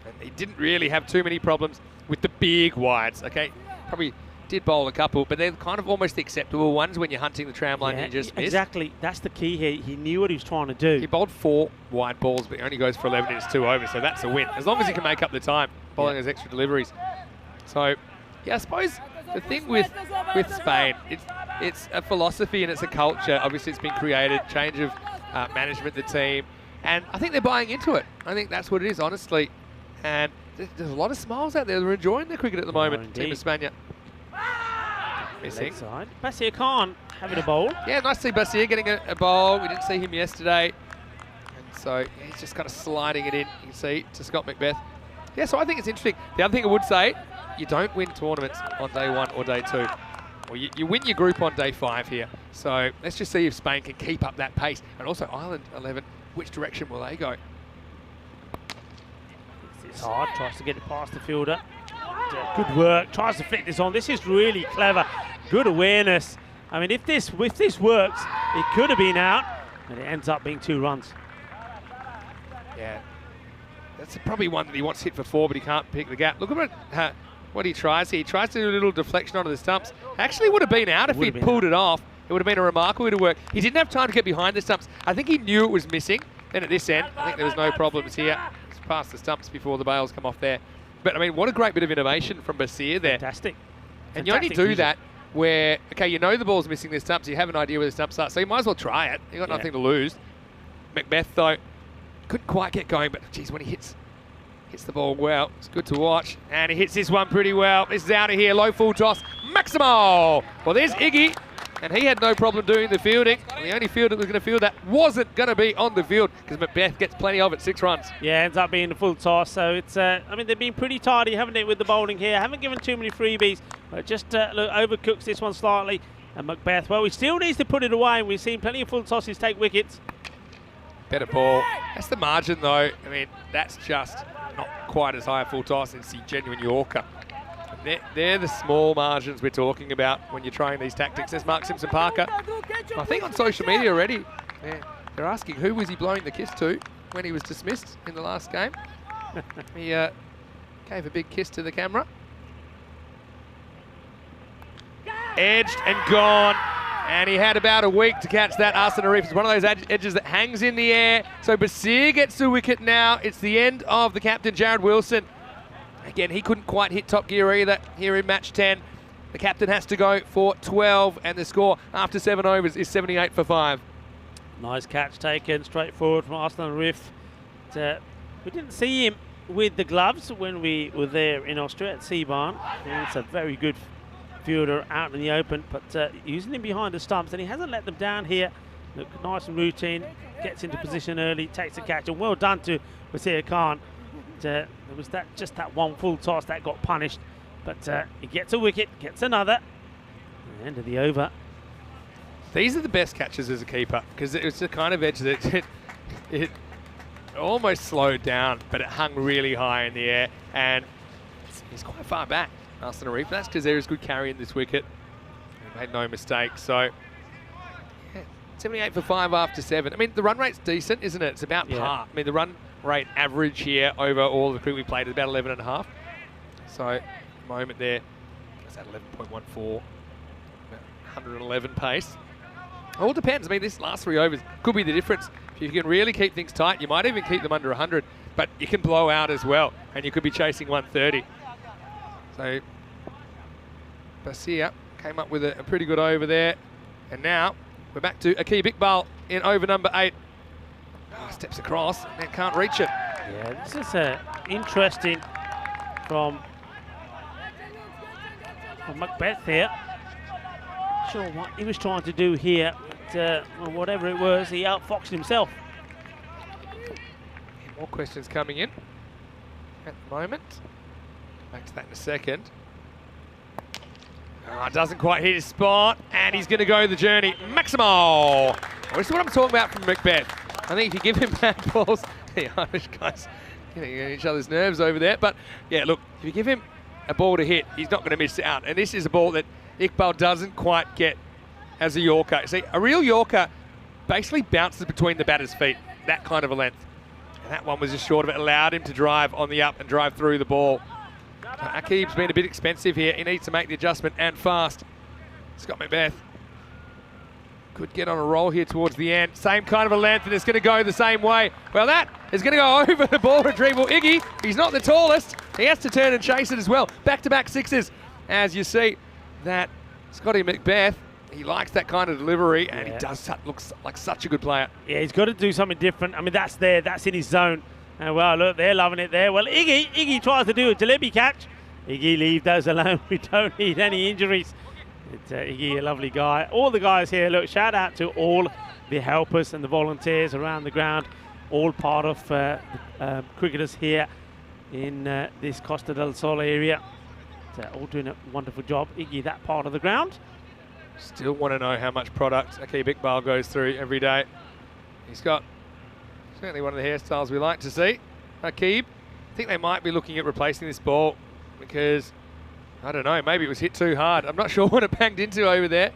And he didn't really have too many problems with the big wides, okay? Probably did bowl a couple, but they're kind of almost the acceptable ones when you're hunting the tram line and you just miss. Exactly. That's the key here. He knew what he was trying to do. He bowled 4 wide balls, but he only goes for 11 and it's 2 over, so that's a win. As long as he can make up the time, bowling those extra deliveries. So, yeah, I suppose the thing with Spain, it's a philosophy and it's a culture. Obviously, it's been created, change of management, the team, and I think they're buying into it. I think that's what it is, honestly. And there's a lot of smiles out there. They're enjoying their cricket at the moment, Team Espana. Missing. Side. Basir Khan having a bowl. Yeah, nice to see Basir getting a bowl. We didn't see him yesterday. And so he's just kind of sliding it in, you can see, to Scott Macbeth. Yeah, so I think it's interesting. The other thing I would say, you don't win tournaments on day 1 or day 2. Well, you win your group on day 5 here. So let's just see if Spain can keep up that pace. And also Ireland 11, which direction will they go? It's hard, tries to get it past the fielder. Good work, tries to flick this on. This is really clever. Good awareness. I mean, if this works, it could have been out, and it ends up being 2 runs. Yeah, that's probably one that he wants to hit for 4, but he can't pick the gap. Look at what he tries here. He tries to do a little deflection onto the stumps. Actually would have been out if he'd pulled it off. It would have been a remarkable bit of work. He didn't have time to get behind the stumps. I think he knew it was missing. Then at this end, I think there was no problems here. It's past the stumps before the bails come off there. But I mean, what a great bit of innovation from Basir there. Fantastic. And you only do that where, okay, you know the ball's missing the stumps, you have an idea where the stumps are, so you might as well try it. You've got nothing to lose. Macbeth, though, couldn't quite get going, but geez, when he hits the ball well, it's good to watch. And he hits this one pretty well. This is out of here, low full toss, Maximo! Well, there's Iggy, and he had no problem doing the fielding. And the only field that was going to field that wasn't going to be on the field because Macbeth gets plenty of it, 6 runs. Yeah, ends up being the full toss. So it's, I mean, they've been pretty tidy, haven't they, with the bowling here? Haven't given too many freebies, but just look, overcooks this one slightly. And Macbeth, well, he still needs to put it away, and we've seen plenty of full tosses take wickets. Better ball. That's the margin, though. I mean, that's just not quite as high a full toss as the genuine Yorker. They're the small margins we're talking about when you're trying these tactics. There's Mark Simpson-Parker. I think on social media already, they're asking who was he blowing the kiss to when he was dismissed in the last game. He gave a big kiss to the camera. Edged and gone. And he had about a week to catch that. Arsene Arif is one of those edges that hangs in the air. So Basir gets the wicket now. It's the end of the captain, Jared Wilson. Again, he couldn't quite hit top gear either here in match 10. The captain has to go for 12, and the score after 7 overs is 78 for 5. Nice catch taken, straightforward from Arsene Arif. We didn't see him with the gloves when we were there in Austria at Seabarn. It's a very good fielder out in the open, but using him behind the stumps, and he hasn't let them down here. Look, nice and routine, gets into position early, takes the catch, and well done to Basir Khan. There was just that one full toss that got punished, but he gets a wicket, gets another. End of the over. These are the best catches as a keeper because it was the kind of edge that it almost slowed down, but it hung really high in the air, and he's quite far back, Arsene Arif. That's because there is good carry in this wicket. He made no mistake. So 78 for 5 after 7. I mean, the run rate's decent, isn't it? It's about par. I mean, the run rate average here over all the cricket we played is about 11.5. So at the moment there, it's at 11.14, 111 pace. All depends. I mean, this last 3 overs could be the difference. If you can really keep things tight, you might even keep them under 100, but you can blow out as well, and you could be chasing 130. So Basir came up with a pretty good over there, and now we're back to Aqib Iqbal in over number 8. Steps across and then can't reach it. Yeah, this is interesting from Macbeth here. Not sure what he was trying to do here, but well, whatever it was, he outfoxed himself. More questions coming in at the moment. Back to that in a second. Doesn't quite hit his spot, and he's going to go the journey. Maximo! Well, this is what I'm talking about from Macbeth. I think if you give him bad balls, the Irish guys getting each other's nerves over there. But yeah, look, if you give him a ball to hit, he's not going to miss it out. And this is a ball that Iqbal doesn't quite get as a Yorker. See, a real Yorker basically bounces between the batter's feet, that kind of a length. And that one was just short of it, allowed him to drive on the up and drive through the ball. Akib's been a bit expensive here. He needs to make the adjustment and fast. Scott Macbeth could get on a roll here towards the end. Same kind of a length, and it's going to go the same way. Well, that is going to go over the ball retrieval. Iggy, he's not the tallest. He has to turn and chase it as well. Back-to-back sixes, as you see that Scotty Macbeth, he likes that kind of delivery, and he does looks like such a good player. Yeah, he's got to do something different. I mean, that's there. That's in his zone. And well, look, they're loving it there. Well, Iggy tries to do a jalebi catch. Iggy, leave those alone. We don't need any injuries. It's Iggy, a lovely guy. All the guys here, look, shout out to all the helpers and the volunteers around the ground, all part of cricketers here in this Costa del Sol area. All doing a wonderful job. Iggy, that part of the ground. Still want to know how much product Akib Iqbal goes through every day. He's got certainly one of the hairstyles we like to see. Akib, I think they might be looking at replacing this ball because, I don't know, maybe it was hit too hard. I'm not sure what it banged into over there.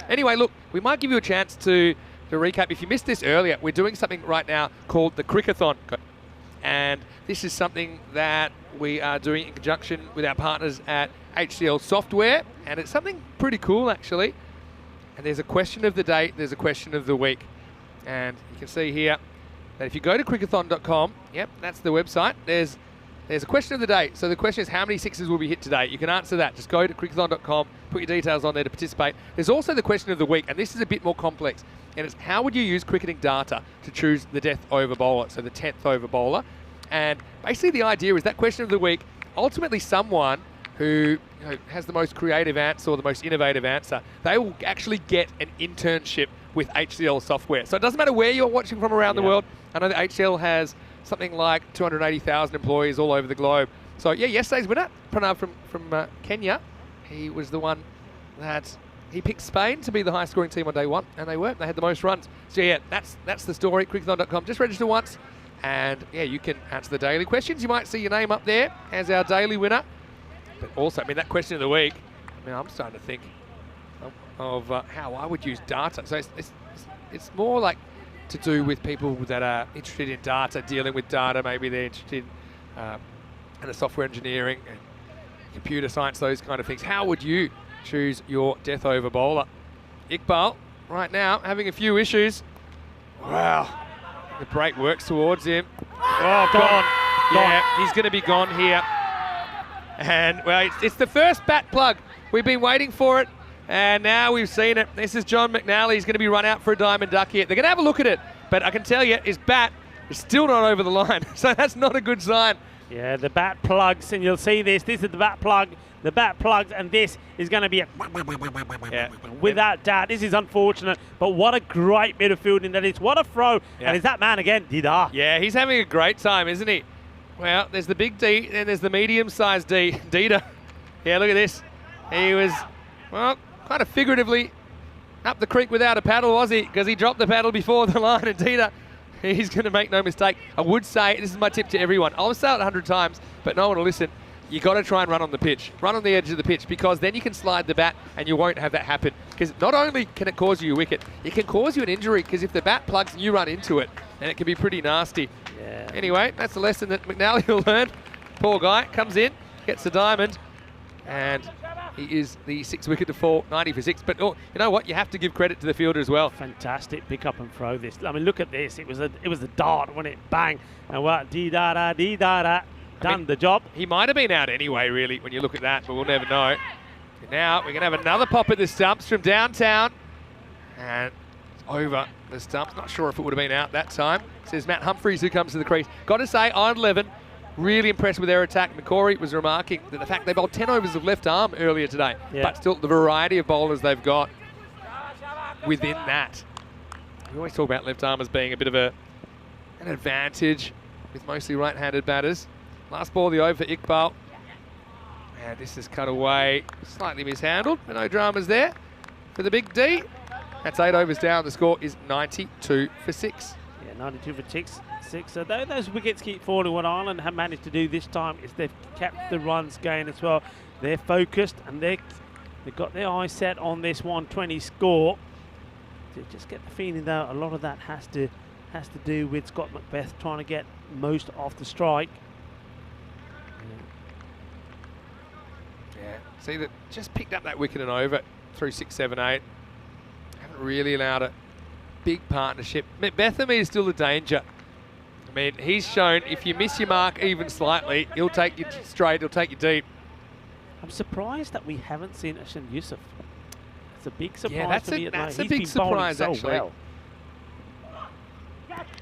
Anyway, look, we might give you a chance to recap. If you missed this earlier, we're doing something right now called the Crickathon. And this is something that we are doing in conjunction with our partners at HCL Software. And it's something pretty cool, actually. And there's a question of the day, there's a question of the week. And you can see here that if you go to crickathon.com, yep, that's the website, there's a question of the day. So the question is, how many sixes will be hit today? You can answer that. Just go to crickathon.com, put your details on there to participate. There's also the question of the week, and this is a bit more complex. And it's, how would you use cricketing data to choose the death over bowler, so the 10th over bowler? And basically the idea is that question of the week, ultimately someone who has the most creative answer or the most innovative answer, they will actually get an internship with HCL Software. So it doesn't matter where you're watching from around the world. I know that HCL has something like 280,000 employees all over the globe. So yeah, yesterday's winner, Pranav from Kenya, he was the one that he picked Spain to be the highest scoring team on day one, and they were. They had the most runs. So yeah, that's the story. Crickathon.com. Just register once, and yeah, you can answer the daily questions. You might see your name up there as our daily winner. But also, I mean, that question of the week, I mean, I'm starting to think of how I would use data. So it's more like to do with people that are interested in data, dealing with data. Maybe they're interested in software engineering and computer science, those kind of things. How would you choose your death over bowler? Iqbal, right now, having a few issues. Wow. The break works towards him. Oh, gone. Yeah, he's going to be gone here. And, well, it's the first bat plug. We've been waiting for it, and now we've seen it. This is John McNally. He's going to be run out for a diamond duck here. They're going to have a look at it, but I can tell you, his bat is still not over the line, so that's not a good sign. Yeah, the bat plugs, and you'll see this. This is the bat plug. The bat plugs, and this is going to be a... Yeah. Without doubt, this is unfortunate, but what a great bit of fielding that is. What a throw. Yeah. And is that man again, Dida? Yeah, he's having a great time, isn't he? Well, there's the big D, and there's the medium-sized D, Dida. Yeah, look at this. He was, well, kind of figuratively up the creek without a paddle, was he? Because he dropped the paddle before the line, and Dida, he's going to make no mistake. I would say, this is my tip to everyone, I'll say it 100 times, but no one will listen. You got to try and run on the pitch. Run on the edge of the pitch, because then you can slide the bat and you won't have that happen. Because not only can it cause you a wicket, it can cause you an injury, because if the bat plugs and you run into it, then it can be pretty nasty. Yeah. Anyway, that's a lesson that McNally will learn. Poor guy comes in, gets the diamond, and he is the 6th wicket to fall, 90 for 6. But oh, you know what? You have to give credit to the fielder as well. Fantastic pick up and throw this. I mean, look at this. It was a dart when it bang. And what? Dee-da-da. Done the job. He might have been out anyway, really, when you look at that, but we'll never know. And now we're going to have another pop at the stumps from downtown. And it's over the stumps. Not sure if it would have been out that time. Says Matt Humphries, who comes to the crease. Got to say, on 11, really impressed with their attack. McCory was remarking that the fact they bowled 10 overs of left arm earlier today, but still the variety of bowlers they've got within that. We always talk about left arm as being a bit of an advantage with mostly right-handed batters. Last ball of the over for Iqbal. And this is cut away, slightly mishandled, but no dramas there for the big D. That's 8 overs down. The score is 92 for 6. Yeah, 92 for 6. So those wickets keep falling. What Ireland have managed to do this time is they've kept the runs going as well. They're focused and they've got their eyes set on this 120 score. To just get the feeling, though, a lot of that has to has to do with Scott Macbeth trying to get most off the strike. Yeah, see that just picked up that wicket and over through 6, 7, 8. Haven't really allowed a big partnership. Bethamy is still a danger. I mean, he's shown if you miss your mark even slightly, he'll take you straight, he'll take you deep. I'm surprised that we haven't seen Ashan Yusuf. It's a big surprise Yeah, that's to me. that's a He's big been bowling surprise, so actually. well.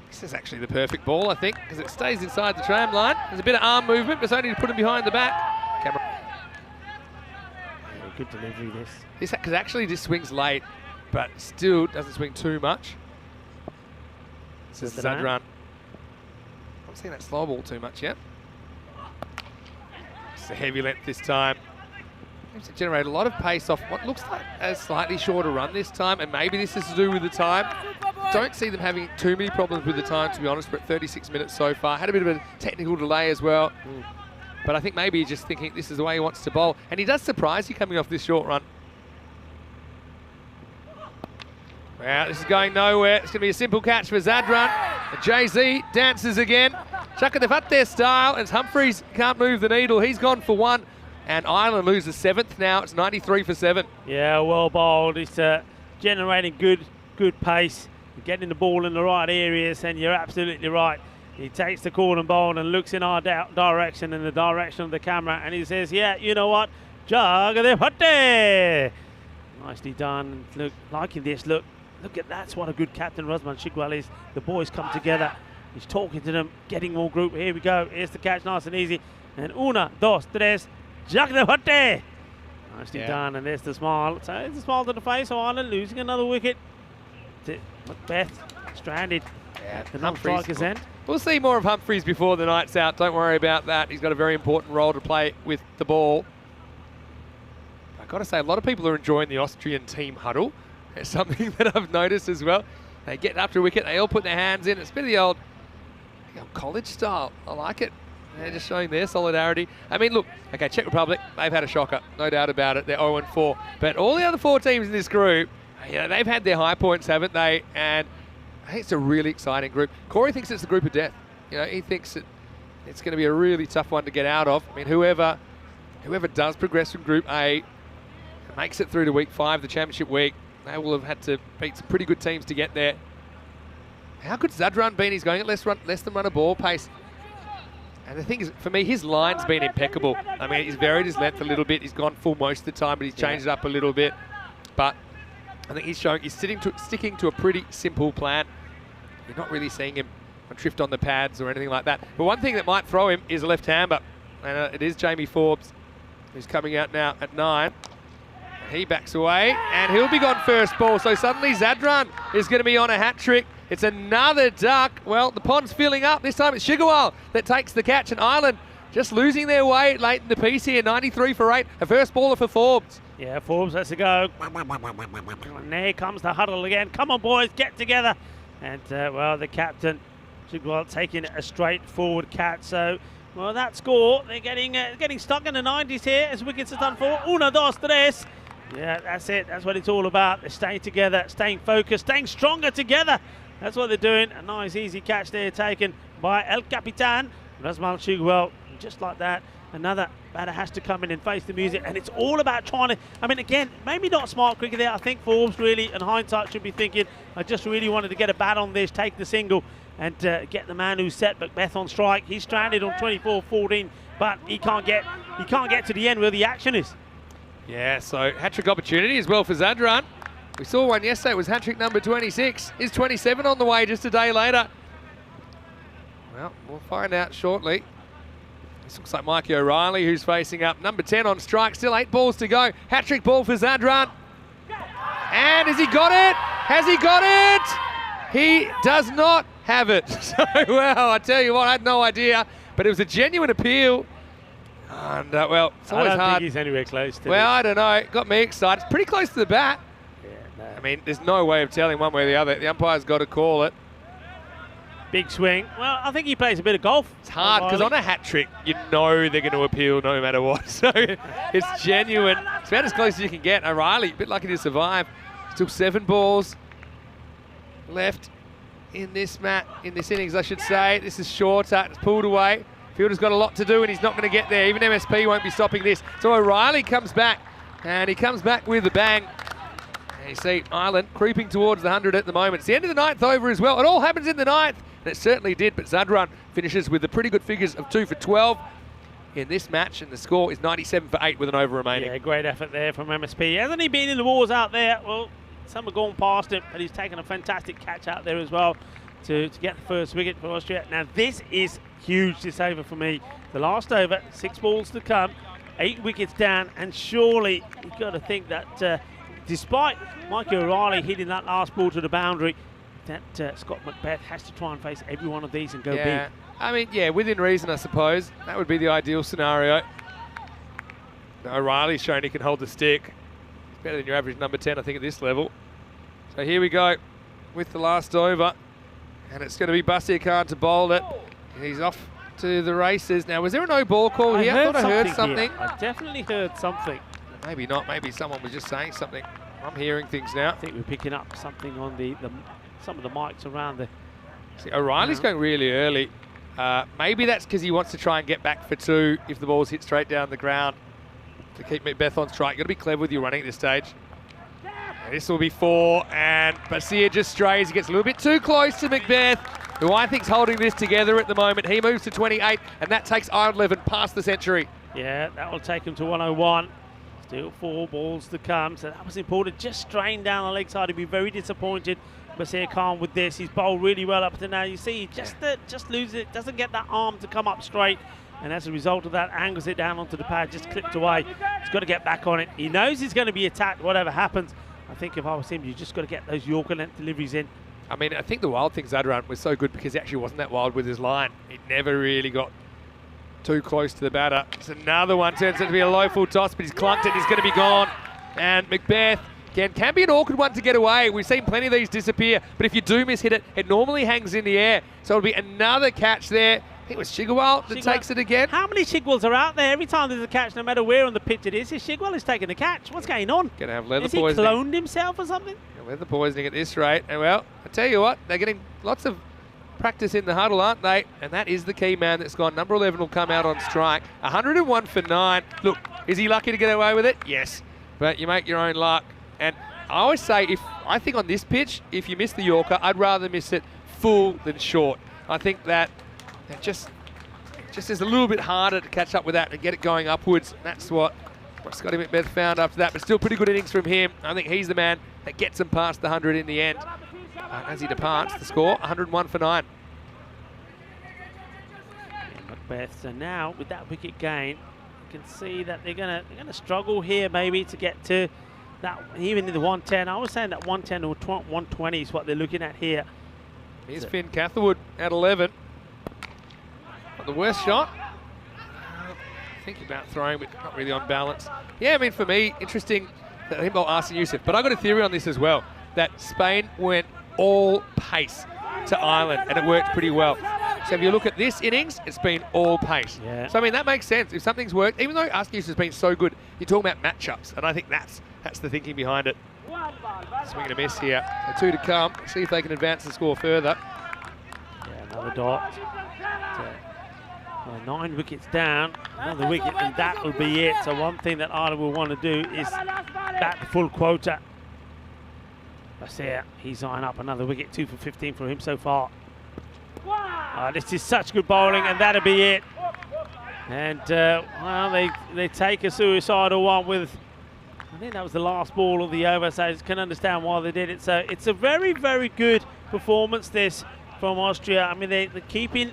This is actually the perfect ball, I think, because it stays inside the tram line. There's a bit of arm movement, but it's only to put him behind the back. Camera. Yeah, good delivery, this. This, because actually this swings late, but still doesn't swing too much. This is Zadran. Zadran. Not seeing that slow ball too much yet. It's a heavy length this time. Seems to generate a lot of pace off what looks like a slightly shorter run this time, and maybe this is to do with the time. Don't see them having too many problems with the time, to be honest. We're at 36 minutes so far. Had a bit of a technical delay as well. But I think maybe he's just thinking this is the way he wants to bowl. And he does surprise you coming off this short run. Wow, this is going nowhere. It's going to be a simple catch for Zadran. Jay-Z dances again. Chakadevate style, as Humphries can't move the needle. He's gone for 1. And Ireland loses 7th now. It's 93 for 7. Yeah, well bowled. It's generating good pace, getting the ball in the right areas, and you're absolutely right. He takes the corner ball and looks in our direction, in the direction of the camera, and he says, yeah, you know what? Jagade. Nicely done. Look, liking this. Look at that's what a good captain Rasman Shigwell is. The boys come together. He's talking to them, getting more group. Here we go. Here's the catch, nice and easy. And 1, 2, 3. Jagade. Nicely done, and there's the smile. So it's a smile to the face of Ireland, losing another wicket. Macbeth stranded at the non-striker's end. We'll see more of Humphries before the night's out. Don't worry about that. He's got a very important role to play with the ball. I've got to say, a lot of people are enjoying the Austrian team huddle. It's something that I've noticed as well. They get up to a wicket, they all put their hands in. It's a bit of the old college style. I like it. They're just showing their solidarity. I mean, look, okay, Czech Republic, they've had a shocker, no doubt about it. They're 0-4. But all the other 4 teams in this group, they've had their high points, haven't they? And I think it's a really exciting group. Corey thinks it's the group of death. He thinks that it's going to be a really tough one to get out of. I mean, whoever does progress from Group A makes it through to Week 5, the championship week, they will have had to beat some pretty good teams to get there. How good Zadran been? He's going at less than run a ball pace. And the thing is, for me, his line's been impeccable. I mean, he's varied his length a little bit. He's gone full most of the time, but he's changed it up a little bit. But I think he's showing he's sticking to a pretty simple plan. You're not really seeing him drift on the pads or anything like that. But one thing that might throw him is a left-hander. And it is Jamie Forbes, who's coming out now at 9. He backs away, and he'll be gone first ball. So suddenly Zadran is going to be on a hat-trick. It's another duck. Well, the pond's filling up. This time it's Shigwell that takes the catch, and Ireland just losing their way late in the piece here. 93 for 8. A first baller for Forbes. Yeah, Forbes has to go. And there comes the huddle again. Come on, boys, get together. And, well, the captain, Shigwell, taking a straightforward catch. So, well, that score, they're getting stuck in the 90s here as wickets are done for. 1, 2, 3. Yeah, that's it. That's what it's all about. They're staying together, staying focused, staying stronger together. That's what they're doing. A nice, easy catch there taken by El Capitan, Rasman Shigwell. Just like that, another batter has to come in and face the music. And it's all about trying to, I mean, again, maybe not smart cricket there. I think Forbes really, in hindsight, should be thinking, I just really wanted to get a bat on this, take the single, and get the man who set Macbeth on strike. He's stranded on 24-14, but he can't get to the end where the action is. Yeah, so hat-trick opportunity as well for Zadran. We saw one yesterday. It was hat-trick number 26. Is 27 on the way just a day later? Well, we'll find out shortly. This looks like Mikey O'Reilly, who's facing up. Number 10 on strike. Still 8 balls to go. Hat-trick ball for Zadran. And has he got it? Has he got it? He does not have it. So, well, I tell you what, I had no idea. But it was a genuine appeal. And, well, it's always hard. I don't think he's anywhere close to Well, I don't know. It got me excited. It's pretty close to the bat. Yeah, no. I mean, there's no way of telling one way or the other. The umpire's got to call it. Big swing. Well, I think he plays a bit of golf. It's hard because on a hat-trick, you know they're going to appeal no matter what. So it's genuine. It's about as close as you can get. O'Reilly, a bit lucky to survive. Still 7 balls left in this innings, I should say. This is shorter. It's pulled away. Fielder's got a lot to do, and he's not going to get there. Even MSP won't be stopping this. So O'Reilly comes back, and he comes back with a bang. And you see Ireland creeping towards the 100 at the moment. It's the end of the 9th over as well. It all happens in the 9th, and it certainly did. But Zadran finishes with the pretty good figures of 2 for 12 in this match, and the score is 97 for 8 with an over remaining. Yeah, great effort there from MSP. Hasn't he been in the wars out there? Well, some have gone past him, but he's taken a fantastic catch out there as well to get the first wicket for Austria. Now, this is huge, this over for me. The last over, 6 balls to come, 8 wickets down, and surely you've got to think that despite Mikey O'Reilly hitting that last ball to the boundary, that Scott Macbeth has to try and face every one of these and go big. I mean, yeah, within reason, I suppose. That would be the ideal scenario. O'Reilly's shown he can hold the stick. It's better than your average number 10, I think, at this level. So here we go with the last over. And it's going to be Basir Khan to bowl it. He's off to the races. Now, was there a no ball call here? I thought I heard something. I definitely heard something. Maybe not. Maybe someone was just saying something. I'm hearing things now. I think we're picking up something on some of the mics around the... See, O'Reilly's going really early. Maybe that's because he wants to try and get back for 2 if the ball's hit straight down the ground to keep Macbeth on strike. You've got to be clever with your running at this stage. And this will be 4, and Basir just strays. He gets a little bit too close to Macbeth, who I think's holding this together at the moment. He moves to 28, and that takes Ireland 11 past the century. Yeah, that will take him to 101. Still 4 balls to come, so that was important. Just straying down the leg side. He'd be very disappointed. Basir Khan with this. He's bowled really well up to now. You see, he just loses it. Doesn't get that arm to come up straight. And as a result of that, angles it down onto the pad, just clipped away. He's got to get back on it. He knows he's going to be attacked, whatever happens. I think if I was him, you just got to get those Yorker length deliveries in. I mean, I think the wild thing, Zadran, was so good because he actually wasn't that wild with his line. He never really got too close to the batter. It's another one. Turns out to be a low full toss, but he's clunked it. He's going to be gone. And Macbeth can be an awkward one to get away. We've seen plenty of these disappear, but if you do miss hit it, it normally hangs in the air. So it'll be another catch there. I think it was Chigwell that takes it again. How many Chigwells are out there? Every time there's a catch, no matter where on the pitch it is Chigwell is taking the catch. What's going on? Going to have leather Has he poisoning. cloned himself or something? Yeah, leather poisoning at this rate. And well, I tell you what, they're getting lots of practice in the huddle, aren't they? And that is the key man that's gone. Number 11 will come out on strike. 101 for 9. Look, is he lucky to get away with it? Yes. But you make your own luck. And I always say, I think on this pitch, if you miss the Yorker, I'd rather miss it full than short. I think that it just is a little bit harder to catch up with that and get it going upwards. And that's what Scotty Macbeth found after that. But still pretty good innings from him. I think he's the man that gets him past the 100 in the end. As he departs, the score, 101 for 9. Macbeth, so now with that wicket gain, you can see that they're gonna struggle here maybe to get to that, even in the 110. I was saying that 110 or 120 is what they're looking at here. Here's Finn Catherwood at 11. Not the worst shot. Thinking about throwing, but not really on balance. Yeah, I mean, for me, interesting that they bowled Arsene Youssef. But I've got a theory on this as well, that Spain went all pace to Ireland, and it worked pretty well. So if you look at this innings, it's been all pace. Yeah. So, I mean, that makes sense. If something's worked, even though Arsene Youssef has been so good, you're talking about matchups, and I think that's the thinking behind it. Swing and a miss here. So 2 to come. See if they can advance the score further. Yeah, another dot. 9 wickets down, another wicket, and that will be it. So one thing that Ireland will want to do is bat the full quota. Basir, he's eyeing up another wicket, 2 for 15 for him so far. This is such good bowling, and that'll be it. And well, they take a suicidal one with, I think that was the last ball of the over, so I can understand why they did it. So it's a very, very good performance this from Austria. I mean, they're keeping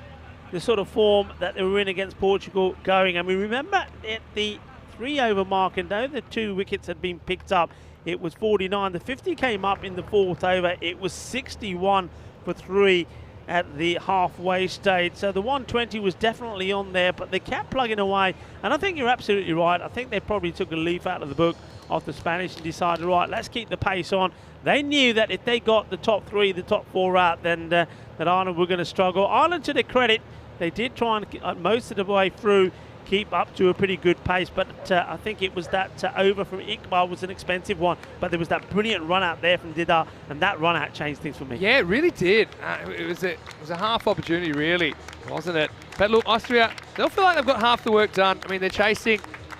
the sort of form that they were in against Portugal going. I mean, remember at the 3 over mark, and though the 2 wickets had been picked up, it was 49. The 50 came up in the 4th over. It was 61 for 3 at the halfway stage. So the 120 was definitely on there, but they kept plugging away. And I think you're absolutely right. I think they probably took a leaf out of the book of the Spanish and decided, right, let's keep the pace on. They knew that if they got the top 3, the top 4 out, then that Ireland were going to struggle. Ireland, to their credit, they did try and get most of the way through keep up to a pretty good pace. But I think it was that over from Iqbal was an expensive one. But there was that brilliant run out there from Didar, and that run out changed things for me. Yeah, it really did. It was a half opportunity, really, wasn't it? But look, Austria, they'll feel like they've got half the work done. I mean, they're chasing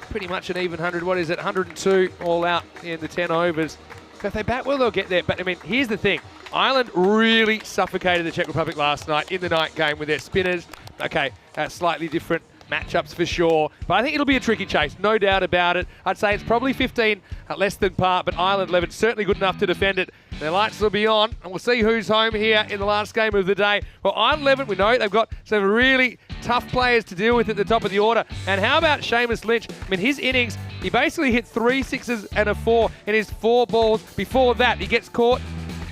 pretty much an even 100. What is it? 102 all out in the 10 overs. So if they bat well, they'll get there. But I mean, here's the thing. Ireland really suffocated the Czech Republic last night in the night game with their spinners. Okay, slightly different matchups for sure. But I think it'll be a tricky chase, no doubt about it. I'd say it's probably 15 less than par, but Ireland 11 certainly good enough to defend it. Their lights will be on, and we'll see who's home here in the last game of the day. Well, Ireland 11, we know they've got some really tough players to deal with at the top of the order. And how about Seamus Lynch? I mean, his innings, he basically hit 3 sixes and a 4 in his 4 balls. Before that, he gets caught,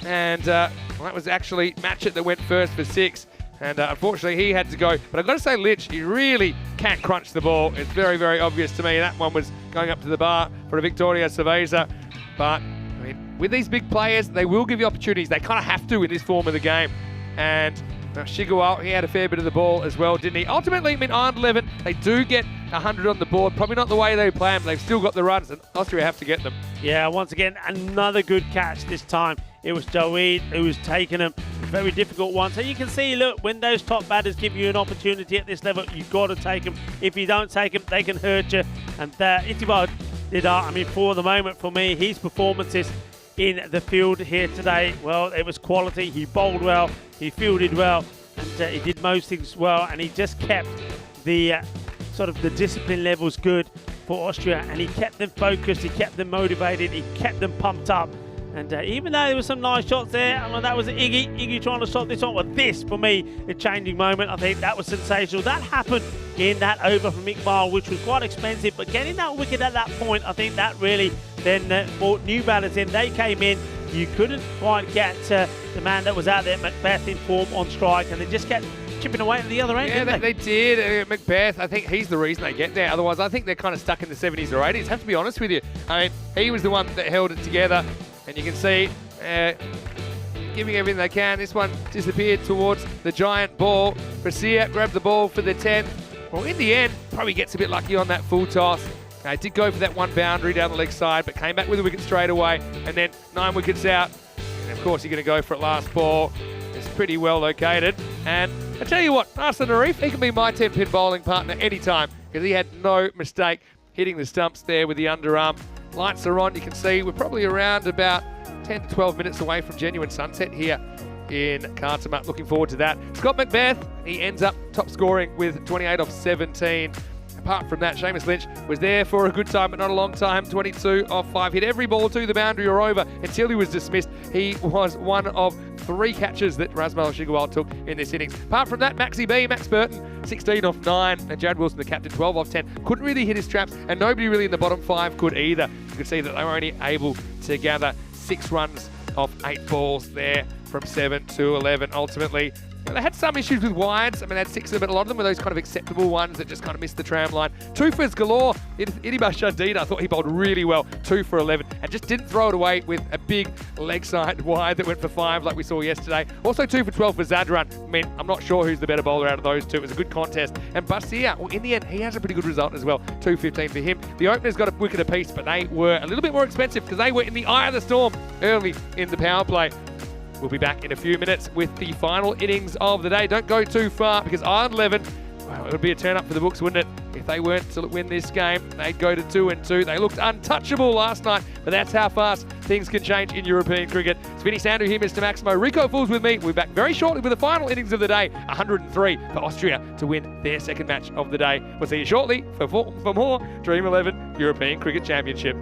and well, that was actually Matchett that went first for 6. And unfortunately, he had to go. But I've got to say, Lynch, he really can't crunch the ball. It's very, very obvious to me. That one was going up to the bar for a Victoria Cerveza. But, I mean, with these big players, they will give you opportunities. They kind of have to in this form of the game. And Shigual, he had a fair bit of the ball as well, didn't he? Ultimately, I mean, Ireland 11, they do get 100 on the board. Probably not the way they planned, but they've still got the runs, and Austria have to get them. Yeah, once again, another good catch this time. It was Joeid who was taking them. Very difficult one. So you can see, look, when those top batters give you an opportunity at this level, you've got to take them. If you don't take them, they can hurt you. And Itibar Didar, I mean, for the moment, for me, his performances in the field here today, well, it was quality. He bowled well, he fielded well, and he did most things well, and he just kept the sort of the discipline levels good for Austria, and he kept them focused, he kept them motivated, he kept them pumped up. And even though there were some nice shots there, I mean, that was Iggy trying to stop this on. But this, for me, a changing moment. I think that was sensational. That happened in that over from Iqbal, which was quite expensive. But getting that wicket at that point, I think that really then brought new batters in. They came in. You couldn't quite get the man that was out there, Macbeth, in form on strike. And they just kept chipping away at the other end, yeah, didn't they? they did. Macbeth, I think he's the reason they get there. Otherwise, I think they're kind of stuck in the 70s or 80s. Have to be honest with you. I mean, he was the one that held it together. And you can see, giving everything they can. This one disappeared towards the giant ball. Brassier grabbed the ball for the 10th. Well, in the end, probably gets a bit lucky on that full toss. Did go for that one boundary down the leg side, but came back with a wicket straight away. And then 9 wickets out. And of course, you're going to go for it last ball. It's pretty well located. And I tell you what, Arslan Arif, he can be my 10-pin bowling partner anytime, because he had no mistake hitting the stumps there with the underarm. Lights are on. You can see we're probably around about 10 to 12 minutes away from genuine sunset here in Cartama. Looking forward to that. Scott Macbeth, he ends up top scoring with 28 off 17. Apart from that, Seamus Lynch was there for a good time, but not a long time. 22 off 5. Hit every ball to the boundary or over until he was dismissed. He was one of 3 catches that Rasmal Shigual took in this innings. Apart from that, Max Burton, 16 off 9. And Jared Wilson, the captain, 12 off 10. Couldn't really hit his traps, and nobody really in the bottom 5 could either. You could see that they were only able to gather 6 runs off 8 balls there from 7 to 11. Ultimately, they had some issues with wides. I mean, they had 6 of them, but a lot of them were those kind of acceptable ones that just kind of missed the tram line. 2 for galore. Itibar Didar, I thought he bowled really well. 2 for 11, and just didn't throw it away with a big leg side wide that went for 5 like we saw yesterday. Also 2 for 12 for Zadran. I mean, I'm not sure who's the better bowler out of those 2. It was a good contest. And Brassier, well, in the end, he has a pretty good result as well. 215 for him. The openers got a wicket apiece, but they were a little bit more expensive because they were in the eye of the storm early in the power play. We'll be back in a few minutes with the final innings of the day. Don't go too far, because Ireland 11, well, it would be a turn up for the books, wouldn't it? If they weren't to win this game, they'd go to 2-2. They looked untouchable last night, but that's how fast things can change in European cricket. It's Vinny Sandhu here, Mr. Maximo. Rico Fools with me. We'll be back very shortly with the final innings of the day. 103 for Austria to win their second match of the day. We'll see you shortly for more Dream 11 European Cricket Championship.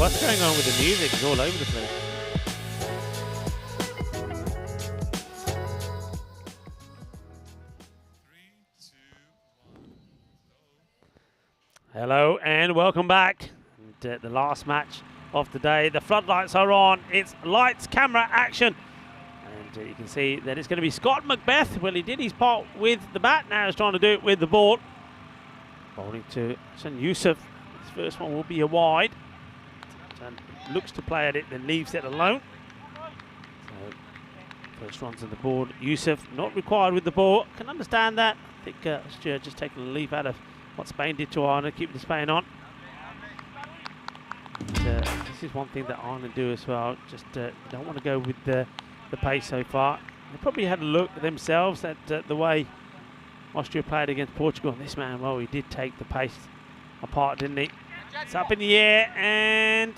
What's going on with the music? It's all over the place. Hello and welcome back. And, the last match of the day. The floodlights are on. It's lights, camera, action. And you can see that it's going to be Scott Macbeth. Well, he did his part with the bat. Now he's trying to do it with the ball. Bowling to Hassan Youssef. His first one will be a wide. And looks to play at it, then leaves it alone. So, first runs on the board. Youssef not required with the ball. Can understand that. I think Stuart just taking a leaf out of what Spain did to Ireland, keeping the Spain on. And, this is one thing that Ireland do as well. Just don't want to go with the pace so far. They probably had a look themselves at the way Austria played against Portugal. And this man, well, he did take the pace apart, didn't he? It's up in the air, and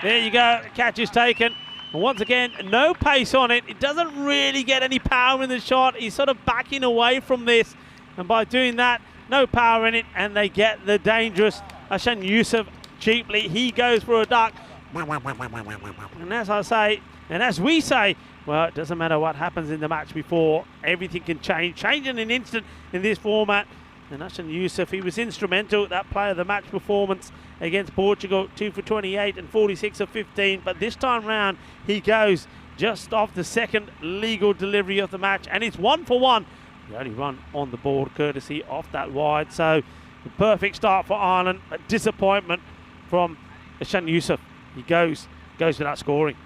there you go. The catch is taken. And once again, no pace on it. It doesn't really get any power in the shot. He's sort of backing away from this. And by doing that, no power in it, and they get the dangerous Hassan Youssef cheaply. He goes for a duck. And as I say, and as we say, well, it doesn't matter what happens in the match before. Everything can change in an instant in this format. And Hassan Youssef, he was instrumental, that player of the match performance against Portugal, 2 for 28 and 46 of 15. But this time round, he goes just off the second legal delivery of the match, and it's 1 for 1. The only run on the board courtesy of that wide. So the perfect start for Ireland. A disappointment from Hassan Youssef. He goes without scoring.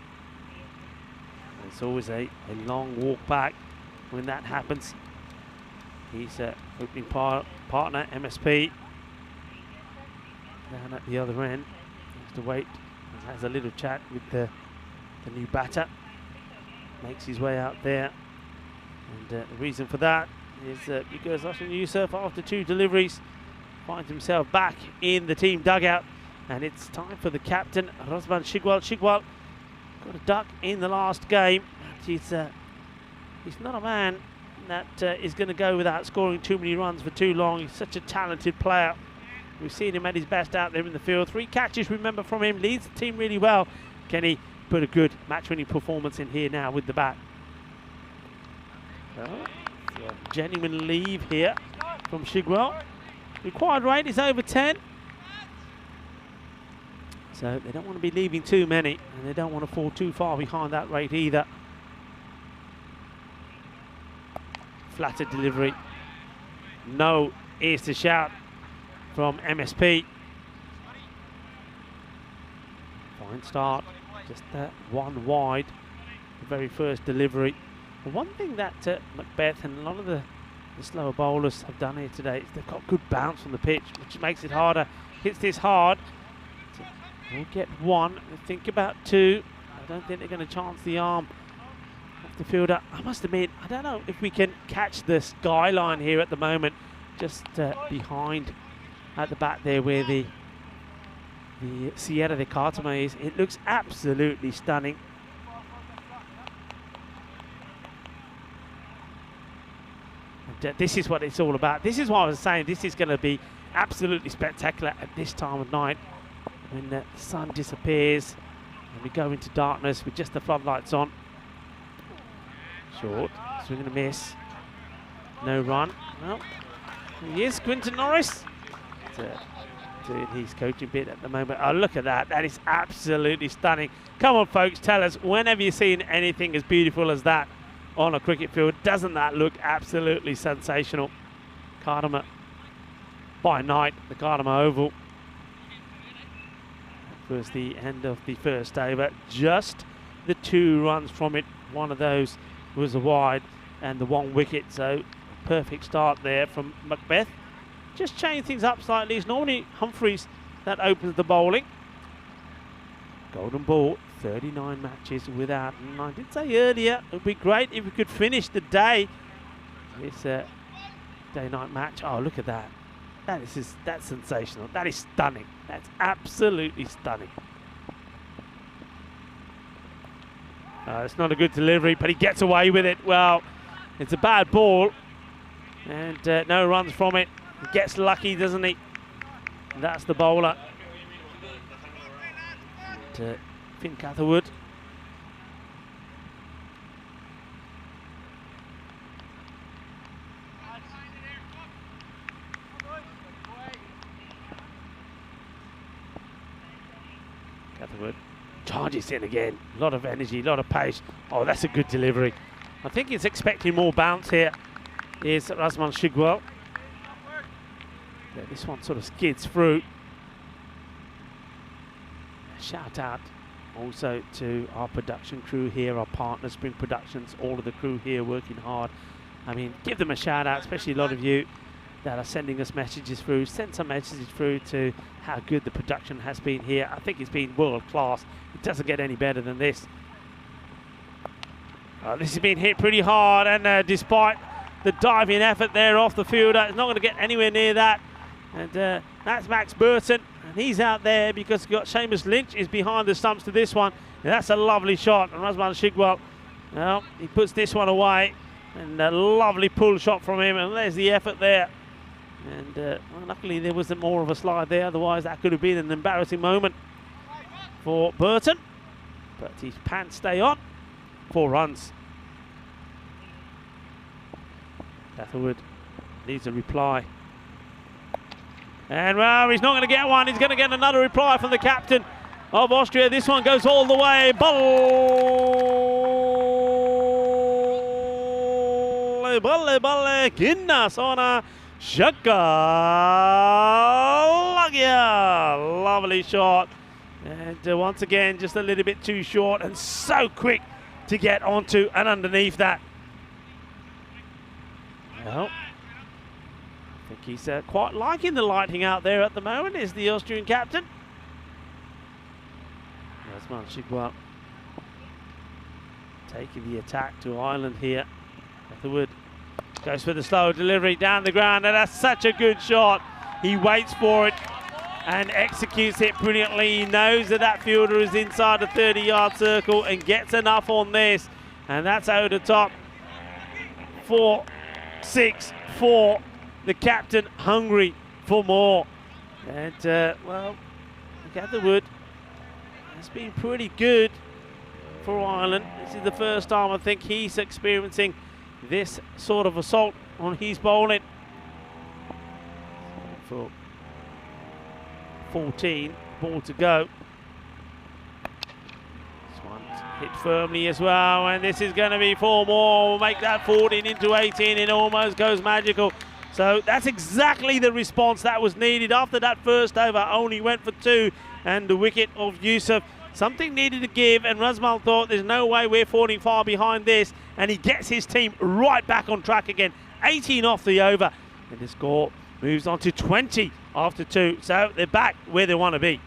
And it's always a long walk back when that happens. He's opening partner, MSP. Down at the other end. He has to wait. He has a little chat with the new batter. Makes his way out there. And the reason for that is because Hassan Youssef, after 2 deliveries, finds himself back in the team dugout. And it's time for the captain, Razvan Shigwal. Shigwal got a duck in the last game. He's not a man that is going to go without scoring too many runs for too long. He's such a talented player. We've seen him at his best out there in the field. 3 catches, remember, from him. Leads the team really well. Can he put a good match-winning performance in here now with the bat? Genuine leave here from Shigwell. Required rate is over 10. So they don't want to be leaving too many, and they don't want to fall too far behind that rate either. Flatter delivery. No ears to shout from MSP. Fine start. Just that 1 wide. The very first delivery. The one thing that Macbeth and a lot of the slower bowlers have done here today is they've got good bounce on the pitch, which makes it harder. Hits this hard. We'll get 1. Think about 2. I don't think they're going to chance the arm off the fielder. I must admit, I don't know if we can catch the skyline here at the moment, just behind at the back there where the Sierra de Cartama is. It looks absolutely stunning. And this is what it's all about. This is what I was saying. This is going to be absolutely spectacular at this time of night when the sun disappears and we go into darkness with just the floodlights on. Short, swing and a miss. No run. Well, he is Quinton Norris. Doing his coaching bit at the moment. Oh, look at that. That is absolutely stunning. Come on, folks, tell us, whenever you've seen anything as beautiful as that on a cricket field, doesn't that look absolutely sensational? Cartama by night, the Cartama Oval. Was the end of the first over. Just the 2 runs from it. One of those was a wide and the 1 wicket. So perfect start there from Macbeth. Just change things up slightly. It's normally Humphreys that opens the bowling. Golden ball, 39 matches without. And I did say earlier, it would be great if we could finish the day. This day-night match. Oh, look at that. That's sensational. That is stunning. That's absolutely stunning. It's not a good delivery, but he gets away with it. Well, it's a bad ball, and no runs from it. He gets lucky, doesn't he? And that's the bowler. Finn Catherwood. Catherwood charges in again. A lot of energy, a lot of pace. Oh, that's a good delivery. I think he's expecting more bounce here. Is Razman Shigwell. Yeah, this one sort of skids through. Shout out also to our production crew here, our partners, Spring Productions, all of the crew here working hard. I mean, give them a shout out, especially a lot of you that are sending us messages through. Send some messages through to how good the production has been here. I think it's been world class. It doesn't get any better than this. This has been hit pretty hard, and despite the diving effort there off the fielder, it's not going to get anywhere near that. And that's Max Burton, and he's out there because we've got Seamus Lynch is behind the stumps to this one. And that's a lovely shot. And Razman Shigwell, well, he puts this one away, and a lovely pull shot from him, and there's the effort there. And well, luckily there wasn't more of a slide there, otherwise that could have been an embarrassing moment for Burton. But his pants stay on. 4 runs. Catherwood needs a reply. And well, he's not going to get one. He's going to get another reply from the captain of Austria. This one goes all the way. Balle, Kinna, Sona, Shaka, Lagia. Lovely shot. And once again, just a little bit too short and so quick to get onto and underneath that. Well, I think he's quite liking the lighting out there at the moment, is the Austrian captain. Razman Shigwell taking the attack to Ireland here. Catherwood goes for the slow delivery down the ground, and that's such a good shot. He waits for it and executes it brilliantly. He knows that that fielder is inside the 30-yard circle and gets enough on this, and that's over the top. 4-6-4. The captain hungry for more. And well, Catherwood has been pretty good for Ireland. This is the first time I think he's experiencing this sort of assault on his bowling. For 14, ball to go. This one's hit firmly as well, and this is going to be 4 more. We'll make that 14 into 18. It almost goes magical. So that's exactly the response that was needed. After that first over, only went for 2, and the wicket of Yusuf. Something needed to give, and Razmal thought there's no way we're falling far behind this, and he gets his team right back on track again. 18 off the over, and the score moves on to 20 after 2. So they're back where they want to be.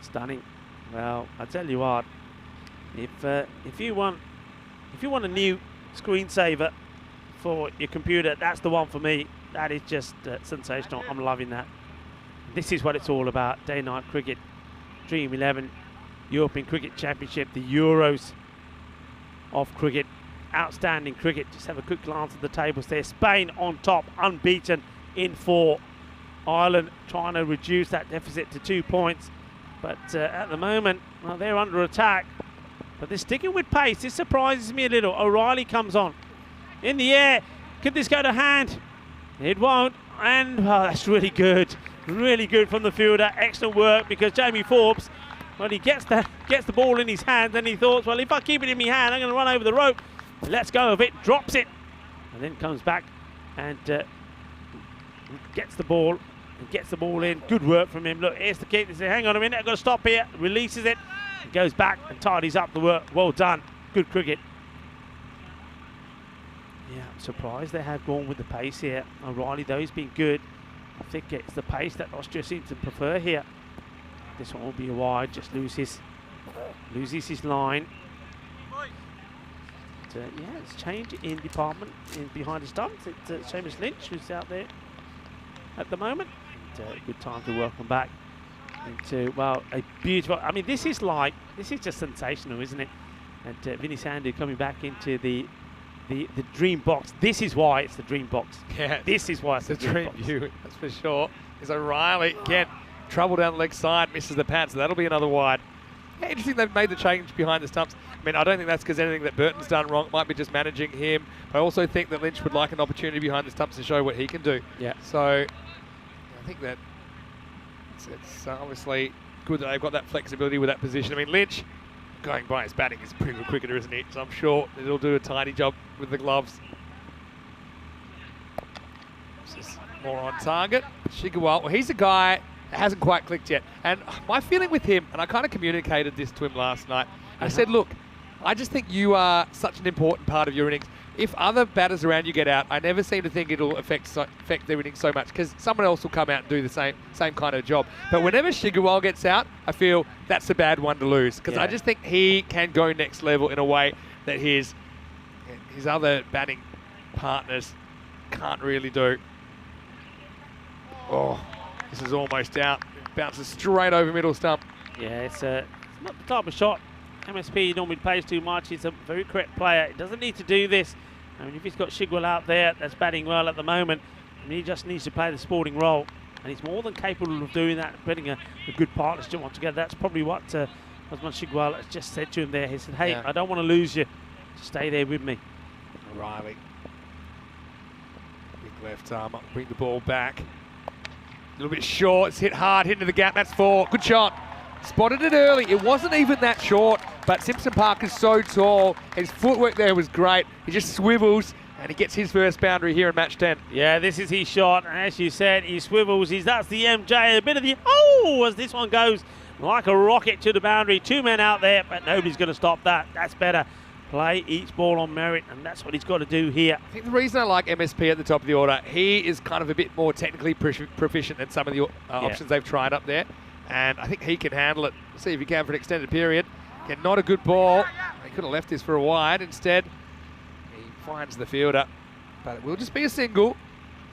Stunning. Well, I tell you what, if you want a new screensaver for your computer, that's the one for me. That is just sensational. I'm loving that. This is what it's all about. Day-night cricket, Dream11, European Cricket Championship, the Euros of cricket. Outstanding cricket. Just have a quick glance at the tables there. Spain on top, unbeaten in 4. Ireland trying to reduce that deficit to 2 points. But at the moment, well, they're under attack. But they're sticking with pace. This surprises me a little. O'Reilly comes on. In the air. Could this go to hand? It won't. And oh, that's really good. Really good from the fielder. Excellent work, because Jamie Forbes, well, he gets the ball in his hand, and he thought, well, if I keep it in my hand, I'm going to run over the rope. Let's go of it. Drops it. And then comes back and gets the ball. And gets the ball in. Good work from him. Look, here's the kick. They say, hang on a minute, I've got to stop here. Releases it. Goes back and tidies up the work. Well done. Good cricket. Yeah, I'm surprised they have gone with the pace here. O'Reilly, though, he's been good. I think it's the pace that Austria seems to prefer here. This one will be a wide. Just loses his line. But, yeah, it's change in department behind the stumps. It's Seamus Lynch who's out there at the moment. And, good time to welcome back into, well, a beautiful, I mean, this is just sensational, isn't it? And Vinny Sandhu coming back into the the dream box. This is why it's the dream box. Yeah, This is why it's the the dream dream box. view, that's for sure. Is O'Reilly again, trouble down the leg side, misses the pad, so that'll be another wide. Yeah, interesting they've made the change behind the stumps. I mean, I don't think that's because anything that Burton's done wrong. It might be just managing him. I also think that Lynch would like an opportunity behind the stumps to show what he can do. Yeah. So I think that it's obviously good that they've got that flexibility with that position. I mean, Lynch, going by his batting, is a pretty good cricketer, isn't he? So I'm sure that he'll do a tidy job with the gloves. This is more on target. Shigawa, well, he's a guy that hasn't quite clicked yet. And my feeling with him, and I kind of communicated this to him last night, I said, look, I just think you are such an important part of your innings. If other batters around you get out, I never seem to think it'll affect their innings so much because someone else will come out and do the same kind of job. But whenever Shigawa gets out, I feel that's a bad one to lose because I just think he can go next level in a way that his other batting partners can't really do. Oh, this is almost out. It bounces straight over middle stump. Yeah, it's not the type of shot MSP normally plays too much. He's a very correct player. He doesn't need to do this. I mean, if he's got Shigwell out there that's batting well at the moment, I mean, he just needs to play the sporting role. And he's more than capable of doing that, putting a good partnership on together. That's probably what Osman Shigwell has just said to him there. He said, hey, I don't want to lose you. Just stay there with me. O'Reilly. Big left arm up, bring the ball back. A little bit short, it's hit hard, hit into the gap, that's 4. Good shot. Spotted it early. It wasn't even that short, but Simpson Park is so tall. His footwork there was great. He just swivels, and he gets his first boundary here in match 10. Yeah, this is his shot. And as you said, he swivels. That's the MJ. A bit of the, as this one goes like a rocket to the boundary. 2 men out there, but nobody's going to stop that. That's better. Play each ball on merit, and that's what he's got to do here. I think the reason I like MSP at the top of the order, he is kind of a bit more technically proficient than some of the options they've tried up there. And I think he can handle it. See if he can for an extended period. Again, not a good ball. He could have left this for a wide. Instead, he finds the fielder. But it will just be a single.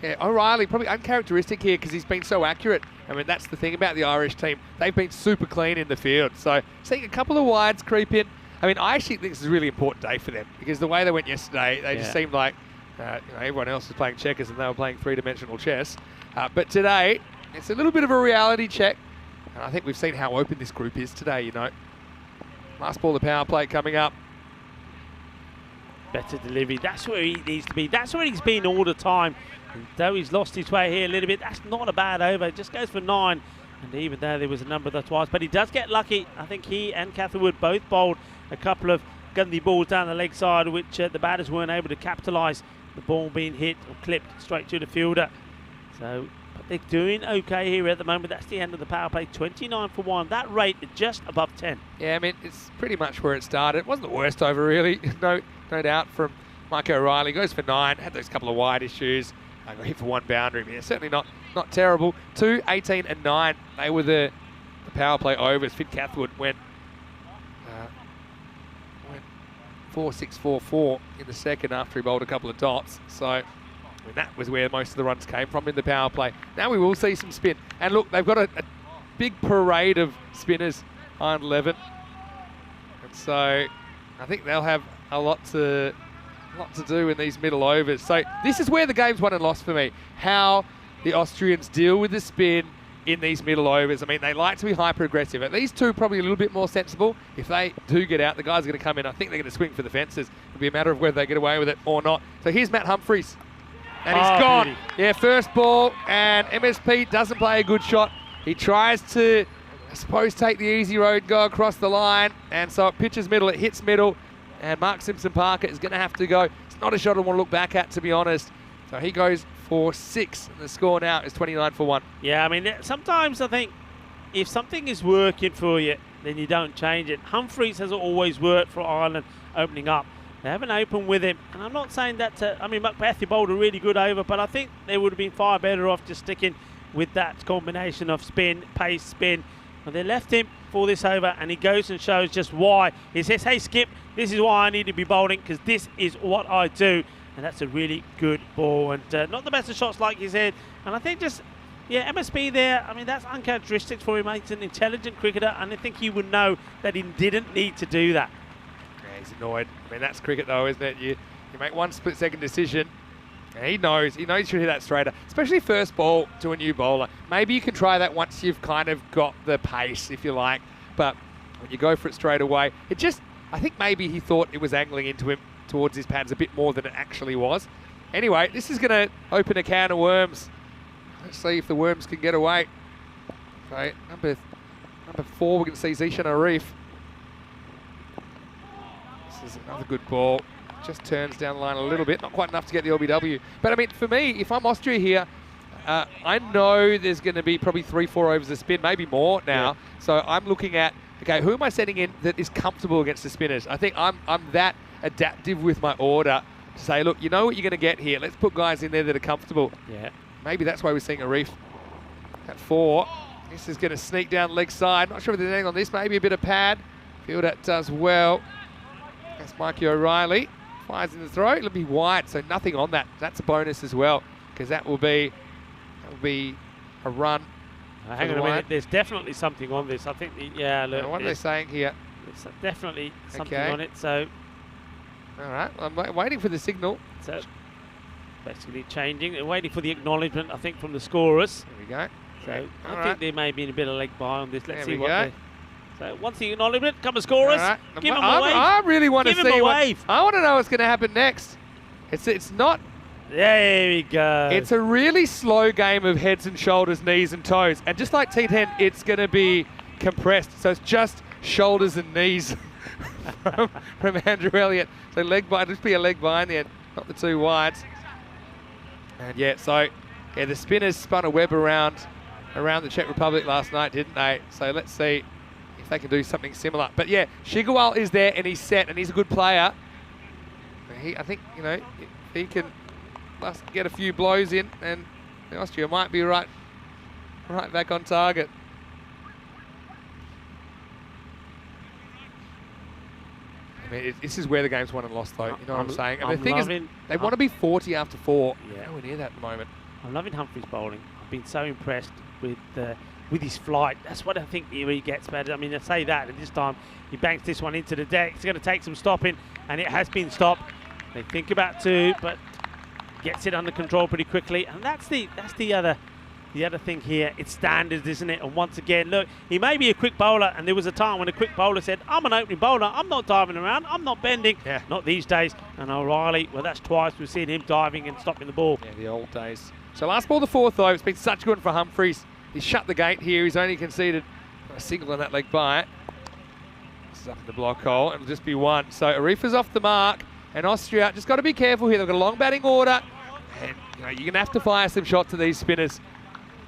Yeah, O'Reilly, probably uncharacteristic here because he's been so accurate. I mean, that's the thing about the Irish team. They've been super clean in the field. So seeing a couple of wides creep in. I mean, I actually think this is a really important day for them because the way they went yesterday, they just seemed like everyone else was playing checkers and they were playing three-dimensional chess. But today, it's a little bit of a reality check. And I think we've seen how open this group is today, you know. Last ball, the power play coming up. Better delivery. That's where he needs to be. That's where he's been all the time. And though he's lost his way here a little bit, that's not a bad over. It just goes for 9. And even there was a number that twice. But he does get lucky. I think he and Catherwood both bowled a couple of gundy balls down the leg side, which the batters weren't able to capitalise. The ball being hit or clipped straight to the fielder. So they're doing okay here at the moment. That's the end of the power play. 29 for 1. That rate is just above 10. Yeah, I mean, it's pretty much where it started. It wasn't the worst over, really. no doubt from Mike O'Reilly. Goes for 9. Had those couple of wide issues. Got hit for 1 boundary. I mean, certainly not terrible. 2, 18 and 9. They were the power play overs. Finn Cathwood went 4-6-4-4 in the second after he bowled a couple of dots. So I mean, that was where most of the runs came from in the power play. Now we will see some spin. And look, they've got a big parade of spinners on 11. And so I think they'll have a lot to do in these middle overs. So this is where the game's won and lost for me. How the Austrians deal with the spin in these middle overs. I mean, they like to be hyper aggressive. At these 2 probably a little bit more sensible. If they do get out, the guys are going to come in. I think they're going to swing for the fences. It'll be a matter of whether they get away with it or not. So here's Matt Humphries. And he's gone. Beauty. Yeah, first ball, and MSP doesn't play a good shot. He tries to, I suppose, take the easy road, go across the line, and so it pitches middle, it hits middle, and Mark Simpson Parker is going to have to go. It's not a shot I want to look back at, to be honest. So he goes for 6, and the score now is 29 for 1. Yeah, I mean, sometimes I think if something is working for you, then you don't change it. Humphries has always worked for Ireland opening up. They haven't opened with him, and I'm not saying that Macbeth bowled a really good over, but I think they would have been far better off just sticking with that combination of spin, pace, spin. And they left him for this over, and he goes and shows just why. He says, hey, Skip, this is why I need to be bowling, because this is what I do. And that's a really good ball, and not the best of shots, like you said. And I think just, MSP there, I mean, that's uncharacteristic for him. He's an intelligent cricketer, and I think he would know that he didn't need to do that. Yeah, he's annoyed. I mean, that's cricket though, isn't it? You make one split-second decision. And he knows you should hit that straighter, especially first ball to a new bowler. Maybe you can try that once you've kind of got the pace, if you like. But when you go for it straight away, I think maybe he thought it was angling into him towards his pads a bit more than it actually was. Anyway, this is going to open a can of worms. Let's see if the worms can get away. Okay, number 4, we're going to see Zishan Arif. This is another good ball. Just turns down the line a little bit, not quite enough to get the LBW. But I mean, for me, if I'm Austria here, I know there's going to be probably 3-4 overs of spin, maybe more now. Yeah. So I'm looking at, okay, who am I setting in that is comfortable against the spinners? I think I'm that adaptive with my order to say, look, you know what you're going to get here. Let's put guys in there that are comfortable. Yeah. Maybe that's why we're seeing Arif at 4. This is going to sneak down leg side. Not sure if there's anything on this. Maybe a bit of pad. Feel that does well. That's Mikey O'Reilly. Fires in the throat. It'll be wide, so nothing on that. That's a bonus as well, because that will be a run. Hang on a minute. There's definitely something on this. I think. Look, what are they saying here? There's definitely something on it. So. All right. I'm waiting for the signal. So basically changing. They're waiting for the acknowledgement, I think, from the scorers. There we go. So I think there may be a bit of leg by on this. Let's see what. So once the acknowledgement, come the scorers. Right. Give them a wave. I really want to see a wave. I want to know what's going to happen next. It's not. There we go. It's a really slow game of heads and shoulders, knees and toes. And just like T10, it's going to be compressed. So it's just shoulders and knees from Andrew Elliott. So leg by, just be a leg by in the end, not the 2 wides. And the spinners spun a web around the Czech Republic last night, didn't they? So let's see if they can do something similar. But yeah, Shigawal is there and he's set and he's a good player. I think, if he can get a few blows in, and Austria might be right back on target. I mean, this is where the game's won and lost, though. You know what I'm saying? And the thing is, they want to be 40 after 4. Yeah. Nowhere near that at the moment. I'm loving Humphrey's bowling. I've been so impressed with his flight. That's what I think he gets better. I mean, I say that, and this time he banks this one into the deck. It's going to take some stopping, and it has been stopped. They think about 2, but gets it under control pretty quickly. And that's the other thing here. It's standards, isn't it? And once again, look, he may be a quick bowler, and there was a time when a quick bowler said, I'm an opening bowler, I'm not diving around, I'm not bending. Yeah. Not these days. And O'Reilly, well, that's twice we've seen him diving and stopping the ball. Yeah, the old days. So last ball, the 4th, though. It's been such good for Humphreys. He's shut the gate here. He's only conceded a single on that leg by it. This is up in the block hole. It'll just be 1. So Arif is off the mark, and Austria just got to be careful here. They've got a long batting order, and you're going to have to fire some shots at these spinners.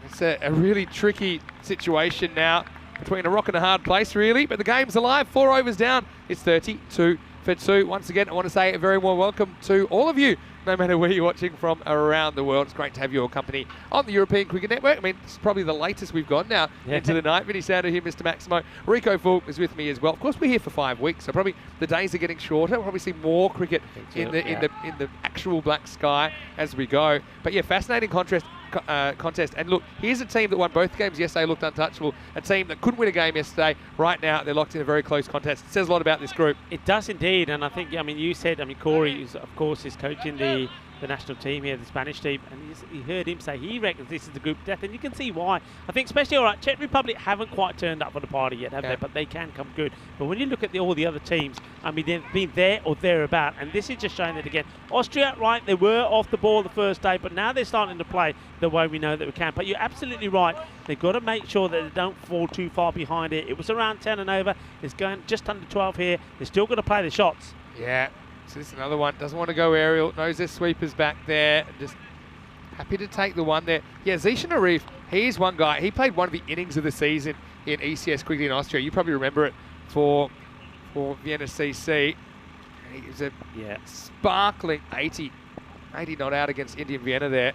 It's a really tricky situation now, between a rock and a hard place, really. But the game's alive. 4 overs down. It's 32 for 2. Once again, I want to say a very warm welcome to all of you, no matter where you're watching from around the world. It's great to have your company on the European Cricket Network. I mean, it's probably the latest we've gone now into the night. Vinny Sander here, Mr. Maximo. Rico Fulk is with me as well. Of course, we're here for 5 weeks, so probably the days are getting shorter. We'll probably see more cricket in the actual black sky as we go. But yeah, fascinating contest. And look, here's a team that won both games yesterday, looked untouchable. A team that couldn't win a game yesterday. Right now, they're locked in a very close contest. It says a lot about this group. It does indeed, and I think, you said, Corey, is, of course, is coaching the national team here, the Spanish team, and you heard him say he reckons this is the group of death, and you can see why. I think especially, all right, Czech Republic haven't quite turned up for the party yet, have they? But they can come good. But when you look at all the other teams, they've been there or thereabout, and this is just showing that again. Austria, right, they were off the ball the first day, but now they're starting to play the way we know that we can. But you're absolutely right. They've got to make sure that they don't fall too far behind it. It was around 10 and over. It's going just under 12 here. They're still going to play the shots. Yeah. So this is another one. Doesn't want to go aerial. Knows there's sweepers back there. Just happy to take the one there. Yeah, Zishan Arif, he's one guy. He played one of the innings of the season in ECS cricket in Austria. You probably remember it for Vienna CC. He was a sparkling 80 not out against Indian Vienna there.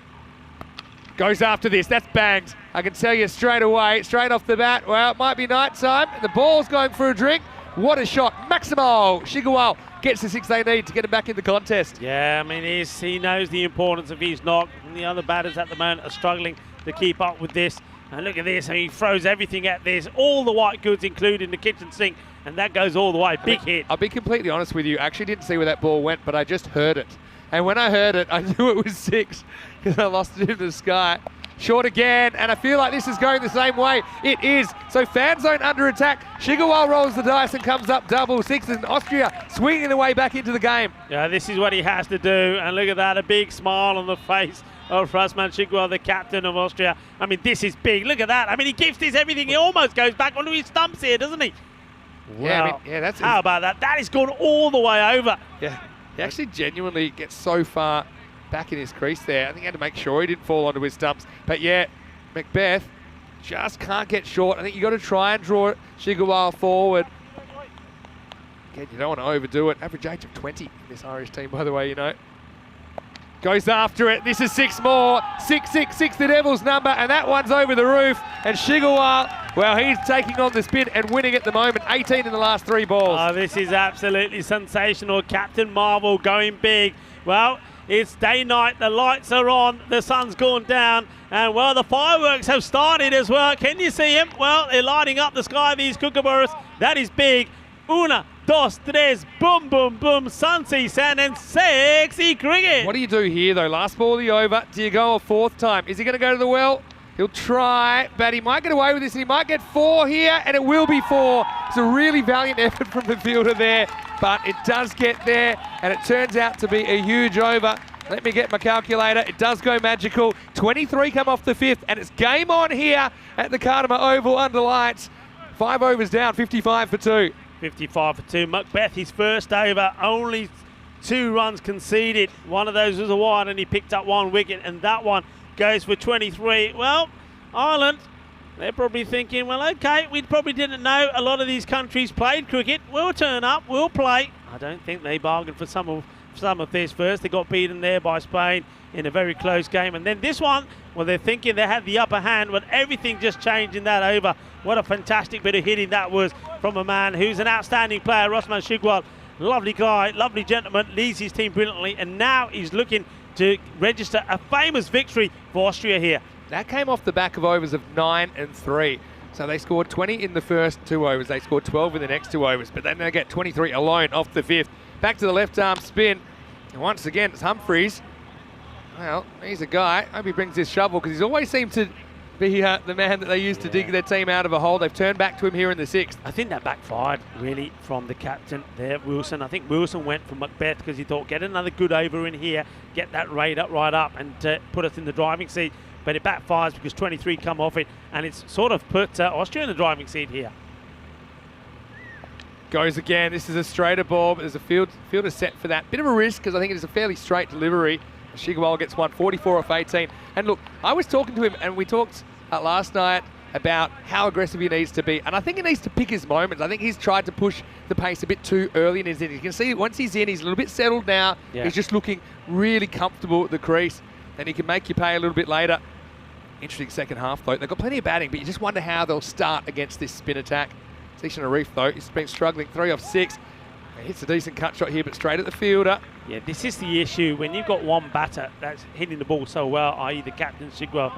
Goes after this. That's banged. I can tell you straight away, straight off the bat. Well, it might be night time. The ball's going for a drink. What a shot. Maximo Shigawal gets the 6 they need to get him back in the contest. Yeah, he knows the importance of his knock. And the other batters at the moment are struggling to keep up with this. And look at this. He throws everything at this. All the white goods, including the kitchen sink. and that goes all the way. Big hit. I'll be completely honest with you. I actually didn't see where that ball went, but I just heard it. And when I heard it, I knew it was 6 because I lost it into the sky. Short again, and I feel like this is going the same way. It is. So fan zone under attack. Shigerwal rolls the dice and comes up double. 6 and Austria swinging their way back into the game. Yeah, this is what he has to do. And look at that, a big smile on the face of Rasmus Shigerwal, the captain of Austria. I mean, this is big. Look at that. I mean, he gives this everything. He almost goes back onto his stumps here, doesn't he? Yeah, that's how about that? That has gone all the way over. Yeah, he actually genuinely gets so far back in his crease there. I think he had to make sure he didn't fall onto his stumps. But yeah, Macbeth just can't get short. I think you got to try and draw Shigerwal forward. Again, you don't want to overdo it. Average age of 20 in this Irish team, by the way, you know. Goes after it. This is 6 more. 666, the Devils' number, and that one's over the roof. And Shigerwal, well, he's taking on the spin and winning at the moment. 18 in the last 3 balls. Oh, this is absolutely sensational. Captain Marvel going big. Well, it's day-night, the lights are on, the sun's gone down, and well, the fireworks have started as well. Can you see him? Well, they're lighting up the sky, these kookaburras. That is big. Una, dos, tres, boom, boom, boom, Sunsea Sand and sexy cricket. What do you do here, though? Last ball of the over. Do you go a 4th time? Is he going to go to the well? He'll try, but he might get away with this, and he might get 4 here, and it will be 4. It's a really valiant effort from the fielder there, but it does get there, and it turns out to be a huge over. Let me get my calculator. It does go magical. 23 come off the 5th, and it's game on here at the Cartama Oval under lights. 5 overs down, 55 for 2. 55 for 2. Macbeth, his first over, only 2 runs conceded. One of those was a wide, and he picked up 1 wicket, and that one goes for 23. Well, Ireland, they're probably thinking, well, okay, we probably didn't know a lot of these countries played cricket. We'll turn up, we'll play. I don't think they bargained for some of this first. They got beaten there by Spain in a very close game. And then this one, well, they're thinking they had the upper hand, but everything just changed in that over. What a fantastic bit of hitting that was from a man who's an outstanding player, Rasmus Shigerwal. Lovely guy, lovely gentleman, leads his team brilliantly, and now he's looking to register a famous victory for Austria here. That came off the back of overs of 9 and 3. So they scored 20 in the first 2 overs. They scored 12 in the next 2 overs, but then they get 23 alone off the 5th. Back to the left arm spin. And once again, it's Humphries. Well, he's a guy. I hope he brings his shovel because he's always seemed to be the man that they used to dig their team out of a hole. They've turned back to him here in the 6th. I think that backfired really from the captain there, Wilson. I think Wilson went for Macbeth because he thought, get another good over in here, get that rate up right up and put us in the driving seat. But it backfires because 23 come off it, and it's sort of put Austria in the driving seat here. Goes again. This is a straighter ball, but there's a fielder set for that. Bit of a risk because I think it is a fairly straight delivery. Shigerwal gets 144 off 18. And look, I was talking to him, and we talked last night about how aggressive he needs to be. And I think he needs to pick his moments. I think he's tried to push the pace a bit too early in his innings. You can see once he's in, he's a little bit settled now. Yeah. He's just looking really comfortable at the crease, and he can make you pay a little bit later. Interesting second half, though. They've got plenty of batting, but you just wonder how they'll start against this spin attack. Section Arif, though, he's been struggling. 3 off 6. He hits a decent cut shot here, but straight at the fielder. Yeah, this is the issue. When you've got one batter that's hitting the ball so well, i.e. the captain, Shigerwal,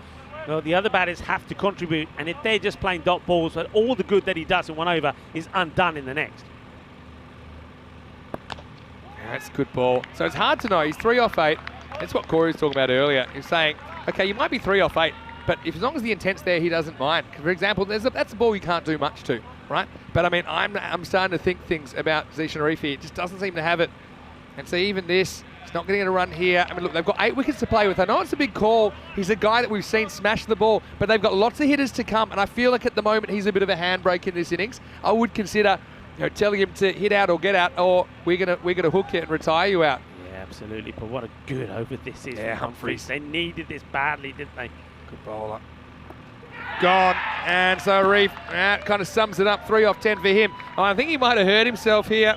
well, the other batters have to contribute. And if they're just playing dot balls, but all the good that he does in one over is undone in the next. Yeah, that's a good ball. So it's hard to know. He's 3 off 8. That's what Corey was talking about earlier. He's saying, okay, you might be 3 off 8, but as long as the intent's there, he doesn't mind. For example, that's a ball you can't do much to, right? But I mean, I'm starting to think things about Zishan Arif here. It just doesn't seem to have it. And so even this, he's not getting a run here. I mean, look, they've got 8 wickets to play with. I know it's a big call. He's a guy that we've seen smash the ball, but they've got lots of hitters to come. And I feel like at the moment he's a bit of a handbrake in this innings. I would consider, telling him to hit out or get out, or we're gonna hook you and retire you out. Yeah, absolutely. But what a good over this is. Yeah, Humphries. They needed this badly, didn't they? Good bowler. Gone. And so Arif, that kind of sums it up. 3 off 10 for him. Oh, I think he might have hurt himself here.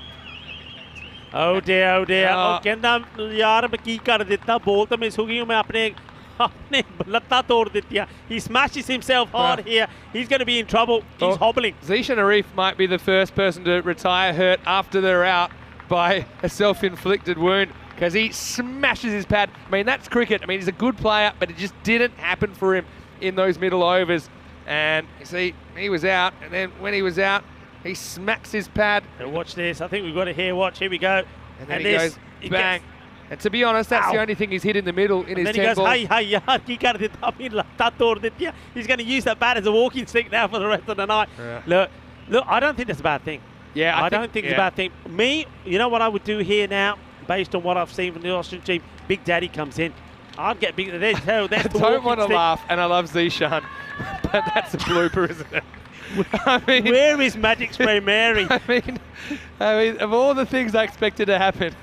Oh dear, oh dear. कहना यार मैं की कर देता बोल तो मैं Swiggy मैं अपने लत्ता तोड़ देती. He smashes himself hard here. He's going to be in trouble. He's hobbling. Zishan Arif might be the first person to retire hurt after they're out by a self-inflicted wound because he smashes his pad. I mean, that's cricket. I mean, he's a good player, but it just didn't happen for him in those middle overs. And you see, he was out, and then when he was out, He smacks his pad. Now watch this. I think we've got it here. Watch. Here we go. And then he goes he bang. gets- And to be honest, that's the Ow. only thing he's hit in the middle in and his then he goes, temple. hey, yaar, he got it up in He's going to use that bat as a walking stick now for the rest of the night. Yeah. Look, I don't think that's a bad thing. Yeah, I don't think it's a bad thing. Me, you know what I would do here now, based on what I've seen from the Austrian team? Big Daddy comes in. I'd get big. That's I the don't want to walking laugh, and I love Zishan, but that's a blooper, isn't it? I mean, stick. Where is Magic Spray Mary? I mean, of all the things I expected to happen,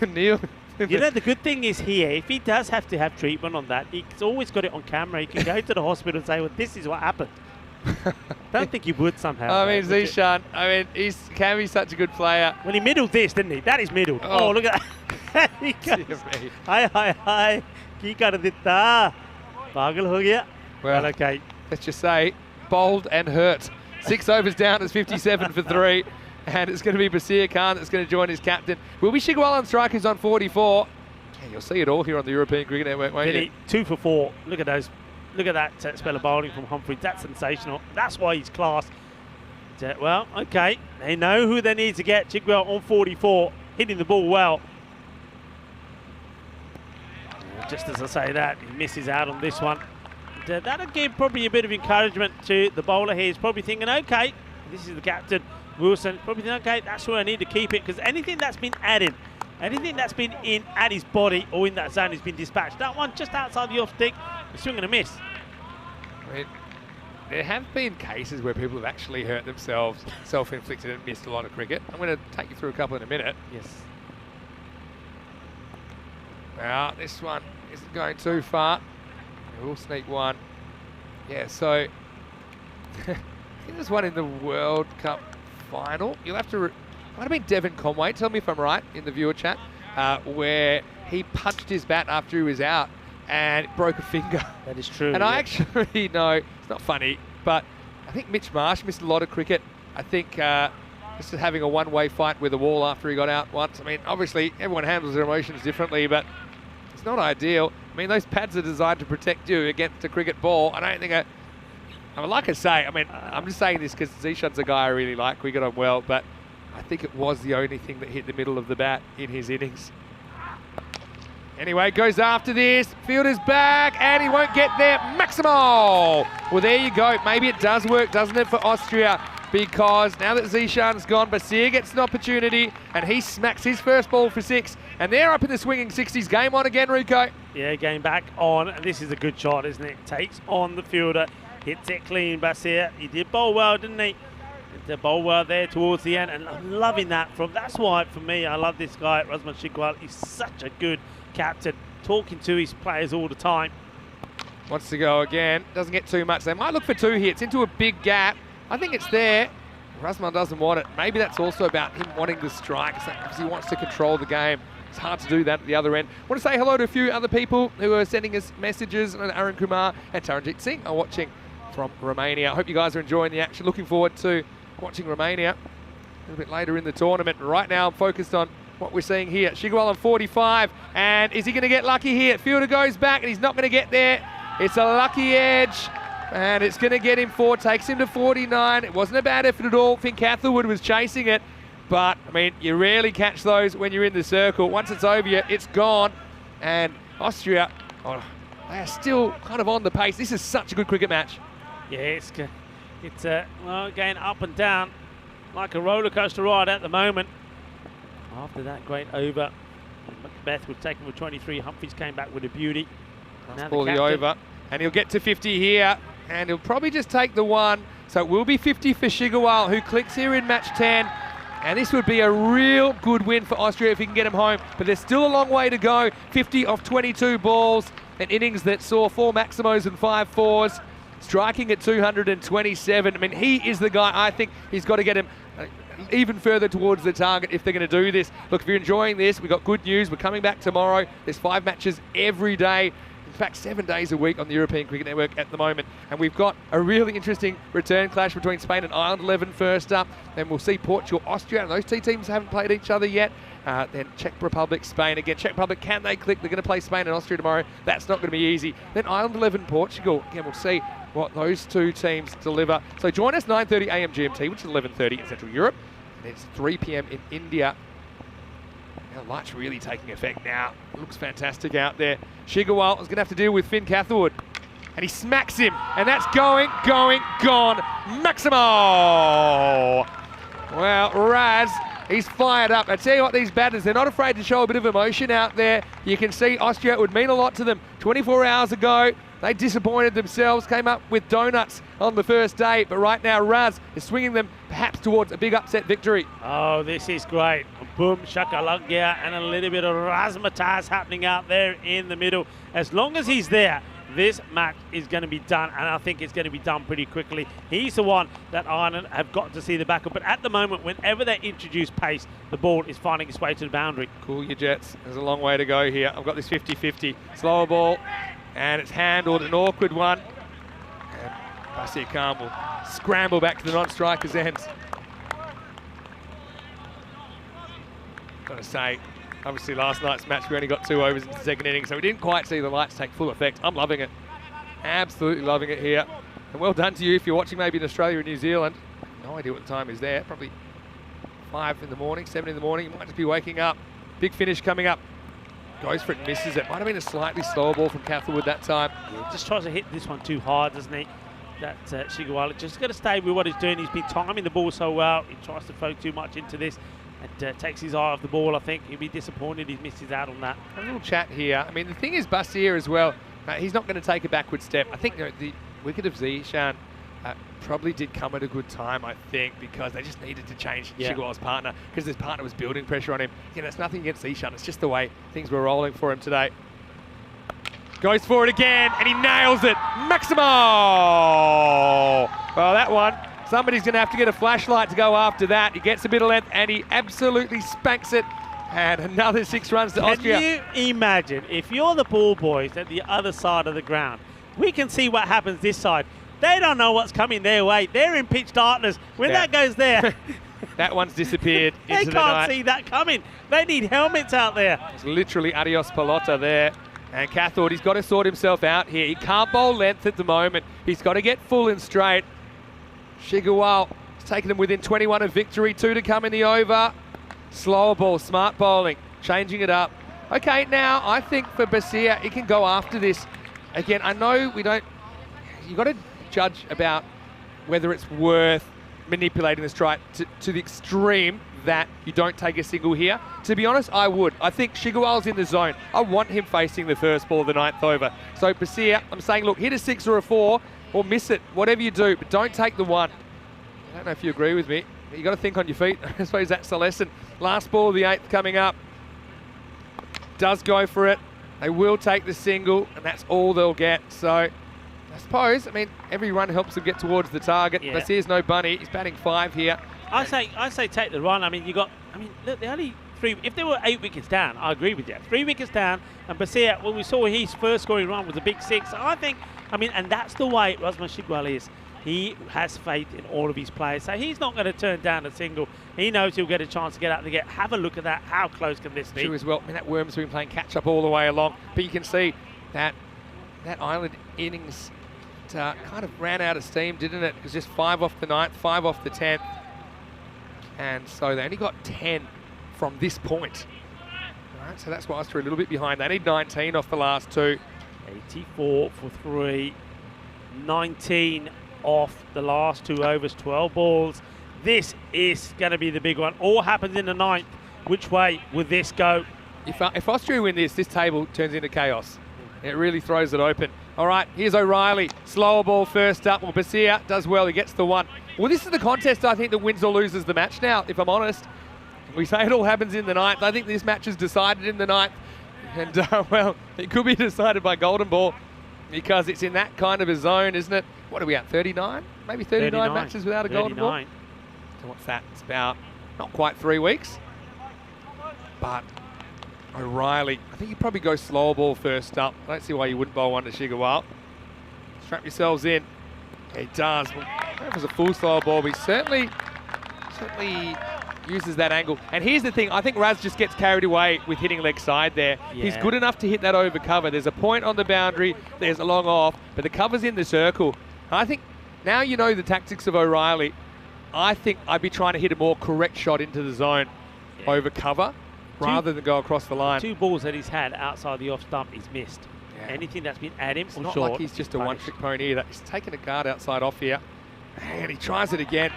Neil. You know, the good thing is here, if he does have to have treatment on that, he's always got it on camera. He can go to the hospital and say, well, this is what happened. Don't think he would somehow. I mean, would you? Zishan, he can be such a good player. Well, he middled this, didn't he? That is middled. Oh, look at that. He goes, Dear me. hi. Ki kar ditta? Pagal ho gaya. Well, Okay. let's just say, bowled and hurt. 6 overs down, it's 57 for 3. And it's going to be Basir Khan that's going to join his captain. Will be Shigwal on strike, who's on 44. Yeah, you'll see it all here on the European Cricket Network, won't you? Did he? 2 for 4. Look at those. Look at that spell of bowling from Humphries. That's sensational. That's why he's class. Well, okay. They know who they need to get. Chigwell on 44, hitting the ball well. Just as I say that, he misses out on this one. That'll give probably a bit of encouragement to the bowler here. He's probably thinking, okay, this is the captain, Wilson. Probably thinking, okay, that's where I need to keep it, because anything that's been added, anything that's been in at his body or in that zone has been dispatched. That one just outside the off stick, he's swinging a miss. I mean, there have been cases where people have actually hurt themselves, self-inflicted, and missed a lot of cricket. I'm going to take you through a couple in a minute. Yes. Now, this one isn't going too far. We'll sneak one. Yeah, so I think there's one in the World Cup final. You'll have to, might have been Devon Conway, tell me if I'm right, in the viewer chat, where he punched his bat after he was out and it broke a finger. That is true. And I actually know, it's not funny, but I think Mitch Marsh missed a lot of cricket. I think just having a one-way fight with a wall after he got out once. I mean, obviously, everyone handles their emotions differently, but it's not ideal. I mean, those pads are designed to protect you against a cricket ball. I don't think I mean, like I say, I mean, I'm just saying this because Zishan's a guy I really like. We got on well, but I think it was the only thing that hit the middle of the bat in his innings. Anyway, goes after this. Fielder's back, and he won't get there. Maximo! Well, there you go. Maybe it does work, doesn't it, for Austria? Because now that Zishan's gone, Basir gets an opportunity, and he smacks his first ball for 6. And they're up in the swinging 60s. Game on again, Rico. Yeah, game back on. This is a good shot, isn't it? Takes on the fielder, hits it clean. Basir, he did bowl well, didn't he? Did bowl well there towards the end, and I'm loving that from. That's why, for me, I love this guy, Razman Shigwal. He's such a good captain, talking to his players all the time. Wants to go again. Doesn't get too much. They might look for 2 hits into a big gap. I think it's there. Razman doesn't want it. Maybe that's also about him wanting the strike because he wants to control the game. It's hard to do that at the other end. I want to say hello to a few other people who are sending us messages. Arun Kumar and Taranjit Singh are watching from Romania. I hope you guys are enjoying the action. Looking forward to watching Romania a little bit later in the tournament. Right now I'm focused on what we're seeing here. Shigwal on 45, and is he going to get lucky here? Fielder goes back, and he's not going to get there. It's a lucky edge, and it's going to get him 4, takes him to 49. It wasn't a bad effort at all. Finn Catherwood was chasing it, but, I mean, you rarely catch those when you're in the circle. Once it's over you, it's gone, and Austria, they are still kind of on the pace. This is such a good cricket match. Yeah, it's well, going up and down like a roller coaster ride at the moment. After that great over, Macbeth was taken with 23. Humphries came back with a beauty. Now For the over, and he'll get to 50 here, and he'll probably just take the 1. So it will be 50 for Shigwal, who clicks here in match 10. And this would be a real good win for Austria if he can get him home. But there's still a long way to go. 50 off 22 balls, an innings that saw 4 Maximos and 5 4s. Striking at 227. I mean, he is the guy. I think he's got to get him even further towards the target if they're going to do this. Look, if you're enjoying this, we've got good news. We're coming back tomorrow. There's 5 matches every day. In fact, 7 days a week on the European Cricket Network at the moment. And we've got a really interesting return clash between Spain and Ireland 11 first up. Then we'll see Portugal, Austria, and those 2 teams haven't played each other yet. Then Czech Republic, Spain again. Czech Republic, can they click? They're going to play Spain and Austria tomorrow. That's not going to be easy. Then Ireland 11, Portugal. Again, we'll see what those two teams deliver. So join us 9:30 a.m. GMT, which is 11:30 in Central Europe. And it's 3 p.m. in India. Now, light's really taking effect now. It looks fantastic out there. Shigawal is going to have to deal with Finn Catherwood. And he smacks him. And that's gone. Maximo! Well, Raz, he's fired up. I tell you what, these batters, they're not afraid to show a bit of emotion out there. You can see Austria, it would mean a lot to them. 24 hours ago, they disappointed themselves, came up with donuts on the first day, but right now Raz is swinging them perhaps towards a big upset victory. Oh, this is great. Boom, shakalaka, and a little bit of razzmatazz happening out there in the middle. As long as he's there, this match is going to be done, and I think it's going to be done pretty quickly. He's the one that Ireland have got to see the backup, but at the moment, whenever they introduce pace, the ball is finding its way to the boundary. Cool your jets. There's a long way to go here. I've got this 50-50. Slower ball, and it's handled, an awkward one. And Basia Khan will scramble back to the non-striker's ends. Got to say, obviously last night's match we only got 2 overs in the second inning, so we didn't quite see the lights take full effect. I'm loving it. Absolutely loving it here. And well done to you if you're watching maybe in Australia or New Zealand. No idea what the time is there. Probably 5 in the morning, 7 in the morning. You might just be waking up. Big finish coming up. Goes for it, misses it. Might have been a slightly slower ball from Catherwood that time. Yeah, just tries to hit this one too hard, doesn't he? That Shigawala just got to stay with what he's doing. He's been timing the ball so well. He tries to focus too much into this and takes his eye off the ball. I think he'll be disappointed he misses out on that. A little chat here. I mean, the thing is, Basia as well, he's not going to take a backward step. I think the wicket of Zishan probably did come at a good time, I think, because they just needed to change Shigawal's partner, because his partner was building pressure on him. Again, it's nothing against Zishan. It's just the way things were rolling for him today. Goes for it again, and he nails it. Maximo! Well, that one, somebody's going to have to get a flashlight to go after that. He gets a bit of length, and he absolutely spanks it. And another 6 runs to Austria. Can you imagine, if you're the ball boys at the other side of the ground, we can see what happens this side. They don't know what's coming their way. They're in pitch darkness. When that goes there, that one's disappeared into the night. They can't see that coming. They need helmets out there. It's literally adios pelota there. And Catherwood, he's got to sort himself out here. He can't bowl length at the moment. He's got to get full and straight. Shigawal has taken him within 21 of victory. 2 to come in the over. Slower ball, smart bowling, changing it up. Okay, now I think for Basia, he can go after this. Again, I know we don't... You've got to judge about whether it's worth manipulating the strike to the extreme that you don't take a single here. To be honest, I would. I think Shigawal's in the zone. I want him facing the first ball of the 9th over. So Basia, I'm saying, look, hit a 6 or a 4 or miss it, whatever you do, but don't take the 1. I don't know if you agree with me. You got to think on your feet. I suppose that's the lesson. Last ball of the 8th coming up. Does go for it. They will take the single, and that's all they'll get. So I suppose, I mean, every run helps them get towards the target. Yeah. Basia's no bunny. He's batting 5 here. I say take the run. I mean, look, the only 3, if there were 8 wickets down, I agree with you. 3 wickets down, and Basia, when we saw his first scoring run was a big 6. I think, and that's the way Rasmus Shigawal is. He has faith in all of his players, so he's not going to turn down a single. He knows he'll get a chance to get out the gate. Have a look at that. How close can this be? True as well. I mean, that Worm's been playing catch-up all the way along, but you can see that Ireland innings kind of ran out of steam, didn't it? It was just 5 off the 9th, 5 off the 10th. And so they only got 10 from this point. All right, so that's why Austria a little bit behind. They need 19 off the last 2. 84 for 3. 19 off the last 2 overs, 12 balls. This is going to be the big one. All happens in the 9th. Which way would this go? If Austria win this table turns into chaos. It really throws it open. All right, here's O'Reilly. Slower ball first up. Well, Basia does well. He gets the 1. Well, this is the contest, I think, that wins or loses the match now, if I'm honest. We say it all happens in the 9th. I think this match is decided in the 9th. And, well, it could be decided by golden ball because it's in that kind of a zone, isn't it? What are we at, 39? Maybe 39 matches without a golden ball? So what's that? It's about not quite 3 weeks. But O'Reilly, I think you probably go slower ball first up. I don't see why you wouldn't bowl one to Shigawal. Strap yourselves in. He does. Well, that was a full slower ball, but he certainly uses that angle. And here's the thing, I think Raz just gets carried away with hitting leg side there. Yeah. He's good enough to hit that over cover. There's a point on the boundary, there's a long off, but the cover's in the circle. I think now you know the tactics of O'Reilly. I think I'd be trying to hit a more correct shot into the zone over cover rather than go across the line. 2 balls that he's had outside the off stump, he's missed. Yeah. Anything that's been at him It's or not short, like he's just a punished. one-trick pony either. He's taking a guard outside off here, and he tries it again.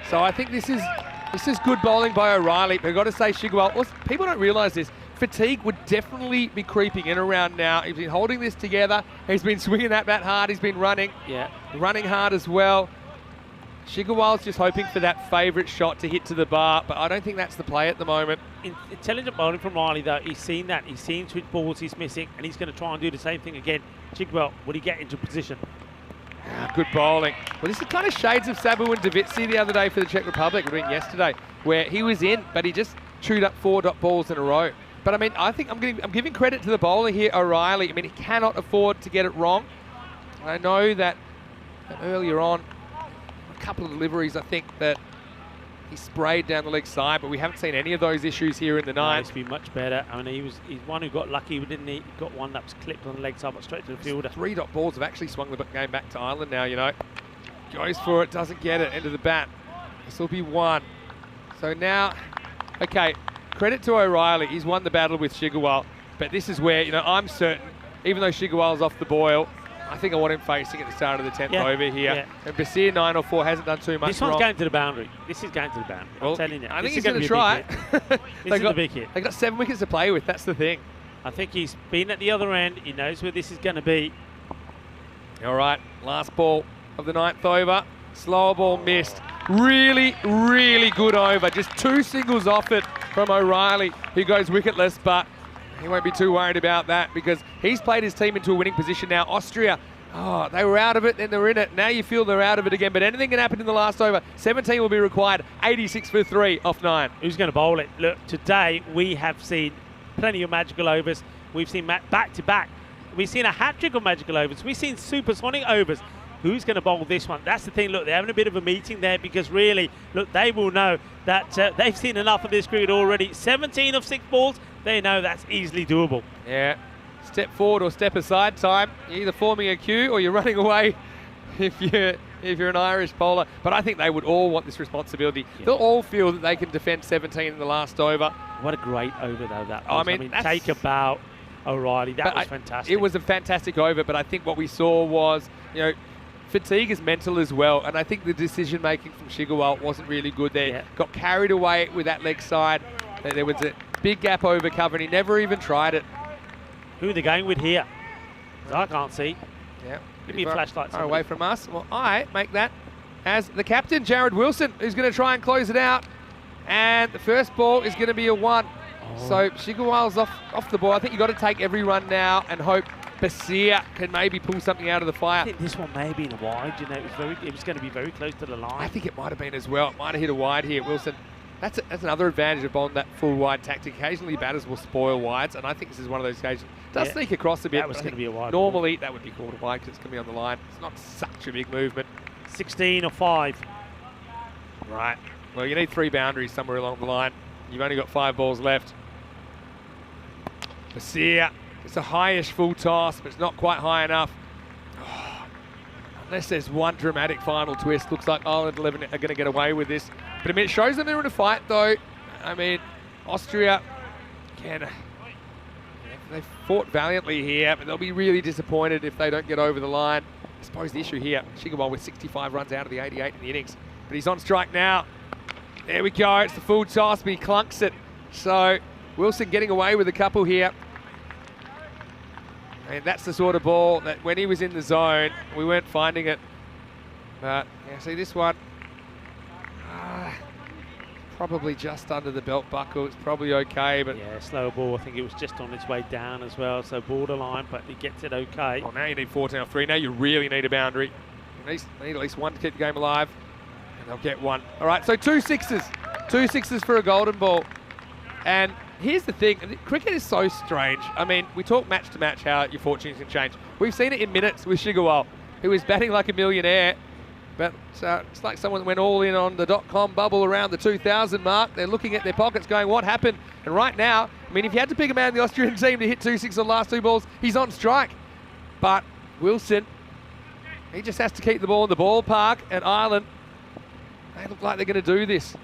So I think this is good bowling by O'Reilly. But I've got to say, Shigwell, people don't realise this. Fatigue would definitely be creeping in around now. He's been holding this together. He's been swinging that bat hard. He's been running hard as well. Shigawal's just hoping for that favourite shot to hit to the bar, but I don't think that's the play at the moment. Intelligent bowling from Riley, though. He's seen that. He's seen which balls he's missing, and he's going to try and do the same thing again. Chigwell, would he get into position? Good bowling. Well, this is kind of shades of Sabu and Davitsi the other day for the Czech Republic, yesterday, where he was in, but he just chewed up 4 dot balls in a row. But I mean, I think I'm giving credit to the bowler here, O'Reilly. I mean, he cannot afford to get it wrong. I know that earlier on, a couple of deliveries, I think that he sprayed down the leg side, but we haven't seen any of those issues here in the ninth. He's been much better. I mean, he's one who got lucky, didn't he? He got one that was clipped on the leg side, but straight to the fielder. 3 dot balls have actually swung the game back to Ireland now, Goes for it, doesn't get it, end of the bat. This will be 1. So now, okay, credit to O'Reilly. He's won the battle with Shigawal, but this is where, I'm certain, even though Shigawal's off the boil, I think I want him facing at the start of the 10th over here. Yeah. And Basir 9 or 4 hasn't done too much This wrong. one's going to the boundary. This is going to the boundary. Well, I'm telling you. I think This he's going to try it. This is a big hit. They've got 7 wickets to play with, that's the thing. I think he's been at the other end. He knows where this is going to be. All right, last ball of the 9th over. Slower ball missed. Really, really good over. Just 2 singles off it from O'Reilly, who goes wicketless, but he won't be too worried about that because he's played his team into a winning position now. Austria, they were out of it, then they're in it. Now you feel they're out of it again, but anything can happen in the last over. 17 will be required. 86 for 3 off 9. Who's going to bowl it? Look, today we have seen plenty of magical overs. We've seen back-to-back. We've seen a hat-trick of magical overs. We've seen supersonic overs. Who's going to bowl this one? That's the thing. Look, they're having a bit of a meeting there because really, look, they will know that they've seen enough of this cricket already. 17 of 6 balls. They know that's easily doable. Yeah. Step forward or step aside time. You're either forming a queue or you're running away if you're an Irish bowler. But I think they would all want this responsibility. Yeah. They'll all feel that they can defend 17 in the last over. What a great over, though, that was. I mean take a bow, O'Reilly. That was fantastic. It was a fantastic over, but I think what we saw was, fatigue is mental as well. And I think the decision-making from Shigawal wasn't really good there. Yeah. Got carried away with that leg side. There was a big gap over cover, and he never even tried it. Who are they going with here? I can't see. Yeah. Give me a flashlight. Far away from us. Well, I make that as the captain, Jared Wilson, who's going to try and close it out. And the first ball is going to be a 1. So Shigawal's off the ball. I think you've got to take every run now and hope Basir can maybe pull something out of the fire. I think this one may have been a wide. It was going to be very close to the line. I think it might have been as well. It might have hit a wide here, Wilson. That's another advantage of bowling that full wide tactic. Occasionally batters will spoil wides, and I think this is one of those occasions. Does sneak across a bit. That was going to be a wide. Normally that would be called a wide because it's going to be on the line. It's not such a big movement. 16 or 5. Right. Well, you need 3 boundaries somewhere along the line. You've only got 5 balls left. Basir, it's a highish full toss, but it's not quite high enough. Unless there's one dramatic final twist. Looks like Ireland 11 are going to get away with this. But I mean, it shows them they're in a fight, though. I mean, Austria they've fought valiantly here, but they'll be really disappointed if they don't get over the line. I suppose the issue here, Shigawal with 65 runs out of the 88 in the innings. But he's on strike now. There we go. It's the full toss, but he clunks it. So Wilson getting away with a couple here. And that's the sort of ball that when he was in the zone, we weren't finding it. But, yeah, see this one. Probably just under the belt buckle. It's probably okay, but... Yeah, slower ball. I think it was just on its way down as well, so borderline, but he gets it okay. Well, now you need 14 or 3. Now you really need a boundary. You need at least 1 to keep the game alive, and they'll get 1. All right, so 2 sixes. 2 sixes for a golden ball. And here's the thing. Cricket is so strange. I mean, we talk match to match how your fortunes can change. We've seen it in minutes with Shigawal, who is batting like a millionaire. But it's like someone went all in on the .com bubble around the 2000 mark. They're looking at their pockets going, what happened? And right now, I mean, if you had to pick a man in the Austrian team to hit 2-6 on the last 2 balls, he's on strike. But Wilson, he just has to keep the ball in the ballpark. And Ireland, they look like they're going to do this.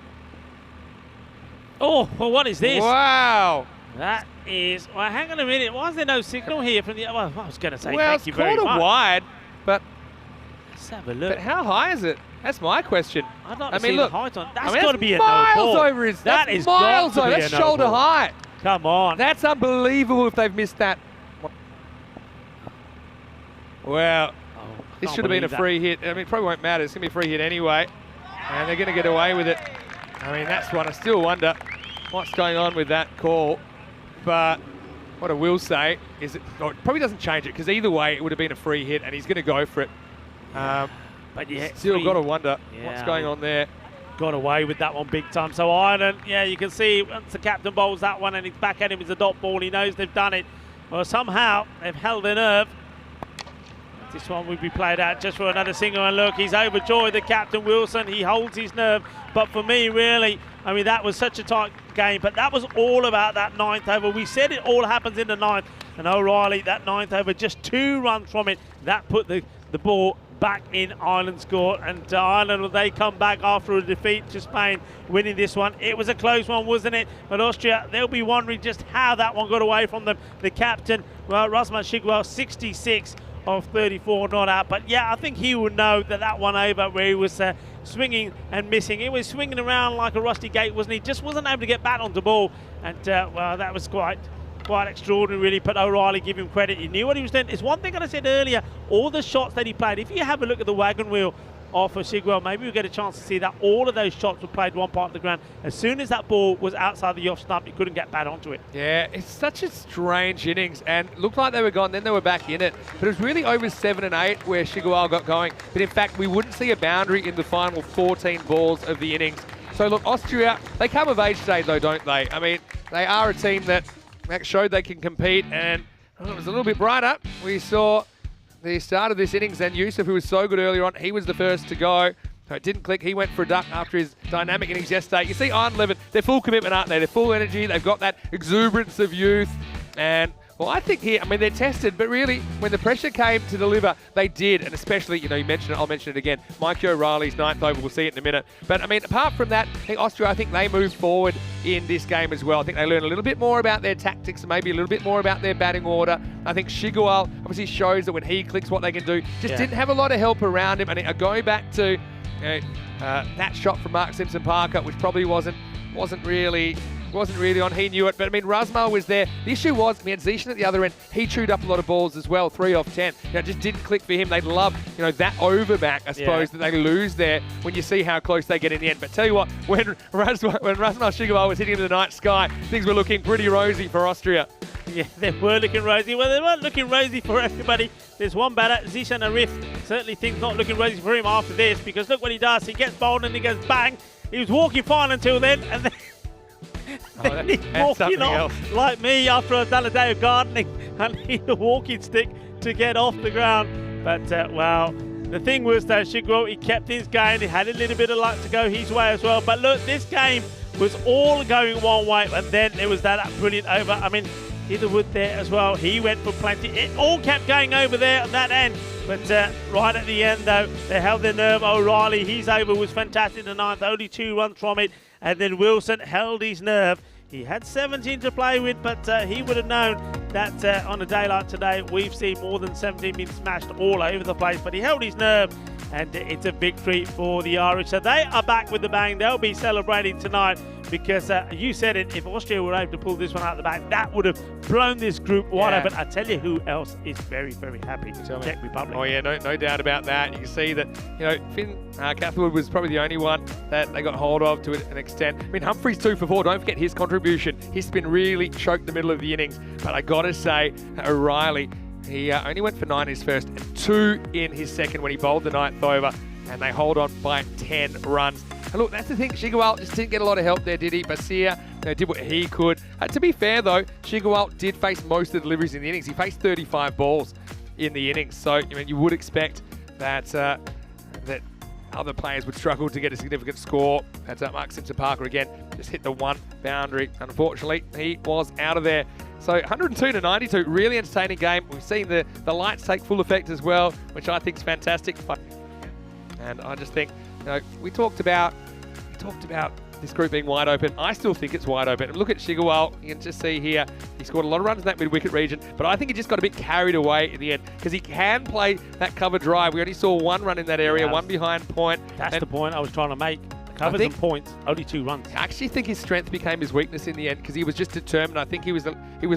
Oh, well, what is this? Wow. That is... Well, hang on a minute. Why is there no signal here from the... Well, I was going to say Well, thank you very it's much. quarter wide, but Let's have a look. But how high is it? That's my question. I'd like to I see mean, look, the height on. That's I mean, got to be a no miles ball. over his. That That's is miles got to over. be That's a no shoulder ball. height. Come on. That's unbelievable if they've missed that. Well, this should have been a free hit. I mean, it probably won't matter. It's going to be a free hit anyway. And they're going to get away with it. I mean, that's one. I still wonder what's going on with that call. But what I will say is it probably doesn't change it, because either way it would have been a free hit and he's going to go for it. But yeah, still got to wonder what's going on there. Got away with that one big time. So Ireland, yeah, you can see once the captain bowls that one and it's back at him as a dot ball, he knows they've done it. Well, somehow they've held their nerve. This one will be played out just for another single, and look, he's overjoyed, the captain Wilson. He holds his nerve. But for me, really, I mean, that was such a tight game, but that was all about that 9th over. We said it all happens in the 9th, and O'Reilly, that 9th over, just 2 runs from it, that put the ball back in Ireland's court. And Ireland, they come back after a defeat to Spain, winning this one. It was a close one, wasn't it? But Austria, they'll be wondering just how that one got away from them. The captain, well, Rasmus Shigwell, 66 of 34 not out. But yeah, I think he would know that one over where he was swinging and missing. He was swinging around like a rusty gate, wasn't he? Just wasn't able to get back on the ball. And well, that was quite extraordinary, really. But O'Reilly, give him credit. He knew what he was doing. It's one thing that I said earlier, all the shots that he played, if you have a look at the wagon wheel off of Shigwell, maybe we'll get a chance to see that all of those shots were played one part of the ground. As soon as that ball was outside the off stump, he couldn't get back onto it. Yeah, it's such a strange innings, and looked like they were gone, then they were back in it. But it was really over 7 and 8 where Shigwell got going. But in fact, we wouldn't see a boundary in the final 14 balls of the innings. So look, Austria, they come of age today though, don't they? I mean, they are a team that showed they can compete, and it was a little bit brighter. We saw the start of this innings, and Yusuf, who was so good earlier on, he was the first to go. So it didn't click. He went for a duck after his dynamic innings yesterday. You see Ireland 11, they're full commitment, aren't they? They're full energy. They've got that exuberance of youth. And, well, I think here, I mean, they're tested, but really, when the pressure came to deliver, they did. And especially, you know, you mentioned it, I'll mention it again, Mikey O'Reilly's 9th over, we'll see it in a minute. But, I mean, apart from that, I think Austria, I think they moved forward in this game as well. I think they learned a little bit more about their tactics and maybe a little bit more about their batting order. I think Shigwell obviously shows that when he clicks what they can do. Just didn't have a lot of help around him. And going back to that shot from Mark Simpson-Parker, which probably wasn't really on. He knew it. But I mean, Rasmal was there. The issue was, we had Zishan at the other end. He chewed up a lot of balls as well, 3 off 10. You know, it just didn't click for him. They'd love, you know, that overback, I suppose, that they lose there when you see how close they get in the end. But tell you what, when Rasmal Shigwell was hitting into the night sky, things were looking pretty rosy for Austria. Yeah, they were looking rosy. Well, they weren't looking rosy for everybody. There's one batter, Zishan Arif. Certainly things not looking rosy for him after this, because look what he does. He gets bowled and he goes bang. He was walking fine until then, and then he's walking off like me after I've done a day of gardening. I need a walking stick to get off the ground. But, well, the thing was that Shigwell, he kept things going. He had a little bit of luck to go his way as well. But look, this game was all going one way, and then there was that brilliant over. I mean, Hitherwood there as well. He went for plenty. It all kept going over there on that end. But right at the end, though, they held their nerve. O'Reilly, his over was fantastic the 9th. Only 2 runs from it. And then Wilson held his nerve. He had 17 to play with, but he would have known that on a day like today, we've seen more than 17 being smashed all over the place. But he held his nerve, and it's a victory for the Irish. So they are back with the bang. They'll be celebrating tonight, because you said it, if Austria were able to pull this one out of the bag, that would have blown this group wide open. I tell you who else is very, very happy. Czech Republic. Oh yeah, no doubt about that. You can see that, you know, Finn Catherwood was probably the only one that they got hold of to an extent. I mean, Humphries 2 for 4. Don't forget his contribution. His spin really choked the middle of the innings. But I got to say, O'Reilly, he only went for 9 in his first and 2 in his second when he bowled the 9th over. And they hold on by 10 runs. And look, that's the thing. Shigwell just didn't get a lot of help there, did he? Basia did what he could. To be fair, though, Shigwell did face most of the deliveries in the innings. He faced 35 balls in the innings. So, I mean, you would expect that other players would struggle to get a significant score. That's Mark Simpson Parker again, just hit the one boundary. Unfortunately, he was out of there. So 102 to 92, really entertaining game. We've seen the lights take full effect as well, which I think is fantastic. And I just think, we talked about this group being wide open. I still think it's wide open. Look at Shigawal. You can just see here, he scored a lot of runs in that mid-wicket region, but I think he just got a bit carried away in the end because he can play that cover drive. We only saw one run in that area, one behind point. That's the point I was trying to make. Covers and points, only 2 runs. I actually think his strength became his weakness in the end because he was just determined. I think he was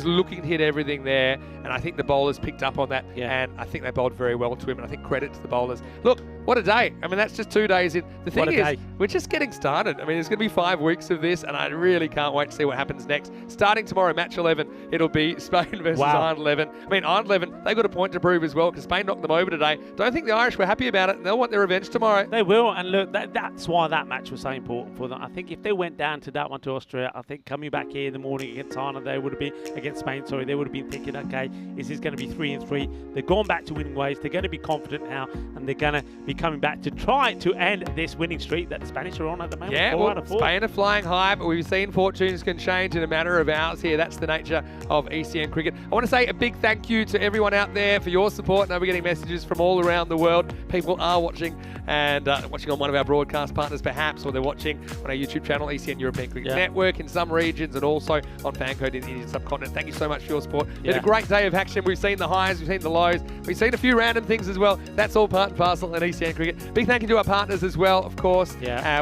looking to hit everything there, and I think the bowlers picked up on that, and I think they bowled very well to him, and I think credit to the bowlers. Look, what a day. I mean, that's just 2 days in. The thing is, we're just getting started. I mean, there's going to be 5 weeks of this, and I really can't wait to see what happens next. Starting tomorrow, match 11, it'll be Spain versus Ireland 11. I mean, Ireland 11, they got a point to prove as well because Spain knocked them over today. Don't think the Irish were happy about it, and they'll want their revenge tomorrow. They will, and look, that's why that match was so important for them. I think if they went down to that one to Austria, I think coming back here in the morning against Ireland, they would have been against Spain. Sorry, they would have been thinking, okay, is this going to be 3-3? They've gone back to winning ways. They're going to be confident now, and they're going to be coming back to try to end this winning streak that the Spanish are on at the moment. Yeah, well, Spain are flying high, but we've seen fortunes can change in a matter of hours here. That's the nature of ECN cricket. I want to say a big thank you to everyone out there for your support. Now we're getting messages from all around the world. People are watching and watching on one of our broadcast partners perhaps, or they're watching on our YouTube channel, ECN European Cricket Network in some regions, and also on Fancode in the Indian subcontinent. Thank you so much for your support. It's been a great day of action. We've seen the highs, we've seen the lows, we've seen a few random things as well. That's all part and parcel in ECN Cricket. Big thank you to our partners as well, of course.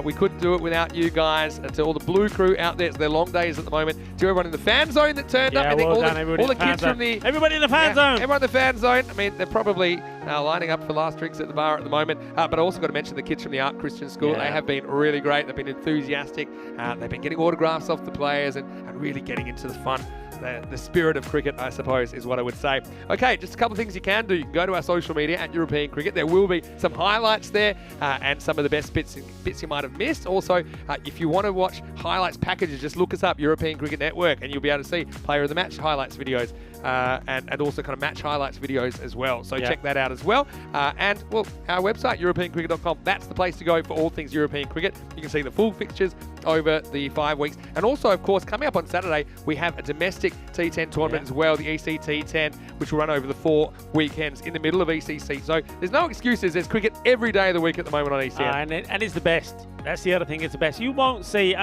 We couldn't do it without you guys, and to all the blue crew out there. It's their long days at the moment. To everyone in the fan zone that turned up. I think all the kids from the... Everybody in the fan zone. Everyone in the fan zone. I mean, they're probably lining up for last drinks at the bar at the moment. But I also got to mention the kids from the Art Christian School. They have been really great. They've been enthusiastic. They've been getting autographs off the players and really getting into the fun. The spirit of cricket, I suppose, is what I would say. Okay, just a couple of things you can do. You can go to our social media at European Cricket. There will be some highlights there and some of the best bits you might have missed. Also, if you want to watch highlights packages, just look us up, European Cricket Network, and you'll be able to see player of the match highlights videos and also kind of match highlights videos as well. So check that out as well. And, well, our website, europeancricket.com, that's the place to go for all things European cricket. You can see the full fixtures over the 5 weeks. And also, of course, coming up on Saturday, we have a domestic T10 tournament as well, the EC T10, which will run over the 4 weekends in the middle of ECC. So there's no excuses. There's cricket every day of the week at the moment on ECN. And it's the best. That's the other thing. It's the best. You won't see,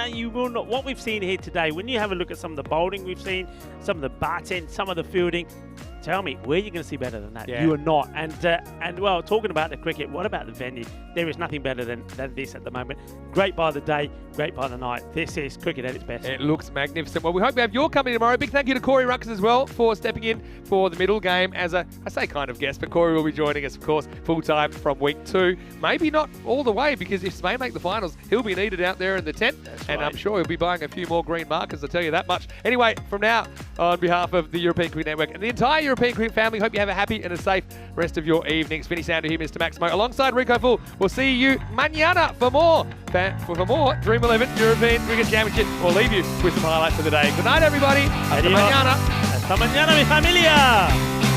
you will not. What we've seen here today, when you have a look at some of the bowling we've seen, some of the batting, some of the fielding, tell me, where are you going to see better than that? You are not. And well, talking about the cricket, what about the venue? There is nothing better than this at the moment. Great by the day, great by the night. This is cricket at its best. It looks magnificent. Well, we hope we have your company tomorrow. Big thank you to Corey Ruckus as well for stepping in for the middle game as I say kind of guest, but Corey will be joining us, of course, full-time from week 2. Maybe not all the way, because if Spain make the finals, he'll be needed out there in the tent. And I'm sure he'll be buying a few more green markers, I'll tell you that much. Anyway, from now, on behalf of the European Cricket Network and the entire European Cricket family, hope you have a happy and a safe rest of your evenings. Vinny Sandu here, Mr. Maximo, alongside Rico Full. We'll see you mañana for more Dream11 European Cricket Championship. We'll leave you with some highlights of the day. Good night, everybody. Hasta mañana. Hasta mañana, mi familia.